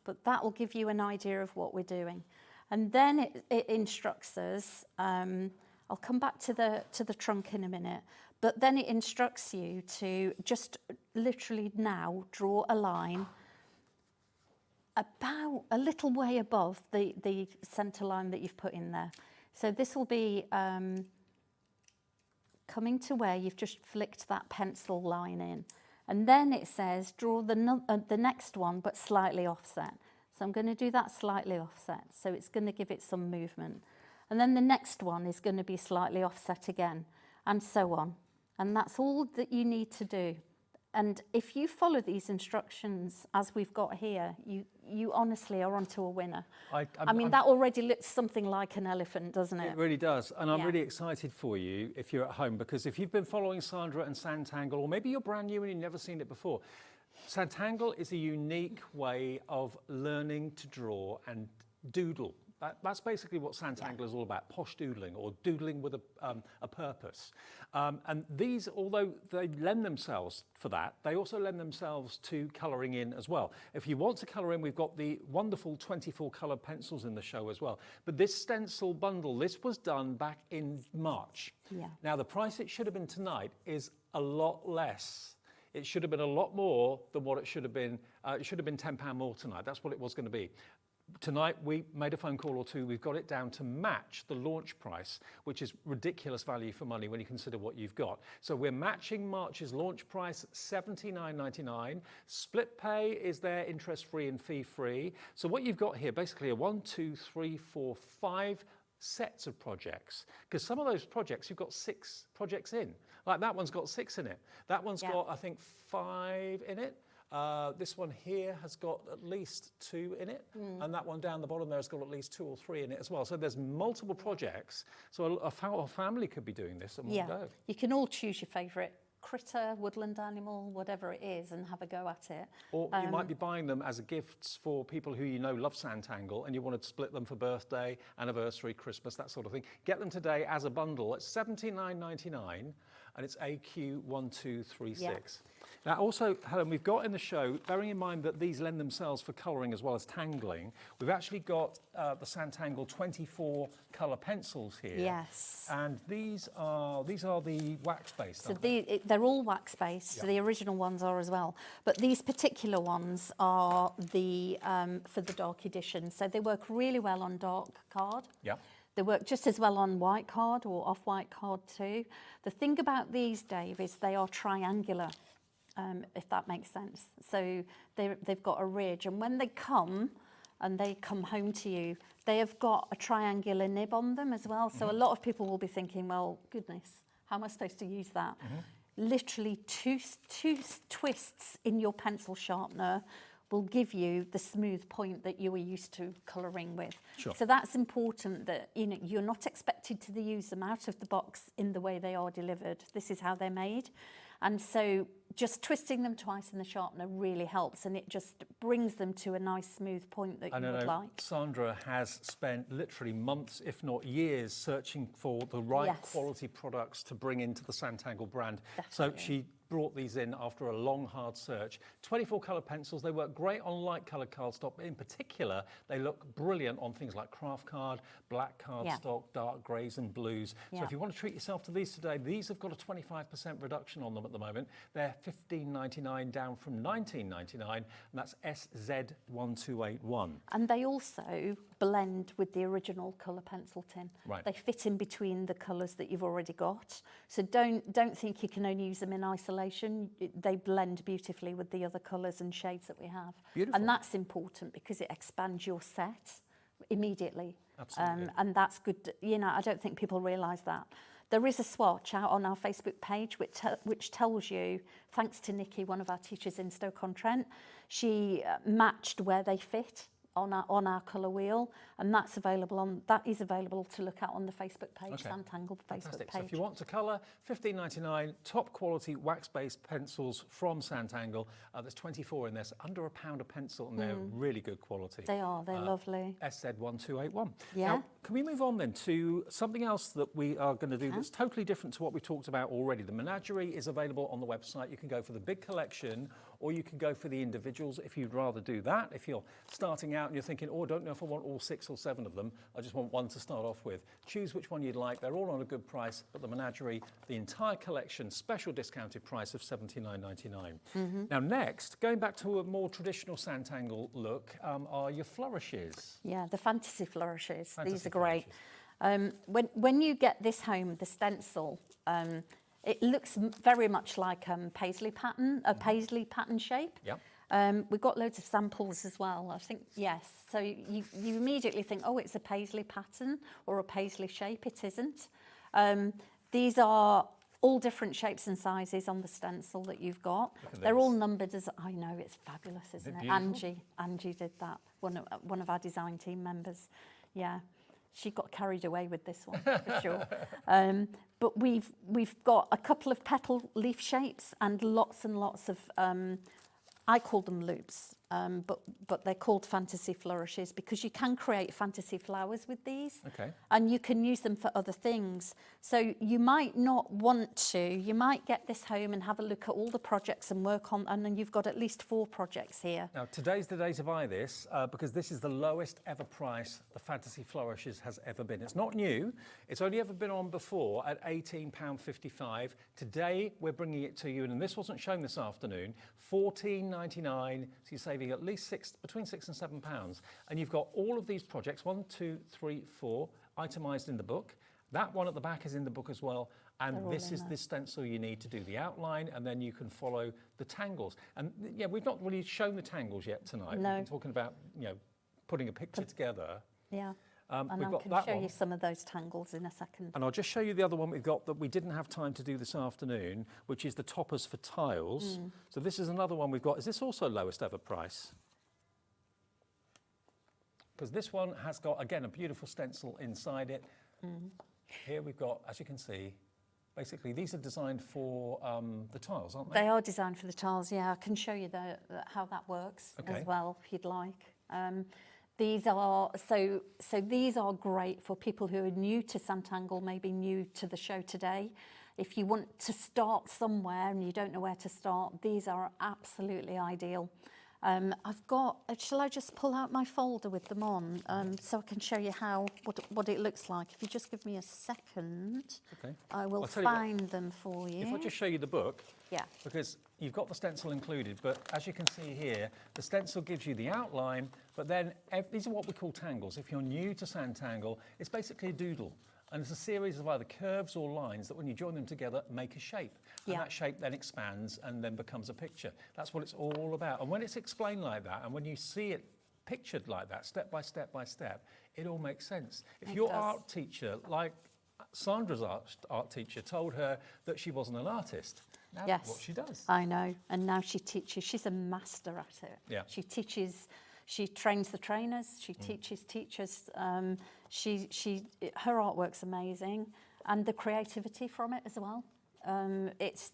but that will give you an idea of what we're doing. And then it instructs us, I'll come back to the trunk in a minute, but then it instructs you to just literally now draw a line about a little way above the centre line that you've put in there. So this will be coming to where you've just flicked that pencil line in. And then it says, draw the next one, but slightly offset. So I'm going to do that slightly offset. So it's going to give it some movement. And then the next one is going to be slightly offset again, and so on. And that's all that you need to do. And if you follow these instructions as we've got here, you honestly are onto a winner. I mean, that already looks something like an elephant, doesn't it? It really does. And I'm really excited for you if you're at home, because if you've been following Sandra and Sanntangle, or maybe you're brand new and you've never seen it before, Sanntangle is a unique way of learning to draw and doodle. That's basically what Sanntangle is all about, posh doodling, or doodling with a purpose. And these, although they lend themselves for that, they also lend themselves to colouring in as well. If you want to colour in, we've got the wonderful 24 colour pencils in the show as well. But this stencil bundle, this was done back in March. Yeah. Now, the price it should have been tonight is a lot less. It should have been a lot more than what it should have been. It should have been £10 more tonight. That's what it was going to be. Tonight, we made a phone call or two. We've got it down to match the launch price, which is ridiculous value for money when you consider what you've got. So we're matching March's launch price, $79.99. Split pay is there, interest-free and fee-free. So what you've got here, basically a 1, 2, 3, 4, 5 sets of projects, because some of those projects, you've got 6 projects in. Like that one's got 6 in it. That one's got, I think, 5 in it. This one here has got at least 2 in it, and that one down the bottom there has got at least 2 or 3 in it as well. So there's multiple projects. So a family could be doing this in one go. You can all choose your favourite critter, woodland animal, whatever it is, and have a go at it. Or you might be buying them as gifts for people who you know love Sanntangle, and you want to split them for birthday, anniversary, Christmas, that sort of thing. Get them today as a bundle. It's $79.99, and it's AQ1236. Yeah. Now also, Helen, we've got in the show, bearing in mind that these lend themselves for colouring as well as tangling, we've actually got the Sanntangle 24 colour pencils here. Yes. And these are the wax-based, So they're all wax-based, so the original ones are as well. But these particular ones are the for the dark edition. So they work really well on dark card. Yeah. They work just as well on white card or off-white card too. The thing about these, Dave, is they are triangular. If that makes sense. So they've got a ridge, and when they come home to you, they have got a triangular nib on them as well. So a lot of people will be thinking, well, goodness, how am I supposed to use that? Literally two twists in your pencil sharpener will give you the smooth point that you were used to colouring with. Sure. So that's important, that you're not expected to use them out of the box in the way they are delivered. This is how they're made. And so just twisting them twice in the sharpener really helps, and it just brings them to a nice smooth point that you would like. Sandra has spent literally months, if not years, searching for the right quality products to bring into the Sanntangle brand. Definitely. So she brought these in after a long, hard search. 24 colour pencils, they work great on light coloured cardstock, but in particular, they look brilliant on things like craft card, black cardstock, dark greys and blues. So if you want to treat yourself to these today, these have got a 25% reduction on them at the moment. They're $15.99 down from $19.99, and that's SZ1281. And they also blend with the original colour pencil tin. Right. They fit in between the colours that you've already got. So don't think you can only use them in isolation. They blend beautifully with the other colours and shades that we have. Beautiful. And that's important because it expands your set immediately. Absolutely. And that's good. You know, I don't think people realise that. There is a swatch out on our Facebook page which tells you, thanks to Nikki, one of our teachers in Stoke-on-Trent, she matched where they fit on our colour wheel, and that is available to look at on the Facebook page, Okay. Sanntangle Facebook Fantastic. page. So if you want to colour, $15.99, top quality wax-based pencils from Sanntangle. There's 24 in there, so under £1 a pencil, and they're really good quality. They are, they're lovely. SZ1281. Yeah. Now, can we move on then to something else that we are going to do that's totally different to what we talked about already? The menagerie is available on the website. You can go for the big collection, or you can go for the individuals if you'd rather do that. If you're starting out and you're thinking, oh, I don't know if I want all 6 or 7 of them, I just want one to start off with. Choose which one you'd like. They're all on a good price, but the menagerie, the entire collection, special discounted price of $79.99. Now next, going back to a more traditional Sanntangle look, are your flourishes. Yeah, the fantasy flourishes. Fantasy These are great. When you get this home, the stencil, it looks very much like paisley pattern, a paisley pattern shape. Yeah. We've got loads of samples as well, I think, yes. So you immediately think, oh, it's a paisley pattern or a paisley shape. It isn't. These are all different shapes and sizes on the stencil that you've got. They're all numbered as, I know, it's fabulous, isn't it? Angie did that, one of our design team members. Yeah. She got carried away with this one, for sure. But we've got a couple of petal leaf shapes and lots of, I call them loops, but they're called fantasy flourishes because you can create fantasy flowers with these. Okay. And you can use them for other things. So you might not want to, you might get this home and have a look at all the projects and work on, and then you've got at least 4 projects here. Now, today's the day to buy this because this is the lowest ever price the Fantasy Flourishes has ever been. It's not new. It's only ever been on before at £18.55. Today, we're bringing it to you, and this wasn't shown this afternoon, $14.99. So you're saving at least between £6 and £7. And you've got all of these projects, 1, 2, 3, 4, itemised in the book. That one at the back is in the book as well. And this is the stencil you need to do the outline, and then you can follow the tangles. And yeah, we've not really shown the tangles yet tonight. No. We've been talking about, putting a picture together. Yeah. We've And I got can that show one. you some of those tangles in a second. And I'll just show you the other one we've got that we didn't have time to do this afternoon, which is the toppers for tiles. So this is another one we've got. Is this also lowest ever price? Because this one has got, again, a beautiful stencil inside it. Here we've got, as you can see, basically these are designed for the tiles, aren't they? They are designed for the tiles, yeah. I can show you how that works as well, if you'd like. These are these are great for people who are new to Sanntangle, maybe new to the show today. If you want to start somewhere and you don't know where to start, these are absolutely ideal. I've got, shall I just pull out my folder with them on so I can show you what it looks like? If you just give me a second, I will find them for you. If I just show you the book, yeah, because you've got the stencil included, but as you can see here, the stencil gives you the outline, but then these are what we call tangles. If you're new to Sanntangle, it's basically a doodle. And it's a series of either curves or lines that when you join them together make a shape. And that shape then expands and then becomes a picture. That's what it's all about. And when it's explained like that, and when you see it pictured like that, step by step by step, it all makes sense. If your art teacher, like Sandra's art teacher, told her that she wasn't an artist, now that's what she does. I know. And now she teaches. She's a master at it. Yeah. She teaches. She trains the trainers. She teaches teachers. Her artwork's amazing, and the creativity from it as well. It's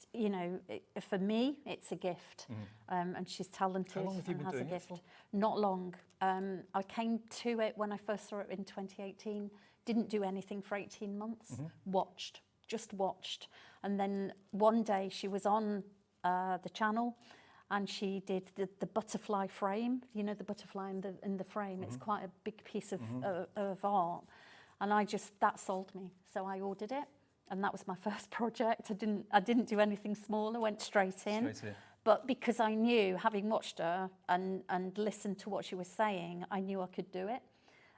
for me, it's a gift, and she's talented. How long have you been has doing a gift. it for? Not long. I came to it when I first saw it in 2018. Didn't do anything for 18 months. Just watched, and then one day she was on the channel. And she did the butterfly frame, the butterfly in the frame. It's quite a big piece of art. And that sold me. So I ordered it. And that was my first project. I didn't do anything smaller, went straight in. But because I knew, having watched her and listened to what she was saying, I knew I could do it.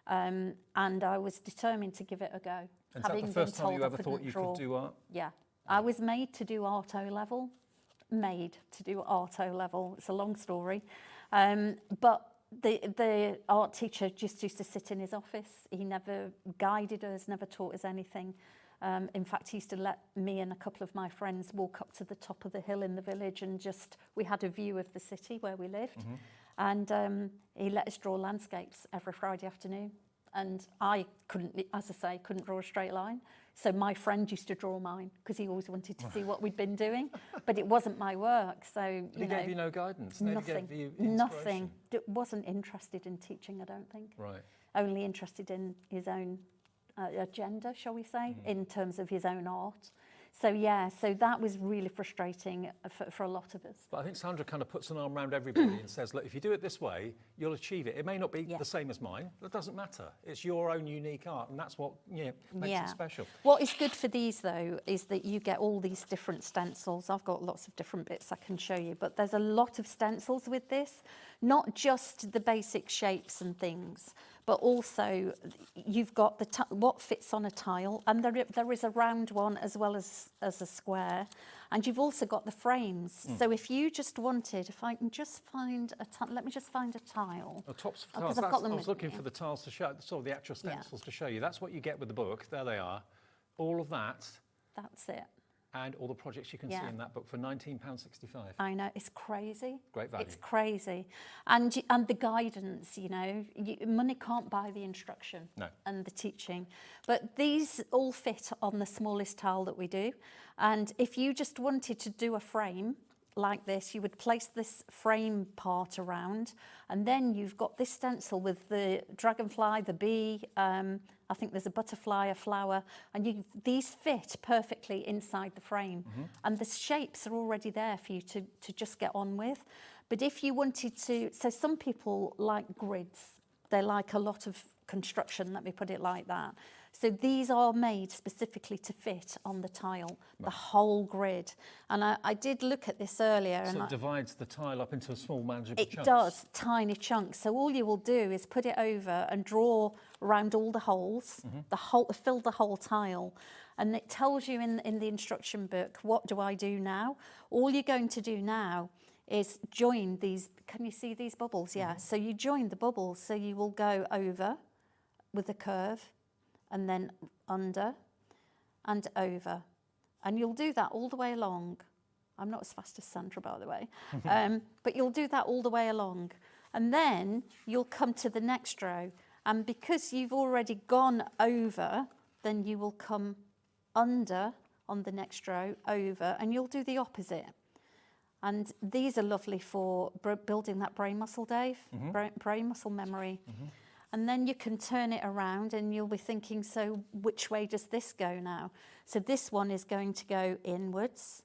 And I was determined to give it a go. And is that the first time you ever thought you could do art? Yeah. I was made to do art O-level. It's a long story. But the art teacher just used to sit in his office. He never guided us, never taught us anything. In fact, he used to let me and a couple of my friends walk up to the top of the hill in the village and we had a view of the city where we lived. And he let us draw landscapes every Friday afternoon. And I couldn't, as I say, couldn't draw a straight line. So my friend used to draw mine because he always wanted to see what we'd been doing. But it wasn't my work, so, He gave you no guidance? Nothing, Gave you nothing. Wasn't interested in teaching, I don't think. Right. Only interested in his own agenda, shall we say, in terms of his own art. So yeah, so that was really frustrating for a lot of us. But I think Sandra kind of puts an arm around everybody and says, look, if you do it this way, you'll achieve it. It may not be the same as mine, but it doesn't matter. It's your own unique art, and that's what makes it special. What is good for these, though, is that you get all these different stencils. I've got lots of different bits I can show you, but there's a lot of stencils with this, not just the basic shapes and things, but also you've got what fits on a tile, and there is a round one as well as a square, and you've also got the frames. So if you just wanted, if I can just find let me just find a tile. Oh, tops for tiles. I was looking for the tiles to show, sort of the actual stencils to show you. That's what you get with the book. There they are. All of that. That's it. And all the projects you can see in that book for £19.65. I know, it's crazy. Great value. It's crazy. And the guidance, money can't buy the instruction and the teaching. But these all fit on the smallest tile that we do. And if you just wanted to do a frame like this, you would place this frame part around, and then you've got this stencil with the dragonfly, the bee, I think there's a butterfly, a flower, and these fit perfectly inside the frame. And the shapes are already there for you to just get on with. But if you wanted to, so some people like grids, they like a lot of construction, let me put it like that. So these are made specifically to fit on the tile, the whole grid. And I did look at this earlier. So it divides the tile up into small manageable chunks? It does, tiny chunks. So all you will do is put it over and draw around all the holes, fill the whole tile. And it tells you in the instruction book, what do I do now? All you're going to do now is join these, can you see these bubbles? Yeah, so you join the bubbles, so you will go over with a curve, and then under and over. And you'll do that all the way along. I'm not as fast as Sandra, by the way. But you'll do that all the way along. And then you'll come to the next row. And because you've already gone over, then you will come under on the next row, over, and you'll do the opposite. And these are lovely for building that brain muscle, Dave, brain muscle memory. And then you can turn it around and you'll be thinking, so which way does this go now? So this one is going to go inwards,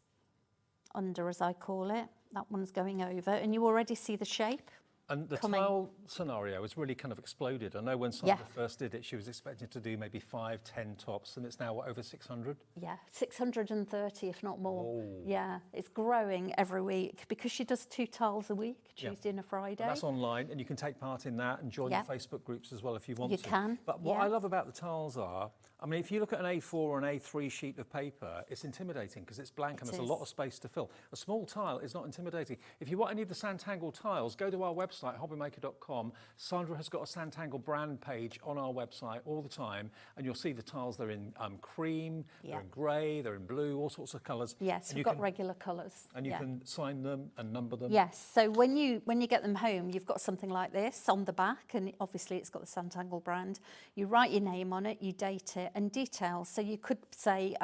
under as I call it. That one's going over, and you already see the shape. And the tile scenario has really kind of exploded. I know when Sandra first did it, she was expecting to do maybe 5, 10 tops, and it's now, what, over 600? Yeah, 630, if not more. Yeah, it's growing every week because she does 2 tiles a week, Tuesday and a Friday. And that's online, and you can take part in that and join the Facebook groups as well if you want to. You can. But what I love about the tiles are, I mean, if you look at an A4 or an A3 sheet of paper, it's intimidating because it's blank and there's a lot of space to fill. A small tile is not intimidating. If you want any of the Sanntangle tiles, go to our website, hobbymaker.com. Sandra has got a Sanntangle brand page on our website all the time, and you'll see the tiles. They're in cream, they're in grey, they're in blue, all sorts of colours. Yes, we've got regular colours. And you can sign them and number them. Yes, so when you get them home, you've got something like this on the back, and obviously it's got the Sanntangle brand. You write your name on it, you date it, and details. So you could say,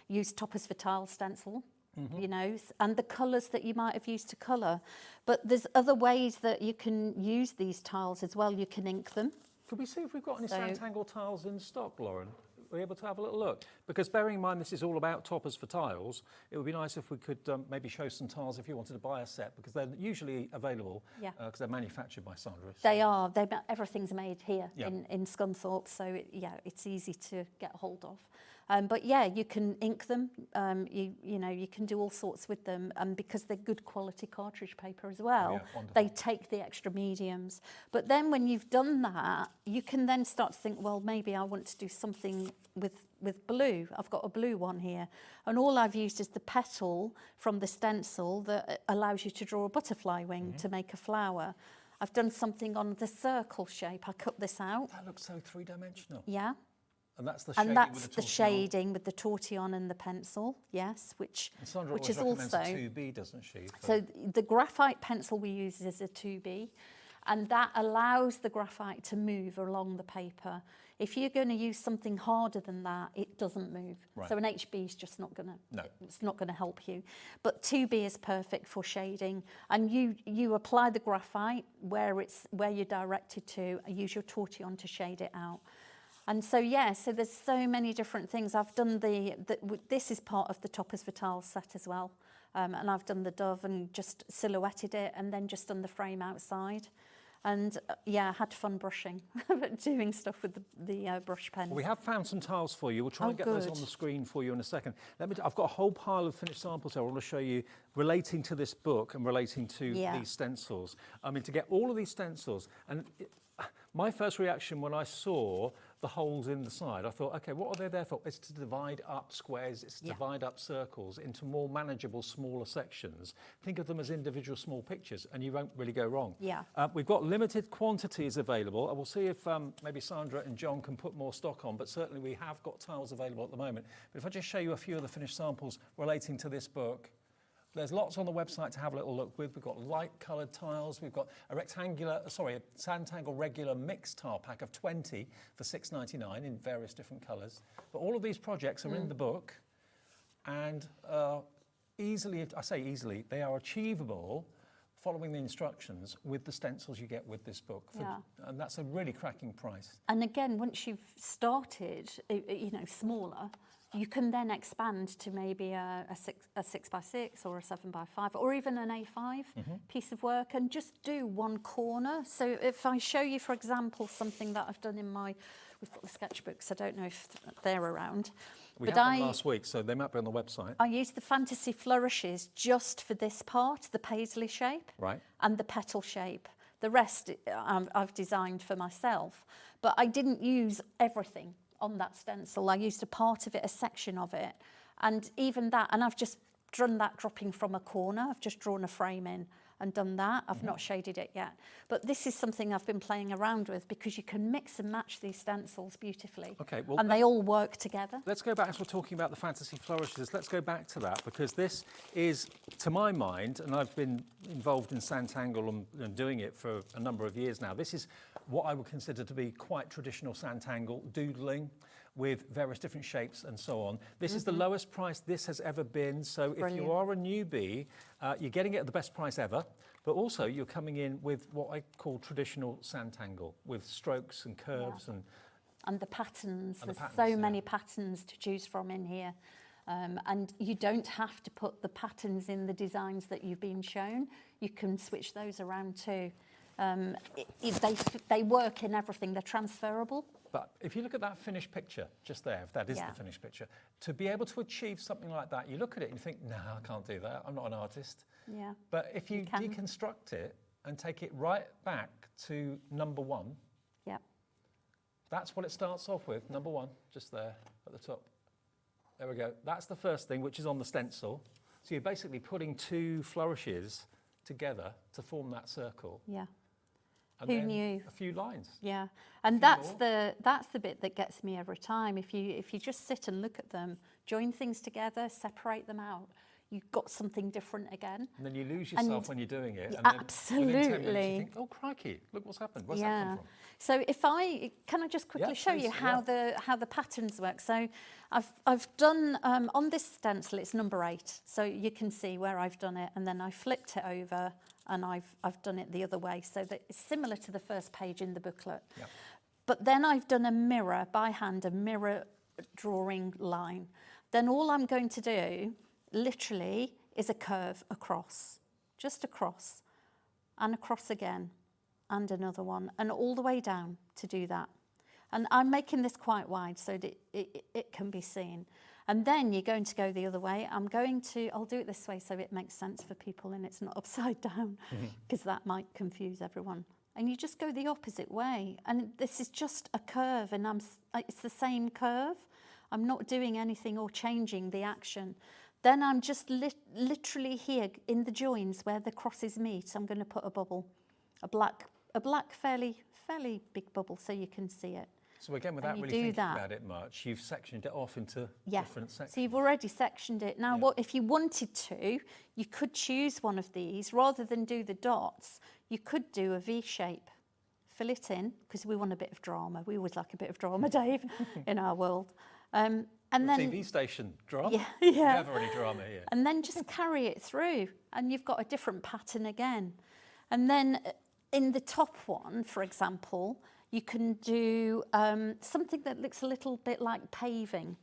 use toppers for tile stencil. You know, and the colours that you might have used to colour. But there's other ways that you can use these tiles as well. You can ink them. Could we see if we've got any Sanntangle tiles in stock, Lauren? Are we able to have a little look? Because bearing in mind this is all about toppers for tiles, it would be nice if we could maybe show some tiles if you wanted to buy a set, because they're usually available because they're manufactured by Sandra. So. They are. Everything's made here in Scunthorpe, so it's easy to get hold of. But yeah, you can ink them. You know, you can do all sorts with them, and because they're good quality cartridge paper as well, they take the extra mediums. But then when you've done that, you can then start to think, well, maybe I want to do something with blue. I've got a blue one here, and all I've used is the petal from the stencil that allows you to draw a butterfly wing to make a flower. I've done something on the circle shape. I cut this out. That looks so three-dimensional. Yeah. And that's the shading and that's with the the tortillon. shading with the tortillon and the pencil, yes, which Sandra is recommends also a 2B, doesn't she? So the graphite pencil we use is a 2B, and that allows the graphite to move along the paper. If you're going to use something harder than that, it doesn't move. Right. So an HB is just not going to. No. It's not going to help you. But 2B is perfect for shading, and you apply the graphite where you're directed to. Use your tortillon to shade it out. And so, yeah, so there's so many different things. I've done this is part of the Topaz Vital set as well. And I've done the dove and just silhouetted it, and then just done the frame outside. And yeah, I had fun brushing, doing stuff with the brush pens. Well, we have found some tiles for you. We'll try and get those on the screen for you in a second. I've got a whole pile of finished samples here I want to show you relating to this book and relating to these stencils. I mean, to get all of these stencils, and my first reaction when I saw the holes in the side, I thought, okay, what are they there for? It's to divide up squares, it's to divide up circles into more manageable, smaller sections. Think of them as individual small pictures, and you won't really go wrong. Yeah. We've got limited quantities available. I will see if maybe Sandra and John can put more stock on, but certainly we have got tiles available at the moment. But if I just show you a few of the finished samples relating to this book, there's lots on the website to have a little look with. We've got light coloured tiles. We've got a Sanntangle regular mixed tile pack of 20 for $6.99 in various different colours. But all of these projects are in the book, and easily, I say easily, they are achievable following the instructions with the stencils you get with this book. And that's a really cracking price. And again, once you've started, smaller, you can then expand to maybe a 6x6 or a 7x5 or even an A5 piece of work, and just do one corner. So if I show you, for example, something that I've done we've got the sketchbooks, I don't know if they're around. We had them last week, so they might be on the website. I used the Fantasy Flourishes just for this part, the paisley shape and the petal shape. The rest I've designed for myself, but I didn't use everything on that stencil. I used a part of it, a section of it, and even that, and I've just drawn that dropping from a corner. I've just drawn a frame in and done that. I've not shaded it yet, but this is something I've been playing around with, because you can mix and match these stencils beautifully. Okay, well, and they all work together. Let's go back, as we're talking about the Fantasy Flourishes, let's go back to that, because this is, to my mind, and I've been involved in Sanntangle and doing it for a number of years now, this is what I would consider to be quite traditional Sanntangle, doodling with various different shapes and so on. This is the lowest price this has ever been, so if you are a newbie, you're getting it at the best price ever, but also you're coming in with what I call traditional Sanntangle, with strokes and curves and the patterns. There's so many patterns to choose from in here. And you don't have to put the patterns in the designs that you've been shown. You can switch those around too. They work in everything. They're transferable. But if you look at that finished picture just there, if that is the finished picture, to be able to achieve something like that, you look at it and you think, no, I can't do that. I'm not an artist. Yeah. But if you deconstruct it and take it right back to number one, that's what it starts off with, number one, just there at the top. There we go. That's the first thing, which is on the stencil. So you're basically putting two flourishes together to form that circle. Yeah. And Who then knew? A few lines. Yeah, and that's the bit that gets me every time. If you just sit and look at them, join things together, separate them out, you've got something different again. And then you lose yourself when you're doing it. And absolutely. Then within 10 minutes you think, oh crikey, look what's happened. Where's that come from? So can I just quickly show you how the patterns work? So I've done on this stencil, it's number 8, so you can see where I've done it, and then I flipped it over and I've done it the other way, so that it's similar to the first page in the booklet. Yep. But then I've done a mirror by hand, a mirror drawing line. Then all I'm going to do, literally, is a curve across, just across, and across again, and another one, and all the way down to do that. And I'm making this quite wide so that it can be seen. And then you're going to go the other way. I'll do it this way so it makes sense for people and it's not upside down, because that might confuse everyone. And you just go the opposite way. And this is just a curve, and it's the same curve. I'm not doing anything or changing the action. Then I'm just literally here in the joins where the crosses meet. I'm going to put a bubble, a black fairly big bubble so you can see it. So again, without really thinking about it much, you've sectioned it off into different sections. So you've already sectioned it. Now, what if you wanted to, you could choose one of these. Rather than do the dots, you could do a V shape. Fill it in, because we want a bit of drama. We always like a bit of drama, Dave, in our world. And then TV station drama? Yeah. Never any drama here. And then just carry it through, and you've got a different pattern again. And then in the top one, for example, you can do something that looks a little bit like paving.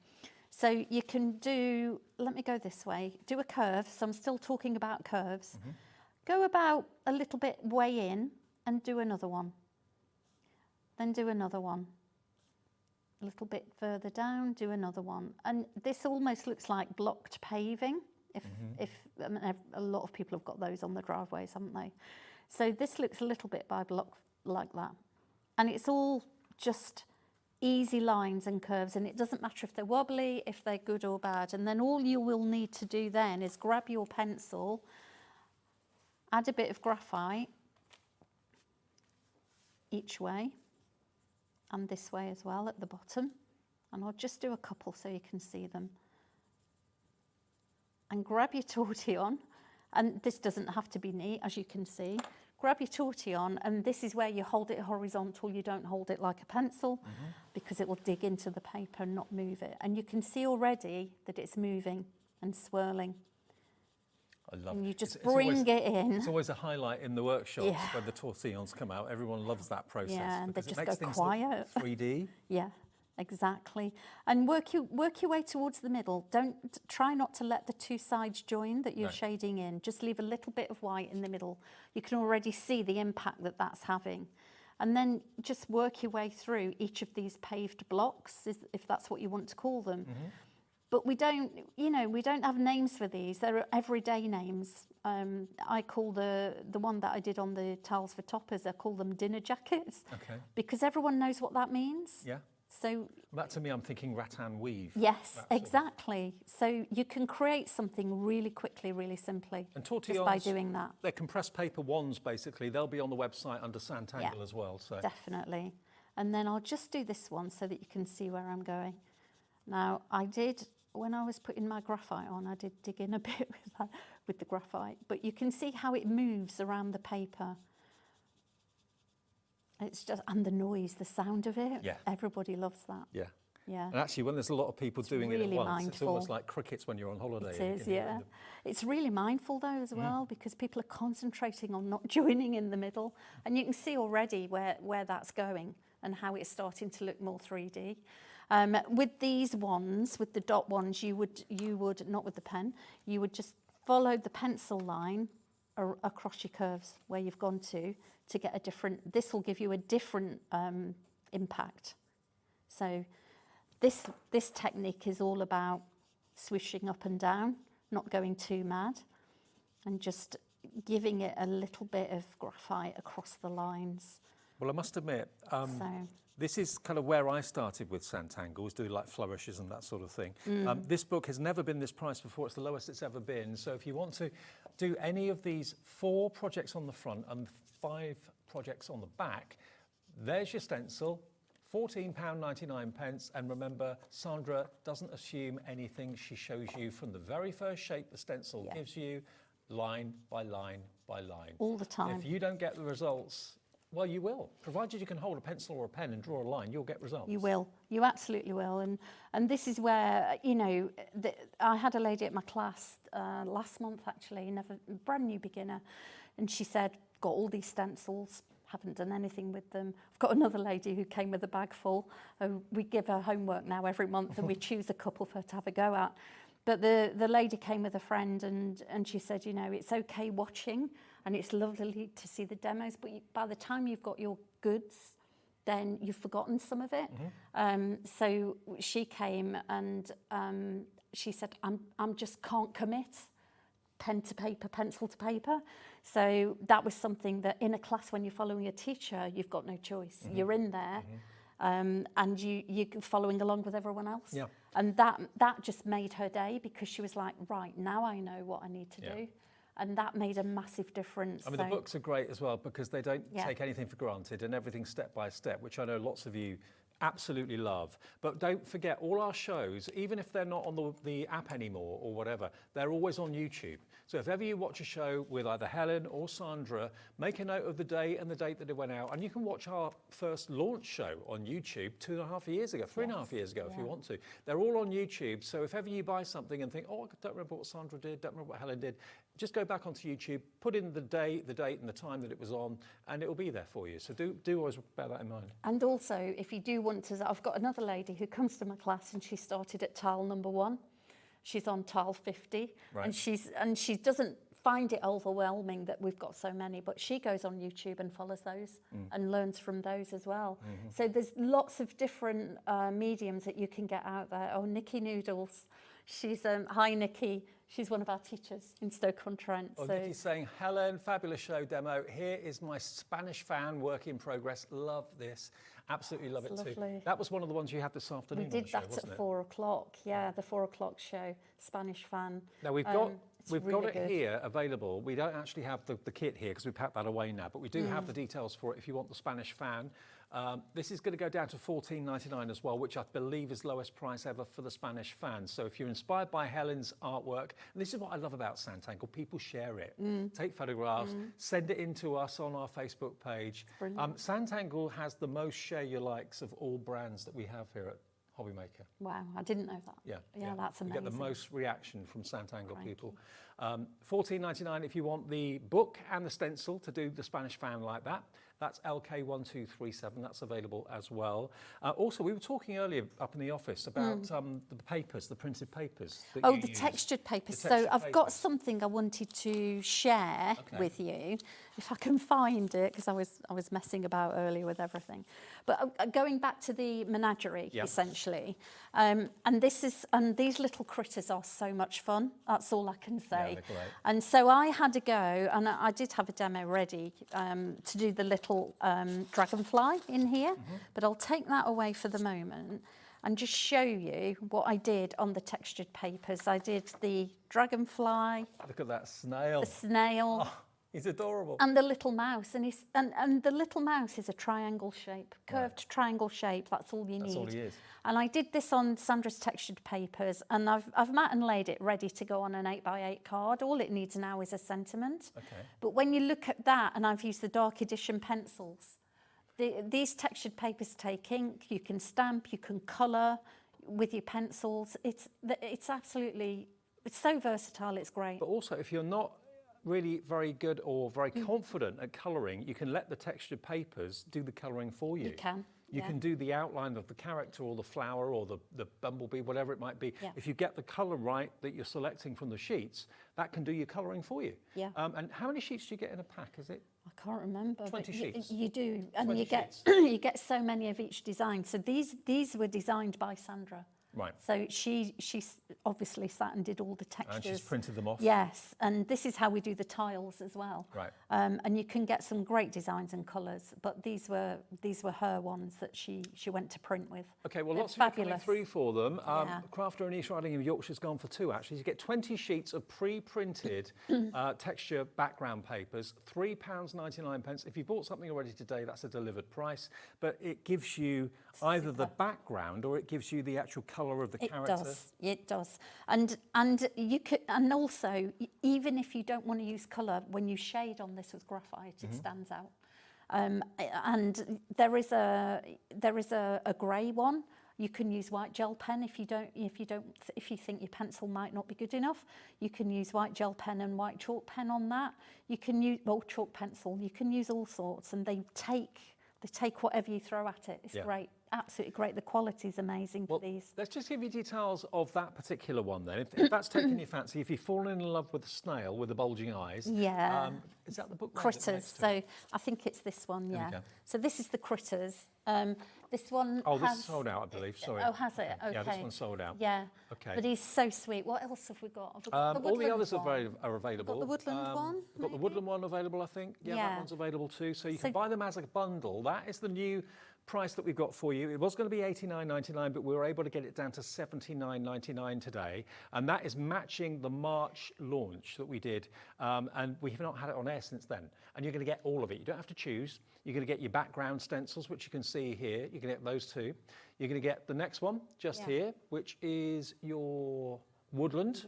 So you can do, let me go this way, do a curve. So I'm still talking about curves. Go about a little bit way in and do another one. Then do another one. A little bit further down, do another one. And this almost looks like blocked paving. I mean, a lot of people have got those on the driveways, haven't they? So this looks a little bit by block like that. And it's all just easy lines and curves, and it doesn't matter if they're wobbly, if they're good or bad. And then all you will need to do then is grab your pencil, add a bit of graphite each way, and this way as well at the bottom. And I'll just do a couple so you can see them. And grab your tortillon, and this doesn't have to be neat, as you can see. Grab your tortillon, and this is where you hold it horizontal. You don't hold it like a pencil, because it will dig into the paper and not move it. And you can see already that it's moving and swirling. I love and it. you just bring it in. It's always a highlight in the workshops when the tortillons come out. Everyone loves that process. Yeah, and they because just it makes go things quiet. look 3D. Yeah, exactly. And work your way towards the middle. Try not to let the two sides join that you're shading in. Just leave a little bit of white in the middle. You can already see the impact that that's having. And then just work your way through each of these paved blocks, if that's what you want to call them. But we don't have names for these. They're everyday names. I call the one that I did on the tiles for toppers, I call them dinner jackets. Because everyone knows what that means. Yeah. So that to me, I'm thinking rattan weave. Yes, exactly. So you can create something really quickly, really simply, and tortillons, just by doing that. They're compressed paper wands, basically. They'll be on the website under Sanntangle as well. So definitely. And then I'll just do this one so that you can see where I'm going. Now, when I was putting my graphite on, I did dig in a bit with the graphite, but you can see how it moves around the paper. It's just, and the noise, the sound of it. Yeah. Everybody loves that. Yeah. Yeah. And actually, when there's a lot of people doing it at once, mindful. it's almost like crickets when you're on holiday. It is, yeah. It's really mindful though as well, because people are concentrating on not joining in the middle, and you can see already where that's going and how it's starting to look more 3D. With these ones, with the dot ones, you would not with the pen, you would just follow the pencil line across your curves where you've gone to get a different, this will give you a different impact. So this technique is all about swishing up and down, not going too mad, and just giving it a little bit of graphite across the lines. Well, I must admit, this is kind of where I started with Sanntangle, was doing like flourishes and that sort of thing. This book has never been this price before. It's the lowest it's ever been. So if you want to do any of these 4 projects on the front and 5 projects on the back, there's your stencil, £14.99. And remember, Sandra doesn't assume anything. She shows you from the very first shape the stencil gives you, line by line by line. All the time. If you don't get the results, well, you will. Provided you can hold a pencil or a pen and draw a line, you'll get results. You will. You absolutely will. And this is where, you know, I had a lady at my class last month, actually, brand new beginner, and she said, got all these stencils, haven't done anything with them. I've got another lady who came with a bag full. We give her homework now every month, and we choose a couple for her to have a go at. But the lady came with a friend, and she said, you know, it's okay watching, and it's lovely to see the demos, but by the time you've got your goods, then you've forgotten some of it. So she came and she said, I'm just can't commit. Pen to paper, pencil to paper. So that was something that in a class when you're following a teacher, you've got no choice. You're in there and you're following along with everyone else. Yeah. And that just made her day, because she was like, right, now I know what I need to do. And that made a massive difference. I mean, the books are great as well, because they don't take anything for granted, and everything's step by step, which I know lots of you absolutely love. But don't forget, all our shows, even if they're not on the app anymore or whatever, they're always on YouTube. So if ever you watch a show with either Helen or Sandra, make a note of the day and the date that it went out, and you can watch our first launch show on YouTube 2.5 years ago, 3.5 years ago, if you want to. They're all on YouTube, so if ever you buy something and think, oh, I don't remember what Sandra did, don't remember what Helen did, just go back onto YouTube, put in the day, the date and the time that it was on, and it will be there for you. So do always bear that in mind. And also, if you do want to, I've got another lady who comes to my class, and she started at tile number 1. She's on tile 50, and she doesn't find it overwhelming that we've got so many, but she goes on YouTube and follows those and learns from those as well. So there's lots of different mediums that you can get out there. Oh, Nikki Noodles, she's hi Nikki. She's one of our teachers in Stoke-on-Trent. Well, Nikki's saying, Helen, fabulous show demo. Here is my Spanish fan work in progress. Love this. Absolutely love it too. That was one of the ones you had this afternoon. We did that at 4 o'clock. Yeah, the 4 o'clock show, Spanish fan. Now we've got it here available. We don't actually have the kit here because we packed that away now, but we do have the details for it if you want the Spanish fan. This is going to go down to $14.99 as well, which I believe is lowest price ever for the Spanish fan. So if you're inspired by Helen's artwork, and this is what I love about Sanntangle, people share it, take photographs, send it in to us on our Facebook page. Sanntangle has the most share your likes of all brands that we have here at Hobbymaker. Wow, I didn't know that. Yeah, that's amazing. You get the most reaction from Sanntangle people. $14.99 if you want the book and the stencil to do the Spanish fan like that. That's LK1237. That's available as well. Also, we were talking earlier up in the office about the papers, the printed papers. Oh, the textured papers. So I've got something I wanted to share with you, if I can find it, because I was messing about earlier with everything. But going back to the menagerie, essentially, and these little critters are so much fun. That's all I can say. Yeah, they're great. And so I had a go, and I did have a demo ready to do the little dragonfly in here, but I'll take that away for the moment and just show you what I did on the textured papers. I did the dragonfly. Look at that snail. The snail. Oh, he's adorable. And the little mouse. And the little mouse is a triangle shape, curved triangle shape. That's all you need. That's all he is. And I did this on Sandra's textured papers, and I've mat and laid it ready to go on an 8x8 card. All it needs now is a sentiment. Okay. But when you look at that, and I've used the dark edition pencils, these textured papers take ink, you can stamp, you can colour with your pencils. It's absolutely, it's so versatile, it's great. But also, if you're not really very good or very confident at colouring, you can let the textured papers do the colouring for you. You can. You can do the outline of the character or the flower or the bumblebee, whatever it might be. Yeah. If you get the colour right that you're selecting from the sheets, that can do your colouring for you. Yeah. And how many sheets do you get in a pack, is it? I can't remember. 20 sheets? You do, and you get so many of each design. So these were designed by Sandra. Right. So she obviously sat and did all the textures. And she's printed them off. Yes, and this is how we do the tiles as well. Right. And you can get some great designs and colours, but these were her ones that she went to print with. Okay, well, They're lots of you fabulous. coming through for them. Crafter and East Riding of Yorkshire's gone for 2, actually. You get 20 sheets of pre-printed texture background papers, £3.99. If you bought something already today, that's a delivered price, but it gives you either the background or it gives you the actual colour of the character. It does. And you could, and also, even if you don't want to use colour, when you shade on this with graphite, it stands out. And there is a grey one. You can use white gel pen if you think your pencil might not be good enough. You can use white gel pen and white chalk pen on that. You can use chalk pencil. You can use all sorts, and they take whatever you throw at it. It's great. absolutely great. The quality is amazing for these. Let's just give you details of that particular one then. If that's taken your fancy, if you've fallen in love with the snail with the bulging eyes. Yeah. Is that the book? Critters. So I think it's this one, yeah. So this is the Critters. This one this is sold out, I believe. Sorry. Oh, has it? Okay. Yeah, this one's sold out. Yeah. Okay. But he's so sweet. What else have we got? Have we got the all the woodland others one? are available. Got the woodland one? We've got the woodland one available, I think. Yeah, that one's available too. So you can buy them as a bundle. That is the new price that we've got for you. It was going to be $89.99, but we were able to get it down to $79.99 today, and that is matching the March launch that we did, and we have not had it on air since then. And you're going to get all of it. You don't have to choose. You're going to get your background stencils, which you can see here. You can get those two. You're going to get the next one just here, which is your woodland.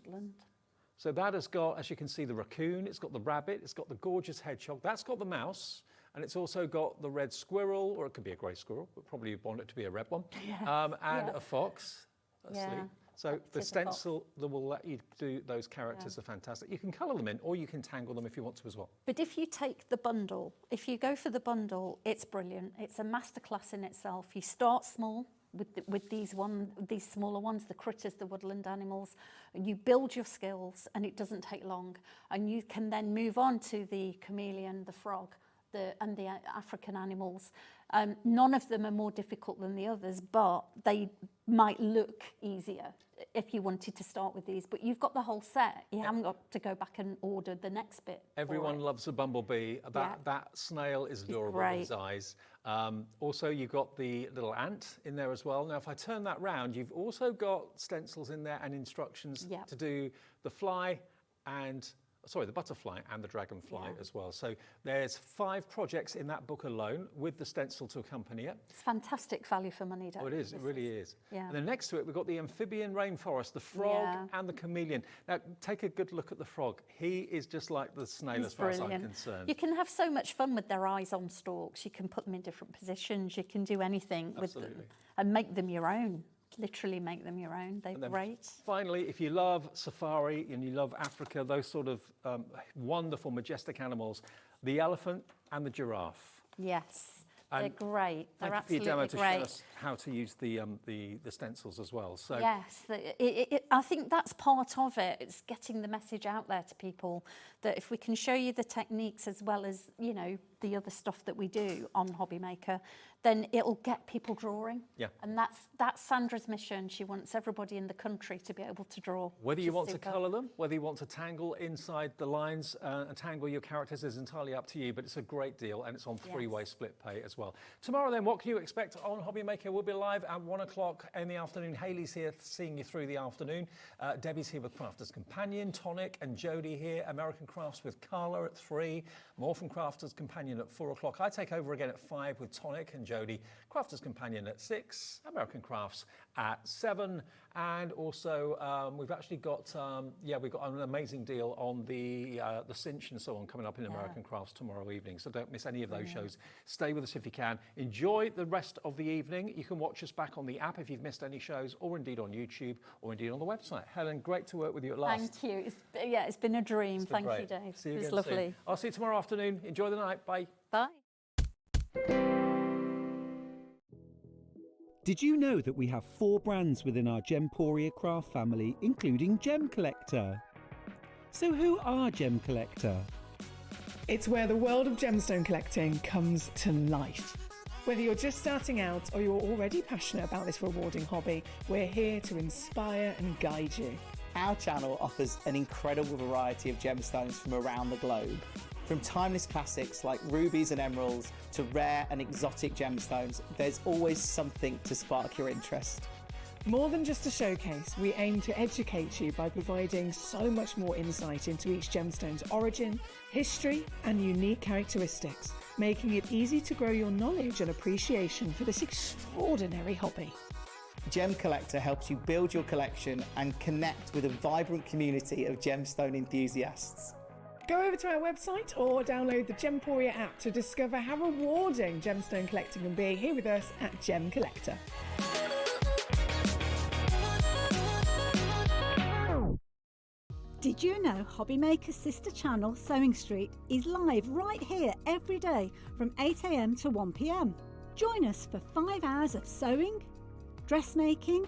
So that has got, as you can see, the raccoon. It's got the rabbit. It's got the gorgeous hedgehog. That's got the mouse. And it's also got the red squirrel, or it could be a grey squirrel, but probably you'd want it to be a red one, and a fox asleep. So the stencil that will let you do those characters are fantastic. You can colour them in, or you can tangle them if you want to as well. But if you take the bundle, if you go for the bundle, it's brilliant. It's a masterclass in itself. You start small with these smaller ones, the critters, the woodland animals. You build your skills, and it doesn't take long. And you can then move on to the chameleon, the frog, and the African animals. None of them are more difficult than the others, but they might look easier if you wanted to start with these. But you've got the whole set. You haven't got to go back and order the next bit. Everyone loves a bumblebee. That snail is adorable with his eyes. Also, you've got the little ant in there as well. Now, if I turn that round, you've also got stencils in there and instructions to do the the butterfly and the dragonfly as well. So there's 5 projects in that book alone with the stencil to accompany it. It's fantastic value for money, it is, it really is. Yeah. And then next to it, we've got the amphibian rainforest, the frog and the chameleon. Now, take a good look at the frog. He is just like the snail as far as I'm concerned. You can have so much fun with their eyes on stalks. You can put them in different positions. You can do anything with them and make them your own. Literally make them your own. They're great. Finally, if you love safari and you love Africa, those sort of wonderful, majestic animals, the elephant and the giraffe. Yes. They're great. They're absolutely great. Thank you for your demo to show us how to use the stencils as well. So yes, I think that's part of it. It's getting the message out there to people that if we can show you the techniques as well as, you know, the other stuff that we do on Hobby Maker, then it'll get people drawing. Yeah. And that's Sandra's mission. She wants everybody in the country to be able to draw. Whether you want to colour them, whether you want to tangle inside the lines and tangle your characters is entirely up to you, but it's a great deal and it's on 3-way split pay as well. Tomorrow then, what can you expect on Hobby Maker? We'll be live at 1 o'clock in the afternoon. Hayley's here seeing you through the afternoon. Debbie's here with Crafter's Companion, Tonic and Jodie here. American Crafts with Carla at 3. More from Crafter's Companion at 4 o'clock. I take over again at 5 with Tonic and Jodie. Crafter's Companion at 6. American Crafts at 7. And also we've actually got we've got an amazing deal on the cinch and so on coming up in American Crafts tomorrow evening. So don't miss any of those shows. Stay with us if you can. Enjoy the rest of the evening. You can watch us back on the app if you've missed any shows, or indeed on YouTube, or indeed on the website. Helen, great to work with you at last. Thank you. It's been a dream. Thank you, Dave. See you it was again lovely. Soon. I'll see you tomorrow afternoon. Enjoy the night. Bye. Bye. Did you know that we have 4 brands within our Gemporia craft family, including Gem Collector? So who are Gem Collector? It's where the world of gemstone collecting comes to life. Whether you're just starting out or you're already passionate about this rewarding hobby, we're here to inspire and guide you. Our channel offers an incredible variety of gemstones from around the globe. From timeless classics like rubies and emeralds to rare and exotic gemstones, there's always something to spark your interest. More than just a showcase, we aim to educate you by providing so much more insight into each gemstone's origin, history, and unique characteristics, making it easy to grow your knowledge and appreciation for this extraordinary hobby. Gem Collector helps you build your collection and connect with a vibrant community of gemstone enthusiasts. Go over to our website or download the Gemporia app to discover how rewarding gemstone collecting can be here with us at Gem Collector. Did you know Hobby Maker's sister channel, Sewing Street, is live right here every day from 8 AM to 1 PM? Join us for 5 hours of sewing, dressmaking,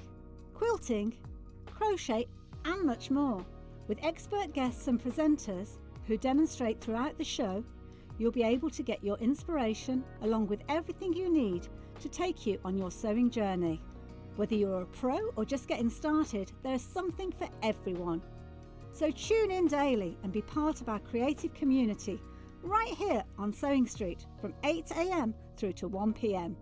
quilting, crochet and much more. With expert guests and presenters who demonstrate throughout the show, you'll be able to get your inspiration along with everything you need to take you on your sewing journey. Whether you're a pro or just getting started, there's something for everyone. So tune in daily and be part of our creative community right here on Sewing Street from 8 AM through to 1 PM.